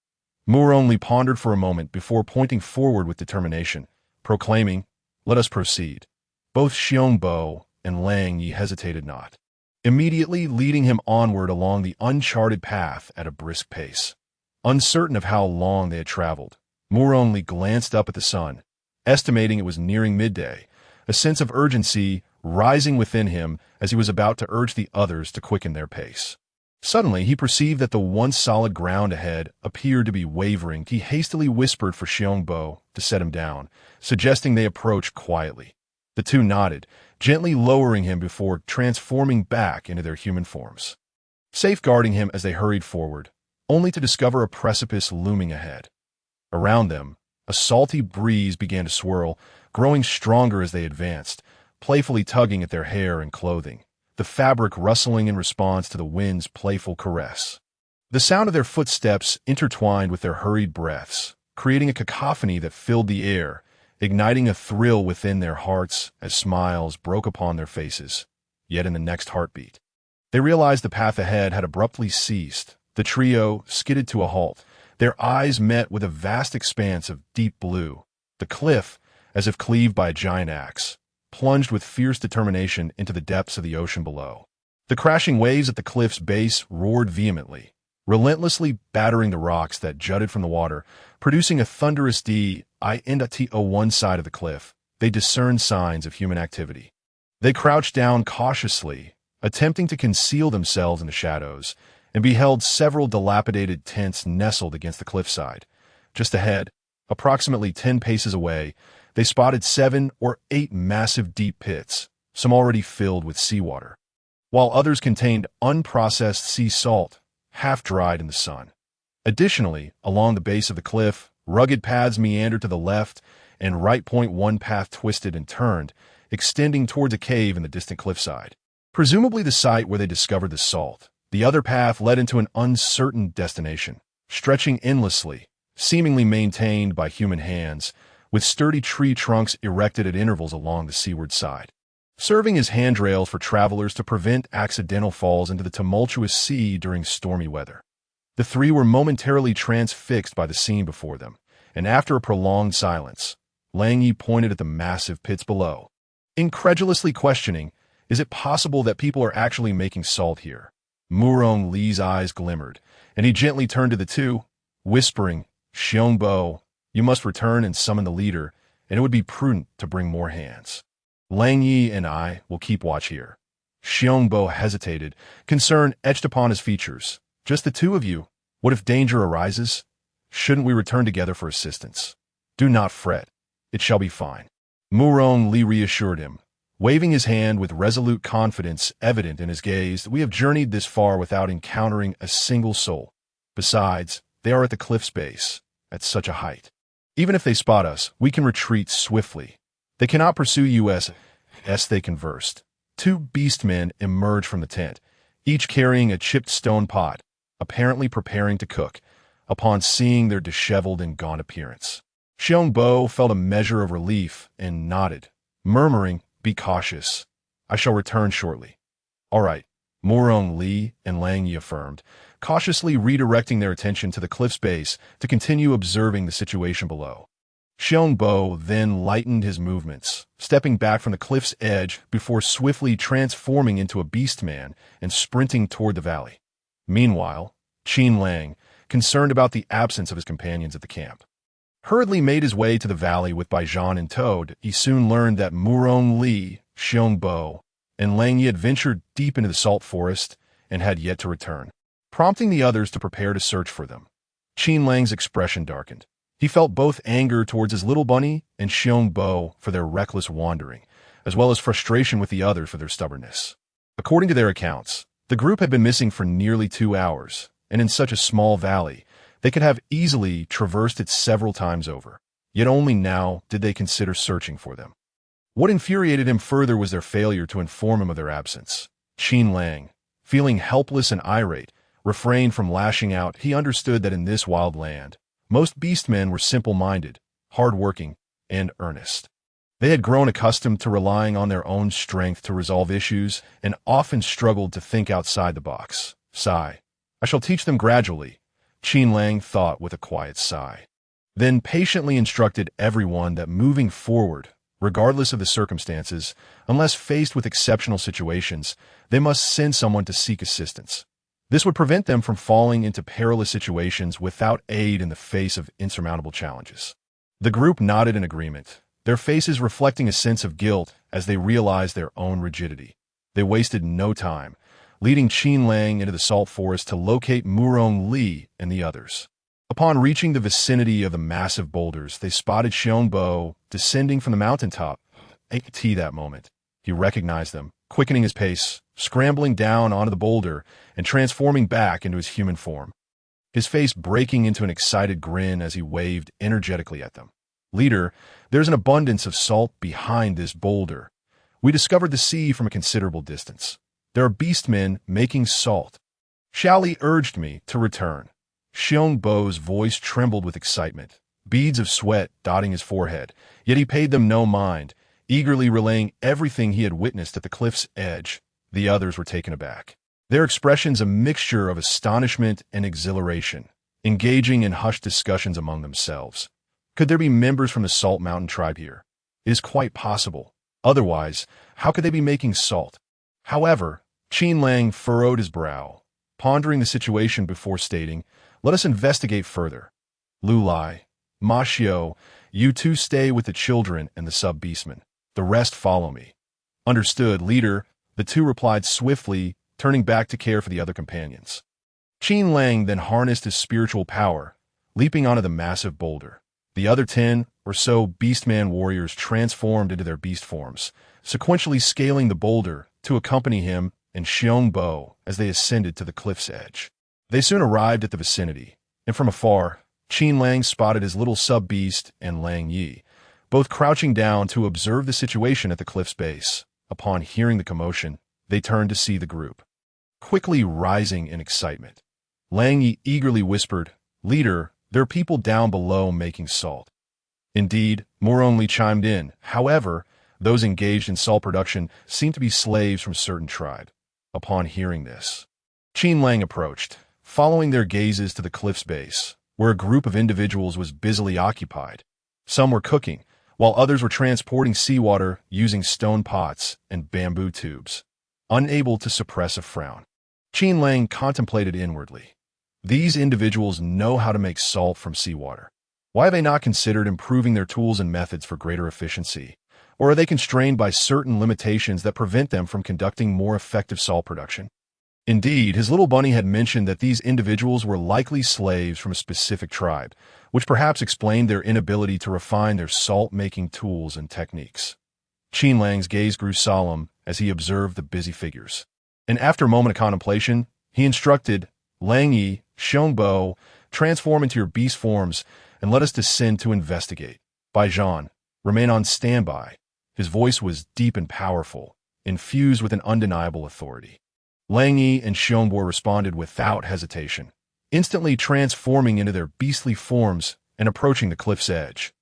Murong Li pondered for a moment before pointing forward with determination, proclaiming, "Let us proceed." Both Xiongbo and Lang Yi hesitated not, immediately leading him onward along the uncharted path at a brisk pace. Uncertain of how long they had traveled, Li glanced up at the sun, estimating it was nearing midday, a sense of urgency rising within him as he was about to urge the others to quicken their pace. Suddenly, he perceived that the once solid ground ahead appeared to be wavering. He hastily whispered for Xiongbo to set him down, suggesting they approach quietly. The two nodded, gently lowering him before transforming back into their human forms, safeguarding him as they hurried forward, only to discover a precipice looming ahead. Around them, a salty breeze began to swirl, growing stronger as they advanced, playfully tugging at their hair and clothing, the fabric rustling in response to the wind's playful caress. The sound of their footsteps intertwined with their hurried breaths, creating a cacophony that filled the air, igniting a thrill within their hearts as smiles broke upon their faces. Yet in the next heartbeat, they realized the path ahead had abruptly ceased. The trio skidded to a halt, their eyes met with a vast expanse of deep blue. The cliff, as if cleaved by a giant axe, plunged with fierce determination into the depths of the ocean below. The crashing waves at the cliff's base roared vehemently, relentlessly battering the rocks that jutted from the water, producing a thunderous D-I-N-T on one side of the cliff. They discerned signs of human activity. They crouched down cautiously, attempting to conceal themselves in the shadows, and beheld several dilapidated tents nestled against the cliffside. Just ahead, approximately 10 paces away, they spotted 7 or 8 massive deep pits, some already filled with seawater, while others contained unprocessed sea salt, half-dried in the sun. Additionally, along the base of the cliff, rugged paths meandered to the left, and right. One path twisted and turned, extending towards a cave in the distant cliffside, presumably the site where they discovered the salt. The other path led into an uncertain destination, stretching endlessly, seemingly maintained by human hands, with sturdy tree trunks erected at intervals along the seaward side, serving as handrails for travelers to prevent accidental falls into the tumultuous sea during stormy weather. The three were momentarily transfixed by the scene before them, and after a prolonged silence, Lang Yi pointed at the massive pits below, incredulously questioning, "Is it possible that people are actually making salt here?" Li's eyes glimmered, and he gently turned to the two, whispering, "Xiongbo, you must return and summon the leader, and it would be prudent to bring more hands. Lang Yi and I will keep watch here." Xiongbo hesitated, concern etched upon his features. "Just the two of you? What if danger arises? Shouldn't we return together for assistance?" "Do not fret. It shall be fine." Li reassured him, waving his hand with resolute confidence evident in his gaze. "We have journeyed this far without encountering a single soul. Besides, they are at the cliff's base, at such a height. Even if they spot us, we can retreat swiftly. They cannot pursue us." As they conversed, 2 beastmen emerged from the tent, each carrying a chipped stone pot, apparently preparing to cook. Upon seeing their disheveled and gaunt appearance, Xiongbo felt a measure of relief and nodded, murmuring, "Be cautious. I shall return shortly." "All right," Li and Lang Yi affirmed, cautiously redirecting their attention to the cliff's base to continue observing the situation below. Xiongbo then lightened his movements, stepping back from the cliff's edge before swiftly transforming into a beastman and sprinting toward the valley. Meanwhile, Qin Lang, concerned about the absence of his companions at the camp, hurriedly made his way to the valley with Baijan in tow. He soon learned that Li, Xiongbo, and Lang Yi had ventured deep into the salt forest and had yet to return, prompting the others to prepare to search for them. Qin Lang's expression darkened. He felt both anger towards his little bunny and Xiongbo for their reckless wandering, as well as frustration with the others for their stubbornness. According to their accounts, the group had been missing for nearly 2 hours, and in such a small valley, they could have easily traversed it several times over. Yet only now did they consider searching for them. What infuriated him further was their failure to inform him of their absence. Qin Lang, feeling helpless and irate, refrained from lashing out. He understood that in this wild land, most beastmen were simple-minded, hard-working, and earnest. They had grown accustomed to relying on their own strength to resolve issues and often struggled to think outside the box. "Sigh. I shall teach them gradually," Qin Lang thought with a quiet sigh. Then patiently instructed everyone that moving forward, regardless of the circumstances, unless faced with exceptional situations, they must send someone to seek assistance. This would prevent them from falling into perilous situations without aid in the face of insurmountable challenges. The group nodded in agreement, their faces reflecting a sense of guilt as they realized their own rigidity. They wasted no time, leading Qin Lang into the salt forest to locate Murong Li and the others. Upon reaching the vicinity of the massive boulders, they spotted Xiongbo descending from the mountaintop. That moment, he recognized them, quickening his pace, scrambling down onto the boulder, and transforming back into his human form. His face breaking into an excited grin as he waved energetically at them. "Leader, there's an abundance of salt behind this boulder. We discovered the sea from a considerable distance. There are beastmen making salt." Xiaoli urged me to return. Xiongbo's voice trembled with excitement, beads of sweat dotting his forehead, yet he paid them no mind, eagerly relaying everything he had witnessed at the cliff's edge. The others were taken aback, their expressions a mixture of astonishment and exhilaration, engaging in hushed discussions among themselves. Could there be members from the Salt Mountain tribe here? It is quite possible. Otherwise, how could they be making salt? However, Qin Lang furrowed his brow, pondering the situation before stating, "Let us investigate further. Lu Lai, Ma Xiao, you two stay with the children and the sub-beastmen. The rest follow me." "Understood, leader," the two replied swiftly, turning back to care for the other companions. Qin Lang then harnessed his spiritual power, leaping onto the massive boulder. The other 10 or so beastman warriors transformed into their beast forms, sequentially scaling the boulder to accompany him and Xiongbo as they ascended to the cliff's edge. They soon arrived at the vicinity, and from afar, Qin Lang spotted his little sub-beast and Lang Yi, both crouching down to observe the situation at the cliff's base. Upon hearing the commotion, they turned to see the group, quickly rising in excitement. Lang Yi eagerly whispered, "Leader, there are people down below making salt." Indeed, Murong Li chimed in. However, those engaged in salt production seemed to be slaves from a certain tribe. Upon hearing this, Qin Lang approached, following their gazes to the cliff's base, where a group of individuals was busily occupied. Some were cooking, while others were transporting seawater using stone pots and bamboo tubes. Unable to suppress a frown, Qin Lang contemplated inwardly. These individuals know how to make salt from seawater. Why have they not considered improving their tools and methods for greater efficiency? Or are they constrained by certain limitations that prevent them from conducting more effective salt production? Indeed, his little bunny had mentioned that these individuals were likely slaves from a specific tribe, which perhaps explained their inability to refine their salt-making tools and techniques. Qin Lang's gaze grew solemn as he observed the busy figures. And after a moment of contemplation, he instructed, "Lang Yi, Xiongbo, transform into your beast forms and let us descend to investigate. Baijian, remain on standby." His voice was deep and powerful, infused with an undeniable authority. Lang Yi and Xiongbo responded without hesitation, instantly transforming into their beastly forms and approaching the cliff's edge.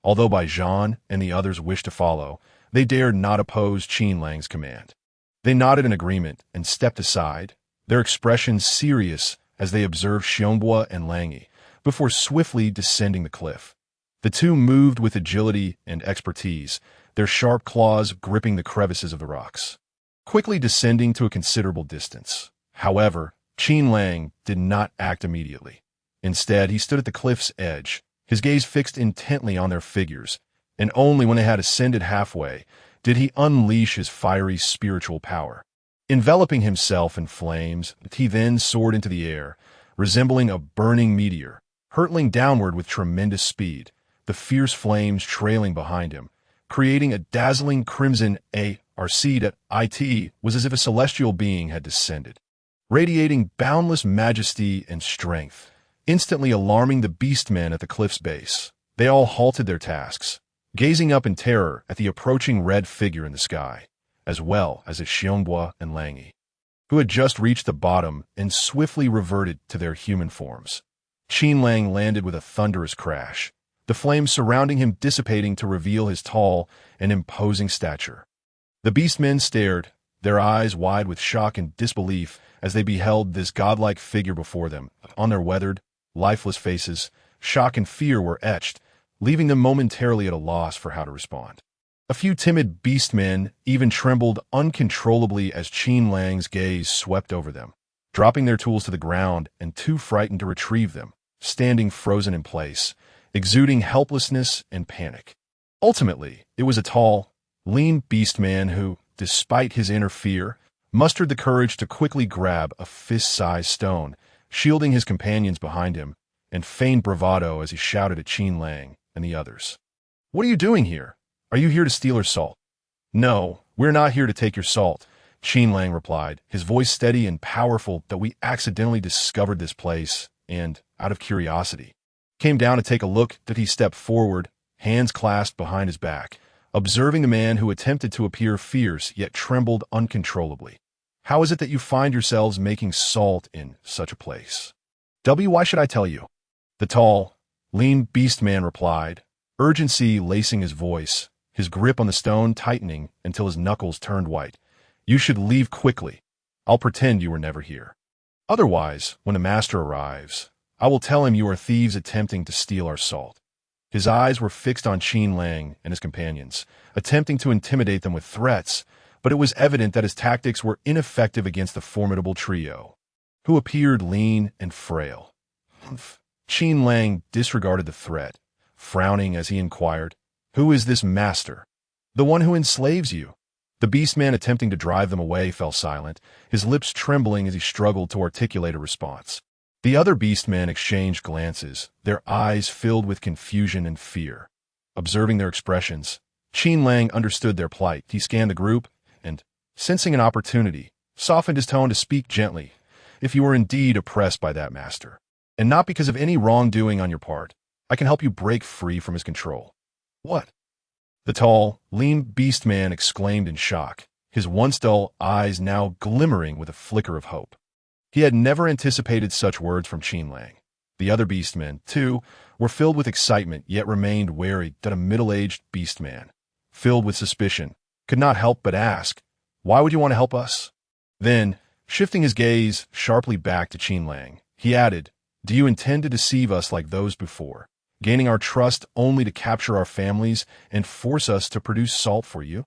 Although Baijian and the others wished to follow, they dared not oppose Qin Lang's command. They nodded in agreement and stepped aside, their expressions serious as they observed Xiongbo and Lang Yi, before swiftly descending the cliff. The two moved with agility and expertise, their sharp claws gripping the crevices of the rocks, quickly descending to a considerable distance. However, Qin Lang did not act immediately. Instead, he stood at the cliff's edge, his gaze fixed intently on their figures, and only when they had ascended halfway did he unleash his fiery spiritual power. Enveloping himself in flames, he then soared into the air, resembling a burning meteor, hurtling downward with tremendous speed, the fierce flames trailing behind him, creating a dazzling crimson It was as if a celestial being had descended, radiating boundless majesty and strength, instantly alarming the beastmen at the cliff's base. They all halted their tasks, gazing up in terror at the approaching red figure in the sky, as well as at Xiongbo and Lang Yi, who had just reached the bottom and swiftly reverted to their human forms. Qin Lang landed with a thunderous crash, the flames surrounding him dissipating to reveal his tall and imposing stature. The beastmen stared, their eyes wide with shock and disbelief as they beheld this godlike figure before them. On their weathered, lifeless faces, shock and fear were etched, leaving them momentarily at a loss for how to respond. A few timid beastmen even trembled uncontrollably as Qin Lang's gaze swept over them. dropping their tools to the ground and too frightened to retrieve them, standing frozen in place, exuding helplessness and panic. Ultimately, it was a tall, lean beast man who, despite his inner fear, mustered the courage to quickly grab a fist-sized stone, shielding his companions behind him, and feigned bravado as he shouted at Qin Lang and the others. "What are you doing here? Are you here to steal our salt?" "No, we're not here to take your salt," Qin Lang replied, his voice steady and powerful. "That we accidentally discovered this place, and, out of curiosity, came down to take a look." That he stepped forward, hands clasped behind his back, observing the man who attempted to appear fierce yet trembled uncontrollably. "How is it that you find yourselves making salt in such a place?" "Why should I tell you?" the tall, lean beast man replied, urgency lacing his voice, his grip on the stone tightening until his knuckles turned white. "You should leave quickly. I'll pretend you were never here. Otherwise, when the master arrives, I will tell him you are thieves attempting to steal our salt." His eyes were fixed on Qin Lang and his companions, attempting to intimidate them with threats, but it was evident that his tactics were ineffective against the formidable trio, who appeared lean and frail. Qin Lang disregarded the threat, frowning as he inquired, "Who is this master?" "The one who enslaves you." The beastman, attempting to drive them away, fell silent, his lips trembling as he struggled to articulate a response. The other beastmen exchanged glances, their eyes filled with confusion and fear. Observing their expressions, Qin Lang understood their plight. He scanned the group and, sensing an opportunity, softened his tone to speak gently. "If you are indeed oppressed by that master, and not because of any wrongdoing on your part, I can help you break free from his control." "What?" the tall, lean beastman exclaimed in shock, his once dull eyes now glimmering with a flicker of hope. He had never anticipated such words from Qin Lang. The other beastmen, too, were filled with excitement, yet remained wary. That a middle-aged beastman, filled with suspicion, could not help but ask, "Why would you want to help us?" Then, shifting his gaze sharply back to Qin Lang, he added, "Do you intend to deceive us like those before, gaining our trust only to capture our families and force us to produce salt for you?"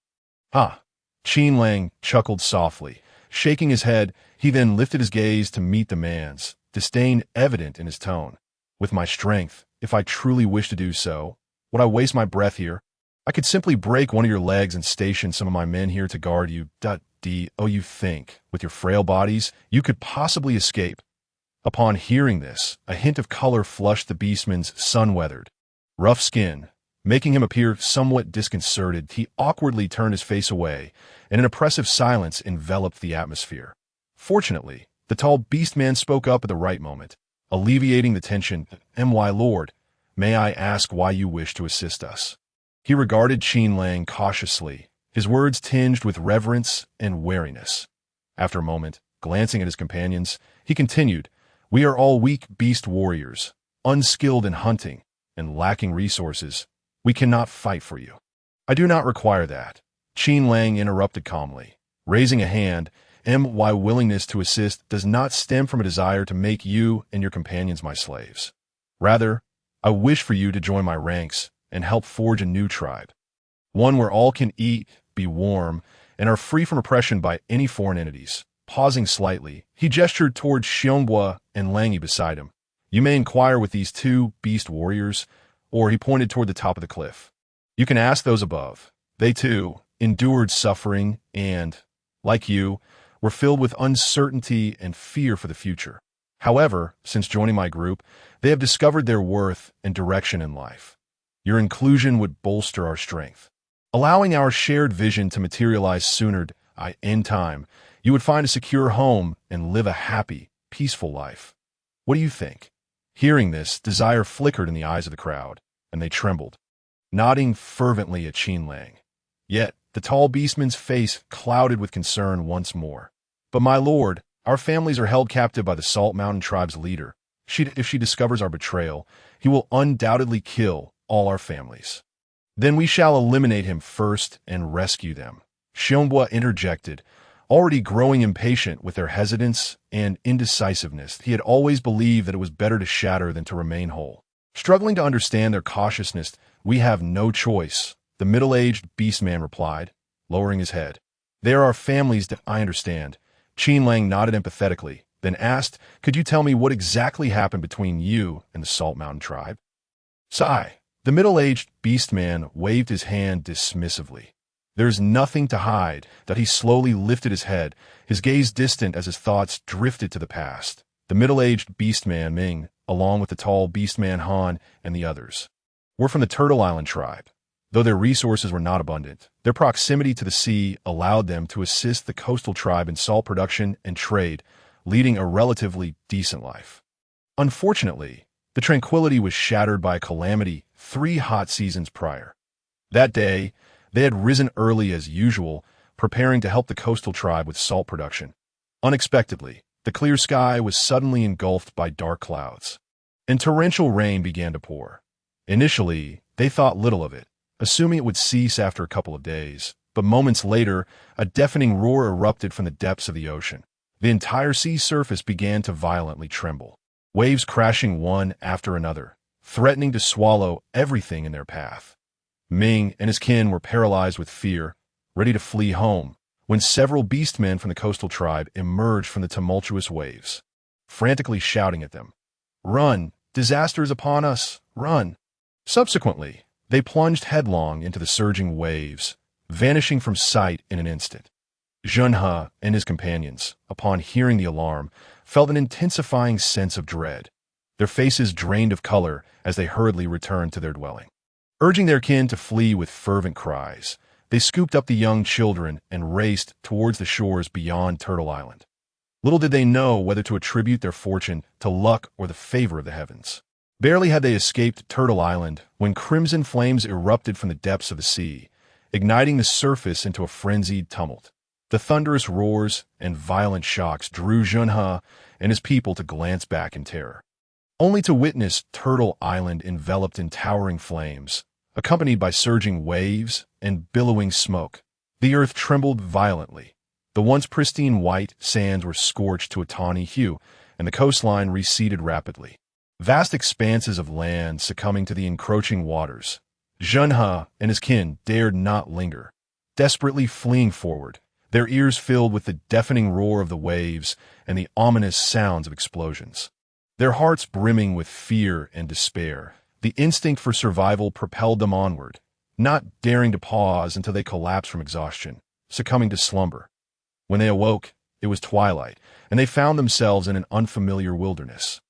"Ah!" Qin Lang chuckled softly. Shaking his head, he then lifted his gaze to meet the man's, disdain evident in his tone. "With my strength, if I truly wish to do so, would I waste my breath here? I could simply break one of your legs and station some of my men here to guard you. You think, with your frail bodies, you could possibly escape?" Upon hearing this, a hint of color flushed the beastman's sun-weathered, rough skin, making him appear somewhat disconcerted. He awkwardly turned his face away, and an oppressive silence enveloped the atmosphere. Fortunately, the tall beastman spoke up at the right moment, alleviating the tension. "My lord, may I ask why you wish to assist us?" He regarded Qin Lang cautiously, his words tinged with reverence and wariness. After a moment, glancing at his companions, he continued, "We are all weak beast warriors, unskilled in hunting, and lacking resources. We cannot fight for you." "I do not require that," Qin Lang interrupted calmly, raising a hand. "My willingness to assist does not stem from a desire to make you and your companions my slaves. Rather, I wish for you to join my ranks and help forge a new tribe, one where all can eat, be warm, and are free from oppression by any foreign entities." Pausing slightly, he gestured toward Xiongbo and Langy beside him. "You may inquire with these two beast warriors," or he pointed toward the top of the cliff. "You can ask those above. They, too, endured suffering and, like you, were filled with uncertainty and fear for the future. However, since joining my group, they have discovered their worth and direction in life. Your inclusion would bolster our strength, allowing our shared vision to materialize sooner. In time, you would find a secure home and live a happy, peaceful life. What do you think?" Hearing this, desire flickered in the eyes of the crowd, and they trembled, nodding fervently at Qin Lang. Yet, the tall beastman's face clouded with concern once more. "But my lord, our families are held captive by the Salt Mountain tribe's leader. If she discovers our betrayal, he will undoubtedly kill all our families. Then we shall eliminate him first and rescue them." Xiongbo interjected, already growing impatient with their hesitance and indecisiveness. He had always believed that it was better to shatter than to remain whole. Struggling to understand their cautiousness, "We have no choice," the middle-aged beastman replied, lowering his head. "There are families that I understand." Qin Lang nodded empathetically, then asked, "Could you tell me what exactly happened between you and the Salt Mountain tribe?" Sigh. The middle-aged beast-man waved his hand dismissively. "There's nothing to hide," that he slowly lifted his head, his gaze distant as his thoughts drifted to the past. The middle-aged beast-man Ming, along with the tall beast-man Han and the others, were from the Turtle Island tribe. Though their resources were not abundant, their proximity to the sea allowed them to assist the coastal tribe in salt production and trade, leading a relatively decent life. Unfortunately, the tranquility was shattered by a calamity 3 hot seasons prior. That day, they had risen early as usual, preparing to help the coastal tribe with salt production. Unexpectedly, the clear sky was suddenly engulfed by dark clouds, and torrential rain began to pour. Initially, they thought little of it, assuming it would cease after a couple of days, but moments later, a deafening roar erupted from the depths of the ocean. The entire sea surface began to violently tremble, waves crashing one after another, threatening to swallow everything in their path. Ming and his kin were paralyzed with fear, ready to flee home, when several beastmen from the coastal tribe emerged from the tumultuous waves, frantically shouting at them, "Run! Disaster is upon us! Run!" Subsequently, they plunged headlong into the surging waves, vanishing from sight in an instant. Junhe and his companions, upon hearing the alarm, felt an intensifying sense of dread. Their faces drained of color as they hurriedly returned to their dwelling. Urging their kin to flee with fervent cries, they scooped up the young children and raced towards the shores beyond Turtle Island. Little did they know whether to attribute their fortune to luck or the favor of the heavens. Barely had they escaped Turtle Island when crimson flames erupted from the depths of the sea, igniting the surface into a frenzied tumult. The thunderous roars and violent shocks drew Junhe and his people to glance back in terror, only to witness Turtle Island enveloped in towering flames, accompanied by surging waves and billowing smoke. The earth trembled violently. The once pristine white sands were scorched to a tawny hue, and the coastline receded rapidly, vast expanses of land succumbing to the encroaching waters. Junhe and his kin dared not linger, desperately fleeing forward, their ears filled with the deafening roar of the waves and the ominous sounds of explosions. Their hearts brimming with fear and despair, the instinct for survival propelled them onward, not daring to pause until they collapsed from exhaustion, succumbing to slumber. When they awoke, it was twilight, and they found themselves in an unfamiliar wilderness.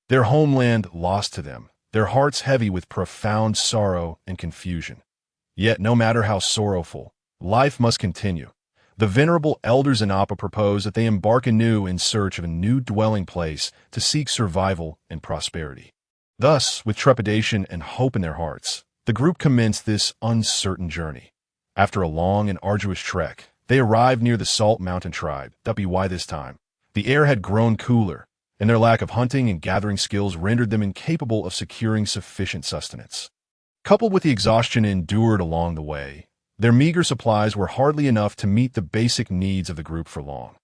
Their homeland lost to them, their hearts heavy with profound sorrow and confusion. Yet no matter how sorrowful, life must continue. The venerable elders in Appa proposed that they embark anew in search of a new dwelling place to seek survival and prosperity. Thus, with trepidation and hope in their hearts, the group commenced this uncertain journey. After a long and arduous trek, they arrived near the Salt Mountain tribe. Why this time? The air had grown cooler, and their lack of hunting and gathering skills rendered them incapable of securing sufficient sustenance. Coupled with the exhaustion endured along the way, their meager supplies were hardly enough to meet the basic needs of the group for long.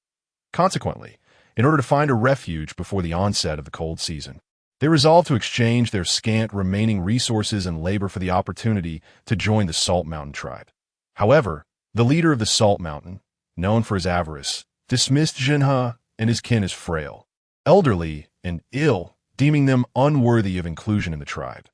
Consequently, in order to find a refuge before the onset of the cold season, they resolved to exchange their scant remaining resources and labor for the opportunity to join the Salt Mountain tribe. However, the leader of the Salt Mountain, known for his avarice, dismissed Junhe and his kin as frail, elderly, and ill, deeming them unworthy of inclusion in the tribe.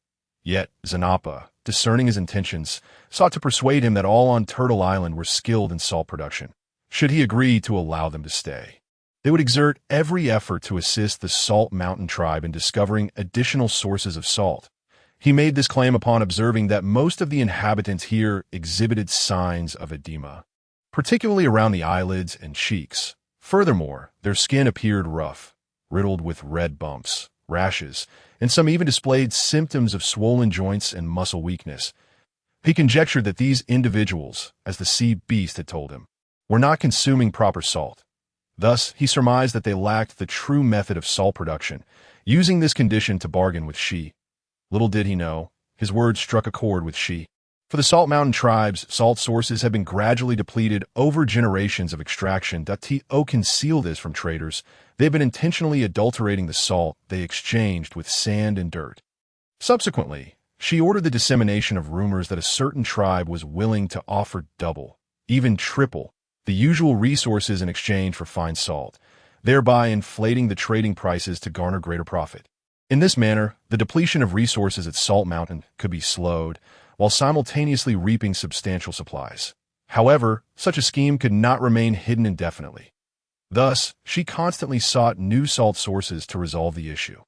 Yet Zanapa, discerning his intentions, sought to persuade him that all on Turtle Island were skilled in salt production. Should he agree to allow them to stay, they would exert every effort to assist the Salt Mountain tribe in discovering additional sources of salt. He made this claim upon observing that most of the inhabitants here exhibited signs of edema, particularly around the eyelids and cheeks. Furthermore, their skin appeared rough, riddled with red bumps, rashes, and some even displayed symptoms of swollen joints and muscle weakness. He conjectured that these individuals, as the sea beast had told him, were not consuming proper salt. Thus, he surmised that they lacked the true method of salt production, using this condition to bargain with Shi. Little did he know, his words struck a chord with Shi. For the Salt Mountain tribe's salt sources had been gradually depleted over generations of extraction. To conceal this from traders, they had been intentionally adulterating the salt they exchanged with sand and dirt. Subsequently, she ordered the dissemination of rumors that a certain tribe was willing to offer double, even triple, the usual resources in exchange for fine salt. thereby inflating the trading prices to garner greater profit. In this manner, the depletion of resources at Salt Mountain could be slowed, while simultaneously reaping substantial supplies. However, such a scheme could not remain hidden indefinitely. Thus, she constantly sought new salt sources to resolve the issue.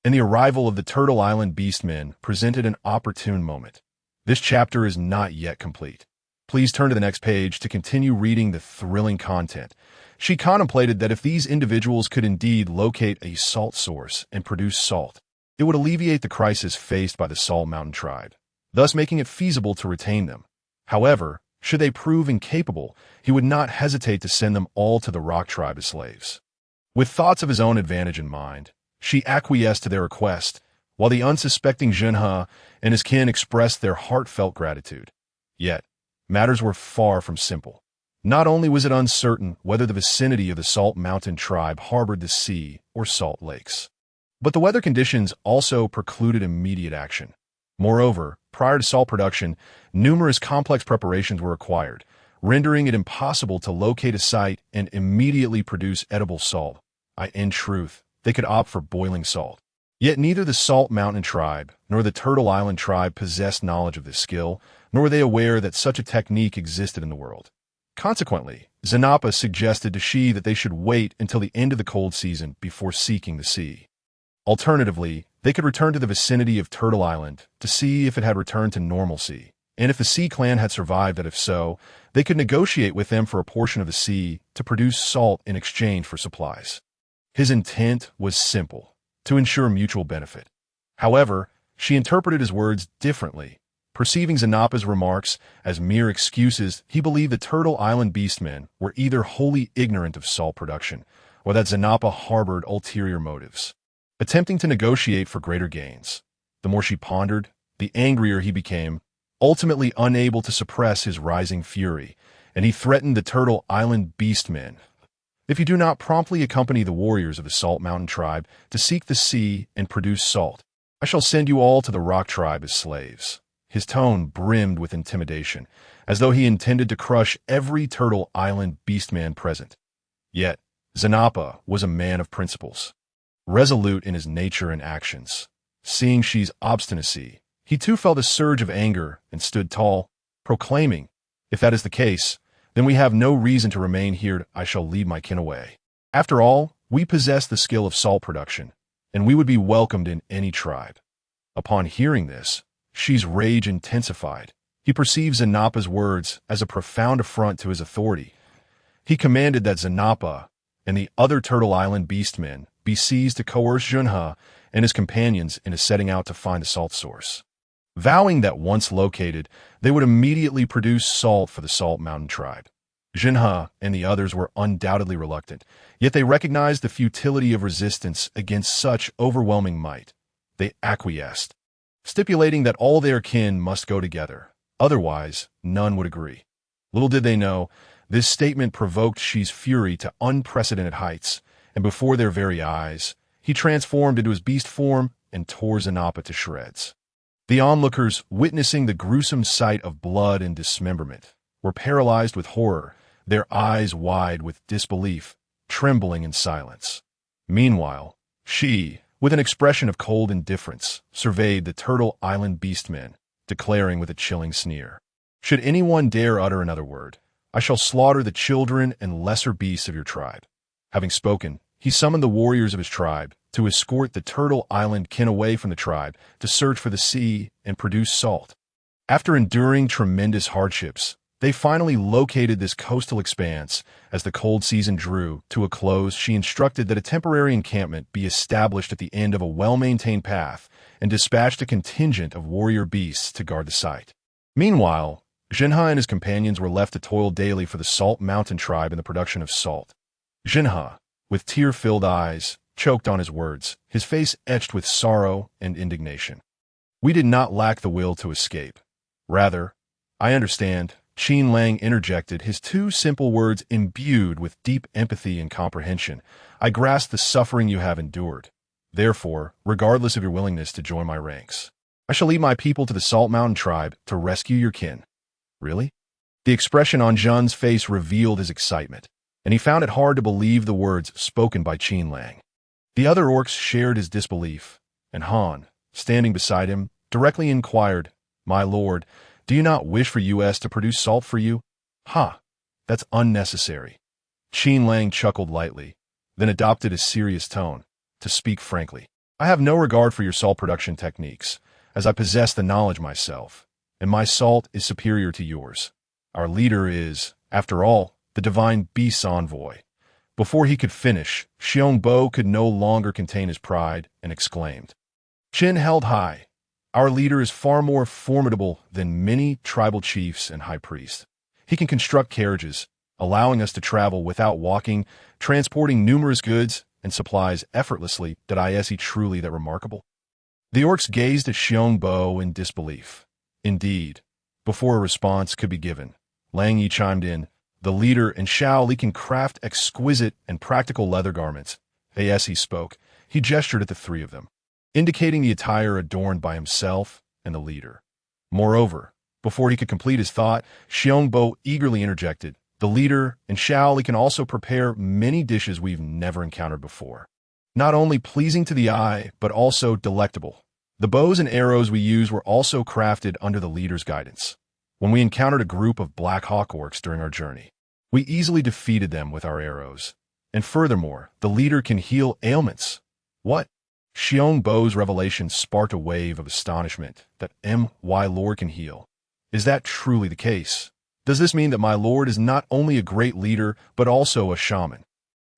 And the arrival of the Turtle Island Beastmen presented an opportune moment. This chapter is not yet complete. Please turn to the next page to continue reading the thrilling content. She contemplated that if these individuals could indeed locate a salt source and produce salt, it would alleviate the crisis faced by the Salt Mountain tribe, thus making it feasible to retain them. However, should they prove incapable, he would not hesitate to send them all to the Rock tribe as slaves. With thoughts of his own advantage in mind, she acquiesced to their request, while the unsuspecting Junha and his kin expressed their heartfelt gratitude. Yet, matters were far from simple. Not only was it uncertain whether the vicinity of the Salt Mountain tribe harbored the sea or salt lakes, but the weather conditions also precluded immediate action. Moreover, prior to salt production, numerous complex preparations were required, rendering it impossible to locate a site and immediately produce edible salt. In truth, they could opt for boiling salt. Yet neither the Salt Mountain tribe nor the Turtle Island tribe possessed knowledge of this skill, nor were they aware that such a technique existed in the world. Consequently, Zanapa suggested to Shi that they should wait until the end of the cold season before seeking the sea. Alternatively, they could return to the vicinity of Turtle Island to see if it had returned to normalcy, and if the Sea Clan had survived, that if so, they could negotiate with them for a portion of the sea to produce salt in exchange for supplies. His intent was simple, to ensure mutual benefit. However, she interpreted his words differently. Perceiving Zanapa's remarks as mere excuses, he believed the Turtle Island Beastmen were either wholly ignorant of salt production, or that Zanapa harbored ulterior motives, attempting to negotiate for greater gains. The more she pondered, the angrier he became, ultimately unable to suppress his rising fury, and he threatened the Turtle Island Beastmen. If you do not promptly accompany the warriors of the Salt Mountain tribe to seek the sea and produce salt, I shall send you all to the Rock tribe as slaves. His tone brimmed with intimidation, as though he intended to crush every Turtle Island Beastman present. Yet, Zanapa was a man of principles, resolute in his nature and actions. Seeing Shi's obstinacy, he too felt a surge of anger and stood tall, proclaiming, "If that is the case, then we have no reason to remain here. I shall lead my kin away. After all, we possess the skill of salt production, and we would be welcomed in any tribe." Upon hearing this, Shi's rage intensified. He perceived Zanapa's words as a profound affront to his authority. He commanded that Zanapa and the other Turtle Island Beastmen be seized to coerce Junha and his companions into setting out to find the salt source, vowing that once located, they would immediately produce salt for the Salt Mountain tribe. Junha and the others were undoubtedly reluctant, yet they recognized the futility of resistance against such overwhelming might. They acquiesced, stipulating that all their kin must go together. Otherwise, none would agree. Little did they know, this statement provoked Shi's fury to unprecedented heights, and before their very eyes, he transformed into his beast form and tore Zanapa to shreds. The onlookers, witnessing the gruesome sight of blood and dismemberment, were paralyzed with horror, their eyes wide with disbelief, trembling in silence. Meanwhile, Shi, with an expression of cold indifference, surveyed the Turtle Island Beastmen, declaring with a chilling sneer, "Should anyone dare utter another word, I shall slaughter the children and lesser beasts of your tribe." Having spoken, he summoned the warriors of his tribe to escort the Turtle Island kin away from the tribe to search for the sea and produce salt. After enduring tremendous hardships, they finally located this coastal expanse. As the cold season drew to a close, she instructed that a temporary encampment be established at the end of a well-maintained path and dispatched a contingent of warrior beasts to guard the site. Meanwhile, Junha and his companions were left to toil daily for the Salt Mountain tribe in the production of salt. Junha, with tear-filled eyes, choked on his words, his face etched with sorrow and indignation. "We did not lack the will to escape. Rather, I understand," Qin Lang interjected, his two simple words imbued with deep empathy and comprehension. "I grasp the suffering you have endured. Therefore, regardless of your willingness to join my ranks, I shall lead my people to the Salt Mountain tribe to rescue your kin." "Really?" The expression on Zhen's face revealed his excitement, and he found it hard to believe the words spoken by Qin Lang. The other orcs shared his disbelief, and Han, standing beside him, directly inquired, "My lord, do you not wish for us to produce salt for you?" "Ha, that's unnecessary." Qin Lang chuckled lightly, then adopted a serious tone, to speak frankly. "I have no regard for your salt production techniques, as I possess the knowledge myself, and my salt is superior to yours. Our leader is, after all, the divine beast's envoy." Before he could finish, Xiongbo could no longer contain his pride and exclaimed, "Chin held high. Our leader is far more formidable than many tribal chiefs and high priests. He can construct carriages, allowing us to travel without walking, transporting numerous goods and supplies effortlessly. Did I see truly that remarkable?" The orcs gazed at Xiongbo in disbelief. Indeed, before a response could be given, Lang Yi chimed in, "The leader and Xiao Li can craft exquisite and practical leather garments." As he spoke, he gestured at the three of them, indicating the attire adorned by himself and the leader. Moreover, before he could complete his thought, Xiongbo eagerly interjected, "The leader and Xiao Li can also prepare many dishes we've never encountered before. Not only pleasing to the eye, but also delectable. The bows and arrows we use were also crafted under the leader's guidance. When we encountered a group of Black Hawk orcs during our journey, we easily defeated them with our arrows. And furthermore, the leader can heal ailments." "What?" Xiongbo's revelation sparked a wave of astonishment. "That my lord can heal. Is that truly the case? Does this mean that my lord is not only a great leader, but also a shaman?"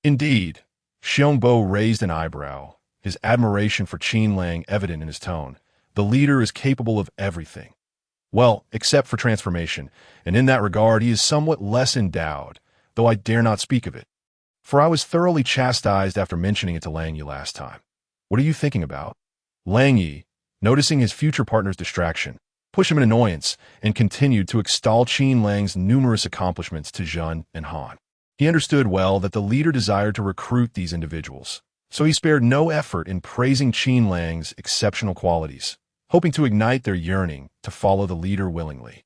"Indeed." Xiongbo raised an eyebrow, his admiration for Qin Lang evident in his tone. "The leader is capable of everything. Well, except for transformation, and in that regard he is somewhat less endowed, though I dare not speak of it. For I was thoroughly chastised after mentioning it to Lang Yi last time. What are you thinking about?" Lang Yi, noticing his future partner's distraction, pushed him in annoyance and continued to extol Qin Lang's numerous accomplishments to Zhen and Han. He understood well that the leader desired to recruit these individuals, so he spared no effort in praising Qin Lang's exceptional qualities, hoping to ignite their yearning to follow the leader willingly.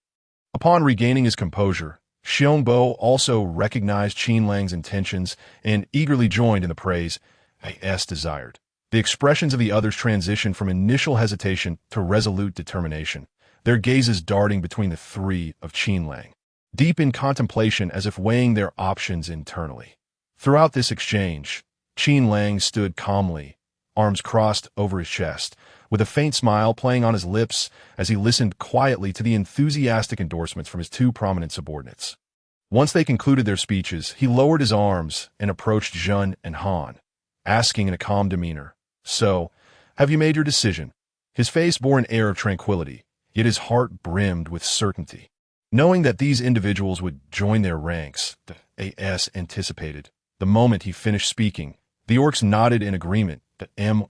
Upon regaining his composure, Xiongbo also recognized Qin Lang's intentions and eagerly joined in the praise as desired. The expressions of the others transitioned from initial hesitation to resolute determination, their gazes darting between the three of Qin Lang, deep in contemplation as if weighing their options internally. Throughout this exchange, Qin Lang stood calmly, arms crossed over his chest, with a faint smile playing on his lips as he listened quietly to the enthusiastic endorsements from his two prominent subordinates. Once they concluded their speeches, he lowered his arms and approached Zhen and Han, asking in a calm demeanor, "So, have you made your decision?" His face bore an air of tranquility, yet his heart brimmed with certainty. Knowing that these individuals would join their ranks, as anticipated, the moment he finished speaking, the orcs nodded in agreement.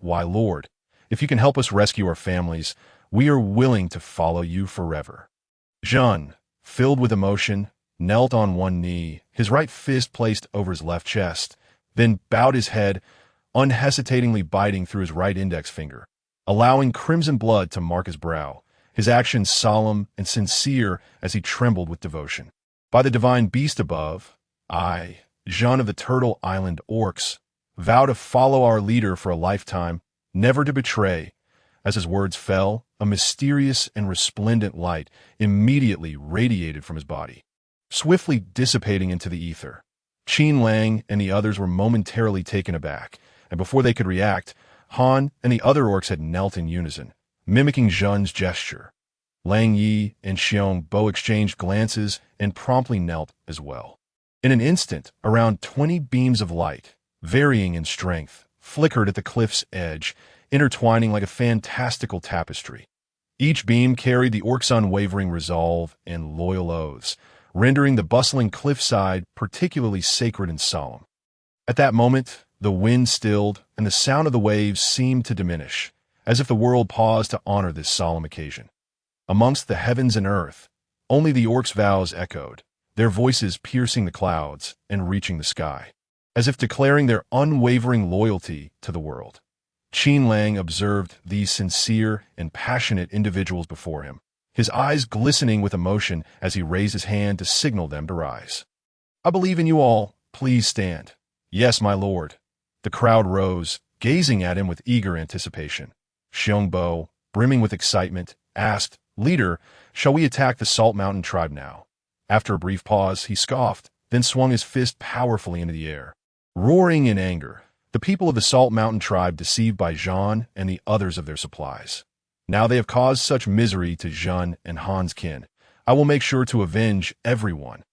"My lord, if you can help us rescue our families, we are willing to follow you forever." Zhen, filled with emotion, knelt on one knee, his right fist placed over his left chest, then bowed his head, unhesitatingly biting through his right index finger, allowing crimson blood to mark his brow, his actions solemn and sincere as he trembled with devotion. "By the divine beast above, I, Zhen of the Turtle Island Orcs, vow to follow our leader for a lifetime, never to betray." As his words fell, a mysterious and resplendent light immediately radiated from his body, swiftly dissipating into the ether. Qin Lang and the others were momentarily taken aback, and before they could react, Han and the other orcs had knelt in unison, mimicking Zhen's gesture. Lang Yi and Xiongbo exchanged glances and promptly knelt as well. In an instant, around 20 beams of light, varying in strength, flickered at the cliff's edge, intertwining like a fantastical tapestry. Each beam carried the orc's unwavering resolve and loyal oaths, rendering the bustling cliffside particularly sacred and solemn. At that moment, the wind stilled, and the sound of the waves seemed to diminish, as if the world paused to honor this solemn occasion. Amongst the heavens and earth, only the orcs' vows echoed, their voices piercing the clouds and reaching the sky, as if declaring their unwavering loyalty to the world. Qin Lang observed these sincere and passionate individuals before him, his eyes glistening with emotion as he raised his hand to signal them to rise. "I believe in you all, please stand." "Yes, my lord." The crowd rose, gazing at him with eager anticipation. Xiongbo, brimming with excitement, asked, "Leader, shall we attack the Salt Mountain tribe now?" After a brief pause, he scoffed, then swung his fist powerfully into the air. Roaring in anger, the people of the Salt Mountain tribe deceived by Zhan and the others of their supplies. Now they have caused such misery to Zhan and Han's kin. I will make sure to avenge everyone.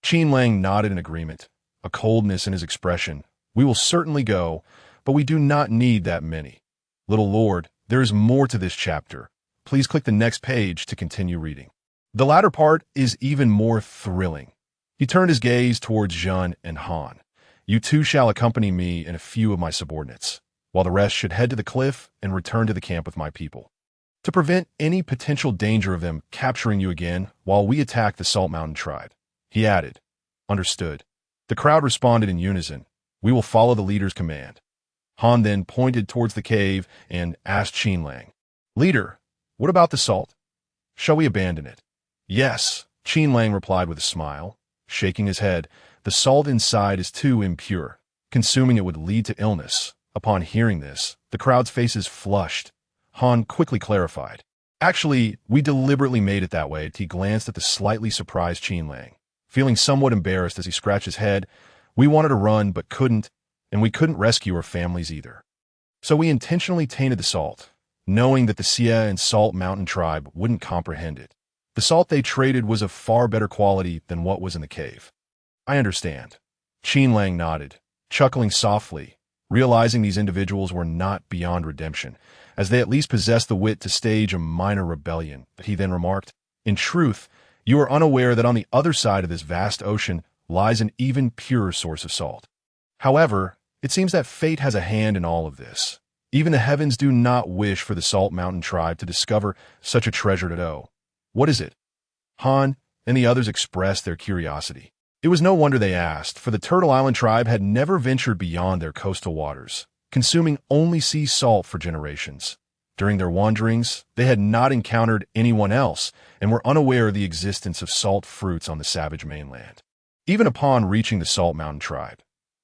Qin Lang nodded in agreement, a coldness in his expression. "We will certainly go, but we do not need that many. Little Lord, there is more to this chapter. Please click the next page to continue reading." The latter part is even more thrilling. He turned his gaze towards Zhan and Han. "You two shall accompany me and a few of my subordinates, while the rest should head to the cliff and return to the camp with my people, to prevent any potential danger of them capturing you again while we attack the Salt Mountain tribe." He added, "Understood." The crowd responded in unison. "We will follow the leader's command." Han then pointed towards the cave and asked Qin Lang, "Leader, what about the salt? Shall we abandon it?" "Yes," Qin Lang replied with a smile, shaking his head. "The salt inside is too impure. Consuming it would lead to illness." Upon hearing this, the crowd's faces flushed. Han quickly clarified, "Actually, we deliberately made it that way." He glanced at the slightly surprised Qin Lang, feeling somewhat embarrassed as he scratched his head. "We wanted to run but couldn't, and we couldn't rescue our families either. So we intentionally tainted the salt, knowing that the Xie and Salt Mountain tribe wouldn't comprehend it. The salt they traded was of far better quality than what was in the cave." "I understand." Qin Lang nodded, chuckling softly, realizing these individuals were not beyond redemption, as they at least possessed the wit to stage a minor rebellion. But he then remarked, "In truth, you are unaware that on the other side of this vast ocean lies an even purer source of salt. However, it seems that fate has a hand in all of this. Even the heavens do not wish for the Salt Mountain tribe to discover such a treasure to know. What is it?" Han and the others expressed their curiosity. It was no wonder they asked, for the Turtle Island tribe had never ventured beyond their coastal waters, consuming only sea salt for generations. During their wanderings, they had not encountered anyone else and were unaware of the existence of salt fruits on the savage mainland. Even upon reaching the Salt Mountain tribe,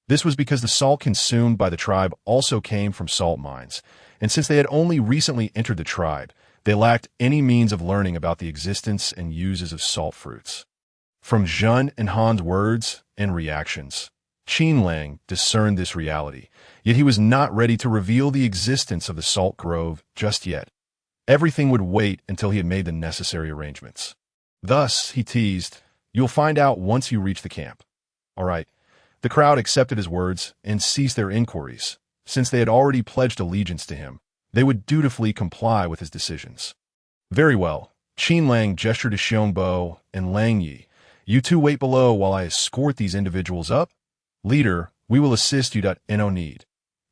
this was because the salt consumed by the tribe also came from salt mines, and since they had only recently entered the tribe, they lacked any means of learning about the existence and uses of salt fruits. From Zhan and Han's words and reactions, Qin Lang discerned this reality, yet he was not ready to reveal the existence of the salt grove just yet. Everything would wait until he had made the necessary arrangements. Thus, he teased, "You'll find out once you reach the camp." All right. The crowd accepted his words and ceased their inquiries. Since they had already pledged allegiance to him, they would dutifully comply with his decisions. "Very well." Qin Lang gestured to Xiongbo and Lang Yi. "You two wait below while I escort these individuals up. Leader, we will assist you to no need."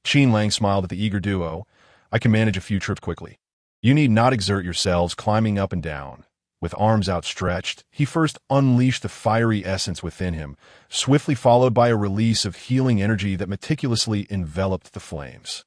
Qin Lang smiled at the eager duo. "I can manage a few trips quickly. You need not exert yourselves climbing up and down." With arms outstretched, he first unleashed the fiery essence within him, swiftly followed by a release of healing energy that meticulously enveloped the flames.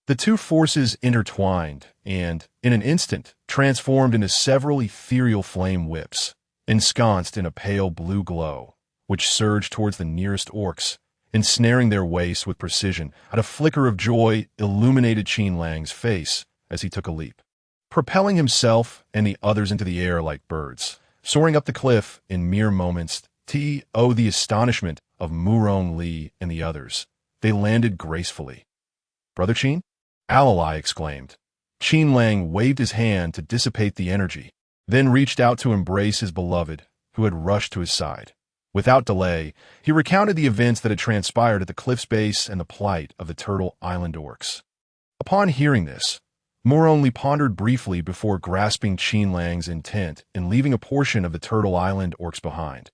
The two forces intertwined and, in an instant, transformed into several ethereal flame whips, ensconced in a pale blue glow, which surged towards the nearest orcs, ensnaring their waist with precision. At a flicker of joy illuminated Qin Lang's face as he took a leap, propelling himself and the others into the air like birds. Soaring up the cliff in mere moments, to the astonishment of Murong Li and the others, they landed gracefully. "Brother Qin?" Alalai exclaimed. Qin Lang waved his hand to dissipate the energy, then reached out to embrace his beloved, who had rushed to his side. Without delay, he recounted the events that had transpired at the cliff's base and the plight of the Turtle Island orcs. Upon hearing this, Murong Li pondered briefly before grasping Qin Lang's intent and leaving a portion of the Turtle Island orcs behind.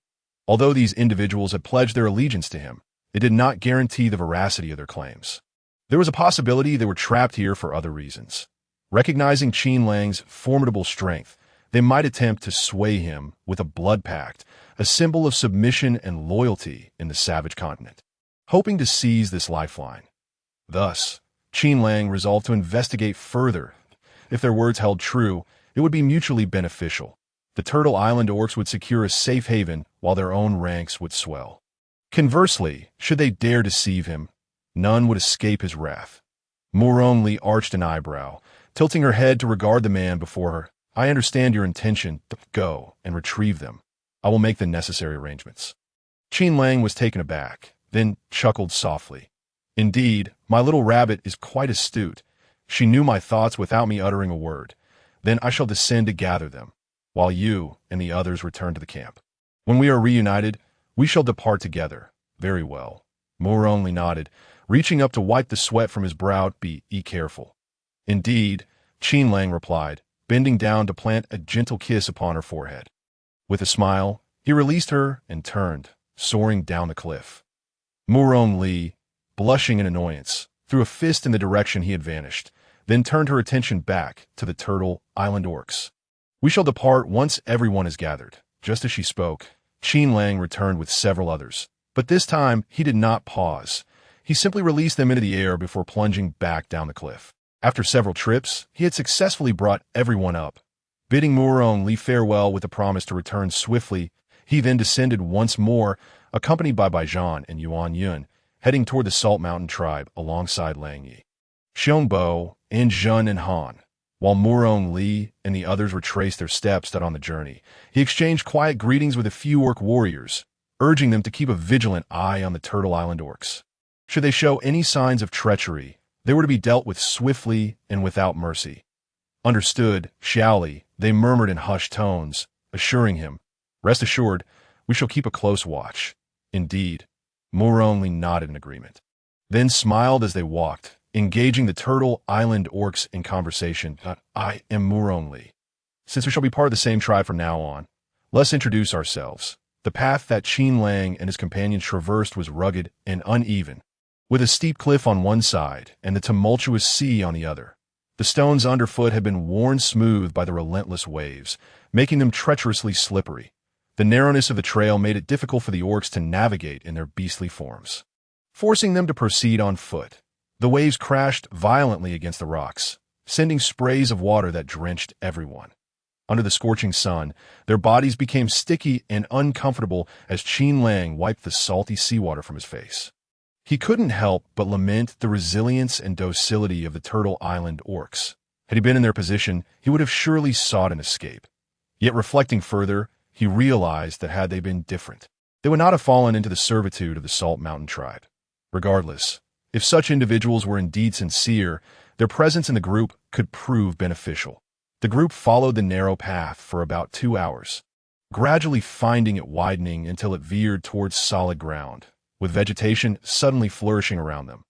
Although these individuals had pledged their allegiance to him, it did not guarantee the veracity of their claims. There was a possibility they were trapped here for other reasons. Recognizing Qin Lang's formidable strength, they might attempt to sway him with a blood pact, a symbol of submission and loyalty in the savage continent, hoping to seize this lifeline. Thus, Qin Lang resolved to investigate further. If their words held true, it would be mutually beneficial. The Turtle Island orcs would secure a safe haven while their own ranks would swell. Conversely, should they dare deceive him, none would escape his wrath. Moroni arched an eyebrow, tilting her head to regard the man before her. I understand your intention. Go and retrieve them. I will make the necessary arrangements. Qin Lang was taken aback, then chuckled softly. Indeed, my little rabbit is quite astute. She knew my thoughts without me uttering a word. Then I shall descend to gather them, while you and the others return to the camp. When we are reunited, we shall depart together. Very well. Moroni nodded, reaching up to wipe the sweat from his brow. Be careful. Indeed, Qin Lang replied, bending down to plant a gentle kiss upon her forehead. With a smile, he released her and turned, soaring down the cliff. Moroni, blushing in annoyance, threw a fist in the direction he had vanished, then turned her attention back to the Turtle Island orcs. We shall depart once everyone is gathered. Just as she spoke, Qin Lang returned with several others. But this time, he did not pause. He simply released them into the air before plunging back down the cliff. After several trips, he had successfully brought everyone up. Bidding Moroni farewell with a promise to return swiftly, he then descended once more, accompanied by Baijan and Yuan Lang, heading toward the Salt Mountain tribe alongside Lang Yi, Xiongbo, and Zhen and Han. While Moroni and the others retraced their steps on the journey, he exchanged quiet greetings with a few orc warriors, urging them to keep a vigilant eye on the Turtle Island orcs. Should they show any signs of treachery, they were to be dealt with swiftly and without mercy. Understood, Xiaoli, they murmured in hushed tones, assuring him, rest assured, we shall keep a close watch. Indeed, Moroni nodded in agreement, then smiled as they walked, engaging the Turtle Island orcs in conversation. I am Moroni. Since we shall be part of the same tribe from now on, let's introduce ourselves. The path that Qin Lang and his companions traversed was rugged and uneven, with a steep cliff on one side and the tumultuous sea on the other. The stones underfoot had been worn smooth by the relentless waves, making them treacherously slippery. The narrowness of the trail made it difficult for the orcs to navigate in their beastly forms, forcing them to proceed on foot. The waves crashed violently against the rocks, sending sprays of water that drenched everyone. Under the scorching sun, their bodies became sticky and uncomfortable as Qin Lang wiped the salty seawater from his face. He couldn't help but lament the resilience and docility of the Turtle Island orcs. Had he been in their position, he would have surely sought an escape. Yet reflecting further, he realized that had they been different, they would not have fallen into the servitude of the Salt Mountain tribe. Regardless, if such individuals were indeed sincere, their presence in the group could prove beneficial. The group followed the narrow path for about 2 hours, gradually finding it widening until it veered towards solid ground, with vegetation suddenly flourishing around them.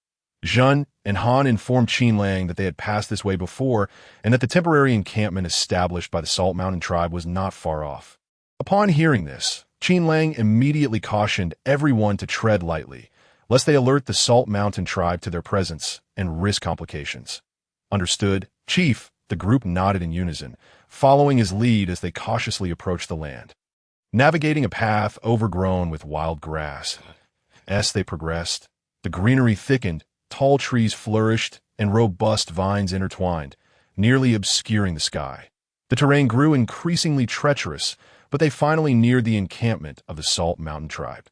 Zhen and Han informed Qin Lang that they had passed this way before and that the temporary encampment established by the Salt Mountain tribe was not far off. Upon hearing this, Qin Lang immediately cautioned everyone to tread lightly, lest they alert the Salt Mountain tribe to their presence and risk complications. Understood, Chief. The group nodded in unison, following his lead as they cautiously approached the land. Navigating a path overgrown with wild grass, as they progressed, the greenery thickened, tall trees flourished, and robust vines intertwined, nearly obscuring the sky. The terrain grew increasingly treacherous, but they finally neared the encampment of the Salt Mountain tribe.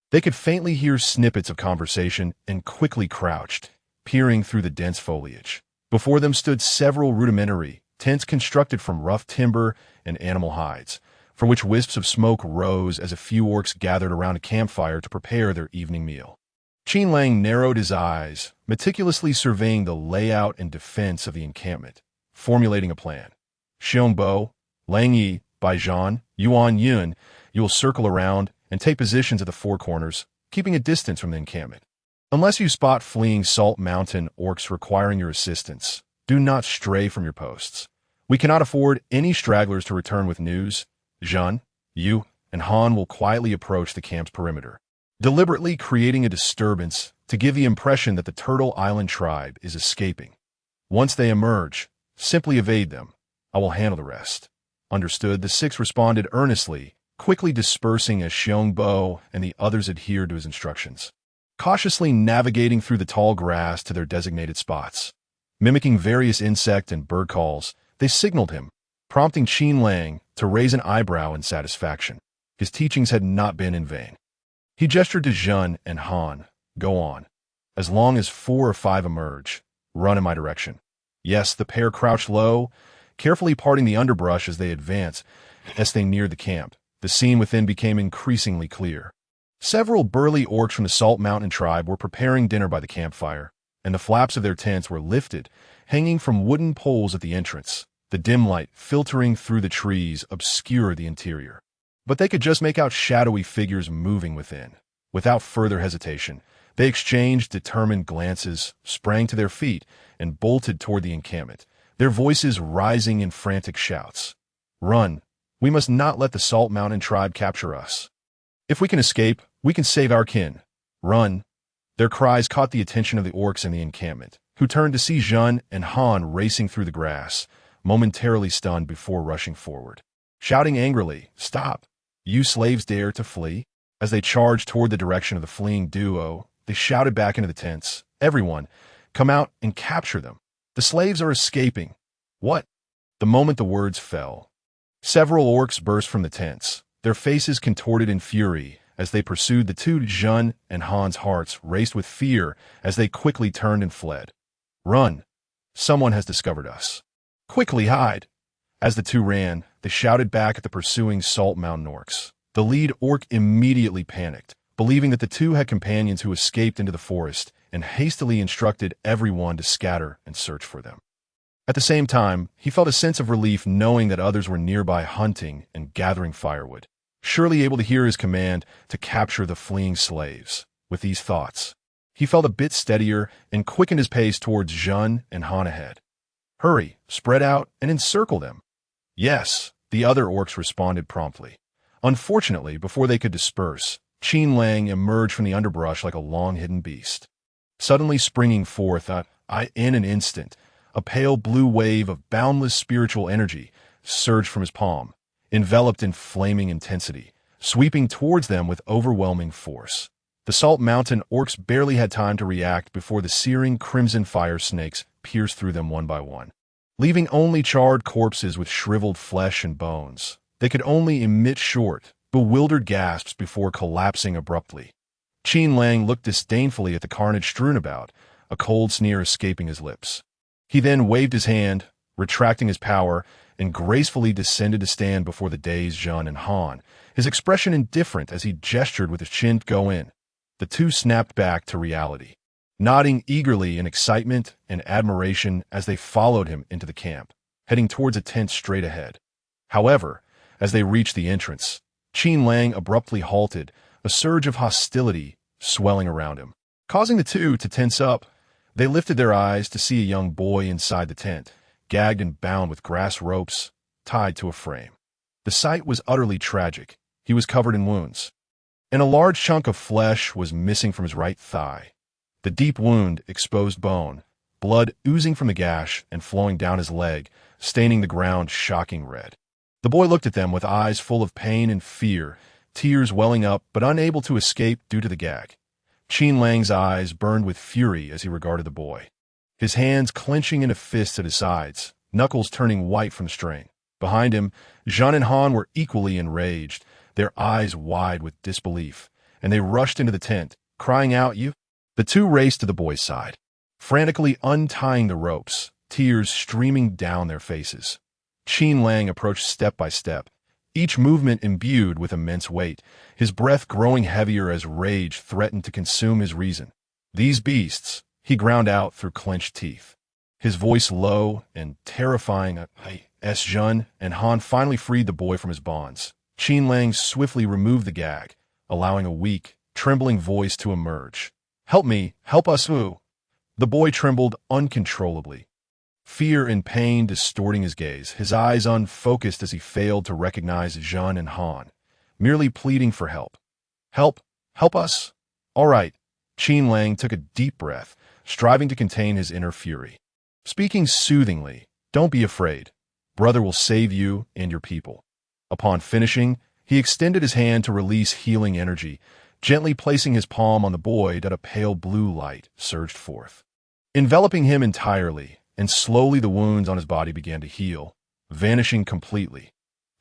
They could faintly hear snippets of conversation and quickly crouched, peering through the dense foliage. Before them stood several rudimentary tents constructed from rough timber and animal hides, from which wisps of smoke rose as a few orcs gathered around a campfire to prepare their evening meal. Qin Lang narrowed his eyes, meticulously surveying the layout and defense of the encampment, formulating a plan. Xiongbo, Lang Yi, Baijan, Yuan Lang, you will circle around and take positions at the four corners, keeping a distance from the encampment. Unless you spot fleeing Salt Mountain orcs requiring your assistance, do not stray from your posts. We cannot afford any stragglers to return with news. Zhen, you, and Han will quietly approach the camp's perimeter, deliberately creating a disturbance to give the impression that the Turtle Island tribe is escaping. Once they emerge, simply evade them. I will handle the rest. Understood, the six responded earnestly, quickly dispersing as Xiongbo and the others adhered to his instructions, cautiously navigating through the tall grass to their designated spots. Mimicking various insect and bird calls, they signaled him, prompting Qin Lang to raise an eyebrow in satisfaction. His teachings had not been in vain. He gestured to Zhun and Han. Go on. As long as 4 or 5 emerge, run in my direction. Yes, the pair crouched low, carefully parting the underbrush as they advanced. As they neared the camp, the scene within became increasingly clear. Several burly orcs from the Salt Mountain tribe were preparing dinner by the campfire, and the flaps of their tents were lifted, hanging from wooden poles at the entrance. The dim light filtering through the trees obscured the interior, but they could just make out shadowy figures moving within. Without further hesitation, they exchanged determined glances, sprang to their feet, and bolted toward the encampment, their voices rising in frantic shouts. Run! We must not let the Salt Mountain tribe capture us. If we can escape, we can save our kin. Run! Their cries caught the attention of the orcs in the encampment, who turned to see Zhun and Han racing through the grass, momentarily stunned before rushing forward. Shouting angrily, "Stop! You slaves dare to flee?" As they charged toward the direction of the fleeing duo, they shouted back into the tents, "Everyone, come out and capture them. The slaves are escaping." What? The moment the words fell, several orcs burst from the tents, their faces contorted in fury as they pursued the two. Zhun and Han's hearts raced with fear as they quickly turned and fled. Run! Someone has discovered us. Quickly hide! As the two ran, they shouted back at the pursuing Salt Mountain orcs. The lead orc immediately panicked, believing that the two had companions who escaped into the forest, and hastily instructed everyone to scatter and search for them. At the same time, he felt a sense of relief knowing that others were nearby hunting and gathering firewood, surely able to hear his command to capture the fleeing slaves. With these thoughts, he felt a bit steadier and quickened his pace towards Zhun and Han ahead. Hurry, spread out, and encircle them. Yes, the other orcs responded promptly. Unfortunately, before they could disperse, Qin Lang emerged from the underbrush like a long-hidden beast. Suddenly springing forth in an instant, a pale blue wave of boundless spiritual energy surged from his palm, enveloped in flaming intensity, sweeping towards them with overwhelming force. The Salt Mountain orcs barely had time to react before the searing crimson fire snakes pierced through them one by one, leaving only charred corpses with shriveled flesh and bones. They could only emit short, bewildered gasps before collapsing abruptly. Qin Lang looked disdainfully at the carnage strewn about, a cold sneer escaping his lips. He then waved his hand, retracting his power, and gracefully descended to stand before the dazed Zhun and Han, his expression indifferent as he gestured with his chin. Go in. The two snapped back to reality, nodding eagerly in excitement and admiration as they followed him into the camp, heading towards a tent straight ahead. However, as they reached the entrance, Qin Lang abruptly halted, a surge of hostility swelling around him, causing the two to tense up. They lifted their eyes to see a young boy inside the tent, gagged and bound with grass ropes, tied to a frame. The sight was utterly tragic. He was covered in wounds, and a large chunk of flesh was missing from his right thigh. The deep wound exposed bone, blood oozing from the gash and flowing down his leg, staining the ground shocking red. The boy looked at them with eyes full of pain and fear, tears welling up but unable to escape due to the gag. Qin Lang's eyes burned with fury as he regarded the boy, his hands clenching into fists at his sides, knuckles turning white from strain. Behind him, Zhun and Han were equally enraged, their eyes wide with disbelief, and they rushed into the tent, crying out, "You!" The two raced to the boy's side, frantically untying the ropes, tears streaming down their faces. Qin Lang approached step by step, each movement imbued with immense weight, his breath growing heavier as rage threatened to consume his reason. "These beasts," he ground out through clenched teeth, his voice low and terrifying. As Zhun and Han finally freed the boy from his bonds, Qin Lang swiftly removed the gag, allowing a weak, trembling voice to emerge. "Help me! Help us!" Who? The boy trembled uncontrollably, fear and pain distorting his gaze, his eyes unfocused as he failed to recognize Zhun and Han, merely pleading for help. "Help! Help us!" "All right." Qin Lang took a deep breath, striving to contain his inner fury. Speaking soothingly, "Don't be afraid. Brother will save you and your people." Upon finishing, he extended his hand to release healing energy, gently placing his palm on the boy that a pale blue light surged forth, enveloping him entirely, and slowly the wounds on his body began to heal, vanishing completely.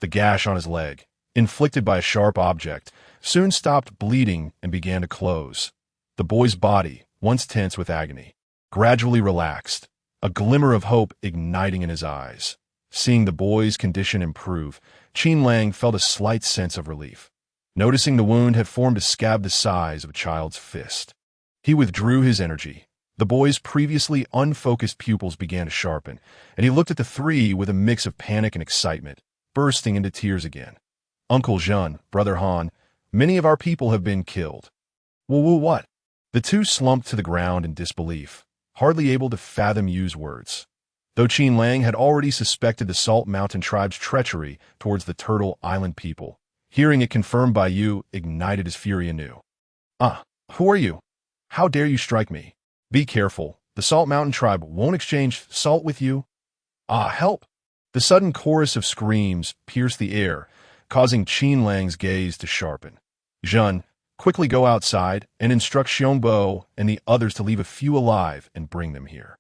The gash on his leg, inflicted by a sharp object, soon stopped bleeding and began to close. The boy's body, once tense with agony, gradually relaxed, a glimmer of hope igniting in his eyes. Seeing the boy's condition improve, Qin Lang felt a slight sense of relief. Noticing the wound had formed a scab the size of a child's fist. He withdrew his energy. The boy's previously unfocused pupils began to sharpen, and he looked at the three with a mix of panic and excitement, bursting into tears again. "Uncle Jean, Brother Han, many of our people have been killed." "Woo, what?" The two slumped to the ground in disbelief, hardly able to fathom Yu's words. Though Qin Lang had already suspected the Salt Mountain tribe's treachery towards the Turtle Island people, hearing it confirmed by Yu ignited his fury anew. Who are you? How dare you strike me? Be careful. The Salt Mountain tribe won't exchange salt with you. Help! The sudden chorus of screams pierced the air, causing Qin Lang's gaze to sharpen. "Jean, quickly go outside and instruct Xiongbo and the others to leave a few alive and bring them here."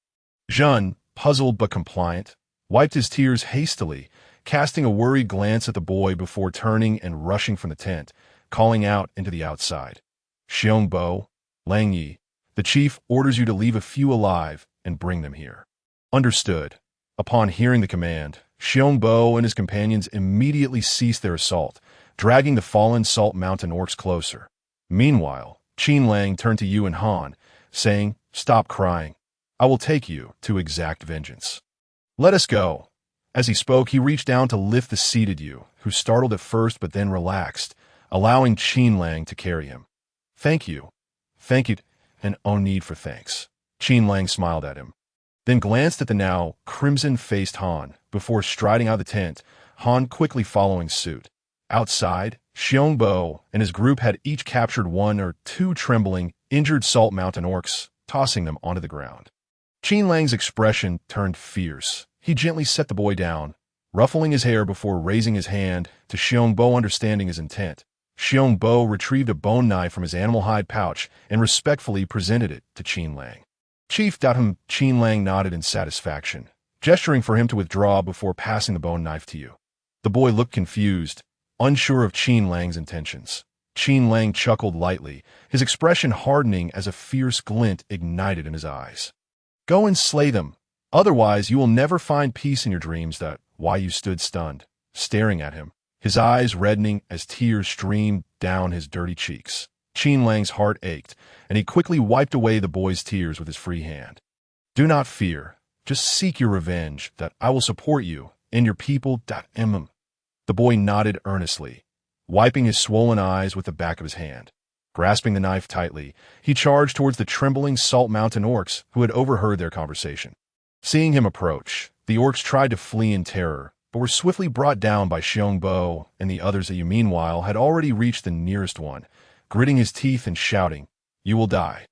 Jean, puzzled but compliant, wiped his tears hastily, casting a worried glance at the boy before turning and rushing from the tent, calling out into the outside. "Xiongbo, Lang Yi, the chief orders you to leave a few alive and bring them here." Understood. Upon hearing the command, Xiongbo and his companions immediately ceased their assault, dragging the fallen Salt Mountain orcs closer. Meanwhile, Qin Lang turned to Yu and Han, saying, "Stop crying. I will take you to exact vengeance. Let us go." As he spoke, he reached down to lift the seated Yu, who startled at first but then relaxed, allowing Qin Lang to carry him. Thank you, and no need for thanks." Qin Lang smiled at him, then glanced at the now crimson-faced Han, before striding out of the tent, Han quickly following suit. Outside, Xiongbo and his group had each captured one or two trembling, injured Salt Mountain orcs, tossing them onto the ground. Qin Lang's expression turned fierce. He gently set the boy down, ruffling his hair before raising his hand to Xiongbo, understanding his intent. Xiongbo retrieved a bone knife from his animal hide pouch and respectfully presented it to Qin Lang. "Chief, Qin Lang nodded in satisfaction, gesturing for him to withdraw before passing the bone knife to you. The boy looked confused, unsure of Qin Lang's intentions. Qin Lang chuckled lightly, his expression hardening as a fierce glint ignited in his eyes. "Go and slay them. Otherwise, you will never find peace in your dreams." That why you stood stunned, staring at him, his eyes reddening as tears streamed down his dirty cheeks. Qin Lang's heart ached, and he quickly wiped away the boy's tears with his free hand. "Do not fear. Just seek your revenge, that I will support you and your people." The boy nodded earnestly, wiping his swollen eyes with the back of his hand. Grasping the knife tightly, he charged towards the trembling Salt Mountain orcs who had overheard their conversation. Seeing him approach, the orcs tried to flee in terror, but were swiftly brought down by Xiongbo and the others that you meanwhile had already reached the nearest one, gritting his teeth and shouting, "You will die."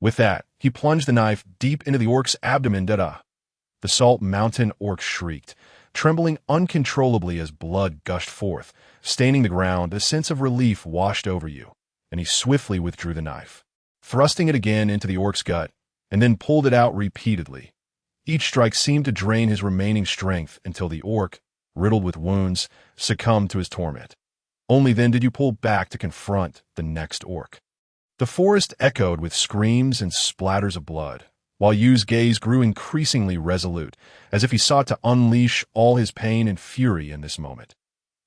With that, he plunged the knife deep into the orc's abdomen. The Salt Mountain orc shrieked, trembling uncontrollably as blood gushed forth, staining the ground. A sense of relief washed over you, and he swiftly withdrew the knife, thrusting it again into the orc's gut, and then pulled it out repeatedly. Each strike seemed to drain his remaining strength until the orc, riddled with wounds, succumbed to his torment. Only then did you pull back to confront the next orc. The forest echoed with screams and splatters of blood, while Yu's gaze grew increasingly resolute, as if he sought to unleash all his pain and fury in this moment.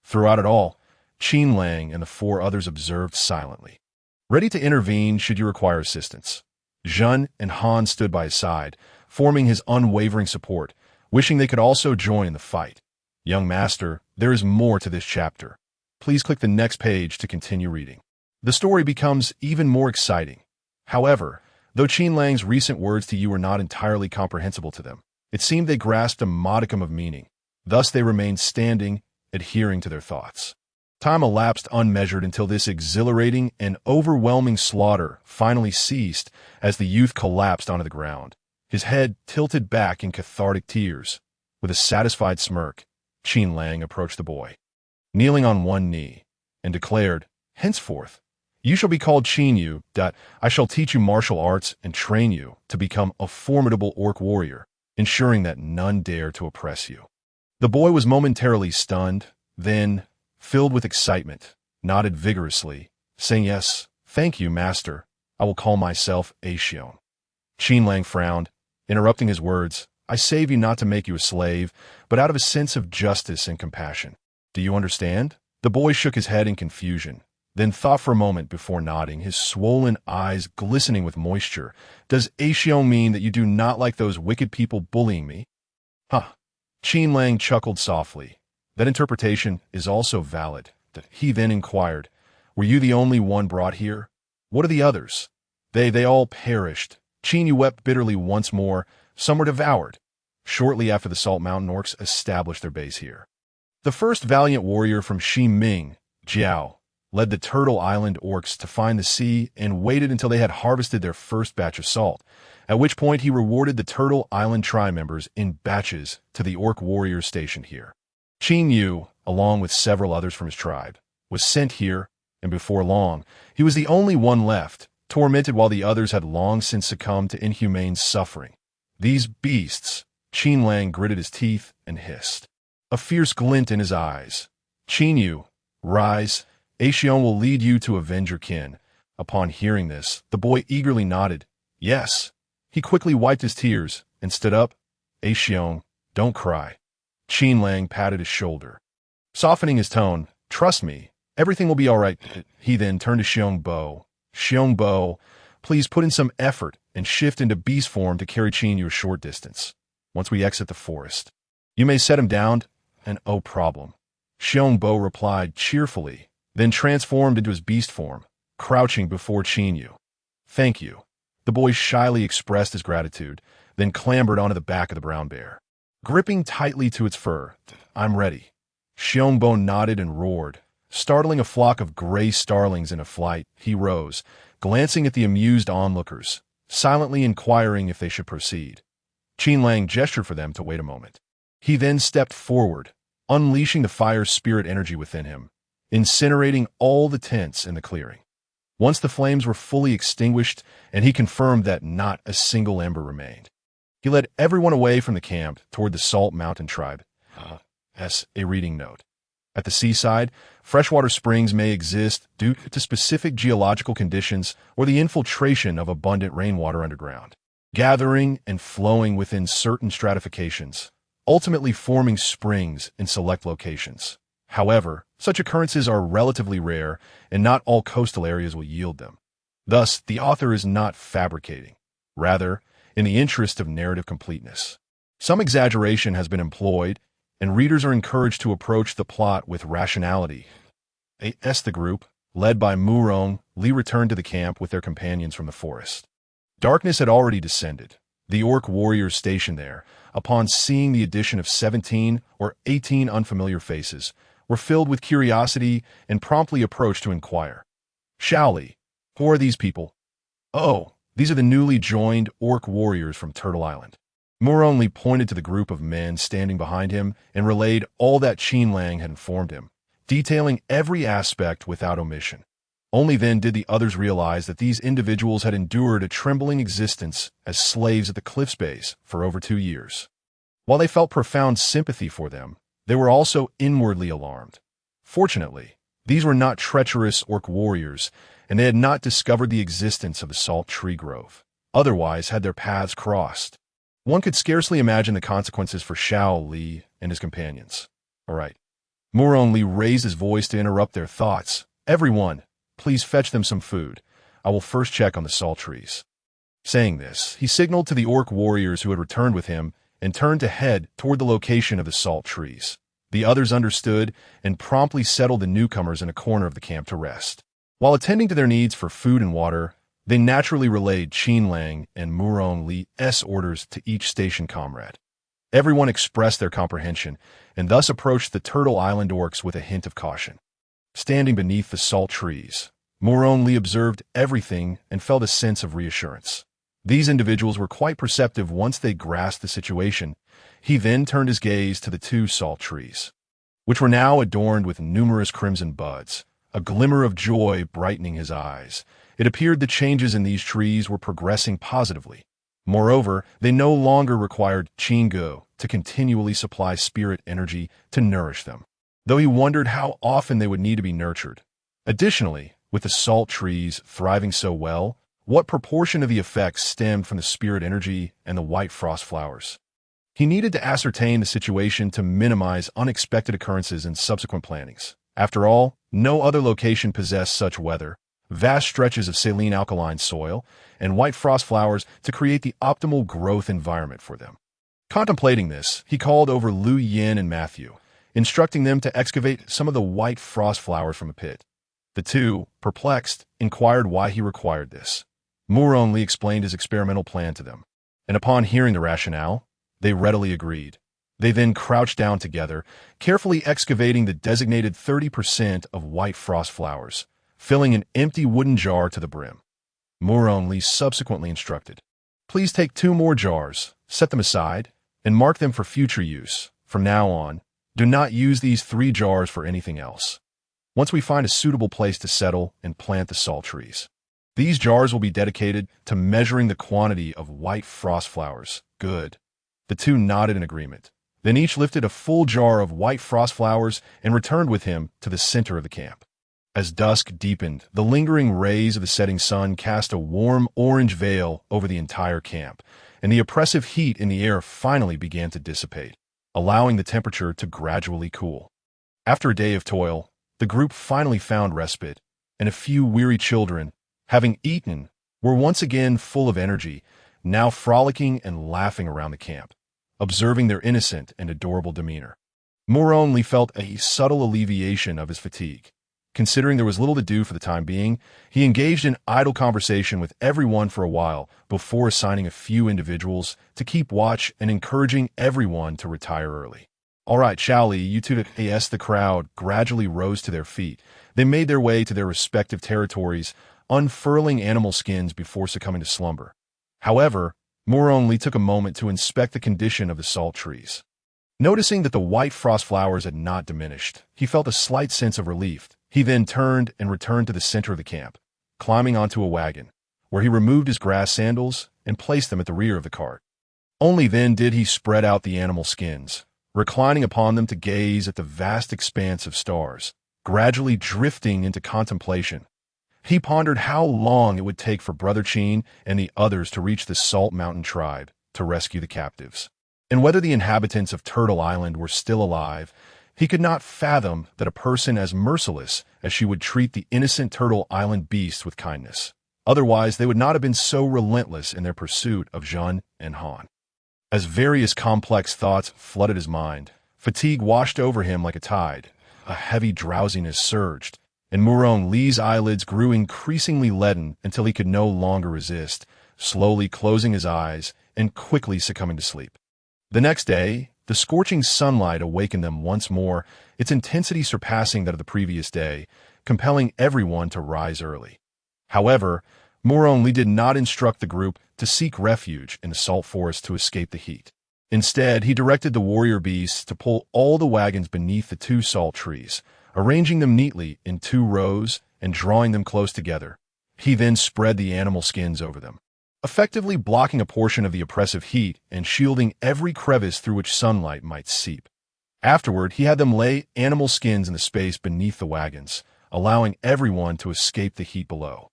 Throughout it all, Qin Lang and the four others observed silently, ready to intervene should you require assistance. Jean and Han stood by his side, forming his unwavering support, wishing they could also join in the fight. Young master, there is more to this chapter. Please click the next page to continue reading. The story becomes even more exciting. However, though Qin Lang's recent words to you were not entirely comprehensible to them, it seemed they grasped a modicum of meaning. Thus they remained standing, adhering to their thoughts. Time elapsed unmeasured until this exhilarating and overwhelming slaughter finally ceased as the youth collapsed onto the ground, his head tilted back in cathartic tears. With a satisfied smirk, Qin Lang approached the boy, kneeling on one knee, and declared, "Henceforth, you shall be called Qin Yu. I shall teach you martial arts and train you to become a formidable orc warrior, ensuring that none dare to oppress you." The boy was momentarily stunned, then, filled with excitement, nodded vigorously, saying, "Yes, thank you, master. I will call myself Axion." Qin Lang frowned, interrupting his words. "I save you not to make you a slave, but out of a sense of justice and compassion. Do you understand?" The boy shook his head in confusion, then thought for a moment before nodding, his swollen eyes glistening with moisture. "Does Axion mean that you do not like those wicked people bullying me?" "Huh." Qin Lang chuckled softly. "That interpretation is also valid." He then inquired, "Were you the only one brought here? What are the others?" They all perished." Qin wept bitterly once more. "Some were devoured shortly after the Salt Mountain Orcs established their base here. The first valiant warrior from Ming, Jiao, led the Turtle Island Orcs to find the sea and waited until they had harvested their first batch of salt, at which point he rewarded the Turtle Island tribe members in batches to the Orc warriors stationed here. Qin Yu, along with several others from his tribe, was sent here, and before long, he was the only one left, tormented while the others had long since succumbed to inhumane suffering. "These beasts," Qin Lang gritted his teeth and hissed, a fierce glint in his eyes. "Qin Yu, rise. Axion will lead you to avenge your kin." Upon hearing this, the boy eagerly nodded. "Yes." He quickly wiped his tears and stood up. "Axion, don't cry." Qin Lang patted his shoulder, softening his tone. "Trust me, everything will be all right." He then turned to Xiongbo. "Xiongbo, please put in some effort and shift into beast form to carry Qin Yu a short distance. Once we exit the forest, you may set him down, and oh problem." Xiongbo replied cheerfully, then transformed into his beast form, crouching before Qin Yu. "Thank you." The boy shyly expressed his gratitude, then clambered onto the back of the brown bear, gripping tightly to its fur. "I'm ready." Xiongbo nodded and roared. Startling a flock of gray starlings into flight, he rose, glancing at the amused onlookers, silently inquiring if they should proceed. Qin Lang gestured for them to wait a moment. He then stepped forward, unleashing the fire spirit energy within him, incinerating all the tents in the clearing. Once the flames were fully extinguished, and he confirmed that not a single ember remained, he led everyone away from the camp toward the Salt Mountain tribe. As a reading note. At the seaside, freshwater springs may exist due to specific geological conditions or the infiltration of abundant rainwater underground, gathering and flowing within certain stratifications, ultimately forming springs in select locations. However, such occurrences are relatively rare, and not all coastal areas will yield them. Thus, the author is not fabricating, rather, in the interest of narrative completeness. Some exaggeration has been employed, and readers are encouraged to approach the plot with rationality. The group, led by Murong, Li returned to the camp with their companions from the forest. Darkness had already descended. The Orc warriors stationed there, upon seeing the addition of 17 or 18 unfamiliar faces, were filled with curiosity and promptly approached to inquire. "Shaoli, who are these people?" "Oh, these are the newly joined Orc warriors from Turtle Island." Murong Li pointed to the group of men standing behind him and relayed all that Qin Lang had informed him, detailing every aspect without omission. Only then did the others realize that these individuals had endured a trembling existence as slaves at the cliff's base for over 2 years. While they felt profound sympathy for them, they were also inwardly alarmed. Fortunately, these were not treacherous Orc warriors, and they had not discovered the existence of the Salt Tree Grove. Otherwise, had their paths crossed. One could scarcely imagine the consequences for Xiao Li and his companions. "All right." Murong Li raised his voice to interrupt their thoughts. "Everyone, please fetch them some food. I will first check on the salt trees." Saying this, he signaled to the Orc warriors who had returned with him and turned to head toward the location of the salt trees. The others understood and promptly settled the newcomers in a corner of the camp to rest. While attending to their needs for food and water, they naturally relayed Qin Lang and Murong Li's orders to each station comrade. Everyone expressed their comprehension and thus approached the Turtle Island Orcs with a hint of caution. Standing beneath the salt trees, Murong Li observed everything and felt a sense of reassurance. These individuals were quite perceptive once they grasped the situation. He then turned his gaze to the 2 salt trees, which were now adorned with numerous crimson buds, a glimmer of joy brightening his eyes. It appeared the changes in these trees were progressing positively. Moreover, they no longer required Qin Go to continually supply spirit energy to nourish them. though he wondered how often they would need to be nurtured. Additionally, with the salt trees thriving so well, what proportion of the effects stemmed from the spirit energy and the white frost flowers? He needed to ascertain the situation to minimize unexpected occurrences in subsequent plantings. After all, no other location possessed such weather, vast stretches of saline alkaline soil, and white frost flowers to create the optimal growth environment for them. Contemplating this, he called over Lu Yin and Matthew, instructing them to excavate some of the white frost flowers from a pit. The two, perplexed, inquired why he required this. Moore only explained his experimental plan to them, and upon hearing the rationale, they readily agreed. They then crouched down together, carefully excavating the designated 30% of white frost flowers, filling an empty wooden jar to the brim. Moore only subsequently instructed, "Please take 2 more jars, set them aside, and mark them for future use. From now on, do not use these 3 jars for anything else. Once we find a suitable place to settle and plant the salt trees, these jars will be dedicated to measuring the quantity of white frost flowers." Good. The two nodded in agreement. Then each lifted a full jar of white frost flowers and returned with him to the center of the camp. As dusk deepened, the lingering rays of the setting sun cast a warm orange veil over the entire camp, and the oppressive heat in the air finally began to dissipate, allowing the temperature to gradually cool. After a day of toil, the group finally found respite, and a few weary children, having eaten, were once again full of energy, now frolicking and laughing around the camp, observing their innocent and adorable demeanor. Moore only felt a subtle alleviation of his fatigue. Considering there was little to do for the time being, he engaged in idle conversation with everyone for a while before assigning a few individuals to keep watch and encouraging everyone to retire early. "All right, Charlie, you two to AS." The crowd gradually rose to their feet. They made their way to their respective territories, unfurling animal skins before succumbing to slumber. However, Moore only took a moment to inspect the condition of the salt trees. Noticing that the white frost flowers had not diminished, he felt a slight sense of relief. He then turned and returned to the center of the camp, climbing onto a wagon, where he removed his grass sandals and placed them at the rear of the cart. Only then did he spread out the animal skins, reclining upon them to gaze at the vast expanse of stars, gradually drifting into contemplation. He pondered how long it would take for Brother Qin and the others to reach the Salt Mountain tribe to rescue the captives, and whether the inhabitants of Turtle Island were still alive. He could not fathom that a person as merciless as she would treat the innocent Turtle Island beasts with kindness. Otherwise, they would not have been so relentless in their pursuit of Zhun and Han. As various complex thoughts flooded his mind, fatigue washed over him like a tide. A heavy drowsiness surged, and Muron Lee's eyelids grew increasingly leaden until he could no longer resist, slowly closing his eyes and quickly succumbing to sleep. The next day, the scorching sunlight awakened them once more, its intensity surpassing that of the previous day, compelling everyone to rise early. However, Muron Lee did not instruct the group to seek refuge in the salt forest to escape the heat. Instead, he directed the warrior beasts to pull all the wagons beneath the 2 salt trees, arranging them neatly in 2 rows and drawing them close together. He then spread the animal skins over them, effectively blocking a portion of the oppressive heat and shielding every crevice through which sunlight might seep. Afterward, he had them lay animal skins in the space beneath the wagons, allowing everyone to escape the heat below.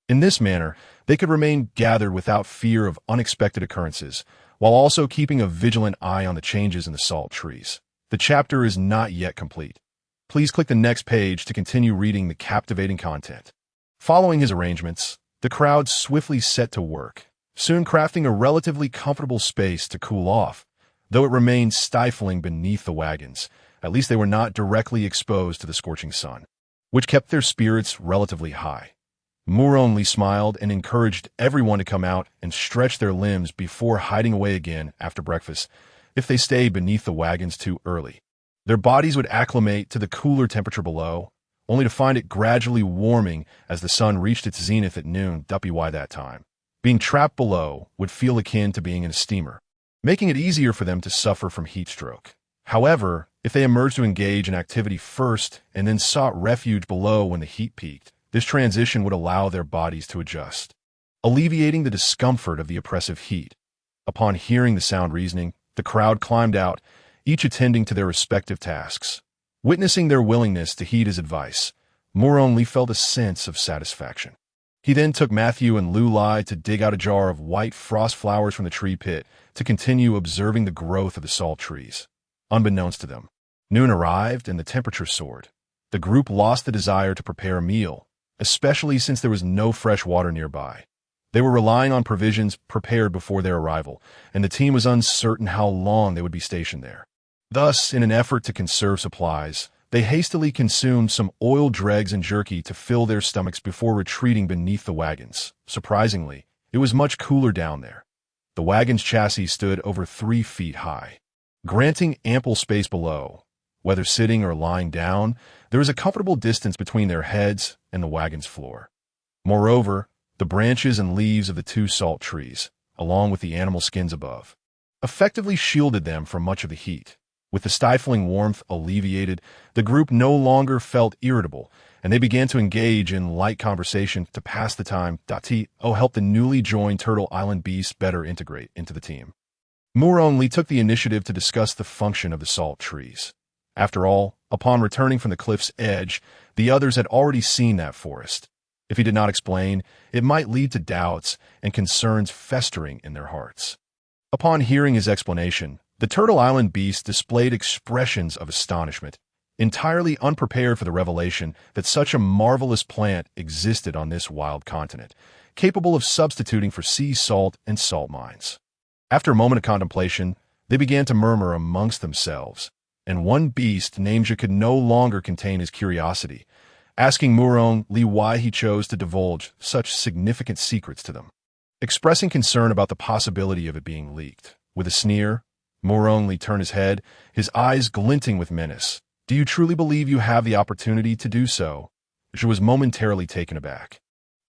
In this manner, they could remain gathered without fear of unexpected occurrences, while also keeping a vigilant eye on the changes in the salt trees. The chapter is not yet complete. Please click the next page to continue reading the captivating content. Following his arrangements, the crowd swiftly set to work, soon crafting a relatively comfortable space to cool off. Though it remained stifling beneath the wagons, at least they were not directly exposed to the scorching sun, which kept their spirits relatively high. Moore only smiled and encouraged everyone to come out and stretch their limbs before hiding away again after breakfast. If they stayed beneath the wagons too early, their bodies would acclimate to the cooler temperature below, only to find it gradually warming as the sun reached its zenith at noon WY that time. Being trapped below would feel akin to being in a steamer, making it easier for them to suffer from heat stroke. However, if they emerged to engage in activity first and then sought refuge below when the heat peaked, this transition would allow their bodies to adjust, alleviating the discomfort of the oppressive heat. Upon hearing the sound reasoning, the crowd climbed out, each attending to their respective tasks. Witnessing their willingness to heed his advice, Moroni felt a sense of satisfaction. He then took Matthew and Lu Lai to dig out a jar of white frost flowers from the tree pit to continue observing the growth of the salt trees. Unbeknownst to them, noon arrived and the temperature soared. The group lost the desire to prepare a meal, especially since there was no fresh water nearby. They were relying on provisions prepared before their arrival, and the team was uncertain how long they would be stationed there. Thus, in an effort to conserve supplies, they hastily consumed some oil dregs and jerky to fill their stomachs before retreating beneath the wagons. Surprisingly, it was much cooler down there. The wagon's chassis stood over 3 feet high, granting ample space below. Whether sitting or lying down, there was a comfortable distance between their heads and the wagon's floor. Moreover, the branches and leaves of the 2 salt trees, along with the animal skins above, effectively shielded them from much of the heat. With the stifling warmth alleviated, the group no longer felt irritable, and they began to engage in light conversation to pass the time. Help the newly joined Turtle Island beasts better integrate into the team. Moroni took the initiative to discuss the function of the salt trees. After all, upon returning from the cliff's edge, the others had already seen that forest. If he did not explain, it might lead to doubts and concerns festering in their hearts. Upon hearing his explanation, the Turtle Island beasts displayed expressions of astonishment, entirely unprepared for the revelation that such a marvelous plant existed on this wild continent, capable of substituting for sea salt and salt mines. After a moment of contemplation, they began to murmur amongst themselves, and one beast named Ja could no longer contain his curiosity, asking Moroni why he chose to divulge such significant secrets to them. Expressing concern about the possibility of it being leaked, with a sneer, Moroni turned his head, his eyes glinting with menace. Do you truly believe you have the opportunity to do so? Ja was momentarily taken aback,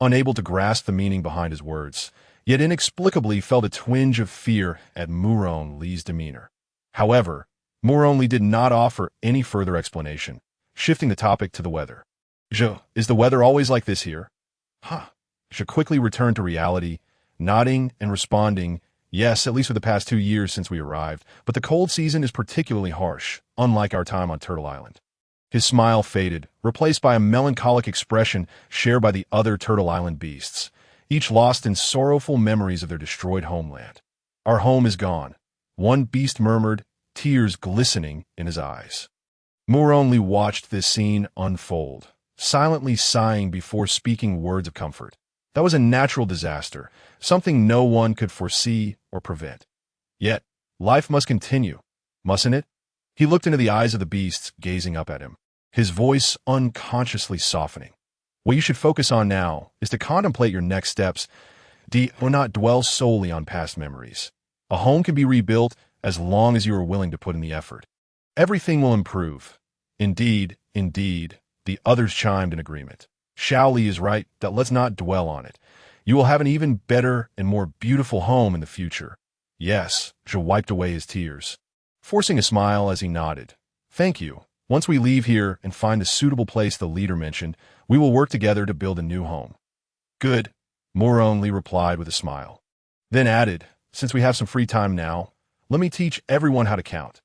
unable to grasp the meaning behind his words, yet inexplicably felt a twinge of fear at Moroni's demeanor. However, Moroni did not offer any further explanation, shifting the topic to the weather. Ja, is the weather always like this here? Ja quickly returned to reality, nodding and responding, yes, at least for the past 2 years since we arrived, but the cold season is particularly harsh, unlike our time on Turtle Island. His smile faded, replaced by a melancholic expression shared by the other Turtle Island beasts, each lost in sorrowful memories of their destroyed homeland. Our home is gone, one beast murmured, tears glistening in his eyes. Moroni watched this scene unfold, silently sighing before speaking words of comfort. That was a natural disaster, something no one could foresee or prevent. Yet, life must continue, mustn't it? He looked into the eyes of the beasts, gazing up at him, his voice unconsciously softening. What you should focus on now is to contemplate your next steps. Do not dwell solely on past memories. A home can be rebuilt as long as you are willing to put in the effort. Everything will improve. Indeed, the others chimed in agreement. Xiaoli is right that let's not dwell on it. You will have an even better and more beautiful home in the future. Yes, Ja wiped away his tears, forcing a smile as he nodded. Thank you. Once we leave here and find the suitable place the leader mentioned, we will work together to build a new home. Good, Moroni replied with a smile. Then added, since we have some free time now, let me teach everyone how to count.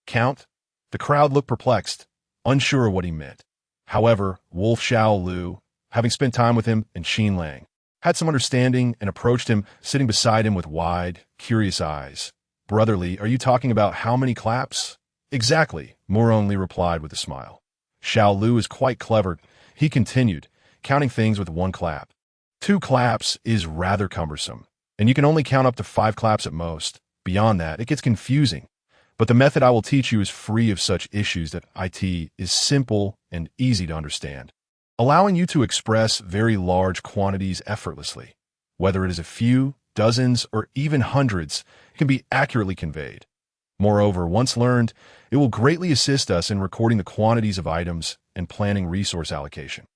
Count? The crowd looked perplexed, unsure of what he meant. However, Wolf Xiao Lu, having spent time with him, and Qin Lang, had some understanding and approached him, sitting beside him with wide, curious eyes. Brotherly, are you talking about how many claps? Exactly, Moroni replied with a smile. Xiao Lu is quite clever, he continued, counting things with 1 clap. 2 claps is rather cumbersome, and you can only count up to 5 claps at most. Beyond that, it gets confusing. But the method I will teach you is free of such issues that it is simple and easy to understand, allowing you to express very large quantities effortlessly. Whether it is a few, dozens, or even hundreds, it can be accurately conveyed. Moreover, once learned, it will greatly assist us in recording the quantities of items and planning resource allocation.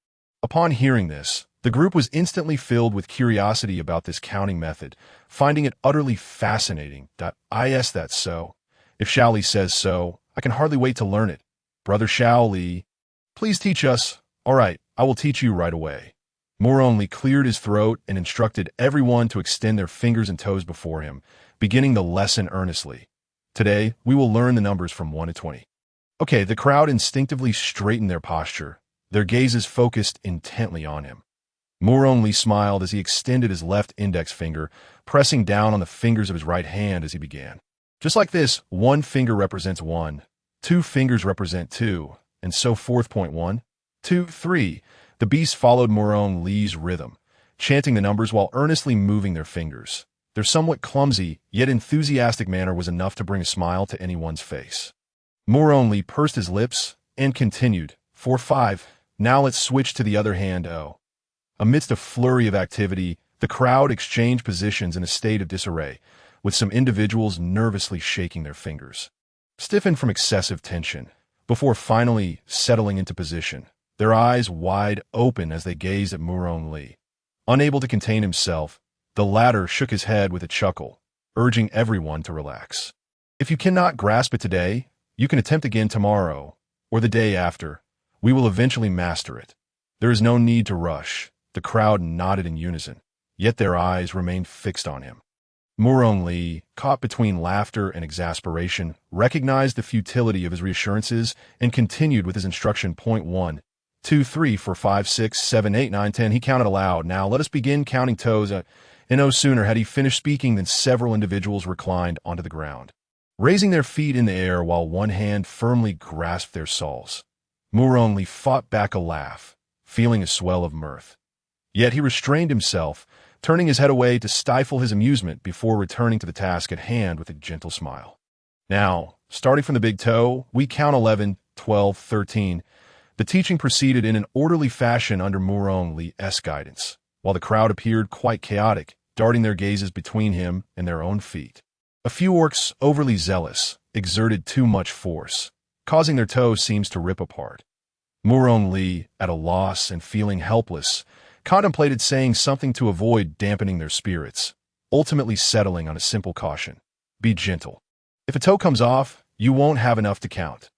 Upon hearing this, the group was instantly filled with curiosity about this counting method, finding it utterly fascinating. Is that so? If Xiaoli says so, I can hardly wait to learn it. Brother Xiaoli, please teach us. All right, I will teach you right away. Moroni cleared his throat and instructed everyone to extend their fingers and toes before him, beginning the lesson earnestly. Today, we will learn the numbers from 1 to 20. Okay, the crowd instinctively straightened their posture, their gazes focused intently on him. Muronli smiled as he extended his left index finger, pressing down on the fingers of his right hand as he began. Just like this, one finger represents 1, 2 fingers represent 2, and so forth. Point 1, 2, 3. The beast followed Muronli's rhythm, chanting the numbers while earnestly moving their fingers. Their somewhat clumsy, yet enthusiastic manner was enough to bring a smile to anyone's face. Muronli pursed his lips and continued, 4, 5. Now let's switch to the other hand. Oh. Amidst a flurry of activity, the crowd exchanged positions in a state of disarray, with some individuals nervously shaking their fingers, stiffened from excessive tension, before finally settling into position, their eyes wide open as they gazed at Muronli. Unable to contain himself, the latter shook his head with a chuckle, urging everyone to relax. If you cannot grasp it today, you can attempt again tomorrow, or the day after. We will eventually master it. There is no need to rush. The crowd nodded in unison, yet their eyes remained fixed on him. Muronli, caught between laughter and exasperation, recognized the futility of his reassurances and continued with his instruction. Point 1, 2, 3, 4, 5, 6, 7, 8, 9, 10. He counted aloud. Now let us begin counting toes. And no sooner had he finished speaking than several individuals reclined onto the ground, raising their feet in the air while one hand firmly grasped their sauls. Muronli fought back a laugh, feeling a swell of mirth. Yet he restrained himself, turning his head away to stifle his amusement before returning to the task at hand with a gentle smile. Now, starting from the big toe, we count 11, 12, 13. The teaching proceeded in an orderly fashion under Muronli's guidance, while the crowd appeared quite chaotic, darting their gazes between him and their own feet. A few orcs, overly zealous, exerted too much force, causing their toes seams to rip apart. Muronli, at a loss and feeling helpless, contemplated saying something to avoid dampening their spirits, ultimately settling on a simple caution. Be gentle. If a toe comes off, you won't have enough to count.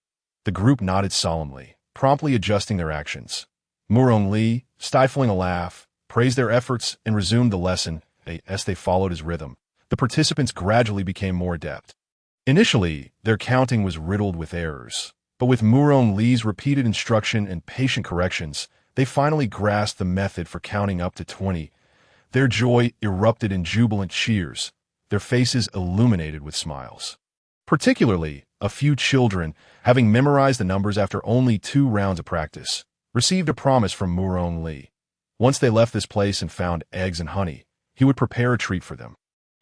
The group nodded solemnly, promptly adjusting their actions. Muronli, stifling a laugh, praised their efforts and resumed the lesson. As they followed his rhythm, the participants gradually became more adept. Initially, their counting was riddled with errors, but with Muronli's repeated instruction and patient corrections, they finally grasped the method for counting up to 20. Their joy erupted in jubilant cheers, their faces illuminated with smiles. Particularly, a few children, having memorized the numbers after only 2 rounds of practice, received a promise from Muronli. Once they left this place and found eggs and honey, he would prepare a treat for them.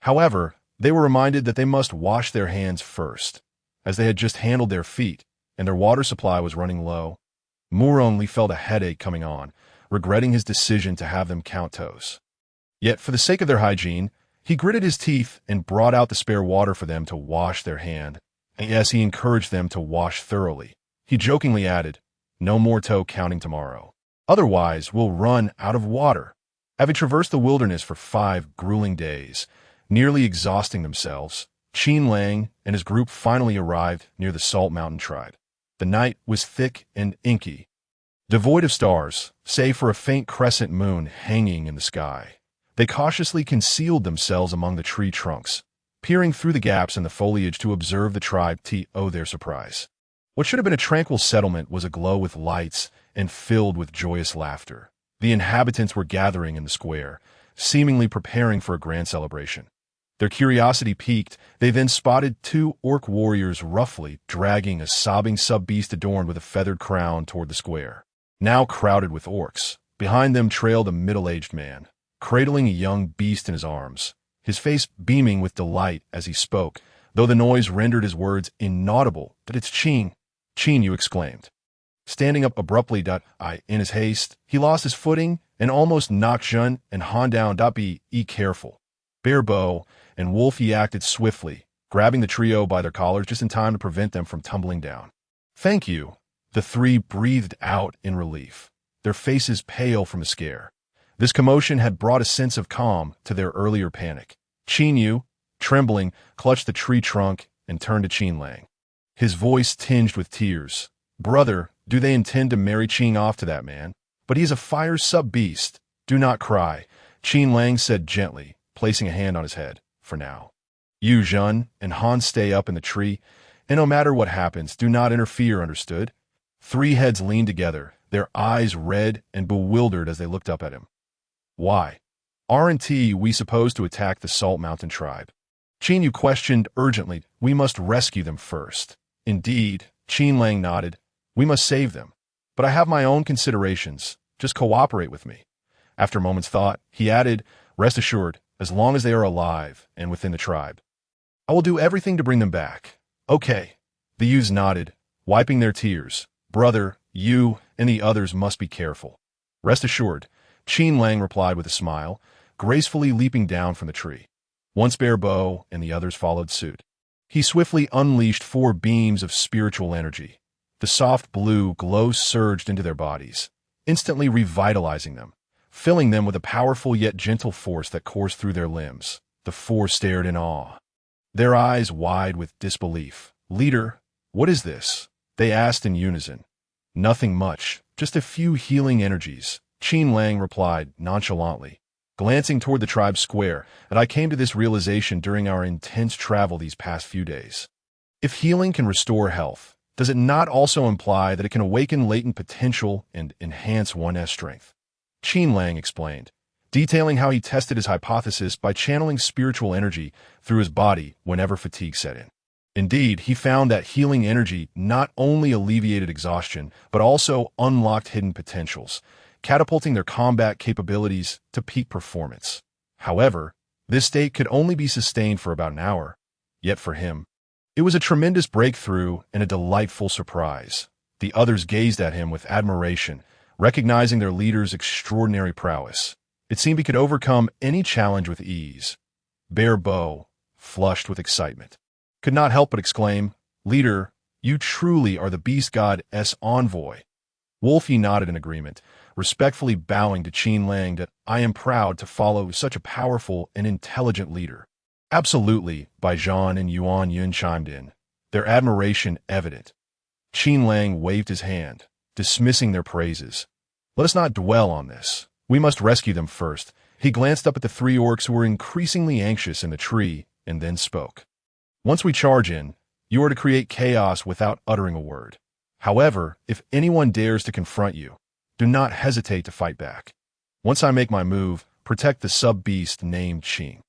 However, they were reminded that they must wash their hands first, as they had just handled their feet, and their water supply was running low. Muronli felt a headache coming on, regretting his decision to have them count toes. Yet, for the sake of their hygiene, he gritted his teeth and brought out the spare water for them to wash their hand. And yes, he encouraged them to wash thoroughly. He jokingly added, "No more toe counting tomorrow. Otherwise, we'll run out of water." Having traversed the wilderness for 5 grueling days, nearly exhausting themselves, Qin Lang and his group finally arrived near the Salt Mountain tribe. The night was thick and inky, devoid of stars, save for a faint crescent moon hanging in the sky. They cautiously concealed themselves among the tree trunks, peering through the gaps in the foliage to observe the tribe to their surprise. What should have been a tranquil settlement was aglow with lights and filled with joyous laughter. The inhabitants were gathering in the square, seemingly preparing for a grand celebration. Their curiosity piqued, they then spotted 2 orc warriors roughly dragging a sobbing sub-beast adorned with a feathered crown toward the square. Now crowded with orcs, behind them trailed a middle-aged man, cradling a young beast in his arms, his face beaming with delight as he spoke, though the noise rendered his words inaudible. "That it's Qin. Qin," you exclaimed. Standing up abruptly, in his haste, he lost his footing and almost knocked Jun and Han down. Be careful. Bear bow and Wolf, he acted swiftly, grabbing the trio by their collars just in time to prevent them from tumbling down. "Thank you." The 3 breathed out in relief, their faces pale from the scare. This commotion had brought a sense of calm to their earlier panic. Qin Yu, trembling, clutched the tree trunk and turned to Qin Lang. His voice tinged with tears. "Brother, do they intend to marry Qin off to that man? But he is a fire sub-beast. Do not cry," Qin Lang said gently, placing a hand on his head. "For now. You, Jun, and Han stay up in the tree, And no matter what happens, do not interfere, understood? Three heads leaned together, their eyes red and bewildered as they looked up at him. Why? Aren't we supposed to attack the Salt Mountain tribe? Qin Yu questioned urgently. We must rescue them first. Indeed, Qin Lang nodded. We must save them. But I have my own considerations. Just cooperate with me. After a moment's thought, he added, rest assured, as long as they are alive and within the tribe, I will do everything to bring them back. Okay. The youths nodded, wiping their tears. Brother, you and the others must be careful. Rest assured, Qin Lang replied with a smile, gracefully leaping down from the tree. One spare bow and the others followed suit. He swiftly unleashed 4 beams of spiritual energy. The soft blue glow surged into their bodies, instantly revitalizing them, filling them with a powerful yet gentle force that coursed through their limbs. The 4 stared in awe, their eyes wide with disbelief. Leader, what is this? They asked in unison. Nothing much, just a few healing energies, Qin Lang replied nonchalantly, glancing toward the tribe square, and I came to this realization during our intense travel these past few days. If healing can restore health, does it not also imply that it can awaken latent potential and enhance one's strength? Qin Lang explained, detailing how he tested his hypothesis by channeling spiritual energy through his body whenever fatigue set in. Indeed, he found that healing energy not only alleviated exhaustion, but also unlocked hidden potentials, catapulting their combat capabilities to peak performance. However, this state could only be sustained for about an hour. Yet for him, it was a tremendous breakthrough and a delightful surprise. The others gazed at him with admiration, recognizing their leader's extraordinary prowess. It seemed he could overcome any challenge with ease. Bare Bow, flushed with excitement, could not help but exclaim, Leader, you truly are the beast god's envoy. Wolfie nodded in agreement, respectfully bowing to Qin Lang that I am proud to follow such a powerful and intelligent leader. Absolutely, Baijian and Yuan Yun chimed in, their admiration evident. Qin Lang waved his hand, dismissing their praises. Let us not dwell on this. We must rescue them first. He glanced up at the 3 orcs who were increasingly anxious in the tree, and then spoke. Once we charge in, you are to create chaos without uttering a word. However, if anyone dares to confront you, do not hesitate to fight back. Once I make my move, protect the sub-beast named Qing.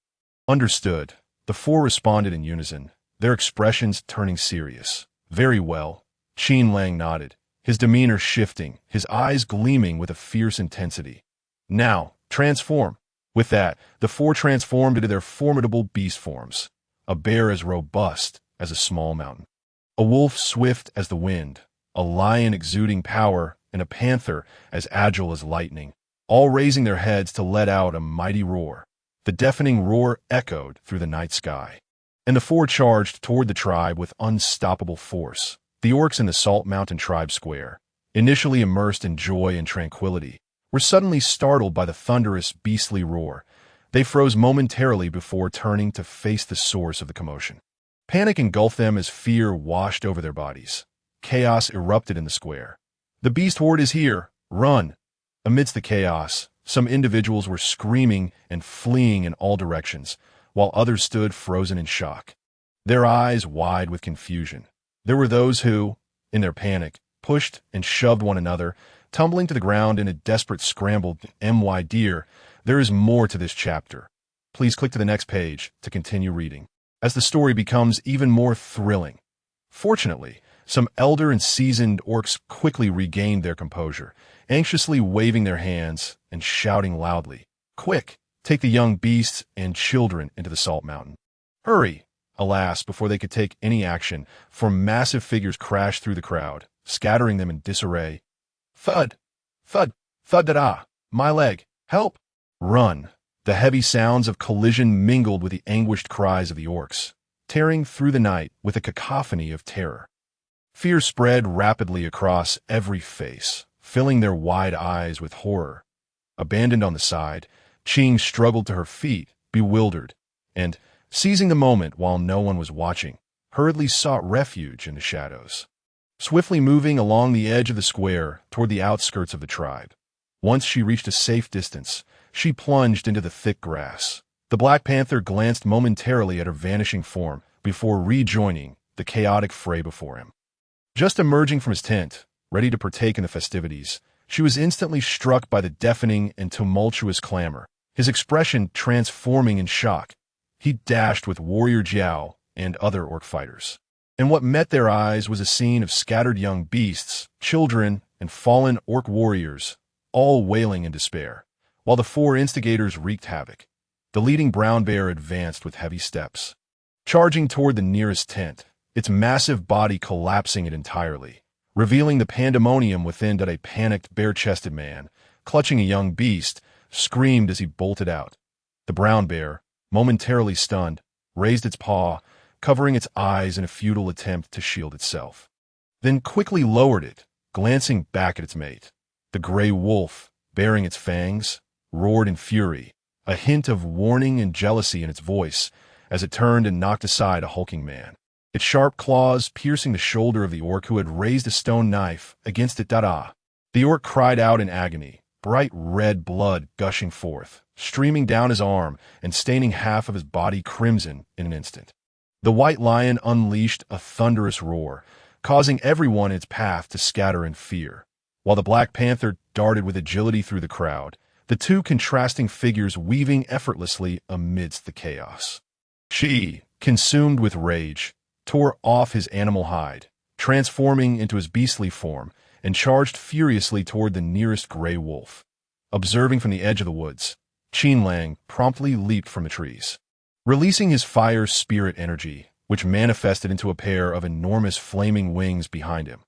Understood. The 4 responded in unison, their expressions turning serious. Very well. Qin Lang nodded, his demeanor shifting, his eyes gleaming with a fierce intensity. Now, transform. With that, the 4 transformed into their formidable beast forms. A bear as robust as a small mountain, a wolf swift as the wind, a lion exuding power, and a panther as agile as lightning, all raising their heads to let out a mighty roar. The deafening roar echoed through the night sky, and the 4 charged toward the tribe with unstoppable force. The orcs in the Salt Mountain tribe square, initially immersed in joy and tranquility, were suddenly startled by the thunderous, beastly roar. They froze momentarily before turning to face the source of the commotion. Panic engulfed them as fear washed over their bodies. Chaos erupted in the square. The beast horde is here! Run! Amidst the chaos, some individuals were screaming and fleeing in all directions, while others stood frozen in shock, their eyes wide with confusion. There were those who, in their panic, pushed and shoved one another, tumbling to the ground in a desperate scramble. Dear, there is more to this chapter. Please click to the next page to continue reading, as the story becomes even more thrilling. Fortunately, some elder and seasoned orcs quickly regained their composure, anxiously waving their hands and shouting loudly, Quick, take the young beasts and children into the Salt Mountain. Hurry! Alas, before they could take any action, for massive figures crashed through the crowd, scattering them in disarray. Thud! Thud! Thud-da-da! My leg! Help! Run! The heavy sounds of collision mingled with the anguished cries of the orcs, tearing through the night with a cacophony of terror. Fear spread rapidly across every face, filling their wide eyes with horror. Abandoned on the side, Qing struggled to her feet, bewildered, and, seizing the moment while no one was watching, hurriedly sought refuge in the shadows. Swiftly moving along the edge of the square toward the outskirts of the tribe. Once she reached a safe distance, she plunged into the thick grass. The Black Panther glanced momentarily at her vanishing form before rejoining the chaotic fray before him. Just emerging from his tent, ready to partake in the festivities, she was instantly struck by the deafening and tumultuous clamor, his expression transforming in shock. He dashed with warrior Jiao and other orc fighters. And what met their eyes was a scene of scattered young beasts, children, and fallen orc warriors, all wailing in despair, while the four instigators wreaked havoc. The leading brown bear advanced with heavy steps, charging toward the nearest tent, its massive body collapsing it entirely, revealing the pandemonium within that a panicked, bare-chested man, clutching a young beast, screamed as he bolted out. The brown bear, momentarily stunned, raised its paw, covering its eyes in a futile attempt to shield itself. Then quickly lowered it, glancing back at its mate. The gray wolf, baring its fangs, roared in fury, a hint of warning and jealousy in its voice, as it turned and knocked aside a hulking man, its sharp claws piercing the shoulder of the orc who had raised a stone knife against it. The orc cried out in agony, bright red blood gushing forth, streaming down his arm and staining half of his body crimson in an instant. The white lion unleashed a thunderous roar, causing everyone in its path to scatter in fear, while the black panther darted with agility through the crowd, the two contrasting figures weaving effortlessly amidst the chaos. She, consumed with rage, tore off his animal hide, transforming into his beastly form, and charged furiously toward the nearest gray wolf. Observing from the edge of the woods, Qin Lang promptly leaped from the trees, releasing his fire spirit energy, which manifested into a pair of enormous flaming wings behind him.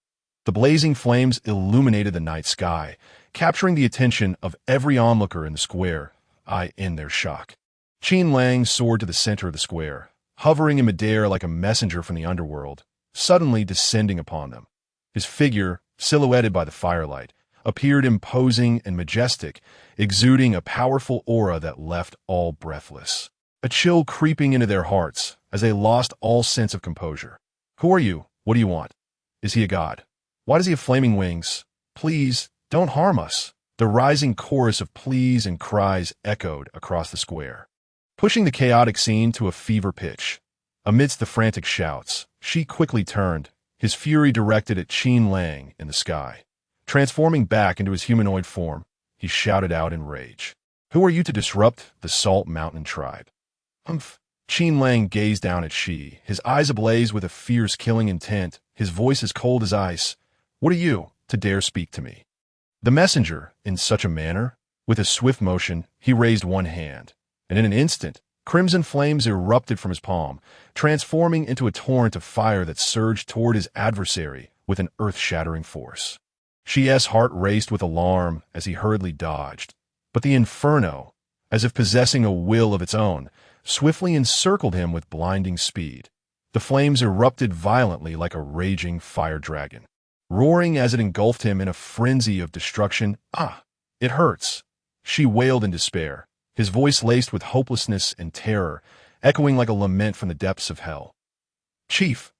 The blazing flames illuminated the night sky, capturing the attention of every onlooker in the square, in their shock. Qin Lang soared to the center of the square, hovering in midair like a messenger from the underworld, suddenly descending upon them. His figure, silhouetted by the firelight, appeared imposing and majestic, exuding a powerful aura that left all breathless, a chill creeping into their hearts as they lost all sense of composure. "Who are you? What do you want? Is he a god? Why does he have flaming wings? Please, don't harm us." The rising chorus of pleas and cries echoed across the square, pushing the chaotic scene to a fever pitch. Amidst the frantic shouts, she quickly turned, his fury directed at Qin Lang in the sky. Transforming back into his humanoid form, he shouted out in rage, "Who are you to disrupt the Salt Mountain tribe?" "Humph." Qin Lang gazed down at She, his eyes ablaze with a fierce killing intent, his voice as cold as ice. "What are you, to dare speak to me?" The messenger, in such a manner, with a swift motion, he raised one hand, and in an instant, crimson flames erupted from his palm, transforming into a torrent of fire that surged toward his adversary with an earth-shattering force. She's heart raced with alarm as he hurriedly dodged, but the inferno, as if possessing a will of its own, swiftly encircled him with blinding speed. The flames erupted violently like a raging fire dragon, roaring as it engulfed him in a frenzy of destruction. "Ah, it hurts," she wailed in despair, his voice laced with hopelessness and terror, echoing like a lament from the depths of hell. "Chief!"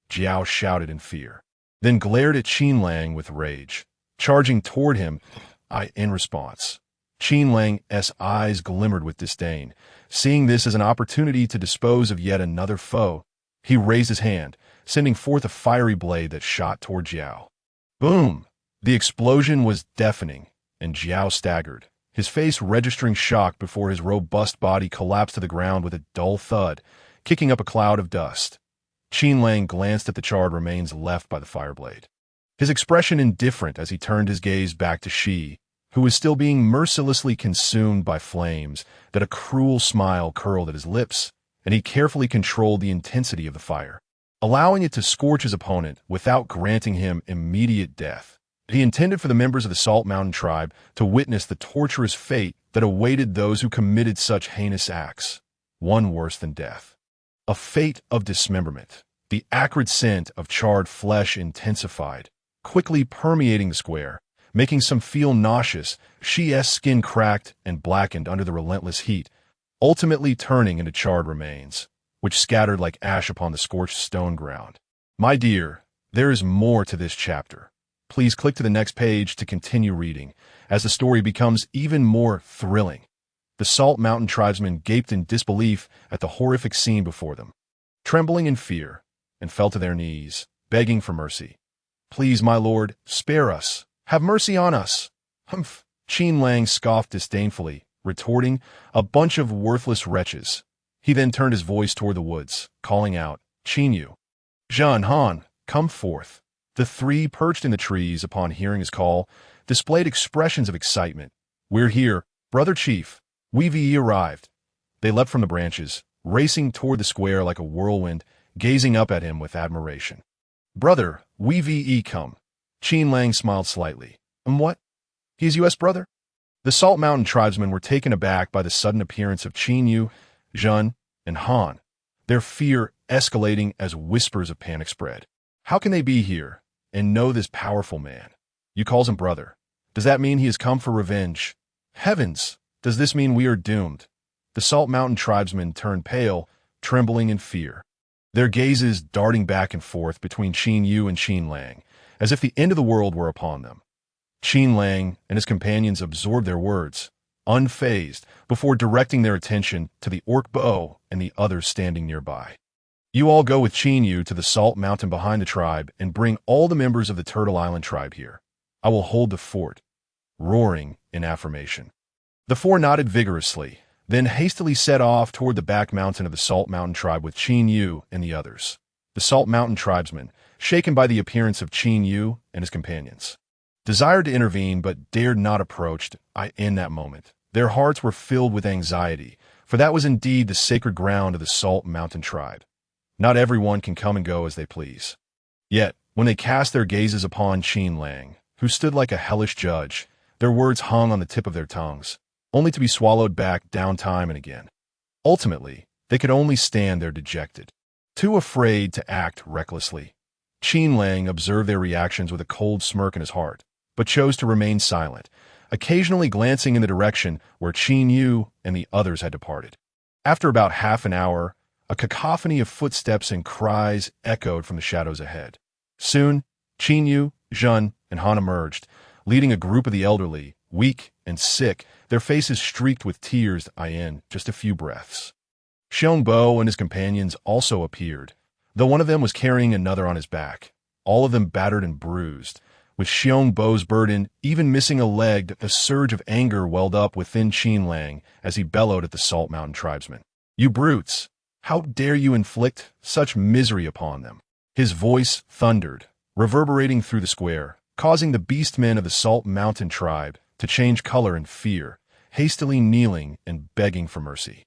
Jiao shouted in fear, then glared at Qin Lang with rage, charging toward him. In response, Qin Lang's eyes glimmered with disdain. Seeing this as an opportunity to dispose of yet another foe, he raised his hand, sending forth a fiery blade that shot toward Jiao. Boom! The explosion was deafening, and Jiao staggered, his face registering shock before his robust body collapsed to the ground with a dull thud, kicking up a cloud of dust. Qin Lang glanced at the charred remains left by the fireblade, his expression indifferent as he turned his gaze back to She, who was still being mercilessly consumed by flames. That a cruel smile curled at his lips, and he carefully controlled the intensity of the fire, allowing it to scorch his opponent without granting him immediate death. He intended for the members of the Salt Mountain tribe to witness the torturous fate that awaited those who committed such heinous acts, one worse than death. A fate of dismemberment. The acrid scent of charred flesh intensified, quickly permeating the square, making some feel nauseous. She's skin cracked and blackened under the relentless heat, ultimately turning into charred remains, which scattered like ash upon the scorched stone ground. My dear, there is more to this chapter. Please click to the next page to continue reading, as the story becomes even more thrilling. The Salt Mountain tribesmen gaped in disbelief at the horrific scene before them. Trembling in fear, and fell to their knees, begging for mercy. "Please, my lord, spare us. Have mercy on us." "Humph," Qin Lang scoffed disdainfully, retorting, "a bunch of worthless wretches." He then turned his voice toward the woods, calling out, "Qin Yu, Zhan Han, come forth." The three, perched in the trees upon hearing his call, displayed expressions of excitement. "We're here, brother chief. We've arrived." They leapt from the branches, racing toward the square like a whirlwind, gazing up at him with admiration. "Brother, we've come." Qin Lang smiled slightly. "What? He is U.S. brother?" The Salt Mountain tribesmen were taken aback by the sudden appearance of Qin Yu, Zhan, and Han, their fear escalating as whispers of panic spread. "How can they be here and know this powerful man? You calls him brother. Does that mean he has come for revenge? Heavens, does this mean we are doomed?" The Salt Mountain tribesmen turned pale, trembling in fear, their gazes darting back and forth between Qin Yu and Qin Lang, as if the end of the world were upon them. Qin Lang and his companions absorbed their words, unfazed, before directing their attention to the orc bow and the others standing nearby. "You all go with Qin Yu to the Salt Mountain behind the tribe and bring all the members of the Turtle Island tribe here. I will hold the fort," roaring in affirmation. The four nodded vigorously, then hastily set off toward the back mountain of the Salt Mountain tribe with Qin Yu and the others. The Salt Mountain tribesmen, shaken by the appearance of Qin Yu and his companions, desired to intervene but dared not approach in that moment. Their hearts were filled with anxiety, for that was indeed the sacred ground of the Salt Mountain tribe. Not everyone can come and go as they please. Yet, when they cast their gazes upon Qin Lang, who stood like a hellish judge, their words hung on the tip of their tongues, only to be swallowed back down time and again. Ultimately, they could only stand there dejected, too afraid to act recklessly. Qin Lang observed their reactions with a cold smirk in his heart, but chose to remain silent, occasionally glancing in the direction where Qin Yu and the others had departed. After about half an hour, a cacophony of footsteps and cries echoed from the shadows ahead. Soon, Qin Yu, Zhan, and Han emerged, leading a group of the elderly, weak and sick, their faces streaked with tears in just a few breaths. Xiongbo and his companions also appeared, though one of them was carrying another on his back, all of them battered and bruised. With Xiongbo's burden even missing a leg, a surge of anger welled up within Qin Lang as he bellowed at the Salt Mountain tribesmen. "You brutes! How dare you inflict such misery upon them?" His voice thundered, reverberating through the square, causing the beastmen of the Salt Mountain tribe to change color in fear, hastily kneeling and begging for mercy.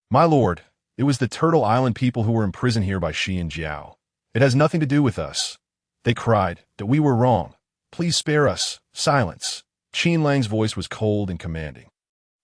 "My lord, it was the Turtle Island people who were imprisoned here by Shi and Jiao. It has nothing to do with us. They cried that we were wrong. Please spare us." Silence. Qin Lang's voice was cold and commanding.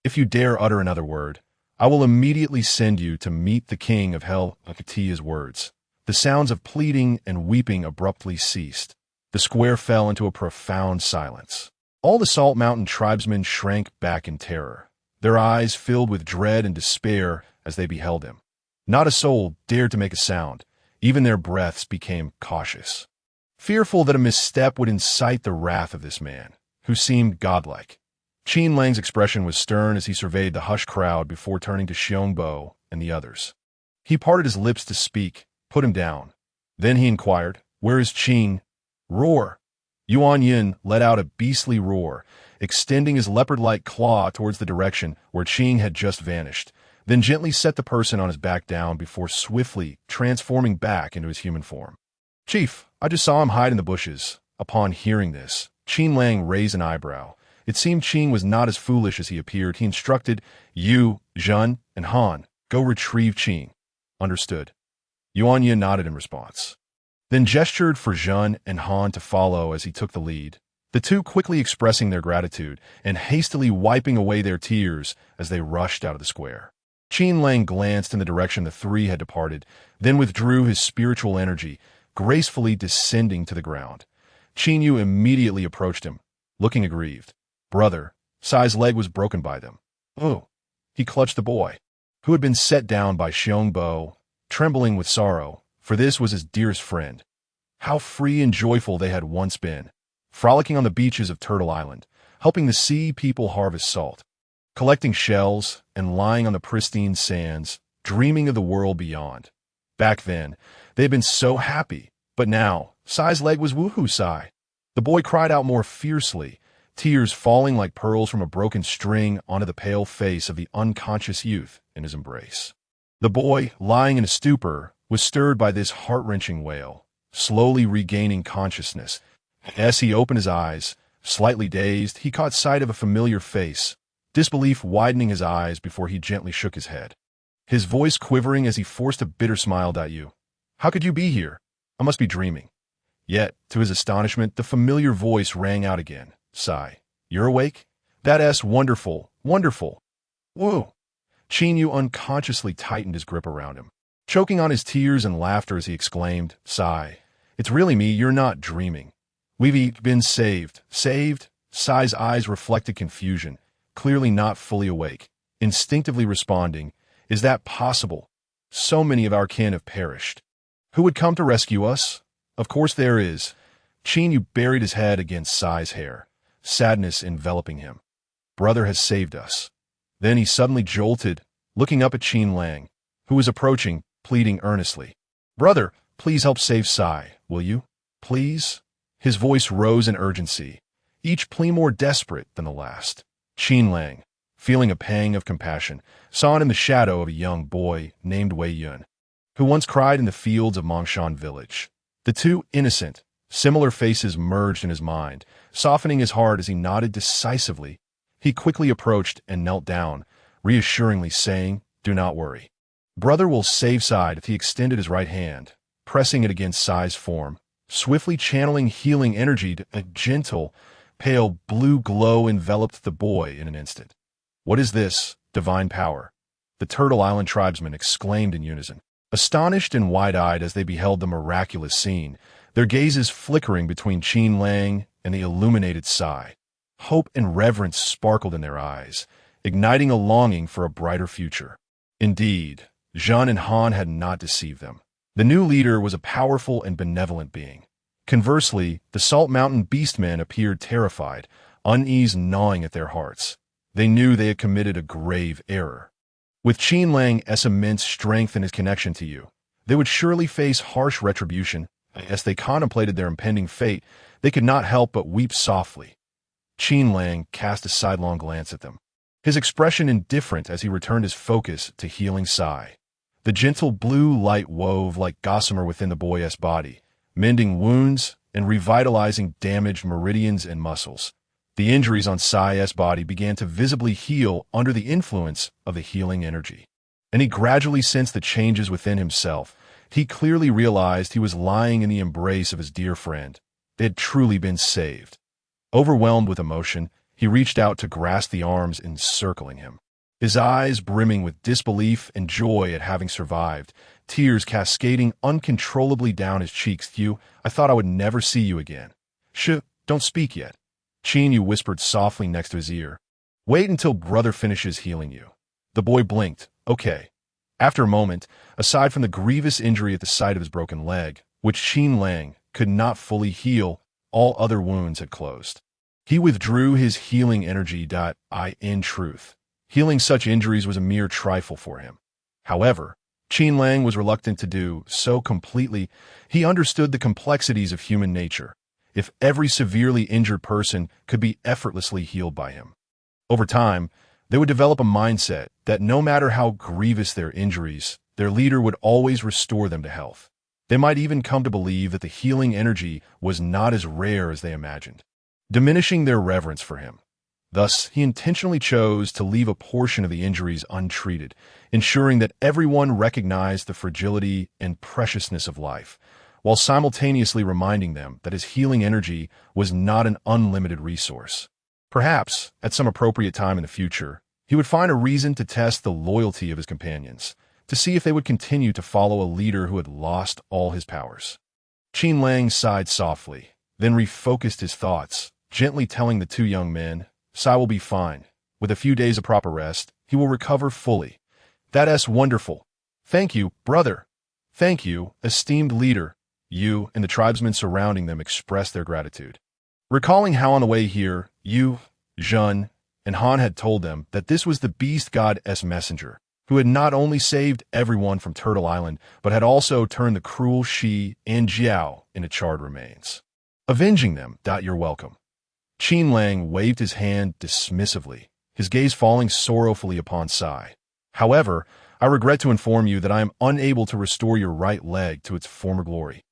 "If you dare utter another word, I will immediately send you to meet the king of hell." His words. The sounds of pleading and weeping abruptly ceased. The square fell into a profound silence. All the Salt Mountain tribesmen shrank back in terror, their eyes filled with dread and despair as they beheld him. Not a soul dared to make a sound. Even their breaths became cautious, fearful that a misstep would incite the wrath of this man, who seemed godlike. Qin Lang's expression was stern as he surveyed the hushed crowd before turning to Xiongbo and the others. He parted his lips to speak, put him down. Then he inquired, "Where is Qin?" "Roar!" Yuan Yin let out a beastly roar, extending his leopard-like claw towards the direction where Qin had just vanished, then gently set the person on his back down before swiftly transforming back into his human form. "Chief, I just saw him hide in the bushes." Upon hearing this, Qin Lang raised an eyebrow. It seemed Qin was not as foolish as he appeared. He instructed, "You, Zhan, and Han, go retrieve Qin." "Understood." Yuan Yin nodded in response, then gestured for Zhan and Han to follow as he took the lead, the two quickly expressing their gratitude and hastily wiping away their tears as they rushed out of the square. Qin Lang glanced in the direction the three had departed, then withdrew his spiritual energy, gracefully descending to the ground. Qin Yu immediately approached him, looking aggrieved. "Brother, Sai's leg was broken by them." "Oh." He clutched the boy, who had been set down by Xiongbo, trembling with sorrow, for this was his dearest friend. How free and joyful they had once been, frolicking on the beaches of Turtle Island, helping the sea people harvest salt, collecting shells, and lying on the pristine sands, dreaming of the world beyond. Back then, They had been so happy, but now, Sai's leg was woohoo Sai. The boy cried out more fiercely, tears falling like pearls from a broken string onto the pale face of the unconscious youth in his embrace. The boy, lying in a stupor, was stirred by this heart-wrenching wail, slowly regaining consciousness. As he opened his eyes, slightly dazed, he caught sight of a familiar face, disbelief widening his eyes before he gently shook his head. His voice quivering as he forced a bitter smile. "You. How could you be here? I must be dreaming." Yet, to his astonishment, the familiar voice rang out again. "Sai, you're awake? That's wonderful, wonderful." "Whoa." Qin Yu unconsciously tightened his grip around him, choking on his tears and laughter as he exclaimed, "Sai, it's really me, you're not dreaming. We've been saved." Saved? Sai's eyes reflected confusion, clearly not fully awake, instinctively responding, "Is that possible? So many of our kin have perished. Who would come to rescue us? Of course there is." Qin Yu buried his head against Sai's hair, sadness enveloping him. "Brother has saved us." Then he suddenly jolted, looking up at Qin Lang, who was approaching, pleading earnestly. "Brother, please help save Sai, will you? Please?" His voice rose in urgency, each plea more desperate than the last. Qin Lang, feeling a pang of compassion, saw in the shadow of a young boy named Wei Yun, who once cried in the fields of Mongshan village. The two innocent, similar faces merged in his mind, softening his heart as he nodded decisively. He quickly approached and knelt down, reassuringly saying, "Do not worry. Brother will save Sai." He extended his right hand, pressing it against Sai's form, swiftly channeling healing energy. A gentle, pale blue glow enveloped the boy in an instant. "What is this divine power?" the Turtle Island tribesmen exclaimed in unison, astonished and wide-eyed as they beheld the miraculous scene, their gazes flickering between Qin Lang and the illuminated Sai. Hope and reverence sparkled in their eyes, igniting a longing for a brighter future. Indeed, Zhan and Han had not deceived them. The new leader was a powerful and benevolent being. Conversely, the Salt Mountain beastmen appeared terrified, unease gnawing at their hearts. They knew they had committed a grave error. With Qin Lang's immense strength and his connection to you, they would surely face harsh retribution. As they contemplated their impending fate, they could not help but weep softly. Qin Lang cast a sidelong glance at them, his expression indifferent as he returned his focus to healing Sai. The gentle blue light wove like gossamer within the boy's body, mending wounds and revitalizing damaged meridians and muscles. The injuries on Sai's body began to visibly heal under the influence of the healing energy. And he gradually sensed the changes within himself. He clearly realized he was lying in the embrace of his dear friend. They had truly been saved. Overwhelmed with emotion, he reached out to grasp the arms encircling him. His eyes brimming with disbelief and joy at having survived, tears cascading uncontrollably down his cheeks. "You, I thought I would never see you again." "Shh, don't speak yet." Qin Yu whispered softly next to his ear. "Wait until brother finishes healing you." The boy blinked. "Okay." After a moment, aside from the grievous injury at the site of his broken leg, which Qin Lang could not fully heal, all other wounds had closed. He withdrew his healing energy. In truth, healing such injuries was a mere trifle for him. However, Qin Lang was reluctant to do so completely. He understood the complexities of human nature. If every severely injured person could be effortlessly healed by him, over time, they would develop a mindset that no matter how grievous their injuries, their leader would always restore them to health. They might even come to believe that the healing energy was not as rare as they imagined, diminishing their reverence for him. Thus, he intentionally chose to leave a portion of the injuries untreated, ensuring that everyone recognized the fragility and preciousness of life, while simultaneously reminding them that his healing energy was not an unlimited resource. Perhaps, at some appropriate time in the future, he would find a reason to test the loyalty of his companions, to see if they would continue to follow a leader who had lost all his powers. Qin Lang sighed softly, then refocused his thoughts, gently telling the two young men, "Sai will be fine. With a few days of proper rest, he will recover fully." "That's wonderful. Thank you, brother." "Thank you, esteemed leader." Yu and the tribesmen surrounding them expressed their gratitude. Recalling how on the way here, Yu, Zhan, and Han had told them that this was the beast god's messenger, who had not only saved everyone from Turtle Island, but had also turned the cruel Shi and Jiao into charred remains. Avenging them. You're welcome. Qin Lang waved his hand dismissively, his gaze falling sorrowfully upon Sai. However, I regret to inform you that I am unable to restore your right leg to its former glory.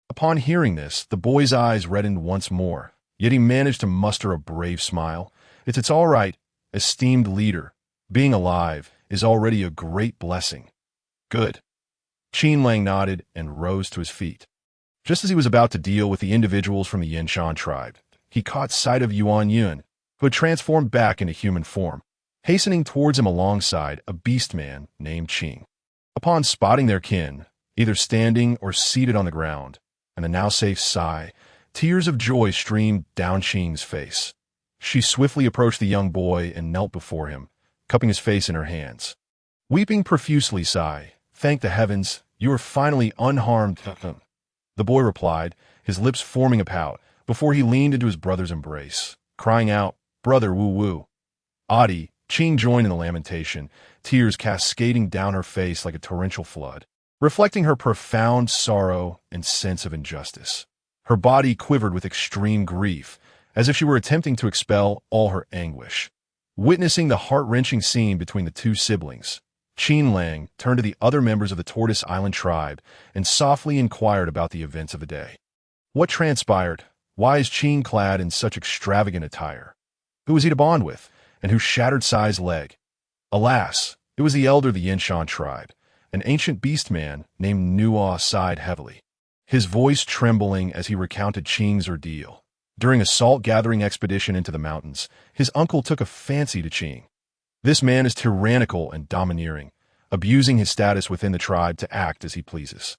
Upon hearing this, the boy's eyes reddened once more, yet he managed to muster a brave smile. It's all right, esteemed leader. Being alive is already a great blessing. Good. Qin Lang nodded and rose to his feet. Just as he was about to deal with the individuals from the Yinshan tribe, he caught sight of Yuan Lang, who had transformed back into human form, hastening towards him alongside a beast man named Qing. Upon spotting their kin, either standing or seated on the ground, and the now safe Sai, tears of joy streamed down Qing's face. She swiftly approached the young boy and knelt before him, cupping his face in her hands. Weeping profusely, Sai, thank the heavens, you are finally unharmed. The boy replied, his lips forming a pout, before he leaned into his brother's embrace, crying out, "Brother, woo-woo." Adi, Qing joined in the lamentation, tears cascading down her face like a torrential flood, reflecting her profound sorrow and sense of injustice. Her body quivered with extreme grief, as if she were attempting to expel all her anguish. Witnessing the heart-wrenching scene between the two siblings, Qin Lang turned to the other members of the Tortoise Island tribe and softly inquired about the events of the day. What transpired? Why is Qin clad in such extravagant attire? Who was he to bond with, and who shattered Sai's leg? Alas, it was the elder of the Yinshan tribe, an ancient beast man named Nuo. Sighed heavily, his voice trembling as he recounted Qing's ordeal. During a salt-gathering expedition into the mountains, his uncle took a fancy to Qing. This man is tyrannical and domineering, abusing his status within the tribe to act as he pleases.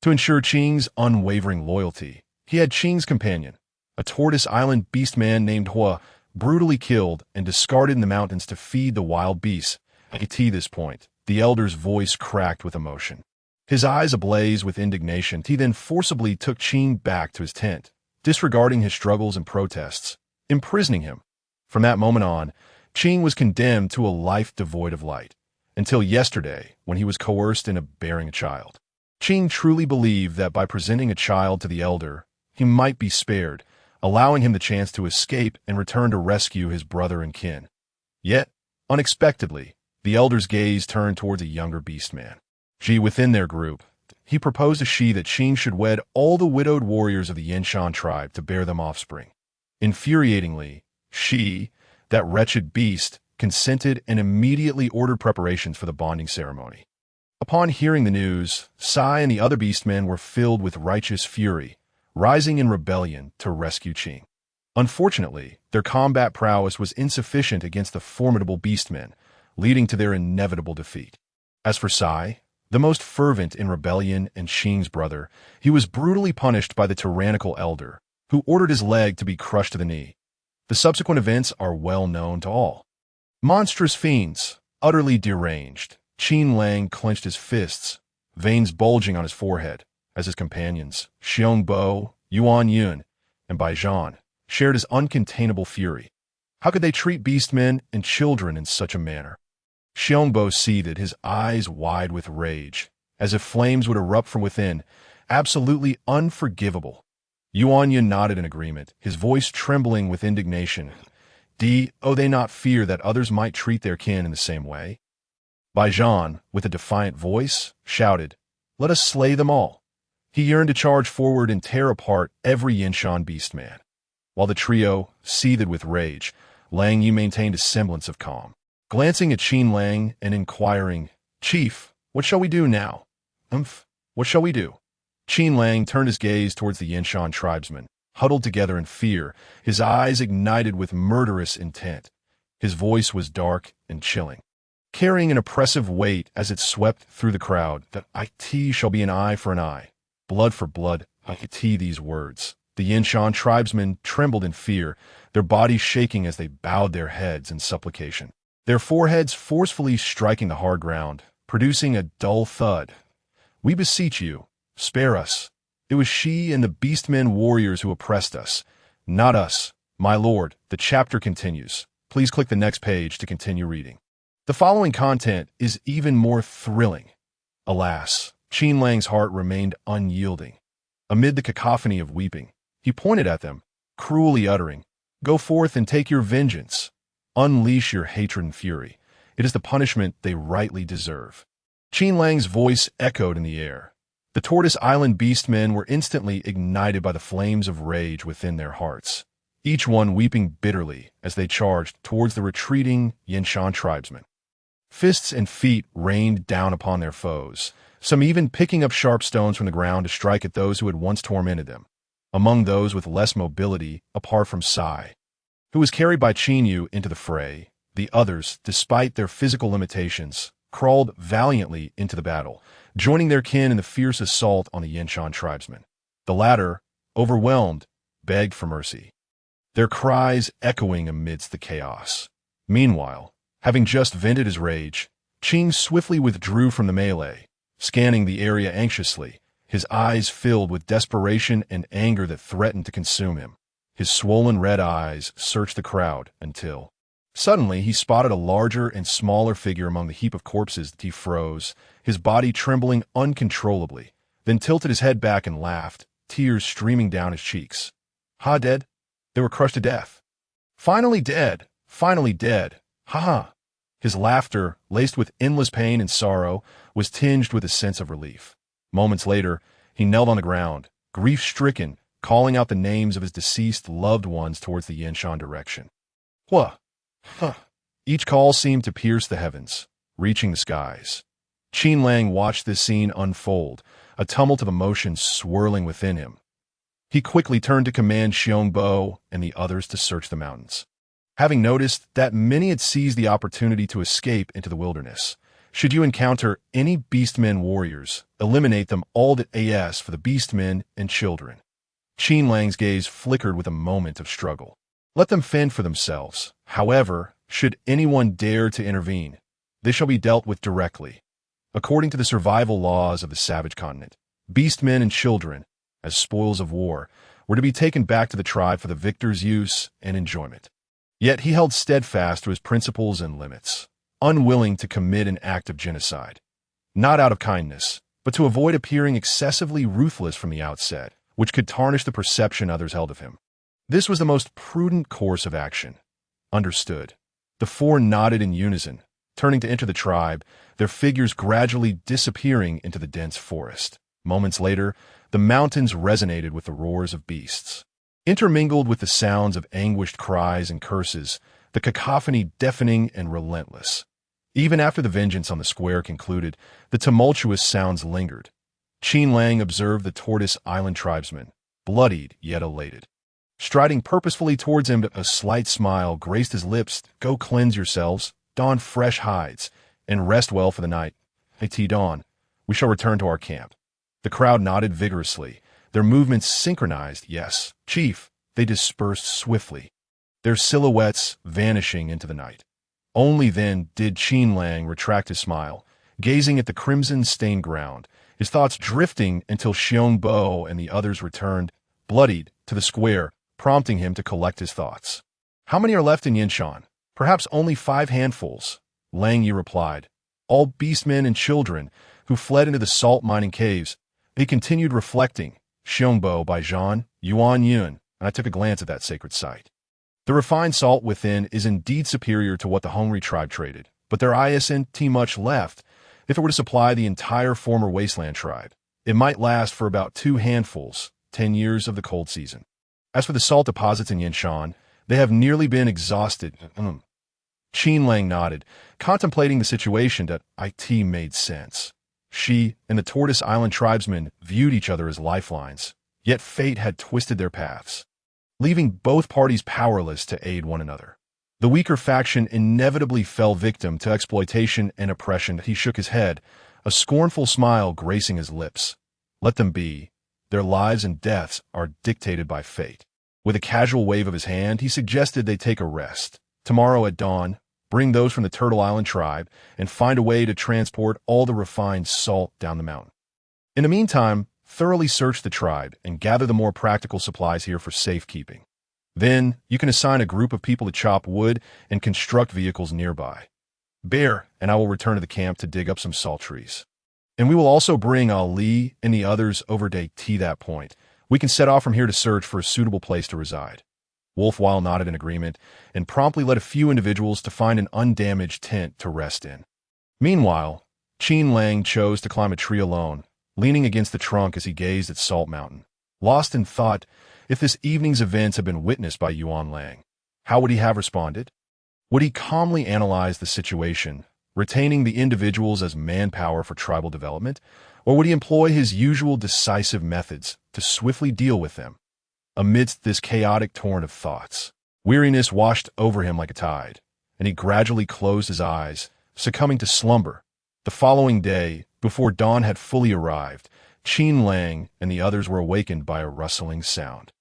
To ensure Qing's unwavering loyalty, he had Qing's companion, a Tortoise Island beast man named Hua, brutally killed and discarded in the mountains to feed the wild beasts. At this point, the elder's voice cracked with emotion. His eyes ablaze with indignation, he then forcibly took Qing back to his tent, disregarding his struggles and protests, imprisoning him. From that moment on, Qing was condemned to a life devoid of light, until yesterday when he was coerced into bearing a child. Qing truly believed that by presenting a child to the elder, he might be spared, allowing him the chance to escape and return to rescue his brother and kin. Yet, unexpectedly, the elder's gaze turned towards a younger beast man. Within their group, he proposed to Shi that Qing should wed all the widowed warriors of the Yinshan tribe to bear them offspring. Infuriatingly, Shi, that wretched beast, consented and immediately ordered preparations for the bonding ceremony. Upon hearing the news, Sai and the other beastmen were filled with righteous fury, rising in rebellion to rescue Qing. Unfortunately, their combat prowess was insufficient against the formidable beastmen, leading to their inevitable defeat. As for Sai, the most fervent in rebellion and Qing's brother, he was brutally punished by the tyrannical elder, who ordered his leg to be crushed to the knee. The subsequent events are well known to all. Monstrous fiends, utterly deranged, Qin Lang clenched his fists, veins bulging on his forehead, as his companions, Xiongbo, Yuan Lang, and Baijian, shared his uncontainable fury. How could they treat beastmen and children in such a manner? Xiongbo seethed, his eyes wide with rage, as if flames would erupt from within, absolutely unforgivable. Yuan Lang nodded in agreement, his voice trembling with indignation. Do they not fear that others might treat their kin in the same way? Baijian, with a defiant voice, shouted, "Let us slay them all." He yearned to charge forward and tear apart every Yinshan beastman. While the trio seethed with rage, Lang Yu maintained a semblance of calm. Glancing at Qin Lang and inquiring, "Chief, what shall we do now?" What shall we do?" Qin Lang turned his gaze towards the Yinshan tribesmen, huddled together in fear, his eyes ignited with murderous intent. His voice was dark and chilling, carrying an oppressive weight as it swept through the crowd, that it shall be an eye for an eye, blood for blood. These words. The Yinshan tribesmen trembled in fear, their bodies shaking as they bowed their heads in supplication, their foreheads forcefully striking the hard ground, producing a dull thud. "We beseech you, spare us. It was she and the beastmen warriors who oppressed us, not us. My lord," the chapter continues. Please click the next page to continue reading. The following content is even more thrilling. Alas, Qin Lang's heart remained unyielding. Amid the cacophony of weeping, he pointed at them, cruelly uttering, "Go forth and take your vengeance. Unleash your hatred and fury. It is the punishment they rightly deserve." Qin Lang's voice echoed in the air. The Tortoise Island beastmen were instantly ignited by the flames of rage within their hearts, each one weeping bitterly as they charged towards the retreating Yuan tribesmen. Fists and feet rained down upon their foes, some even picking up sharp stones from the ground to strike at those who had once tormented them. Among those with less mobility, apart from Sai, who was carried by Qin Yu into the fray, the others, despite their physical limitations, crawled valiantly into the battle, joining their kin in the fierce assault on the Yuan tribesmen. The latter, overwhelmed, begged for mercy, their cries echoing amidst the chaos. Meanwhile, having just vented his rage, Qin swiftly withdrew from the melee, scanning the area anxiously, his eyes filled with desperation and anger that threatened to consume him. His swollen red eyes searched the crowd until, suddenly, he spotted a larger and smaller figure among the heap of corpses. He froze, his body trembling uncontrollably, then tilted his head back and laughed, tears streaming down his cheeks. "Ha, dead? They were crushed to death. Finally dead! Finally dead! Ha ha!" His laughter, laced with endless pain and sorrow, was tinged with a sense of relief. Moments later, he knelt on the ground, grief-stricken, calling out the names of his deceased loved ones towards the Yuan direction. Hua! Huh! Each call seemed to pierce the heavens, reaching the skies. Qin Lang watched this scene unfold, a tumult of emotions swirling within him. He quickly turned to command Xiongbo and the others to search the mountains. Having noticed that many had seized the opportunity to escape into the wilderness, should you encounter any beastmen warriors, eliminate them all as for the beastmen and children. Qin Lang's gaze flickered with a moment of struggle. Let them fend for themselves. However, should anyone dare to intervene, they shall be dealt with directly. According to the survival laws of the savage continent, beastmen and children, as spoils of war, were to be taken back to the tribe for the victor's use and enjoyment. Yet he held steadfast to his principles and limits, unwilling to commit an act of genocide. Not out of kindness, but to avoid appearing excessively ruthless from the outset, which could tarnish the perception others held of him. This was the most prudent course of action. Understood. The four nodded in unison, turning to enter the tribe, their figures gradually disappearing into the dense forest. Moments later, the mountains resonated with the roars of beasts. Intermingled with the sounds of anguished cries and curses, the cacophony deafening and relentless. Even after the vengeance on the square concluded, the tumultuous sounds lingered. Qin Lang observed the Tortoise Island tribesmen, bloodied yet elated. Striding purposefully towards him, a slight smile graced his lips. "Go cleanse yourselves, don fresh hides, and rest well for the night. At dawn, we shall return to our camp." The crowd nodded vigorously, their movements synchronized. "Yes, Chief." They dispersed swiftly, their silhouettes vanishing into the night. Only then did Qin Lang retract his smile, gazing at the crimson-stained ground, his thoughts drifting until Xiongbo and the others returned, bloodied, to the square, prompting him to collect his thoughts. "How many are left in Yuan?" "Perhaps only 5 handfuls," Lang Yi replied. "All beastmen and children who fled into the salt-mining caves." They continued reflecting, Xiongbo by Zhan, Yuan, and I took a glance at that sacred site. The refined salt within is indeed superior to what the hungry tribe traded, but there isn't much left. If it were to supply the entire former wasteland tribe, it might last for about 2 handfuls, 10 years of the cold season. As for the salt deposits in Yuan, they have nearly been exhausted. Qin Lang nodded, contemplating the situation. That it made sense. She and the Tortoise Island tribesmen viewed each other as lifelines, yet fate had twisted their paths, leaving both parties powerless to aid one another. The weaker faction inevitably fell victim to exploitation and oppression. He shook his head, a scornful smile gracing his lips. Let them be. Their lives and deaths are dictated by fate. With a casual wave of his hand, he suggested they take a rest. Tomorrow at dawn, bring those from the Turtle Island tribe, and find a way to transport all the refined salt down the mountain. In the meantime, thoroughly search the tribe and gather the more practical supplies here for safekeeping. Then, you can assign a group of people to chop wood and construct vehicles nearby. Bear and I will return to the camp to dig up some salt trees. And we will also bring Ali and the others over to that point. We can set off from here to search for a suitable place to reside. Wolf Wild nodded in agreement and promptly led a few individuals to find an undamaged tent to rest in. Meanwhile, Qin Lang chose to climb a tree alone, leaning against the trunk as he gazed at Salt Mountain. Lost in thought, if this evening's events had been witnessed by Yuan Lang, how would he have responded? Would he calmly analyze the situation, retaining the individuals as manpower for tribal development, or would he employ his usual decisive methods to swiftly deal with them? Amidst this chaotic torrent of thoughts, weariness washed over him like a tide, and he gradually closed his eyes, succumbing to slumber. The following day, before dawn had fully arrived, Qin Lang and the others were awakened by a rustling sound.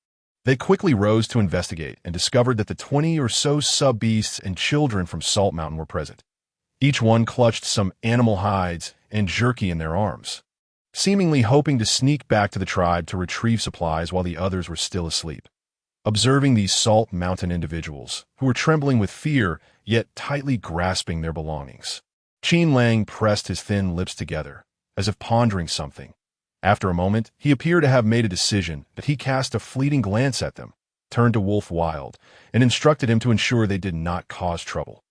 They quickly rose to investigate and discovered that the 20 or so sub-beasts and children from Salt Mountain were present. Each one clutched some animal hides and jerky in their arms, seemingly hoping to sneak back to the tribe to retrieve supplies while the others were still asleep. Observing these Salt Mountain individuals, who were trembling with fear yet tightly grasping their belongings, Qin Lang pressed his thin lips together, as if pondering something. After a moment, he appeared to have made a decision that he cast a fleeting glance at them, turned to Wolf Wild, and instructed him to ensure they did not cause trouble.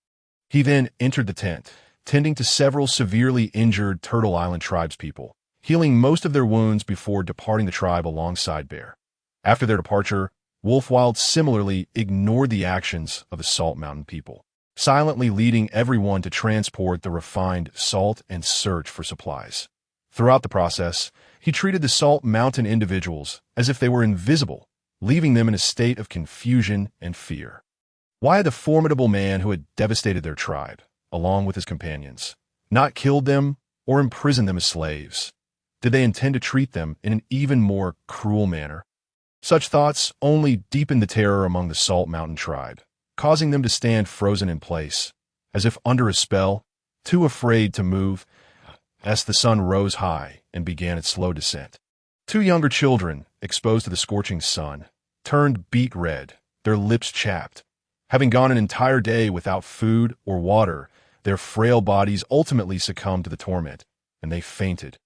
He then entered the tent, tending to several severely injured Turtle Island tribespeople, healing most of their wounds before departing the tribe alongside Bear. After their departure, Wolf Wild similarly ignored the actions of the Salt Mountain people, silently leading everyone to transport the refined salt and search for supplies. Throughout the process, he treated the Salt Mountain individuals as if they were invisible, leaving them in a state of confusion and fear. Why had the formidable man who had devastated their tribe, along with his companions, not killed them or imprisoned them as slaves? Did they intend to treat them in an even more cruel manner? Such thoughts only deepened the terror among the Salt Mountain tribe, causing them to stand frozen in place, as if under a spell, too afraid to move, as the sun rose high and began its slow descent. Two younger children, exposed to the scorching sun, turned beet red, their lips chapped. Having gone an entire day without food or water, their frail bodies ultimately succumbed to the torment, and they fainted.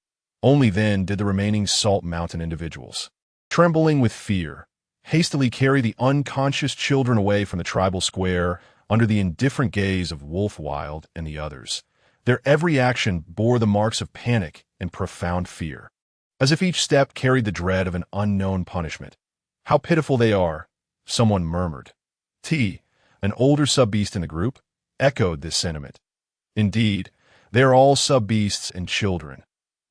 Only then did the remaining Salt Mountain individuals, trembling with fear, hastily carry the unconscious children away from the tribal square under the indifferent gaze of Wolf Wild and the others. Their every action bore the marks of panic and profound fear, as if each step carried the dread of an unknown punishment. "How pitiful they are," someone murmured. An older sub-beast in the group, echoed this sentiment. "Indeed, they are all sub-beasts and children."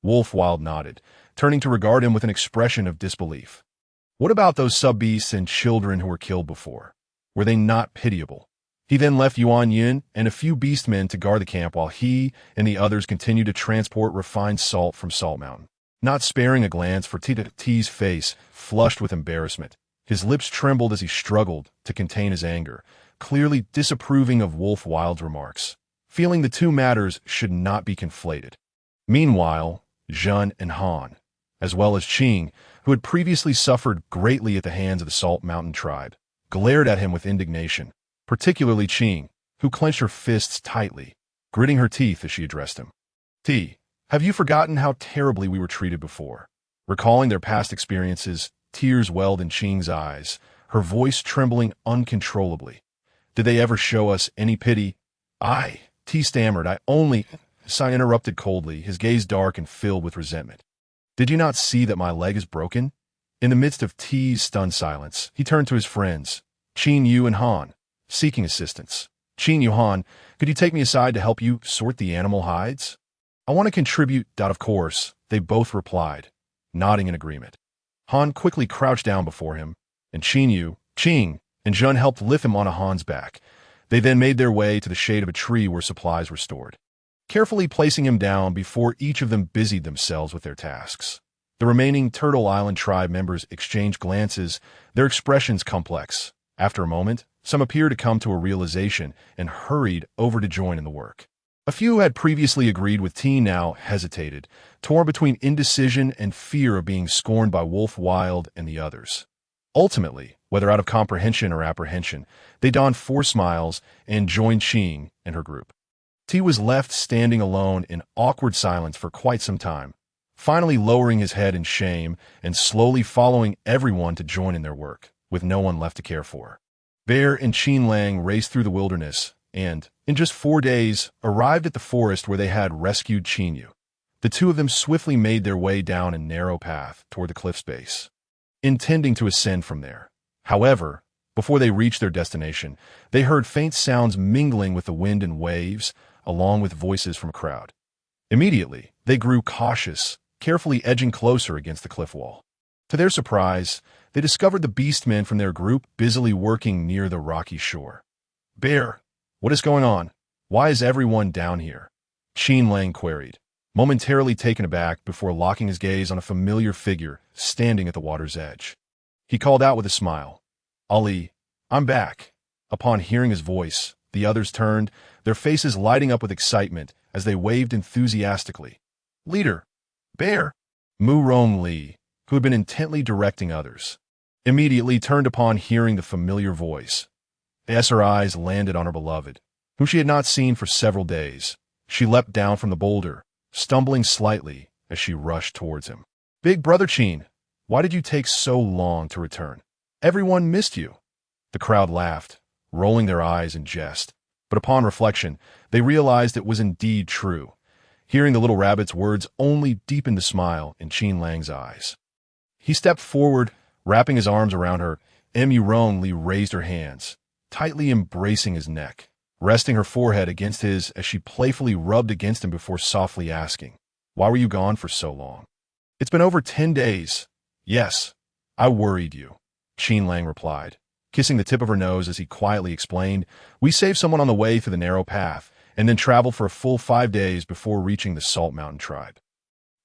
Wolf Wild nodded, turning to regard him with an expression of disbelief. "What about those sub-beasts and children who were killed before? Were they not pitiable?" He then left Yuan Yin and a few beastmen to guard the camp while he and the others continued to transport refined salt from Salt Mountain. Not sparing a glance for T's face, flushed with embarrassment. His lips trembled as he struggled to contain his anger, clearly disapproving of Wolf Wild's remarks, feeling the two matters should not be conflated. Meanwhile, Zhen and Han, as well as Qing, who had previously suffered greatly at the hands of the Salt Mountain tribe, glared at him with indignation, particularly Qing, who clenched her fists tightly, gritting her teeth as she addressed him. Have you forgotten how terribly we were treated before?" Recalling their past experiences, tears welled in Qing's eyes, her voice trembling uncontrollably. "Did they ever show us any pity?" T stammered. "I only—" Sai interrupted coldly, his gaze dark and filled with resentment. "Did you not see that my leg is broken?" In the midst of T's stunned silence, he turned to his friends, Qin Yu and Han, seeking assistance. "Qin Yu, Han, could you take me aside to help you sort the animal hides?" "I want to contribute." Of course, they both replied, nodding in agreement. Han quickly crouched down before him, and Qing, and Zhen helped lift him onto Han's back. They then made their way to the shade of a tree where supplies were stored, carefully placing him down before each of them busied themselves with their tasks. The remaining Turtle Island tribe members exchanged glances, their expressions complex. After a moment, some appeared to come to a realization and hurried over to join in the work. A few who had previously agreed with T now hesitated, torn between indecision and fear of being scorned by Wolf Wild and the others. Ultimately, whether out of comprehension or apprehension, they donned 4 smiles and joined Qing and her group. T was left standing alone in awkward silence for quite some time, finally lowering his head in shame and slowly following everyone to join in their work, with no one left to care for. Bear and Qin Lang raced through the wilderness and, in just 4 days, arrived at the forest where they had rescued Qin. The two of them swiftly made their way down a narrow path toward the cliff's base, intending to ascend from there. However, before they reached their destination, they heard faint sounds mingling with the wind and waves, along with voices from a crowd. Immediately, they grew cautious, carefully edging closer against the cliff wall. To their surprise, they discovered the beastmen from their group busily working near the rocky shore. "Bear, what is going on? Why is everyone down here?" Qin Lang queried, momentarily taken aback before locking his gaze on a familiar figure standing at the water's edge. He called out with a smile, "Ali, I'm back." Upon hearing his voice, the others turned, their faces lighting up with excitement as they waved enthusiastically. "Leader, Bear!" Murong Li, who had been intently directing others, immediately turned upon hearing the familiar voice. As her eyes landed on her beloved, whom she had not seen for several days, she leapt down from the boulder, stumbling slightly as she rushed towards him. "Big brother Qin, why did you take so long to return? Everyone missed you." The crowd laughed, rolling their eyes in jest, but upon reflection, they realized it was indeed true. Hearing the little rabbit's words only deepened the smile in Qin Lang's eyes. He stepped forward, wrapping his arms around her. Murong Li raised her hands, tightly embracing his neck, resting her forehead against his as she playfully rubbed against him before softly asking, "Why were you gone for so long?" "It's been over 10 days. Yes, I worried you," Qin Lang replied, kissing the tip of her nose as he quietly explained, "We saved someone on the way through the narrow path, and then traveled for a full 5 days before reaching the Salt Mountain tribe.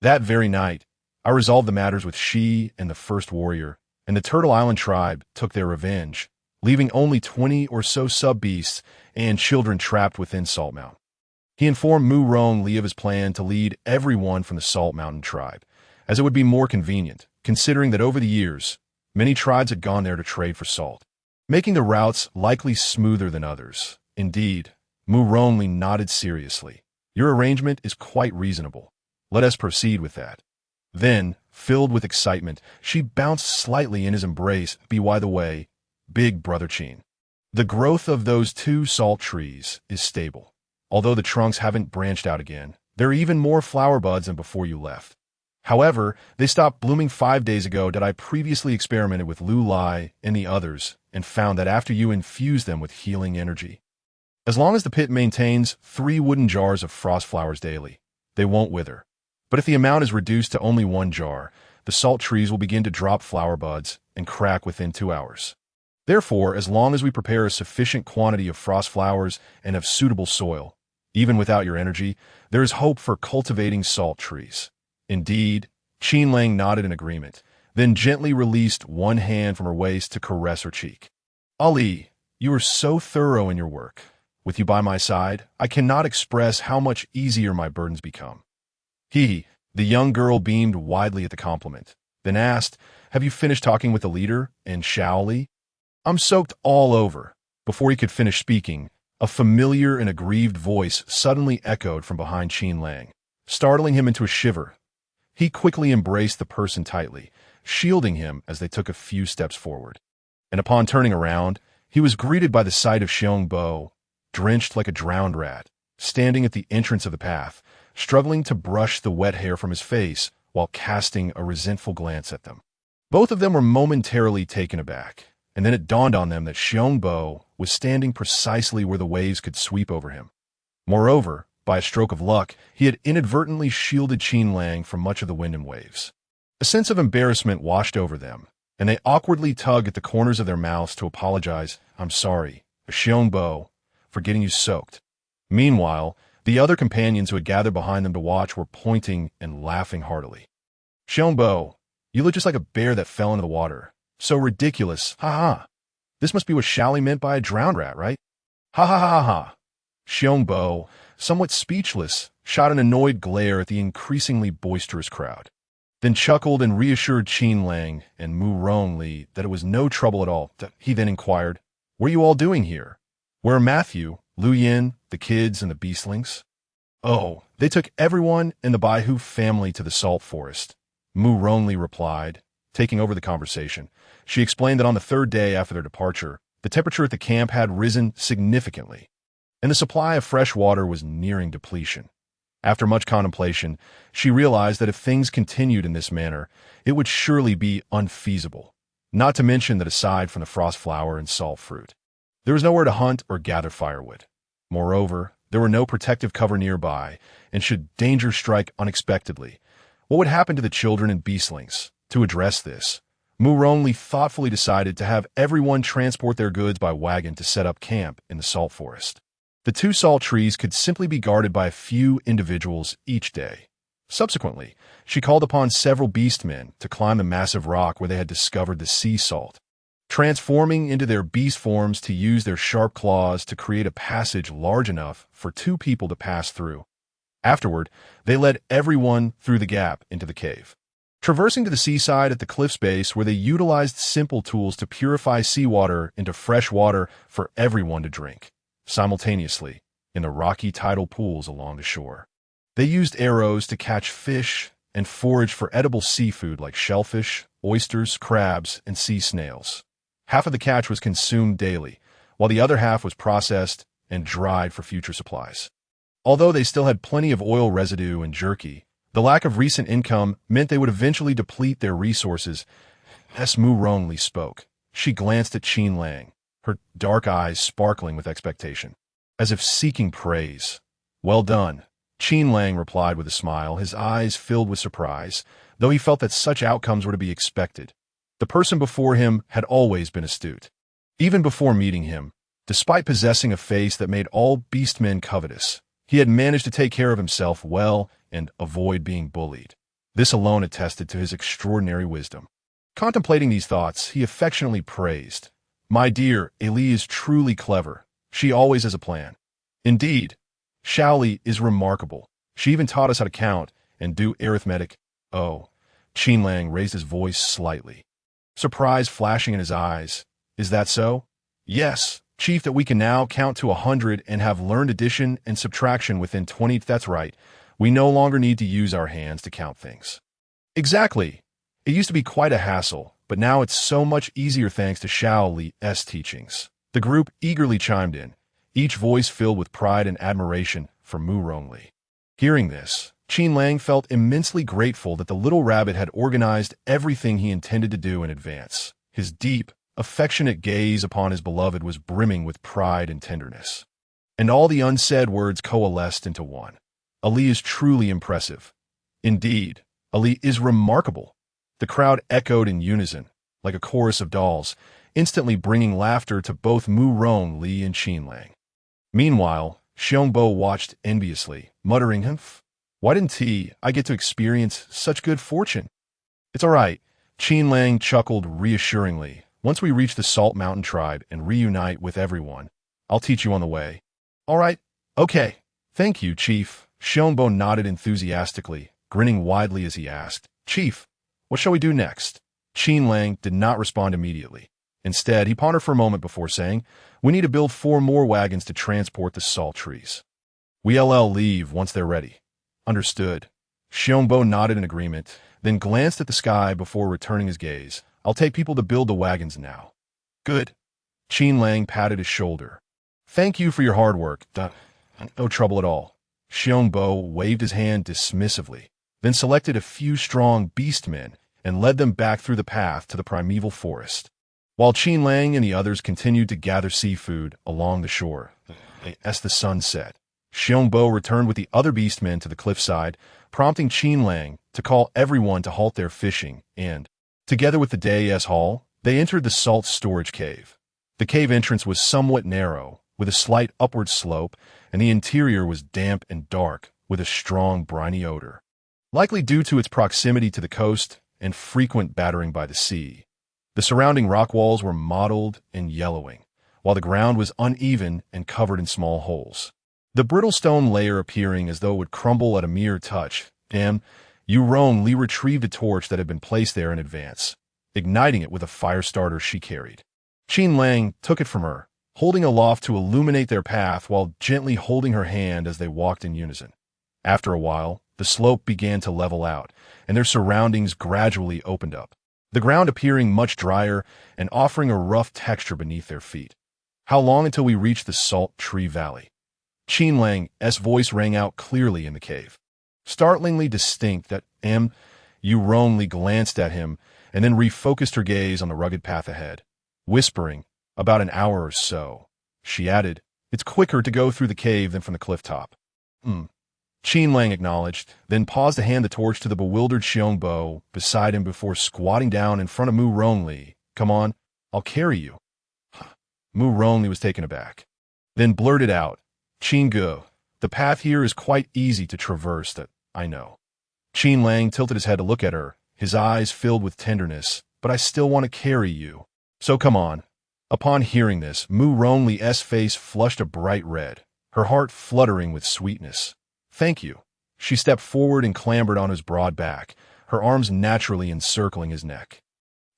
That very night, I resolved the matters with she and the first warrior, and the Turtle Island tribe took their revenge, leaving only 20 or so sub-beasts and children trapped within Salt Mountain." He informed Murong Li of his plan to lead everyone from the Salt Mountain tribe, as it would be more convenient, considering that over the years, many tribes had gone there to trade for salt, making the routes likely smoother than others. Indeed, Murong Li nodded seriously. "Your arrangement is quite reasonable. Let us proceed with that." Then, filled with excitement, she bounced slightly in his embrace. "By the way, big brother Qin, the growth of those 2 salt trees is stable. Although the trunks haven't branched out again, there are even more flower buds than before you left. However, they stopped blooming 5 days ago that I previously experimented with Lu Lai and the others and found that after you infuse them with healing energy. As long as the pit maintains 3 wooden jars of frost flowers daily, they won't wither. But if the amount is reduced to only 1 jar, the salt trees will begin to drop flower buds and crack within 2 hours. Therefore, as long as we prepare a sufficient quantity of frost flowers and of suitable soil, even without your energy, there is hope for cultivating salt trees." Indeed, Qin Lang nodded in agreement, then gently released one hand from her waist to caress her cheek. "Ali, you are so thorough in your work. With you by my side, I cannot express how much easier my burdens become." The young girl beamed widely at the compliment, then asked, "Have you finished talking with the leader and Shaoli?" "I'm soaked all over." Before he could finish speaking, a familiar and aggrieved voice suddenly echoed from behind Qin Lang, startling him into a shiver. He quickly embraced the person tightly, shielding him as they took a few steps forward. And upon turning around, he was greeted by the sight of Xiong Bo, drenched like a drowned rat, standing at the entrance of the path, struggling to brush the wet hair from his face while casting a resentful glance at them. Both of them were momentarily taken aback, and then it dawned on them that Xiong Bo was standing precisely where the waves could sweep over him. Moreover, by a stroke of luck, he had inadvertently shielded Qin Lang from much of the wind and waves. A sense of embarrassment washed over them, and they awkwardly tugged at the corners of their mouths to apologize. "I'm sorry, Xiong Bo, for getting you soaked." Meanwhile, the other companions who had gathered behind them to watch were pointing and laughing heartily. "Xiong Bo, you look just like a bear that fell into the water. So ridiculous. Ha ha. This must be what Shaoli meant by a drowned rat, right? Ha ha ha ha." Xiong Bo, somewhat speechless, shot an annoyed glare at the increasingly boisterous crowd, then chuckled and reassured Qin Lang and Murong Li that it was no trouble at all. He then inquired, "What are you all doing here? Where are Matthew Lu Yin, the kids, and the beastlings? Oh, they took everyone in the Baihu family to the salt forest, Mu Ronli replied, taking over the conversation. She explained that on the third day after their departure, the temperature at the camp had risen significantly, and the supply of fresh water was nearing depletion. After much contemplation, she realized that if things continued in this manner, it would surely be unfeasible, not to mention that aside from the frost flower and salt fruit, there was nowhere to hunt or gather firewood. Moreover, there were no protective cover nearby, and should danger strike unexpectedly, what would happen to the children and beastlings? To address this, Mu Ronli thoughtfully decided to have everyone transport their goods by wagon to set up camp in the salt forest. The two salt trees could simply be guarded by a few individuals each day. Subsequently, she called upon several beastmen to climb the massive rock where they had discovered the sea salt, transforming into their beast forms to use their sharp claws to create a passage large enough for two people to pass through. Afterward, they led everyone through the gap into the cave, traversing to the seaside at the cliff's base where they utilized simple tools to purify seawater into fresh water for everyone to drink. Simultaneously, in the rocky tidal pools along the shore, they used arrows to catch fish and forage for edible seafood like shellfish, oysters, crabs, and sea snails. Half of the catch was consumed daily, while the other half was processed and dried for future supplies. Although they still had plenty of oil residue and jerky, the lack of recent income meant they would eventually deplete their resources. As Mu Ronli spoke, she glanced at Qin Lang, her dark eyes sparkling with expectation, as if seeking praise. Well done, Qin Lang replied with a smile, his eyes filled with surprise, though he felt that such outcomes were to be expected. The person before him had always been astute. Even before meeting him, despite possessing a face that made all beastmen covetous, he had managed to take care of himself well and avoid being bullied. This alone attested to his extraordinary wisdom. Contemplating these thoughts, he affectionately praised, "My dear, Eli is truly clever. She always has a plan. Indeed, Shaoli is remarkable. She even taught us how to count and do arithmetic." Oh, Qin Lang raised his voice slightly, surprise flashing in his eyes. "Is that so?" "Yes, Chief, that we can now count to 100 and have learned addition and subtraction within 20. That's right. We no longer need to use our hands to count things." "Exactly. It used to be quite a hassle, but now it's so much easier thanks to Shaoli's teachings." The group eagerly chimed in, each voice filled with pride and admiration for Mu Ronli. Hearing this, Qin Lang felt immensely grateful that the little rabbit had organized everything he intended to do in advance. His deep, affectionate gaze upon his beloved was brimming with pride and tenderness, and all the unsaid words coalesced into one. "Ali is truly impressive." "Indeed, Ali is remarkable." The crowd echoed in unison, like a chorus of dolls, instantly bringing laughter to both Mu Ronli and Qin Lang. Meanwhile, Xiongbo watched enviously, muttering, "Humph, why didn't I get to experience such good fortune?" "It's all right," Qin Lang chuckled reassuringly. "Once we reach the Salt Mountain tribe and reunite with everyone, I'll teach you on the way." "All right, okay. Thank you, Chief." Xiongbo nodded enthusiastically, grinning widely as he asked, "Chief, what shall we do next?" Qin Lang did not respond immediately. Instead, he pondered for a moment before saying, "We need to build 4 more wagons to transport the salt trees. We'll leave once they're ready." "Understood." Xiongbo nodded in agreement, then glanced at the sky before returning his gaze. "I'll take people to build the wagons now." "Good." Qin Lang patted his shoulder. "Thank you for your hard work. No trouble at all." Xiongbo waved his hand dismissively, then selected a few strong beastmen and led them back through the path to the primeval forest, while Qin Lang and the others continued to gather seafood along the shore. As the sun set, Xiongbo returned with the other beastmen to the cliffside, prompting Qin Lang to call everyone to halt their fishing, and, together with the Day's Hall, they entered the salt storage cave. The cave entrance was somewhat narrow, with a slight upward slope, and the interior was damp and dark, with a strong briny odor, likely due to its proximity to the coast and frequent battering by the sea. The surrounding rock walls were mottled and yellowing, while the ground was uneven and covered in small holes, the brittle stone layer appearing as though it would crumble at a mere touch. Yuan Lang retrieved a torch that had been placed there in advance, igniting it with a fire starter she carried. Qin Lang took it from her, holding aloft to illuminate their path while gently holding her hand as they walked in unison. After a while, the slope began to level out, and their surroundings gradually opened up, the ground appearing much drier and offering a rough texture beneath their feet. How long until we reach the Salt Tree Valley? Qin Lang's voice rang out clearly in the cave. Startlingly distinct that Yuan Lang glanced at him and then refocused her gaze on the rugged path ahead, whispering, "About an hour or so." She added, "It's quicker to go through the cave than from the cliff top." Qin Lang acknowledged, then paused to hand the torch to the bewildered Xiongbo beside him before squatting down in front of Yuan Lang. "Come on, I'll carry you." Yuan Lang was taken aback, then blurted out, "Qin, the path here is quite easy to traverse, that I know." Qin Lang tilted his head to look at her, his eyes filled with tenderness. "But I still want to carry you. So come on." Upon hearing this, Yuan Lang's face flushed a bright red, her heart fluttering with sweetness. "Thank you." She stepped forward and clambered on his broad back, her arms naturally encircling his neck.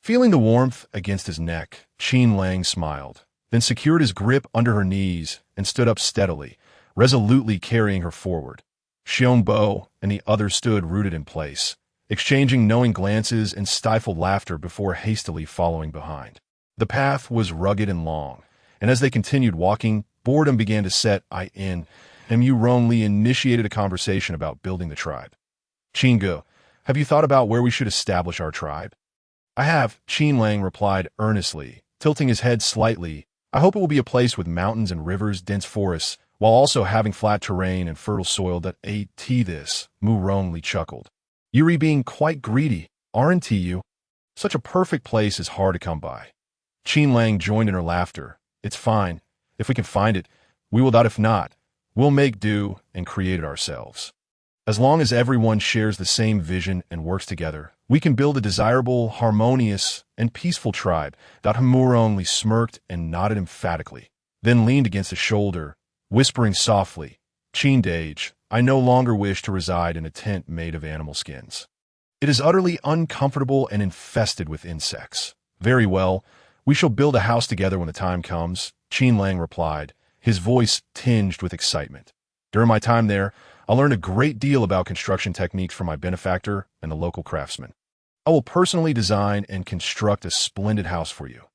Feeling the warmth against his neck, Qin Lang smiled, then secured his grip under her knees and stood up steadily, resolutely carrying her forward. Xiongbo and the others stood rooted in place, exchanging knowing glances and stifled laughter before hastily following behind. The path was rugged and long, and as they continued walking, boredom began to set in, and Yuan Lang initiated a conversation about building the tribe. "Qin, have you thought about where we should establish our tribe?" "I have," Qin Lang replied earnestly, tilting his head slightly. "I hope it will be a place with mountains and rivers, dense forests, while also having flat terrain and fertile soil that this." Yuan Lang chuckled. "You're being quite greedy, aren't you? Such a perfect place is hard to come by." Qin Lang joined in her laughter. "It's fine. If we can find it, we will. If not, we'll make do and create it ourselves. As long as everyone shares the same vision and works together, we can build a desirable, harmonious, and peaceful tribe." Yuan Lang smirked and nodded emphatically, then leaned against a shoulder, whispering softly, "Qin, I no longer wish to reside in a tent made of animal skins. It is utterly uncomfortable and infested with insects." "Very well, we shall build a house together when the time comes," Qin Lang replied, his voice tinged with excitement. "During my time there, I learned a great deal about construction techniques from my benefactor and the local craftsman. I will personally design and construct a splendid house for you."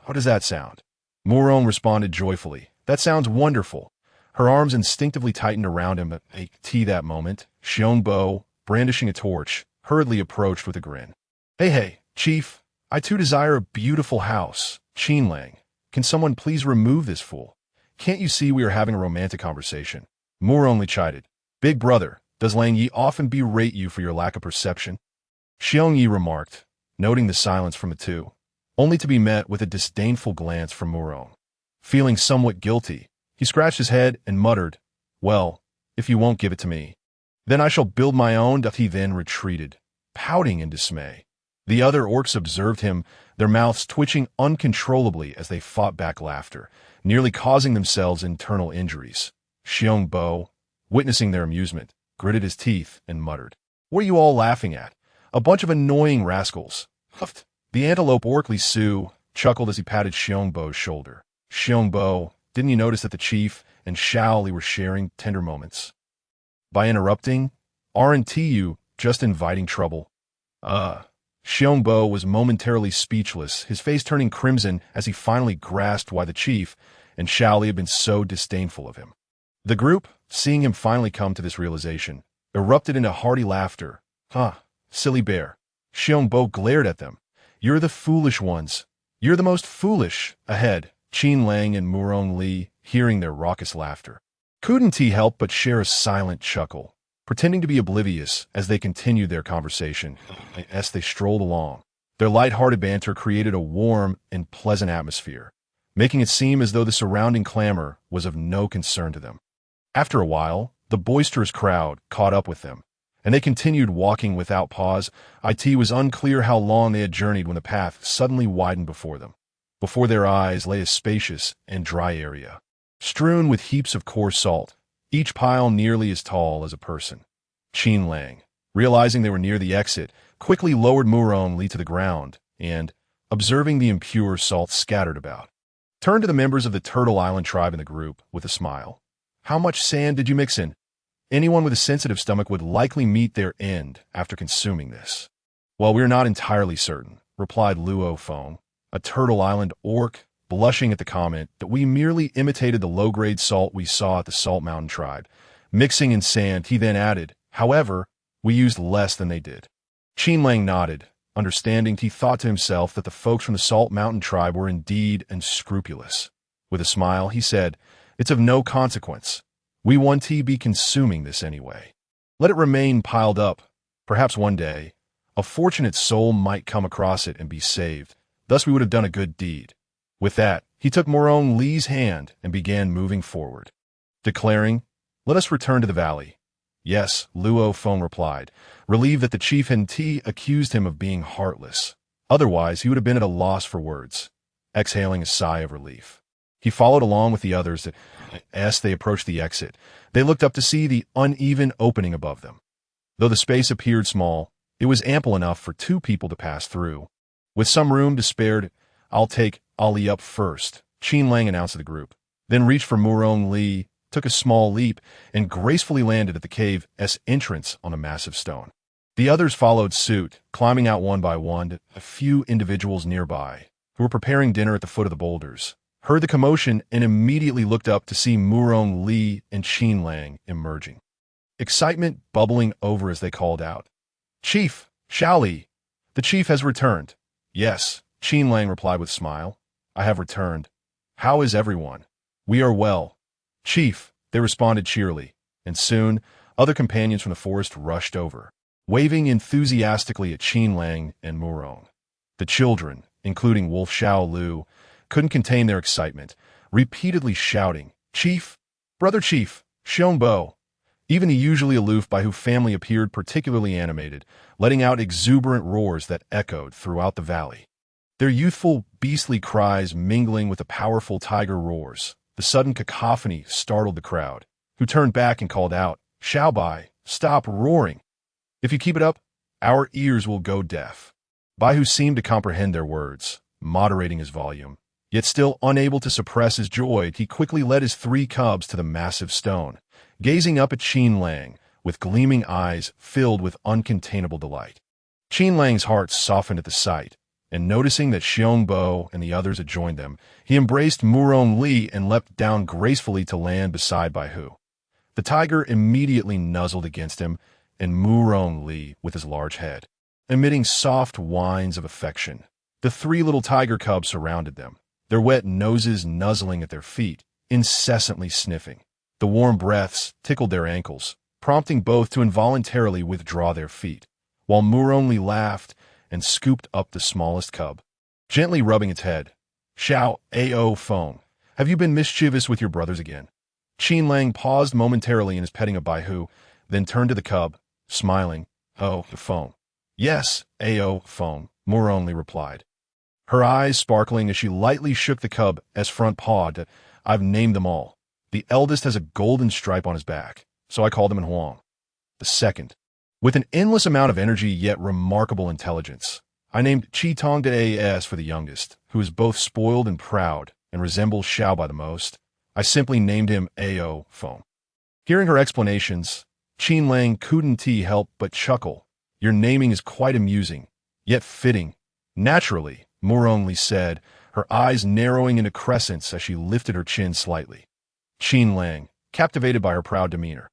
"How does that sound?" Yuan Lang responded joyfully. "That sounds wonderful." Her arms instinctively tightened around him at that moment. Xiongbo, brandishing a torch, hurriedly approached with a grin. Hey, Chief, I too desire a beautiful house." "Qin Lang, can someone please remove this fool? Can't you see we are having a romantic conversation?" Yuan Lang chided. "Big brother, does Lang Yi often berate you for your lack of perception?" Xiong Yi remarked, noting the silence from the two, only to be met with a disdainful glance from Yuan. Feeling somewhat guilty, he scratched his head and muttered, "Well, if you won't give it to me, then I shall build my own." He then retreated, pouting in dismay. The other orcs observed him, their mouths twitching uncontrollably as they fought back laughter, nearly causing themselves internal injuries. Xiongbo, witnessing their amusement, gritted his teeth and muttered, "What are you all laughing at? A bunch of annoying rascals." Huffed. The antelope orc Li Su chuckled as he patted Xiongbo's shoulder. "Xiongbo, didn't you notice that the chief and Shaoli were sharing tender moments? By interrupting, aren't you just inviting trouble?" Xiongbo was momentarily speechless, his face turning crimson as he finally grasped why the chief and Shaoli had been so disdainful of him. The group, seeing him finally come to this realization, erupted into hearty laughter. Silly bear." Xiongbo glared at them. "You're the foolish ones. You're the most foolish." Ahead, Qin Lang and Yuan Lang, hearing their raucous laughter, couldn't help but share a silent chuckle, pretending to be oblivious as they continued their conversation. As they strolled along, their light-hearted banter created a warm and pleasant atmosphere, making it seem as though the surrounding clamor was of no concern to them. After a while, the boisterous crowd caught up with them, and they continued walking without pause. It was unclear how long they had journeyed when the path suddenly widened before them. Before their eyes lay a spacious and dry area, strewn with heaps of coarse salt, each pile nearly as tall as a person. Qin Lang, realizing they were near the exit, quickly lowered Yuan Lang to the ground and, observing the impure salt scattered about, turned to the members of the Turtle Island tribe in the group with a smile. How much sand did you mix in? Anyone with a sensitive stomach would likely meet their end after consuming this. Well, we're not entirely certain, replied Luo Feng, a Turtle Island orc, blushing at the comment that we merely imitated the low-grade salt we saw at the Salt Mountain tribe. Mixing in sand, he then added, however, we used less than they did. Qin Lang nodded, understanding he thought to himself that the folks from the Salt Mountain tribe were indeed unscrupulous. With a smile, he said, it's of no consequence. We want to be consuming this anyway. Let it remain piled up. Perhaps one day, a fortunate soul might come across it and be saved. Thus we would have done a good deed. With that, he took Morong Li's hand and began moving forward, declaring, let us return to the valley. Yes, Luo Feng replied, relieved that the chief Henti accused him of being heartless. Otherwise, he would have been at a loss for words, exhaling a sigh of relief. He followed along with the others as they approached the exit. They looked up to see the uneven opening above them. Though the space appeared small, it was ample enough for 2 people to pass through. With some room to spare, I'll take Ali up first, Qin Lang announced to the group, then reached for Morong Li, took a small leap, and gracefully landed at the cave's entrance on a massive stone. The others followed suit, climbing out one by one. A few individuals nearby, who were preparing dinner at the foot of the boulders, heard the commotion and immediately looked up to see Morong Li and Qin Lang emerging. Excitement bubbling over as they called out, Chief, Xiao Li, the chief has returned. Yes, Qin Lang replied with a smile. I have returned. How is everyone? We are well. Chief, they responded cheerily, and soon other companions from the forest rushed over, waving enthusiastically at Qin Lang and Morong. The children, including Wolf Xiao Lu, couldn't contain their excitement, repeatedly shouting, Chief, Brother Chief, Xiongbo. Even the usually aloof Baihu family appeared particularly animated, letting out exuberant roars that echoed throughout the valley. Their youthful, beastly cries mingling with the powerful tiger roars. The sudden cacophony startled the crowd, who turned back and called out, Xiaobai, stop roaring. If you keep it up, our ears will go deaf. Baihu seemed to comprehend their words, moderating his volume. Yet still unable to suppress his joy, he quickly led his 3 cubs to the massive stone, gazing up at Qin Lang with gleaming eyes filled with uncontainable delight. Qin Lang's heart softened at the sight, and noticing that Xiongbo and the others had joined them, he embraced Morong Li and leapt down gracefully to land beside Baihu. The tiger immediately nuzzled against him, and Morong Li with his large head, emitting soft whines of affection. The 3 little tiger cubs surrounded them, their wet noses nuzzling at their feet, incessantly sniffing. The warm breaths tickled their ankles, prompting both to involuntarily withdraw their feet, while Morong Li laughed and scooped up the smallest cub, gently rubbing its head. Xiao Ao Feng, have you been mischievous with your brothers again? Qin Lang paused momentarily in his petting of Baihu, then turned to the cub, smiling. Oh, Feng. Yes, Ao Feng, Morong Li replied, her eyes sparkling as she lightly shook the cub's front paw. I've named them all. The eldest has a golden stripe on his back, so I called him Huang. The second, with an endless amount of energy yet remarkable intelligence, I named Qitong As for the youngest, who is both spoiled and proud and resembles Xiao by the most. I simply named him Ao Feng. Hearing her explanations, Qin Lang couldn't help but chuckle. Your naming is quite amusing, yet fitting. Naturally, Morong Li said, her eyes narrowing into crescents as she lifted her chin slightly. Qin Lang, captivated by her proud demeanor,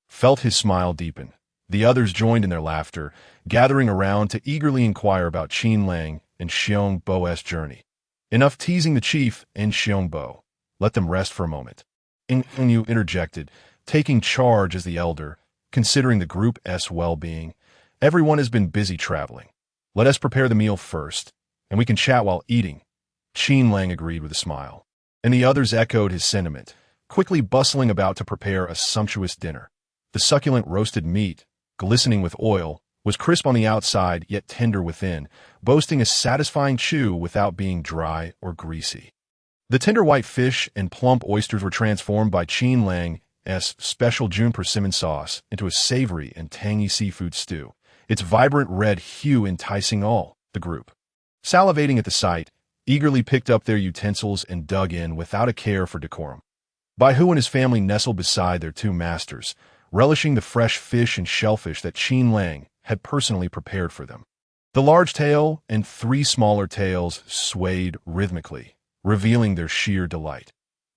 felt his smile deepen. The others joined in their laughter, gathering around to eagerly inquire about Qin Lang and Xiongbo's journey. Enough teasing the chief and Xiongbo. Let them rest for a moment. Yu interjected, taking charge as the elder, considering the group's well-being. Everyone has been busy traveling. Let us prepare the meal first, and we can chat while eating. Qin Lang agreed with a smile, and the others echoed his sentiment, quickly bustling about to prepare a sumptuous dinner. The succulent roasted meat, glistening with oil, was crisp on the outside yet tender within, boasting a satisfying chew without being dry or greasy. The tender white fish and plump oysters were transformed by Qin Lang's special June persimmon sauce into a savory and tangy seafood stew, its vibrant red hue enticing all the group. Salivating at the sight, eagerly picked up their utensils and dug in without a care for decorum. Bai Hu and his family nestled beside their two masters, relishing the fresh fish and shellfish that Qin Lang had personally prepared for them. The large tail and three smaller tails swayed rhythmically, revealing their sheer delight.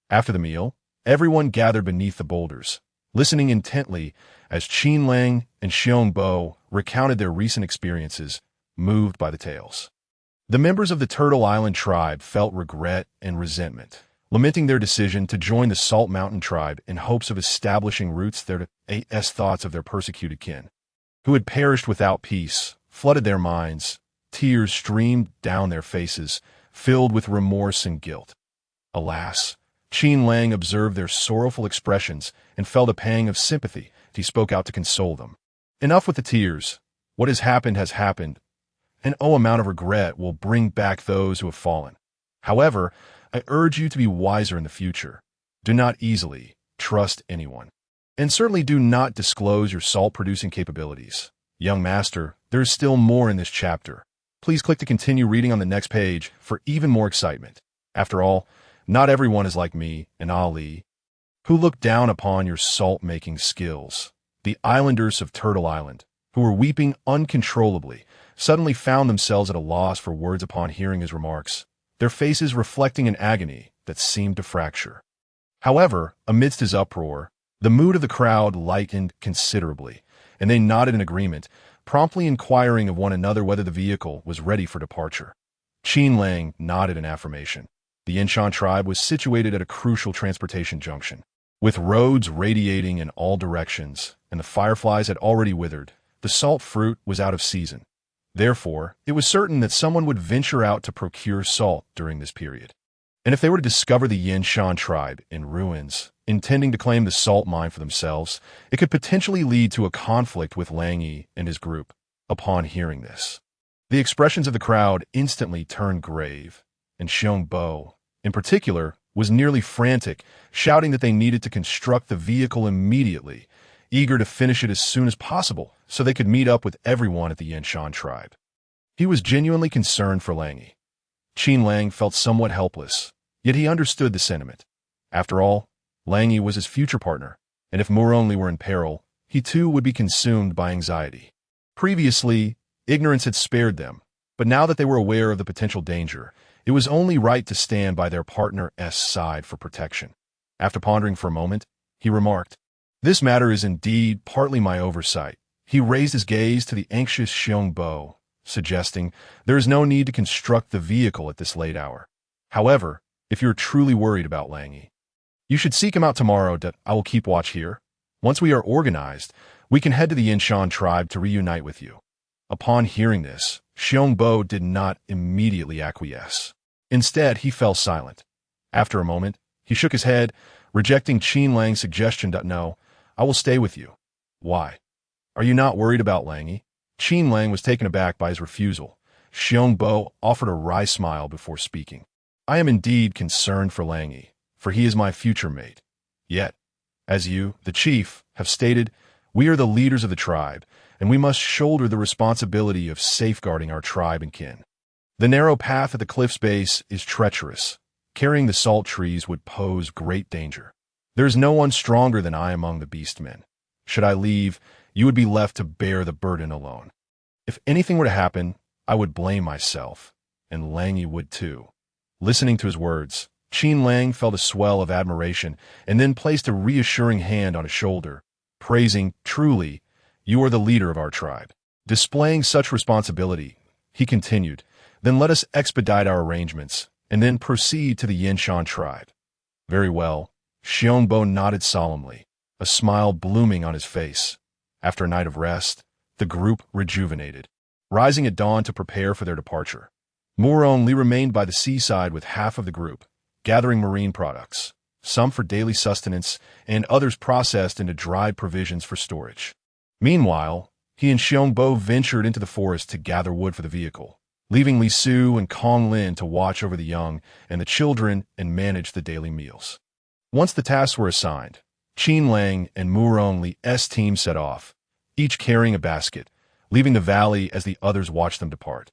After the meal, everyone gathered beneath the boulders, listening intently as Qin Lang and Xiong Bo recounted their recent experiences, moved by the tales. The members of the Turtle Island tribe felt regret and resentment, lamenting their decision to join the Salt Mountain tribe in hopes of establishing roots there. As thoughts of their persecuted kin, who had perished without peace, flooded their minds. Tears streamed down their faces, filled with remorse and guilt. Alas, Qin Lang observed their sorrowful expressions and felt a pang of sympathy. He spoke out to console them. Enough with the tears. What has happened. An amount of regret will bring back those who have fallen. However, I urge you to be wiser in the future. Do not easily trust anyone. And certainly do not disclose your salt-producing capabilities. Young master, there is still more in this chapter. Please click to continue reading on the next page for even more excitement. After all, not everyone is like me and Ali, who looked down upon your salt-making skills. The islanders of Turtle Island, who were weeping uncontrollably, suddenly found themselves at a loss for words upon hearing his remarks, their faces reflecting an agony that seemed to fracture. However, amidst his uproar, the mood of the crowd lightened considerably, and they nodded in agreement, promptly inquiring of one another whether the vehicle was ready for departure. Qin Lang nodded in affirmation. The Yinshan tribe was situated at a crucial transportation junction. With roads radiating in all directions, and the fireflies had already withered, the salt fruit was out of season. Therefore, it was certain that someone would venture out to procure salt during this period. And if they were to discover the Yinshan tribe in ruins, intending to claim the salt mine for themselves, it could potentially lead to a conflict with Lang Yi and his group. Upon hearing this, the expressions of the crowd instantly turned grave, and Xiong Bo, in particular, was nearly frantic, shouting that they needed to construct the vehicle immediately, eager to finish it as soon as possible so they could meet up with everyone at the Yinshan tribe. He was genuinely concerned for Lang Yi. Qin Lang felt somewhat helpless, yet he understood the sentiment. After all, Lang Yi was his future partner, and if Muronli were in peril, he too would be consumed by anxiety. Previously, ignorance had spared them, but now that they were aware of the potential danger, it was only right to stand by their partner's side for protection. After pondering for a moment, he remarked, "This matter is indeed partly my oversight." He raised his gaze to the anxious Xiong Bo, suggesting, "There is no need to construct the vehicle at this late hour. However, if you're truly worried about Lang Yi, you should seek him out tomorrow. I will keep watch here. Once we are organized, we can head to the Yinshan tribe to reunite with you." Upon hearing this, Xiong Bo did not immediately acquiesce. Instead, he fell silent. After a moment, he shook his head, rejecting Qin Lang's suggestion. "No, I will stay with you." "Why? Are you not worried about Lang Yi?" Qin Lang was taken aback by his refusal. Xiong Bo offered a wry smile before speaking. "I am indeed concerned for Lang Yi, for he is my future mate. Yet, as you, the chief, have stated, we are the leaders of the tribe, and we must shoulder the responsibility of safeguarding our tribe and kin. The narrow path at the cliff's base is treacherous. Carrying the salt trees would pose great danger. There is no one stronger than I among the beast men. Should I leave, you would be left to bear the burden alone. If anything were to happen, I would blame myself, and Lang Yi would too." Listening to his words, Qin Lang felt a swell of admiration and then placed a reassuring hand on his shoulder, praising, "Truly, you are the leader of our tribe." Displaying such responsibility, he continued, "Then let us expedite our arrangements, and then proceed to the Yinshan tribe." "Very well." Xiong Bo nodded solemnly, a smile blooming on his face. After a night of rest, the group rejuvenated, rising at dawn to prepare for their departure. Muronli remained by the seaside with half of the group, gathering marine products, some for daily sustenance and others processed into dried provisions for storage. Meanwhile, he and Xiong Bo ventured into the forest to gather wood for the vehicle, leaving Li Su and Kong Lin to watch over the young and the children and manage the daily meals. Once the tasks were assigned, Qin Lang and Muronli's team set off, each carrying a basket, leaving the valley as the others watched them depart.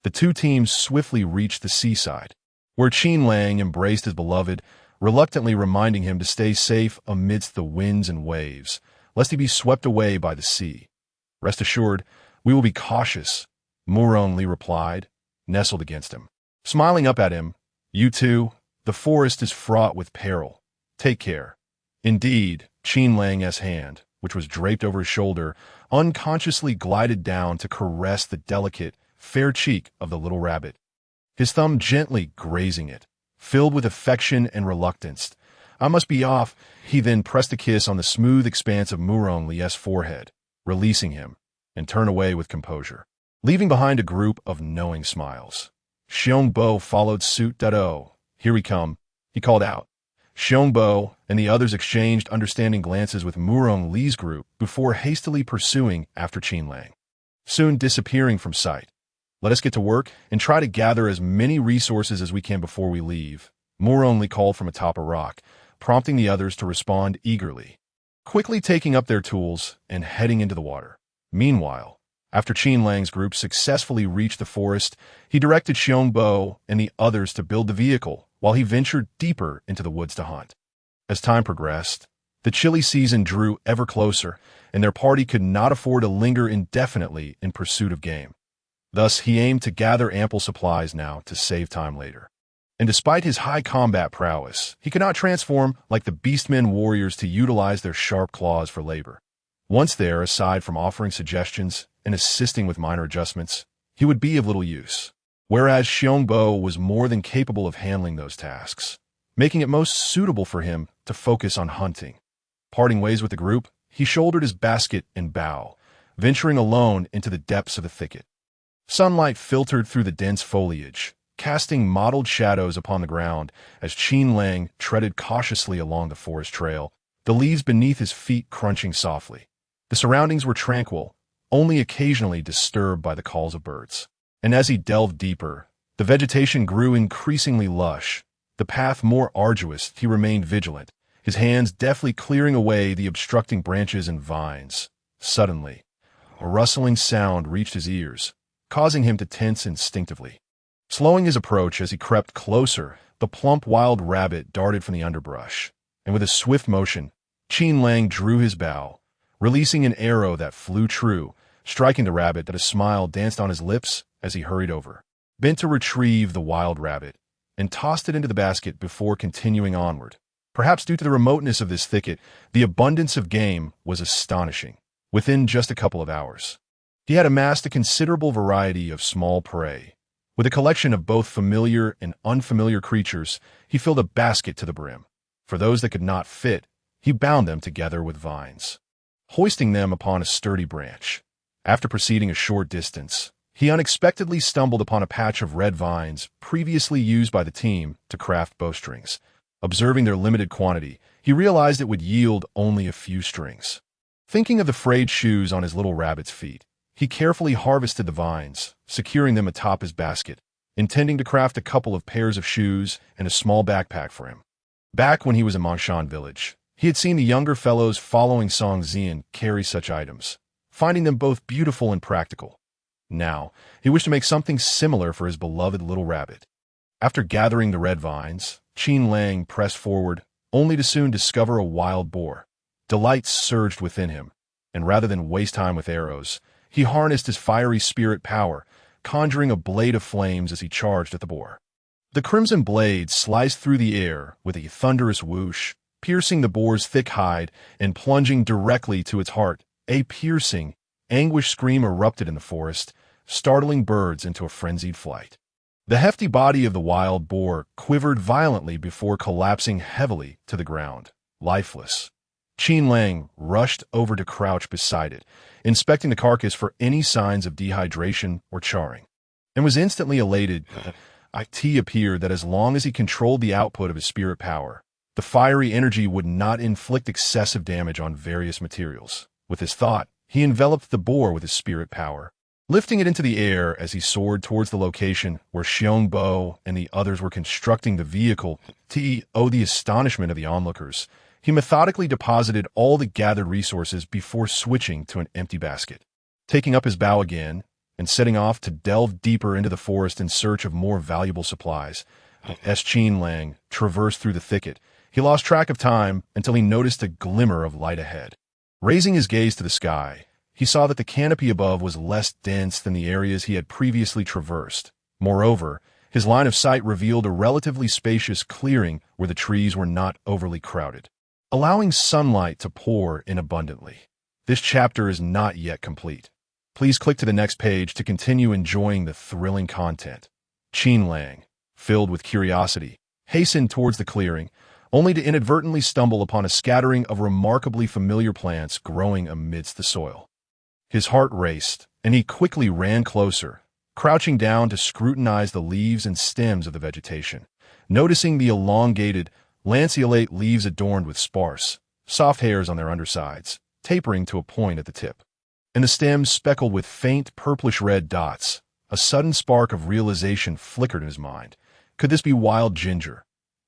The two teams swiftly reached the seaside, where Qin Lang embraced his beloved, reluctantly reminding him to stay safe amidst the winds and waves, lest he be swept away by the sea. "Rest assured, we will be cautious," Yuan Lang replied, nestled against him. Smiling up at him, "You too, the forest is fraught with peril. Take care." Indeed, Qin Lang's hand, which was draped over his shoulder, unconsciously glided down to caress the delicate, fair cheek of the little rabbit, his thumb gently grazing it, filled with affection and reluctance. "I must be off." He then pressed a kiss on the smooth expanse of Yuan Lang's forehead, releasing him, and turned away with composure, leaving behind a group of knowing smiles. Xiongbo followed suit. "Oh, here we come," he called out. Xiongbo and the others exchanged understanding glances with Yuan Lang's group before hastily pursuing after Qin Lang, soon disappearing from sight. "Let us get to work and try to gather as many resources as we can before we leave," Yuan Lang called from atop a rock, prompting the others to respond eagerly, quickly taking up their tools and heading into the water. Meanwhile, after Qin Lang's group successfully reached the forest, he directed Xiongbo and the others to build the vehicle while he ventured deeper into the woods to hunt. As time progressed, the chilly season drew ever closer, and their party could not afford to linger indefinitely in pursuit of game. Thus, he aimed to gather ample supplies now to save time later. And despite his high combat prowess, he could not transform like the beastmen warriors to utilize their sharp claws for labor. Once there, aside from offering suggestions and assisting with minor adjustments, he would be of little use. Whereas Xiongbo was more than capable of handling those tasks, making it most suitable for him to focus on hunting. Parting ways with the group, he shouldered his basket and bow, venturing alone into the depths of the thicket. Sunlight filtered through the dense foliage, casting mottled shadows upon the ground as Qin Lang treaded cautiously along the forest trail, the leaves beneath his feet crunching softly. The surroundings were tranquil, only occasionally disturbed by the calls of birds. And as he delved deeper, the vegetation grew increasingly lush. The path more arduous, he remained vigilant, his hands deftly clearing away the obstructing branches and vines. Suddenly, a rustling sound reached his ears, causing him to tense instinctively. Slowing his approach as he crept closer, the plump wild rabbit darted from the underbrush, and with a swift motion, Qin Lang drew his bow, releasing an arrow that flew true, striking the rabbit that a smile danced on his lips as he hurried over, bent to retrieve the wild rabbit, and tossed it into the basket before continuing onward. Perhaps due to the remoteness of this thicket, the abundance of game was astonishing. Within just a couple of hours, he had amassed a considerable variety of small prey. With a collection of both familiar and unfamiliar creatures, he filled a basket to the brim. For those that could not fit, he bound them together with vines, hoisting them upon a sturdy branch. After proceeding a short distance, he unexpectedly stumbled upon a patch of red vines previously used by the team to craft bowstrings. Observing their limited quantity, he realized it would yield only a few strings. Thinking of the frayed shoes on his little rabbit's feet, he carefully harvested the vines, securing them atop his basket, intending to craft a couple of pairs of shoes and a small backpack for him. Back when he was in Mongshan village, he had seen the younger fellows following Song Zian carry such items, finding them both beautiful and practical. Now, he wished to make something similar for his beloved little rabbit. After gathering the red vines, Qin Lang pressed forward, only to soon discover a wild boar. Delight surged within him, and rather than waste time with arrows, he harnessed his fiery spirit power, conjuring a blade of flames as he charged at the boar. The crimson blade sliced through the air with a thunderous whoosh, piercing the boar's thick hide and plunging directly to its heart. A piercing, anguished scream erupted in the forest, startling birds into a frenzied flight. The hefty body of the wild boar quivered violently before collapsing heavily to the ground, lifeless. Qin Lang rushed over to crouch beside it, inspecting the carcass for any signs of dehydration or charring, and was instantly elated. It appeared that as long as he controlled the output of his spirit power, the fiery energy would not inflict excessive damage on various materials. With this thought, he enveloped the boar with his spirit power, lifting it into the air as he soared towards the location where Xiongbo and the others were constructing the vehicle. To the astonishment of the onlookers, he methodically deposited all the gathered resources before switching to an empty basket. Taking up his bow again and setting off to delve deeper into the forest in search of more valuable supplies, As Qin Lang traversed through the thicket, he lost track of time until he noticed a glimmer of light ahead. Raising his gaze to the sky, he saw that the canopy above was less dense than the areas he had previously traversed. Moreover, his line of sight revealed a relatively spacious clearing where the trees were not overly crowded, allowing sunlight to pour in abundantly. This chapter is not yet complete. Please click to the next page to continue enjoying the thrilling content. Qin Lang, filled with curiosity, hastened towards the clearing, only to inadvertently stumble upon a scattering of remarkably familiar plants growing amidst the soil. His heart raced, and he quickly ran closer, crouching down to scrutinize the leaves and stems of the vegetation, noticing the elongated, lanceolate leaves adorned with sparse, soft hairs on their undersides, tapering to a point at the tip, and the stems speckled with faint purplish-red dots. A sudden spark of realization flickered in his mind. Could this be wild ginger?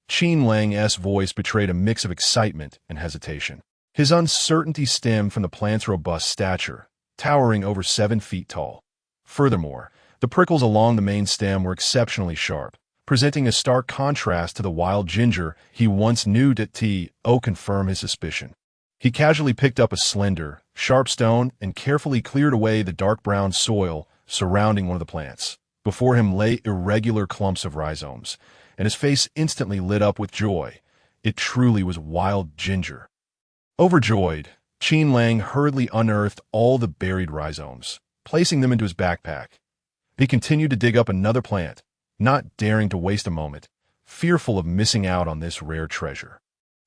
Qin Lang's voice betrayed a mix of excitement and hesitation. His uncertainty stemmed from the plant's robust stature, towering over 7 feet tall. Furthermore, the prickles along the main stem were exceptionally sharp, presenting a stark contrast to the wild ginger he once knew. To confirm his suspicion, he casually picked up a slender, sharp stone and carefully cleared away the dark brown soil surrounding one of the plants. Before him lay irregular clumps of rhizomes, and his face instantly lit up with joy. It truly was wild ginger. Overjoyed, Qin Lang hurriedly unearthed all the buried rhizomes, placing them into his backpack. He continued to dig up another plant, not daring to waste a moment, fearful of missing out on this rare treasure.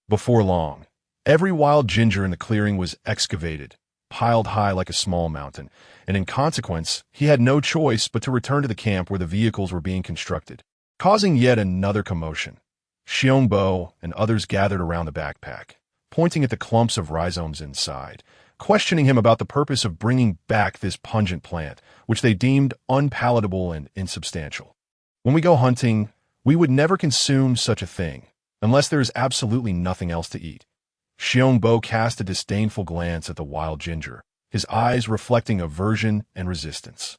Before long, every wild ginger in the clearing was excavated, piled high like a small mountain, and in consequence, he had no choice but to return to the camp where the vehicles were being constructed, causing yet another commotion. Xiongbo and others gathered around the backpack, pointing at the clumps of rhizomes inside, questioning him about the purpose of bringing back this pungent plant, which they deemed unpalatable and insubstantial. When we go hunting, we would never consume such a thing, unless there is absolutely nothing else to eat. Xiongbo cast a disdainful glance at the wild ginger, his eyes reflecting aversion and resistance.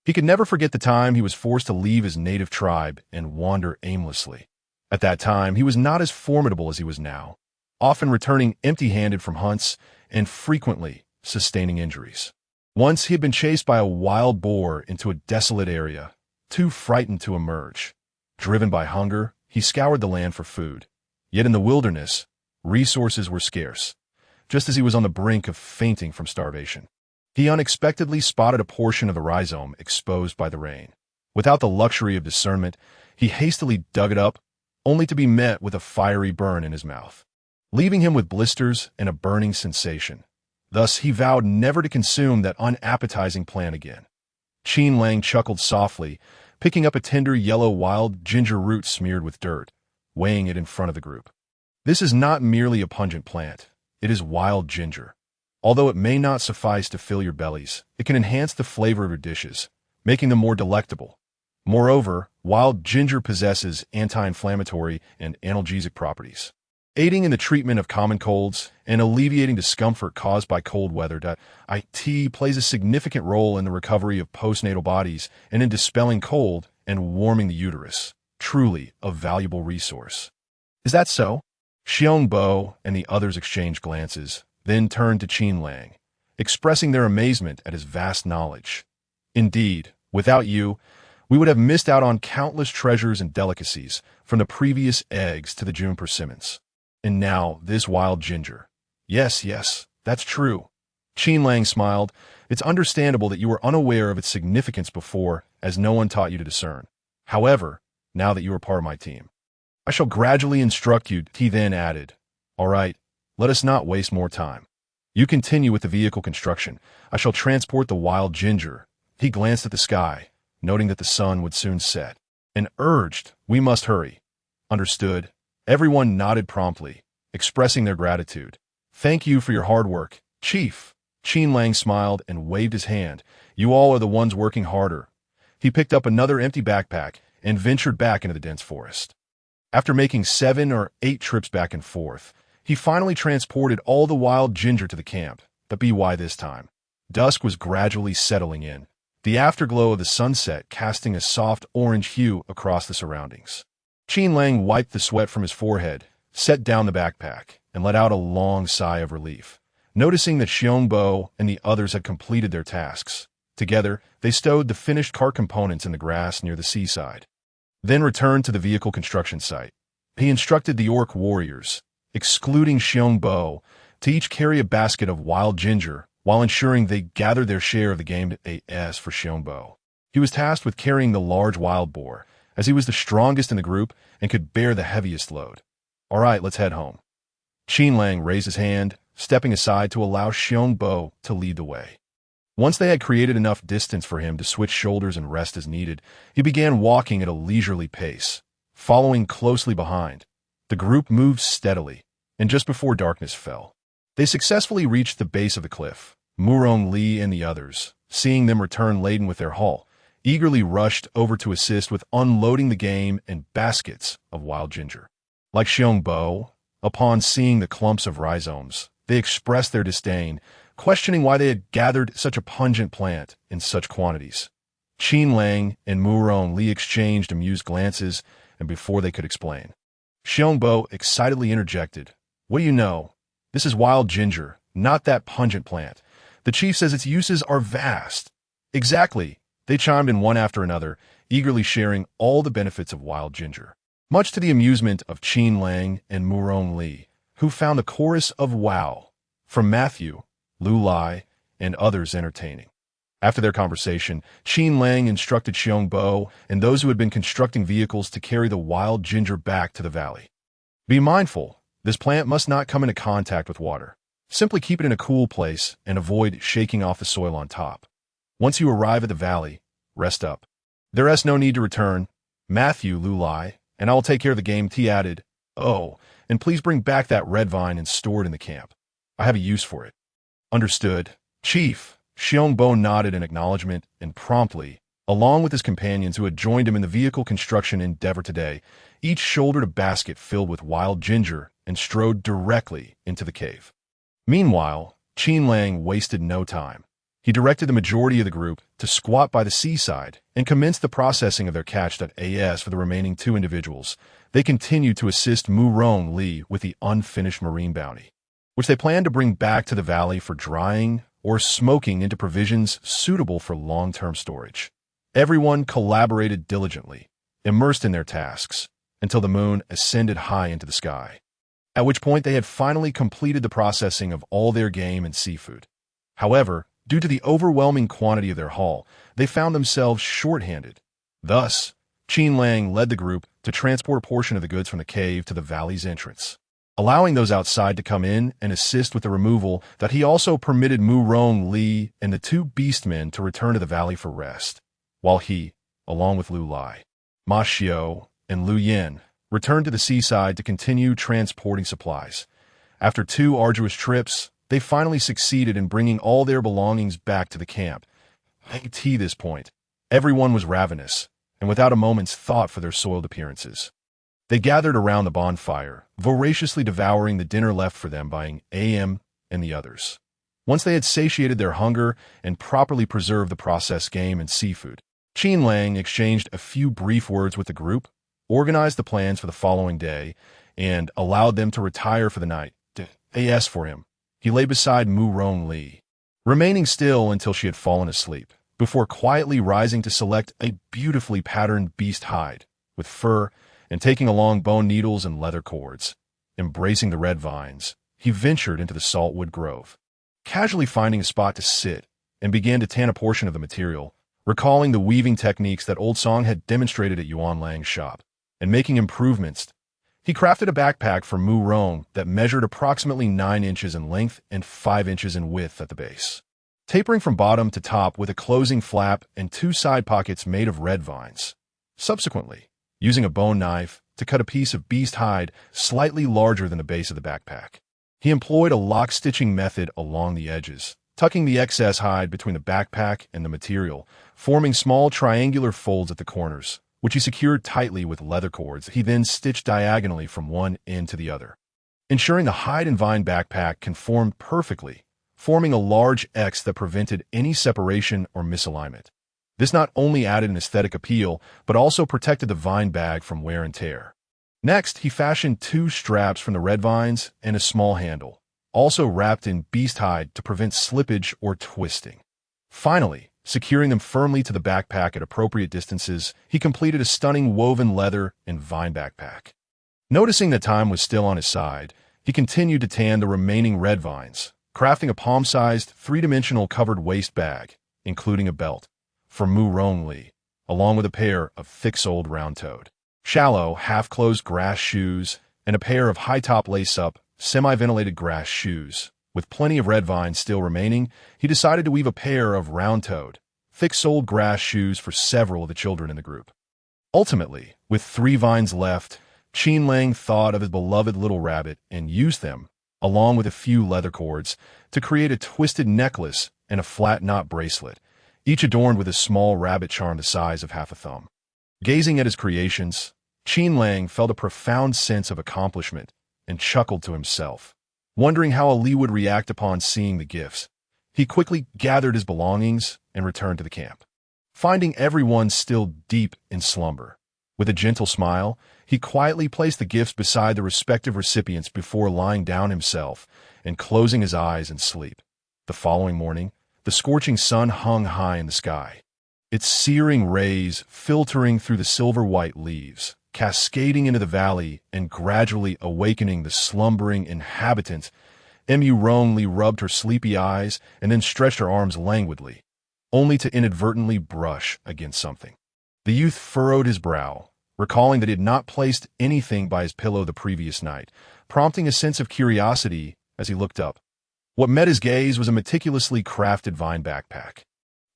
He could never forget the time he was forced to leave his native tribe and wander aimlessly. At that time, he was not as formidable as he was now, often returning empty-handed from hunts and frequently sustaining injuries. Once he had been chased by a wild boar into a desolate area, too frightened to emerge. Driven by hunger, he scoured the land for food. Yet in the wilderness, resources were scarce. Just as he was on the brink of fainting from starvation, he unexpectedly spotted a portion of the rhizome exposed by the rain. Without the luxury of discernment, he hastily dug it up, only to be met with a fiery burn in his mouth, leaving him with blisters and a burning sensation. Thus, he vowed never to consume that unappetizing plant again. Qin Lang chuckled softly, picking up a tender yellow wild ginger root smeared with dirt, weighing it in front of the group. This is not merely a pungent plant. It is wild ginger. Although it may not suffice to fill your bellies, it can enhance the flavor of your dishes, making them more delectable. Moreover, wild ginger possesses anti-inflammatory and analgesic properties, aiding in the treatment of common colds and alleviating discomfort caused by cold weather. It plays a significant role in the recovery of postnatal bodies and in dispelling cold and warming the uterus. Truly a valuable resource. Is that so? Xiongbo and the others exchanged glances, then turned to Qin Lang, expressing their amazement at his vast knowledge. Indeed, without you, we would have missed out on countless treasures and delicacies, from the previous eggs to the June persimmons. And now, this wild ginger. Yes, that's true. Qin Lang smiled. It's understandable that you were unaware of its significance before, as no one taught you to discern. However, now that you are part of my team, I shall gradually instruct you. He then added, all right, let us not waste more time. You continue with the vehicle construction. I shall transport the wild ginger. He glanced at the sky, noting that the sun would soon set, and urged, we must hurry. Understood. Everyone nodded promptly, expressing their gratitude. Thank you for your hard work, Chief. Qin Lang smiled and waved his hand. You all are the ones working harder. He picked up another empty backpack and ventured back into the dense forest. After making 7 or 8 trips back and forth, he finally transported all the wild ginger to the camp, but why this time? Dusk was gradually settling in, the afterglow of the sunset casting a soft orange hue across the surroundings. Qin Lang wiped the sweat from his forehead, set down the backpack, and let out a long sigh of relief, noticing that Xiongbo and the others had completed their tasks. Together, they stowed the finished cart components in the grass near the seaside, then returned to the vehicle construction site. He instructed the orc warriors, excluding Xiongbo, to each carry a basket of wild ginger while ensuring they gathered their share of the game as for Xiongbo. He was tasked with carrying the large wild boar, as he was the strongest in the group and could bear the heaviest load. All right, let's head home. Qin Lang raised his hand, stepping aside to allow Xiongbo to lead the way. Once they had created enough distance for him to switch shoulders and rest as needed, he began walking at a leisurely pace, following closely behind. The group moved steadily, and just before darkness fell, they successfully reached the base of the cliff. Murong Li and the others, seeing them return laden with their haul, eagerly rushed over to assist with unloading the game and baskets of wild ginger. Like Xiongbo, upon seeing the clumps of rhizomes, they expressed their disdain, questioning why they had gathered such a pungent plant in such quantities. Qin Lang and Murong Li exchanged amused glances, and before they could explain, Xiongbo excitedly interjected, "What do you know? This is wild ginger, not that pungent plant. The chief says its uses are vast." "Exactly," they chimed in one after another, eagerly sharing all the benefits of wild ginger, much to the amusement of Qin Lang and Murong Li, who found the chorus of wow from Matthew, Lu Lai, and others entertaining. After their conversation, Qin Lang instructed Xiongbo and those who had been constructing vehicles to carry the wild ginger back to the valley. "Be mindful, this plant must not come into contact with water. Simply keep it in a cool place and avoid shaking off the soil on top. Once you arrive at the valley, rest up. There is no need to return. Matthew, Lu Lai, and I will take care of the game," he added. "Oh, and please bring back that red vine and store it in the camp. I have a use for it." "Understood, Chief." Xiongbo nodded in acknowledgement, and promptly, along with his companions who had joined him in the vehicle construction endeavor today, each shouldered a basket filled with wild ginger and strode directly into the cave. Meanwhile, Qin Lang wasted no time. He directed the majority of the group to squat by the seaside and commenced the processing of their catch.as for the remaining 2 individuals. They continued to assist Murong Li with the unfinished marine bounty, which they planned to bring back to the valley for drying or smoking into provisions suitable for long-term storage. Everyone collaborated diligently, immersed in their tasks, until the moon ascended high into the sky, at which point they had finally completed the processing of all their game and seafood. However, due to the overwhelming quantity of their haul, they found themselves short-handed. Thus, Qin Lang led the group to transport a portion of the goods from the cave to the valley's entrance, allowing those outside to come in and assist with the removal. That he also permitted Murong Li and the 2 beastmen to return to the valley for rest, while he, along with Lu Lai, Ma Xiao, and Lu Yin, returned to the seaside to continue transporting supplies. After 2 arduous trips, they finally succeeded in bringing all their belongings back to the camp. At this point, everyone was ravenous, and without a moment's thought for their soiled appearances. They gathered around the bonfire, voraciously devouring the dinner left for them by AM and the others. Once they had satiated their hunger and properly preserved the processed game and seafood, Qin Lang exchanged a few brief words with the group, organized the plans for the following day, and allowed them to retire for the night. As for him, he lay beside Murong Li, remaining still until she had fallen asleep, before quietly rising to select a beautifully patterned beast hide with fur and taking along bone needles and leather cords. Embracing the red vines, he ventured into the saltwood grove, casually finding a spot to sit, and began to tan a portion of the material, recalling the weaving techniques that Old Song had demonstrated at Yuan Lang's shop, and making improvements. He crafted a backpack for Murong that measured approximately 9 inches in length and 5 inches in width at the base, tapering from bottom to top with a closing flap and 2 side pockets made of red vines. Subsequently, using a bone knife to cut a piece of beast hide slightly larger than the base of the backpack, he employed a lock-stitching method along the edges, tucking the excess hide between the backpack and the material, forming small triangular folds at the corners, which he secured tightly with leather cords. He then stitched diagonally from one end to the other, ensuring the hide and vine backpack conformed perfectly, forming a large X that prevented any separation or misalignment. This not only added an aesthetic appeal, but also protected the vine bag from wear and tear. Next, he fashioned 2 straps from the red vines and a small handle, also wrapped in beast hide to prevent slippage or twisting. Finally, securing them firmly to the backpack at appropriate distances, he completed a stunning woven leather and vine backpack. Noticing that time was still on his side, he continued to tan the remaining red vines, crafting a palm-sized, 3-dimensional covered waist bag, including a belt, for Mu Rongli, along with a pair of thick-soled round-toed, shallow, half-closed grass shoes and a pair of high-top lace-up, semi-ventilated grass shoes. With plenty of red vines still remaining, he decided to weave a pair of round-toed, thick-soled grass shoes for several of the children in the group. Ultimately, with 3 vines left, Qin Lang thought of his beloved little rabbit and used them, along with a few leather cords, to create a twisted necklace and a flat knot bracelet, each adorned with a small rabbit charm the size of half a thumb. Gazing at his creations, Qin Lang felt a profound sense of accomplishment and chuckled to himself, wondering how Ali would react upon seeing the gifts. He quickly gathered his belongings and returned to the camp, finding everyone still deep in slumber. With a gentle smile, he quietly placed the gifts beside the respective recipients before lying down himself and closing his eyes in sleep. The following morning, the scorching sun hung high in the sky, its searing rays filtering through the silver-white leaves, cascading into the valley and gradually awakening the slumbering inhabitants. Mu Rongli rubbed her sleepy eyes and then stretched her arms languidly, only to inadvertently brush against something. The youth furrowed his brow, recalling that he had not placed anything by his pillow the previous night, prompting a sense of curiosity as he looked up. What met his gaze was a meticulously crafted vine backpack,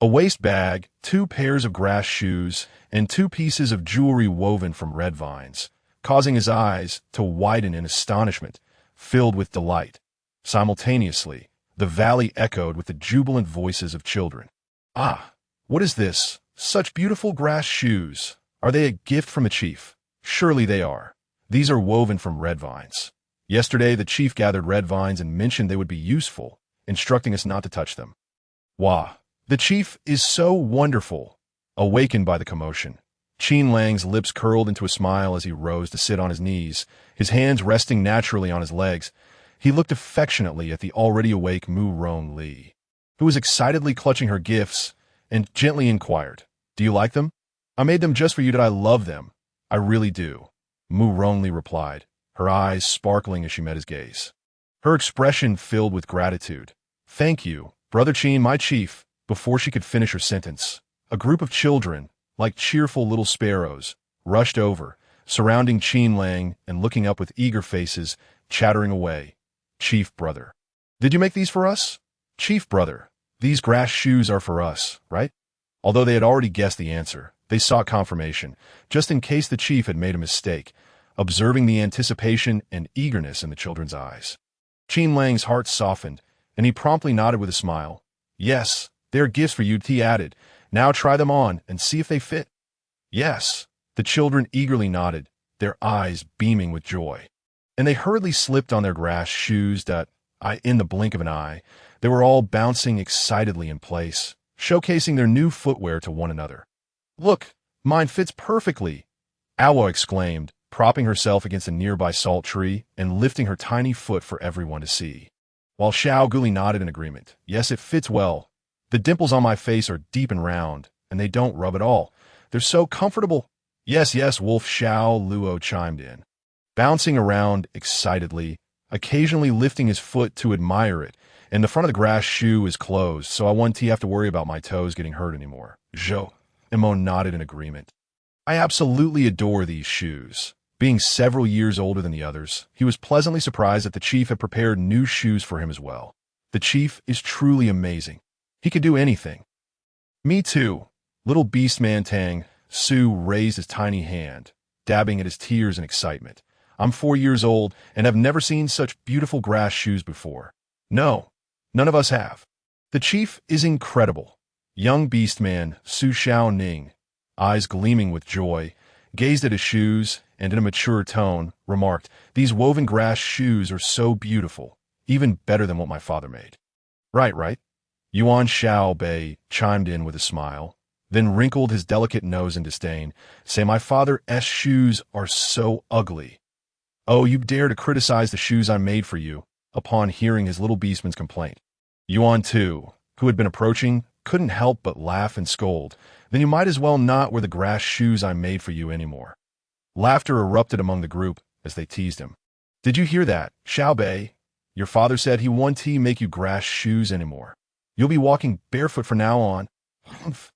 a waist bag, 2 pairs of grass shoes, and 2 pieces of jewelry woven from red vines, causing his eyes to widen in astonishment, filled with delight. Simultaneously, the valley echoed with the jubilant voices of children. "Ah, what is this? Such beautiful grass shoes. Are they a gift from a chief? Surely they are. These are woven from red vines. Yesterday the chief gathered red vines and mentioned they would be useful, instructing us not to touch them." Wah! The chief is so wonderful. Awakened by the commotion, Qin Lang's lips curled into a smile as he rose to sit on his knees, his hands resting naturally on his legs. He looked affectionately at the already awake Mu Rongli, who was excitedly clutching her gifts, and gently inquired, "Do you like them? I made them just for you. That I love them. I really do," Mu Rongli replied, her eyes sparkling as she met his gaze. Her expression filled with gratitude. "Thank you, Brother Qin, my chief." Before she could finish her sentence, a group of children, like cheerful little sparrows, rushed over, surrounding Qin Lang and looking up with eager faces, chattering away. "Chief brother, did you make these for us? Chief brother, these grass shoes are for us, right?" Although they had already guessed the answer, they sought confirmation, just in case the chief had made a mistake, observing the anticipation and eagerness in the children's eyes. Qin Lang's heart softened, and he promptly nodded with a smile. "Yes, they're gifts for you," he added. "Now try them on and see if they fit." "Yes." The children eagerly nodded, their eyes beaming with joy. And they hurriedly slipped on their grass shoes in the blink of an eye, they were all bouncing excitedly in place, showcasing their new footwear to one another. "Look, mine fits perfectly," Awa exclaimed, propping herself against a nearby salt tree and lifting her tiny foot for everyone to see. While Xiao Guli nodded in agreement. "Yes, it fits well. The dimples on my face are deep and round, and they don't rub at all. They're so comfortable." "Yes, yes," Wolf Xiao Luo chimed in, bouncing around excitedly, occasionally lifting his foot to admire it, and the front of the grass shoe is closed, so I won't have to worry about my toes getting hurt anymore. Zhou. Imo nodded in agreement. "I absolutely adore these shoes." Being several years older than the others, he was pleasantly surprised that the chief had prepared new shoes for him as well. The chief is truly amazing. He could do anything. "Me too." Little Beastman Tang Su raised his tiny hand, dabbing at his tears in excitement. "I'm 4 years old and have never seen such beautiful grass shoes before." "No, none of us have." "The chief is incredible." Young Beastman Su Xiao Ning, eyes gleaming with joy, gazed at his shoes and in a mature tone remarked, "These woven grass shoes are so beautiful, even better than what my father made." Right. Yuan Xiao Bei chimed in with a smile, then wrinkled his delicate nose in disdain. "Say my father's shoes are so ugly. Oh, you dare to criticize the shoes I made for you, upon hearing his little beastman's complaint. Yuan, too, who had been approaching, couldn't help but laugh and scold. Then you might as well not wear the grass shoes I made for you anymore. Laughter erupted among the group as they teased him. Did you hear that, Xiaobei? Your father said he won't make you grass shoes anymore. You'll be walking barefoot from now on. Humph.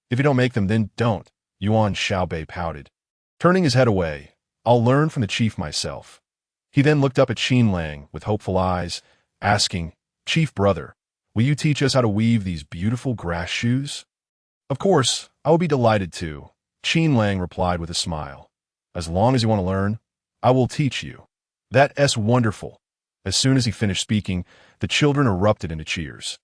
If you don't make them, then don't, Yuan Xiaobei pouted. Turning his head away, I'll learn from the chief myself. He then looked up at Qin Lang with hopeful eyes, asking, Chief brother, will you teach us how to weave these beautiful grass shoes? Of course, I will be delighted to, Qin Lang replied with a smile. As long as you want to learn, I will teach you. That's wonderful. As soon as he finished speaking, the children erupted into cheers.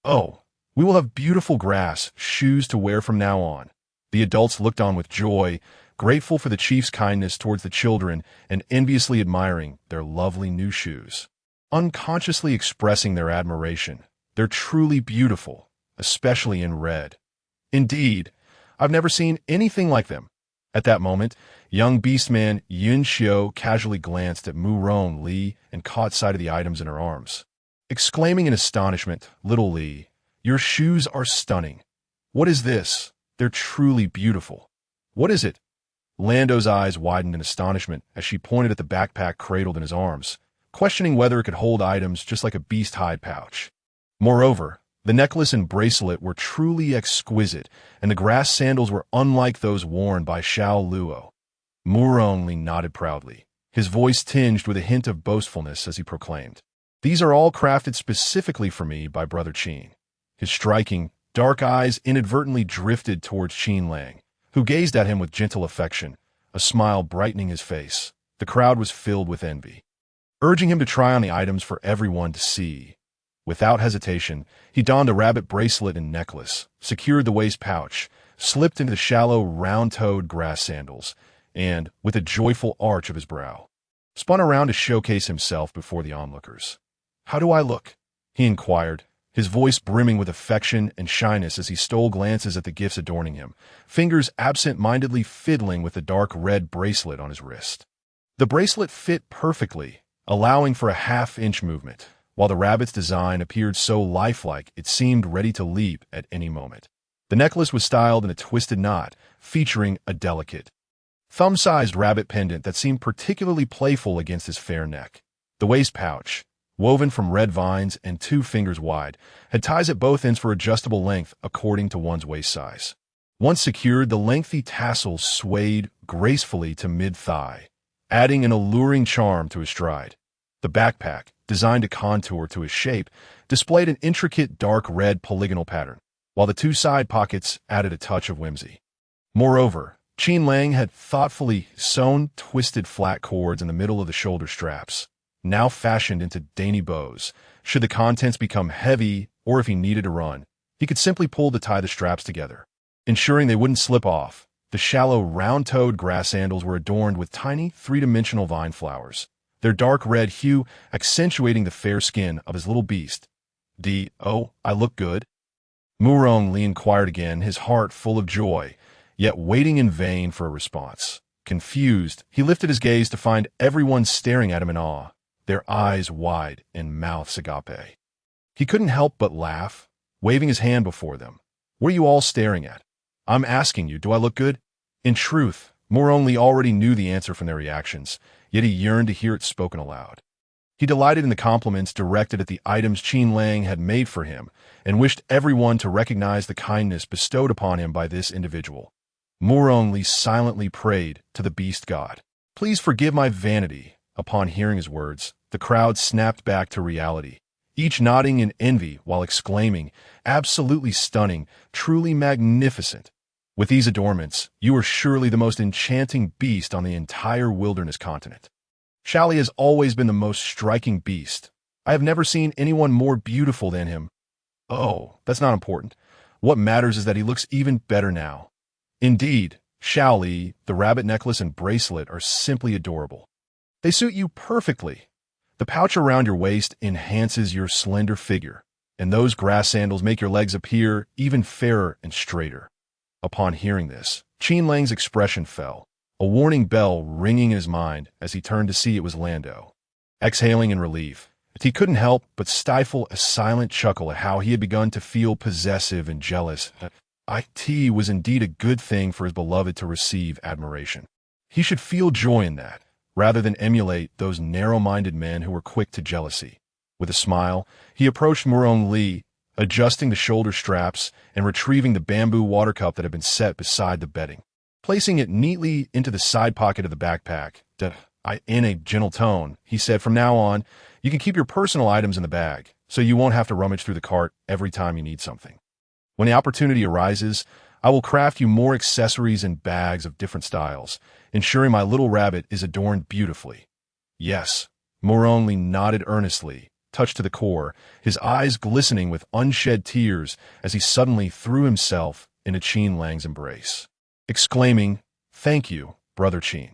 Oh, we will have beautiful grass shoes to wear from now on. The adults looked on with joy, grateful for the chief's kindness towards the children and enviously admiring their lovely new shoes. Unconsciously expressing their admiration. They're truly beautiful, especially in red. Indeed, I've never seen anything like them. At that moment, young beastman Yun Xiu casually glanced at Mu Rong Li and caught sight of the items in her arms. Exclaiming in astonishment, Little Li, your shoes are stunning. What is this? They're truly beautiful. What is it? Lando's eyes widened in astonishment as she pointed at the backpack cradled in his arms, questioning whether it could hold items just like a beast hide pouch. Moreover, the necklace and bracelet were truly exquisite, and the grass sandals were unlike those worn by Xiao Luo. Murongli nodded proudly, his voice tinged with a hint of boastfulness as he proclaimed, These are all crafted specifically for me by Brother Qin. His striking, dark eyes inadvertently drifted towards Qin Lang, who gazed at him with gentle affection, a smile brightening his face. The crowd was filled with envy, urging him to try on the items for everyone to see. Without hesitation, he donned a rabbit bracelet and necklace, secured the waist pouch, slipped into the shallow, round-toed grass sandals, and, with a joyful arch of his brow, spun around to showcase himself before the onlookers. How do I look? He inquired, his voice brimming with affection and shyness as he stole glances at the gifts adorning him, fingers absent-mindedly fiddling with the dark red bracelet on his wrist. The bracelet fit perfectly, allowing for a half-inch movement, while the rabbit's design appeared so lifelike it seemed ready to leap at any moment. The necklace was styled in a twisted knot, featuring a delicate, thumb-sized rabbit pendant that seemed particularly playful against his fair neck. The waist pouch, woven from red vines and 2 fingers wide, had ties at both ends for adjustable length according to one's waist size. Once secured, the lengthy tassels swayed gracefully to mid-thigh, adding an alluring charm to his stride. The backpack, designed to contour to his shape, displayed an intricate dark red polygonal pattern, while the 2 side pockets added a touch of whimsy. Moreover, Qin Lang had thoughtfully sewn twisted flat cords in the middle of the shoulder straps, now fashioned into dainty bows. Should the contents become heavy, or if he needed to run, he could simply pull to tie the straps together, ensuring they wouldn't slip off. The shallow, round-toed grass sandals were adorned with tiny, 3-dimensional vine flowers, their dark red hue accentuating the fair skin of his little beast. Oh, I look good? Murong Li inquired again, his heart full of joy, yet waiting in vain for a response. Confused, he lifted his gaze to find everyone staring at him in awe, their eyes wide and mouths agape. He couldn't help but laugh, waving his hand before them. What are you all staring at? I'm asking you, do I look good? In truth, Murong Li already knew the answer from their reactions, yet he yearned to hear it spoken aloud. He delighted in the compliments directed at the items Qin Lang had made for him, and wished everyone to recognize the kindness bestowed upon him by this individual. Murong Li silently prayed to the beast god, Please forgive my vanity. Upon hearing his words, the crowd snapped back to reality, each nodding in envy while exclaiming, Absolutely stunning, truly magnificent. With these adornments, you are surely the most enchanting beast on the entire wilderness continent. Shali has always been the most striking beast. I have never seen anyone more beautiful than him. Oh, that's not important. What matters is that he looks even better now. Indeed, Shali, the rabbit necklace and bracelet are simply adorable. They suit you perfectly. The pouch around your waist enhances your slender figure, and those grass sandals make your legs appear even fairer and straighter. Upon hearing this, Qin Lang's expression fell, a warning bell ringing in his mind as he turned to see it was Lando. Exhaling in relief, he couldn't help but stifle a silent chuckle at how he had begun to feel possessive and jealous. It was indeed a good thing for his beloved to receive admiration. He should feel joy in that, rather than emulate those narrow-minded men who were quick to jealousy. With a smile, he approached Murong Li, adjusting the shoulder straps and retrieving the bamboo water cup that had been set beside the bedding. Placing it neatly into the side pocket of the backpack, in a gentle tone, he said, "From now on, you can keep your personal items in the bag, so you won't have to rummage through the cart every time you need something. When the opportunity arises, I will craft you more accessories and bags of different styles, ensuring my little rabbit is adorned beautifully." Yes, Murong Li nodded earnestly, touched to the core, his eyes glistening with unshed tears as he suddenly threw himself into Qin Lang's embrace, exclaiming, "Thank you, Brother Qin."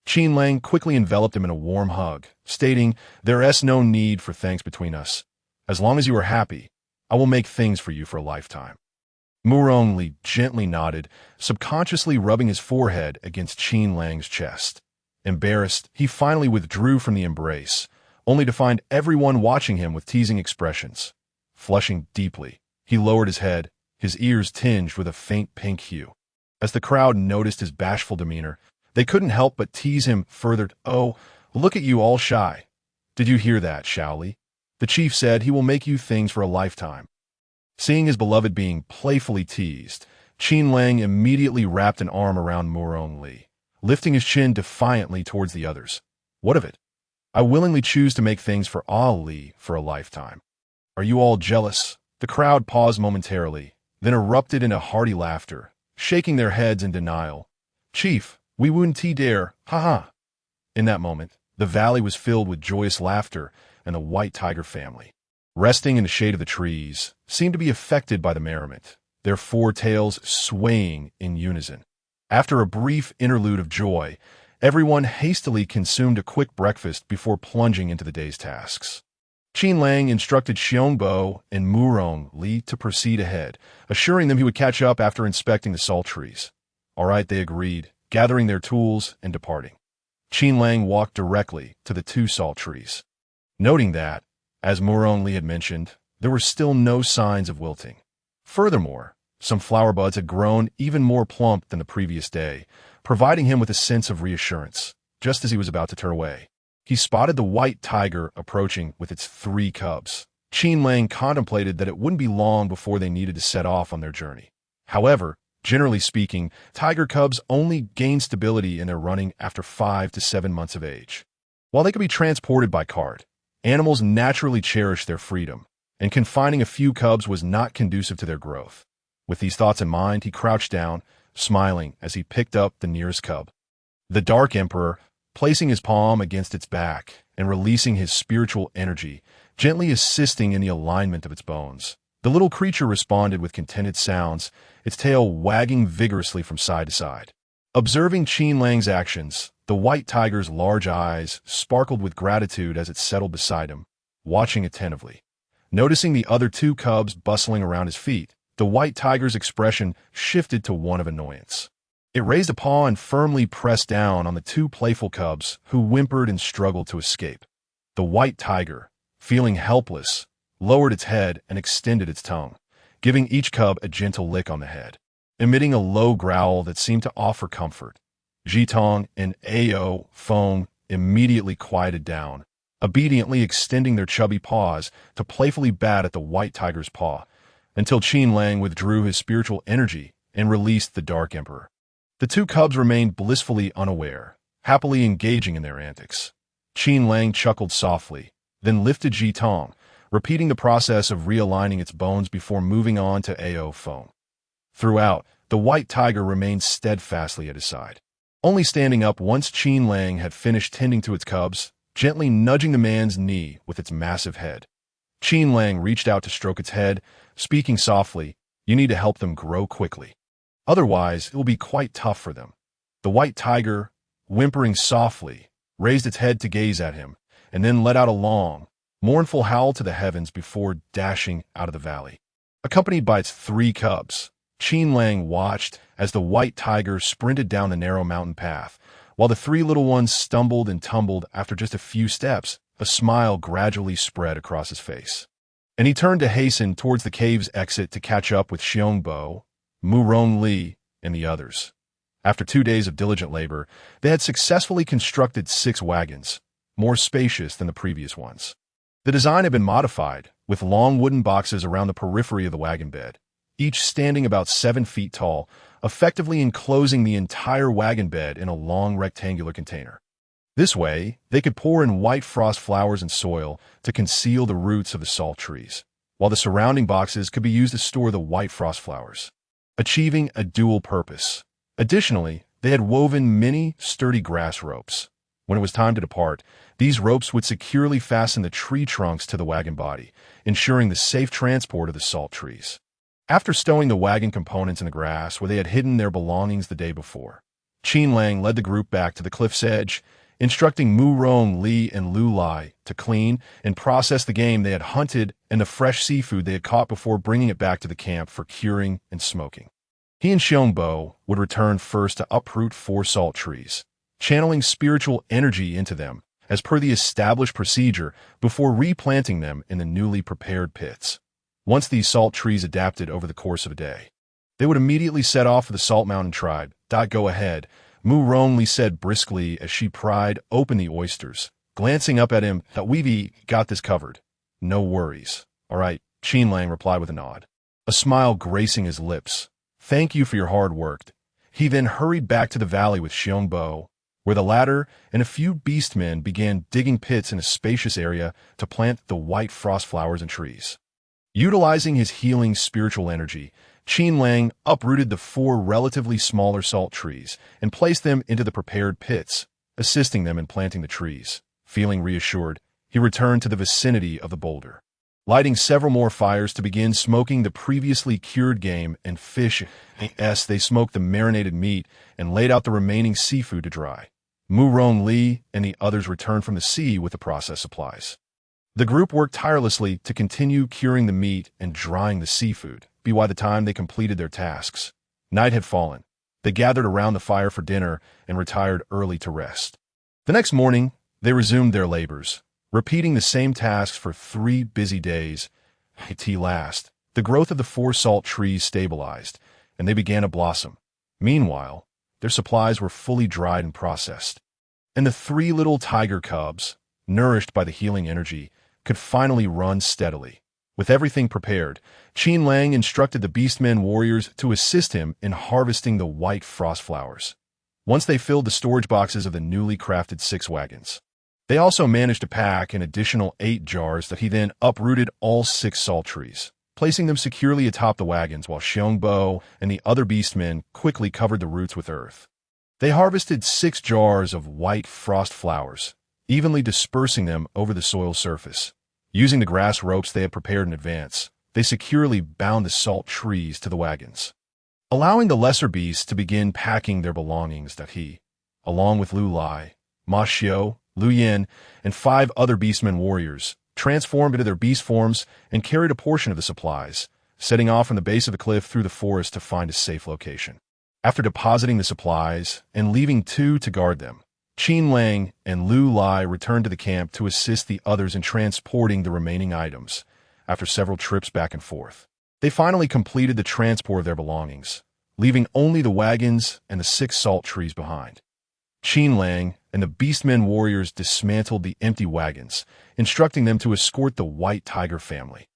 Qin Lang quickly enveloped him in a warm hug, stating, "There is no need for thanks between us. As long as you are happy, I will make things for you for a lifetime." Murong Li gently nodded, subconsciously rubbing his forehead against Qin Lang's chest. Embarrassed, he finally withdrew from the embrace, only to find everyone watching him with teasing expressions. Flushing deeply, he lowered his head, his ears tinged with a faint pink hue. As the crowd noticed his bashful demeanor, they couldn't help but tease him further. "Oh, look at you all shy. Did you hear that, Shaoli? The chief said he will make you things for a lifetime." Seeing his beloved being playfully teased, Qin Lang immediately wrapped an arm around Murong Li, lifting his chin defiantly towards the others. "What of it? I willingly choose to make things for all Li for a lifetime. Are you all jealous?" The crowd paused momentarily, then erupted into hearty laughter, shaking their heads in denial. "Chief, we wouldn't dare, haha." In that moment, the valley was filled with joyous laughter, and the white tiger family, resting in the shade of the trees, seemed to be affected by the merriment, their four tails swaying in unison. After a brief interlude of joy, everyone hastily consumed a quick breakfast before plunging into the day's tasks. Qin Lang instructed Xiongbo and Murong Li to proceed ahead, assuring them he would catch up after inspecting the salt trees. "All right," they agreed, gathering their tools and departing. Qin Lang walked directly to the two salt trees, noting that, as Murong Li had mentioned, there were still no signs of wilting. Furthermore, some flower buds had grown even more plump than the previous day, providing him with a sense of reassurance. Just as he was about to turn away, he spotted the white tiger approaching with its 3 cubs. Qin Lang contemplated that it wouldn't be long before they needed to set off on their journey. However, generally speaking, tiger cubs only gain stability in their running after 5 to 7 months of age. While they could be transported by cart, animals naturally cherish their freedom, and confining a few cubs was not conducive to their growth. With these thoughts in mind, he crouched down, smiling as he picked up the nearest cub. The Dark Emperor, placing his palm against its back and releasing his spiritual energy, gently assisting in the alignment of its bones. The little creature responded with contented sounds, its tail wagging vigorously from side to side. Observing Qin Lang's actions, the white tiger's large eyes sparkled with gratitude as it settled beside him, watching attentively. Noticing the other 2 cubs bustling around his feet, the white tiger's expression shifted to one of annoyance. It raised a paw and firmly pressed down on the 2 playful cubs who whimpered and struggled to escape. The white tiger, feeling helpless, lowered its head and extended its tongue, giving each cub a gentle lick on the head. Emitting a low growl that seemed to offer comfort, Jitong and Ao Feng immediately quieted down, obediently extending their chubby paws to playfully bat at the white tiger's paw, until Qin Lang withdrew his spiritual energy and released the Dark Emperor. The 2 cubs remained blissfully unaware, happily engaging in their antics. Qin Lang chuckled softly, then lifted Jitong, repeating the process of realigning its bones before moving on to Ao Feng. Throughout, the white tiger remained steadfastly at his side, only standing up once Qin Lang had finished tending to its cubs, gently nudging the man's knee with its massive head. Qin Lang reached out to stroke its head, speaking softly, "You need to help them grow quickly. Otherwise, it will be quite tough for them." The white tiger, whimpering softly, raised its head to gaze at him, and then let out a long, mournful howl to the heavens before dashing out of the valley. Accompanied by its 3 cubs, Qin Lang watched as the white tiger sprinted down the narrow mountain path, While the three little ones stumbled and tumbled after just a few steps, a smile gradually spread across his face. And he turned to hasten towards the cave's exit to catch up with Xiongbo, Murong Li, and the others. After 2 days of diligent labor, they had successfully constructed 6 wagons, more spacious than the previous ones. The design had been modified, with long wooden boxes around the periphery of the wagon bed, each standing about 7 feet tall, effectively enclosing the entire wagon bed in a long rectangular container. This way, they could pour in white frost flowers and soil to conceal the roots of the salt trees, while the surrounding boxes could be used to store the white frost flowers, achieving a dual purpose. Additionally, they had woven many sturdy grass ropes. When it was time to depart, these ropes would securely fasten the tree trunks to the wagon body, ensuring the safe transport of the salt trees. After stowing the wagon components in the grass where they had hidden their belongings the day before, Qin Lang led the group back to the cliff's edge, instructing Murong Li and Lu Lai to clean and process the game they had hunted and the fresh seafood they had caught before bringing it back to the camp for curing and smoking. He and Xiongbo would return first to uproot 4 salt trees, channeling spiritual energy into them, as per the established procedure, before replanting them in the newly prepared pits. Once these salt trees adapted over the course of a day, they would immediately set off for the Salt Mountain tribe. Go ahead, Murong Li said briskly as she pried open the oysters, glancing up at him. We've got this covered. No worries. All right, Qin Lang replied with a nod, a smile gracing his lips. Thank you for your hard work. He then hurried back to the valley with Xiongbo, where the latter and a few beastmen began digging pits in a spacious area to plant the white frost flowers and trees. Utilizing his healing spiritual energy, Qin Lang uprooted the 4 relatively smaller salt trees and placed them into the prepared pits, assisting them in planting the trees. Feeling reassured, he returned to the vicinity of the boulder, lighting several more fires to begin smoking the previously cured game and fish. As they smoked the marinated meat and laid out the remaining seafood to dry, Murong Li and the others returned from the sea with the process supplies. The group worked tirelessly to continue curing the meat and drying the seafood. By the time they completed their tasks, night had fallen. They gathered around the fire for dinner and retired early to rest. The next morning, they resumed their labors, repeating the same tasks for 3 busy days. At last, the growth of the 4 salt trees stabilized, and they began to blossom. Meanwhile, their supplies were fully dried and processed, and the 3 little tiger cubs, nourished by the healing energy, could finally run steadily. With everything prepared, Qin Lang instructed the beastmen warriors to assist him in harvesting the white frost flowers. Once they filled the storage boxes of the newly crafted 6 wagons, they also managed to pack an additional 8 jars that he then uprooted all 6 salt trees, placing them securely atop the wagons while Xiongbo and the other beastmen quickly covered the roots with earth. They harvested 6 jars of white frost flowers, evenly dispersing them over the soil surface. Using the grass ropes they had prepared in advance, they securely bound the salt trees to the wagons, allowing the lesser beasts to begin packing their belongings. He, along with Lu Lai, Ma Xiao, Lu Yin, and 5 other beastmen warriors, transformed into their beast forms and carried a portion of the supplies, setting off from the base of the cliff through the forest to find a safe location. After depositing the supplies and leaving 2 to guard them, Qin Lang and Lu Lai returned to the camp to assist the others in transporting the remaining items. After several trips back and forth, they finally completed the transport of their belongings, leaving only the wagons and the 6 salt trees behind. Qin Lang and the beastmen warriors dismantled the empty wagons, instructing them to escort the white tiger family,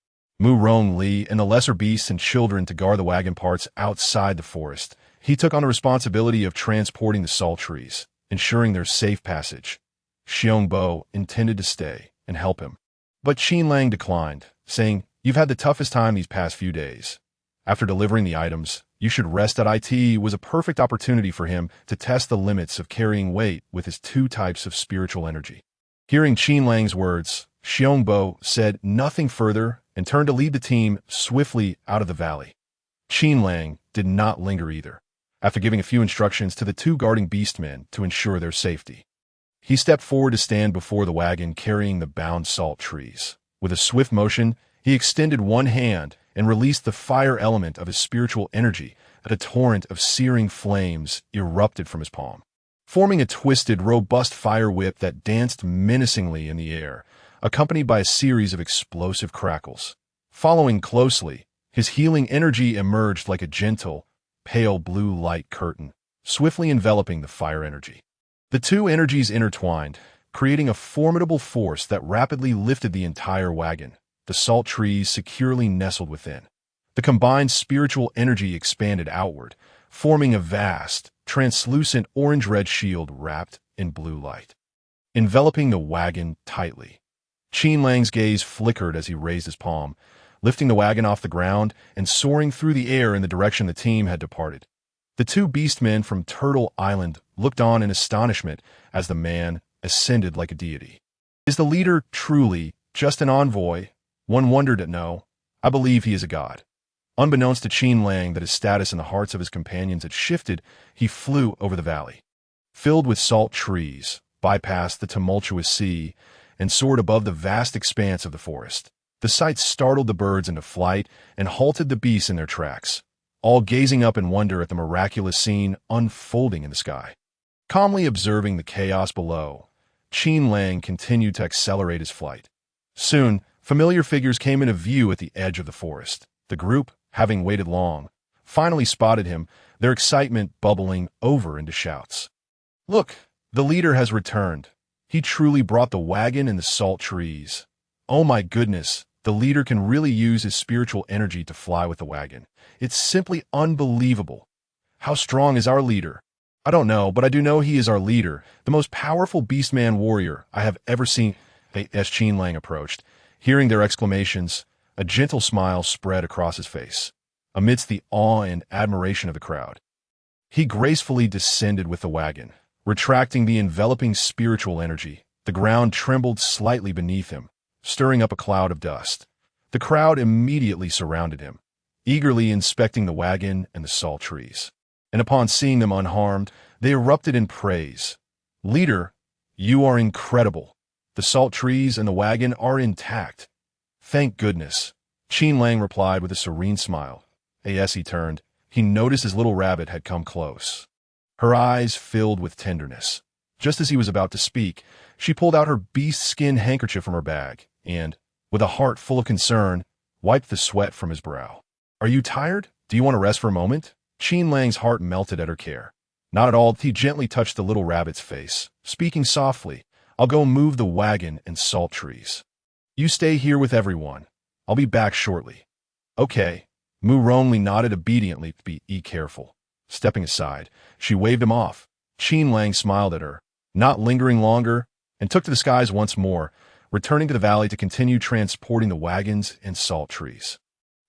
Murong Li, and the lesser beasts and children to guard the wagon parts outside the forest. He took on the responsibility of transporting the salt trees, ensuring their safe passage. Xiongbo intended to stay and help him, but Qin Lang declined, saying, "You've had the toughest time these past few days. After delivering the items, you should rest." It was a perfect opportunity for him to test the limits of carrying weight with his 2 types of spiritual energy. Hearing Qin Lang's words, Xiongbo said nothing further and turned to lead the team swiftly out of the valley. Qin Lang did not linger either. After giving a few instructions to the 2 guarding beastmen to ensure their safety, he stepped forward to stand before the wagon carrying the bound salt trees. With a swift motion, he extended one hand and released the fire element of his spiritual energy. A torrent of searing flames erupted from his palm. forming a twisted, robust fire whip that danced menacingly in the air, accompanied by a series of explosive crackles. Following closely, his healing energy emerged like a gentle, pale blue light curtain, swiftly enveloping the fire energy. The two energies intertwined, creating a formidable force that rapidly lifted the entire wagon, the salt trees securely nestled within. The combined spiritual energy expanded outward, forming a vast, translucent orange-red shield wrapped in blue light, enveloping the wagon tightly. Qin Lang's gaze flickered as he raised his palm, lifting the wagon off the ground and soaring through the air in the direction the team had departed. The two beastmen from Turtle Island looked on in astonishment as the man ascended like a deity. Is the leader truly just an envoy? One wondered to know. I believe he is a god. Unbeknownst to Qin Lang that his status in the hearts of his companions had shifted, he flew over the valley. Filled with salt trees, bypassed the tumultuous sea, and soared above the vast expanse of the forest. The sight startled the birds into flight and halted the beasts in their tracks, all gazing up in wonder at the miraculous scene unfolding in the sky. Calmly observing the chaos below, Qin Lang continued to accelerate his flight. Soon, familiar figures came into view at the edge of the forest. The group, having waited long, finally spotted him, their excitement bubbling over into shouts. "Look, the leader has returned. He truly brought the wagon and the salt trees. Oh my goodness, the leader can really use his spiritual energy to fly with the wagon. It's simply unbelievable. How strong is our leader? I don't know, but I do know he is our leader, the most powerful beastman warrior I have ever seen." As Qin Lang approached, hearing their exclamations, a gentle smile spread across his face. Amidst the awe and admiration of the crowd, he gracefully descended with the wagon, retracting the enveloping spiritual energy. The ground trembled slightly beneath him, stirring up a cloud of dust. The crowd immediately surrounded him, eagerly inspecting the wagon and the salt trees. And upon seeing them unharmed, they erupted in praise. "Leader, you are incredible. The salt trees and the wagon are intact." "Thank goodness," Qin Lang replied with a serene smile. As he turned, he noticed his little rabbit had come close. Her eyes filled with tenderness. Just as he was about to speak, she pulled out her beast skin handkerchief from her bag and, with a heart full of concern, wiped the sweat from his brow. "Are you tired? Do you want to rest for a moment?" Qin Lang's heart melted at her care. Not at all. He gently touched the little rabbit's face, speaking softly, "I'll go move the wagon and salt trees. You stay here with everyone. I'll be back shortly." "Okay." Mu only nodded obediently. Be careful." Stepping aside, she waved him off. Qin Lang smiled at her, not lingering longer, and took to the skies once more, returning to the valley to continue transporting the wagons and salt trees.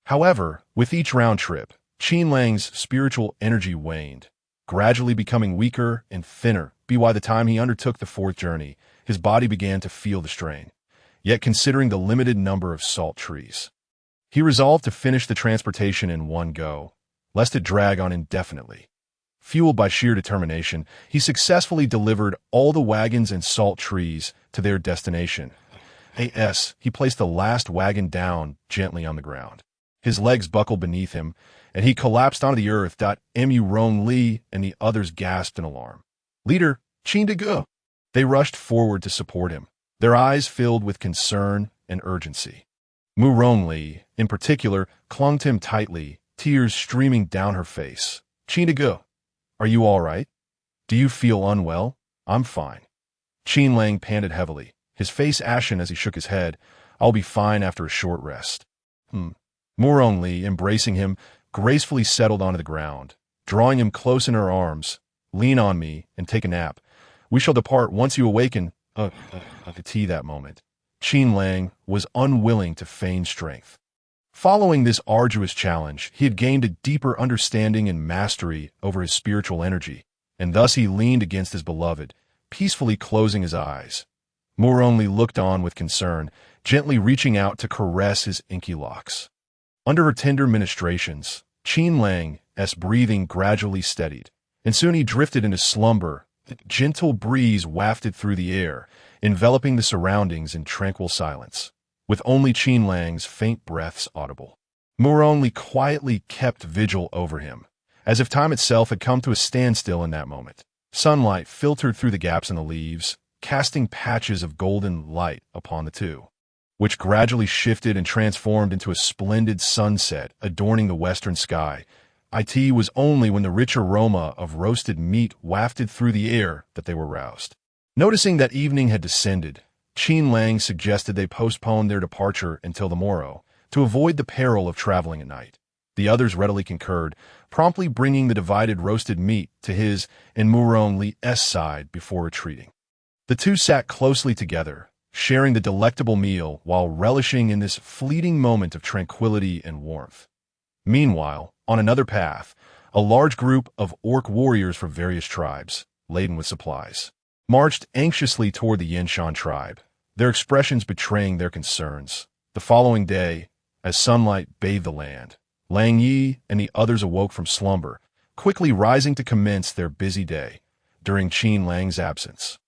However, with each round trip, Qin Lang's spiritual energy waned, gradually becoming weaker and thinner. By the time he undertook the fourth journey, his body began to feel the strain. Yet considering the limited number of salt trees, he resolved to finish the transportation in one go, lest it drag on indefinitely. Fueled by sheer determination, he successfully delivered all the wagons and salt trees to their destination. He placed the last wagon down gently on the ground. His legs buckled beneath him, and he collapsed onto the earth. Mu Rong Li and the others gasped in alarm. "Leader, Qin de Ge!" They rushed forward to support him, their eyes filled with concern and urgency. Mu Rong Li, in particular, clung to him tightly, tears streaming down her face. "Qin de Ge, are you all right? Do you feel unwell?" "I'm fine." Qin Lang panted heavily, his face ashen as he shook his head. "I'll be fine after a short rest." Mu Rong Li, embracing him, gracefully settled onto the ground, drawing him close in her arms. "Lean on me and take a nap. We shall depart once you awaken." The tea that moment. Qin Lang was unwilling to feign strength. Following this arduous challenge, he had gained a deeper understanding and mastery over his spiritual energy, and thus he leaned against his beloved, peacefully closing his eyes. Mu only looked on with concern, gently reaching out to caress his inky locks. Under her tender ministrations, Qin Lang's breathing gradually steadied, and soon he drifted into slumber. A gentle breeze wafted through the air, enveloping the surroundings in tranquil silence, with only Qin Lang's faint breaths audible. Mu only quietly kept vigil over him, as if time itself had come to a standstill in that moment. Sunlight filtered through the gaps in the leaves, casting patches of golden light upon the two, which gradually shifted and transformed into a splendid sunset adorning the western sky. It was only when the rich aroma of roasted meat wafted through the air that they were roused. Noticing that evening had descended, Qin Lang suggested they postpone their departure until the morrow, to avoid the peril of traveling at night. The others readily concurred, promptly bringing the divided roasted meat to his and Muron Li's side before retreating. The two sat closely together, sharing the delectable meal while relishing in this fleeting moment of tranquility and warmth. Meanwhile, on another path, a large group of orc warriors from various tribes, laden with supplies, marched anxiously toward the Yinshan tribe, their expressions betraying their concerns. The following day, as sunlight bathed the land, Lang Yi and the others awoke from slumber, quickly rising to commence their busy day during Qin Lang's absence.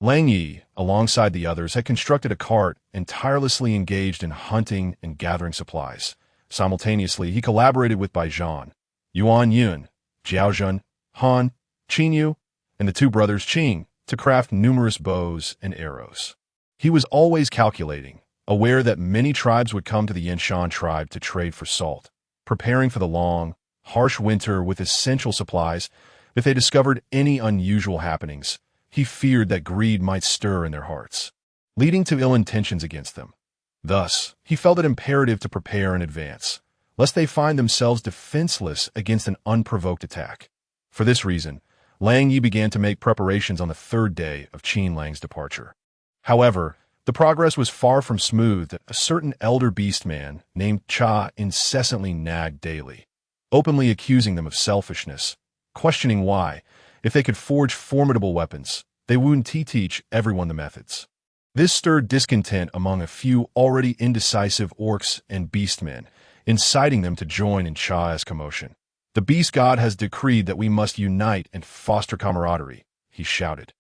Lang Yi, alongside the others, had constructed a cart and tirelessly engaged in hunting and gathering supplies. Simultaneously, he collaborated with Baijian, Yuan Yun, Jiaozhen, Han, Qinyu, and the two brothers Qing to craft numerous bows and arrows. He was always calculating, aware that many tribes would come to the Yinshan tribe to trade for salt, preparing for the long, harsh winter with essential supplies. If they discovered any unusual happenings, he feared that greed might stir in their hearts, leading to ill intentions against them. Thus, he felt it imperative to prepare in advance, lest they find themselves defenseless against an unprovoked attack. For this reason, Lang Yi began to make preparations on the third day of Qin Lang's departure. However, the progress was far from smooth. A certain elder beastman named Cha incessantly nagged daily, openly accusing them of selfishness, questioning why, if they could forge formidable weapons, they wouldn't teach everyone the methods. This stirred discontent among a few already indecisive orcs and beastmen, inciting them to join in Cha's commotion. "The beast god has decreed that we must unite and foster camaraderie," he shouted,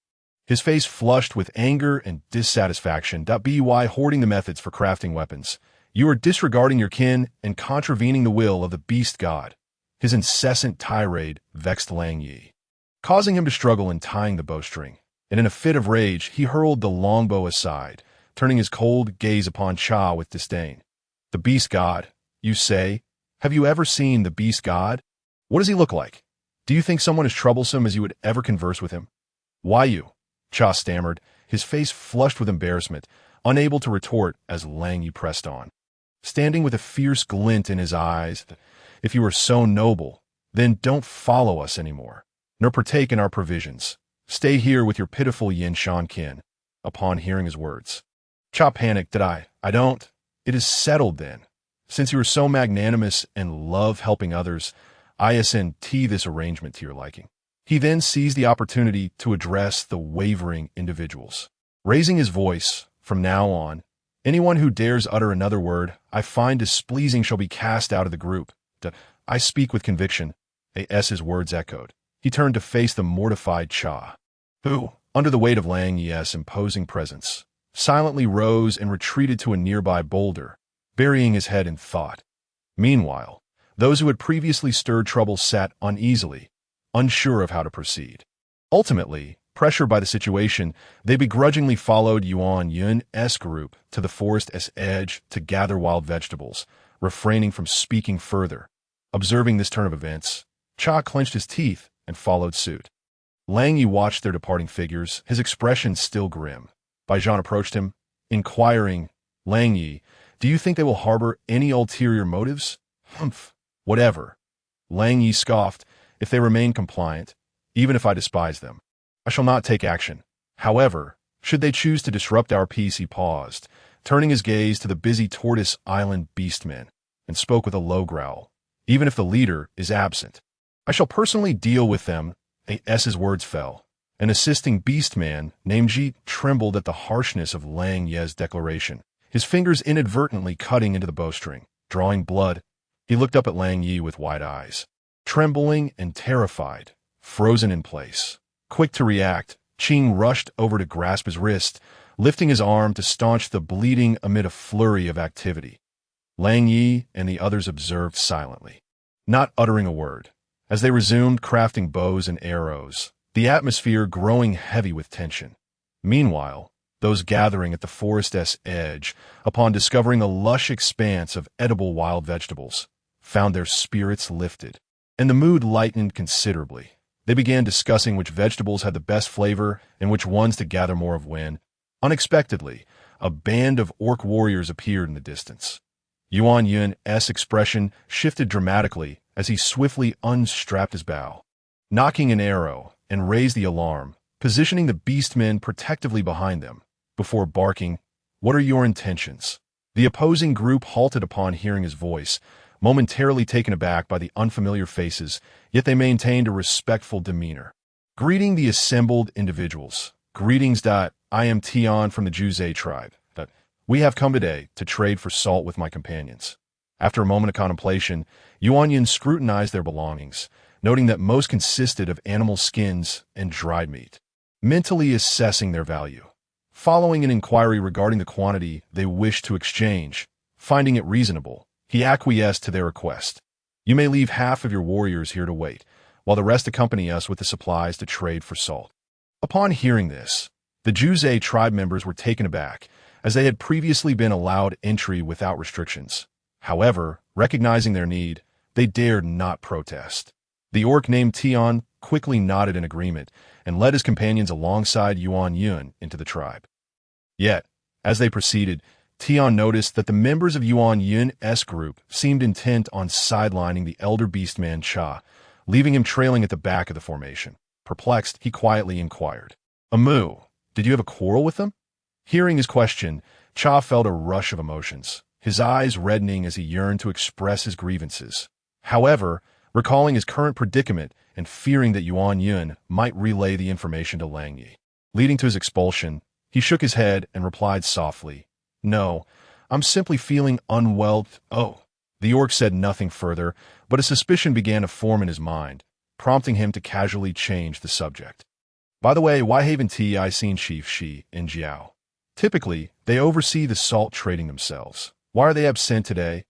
his face flushed with anger and dissatisfaction. By hoarding the methods for crafting weapons, you are disregarding your kin and contravening the will of the beast god. His incessant tirade vexed Lang Yi, causing him to struggle in tying the bowstring, and in a fit of rage he hurled the longbow aside, turning his cold gaze upon Cha with disdain. "The beast god, you say? Have you ever seen the beast god? What does he look like? Do you think someone as troublesome as you would ever converse with him?" "Why you?" Cha stammered, his face flushed with embarrassment, unable to retort as Lang Yi pressed on, standing with a fierce glint in his eyes. "If you are so noble, then don't follow us anymore, nor partake in our provisions. Stay here with your pitiful Yinshan kin." Upon hearing his words, Cha panicked. I don't. It is settled then. Since you are so magnanimous and love helping others, I assent this arrangement to your liking." He then seized the opportunity to address the wavering individuals, raising his voice. "From now on, anyone who dares utter another word I find displeasing shall be cast out of the group. I speak with conviction." His words echoed. He turned to face the mortified Cha, who, under the weight of Lang Yi's imposing presence, silently rose and retreated to a nearby boulder, burying his head in thought. Meanwhile, those who had previously stirred trouble sat uneasily, unsure of how to proceed. Ultimately, pressured by the situation, they begrudgingly followed Yuan Yun's group to the forest's edge to gather wild vegetables, refraining from speaking further. Observing this turn of events, Cha clenched his teeth and followed suit. Lang Yi watched their departing figures, his expression still grim. Baijian approached him, inquiring, "Lang Yi, do you think they will harbor any ulterior motives?" "Humph, whatever." Lang Yi scoffed. "If they remain compliant, even if I despise them, I shall not take action. However, should they choose to disrupt our peace," he paused, turning his gaze to the busy Tortoise Island beastmen, and spoke with a low growl, "even if the leader is absent, I shall personally deal with them." His words fell. An assisting beastman named Ji trembled at the harshness of Lang Yi's declaration, his fingers inadvertently cutting into the bowstring, drawing blood. He looked up at Lang Yi with wide eyes, trembling and terrified, frozen in place. Quick to react, Qing rushed over to grasp his wrist, lifting his arm to staunch the bleeding amid a flurry of activity. Lang Yi and the others observed silently, not uttering a word. As they resumed crafting bows and arrows, the atmosphere growing heavy with tension. Meanwhile, those gathering at the forest's edge, upon discovering a lush expanse of edible wild vegetables, found their spirits lifted, and the mood lightened considerably. They began discussing which vegetables had the best flavor and which ones to gather more of when, unexpectedly, a band of orc warriors appeared in the distance. Yuan Yun's expression shifted dramatically as he swiftly unstrapped his bow, nocking an arrow, and raised the alarm, positioning the beastmen protectively behind them, before barking, "What are your intentions?" The opposing group halted upon hearing his voice, momentarily taken aback by the unfamiliar faces, yet they maintained a respectful demeanor. Greeting the assembled individuals. "Greetings. I am Tion from the Juzhe tribe. We have come today to trade for salt with my companions." After a moment of contemplation, Yuan Yun scrutinized their belongings, noting that most consisted of animal skins and dried meat, mentally assessing their value. Following an inquiry regarding the quantity they wished to exchange, finding it reasonable, he acquiesced to their request. "You may leave half of your warriors here to wait, while the rest accompany us with the supplies to trade for salt." Upon hearing this, the Juzhe tribe members were taken aback, as they had previously been allowed entry without restrictions. However, recognizing their need, they dared not protest. The orc named Tion quickly nodded in agreement and led his companions alongside Yuan Yun into the tribe. Yet, as they proceeded, Tion noticed that the members of Yuan Yun's group seemed intent on sidelining the elder beastman Cha, leaving him trailing at the back of the formation. Perplexed, he quietly inquired, "Amu, did you have a quarrel with them?" Hearing his question, Cha felt a rush of emotions, his eyes reddening as he yearned to express his grievances. However, recalling his current predicament and fearing that Yuan Yun might relay the information to Lang Yi, leading to his expulsion, he shook his head and replied softly, "No, I'm simply feeling unwell." "Oh." The orc said nothing further, but a suspicion began to form in his mind, prompting him to casually change the subject. "By the way, why haven't I seen Chief Shi and Jiao? Typically, they oversee the salt trading themselves. Why are they absent today?"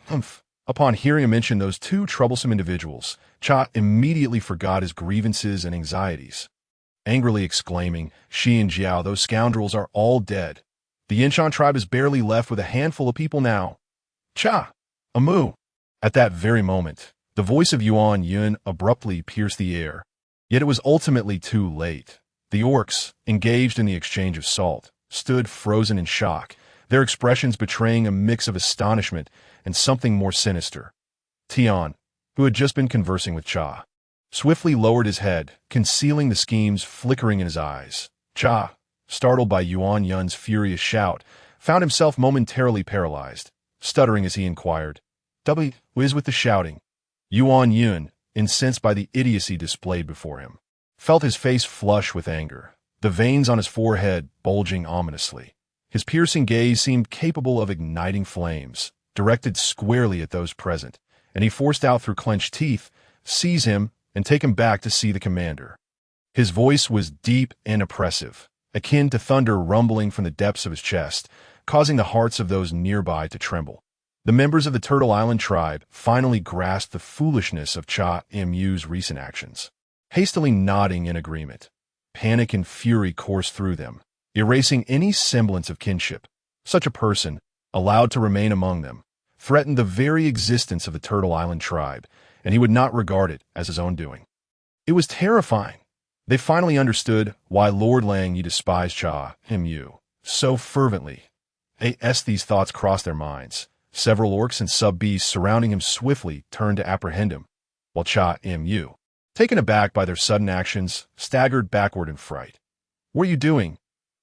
"Humph." Upon hearing him mention those two troublesome individuals, Cha immediately forgot his grievances and anxieties, angrily exclaiming, "Shi and Jiao, those scoundrels are all dead. The Yinshan tribe is barely left with a handful of people now." "Cha! Amu!" At that very moment, the voice of Yuan Yun abruptly pierced the air. Yet it was ultimately too late. The orcs, engaged in the exchange of salt, stood frozen in shock, their expressions betraying a mix of astonishment and something more sinister. Tion, who had just been conversing with Cha, swiftly lowered his head, concealing the schemes flickering in his eyes. Cha, startled by Yuan Yun's furious shout, found himself momentarily paralyzed, stuttering as he inquired, "Who is with the shouting?" Yuan Yun, incensed by the idiocy displayed before him, felt his face flush with anger, the veins on his forehead bulging ominously. His piercing gaze seemed capable of igniting flames, directed squarely at those present, and he forced out through clenched teeth, "Seize him and take him back to see the commander." His voice was deep and oppressive, akin to thunder rumbling from the depths of his chest, causing the hearts of those nearby to tremble. The members of the Turtle Island tribe finally grasped the foolishness of Cha Mu's recent actions, hastily nodding in agreement. Panic and fury coursed through them, erasing any semblance of kinship. Such a person, allowed to remain among them, threatened the very existence of the Turtle Island tribe, and he would not regard it as his own doing. It was terrifying. They finally understood why Lord Lang Yi despised Cha Mu so fervently. As these thoughts crossed their minds, several orcs and sub-beasts surrounding him swiftly turned to apprehend him, while Cha Mu, taken aback by their sudden actions, staggered backward in fright. "What are you doing?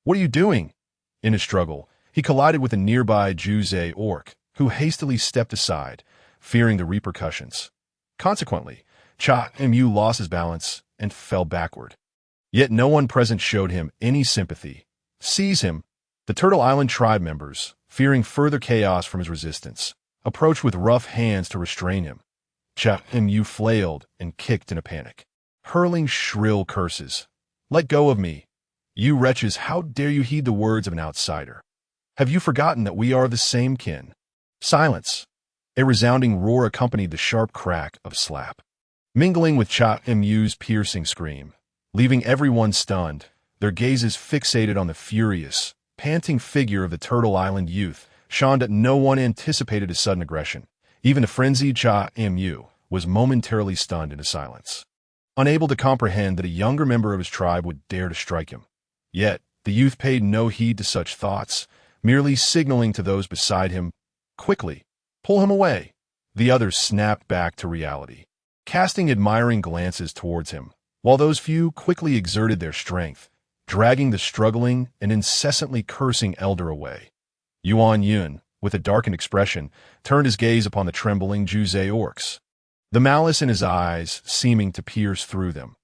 What are you doing?" In his struggle, he collided with a nearby Juzhe orc, who hastily stepped aside, fearing the repercussions. Consequently, Cha Mu lost his balance and fell backward. Yet no one present showed him any sympathy. "Seize him!" The Turtle Island tribe members, fearing further chaos from his resistance, approached with rough hands to restrain him. Cha Mu flailed and kicked in a panic, hurling shrill curses. "Let go of me! You wretches, how dare you heed the words of an outsider? Have you forgotten that we are the same kin?" "Silence!" A resounding roar accompanied the sharp crack of a slap. Mingling with Cha Mu's piercing scream, leaving everyone stunned, their gazes fixated on the furious, panting figure of the Turtle Island youth, shown that no one anticipated his sudden aggression. Even the frenzied Mu was momentarily stunned into silence, unable to comprehend that a younger member of his tribe would dare to strike him. Yet, the youth paid no heed to such thoughts, merely signaling to those beside him, "Quickly, pull him away." The others snapped back to reality, casting admiring glances towards him, while those few quickly exerted their strength, dragging the struggling and incessantly cursing elder away. Yuan Yun, with a darkened expression, turned his gaze upon the trembling Juzei orcs, the malice in his eyes seeming to pierce through them.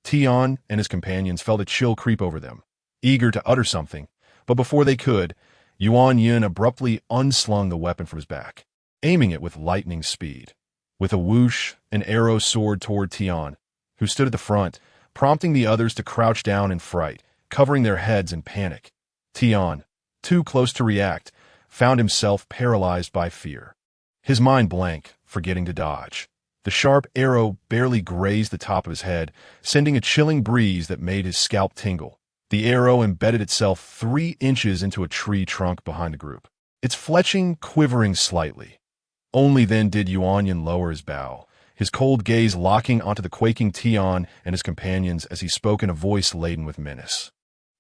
Tian and his companions felt a chill creep over them, eager to utter something, but before they could, Yuan Yun abruptly unslung the weapon from his back, aiming it with lightning speed. With a whoosh, an arrow soared toward Tian, who stood at the front, prompting the others to crouch down in fright, covering their heads in panic. Tian, too close to react, found himself paralyzed by fear, his mind blank, forgetting to dodge. The sharp arrow barely grazed the top of his head, sending a chilling breeze that made his scalp tingle. The arrow embedded itself 3 inches into a tree trunk behind the group, its fletching quivering slightly. Only then did Yuan Yun lower his bow, his cold gaze locking onto the quaking Tian and his companions as he spoke in a voice laden with menace.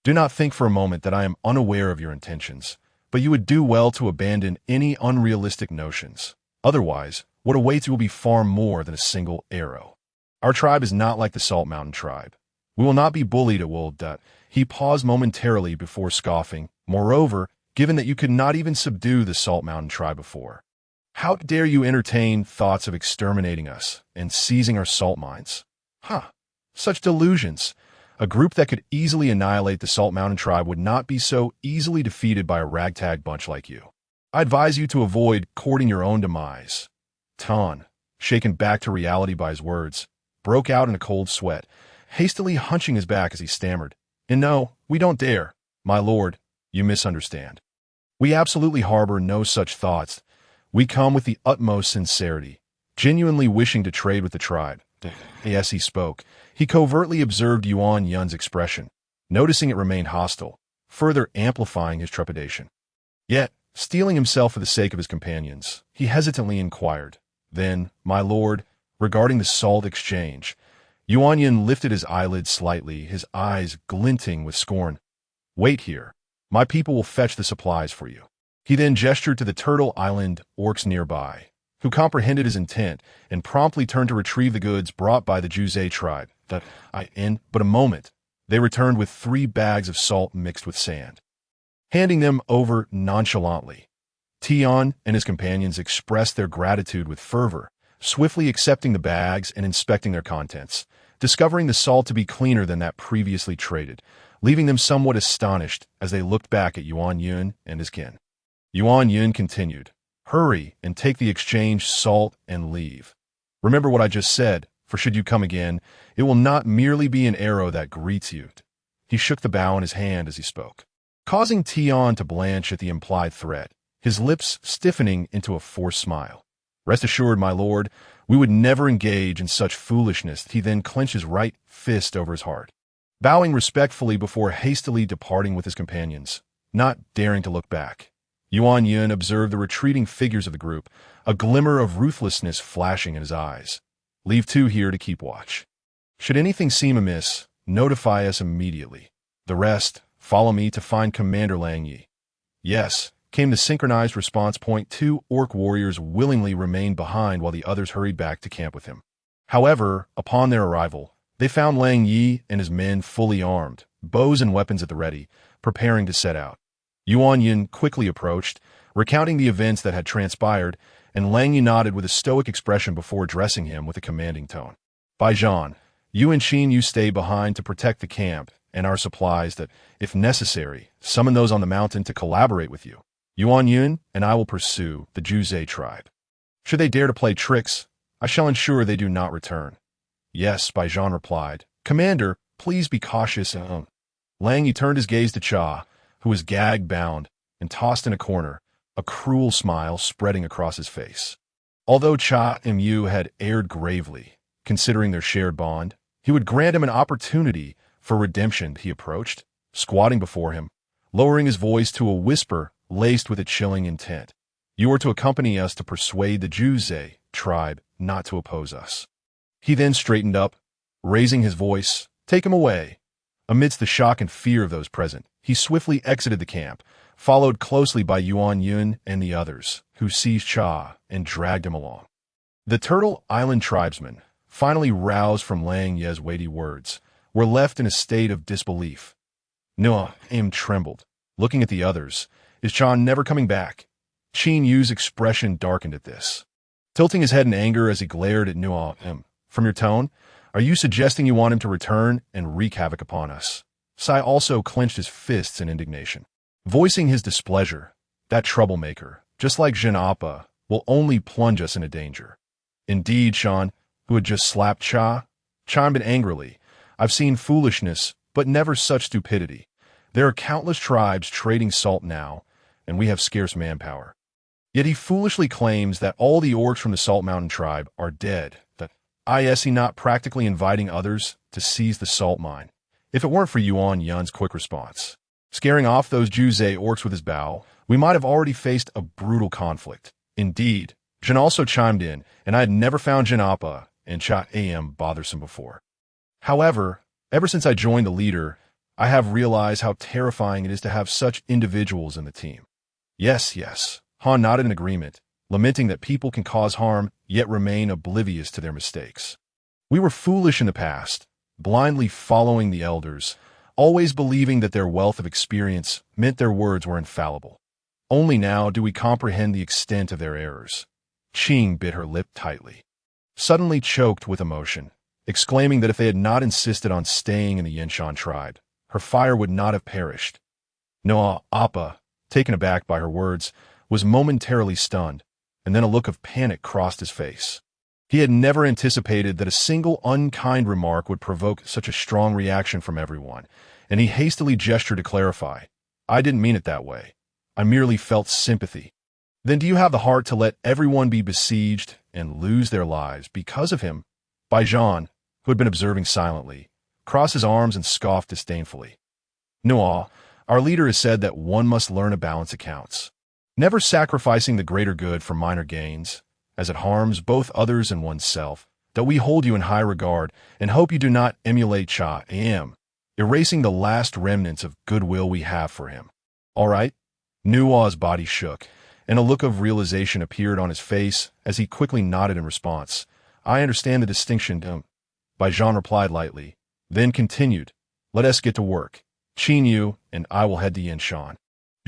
"Do not think for a moment that I am unaware of your intentions, but you would do well to abandon any unrealistic notions. Otherwise, what awaits you will be far more than a single arrow. Our tribe is not like the Salt Mountain tribe. We will not be bullied at Wold. He paused momentarily before scoffing. Moreover, given that you could not even subdue the Salt Mountain tribe before, how dare you entertain thoughts of exterminating us and seizing our salt mines? Such delusions. A group that could easily annihilate the Salt Mountain tribe would not be so easily defeated by a ragtag bunch like you. I advise you to avoid courting your own demise." Tan, shaken back to reality by his words, broke out in a cold sweat, hastily hunching his back as he stammered, "And no, we don't dare. My lord, you misunderstand. We absolutely harbor no such thoughts. We come with the utmost sincerity, genuinely wishing to trade with the tribe." As he spoke, he covertly observed Yuan Yun's expression, noticing it remained hostile, further amplifying his trepidation. Yet, steeling himself for the sake of his companions, he hesitantly inquired, "Then, my lord, regarding the salt exchange." Yuan Yun lifted his eyelids slightly, his eyes glinting with scorn. "Wait here. My people will fetch the supplies for you." He then gestured to the Turtle Island orcs nearby, who comprehended his intent and promptly turned to retrieve the goods brought by the Juzei tribe. But a moment, they returned with 3 bags of salt mixed with sand, handing them over nonchalantly. Tian and his companions expressed their gratitude with fervor, swiftly accepting the bags and inspecting their contents, discovering the salt to be cleaner than that previously traded, leaving them somewhat astonished as they looked back at Yuan Yun and his kin. Yuan Yun continued, "Hurry and take the exchange salt and leave. Remember what I just said, for should you come again, it will not merely be an arrow that greets you." He shook the bow in his hand as he spoke, causing Tian to blanch at the implied threat, his lips stiffening into a forced smile. "Rest assured, my lord, we would never engage in such foolishness." He then clenched his right fist over his heart, bowing respectfully before hastily departing with his companions, not daring to look back. Yuan Yun observed the retreating figures of the group, a glimmer of ruthlessness flashing in his eyes. "Leave 2 here to keep watch. Should anything seem amiss, notify us immediately. The rest, follow me to find Commander Lang Yi." "Yes," came the synchronized response. 2 orc warriors willingly remained behind while the others hurried back to camp with him. However, upon their arrival, they found Lang Yi and his men fully armed, bows and weapons at the ready, preparing to set out. Yuan Yun quickly approached, recounting the events that had transpired, and Lang Yi nodded with a stoic expression before addressing him with a commanding tone. "Baijan, you and Qin you stay behind to protect the camp and our supplies that, if necessary, summon those on the mountain to collaborate with you. Yuan Yun and I will pursue the Juzei tribe. Should they dare to play tricks, I shall ensure they do not return." "Yes," Baijan replied. "Commander, please be cautious." Lang Yi turned his gaze to Cha, who was gag-bound and tossed in a corner, a cruel smile spreading across his face. Although Cha Mu had aired gravely, considering their shared bond, He would grant him an opportunity for redemption. He approached, squatting before him, lowering his voice to a whisper laced with a chilling intent. You are to accompany us to persuade the Juzhe tribe not to oppose us. He then straightened up, raising his voice. Take him away. Amidst the shock and fear of those present, he swiftly exited the camp, followed closely by Yuan Yun and the others, who seized Cha and dragged him along. The Turtle Island tribesmen, finally roused from Lang Ye's weighty words, were left in a state of disbelief. Nuam trembled, looking at the others. Is Cha never coming back? Qin Yu's expression darkened at this, tilting his head in anger as he glared at Nuam. From your tone, are you suggesting you want him to return and wreak havoc upon us? Sai also clenched his fists in indignation, voicing his displeasure. That troublemaker, just like Jin Appa, will only plunge us into danger. Indeed, Shan, who had just slapped Cha, chimed in angrily. I've seen foolishness, but never such stupidity. There are countless tribes trading salt now, and we have scarce manpower. Yet he foolishly claims that all the orcs from the Salt Mountain tribe are dead, that is he not practically inviting others to seize the salt mine? If it weren't for Yuan Yun's quick response, scaring off those Juzhe orcs with his bow, we might have already faced a brutal conflict. Indeed, Jin also chimed in, and I had never found Jin Appa and Cha Am bothersome before. However, ever since I joined the leader, I have realized how terrifying it is to have such individuals in the team. Yes, Han nodded in agreement, lamenting that people can cause harm yet remain oblivious to their mistakes. We were foolish in the past, blindly following the elders, always believing that their wealth of experience meant their words were infallible. Only now do we comprehend the extent of their errors. Qing bit her lip tightly, suddenly choked with emotion, exclaiming that if they had not insisted on staying in the Yinshan tribe, her fire would not have perished. Noah Appa, taken aback by her words, was momentarily stunned, and then a look of panic crossed his face. He had never anticipated that a single unkind remark would provoke such a strong reaction from everyone, and he hastily gestured to clarify. I didn't mean it that way. I merely felt sympathy. Then do you have the heart to let everyone be besieged and lose their lives because of him? Baijan, who had been observing silently, crossed his arms and scoffed disdainfully. Noah, our leader has said that one must learn a balance accounts, never sacrificing the greater good for minor gains, as it harms both others and oneself, that we hold you in high regard and hope you do not emulate Cha Am, erasing the last remnants of goodwill we have for him. All right? Nua's body shook, and a look of realization appeared on his face as he quickly nodded in response. I understand the distinction, Baijan replied lightly, then continued, let us get to work. Qin Yu and I will head to Yinshan.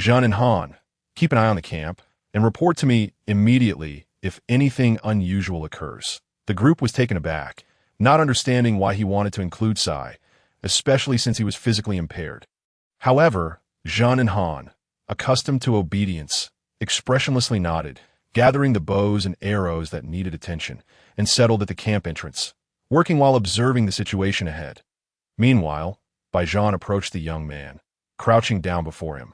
Zhan and Han, keep an eye on the camp, and report to me immediately if anything unusual occurs. The group was taken aback, not understanding why he wanted to include Sai, especially since he was physically impaired. However, Zhan and Han, accustomed to obedience, expressionlessly nodded, gathering the bows and arrows that needed attention, and settled at the camp entrance, working while observing the situation ahead. Meanwhile, Baijan approached the young man, crouching down before him.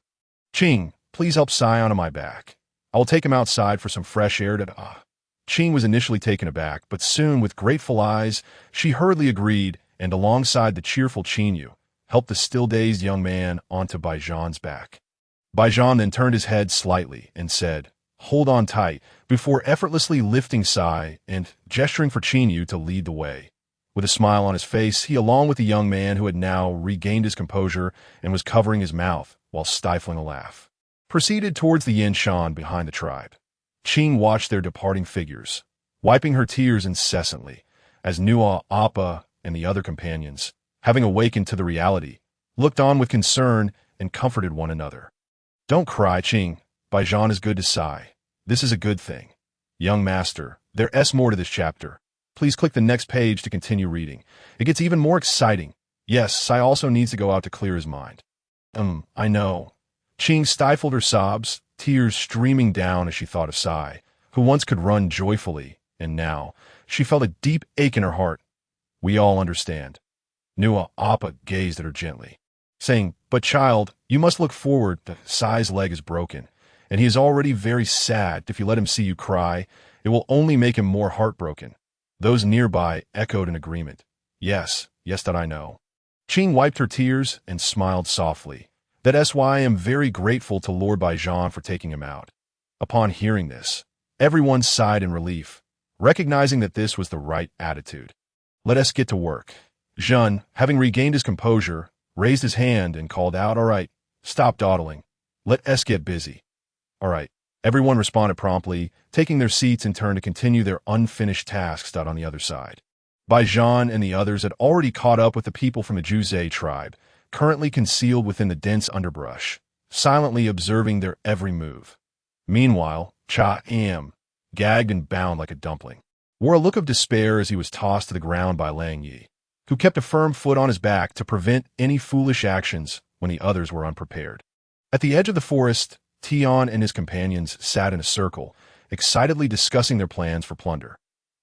Qing, please help Sai onto my back. I will take him outside for some fresh air to... Qing was initially taken aback, but soon, with grateful eyes, she hurriedly agreed, and alongside the cheerful Qin Yu, helped the still-dazed young man onto Baijan's back. Baijan then turned his head slightly and said, hold on tight, before effortlessly lifting Sai and gesturing for Qin Yu to lead the way. With a smile on his face, he, along with the young man who had now regained his composure and was covering his mouth while stifling a laugh, proceeded towards the Yinshan behind the tribe. Qing watched their departing figures, wiping her tears incessantly, as Nua Appa and the other companions, having awakened to the reality, looked on with concern and comforted one another. Don't cry, Qing. Baijan is good to Sai. This is a good thing. Young master, there's more to this chapter. Please click the next page to continue reading. It gets even more exciting. Yes, Sai also needs to go out to clear his mind. I know. Qing stifled her sobs, tears streaming down as she thought of Sai, who once could run joyfully, and now she felt a deep ache in her heart. We all understand. Nua Appa gazed at her gently, saying, but child, you must look forward. Sai's leg is broken, and he is already very sad. If you let him see you cry, it will only make him more heartbroken. Those nearby echoed in agreement. Yes, yes that I know. Qing wiped her tears and smiled softly. That's why I am very grateful to Lord Baijan for taking him out. Upon hearing this, everyone sighed in relief, recognizing that this was the right attitude. Let us get to work. Zhen, having regained his composure, raised his hand and called out, "All right, stop dawdling. Let us get busy." "All right." Everyone responded promptly, taking their seats in turn to continue their unfinished tasks on the other side. Baijan and the others had already caught up with the people from the Juzhe tribe, currently concealed within the dense underbrush, silently observing their every move. Meanwhile, Cha Am, gagged and bound like a dumpling, wore a look of despair as he was tossed to the ground by Lang Yi, who kept a firm foot on his back to prevent any foolish actions when the others were unprepared. At the edge of the forest, Tian and his companions sat in a circle, excitedly discussing their plans for plunder.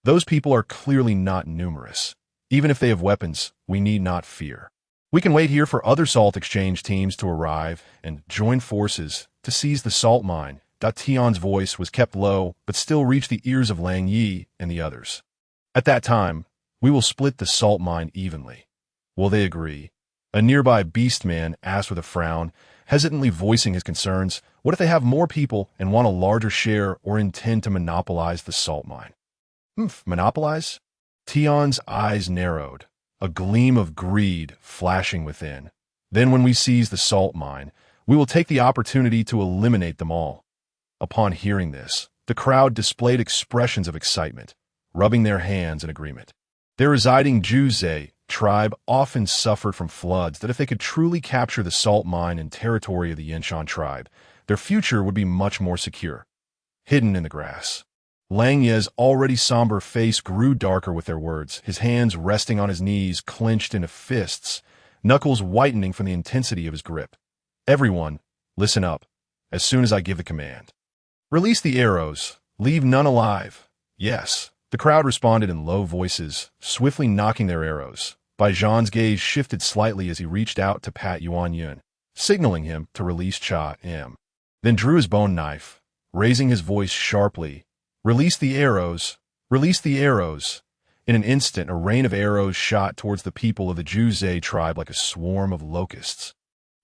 Those people are clearly not numerous. Even if they have weapons, we need not fear. We can wait here for other salt exchange teams to arrive and join forces to seize the salt mine. Tian's voice was kept low, but still reached the ears of Lang Yi and the others. At that time, we will split the salt mine evenly. Will they agree? A nearby beastman asked with a frown, hesitantly voicing his concerns. What if they have more people and want a larger share or intend to monopolize the salt mine? Monopolize? Tian's eyes narrowed, a gleam of greed flashing within. Then when we seize the salt mine, we will take the opportunity to eliminate them all. Upon hearing this, the crowd displayed expressions of excitement, rubbing their hands in agreement. Their residing Juzhe tribe often suffered from floods that if they could truly capture the salt mine and territory of the Yinshan tribe, their future would be much more secure. Hidden in the grass. Lang Ye's already somber face grew darker with their words, his hands resting on his knees clenched into fists, knuckles whitening from the intensity of his grip. Everyone, listen up, as soon as I give the command. Release the arrows. Leave none alive. Yes. The crowd responded in low voices, swiftly knocking their arrows. Baijan's gaze shifted slightly as he reached out to pat Yuan Yun, signaling him to release Cha Am. Then drew his bone knife, raising his voice sharply. Release the arrows. Release the arrows. In an instant, a rain of arrows shot towards the people of the Juzhe tribe like a swarm of locusts.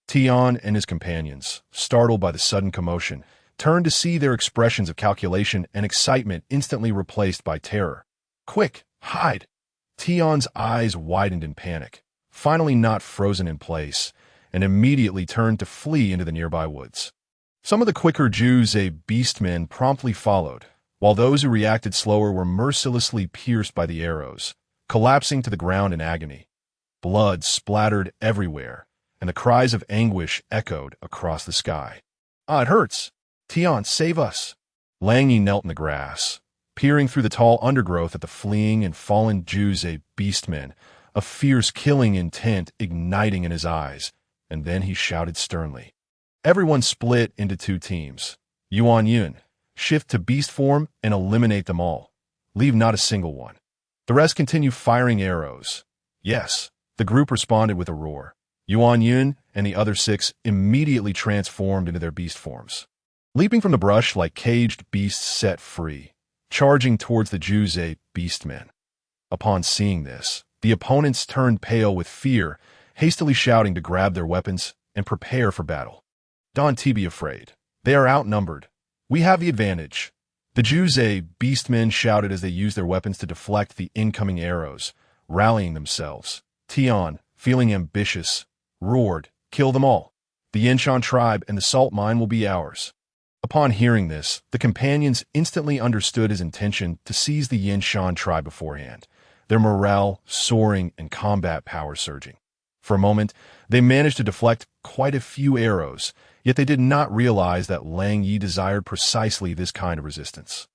Tian and his companions, startled by the sudden commotion, turned to see their expressions of calculation and excitement instantly replaced by terror. Quick, hide! Tian's eyes widened in panic, finally not frozen in place, and immediately turned to flee into the nearby woods. Some of the quicker Juzhe beastmen promptly followed, while those who reacted slower were mercilessly pierced by the arrows, collapsing to the ground in agony. Blood splattered everywhere, and the cries of anguish echoed across the sky. "Ah, it hurts! Tian, save us!" Lang Yi knelt in the grass, peering through the tall undergrowth at the fleeing and fallen Juzhe beastmen, a fierce killing intent igniting in his eyes, and then he shouted sternly. Everyone split into two teams. Yuan Yun, shift to beast form and eliminate them all. Leave not a single one. The rest continue firing arrows. Yes, the group responded with a roar. Yuan Yun and the other 6 immediately transformed into their beast forms, leaping from the brush like caged beasts set free, charging towards the Juzhe beastmen. Upon seeing this, the opponents turned pale with fear, hastily shouting to grab their weapons and prepare for battle. "Don't be afraid. They are outnumbered. We have the advantage." The Juzhe beastmen shouted as they used their weapons to deflect the incoming arrows, rallying themselves. Tian, feeling ambitious, roared, "Kill them all. The Yinshan tribe and the salt mine will be ours." Upon hearing this, the companions instantly understood his intention to seize the Yinshan tribe beforehand, their morale soaring and combat power surging. For a moment, they managed to deflect quite a few arrows, yet they did not realize that Lang Yi desired precisely this kind of resistance.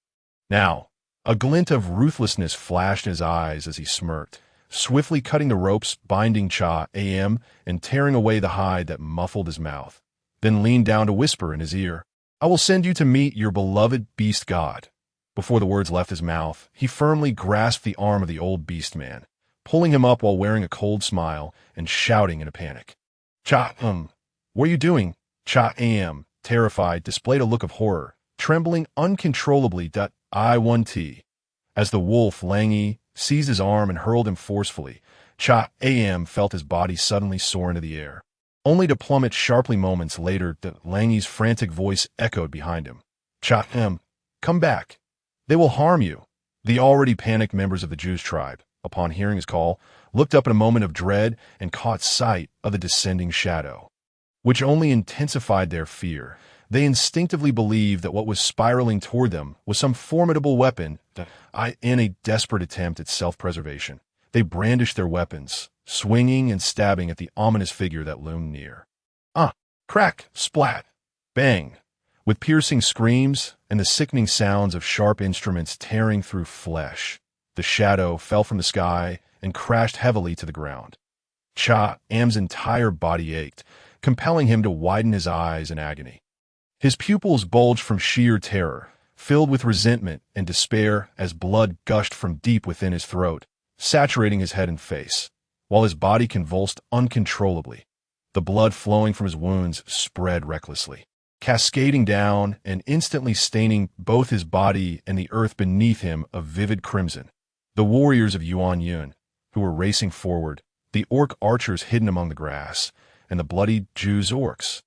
Now, a glint of ruthlessness flashed in his eyes as he smirked, swiftly cutting the ropes binding Cha Am and tearing away the hide that muffled his mouth, then leaned down to whisper in his ear, "I will send you to meet your beloved beast god." Before the words left his mouth, he firmly grasped the arm of the old beast man, pulling him up while wearing a cold smile and shouting in a panic. "Cha, what are you doing?" Cha Am, terrified, displayed a look of horror, trembling uncontrollably. I1T. As the wolf Lang Yi seized his arm and hurled him forcefully, Cha Am felt his body suddenly soar into the air, only to plummet sharply moments later. Lang's frantic voice echoed behind him. Cha Am, come back. They will harm you. The already panicked members of the Jews tribe, upon hearing his call, looked up in a moment of dread and caught sight of the descending shadow, which only intensified their fear. They instinctively believed that what was spiraling toward them was some formidable weapon. In a desperate attempt at self-preservation, they brandished their weapons, swinging and stabbing at the ominous figure that loomed near. Crack, splat, bang. With piercing screams and the sickening sounds of sharp instruments tearing through flesh, the shadow fell from the sky and crashed heavily to the ground. Cha Am's entire body ached, compelling him to widen his eyes in agony. His pupils bulged from sheer terror, filled with resentment and despair as blood gushed from deep within his throat, saturating his head and face, while his body convulsed uncontrollably. The blood flowing from his wounds spread recklessly, cascading down and instantly staining both his body and the earth beneath him a vivid crimson. The warriors of Yuan Lang, who were racing forward, the orc archers hidden among the grass, and the bloody Jews orcs,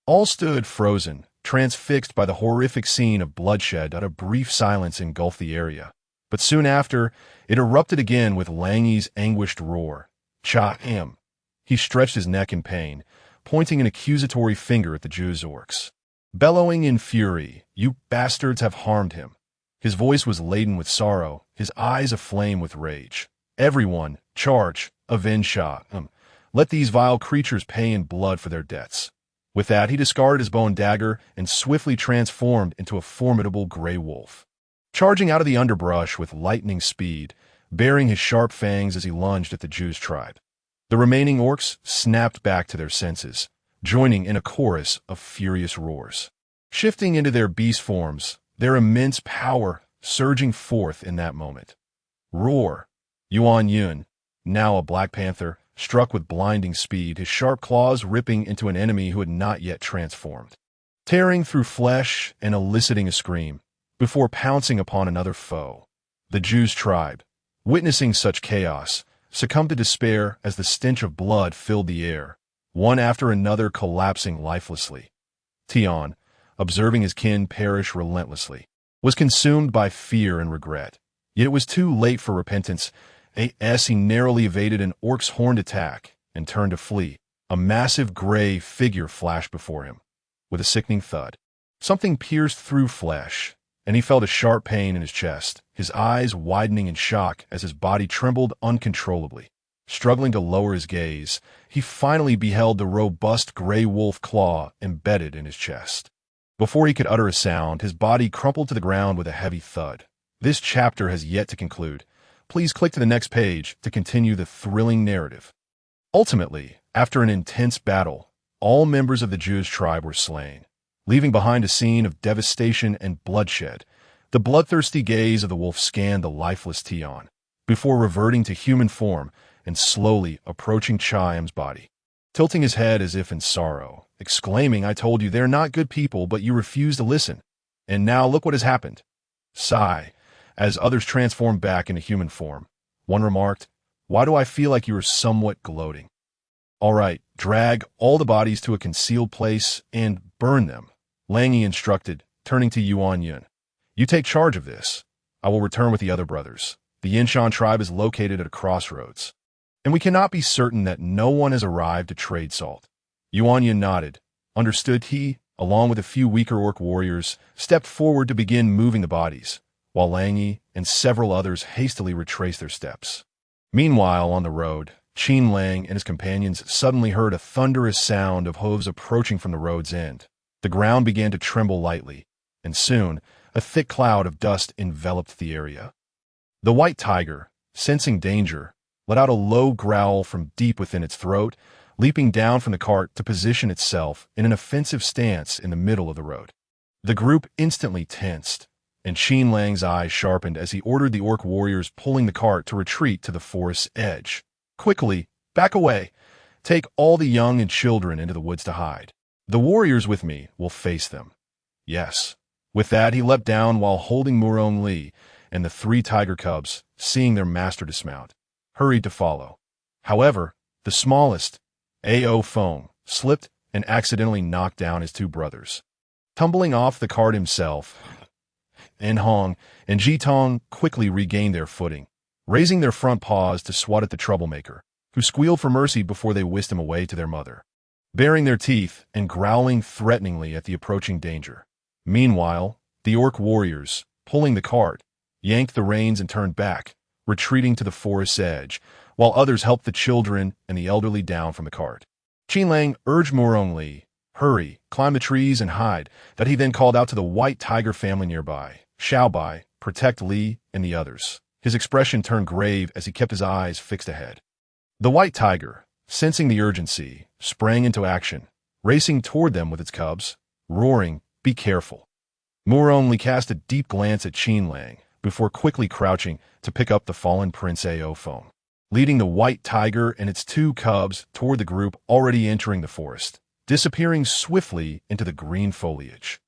all stood frozen, transfixed by the horrific scene of bloodshed. A brief silence engulfed the area, but soon after, it erupted again with Lang's anguished roar. Cha Am. He stretched his neck in pain, pointing an accusatory finger at the Jews orcs, bellowing in fury, "You bastards have harmed him." His voice was laden with sorrow, his eyes aflame with rage. "Everyone, charge, avenge Cha Am. Let these vile creatures pay in blood for their debts." With that, he discarded his bow and dagger and swiftly transformed into a formidable gray wolf, charging out of the underbrush with lightning speed, baring his sharp fangs as he lunged at the Jews tribe. The remaining orcs snapped back to their senses, joining in a chorus of furious roars. Shifting into their beast forms, their immense power surging forth in that moment. Roar! Yuan Lang, now a Black Panther, struck with blinding speed, his sharp claws ripping into an enemy who had not yet transformed, tearing through flesh and eliciting a scream, before pouncing upon another foe. The Jews tribe, witnessing such chaos, succumbed to despair as the stench of blood filled the air, one after another collapsing lifelessly. Tian, observing his kin perish relentlessly, was consumed by fear and regret. Yet it was too late for repentance. He narrowly evaded an orc's horned attack and turned to flee. A massive gray figure flashed before him. With a sickening thud, something pierced through flesh, and he felt a sharp pain in his chest, his eyes widening in shock as his body trembled uncontrollably. Struggling to lower his gaze, he finally beheld the robust gray wolf claw embedded in his chest. Before he could utter a sound, his body crumpled to the ground with a heavy thud. This chapter has yet to conclude. Please click to the next page to continue the thrilling narrative. Ultimately, after an intense battle, all members of the Jews tribe were slain, leaving behind a scene of devastation and bloodshed. The bloodthirsty gaze of the wolf scanned the lifeless Tian, before reverting to human form and slowly approaching Cha Am's body, tilting his head as if in sorrow, exclaiming, "I told you they're not good people, but you refuse to listen. And now look what has happened." Sigh. As others transformed back into human form, one remarked, "Why do I feel like you are somewhat gloating?" "All right, drag all the bodies to a concealed place and burn them," Lang instructed, turning to Yuan Lang. "You take charge of this. I will return with the other brothers. The Yinshan tribe is located at a crossroads, and we cannot be certain that no one has arrived to trade salt." Yuan Lang nodded. Understood. He, along with a few weaker orc warriors, stepped forward to begin moving the bodies, while Lang and several others hastily retraced their steps. Meanwhile, on the road, Qin Lang and his companions suddenly heard a thunderous sound of hooves approaching from the road's end. The ground began to tremble lightly, and soon a thick cloud of dust enveloped the area. The white tiger, sensing danger, let out a low growl from deep within its throat, leaping down from the cart to position itself in an offensive stance in the middle of the road. The group instantly tensed, and Qin Lang's eyes sharpened as he ordered the orc warriors pulling the cart to retreat to the forest's edge. "Quickly, back away. Take all the young and children into the woods to hide. The warriors with me will face them." "Yes." With that, he leapt down while holding Murong Li, and the 3 tiger cubs, seeing their master dismount, hurried to follow. However, the smallest, AO Foam, slipped and accidentally knocked down his two brothers. Tumbling off the cart himself, En Hong and Ji Tong quickly regained their footing, raising their front paws to swat at the troublemaker, who squealed for mercy before they whisked him away to their mother, baring their teeth and growling threateningly at the approaching danger. Meanwhile, the orc warriors, pulling the cart, yanked the reins and turned back, retreating to the forest's edge, while others helped the children and the elderly down from the cart. Qin Lang urged Li, hurry, climb the trees and hide, that he then called out to the white tiger family nearby, Xiaobai, protect Li and the others. His expression turned grave as he kept his eyes fixed ahead. The white tiger, sensing the urgency, sprang into action, racing toward them with its cubs, roaring, "Be careful." Li cast a deep glance at Qin Lang before quickly crouching to pick up the fallen Prince Ao Foam, leading the white tiger and its two cubs toward the group already entering the forest, disappearing swiftly into the green foliage.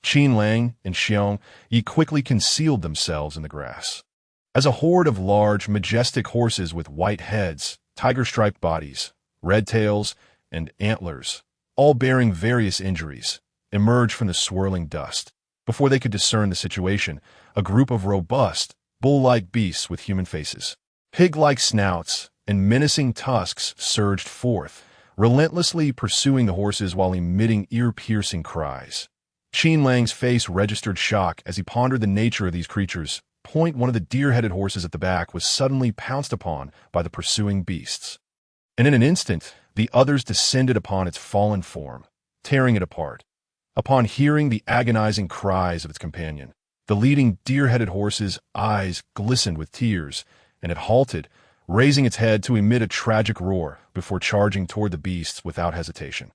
Qin Lang and Xiong Yi quickly concealed themselves in the grass. As a horde of large, majestic horses with white heads, tiger-striped bodies, red tails, and antlers, all bearing various injuries, emerged from the swirling dust. Before they could discern the situation, a group of robust, bull-like beasts with human faces, pig-like snouts, and menacing tusks surged forth, relentlessly pursuing the horses while emitting ear-piercing cries. Qin Lang's face registered shock as he pondered the nature of these creatures. One of the deer-headed horses at the back was suddenly pounced upon by the pursuing beasts, and in an instant, the others descended upon its fallen form, tearing it apart. Upon hearing the agonizing cries of its companion, the leading deer-headed horse's eyes glistened with tears, and it halted, raising its head to emit a tragic roar before charging toward the beasts without hesitation.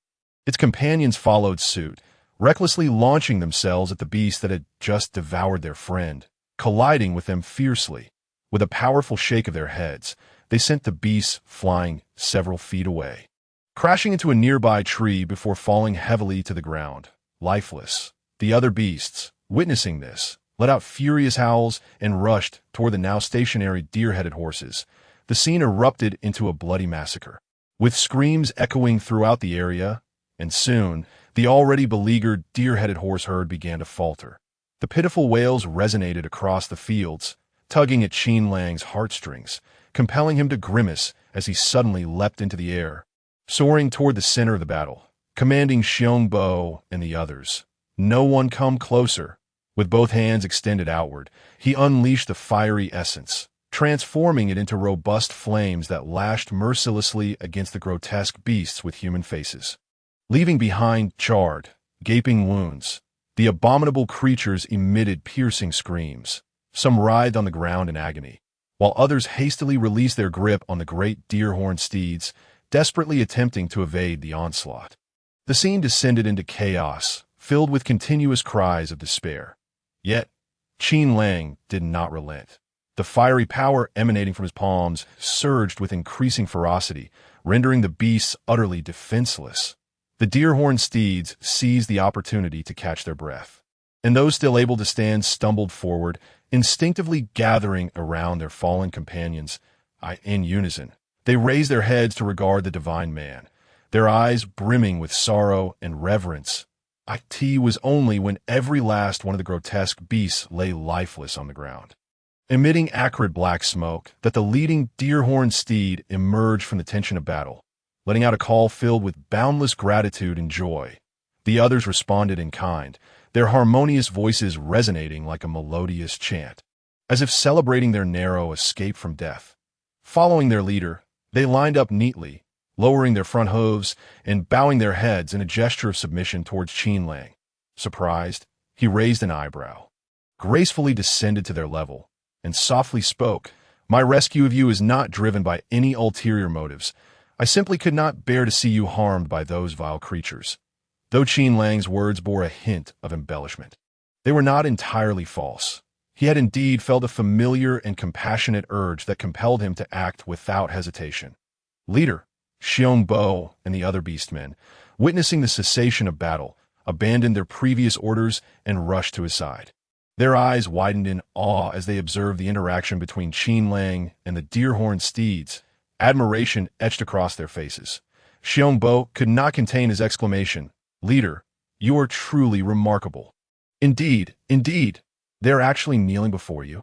Its companions followed suit, recklessly launching themselves at the beast that had just devoured their friend, colliding with them fiercely. With a powerful shake of their heads, they sent the beasts flying several feet away, crashing into a nearby tree before falling heavily to the ground, lifeless. The other beasts, witnessing this, let out furious howls and rushed toward the now stationary deer-headed horses. The scene erupted into a bloody massacre, with screams echoing throughout the area, and soon, the already beleaguered deer-headed horse herd began to falter. The pitiful wails resonated across the fields, tugging at Qin Lang's heartstrings, compelling him to grimace as he suddenly leapt into the air, soaring toward the center of the battle, commanding Xiong Bo and the others. "No one come closer." With both hands extended outward, he unleashed the fiery essence, transforming it into robust flames that lashed mercilessly against the grotesque beasts with human faces, leaving behind charred, gaping wounds. The abominable creatures emitted piercing screams. Some writhed on the ground in agony, while others hastily released their grip on the great deer-horned steeds, desperately attempting to evade the onslaught. The scene descended into chaos, filled with continuous cries of despair. Yet, Qin Lang did not relent. The fiery power emanating from his palms surged with increasing ferocity, rendering the beasts utterly defenseless. The deer-horned steeds seized the opportunity to catch their breath, and those still able to stand stumbled forward, instinctively gathering around their fallen companions. In unison, they raised their heads to regard the divine man, their eyes brimming with sorrow and reverence. It was only when every last one of the grotesque beasts lay lifeless on the ground, emitting acrid black smoke, that the leading deer-horned steed emerged from the tension of battle, letting out a call filled with boundless gratitude and joy. The others responded in kind, their harmonious voices resonating like a melodious chant, as if celebrating their narrow escape from death. Following their leader, they lined up neatly, lowering their front hooves and bowing their heads in a gesture of submission towards Qin Lang. Surprised, he raised an eyebrow, gracefully descended to their level, and softly spoke, "My rescue of you is not driven by any ulterior motives. I simply could not bear to see you harmed by those vile creatures." Though Qin Lang's words bore a hint of embellishment, they were not entirely false. He had indeed felt a familiar and compassionate urge that compelled him to act without hesitation. Leader, Xiong Bo and the other beastmen, witnessing the cessation of battle, abandoned their previous orders and rushed to his side. Their eyes widened in awe as they observed the interaction between Qin Lang and the deer-horned steeds. Admiration etched across their faces. Xiongbo could not contain his exclamation. "Leader, you are truly remarkable." "Indeed, indeed. They're actually kneeling before you."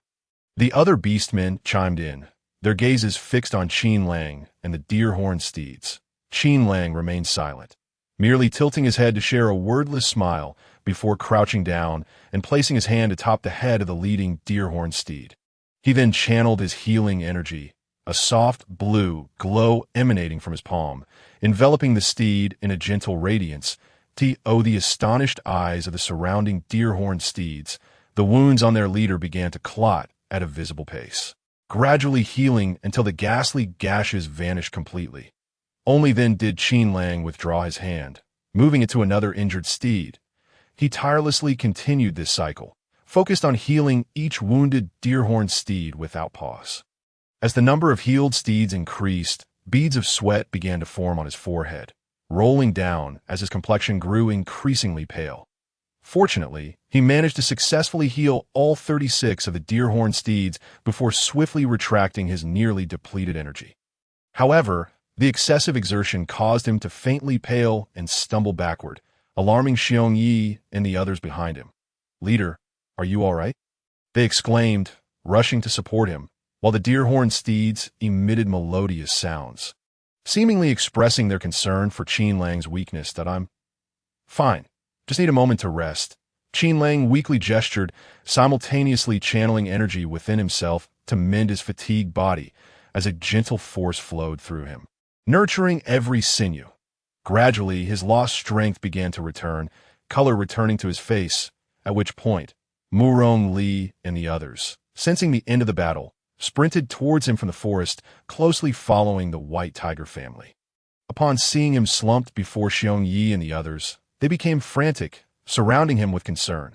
The other beastmen chimed in, their gazes fixed on Qin Lang and the deer-horned steeds. Qin Lang remained silent, merely tilting his head to share a wordless smile before crouching down and placing his hand atop the head of the leading deer-horned steed. He then channeled his healing energy, a soft blue glow emanating from his palm, enveloping the steed in a gentle radiance. The astonished eyes of the surrounding deer-horned steeds, the wounds on their leader began to clot at a visible pace, gradually healing until the ghastly gashes vanished completely. Only then did Qin Lang withdraw his hand, moving it to another injured steed. He tirelessly continued this cycle, focused on healing each wounded deer-horned steed without pause. As the number of healed steeds increased, beads of sweat began to form on his forehead, rolling down as his complexion grew increasingly pale. Fortunately, he managed to successfully heal all 36 of the deer-horned steeds before swiftly retracting his nearly depleted energy. However, the excessive exertion caused him to faintly pale and stumble backward, alarming Xiong Yi and the others behind him. "Leader, are you all right?" they exclaimed, rushing to support him, while the deer-horned steeds emitted melodious sounds, seemingly expressing their concern for Qin Lang's weakness. "That I'm fine. Just need a moment to rest." Qin Lang weakly gestured, simultaneously channeling energy within himself to mend his fatigued body as a gentle force flowed through him, nurturing every sinew. Gradually, his lost strength began to return, color returning to his face, at which point, Murong Li and the others, sensing the end of the battle, sprinted towards him from the forest, closely following the white tiger family. Upon seeing him slumped before Xiong Yi and the others, they became frantic, surrounding him with concern.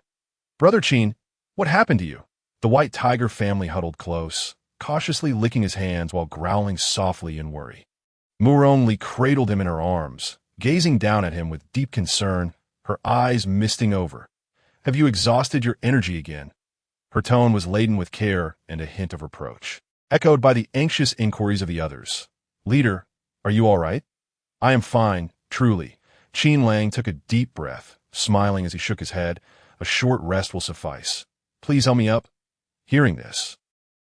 "Brother Qin, what happened to you?" The white tiger family huddled close, cautiously licking his hands while growling softly in worry. Murong Li cradled him in her arms, gazing down at him with deep concern, her eyes misting over. "Have you exhausted your energy again?" Her tone was laden with care and a hint of reproach, echoed by the anxious inquiries of the others. "Leader, are you all right?" "I am fine, truly." Qin Lang took a deep breath, smiling as he shook his head. "A short rest will suffice. Please help me up." Hearing this,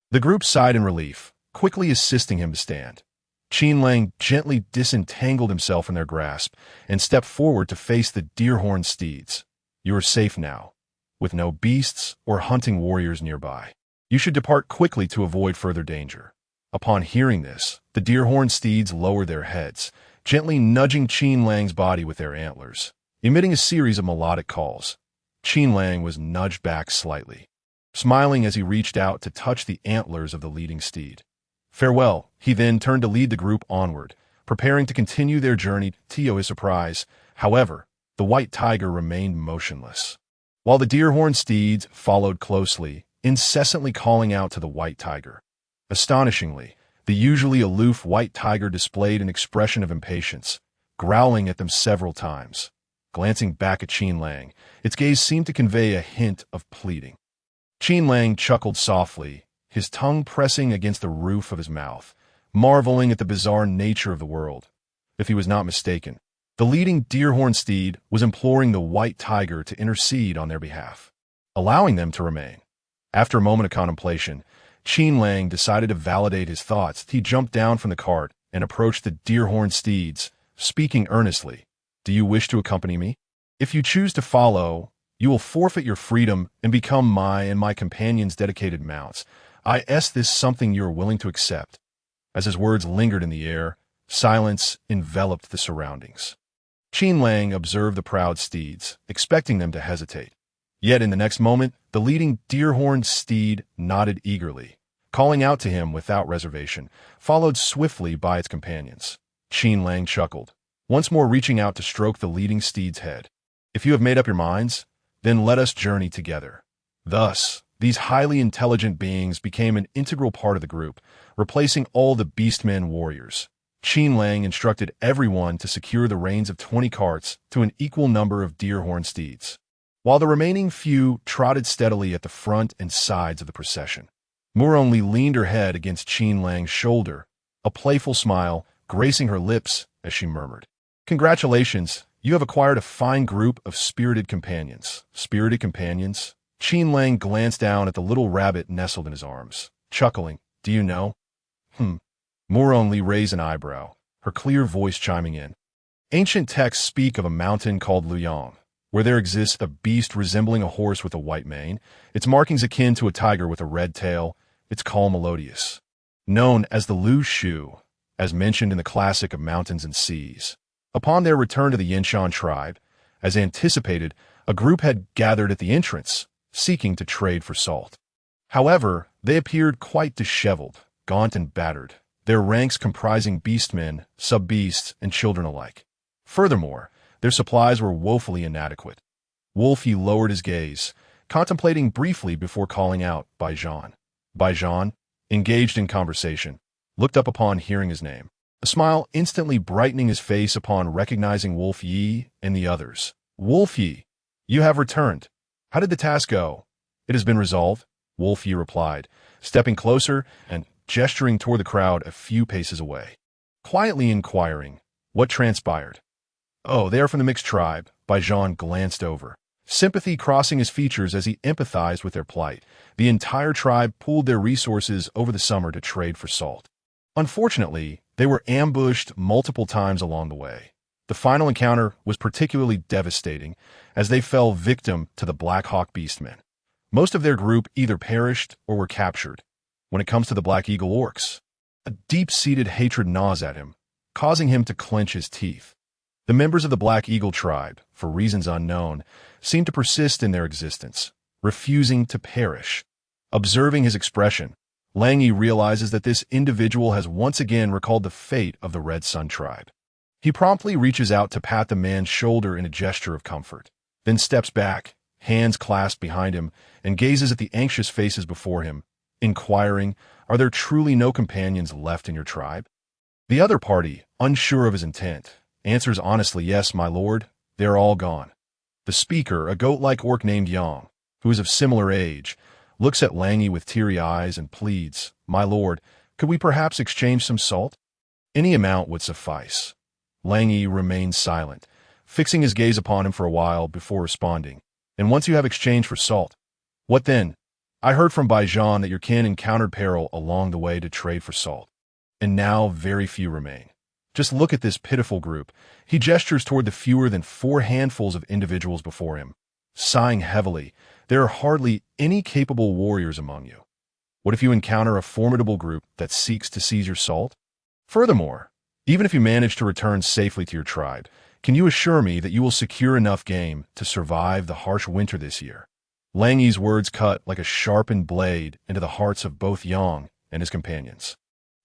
the group sighed in relief, quickly assisting him to stand. Qin Lang gently disentangled himself from their grasp and stepped forward to face the deer-horned steeds. "You are safe now, with no beasts or hunting warriors nearby. You should depart quickly to avoid further danger." Upon hearing this, the deer-horned steeds lowered their heads, gently nudging Qin Lang's body with their antlers, emitting a series of melodic calls. Qin Lang was nudged back slightly, smiling as he reached out to touch the antlers of the leading steed. "Farewell." He then turned to lead the group onward, preparing to continue their journey. To his surprise, however, the white tiger remained motionless, while the deer-horned steeds followed closely, incessantly calling out to the white tiger. Astonishingly, the usually aloof white tiger displayed an expression of impatience, growling at them several times. Glancing back at Qin Lang, its gaze seemed to convey a hint of pleading. Qin Lang chuckled softly, his tongue pressing against the roof of his mouth, marveling at the bizarre nature of the world. If he was not mistaken, the leading deer-horned steed was imploring the white tiger to intercede on their behalf, allowing them to remain. After a moment of contemplation, Qin Lang decided to validate his thoughts. He jumped down from the cart and approached the deer-horned steeds, speaking earnestly. "Do you wish to accompany me? If you choose to follow, you will forfeit your freedom and become my and my companions' dedicated mounts. Is this something you are willing to accept?" As his words lingered in the air, silence enveloped the surroundings. Qin Lang observed the proud steeds, expecting them to hesitate. Yet in the next moment, the leading deer-horned steed nodded eagerly, calling out to him without reservation, followed swiftly by its companions. Qin Lang chuckled, once more reaching out to stroke the leading steed's head. "If you have made up your minds, then let us journey together." Thus, these highly intelligent beings became an integral part of the group, replacing all the beastmen warriors. Qin Lang instructed everyone to secure the reins of 20 carts to an equal number of deer-horned steeds, while the remaining few trotted steadily at the front and sides of the procession. Murong Li leaned her head against Qin Lang's shoulder, a playful smile gracing her lips as she murmured, "Congratulations, you have acquired a fine group of spirited companions." Spirited companions? Qin Lang glanced down at the little rabbit nestled in his arms, chuckling. "Do you know?" More only raised an eyebrow, her clear voice chiming in. Ancient texts speak of a mountain called Luyang, where there exists a beast resembling a horse with a white mane, its markings akin to a tiger with a red tail, its call melodious. Known as the Lu Shu, as mentioned in the classic of Mountains and Seas. Upon their return to the Yinshan tribe, as anticipated, a group had gathered at the entrance, seeking to trade for salt. However, they appeared quite disheveled, gaunt and battered, their ranks comprising beastmen, sub-beasts, and children alike. Furthermore, their supplies were woefully inadequate. Wolfie lowered his gaze, contemplating briefly before calling out, "Baijan." Baijan, engaged in conversation, looked up upon hearing his name, a smile instantly brightening his face upon recognizing Wolf Yi and the others. "Wolf Yi, you have returned. How did the task go?" "It has been resolved," Wolf Yi replied, stepping closer and gesturing toward the crowd a few paces away. Quietly inquiring, "What transpired?" "Oh, they are from the mixed tribe," Baijan glanced over, sympathy crossing his features as he empathized with their plight. The entire tribe pooled their resources over the summer to trade for salt. Unfortunately, they were ambushed multiple times along the way. The final encounter was particularly devastating, as they fell victim to the Black Hawk Beastmen. Most of their group either perished or were captured. When it comes to the Black Eagle orcs, a deep-seated hatred gnaws at him, causing him to clench his teeth. The members of the Black Eagle tribe, for reasons unknown, seem to persist in their existence, refusing to perish. Observing his expression, Langy realizes that this individual has once again recalled the fate of the Red Sun tribe. He promptly reaches out to pat the man's shoulder in a gesture of comfort, then steps back, hands clasped behind him, and gazes at the anxious faces before him, inquiring, "Are there truly no companions left in your tribe?" The other party, unsure of his intent, answers honestly, "Yes, my lord, they're all gone." The speaker, a goat-like orc named Yang, who is of similar age, looks at Langy with teary eyes and pleads, "My lord, could we perhaps exchange some salt?" Any amount would suffice. Langy remains silent, fixing his gaze upon him for a while before responding. "And once you have exchanged for salt, what then? I heard from Baijan that your kin encountered peril along the way to trade for salt. And now very few remain. Just look at this pitiful group." He gestures toward the fewer than 4 handfuls of individuals before him. Sighing heavily, "There are hardly any capable warriors among you. What if you encounter a formidable group that seeks to seize your salt? Furthermore, even if you manage to return safely to your tribe, can you assure me that you will secure enough game to survive the harsh winter this year?" Langy's words cut like a sharpened blade into the hearts of both Yang and his companions,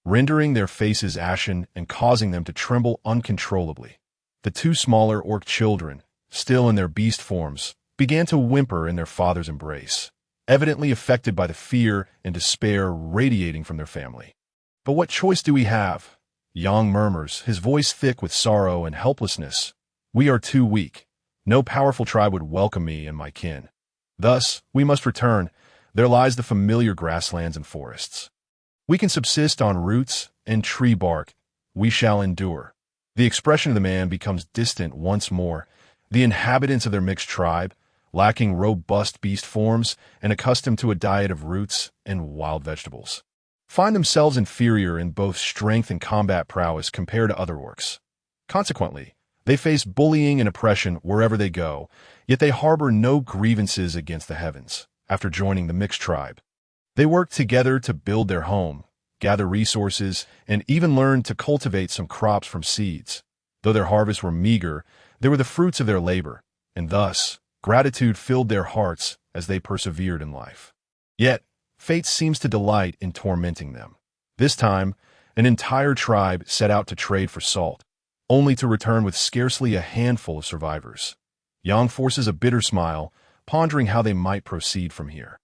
rendering their faces ashen and causing them to tremble uncontrollably. The 2 smaller orc children, still in their beast forms, began to whimper in their father's embrace, evidently affected by the fear and despair radiating from their family. "But what choice do we have?" Yang murmurs, his voice thick with sorrow and helplessness. "We are too weak. No powerful tribe would welcome me and my kin. Thus, we must return. There lies the familiar grasslands and forests. We can subsist on roots and tree bark. We shall endure." The expression of the man becomes distant once more. The inhabitants of their mixed tribe, lacking robust beast forms and accustomed to a diet of roots and wild vegetables, find themselves inferior in both strength and combat prowess compared to other orcs. Consequently, they face bullying and oppression wherever they go, yet they harbor no grievances against the heavens. After joining the mixed tribe, they worked together to build their home, gather resources, and even learn to cultivate some crops from seeds. Though their harvests were meager, they were the fruits of their labor, and thus, gratitude filled their hearts as they persevered in life. Yet, fate seems to delight in tormenting them. This time, an entire tribe set out to trade for salt, only to return with scarcely a handful of survivors. Yang forces a bitter smile, pondering how they might proceed from here.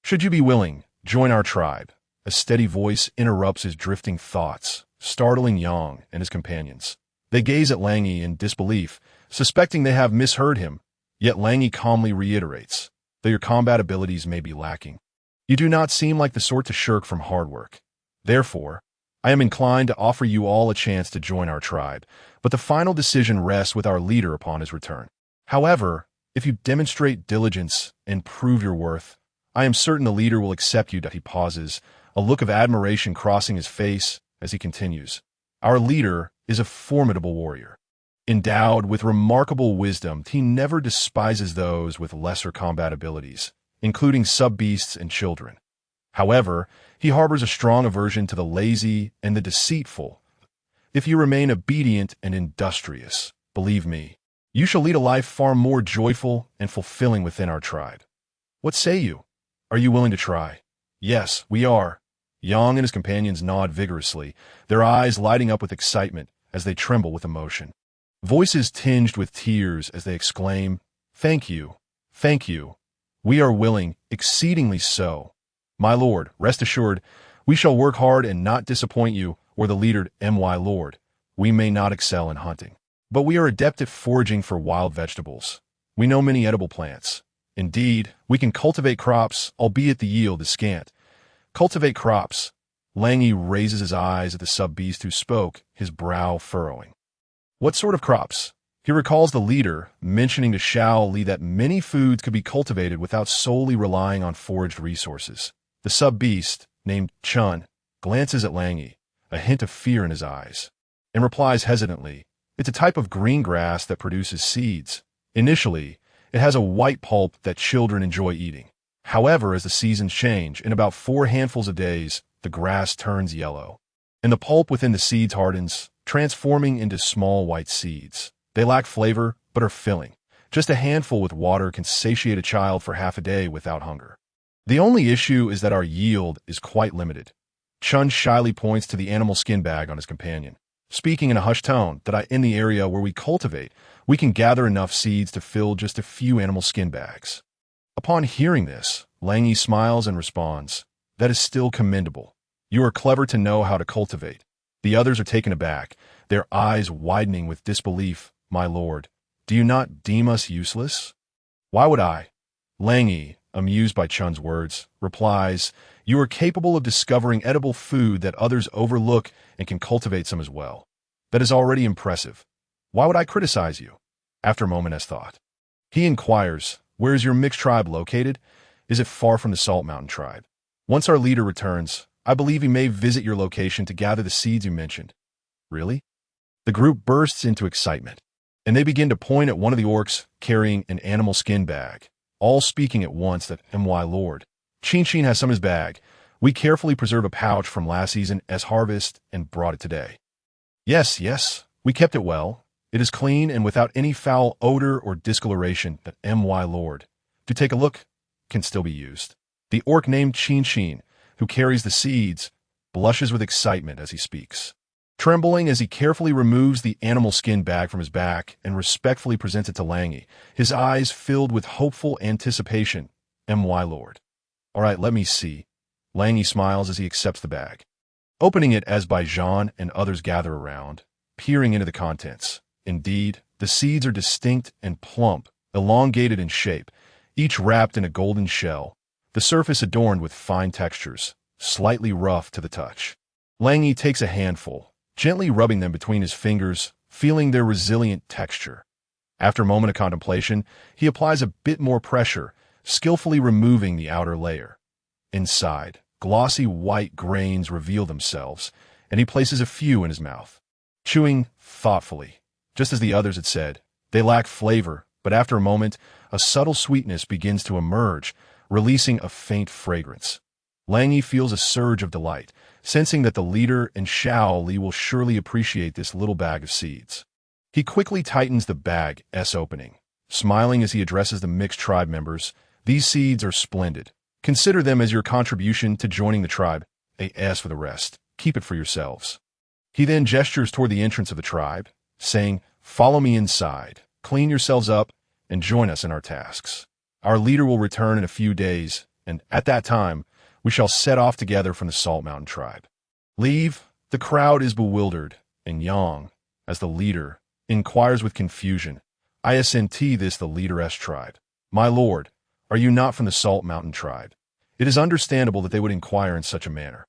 "Should you be willing, join our tribe." A steady voice interrupts his drifting thoughts, startling Yang and his companions. They gaze at Langy in disbelief, suspecting they have misheard him, yet Langy calmly reiterates, "Though your combat abilities may be lacking, you do not seem like the sort to shirk from hard work. Therefore, I am inclined to offer you all a chance to join our tribe, but the final decision rests with our leader upon his return. However, if you demonstrate diligence and prove your worth, I am certain the leader will accept you." He pauses, a look of admiration crossing his face as he continues. "Our leader is a formidable warrior. Endowed with remarkable wisdom, he never despises those with lesser combat abilities, including sub-beasts and children. However, he harbors a strong aversion to the lazy and the deceitful. If you remain obedient and industrious, believe me, you shall lead a life far more joyful and fulfilling within our tribe. What say you? Are you willing to try?" "Yes, we are." Yang and his companions nod vigorously, their eyes lighting up with excitement as they tremble with emotion. Voices tinged with tears as they exclaim, "Thank you, thank you. We are willing, exceedingly so. My lord, rest assured, we shall work hard and not disappoint you or the leader. My lord, we may not excel in hunting, but we are adept at foraging for wild vegetables. We know many edible plants. Indeed, we can cultivate crops, albeit the yield is scant." "Cultivate crops." Langy raises his eyes at the sub-beast who spoke, his brow furrowing. "What sort of crops?" He recalls the leader mentioning to Xiao Li that many foods could be cultivated without solely relying on foraged resources. The sub-beast, named Chun, glances at Langy, a hint of fear in his eyes, and replies hesitantly, "It's a type of green grass that produces seeds. Initially, it has a white pulp that children enjoy eating. However, as the seasons change, in about 4 handfuls of days, the grass turns yellow, and the pulp within the seeds hardens, transforming into small white seeds. They lack flavor, but are filling. Just a handful with water can satiate a child for half a day without hunger. The only issue is that our yield is quite limited." Chun shyly points to the animal skin bag on his companion, speaking in a hushed tone, "That in the area where we cultivate, we can gather enough seeds to fill just a few animal skin bags." Upon hearing this, Langy smiles and responds, "That is still commendable. You are clever to know how to cultivate." The others are taken aback, their eyes widening with disbelief. "My lord, do you not deem us useless?" "Why would I?" Langy, amused by Chun's words, replies, "You are capable of discovering edible food that others overlook and can cultivate some as well. That is already impressive. Why would I criticize you?" After a moment as thought, he inquires, "Where is your mixed tribe located? Is it far from the Salt Mountain tribe? Once our leader returns, I believe he may visit your location to gather the seeds you mentioned." "Really?" The group bursts into excitement, and they begin to point at one of the orcs carrying an animal skin bag, all speaking at once that, "My lord, Qin has some in his bag. We carefully preserve a pouch from last season as harvest and brought it today." Yes, we kept it well. It is clean and without any foul odor or discoloration that my lord, to take a look, can still be used." The orc named Qin, who carries the seeds, blushes with excitement as he speaks, trembling as he carefully removes the animal skin bag from his back and respectfully presents it to Langy, his eyes filled with hopeful anticipation. "My lord." "All right, let me see." Langy smiles as he accepts the bag, opening it as Baijan and others gather around, peering into the contents. Indeed, the seeds are distinct and plump, elongated in shape, each wrapped in a golden shell, the surface adorned with fine textures, slightly rough to the touch. Langy takes a handful, gently rubbing them between his fingers, feeling their resilient texture. After a moment of contemplation, he applies a bit more pressure, skillfully removing the outer layer. Inside, glossy white grains reveal themselves, and he places a few in his mouth, chewing thoughtfully. Just as the others had said, they lack flavor, but after a moment, a subtle sweetness begins to emerge, releasing a faint fragrance. Langy feels a surge of delight, sensing that the leader and Xiao Li will surely appreciate this little bag of seeds. He quickly tightens the bag's opening, smiling as he addresses the mixed tribe members. "These seeds are splendid. Consider them as your contribution to joining the tribe. As for the rest, keep it for yourselves." He then gestures toward the entrance of the tribe, saying, "Follow me inside, clean yourselves up, and join us in our tasks. Our leader will return in a few days, and at that time, we shall set off together from the Salt Mountain tribe." Leave. The crowd is bewildered, and Yang, as the leader, inquires with confusion, "Isn't this the leader's tribe? My lord, are you not from the Salt Mountain tribe?" It is understandable that they would inquire in such a manner.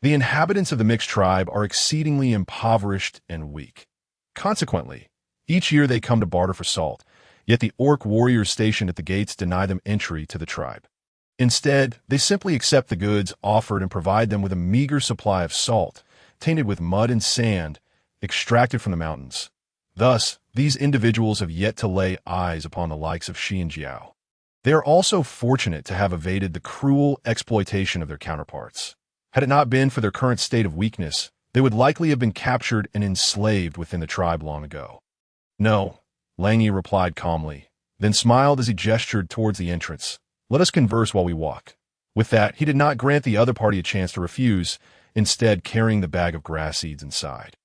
The inhabitants of the mixed tribe are exceedingly impoverished and weak. Consequently, each year they come to barter for salt, yet the orc warriors stationed at the gates deny them entry to the tribe. Instead, they simply accept the goods offered and provide them with a meager supply of salt, tainted with mud and sand, extracted from the mountains. Thus, these individuals have yet to lay eyes upon the likes of Xi and Jiao. They are also fortunate to have evaded the cruel exploitation of their counterparts. Had it not been for their current state of weakness, they would likely have been captured and enslaved within the tribe long ago. No, Lang Yi replied calmly, then smiled as he gestured towards the entrance. Let us converse while we walk. With that, he did not grant the other party a chance to refuse, instead carrying the bag of grass seeds inside.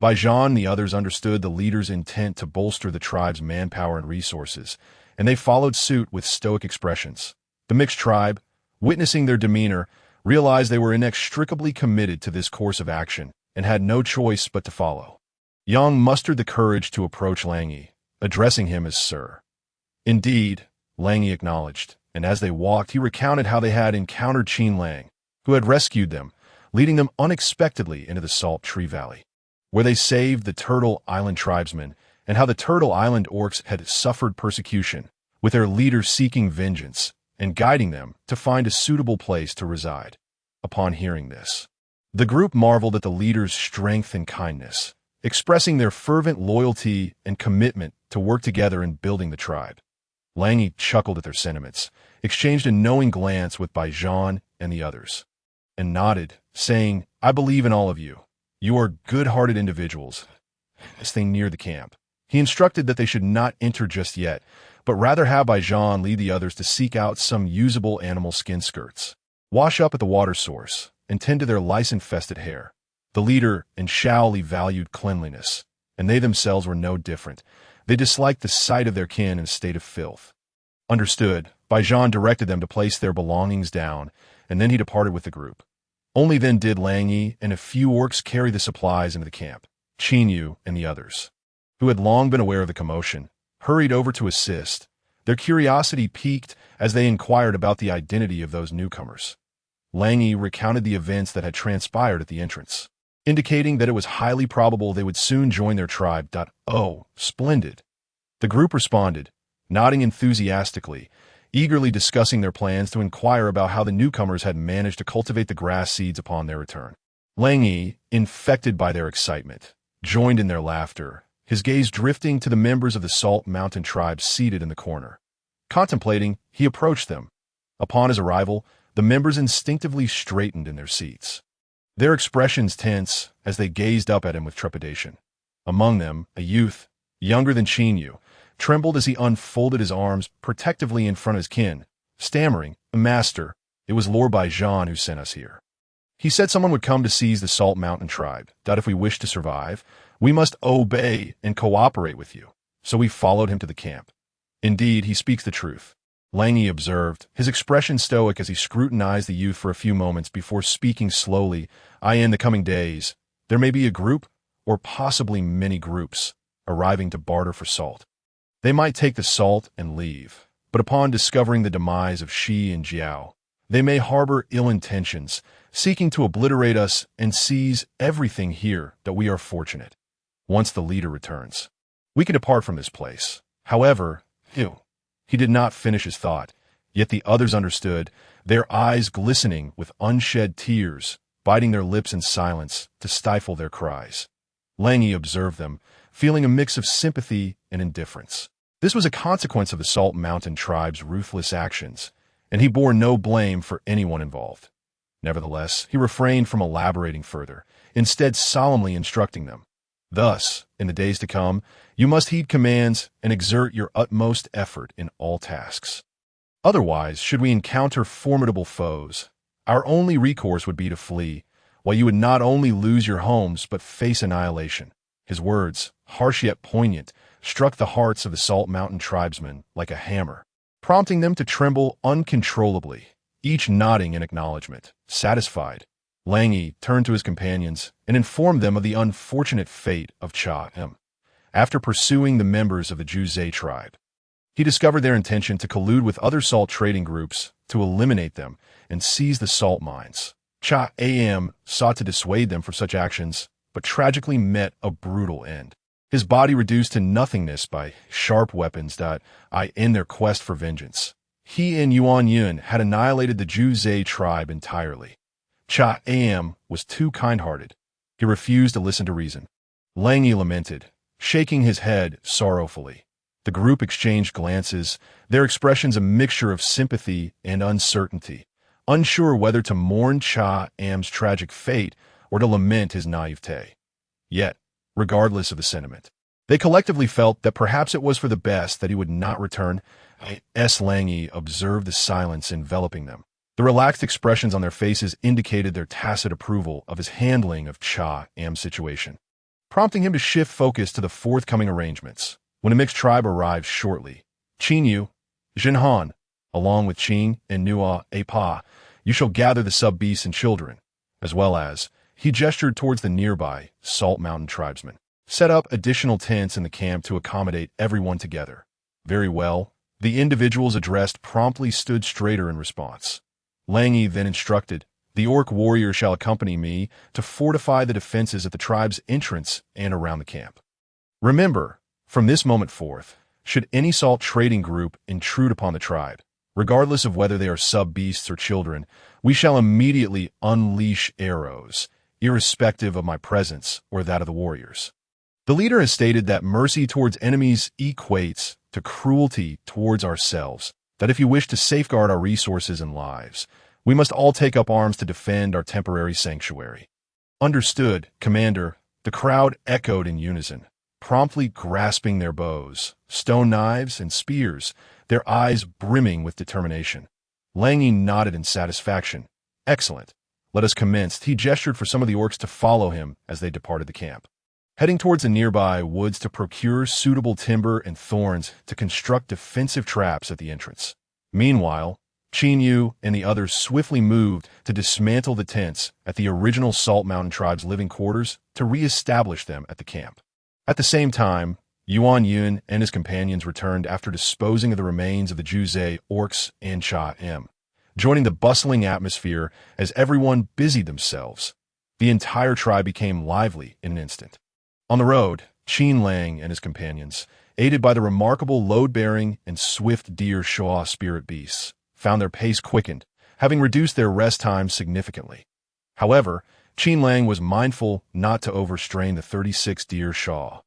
Baijan and the others understood the leader's intent to bolster the tribe's manpower and resources, and they followed suit with stoic expressions. The mixed tribe, witnessing their demeanor, realized they were inextricably committed to this course of action and had no choice but to follow. Yang mustered the courage to approach Lang Yi, addressing him as Sir. Indeed, Lang Yi acknowledged, and as they walked, he recounted how they had encountered Qin Lang, who had rescued them, leading them unexpectedly into the Salt Tree Valley, where they saved the Turtle Island tribesmen, and how the Turtle Island orcs had suffered persecution, with their leader seeking vengeance and guiding them to find a suitable place to reside. Upon hearing this, the group marveled at the leader's strength and kindness, expressing their fervent loyalty and commitment to work together in building the tribe. Lang Yi chuckled at their sentiments, exchanged a knowing glance with Baijan and the others, and nodded, saying, I believe in all of you. You are good-hearted individuals. As they neared the camp, he instructed that they should not enter just yet, but rather have Baijan lead the others to seek out some usable animal skin skirts, wash up at the water source, and tend to their lice-infested hair. The leader and Shaoli valued cleanliness, and they themselves were no different. They disliked the sight of their kin in a state of filth. Understood, Baijan directed them to place their belongings down, and then he departed with the group. Only then did Lang Yi and a few orcs carry the supplies into the camp. Qin Yu and the others, who had long been aware of the commotion, hurried over to assist. Their curiosity piqued as they inquired about the identity of those newcomers. Lang Yi recounted the events that had transpired at the entrance, indicating that it was highly probable they would soon join their tribe. Oh, splendid. The group responded, nodding enthusiastically, eagerly discussing their plans to inquire about how the newcomers had managed to cultivate the grass seeds upon their return. Lang Yi, infected by their excitement, joined in their laughter, his gaze drifting to the members of the Salt Mountain tribe seated in the corner. Contemplating, he approached them. Upon his arrival, the members instinctively straightened in their seats, their expressions tense as they gazed up at him with trepidation. Among them, a youth, younger than Qin Yu, trembled as he unfolded his arms protectively in front of his kin, stammering, Master, it was Lord Baijan who sent us here. He said someone would come to seize the Salt Mountain tribe. If we wish to survive, we must obey and cooperate with you. So we followed him to the camp. Indeed, he speaks the truth, Lang Yi observed, his expression stoic as he scrutinized the youth for a few moments before speaking slowly. In the coming days, there may be a group, or possibly many groups, arriving to barter for salt. They might take the salt and leave, but upon discovering the demise of Xi and Jiao, they may harbor ill intentions, seeking to obliterate us and seize everything here. We are fortunate. Once the leader returns, we can depart from this place. However, he did not finish his thought, yet the others understood, their eyes glistening with unshed tears, biting their lips in silence to stifle their cries. Lang Yi observed them, feeling a mix of sympathy and indifference. This was a consequence of the Salt Mountain tribe's ruthless actions, and he bore no blame for anyone involved. Nevertheless, he refrained from elaborating further, instead solemnly instructing them. Thus, in the days to come, you must heed commands and exert your utmost effort in all tasks. Otherwise, should we encounter formidable foes, our only recourse would be to flee, while you would not only lose your homes but face annihilation. His words, harsh yet poignant, struck the hearts of the Salt Mountain tribesmen like a hammer, prompting them to tremble uncontrollably, each nodding in acknowledgement. Satisfied, Lang Yi turned to his companions and informed them of the unfortunate fate of Cha Em. After pursuing the members of the Juzhe tribe, he discovered their intention to collude with other salt trading groups to eliminate them and seize the salt mines. Cha Am sought to dissuade them from such actions, but tragically met a brutal end. His body reduced to nothingness by sharp weapons that in their quest for vengeance. He and Yuan Yun had annihilated the Zhe tribe entirely. Cha Am was too kind-hearted. He refused to listen to reason. Lang Yi lamented, shaking his head sorrowfully. The group exchanged glances, their expressions a mixture of sympathy and uncertainty, unsure whether to mourn Cha Am's tragic fate or to lament his naivete. Yet, regardless of the sentiment, they collectively felt that perhaps it was for the best that he would not return. Lang Yi observed the silence enveloping them. The relaxed expressions on their faces indicated their tacit approval of his handling of Cha Am's situation, prompting him to shift focus to the forthcoming arrangements. When a mixed tribe arrived shortly, Qin Yu, Jinhan, along with Qin and Nua Pa, you shall gather the sub-beasts and children, as well as, he gestured towards the nearby Salt Mountain tribesmen. Set up additional tents in the camp to accommodate everyone together. Very well, the individuals addressed promptly stood straighter in response. Lang Yi then instructed, the orc warrior shall accompany me to fortify the defenses at the tribe's entrance and around the camp. Remember, from this moment forth, should any salt trading group intrude upon the tribe, regardless of whether they are sub-beasts or children, we shall immediately unleash arrows, irrespective of my presence or that of the warriors. The leader has stated that mercy towards enemies equates to cruelty towards ourselves, that if you wish to safeguard our resources and lives, we must all take up arms to defend our temporary sanctuary. Understood, Commander, the crowd echoed in unison, promptly grasping their bows, stone knives, and spears, their eyes brimming with determination. Lang Yi nodded in satisfaction. Excellent. Let us commence. He gestured for some of the orcs to follow him as they departed the camp, heading towards the nearby woods to procure suitable timber and thorns to construct defensive traps at the entrance. Meanwhile, Qin Yu and the others swiftly moved to dismantle the tents at the original Salt Mountain tribe's living quarters to re-establish them at the camp. At the same time, Yuan Yun and his companions returned after disposing of the remains of the Zhe orcs and Cha Am, joining the bustling atmosphere as everyone busied themselves. The entire tribe became lively in an instant. On the road, Qin Lang and his companions, aided by the remarkable load-bearing and swift deer Shaw spirit beasts, found their pace quickened, having reduced their rest time significantly. However, Qin Lang was mindful not to overstrain the 36 deer Shaw.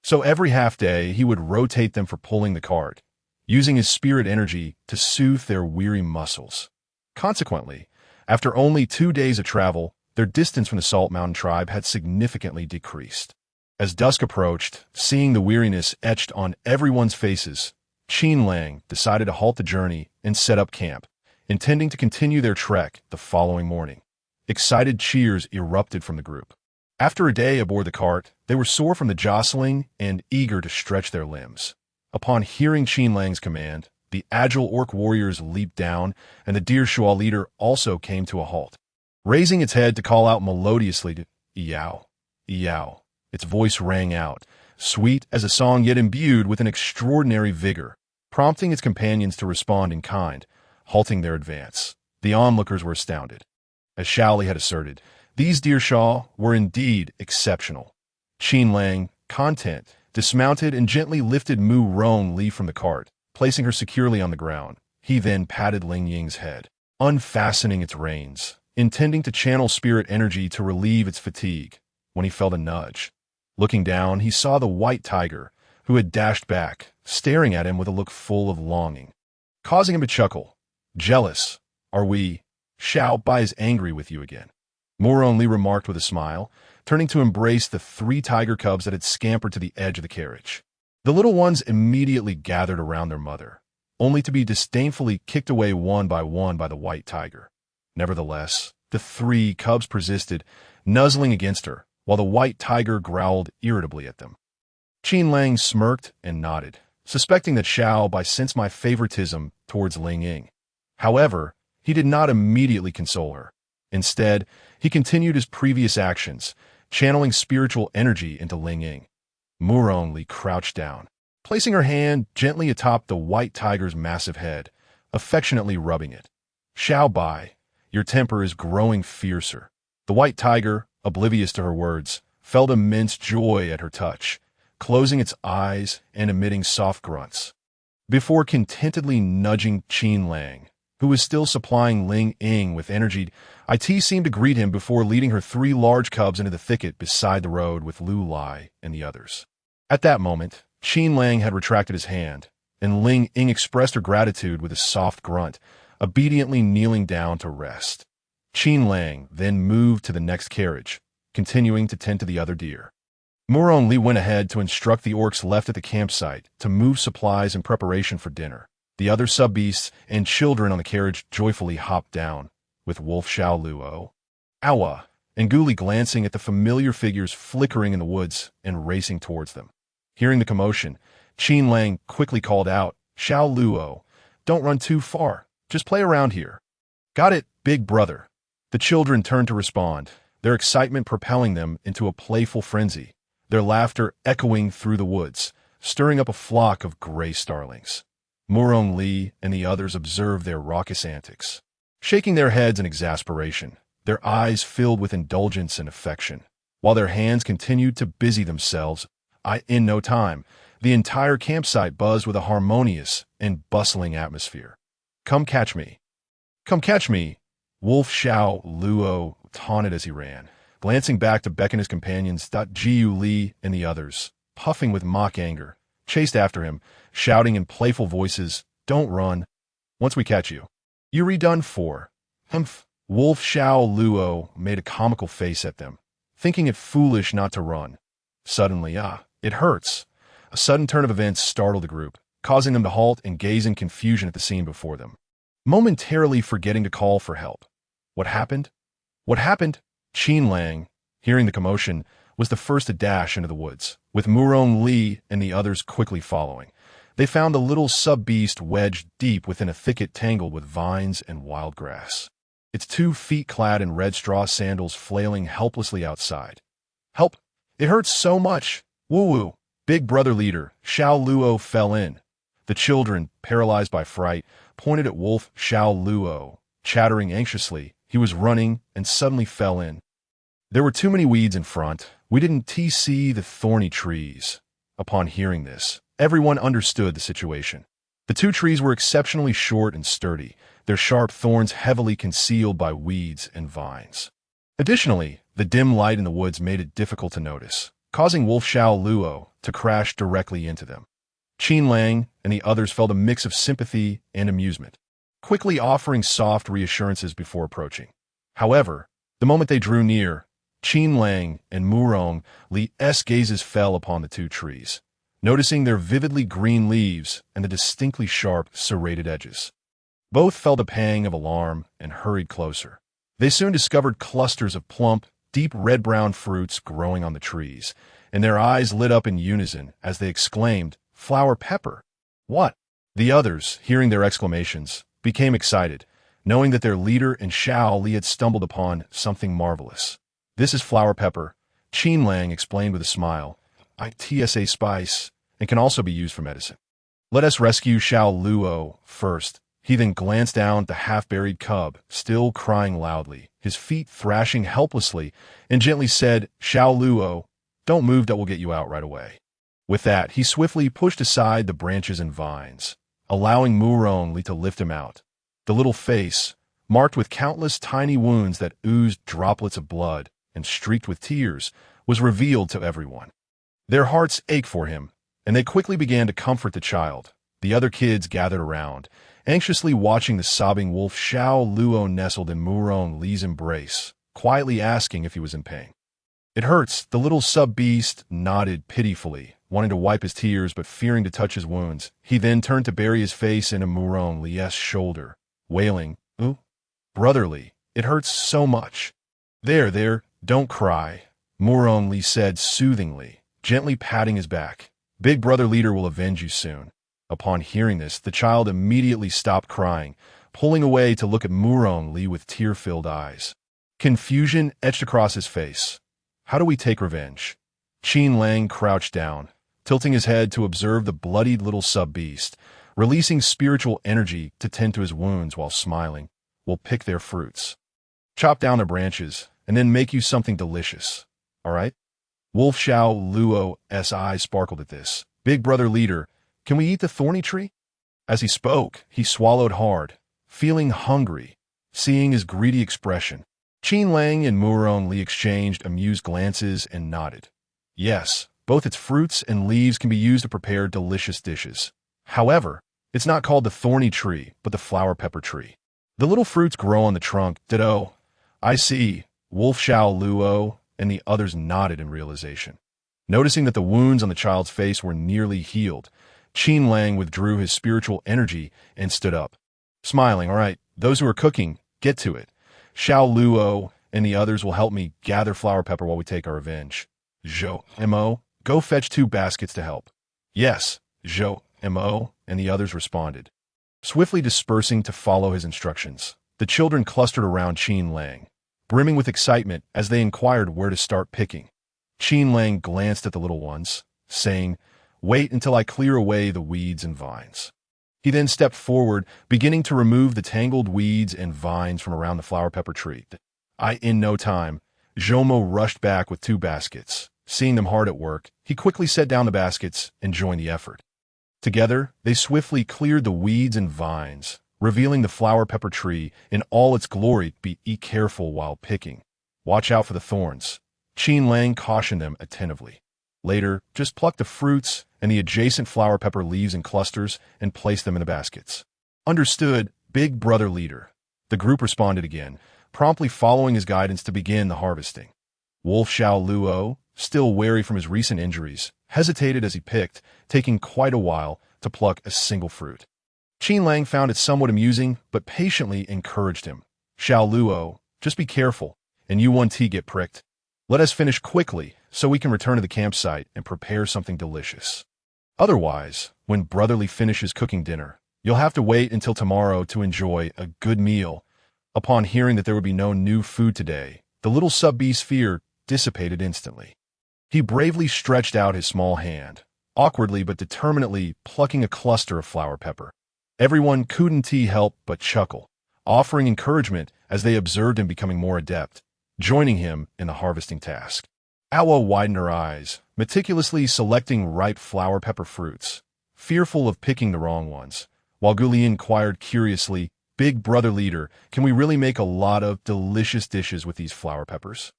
So every half-day he would rotate them for pulling the cart, using his spirit energy to soothe their weary muscles. Consequently, after only 2 days of travel, their distance from the Salt Mountain tribe had significantly decreased. As dusk approached, seeing the weariness etched on everyone's faces, Qin Lang decided to halt the journey and set up camp, intending to continue their trek the following morning. Excited cheers erupted from the group. After a day aboard the cart, they were sore from the jostling and eager to stretch their limbs. Upon hearing Qin Lang's command, the agile orc warriors leaped down, and the deer Shuo leader also came to a halt, raising its head to call out melodiously to Yao, Yao. Its voice rang out, sweet as a song yet imbued with an extraordinary vigor, prompting its companions to respond in kind, halting their advance. The onlookers were astounded. As Shaoli had asserted, these deer Shaw were indeed exceptional. Qin Lang, content, dismounted and gently lifted Mu Rong Li from the cart, placing her securely on the ground. He then patted Ling Ying's head, unfastening its reins, intending to channel spirit energy to relieve its fatigue, when he felt a nudge. Looking down, he saw the white tiger, who had dashed back, staring at him with a look full of longing, causing him to chuckle. Jealous, are we? Shao Bai is angry with you again. Murong Li remarked with a smile, turning to embrace the 3 tiger cubs that had scampered to the edge of the carriage. The little ones immediately gathered around their mother, only to be disdainfully kicked away one by the white tiger. Nevertheless, the 3 cubs persisted, nuzzling against her, while the white tiger growled irritably at them. Qin Lang smirked and nodded, suspecting that Shao Bai sensed my favoritism towards Ling Ying. However, he did not immediately console her. Instead, he continued his previous actions, channeling spiritual energy into Ling Ying. Murong Li crouched down, placing her hand gently atop the white tiger's massive head, affectionately rubbing it. Shao Bai, Your temper is growing fiercer. The white tiger, oblivious to her words, felt immense joy at her touch, closing its eyes and emitting soft grunts, before contentedly nudging Qin Lang, who was still supplying Ling Ying with energy. It seemed to greet him before leading her 3 large cubs into the thicket beside the road with Lu Lai and the others. At that moment, Qin Lang had retracted his hand, and Ling Ying expressed her gratitude with a soft grunt, obediently kneeling down to rest. Qin Lang then moved to the next carriage, continuing to tend to the other deer. Murong Li went ahead to instruct the orcs left at the campsite to move supplies in preparation for dinner. The other sub-beasts and children on the carriage joyfully hopped down, with Wolf Xiao Luo, Awa, and Guli glancing at the familiar figures flickering in the woods and racing towards them. Hearing the commotion, Qin Lang quickly called out, "Xiao Luo, don't run too far. Just play around here." "Got it, big brother." The children turned to respond, their excitement propelling them into a playful frenzy, their laughter echoing through the woods, stirring up a flock of gray starlings. Murong Li and the others observed their raucous antics, shaking their heads in exasperation, their eyes filled with indulgence and affection, while their hands continued to busy themselves. In no time, the entire campsite buzzed with a harmonious and bustling atmosphere. "Come catch me. Come catch me," Wolf Xiao Luo taunted as he ran, glancing back to beckon his companions. Jiu Li and the others, puffing with mock anger, chased after him, shouting in playful voices, "Don't run. Once we catch you, you're done for." Humph. Wolf Xiao Luo made a comical face at them, thinking it foolish not to run. Suddenly, it hurts. A sudden turn of events startled the group, causing them to halt and gaze in confusion at the scene before them, momentarily forgetting to call for help. What happened? What happened? Qin Lang, hearing the commotion, was the first to dash into the woods, with Murong Li and the others quickly following. They found the little sub-beast wedged deep within a thicket tangled with vines and wild grass, its 2 feet clad in red straw sandals flailing helplessly outside. "Help! It hurts so much! Woo-woo!" Big brother leader, Xiao Luo, fell in. The children, paralyzed by fright, pointed at Wolf Xiao Luo, chattering anxiously. He was running and suddenly fell in. There were too many weeds in front. We didn't see the thorny trees. Upon hearing this, everyone understood the situation. The 2 trees were exceptionally short and sturdy, their sharp thorns heavily concealed by weeds and vines. Additionally, the dim light in the woods made it difficult to notice, causing Wolf Xiao Luo to crash directly into them. Qin Lang and the others felt a mix of sympathy and amusement, quickly offering soft reassurances before approaching. However, the moment they drew near, Qin Lang and Murong Li's gazes fell upon the 2 trees, noticing their vividly green leaves and the distinctly sharp, serrated edges. Both felt a pang of alarm and hurried closer. They soon discovered clusters of plump, deep red-brown fruits growing on the trees, and their eyes lit up in unison as they exclaimed, "Flower pepper! What?" The others, hearing their exclamations, became excited, knowing that their leader and Xiao Li had stumbled upon something marvelous. "This is flower pepper," Qin Lang explained with a smile. "It's a spice, and can also be used for medicine. Let us rescue Xiao Luo first." He then glanced down at the half-buried cub, still crying loudly, his feet thrashing helplessly, and gently said, "Xiao Luo, don't move, that will get you out right away." With that, he swiftly pushed aside the branches and vines, allowing Murong Li to lift him out. The little face, marked with countless tiny wounds that oozed droplets of blood and streaked with tears, was revealed to everyone. Their hearts ached for him, and they quickly began to comfort the child. The other kids gathered around, anxiously watching the sobbing Wolf Xiao Luo nestled in Murong Li's embrace, quietly asking if he was in pain. "It hurts," the little sub-beast nodded pitifully, wanting to wipe his tears but fearing to touch his wounds. He then turned to bury his face into Murong Li's shoulder, wailing, "Ooh, brotherly, it hurts so much." There, don't cry," Murong Li said soothingly, gently patting his back. "Big brother leader will avenge you soon." Upon hearing this, the child immediately stopped crying, pulling away to look at Murong Li with tear-filled eyes. Confusion etched across his face. "How do we take revenge?" Qin Lang crouched down, tilting his head to observe the bloodied little sub-beast, releasing spiritual energy to tend to his wounds while smiling. "We'll pick their fruits. Chop down the branches, and then make you something delicious. All right? Wolf Xiao Luo's eyes sparkled at this. Big brother leader, can we eat the thorny tree? As he spoke, he swallowed hard, feeling hungry, seeing his greedy expression. Qin Lang and Murong Li exchanged amused glances and nodded. Yes, both its fruits and leaves can be used to prepare delicious dishes. However, it's not called the thorny tree, but the flower pepper tree. The little fruits grow on the trunk. Ditto. I see. Wolf Xiao Luo and the others nodded in realization. Noticing that the wounds on the child's face were nearly healed, Qin Lang withdrew his spiritual energy and stood up. Smiling, all right, those who are cooking, get to it. Xiao Luo and the others will help me gather flower pepper while we take our revenge. Zhou, Mo, go fetch 2 baskets to help. Yes, Zhou, Mo, and the others responded. Swiftly dispersing to follow his instructions, the children clustered around Qin Lang, brimming with excitement as they inquired where to start picking. Qin Lang glanced at the little ones, saying, "Wait until I clear away the weeds and vines." He then stepped forward, beginning to remove the tangled weeds and vines from around the flower pepper tree. In no time, Zhomo rushed back with 2 baskets. Seeing them hard at work, he quickly set down the baskets and joined the effort. Together, they swiftly cleared the weeds and vines, revealing the flower pepper tree in all its glory. Be careful while picking. Watch out for the thorns. Qin Lang cautioned them attentively. Later, just pluck the fruits and the adjacent flower pepper leaves in clusters and place them in the baskets. Understood, big brother leader. The group responded again, promptly following his guidance to begin the harvesting. Wolf Xiao Luo, still wary from his recent injuries, hesitated as he picked, taking quite a while to pluck a single fruit. Qin Lang found it somewhat amusing, but patiently encouraged him. Xiao Luo, just be careful, and you won't get pricked. Let us finish quickly so we can return to the campsite and prepare something delicious. Otherwise, when Brotherly finishes cooking dinner, you'll have to wait until tomorrow to enjoy a good meal. Upon hearing that there would be no new food today, the little sub-beast's fear dissipated instantly. He bravely stretched out his small hand, awkwardly but determinedly plucking a cluster of flower pepper. Everyone couldn't help but chuckle, offering encouragement as they observed him becoming more adept, joining him in the harvesting task. Awa widened her eyes, meticulously selecting ripe flower pepper fruits, fearful of picking the wrong ones, while Guli inquired curiously, "Big brother leader, can we really make a lot of delicious dishes with these flower peppers?"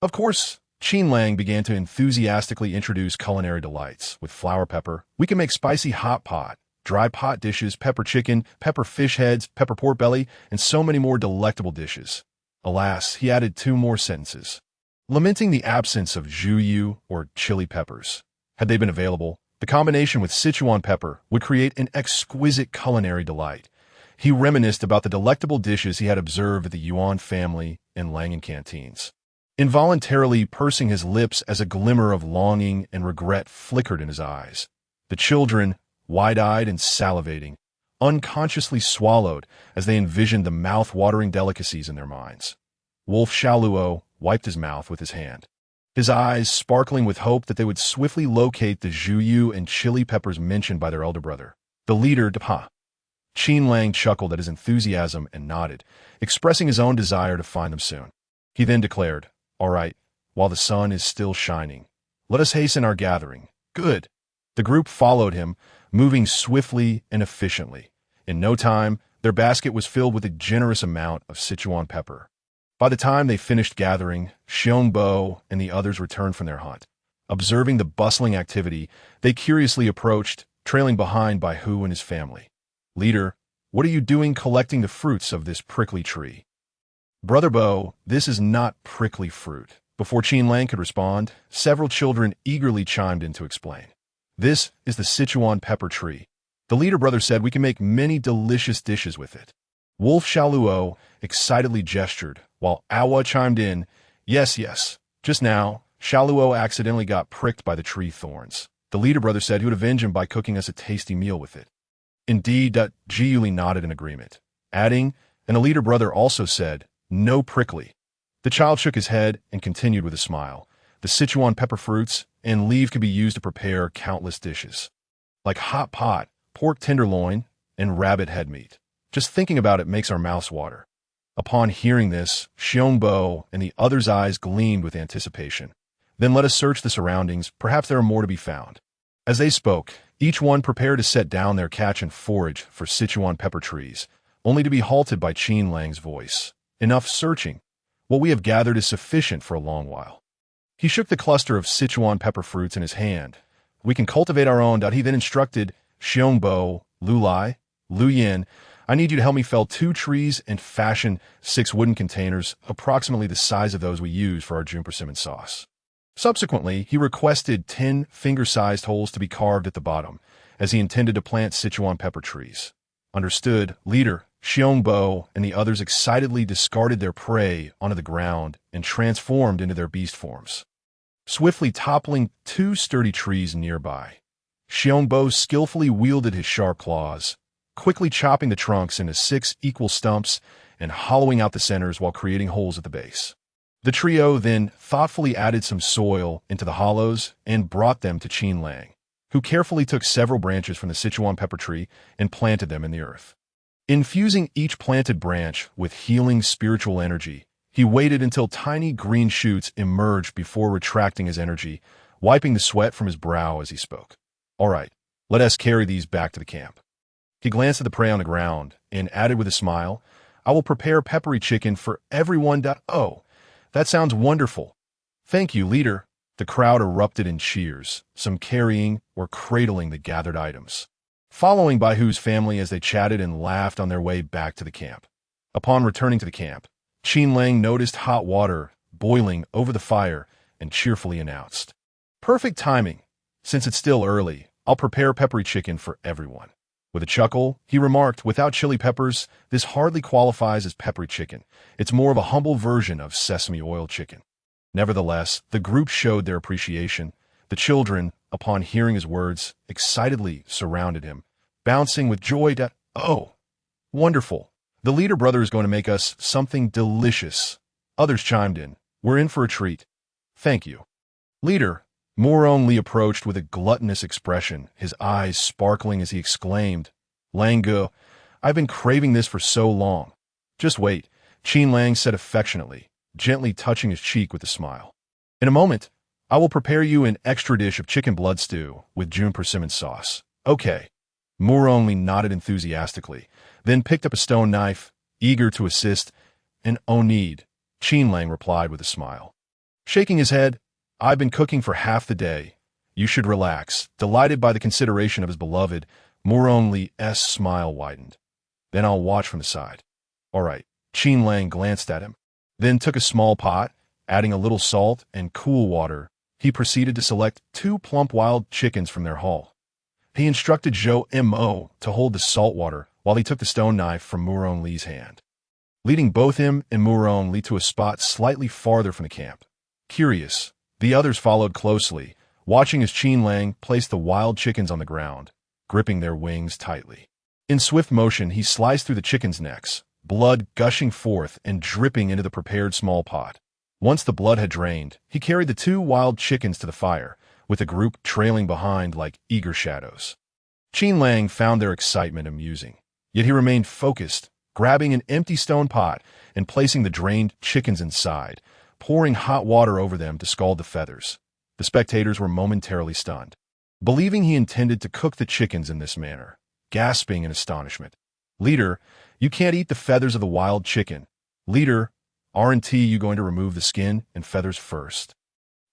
Of course, Qin Lang began to enthusiastically introduce culinary delights. With flower pepper, we can make spicy hot pot, dry pot dishes, pepper chicken, pepper fish heads, pepper pork belly, and so many more delectable dishes. Alas, he added 2 more sentences, lamenting the absence of zhuyu or chili peppers. Had they been available, the combination with Sichuan pepper would create an exquisite culinary delight. He reminisced about the delectable dishes he had observed at the Yuan family and Langan canteens, involuntarily pursing his lips as a glimmer of longing and regret flickered in his eyes. The children, wide-eyed and salivating, unconsciously swallowed as they envisioned the mouth-watering delicacies in their minds. Wolf Xiaoluo wiped his mouth with his hand, his eyes sparkling with hope that they would swiftly locate the zhuyu and chili peppers mentioned by their elder brother, the leader Dapa. Qin Lang chuckled at his enthusiasm and nodded, expressing his own desire to find them soon. He then declared, "All right, while the sun is still shining, let us hasten our gathering." Good. The group followed him, moving swiftly and efficiently. In no time, their basket was filled with a generous amount of Sichuan pepper. By the time they finished gathering, Xiongbo and the others returned from their hunt. Observing the bustling activity, they curiously approached, trailing behind by Hu and his family. "Leader, what are you doing collecting the fruits of this prickly tree?" "Brother Bo, this is not prickly fruit." Before Qin Lang could respond, several children eagerly chimed in to explain. "This is the Sichuan pepper tree. The leader brother said we can make many delicious dishes with it." Wolf Xiaoluo excitedly gestured, while Awa chimed in, Yes, just now, Xiaoluo accidentally got pricked by the tree thorns. The leader brother said he would avenge him by cooking us a tasty meal with it." Indeed, Jiuli nodded in agreement, adding, and the leader brother also said, "No prickly." The child shook his head and continued with a smile. The Sichuan pepper fruits and leaf could be used to prepare countless dishes, like hot pot, pork tenderloin, and rabbit head meat. Just thinking about it makes our mouths water. Upon hearing this, Xiongbo and the other's eyes gleamed with anticipation. Then let us search the surroundings, perhaps there are more to be found. As they spoke, each one prepared to set down their catch and forage for Sichuan pepper trees, only to be halted by Qin Lang's voice. Enough searching. What we have gathered is sufficient for a long while. He shook the cluster of Sichuan pepper fruits in his hand. We can cultivate our own. He then instructed Xiongbo, Lu Lai, Lu Yin, I need you to help me fell 2 trees and fashion 6 wooden containers, approximately the size of those we use for our juniper persimmon sauce. Subsequently, he requested 10 finger-sized holes to be carved at the bottom, as he intended to plant Sichuan pepper trees. Understood, leader. Xiongbo and the others excitedly discarded their prey onto the ground and transformed into their beast forms, swiftly toppling 2 sturdy trees nearby. Xiongbo skillfully wielded his sharp claws, quickly chopping the trunks into 6 equal stumps and hollowing out the centers while creating holes at the base. The trio then thoughtfully added some soil into the hollows and brought them to Qin Lang, who carefully took several branches from the Sichuan pepper tree and planted them in the earth. Infusing each planted branch with healing spiritual energy, he waited until tiny green shoots emerged before retracting his energy, wiping the sweat from his brow as he spoke. All right, let us carry these back to the camp. He glanced at the prey on the ground and added with a smile, I will prepare peppery chicken for everyone. Oh, that sounds wonderful. Thank you, leader. The crowd erupted in cheers, some carrying or cradling the gathered items, following by Hu's family as they chatted and laughed on their way back to the camp. Upon returning to the camp, Qin Lang noticed hot water boiling over the fire and cheerfully announced, Perfect timing. Since it's still early, I'll prepare peppery chicken for everyone. With a chuckle, he remarked, without chili peppers, this hardly qualifies as peppery chicken. It's more of a humble version of sesame oil chicken. Nevertheless, the group showed their appreciation. The children, upon hearing his words, excitedly surrounded him, bouncing with joy. Oh, wonderful. The leader brother is going to make us something delicious. Others chimed in. We're in for a treat. Thank you. Leader, Morong Li approached with a gluttonous expression, his eyes sparkling as he exclaimed, Langu, I've been craving this for so long. Just wait, Qin Lang said affectionately, gently touching his cheek with a smile. In a moment, I will prepare you an extra dish of chicken blood stew with juniper persimmon sauce. Okay. Morong Li nodded enthusiastically, then picked up a stone knife, eager to assist, and oh need, Qin Lang replied with a smile. Shaking his head, I've been cooking for half the day. You should relax. Delighted by the consideration of his beloved, Morong Li's smile widened. Then I'll watch from the side. All right. Qin Lang glanced at him, then took a small pot, adding a little salt and cool water. He proceeded to select 2 plump wild chickens from their haul. He instructed Zhou Mo to hold the salt water while he took the stone knife from Morong Li's hand, leading both him and Morong Li to a spot slightly farther from the camp. Curious, the others followed closely, watching as Qin Lang placed the wild chickens on the ground, gripping their wings tightly. In swift motion, he sliced through the chickens' necks, blood gushing forth and dripping into the prepared small pot. Once the blood had drained, he carried the 2 wild chickens to the fire, with the group trailing behind like eager shadows. Qin Lang found their excitement amusing, yet he remained focused, grabbing an empty stone pot and placing the drained chickens inside, pouring hot water over them to scald the feathers. The spectators were momentarily stunned, believing he intended to cook the chickens in this manner, gasping in astonishment. Leader, you can't eat the feathers of the wild chicken. Leader, aren't you going to remove the skin and feathers first?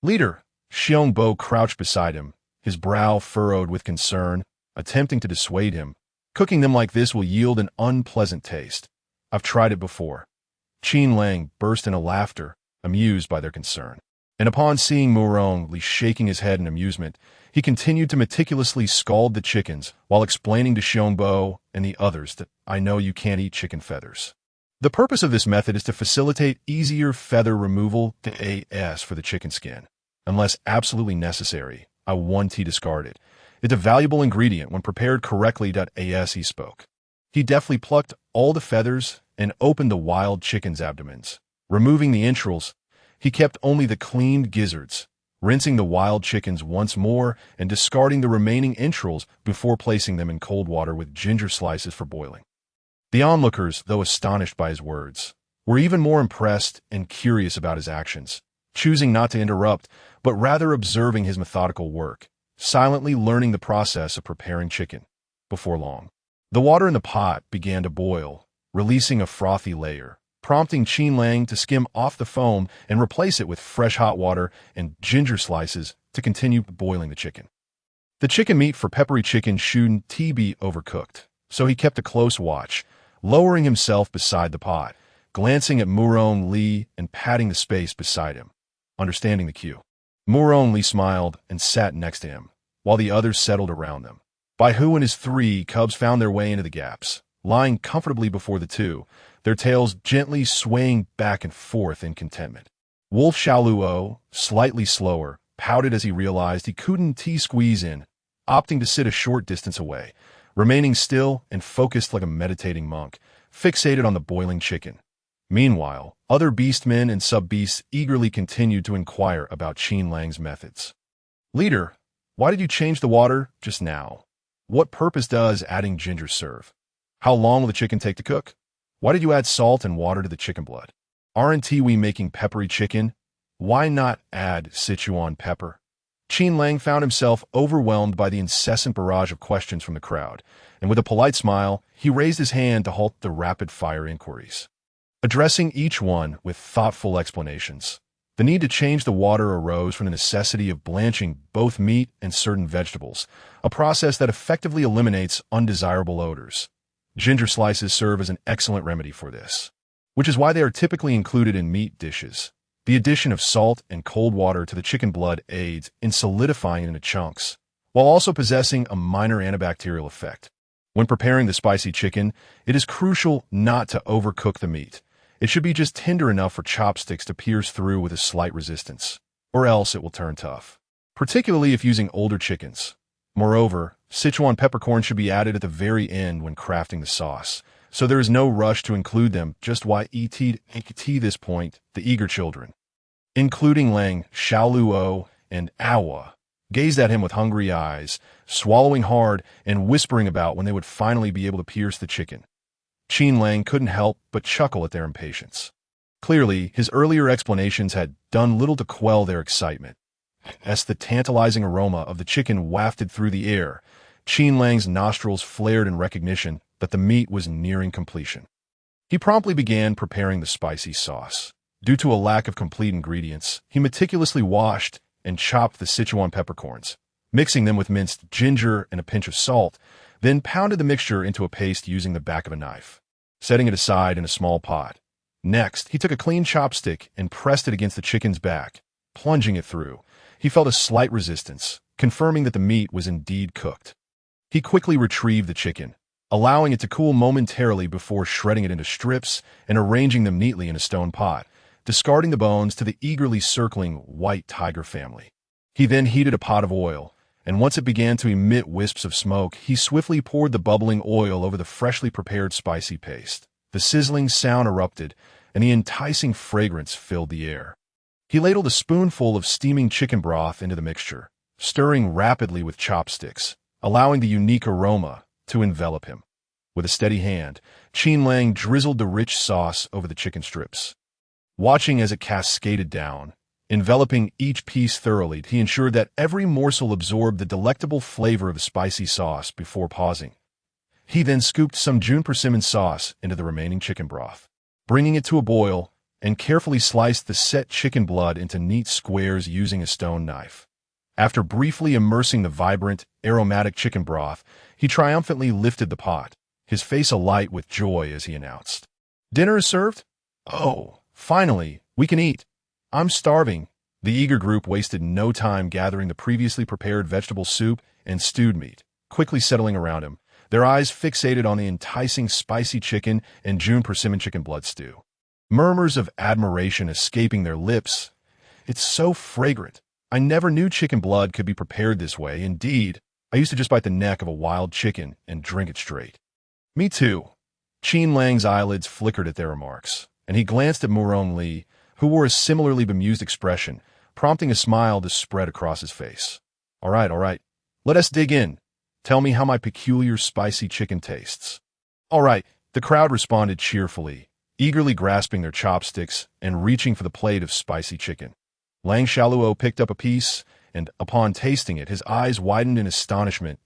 Leader, Xiongbo crouched beside him, his brow furrowed with concern, attempting to dissuade him. Cooking them like this will yield an unpleasant taste. I've tried it before. Qin Lang burst into laughter, amused by their concern. And upon seeing Morong Li shaking his head in amusement, he continued to meticulously scald the chickens while explaining to Xiongbo and the others that I know you can't eat chicken feathers. The purpose of this method is to facilitate easier feather removal for the chicken skin. Unless absolutely necessary, I want to discard it. It's a valuable ingredient when prepared correctly. He spoke. He deftly plucked all the feathers and opened the wild chicken's abdomens. Removing the entrails, he kept only the cleaned gizzards, rinsing the wild chickens once more and discarding the remaining entrails before placing them in cold water with ginger slices for boiling. The onlookers, though astonished by his words, were even more impressed and curious about his actions, choosing not to interrupt, but rather observing his methodical work, silently learning the process of preparing chicken. Before long, the water in the pot began to boil, releasing a frothy layer, prompting Qin Lang to skim off the foam and replace it with fresh hot water and ginger slices to continue boiling the chicken. The chicken meat for peppery chicken shouldn't be overcooked, so he kept a close watch, lowering himself beside the pot, glancing at Yuan Lang and patting the space beside him. Understanding the cue, Yuan Lang smiled and sat next to him, while the others settled around them. Bai Hu and his 3 cubs found their way into the gaps, lying comfortably before the two, their tails gently swaying back and forth in contentment. Wolf Xiaoluo, slightly slower, pouted as he realized he couldn't squeeze in, opting to sit a short distance away, remaining still and focused like a meditating monk, fixated on the boiling chicken. Meanwhile, other beastmen and sub-beasts eagerly continued to inquire about Qin Lang's methods. "Leader, why did you change the water just now? What purpose does adding ginger serve? How long will the chicken take to cook? Why did you add salt and water to the chicken blood? Aren't we making peppery chicken? Why not add Sichuan pepper?" Qin Lang found himself overwhelmed by the incessant barrage of questions from the crowd, and with a polite smile, he raised his hand to halt the rapid-fire inquiries, addressing each one with thoughtful explanations. The need to change the water arose from the necessity of blanching both meat and certain vegetables, a process that effectively eliminates undesirable odors. Ginger slices serve as an excellent remedy for this, which is why they are typically included in meat dishes. The addition of salt and cold water to the chicken blood aids in solidifying it into chunks, while also possessing a minor antibacterial effect. When preparing the spicy chicken, it is crucial not to overcook the meat. It should be just tender enough for chopsticks to pierce through with a slight resistance, or else it will turn tough, particularly if using older chickens. Moreover, Sichuan peppercorns should be added at the very end when crafting the sauce, so there is no rush to include them just why this point, the eager children, including Lang, Xiaoluo, and Awa, gazed at him with hungry eyes, swallowing hard and whispering about when they would finally be able to pierce the chicken. Qin Lang couldn't help but chuckle at their impatience. Clearly, his earlier explanations had done little to quell their excitement. As the tantalizing aroma of the chicken wafted through the air, Qin Lang's nostrils flared in recognition that the meat was nearing completion. He promptly began preparing the spicy sauce. Due to a lack of complete ingredients, he meticulously washed and chopped the Sichuan peppercorns, mixing them with minced ginger and a pinch of salt, then pounded the mixture into a paste using the back of a knife, setting it aside in a small pot. Next, he took a clean chopstick and pressed it against the chicken's back, plunging it through. He felt a slight resistance, confirming that the meat was indeed cooked. He quickly retrieved the chicken, allowing it to cool momentarily before shredding it into strips and arranging them neatly in a stone pot, discarding the bones to the eagerly circling white tiger family. He then heated a pot of oil, and once it began to emit wisps of smoke, he swiftly poured the bubbling oil over the freshly prepared spicy paste. The sizzling sound erupted, and the enticing fragrance filled the air. He ladled a spoonful of steaming chicken broth into the mixture, stirring rapidly with chopsticks, allowing the unique aroma to envelop him. With a steady hand, Qin Lang drizzled the rich sauce over the chicken strips. Watching as it cascaded down, enveloping each piece thoroughly, he ensured that every morsel absorbed the delectable flavor of the spicy sauce before pausing. He then scooped some June persimmon sauce into the remaining chicken broth, bringing it to a boil, and carefully sliced the set chicken blood into neat squares using a stone knife. After briefly immersing the vibrant, aromatic chicken broth, he triumphantly lifted the pot, his face alight with joy as he announced, "Dinner is served? Oh, finally, we can eat. I'm starving." The eager group wasted no time gathering the previously prepared vegetable soup and stewed meat, quickly settling around him, their eyes fixated on the enticing spicy chicken and June persimmon chicken blood stew. Murmurs of admiration escaping their lips. "It's so fragrant. I never knew chicken blood could be prepared this way. Indeed, I used to just bite the neck of a wild chicken and drink it straight." "Me too." Qin Lang's eyelids flickered at their remarks, and he glanced at Yuan Lang, who wore a similarly bemused expression, prompting a smile to spread across his face. All right. Let us dig in. Tell me how my peculiar spicy chicken tastes." "All right," the crowd responded cheerfully, eagerly grasping their chopsticks and reaching for the plate of spicy chicken. Lang Shaluo picked up a piece, and upon tasting it, his eyes widened in astonishment.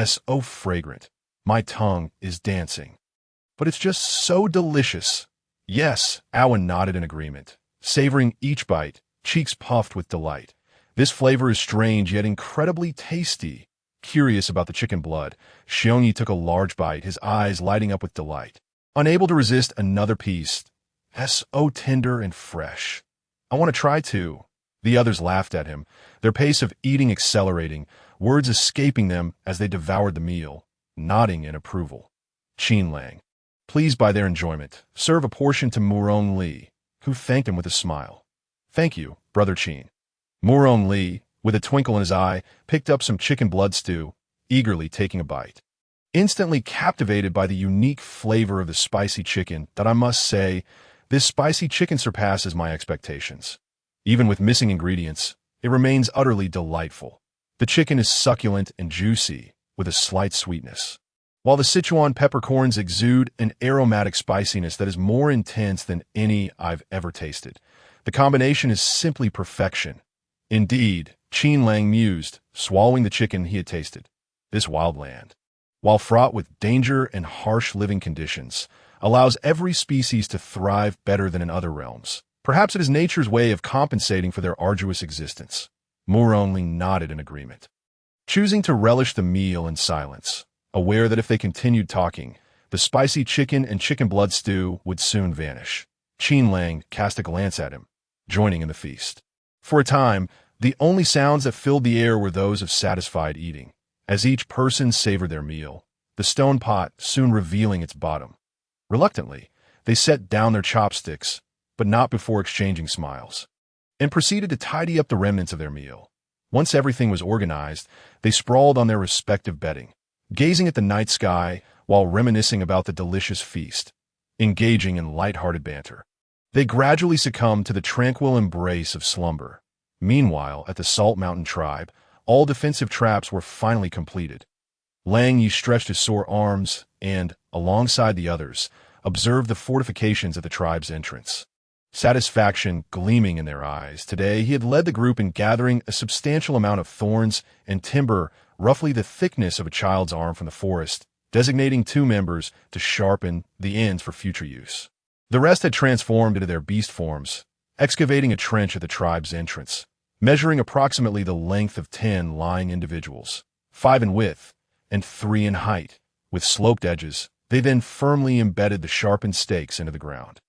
So fragrant. My tongue is dancing. But it's just so delicious. Yes, Awen nodded in agreement, savoring each bite, cheeks puffed with delight. This flavor is strange yet incredibly tasty. Curious about the chicken blood, Xiongyi took a large bite, his eyes lighting up with delight. Unable to resist another piece. So tender and fresh. I want to try too. The others laughed at him, their pace of eating accelerating, words escaping them as they devoured the meal, nodding in approval. Qin Lang, pleased by their enjoyment, served a portion to Murong Li, who thanked him with a smile. Thank you, Brother Qin. Murong Li, with a twinkle in his eye, picked up some chicken blood stew, eagerly taking a bite. Instantly captivated by the unique flavor of the spicy chicken, that I must say, this spicy chicken surpasses my expectations. Even with missing ingredients, it remains utterly delightful. The chicken is succulent and juicy, with a slight sweetness, while the Sichuan peppercorns exude an aromatic spiciness that is more intense than any I've ever tasted. The combination is simply perfection. Indeed, Qin Lang mused, swallowing the chicken he had tasted. This wild land, while fraught with danger and harsh living conditions, allows every species to thrive better than in other realms. Perhaps it is nature's way of compensating for their arduous existence. Murong Li nodded in agreement, choosing to relish the meal in silence, aware that if they continued talking, the spicy chicken and chicken blood stew would soon vanish. Qin Lang cast a glance at him, joining in the feast. For a time, the only sounds that filled the air were those of satisfied eating, as each person savored their meal, the stone pot soon revealing its bottom. Reluctantly, they set down their chopsticks, but not before exchanging smiles, and proceeded to tidy up the remnants of their meal. Once everything was organized, they sprawled on their respective bedding, gazing at the night sky while reminiscing about the delicious feast, engaging in light-hearted banter. They gradually succumbed to the tranquil embrace of slumber. Meanwhile, at the Salt Mountain tribe, all defensive traps were finally completed. Lang Yi stretched his sore arms and, alongside the others, observed the fortifications at the tribe's entrance. Satisfaction gleaming in their eyes, today he had led the group in gathering a substantial amount of thorns and timber, roughly the thickness of a child's arm from the forest, designating 2 members to sharpen the ends for future use. The rest had transformed into their beast forms, excavating a trench at the tribe's entrance, measuring approximately the length of 10 lying individuals, 5 in width and 3 in height. With sloped edges, they then firmly embedded the sharpened stakes into the ground,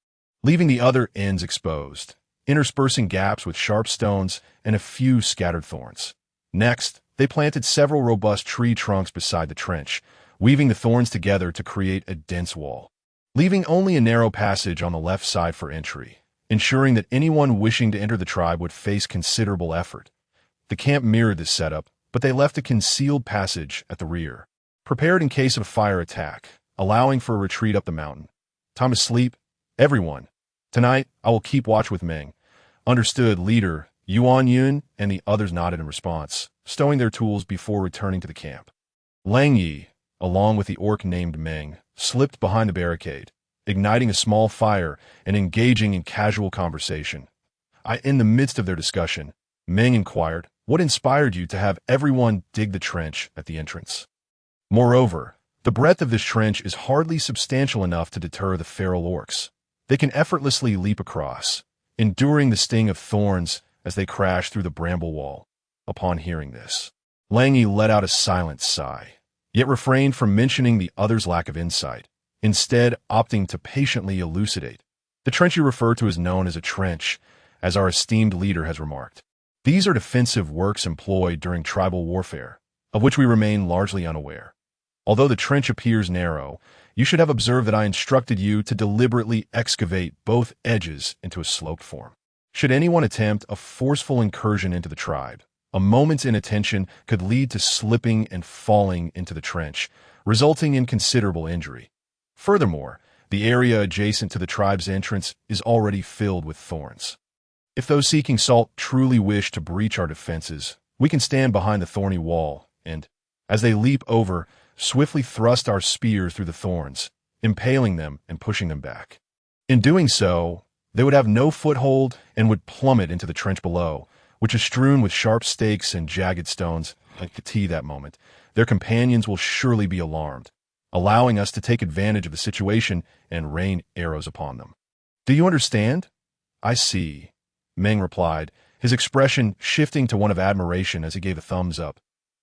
leaving the other ends exposed, interspersing gaps with sharp stones and a few scattered thorns. Next, they planted several robust tree trunks beside the trench, weaving the thorns together to create a dense wall, leaving only a narrow passage on the left side for entry, ensuring that anyone wishing to enter the tribe would face considerable effort. The camp mirrored this setup, but they left a concealed passage at the rear, prepared in case of a fire attack, allowing for a retreat up the mountain. Time to sleep, everyone. Tonight, I will keep watch with Meng. Understood, leader. Yuan Yun and the others nodded in response, stowing their tools before returning to the camp. Lang Yi, along with the orc named Meng, slipped behind the barricade, igniting a small fire and engaging in casual conversation. In the midst of their discussion, Meng inquired, "What inspired you to have everyone dig the trench at the entrance?" Moreover, the breadth of this trench is hardly substantial enough to deter the feral orcs. They can effortlessly leap across, enduring the sting of thorns as they crash through the bramble wall. Upon hearing this, Lang Yi let out a silent sigh, yet refrained from mentioning the other's lack of insight, instead opting to patiently elucidate. The trench you refer to is known as a trench, as our esteemed leader has remarked. These are defensive works employed during tribal warfare, of which we remain largely unaware. Although the trench appears narrow, you should have observed that I instructed you to deliberately excavate both edges into a sloped form. Should anyone attempt a forceful incursion into the tribe, a moment's inattention could lead to slipping and falling into the trench, resulting in considerable injury. Furthermore, the area adjacent to the tribe's entrance is already filled with thorns. If those seeking salt truly wish to breach our defenses, we can stand behind the thorny wall and, as they leap over, swiftly thrust our spears through the thorns, impaling them and pushing them back. In doing so, they would have no foothold and would plummet into the trench below, which is strewn with sharp stakes and jagged stones. Like the tea that moment, their companions will surely be alarmed, allowing us to take advantage of the situation and rain arrows upon them. Do you understand? I see, Meng replied, his expression shifting to one of admiration as he gave a thumbs up.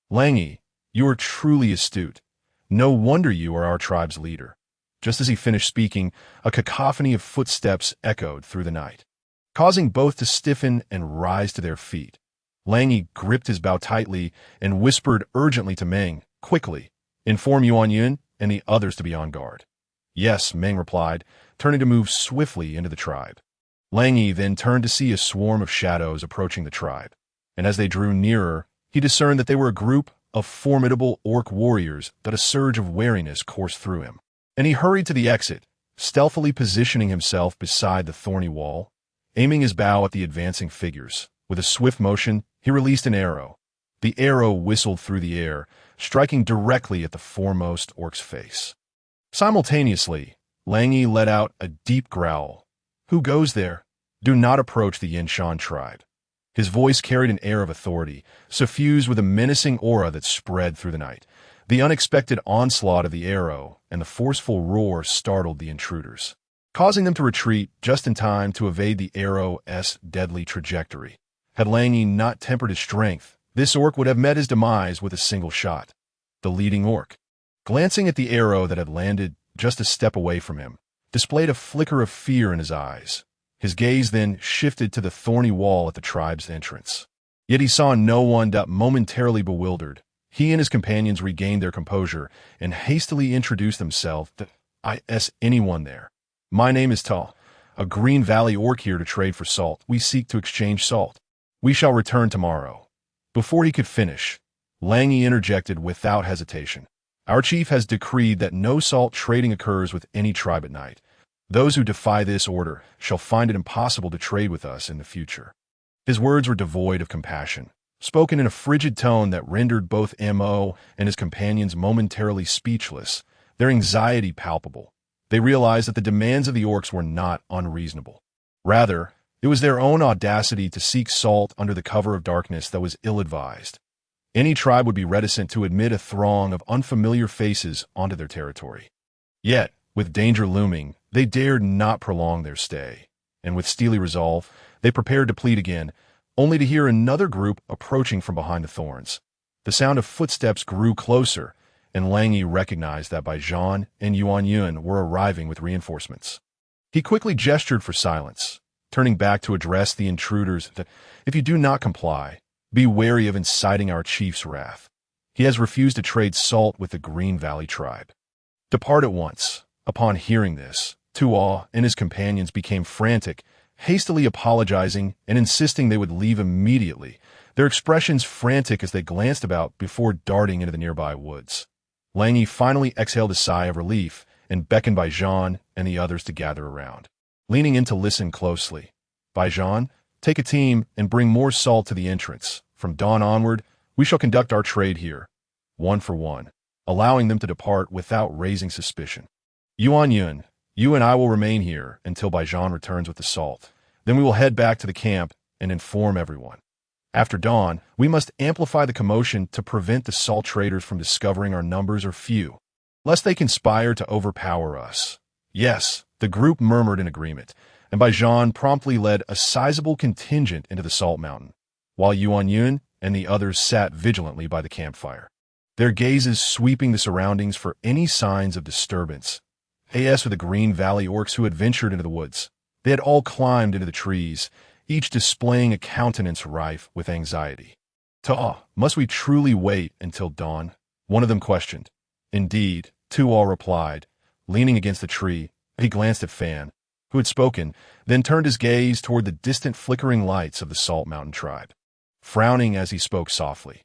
Langy, you are truly astute. No wonder you are our tribe's leader. Just as he finished speaking, a cacophony of footsteps echoed through the night, causing both to stiffen and rise to their feet. Langy gripped his bow tightly and whispered urgently to Meng, quickly, inform Yuan Yun and the others to be on guard. Yes, Meng replied, turning to move swiftly into the tribe. Langy then turned to see a swarm of shadows approaching the tribe, and as they drew nearer, he discerned that they were a group of formidable orc warriors that a surge of wariness coursed through him. And he hurried to the exit, stealthily positioning himself beside the thorny wall, aiming his bow at the advancing figures. With a swift motion, he released an arrow. The arrow whistled through the air, striking directly at the foremost orc's face. Simultaneously, Langy let out a deep growl. Who goes there? Do not approach the Yinshan tribe. His voice carried an air of authority, suffused with a menacing aura that spread through the night. The unexpected onslaught of the arrow and the forceful roar startled the intruders, causing them to retreat just in time to evade the arrow's deadly trajectory. Had Langy not tempered his strength, this orc would have met his demise with a single shot. The leading orc, glancing at the arrow that had landed just a step away from him, displayed a flicker of fear in his eyes. His gaze then shifted to the thorny wall at the tribe's entrance. Yet he saw no one. Momentarily bewildered, he and his companions regained their composure and hastily introduced themselves. Is anyone there? My name is Tal, a Green Valley orc here to trade for salt. We seek to exchange salt. We shall return tomorrow. Before he could finish, Langy interjected without hesitation. Our chief has decreed that no salt trading occurs with any tribe at night. Those who defy this order shall find it impossible to trade with us in the future. His words were devoid of compassion, spoken in a frigid tone that rendered both M.O. and his companions momentarily speechless, their anxiety palpable. They realized that the demands of the orcs were not unreasonable. Rather, it was their own audacity to seek salt under the cover of darkness that was ill-advised. Any tribe would be reticent to admit a throng of unfamiliar faces onto their territory. Yet, with danger looming, they dared not prolong their stay, and with steely resolve, they prepared to plead again, only to hear another group approaching from behind the thorns. The sound of footsteps grew closer, and Langy recognized that Baijan and Yuan Yun were arriving with reinforcements. He quickly gestured for silence, turning back to address the intruders that, if you do not comply, be wary of inciting our chief's wrath. He has refused to trade salt with the Green Valley tribe. Depart at once. Upon hearing this, Tuaw and his companions became frantic, hastily apologizing and insisting they would leave immediately, their expressions frantic as they glanced about before darting into the nearby woods. Langy finally exhaled a sigh of relief and beckoned Baijan and the others to gather around. Leaning in to listen closely, Baijan, take a team and bring more salt to the entrance. From dawn onward, we shall conduct our trade here, one for one, allowing them to depart without raising suspicion. Yuan Yun, you and I will remain here until Baijan returns with the salt. Then we will head back to the camp and inform everyone. After dawn, we must amplify the commotion to prevent the salt traders from discovering our numbers are few, lest they conspire to overpower us. Yes, the group murmured in agreement, and Baijan promptly led a sizable contingent into the salt mountain, while Yuan Yun and the others sat vigilantly by the campfire, their gazes sweeping the surroundings for any signs of disturbance. As for the Green Valley orcs who had ventured into the woods, they had all climbed into the trees, each displaying a countenance rife with anxiety. Must we truly wait until dawn? One of them questioned. Indeed, Tuaw replied, leaning against the tree. He glanced at Fan, who had spoken, then turned his gaze toward the distant flickering lights of the Salt Mountain tribe, frowning as he spoke softly.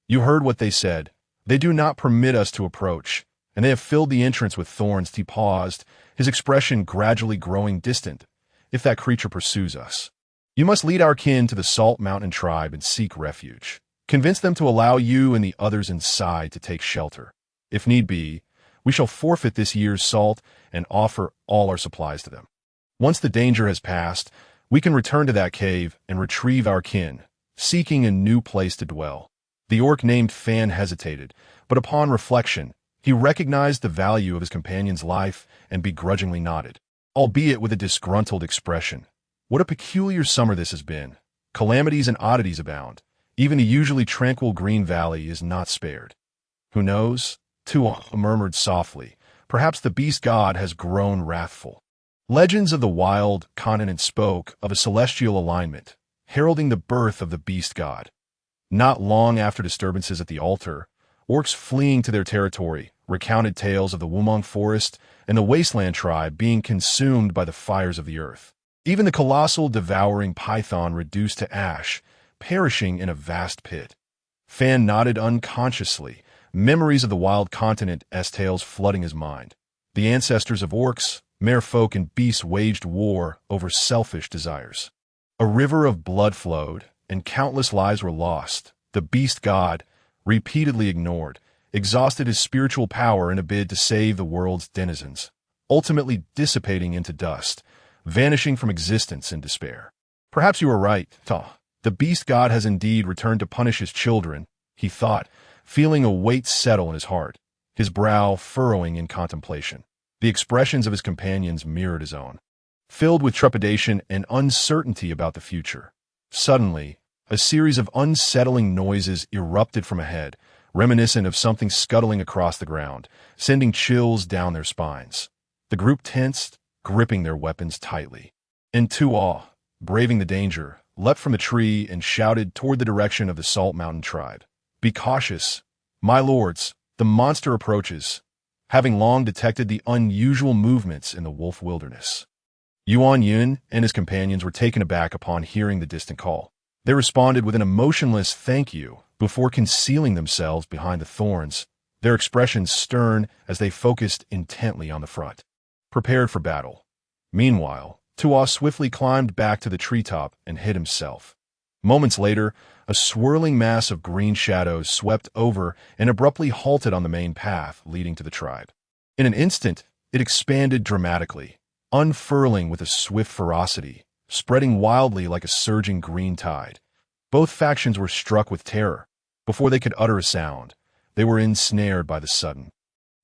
You heard what they said. They do not permit us to approach, and they have filled the entrance with thorns. He paused, his expression gradually growing distant. If that creature pursues us, you must lead our kin to the Salt Mountain tribe and seek refuge. Convince them to allow you and the others inside to take shelter. If need be, we shall forfeit this year's salt and offer all our supplies to them. Once the danger has passed, we can return to that cave and retrieve our kin, seeking a new place to dwell. The orc named Fan hesitated, but upon reflection, he recognized the value of his companion's life and begrudgingly nodded, albeit with a disgruntled expression. What a peculiar summer this has been. Calamities and oddities abound. Even the usually tranquil green valley is not spared. Who knows? Tuo murmured softly. Perhaps the beast god has grown wrathful. Legends of the wild continent spoke of a celestial alignment, heralding the birth of the beast god. Not long after disturbances at the altar, orcs fleeing to their territory recounted tales of the Wumong forest and the wasteland tribe being consumed by the fires of the earth. Even the colossal devouring python reduced to ash, perishing in a vast pit. Fan nodded unconsciously, memories of the wild continent's tales flooding his mind. The ancestors of orcs, merfolk, and beasts waged war over selfish desires. A river of blood flowed, and countless lives were lost. The beast god, repeatedly ignored, exhausted his spiritual power in a bid to save the world's denizens, ultimately dissipating into dust, vanishing from existence in despair. Perhaps you were right, Ta. The beast god has indeed returned to punish his children, he thought, feeling a weight settle in his heart, his brow furrowing in contemplation. The expressions of his companions mirrored his own, filled with trepidation and uncertainty about the future. Suddenly, a series of unsettling noises erupted from ahead, reminiscent of something scuttling across the ground, sending chills down their spines. The group tensed, gripping their weapons tightly. And Tuo, braving the danger, leapt from the tree and shouted toward the direction of the Salt Mountain tribe. "Be cautious, my lords, the monster approaches," having long detected the unusual movements in the wolf wilderness. Yuan Yun and his companions were taken aback upon hearing the distant call. They responded with an emotionless thank you before concealing themselves behind the thorns, their expressions stern as they focused intently on the front, prepared for battle. Meanwhile, Tuo swiftly climbed back to the treetop and hid himself. Moments later, a swirling mass of green shadows swept over and abruptly halted on the main path leading to the tribe. In an instant, it expanded dramatically, unfurling with a swift ferocity, spreading wildly like a surging green tide. Both factions were struck with terror. Before they could utter a sound, they were ensnared by the sudden,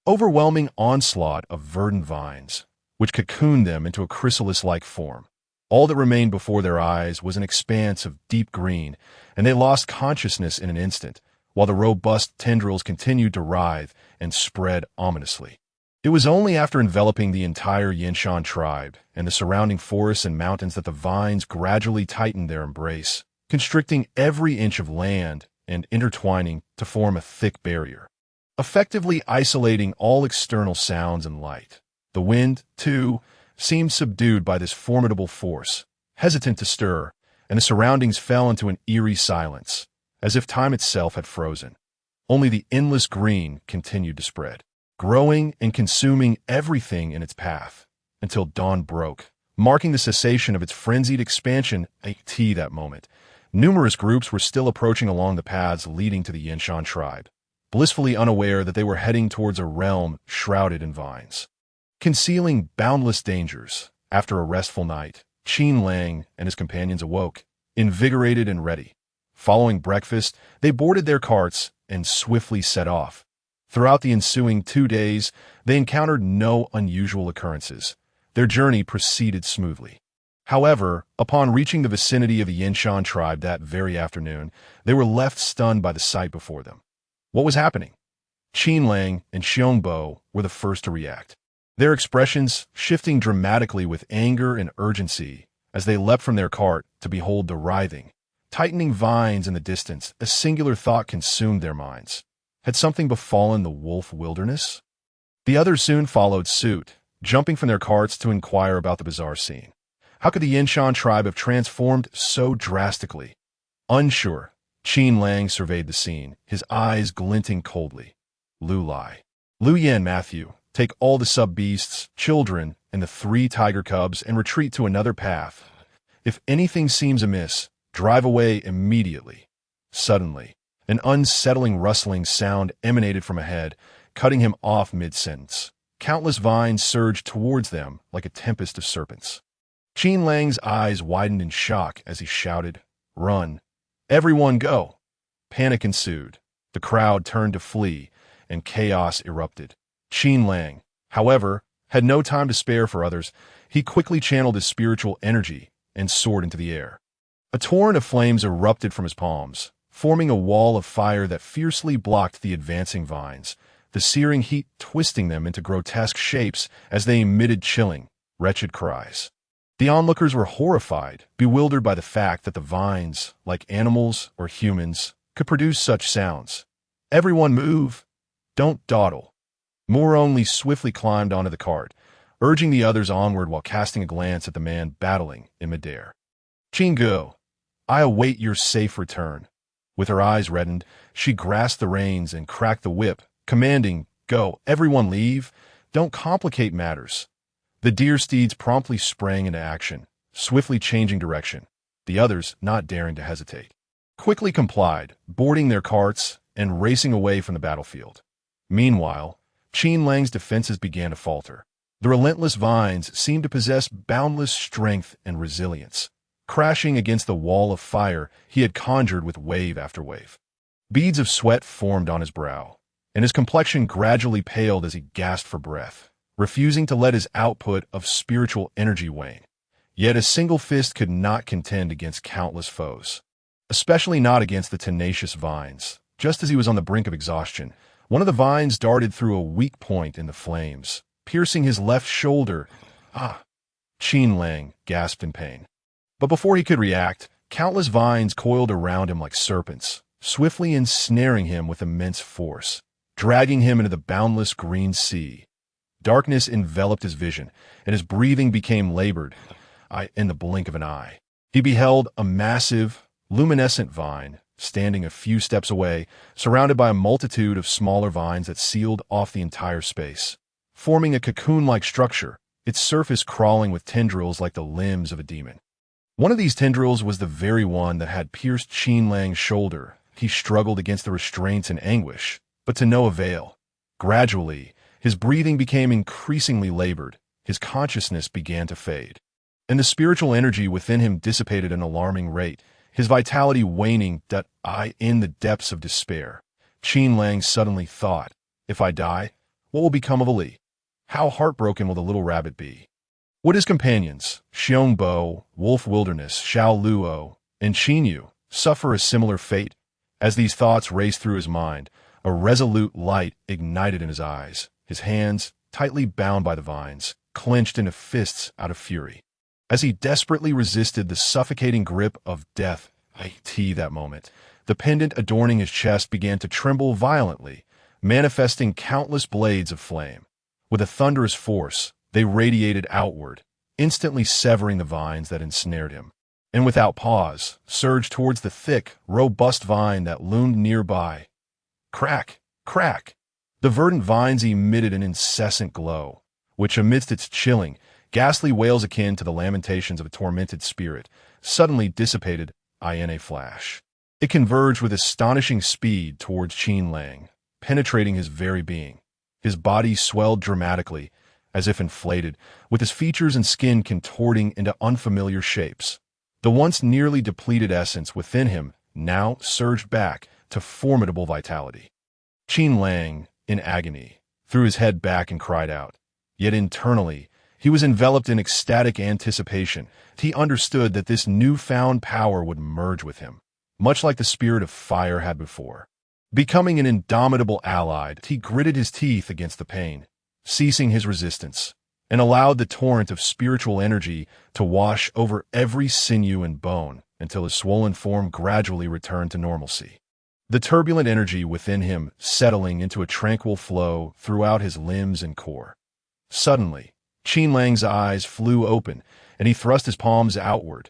overwhelming onslaught of verdant vines, which cocooned them into a chrysalis-like form. All that remained before their eyes was an expanse of deep green, and they lost consciousness in an instant, while the robust tendrils continued to writhe and spread ominously. It was only after enveloping the entire Yinshan tribe and the surrounding forests and mountains that the vines gradually tightened their embrace, constricting every inch of land and intertwining to form a thick barrier, effectively isolating all external sounds and light. The wind, too, seemed subdued by this formidable force, hesitant to stir, and the surroundings fell into an eerie silence, as if time itself had frozen. Only the endless green continued to spread, growing and consuming everything in its path, until dawn broke, marking the cessation of its frenzied expansion. At that moment, numerous groups were still approaching along the paths leading to the Yinshan tribe, blissfully unaware that they were heading towards a realm shrouded in vines. Concealing boundless dangers, after a restful night, Qin Lang and his companions awoke, invigorated and ready. Following breakfast, they boarded their carts and swiftly set off. Throughout the ensuing 2 days, they encountered no unusual occurrences. Their journey proceeded smoothly. However, upon reaching the vicinity of the Yinshan tribe that very afternoon, they were left stunned by the sight before them. What was happening? Qin Lang and Xiongbo were the first to react, their expressions shifting dramatically with anger and urgency as they leapt from their cart to behold the writhing, tightening vines in the distance. A singular thought consumed their minds. Had something befallen the wolf wilderness? The others soon followed suit, jumping from their carts to inquire about the bizarre scene. How could the Yinshan tribe have transformed so drastically? Unsure, Qin Lang surveyed the scene, his eyes glinting coldly. Lu Lai. Lu Yan Matthew, take all the sub-beasts, children, and the 3 tiger cubs and retreat to another path. If anything seems amiss, drive away immediately. Suddenly, an unsettling rustling sound emanated from ahead, cutting him off mid-sentence. Countless vines surged towards them like a tempest of serpents. Qin Lang's eyes widened in shock as he shouted, "Run! Everyone go!" Panic ensued. The crowd turned to flee, and chaos erupted. Qin Lang, however, had no time to spare for others. He quickly channeled his spiritual energy and soared into the air. A torrent of flames erupted from his palms, forming a wall of fire that fiercely blocked the advancing vines, the searing heat twisting them into grotesque shapes as they emitted chilling, wretched cries. The onlookers were horrified, bewildered by the fact that the vines, like animals or humans, could produce such sounds. "Everyone move! Don't dawdle!" Moore only swiftly climbed onto the cart, urging the others onward while casting a glance at the man battling in midair. "Chingu, I await your safe return." With her eyes reddened, she grasped the reins and cracked the whip, commanding, "Go, everyone leave. Don't complicate matters." The deer steeds promptly sprang into action, swiftly changing direction, the others not daring to hesitate. Quickly complied, boarding their carts and racing away from the battlefield. Meanwhile, Qin Lang's defenses began to falter. The relentless vines seemed to possess boundless strength and resilience, crashing against the wall of fire he had conjured with wave after wave. Beads of sweat formed on his brow, and his complexion gradually paled as he gasped for breath, refusing to let his output of spiritual energy wane. Yet a single fist could not contend against countless foes, especially not against the tenacious vines. Just as he was on the brink of exhaustion, one of the vines darted through a weak point in the flames, piercing his left shoulder. "Ah!" Qin Lang gasped in pain. But before he could react, countless vines coiled around him like serpents, swiftly ensnaring him with immense force, dragging him into the boundless green sea. Darkness enveloped his vision, and his breathing became labored. In the blink of an eye, he beheld a massive, luminescent vine standing a few steps away, surrounded by a multitude of smaller vines that sealed off the entire space, forming a cocoon-like structure, its surface crawling with tendrils like the limbs of a demon. One of these tendrils was the very one that had pierced Qin Lang's shoulder. He struggled against the restraints in anguish, but to no avail. Gradually, his breathing became increasingly labored, his consciousness began to fade, and the spiritual energy within him dissipated at an alarming rate, his vitality waning. In the depths of despair, Qin Lang suddenly thought, "If I die, what will become of Ali? How heartbroken will the little rabbit be? Would his companions, Xiongbo, Wolf Wilderness, Xiao Luo, and Qinyu, suffer a similar fate?" As these thoughts raced through his mind, a resolute light ignited in his eyes, his hands, tightly bound by the vines, clenched into fists out of fury. As he desperately resisted the suffocating grip of death, that moment, the pendant adorning his chest began to tremble violently, manifesting countless blades of flame. With a thunderous force, they radiated outward, instantly severing the vines that ensnared him, and without pause, surged towards the thick, robust vine that loomed nearby. Crack! Crack! The verdant vines emitted an incessant glow, which amidst its chilling, ghastly wails akin to the lamentations of a tormented spirit, suddenly dissipated in a flash. It converged with astonishing speed towards Qin Lang, penetrating his very being. His body swelled dramatically, as if inflated, with his features and skin contorting into unfamiliar shapes. The once nearly depleted essence within him now surged back to formidable vitality. Qin Lang, in agony, threw his head back and cried out. Yet internally, he was enveloped in ecstatic anticipation. He understood that this newfound power would merge with him, much like the spirit of fire had before. Becoming an indomitable ally, he gritted his teeth against the pain, ceasing his resistance, and allowed the torrent of spiritual energy to wash over every sinew and bone until his swollen form gradually returned to normalcy. The turbulent energy within him settling into a tranquil flow throughout his limbs and core. Suddenly, Qin Lang's eyes flew open, and he thrust his palms outward.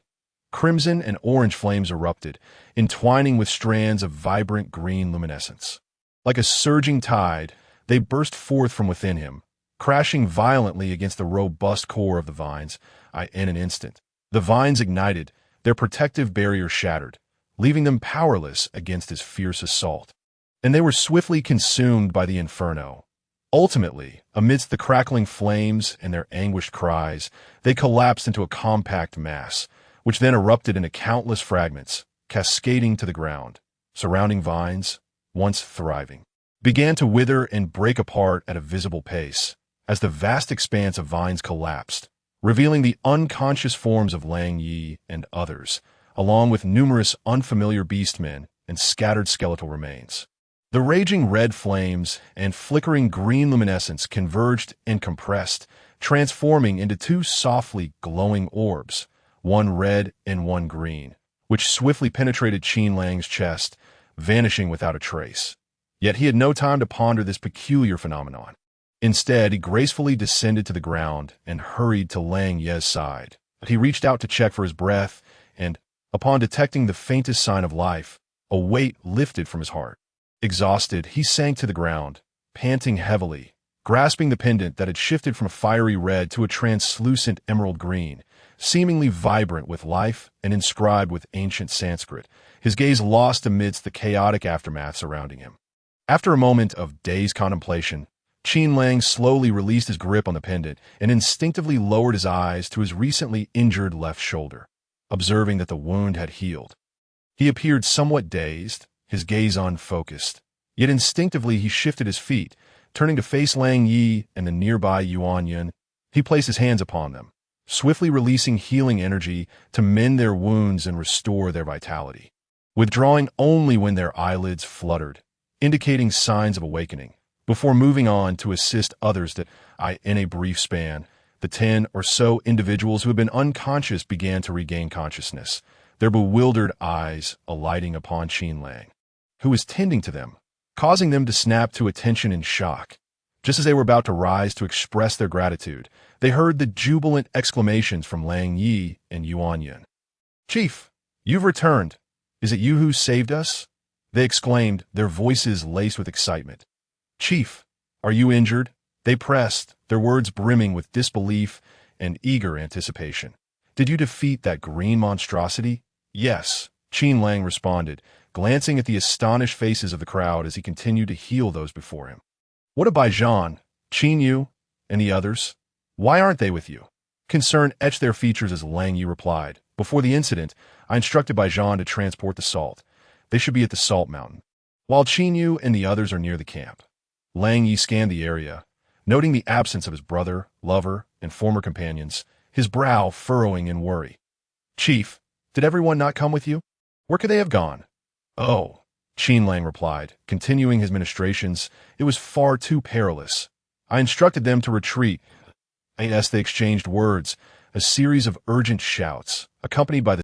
Crimson and orange flames erupted, entwining with strands of vibrant green luminescence. Like a surging tide, they burst forth from within him, crashing violently against the robust core of the vines. In an instant, the vines ignited, their protective barrier shattered, leaving them powerless against his fierce assault. And they were swiftly consumed by the inferno. Ultimately, amidst the crackling flames and their anguished cries, they collapsed into a compact mass, which then erupted into countless fragments, cascading to the ground. Surrounding vines, once thriving, began to wither and break apart at a visible pace, as the vast expanse of vines collapsed, revealing the unconscious forms of Lang Yi and others, along with numerous unfamiliar beastmen and scattered skeletal remains. The raging red flames and flickering green luminescence converged and compressed, transforming into two softly glowing orbs, one red and one green, which swiftly penetrated Qin Lang's chest, vanishing without a trace. Yet he had no time to ponder this peculiar phenomenon. Instead, he gracefully descended to the ground and hurried to Lang Ye's side. He reached out to check for his breath, and, upon detecting the faintest sign of life, a weight lifted from his heart. Exhausted, he sank to the ground, panting heavily, grasping the pendant that had shifted from a fiery red to a translucent emerald green, seemingly vibrant with life and inscribed with ancient Sanskrit, his gaze lost amidst the chaotic aftermath surrounding him. After a moment of dazed contemplation, Qin Lang slowly released his grip on the pendant and instinctively lowered his eyes to his recently injured left shoulder, observing that the wound had healed. He appeared somewhat dazed, his gaze unfocused, yet instinctively he shifted his feet, turning to face Lang Yi and the nearby Yuan Lang. He placed his hands upon them, swiftly releasing healing energy to mend their wounds and restore their vitality, withdrawing only when their eyelids fluttered, indicating signs of awakening, before moving on to assist others in a brief span. The 10 or so individuals who had been unconscious began to regain consciousness, their bewildered eyes alighting upon Qin Lang, who was tending to them, causing them to snap to attention in shock. Just as they were about to rise to express their gratitude, they heard the jubilant exclamations from Lang Yi and Yuan Lang. "Chief, you've returned. Is it you who saved us?" They exclaimed, their voices laced with excitement. "Chief, are you injured?" They pressed, their words brimming with disbelief and eager anticipation. "Did you defeat that green monstrosity?" "Yes," Qin Lang responded, glancing at the astonished faces of the crowd as he continued to heal those before him. "What of Baijian, Qin Yu, and the others? Why aren't they with you?" Concern etched their features as Lang Yi replied, "Before the incident, I instructed Baijian to transport the salt. They should be at the salt mountain, while Qin Yu and the others are near the camp." Lang Yi scanned the area, noting the absence of his brother, lover, and former companions, his brow furrowing in worry. "Chief, did everyone not come with you? Where could they have gone?" "Oh," Qin Lang replied, continuing his ministrations, "it was far too perilous. I instructed them to retreat." As they exchanged words, a series of urgent shouts, accompanied by the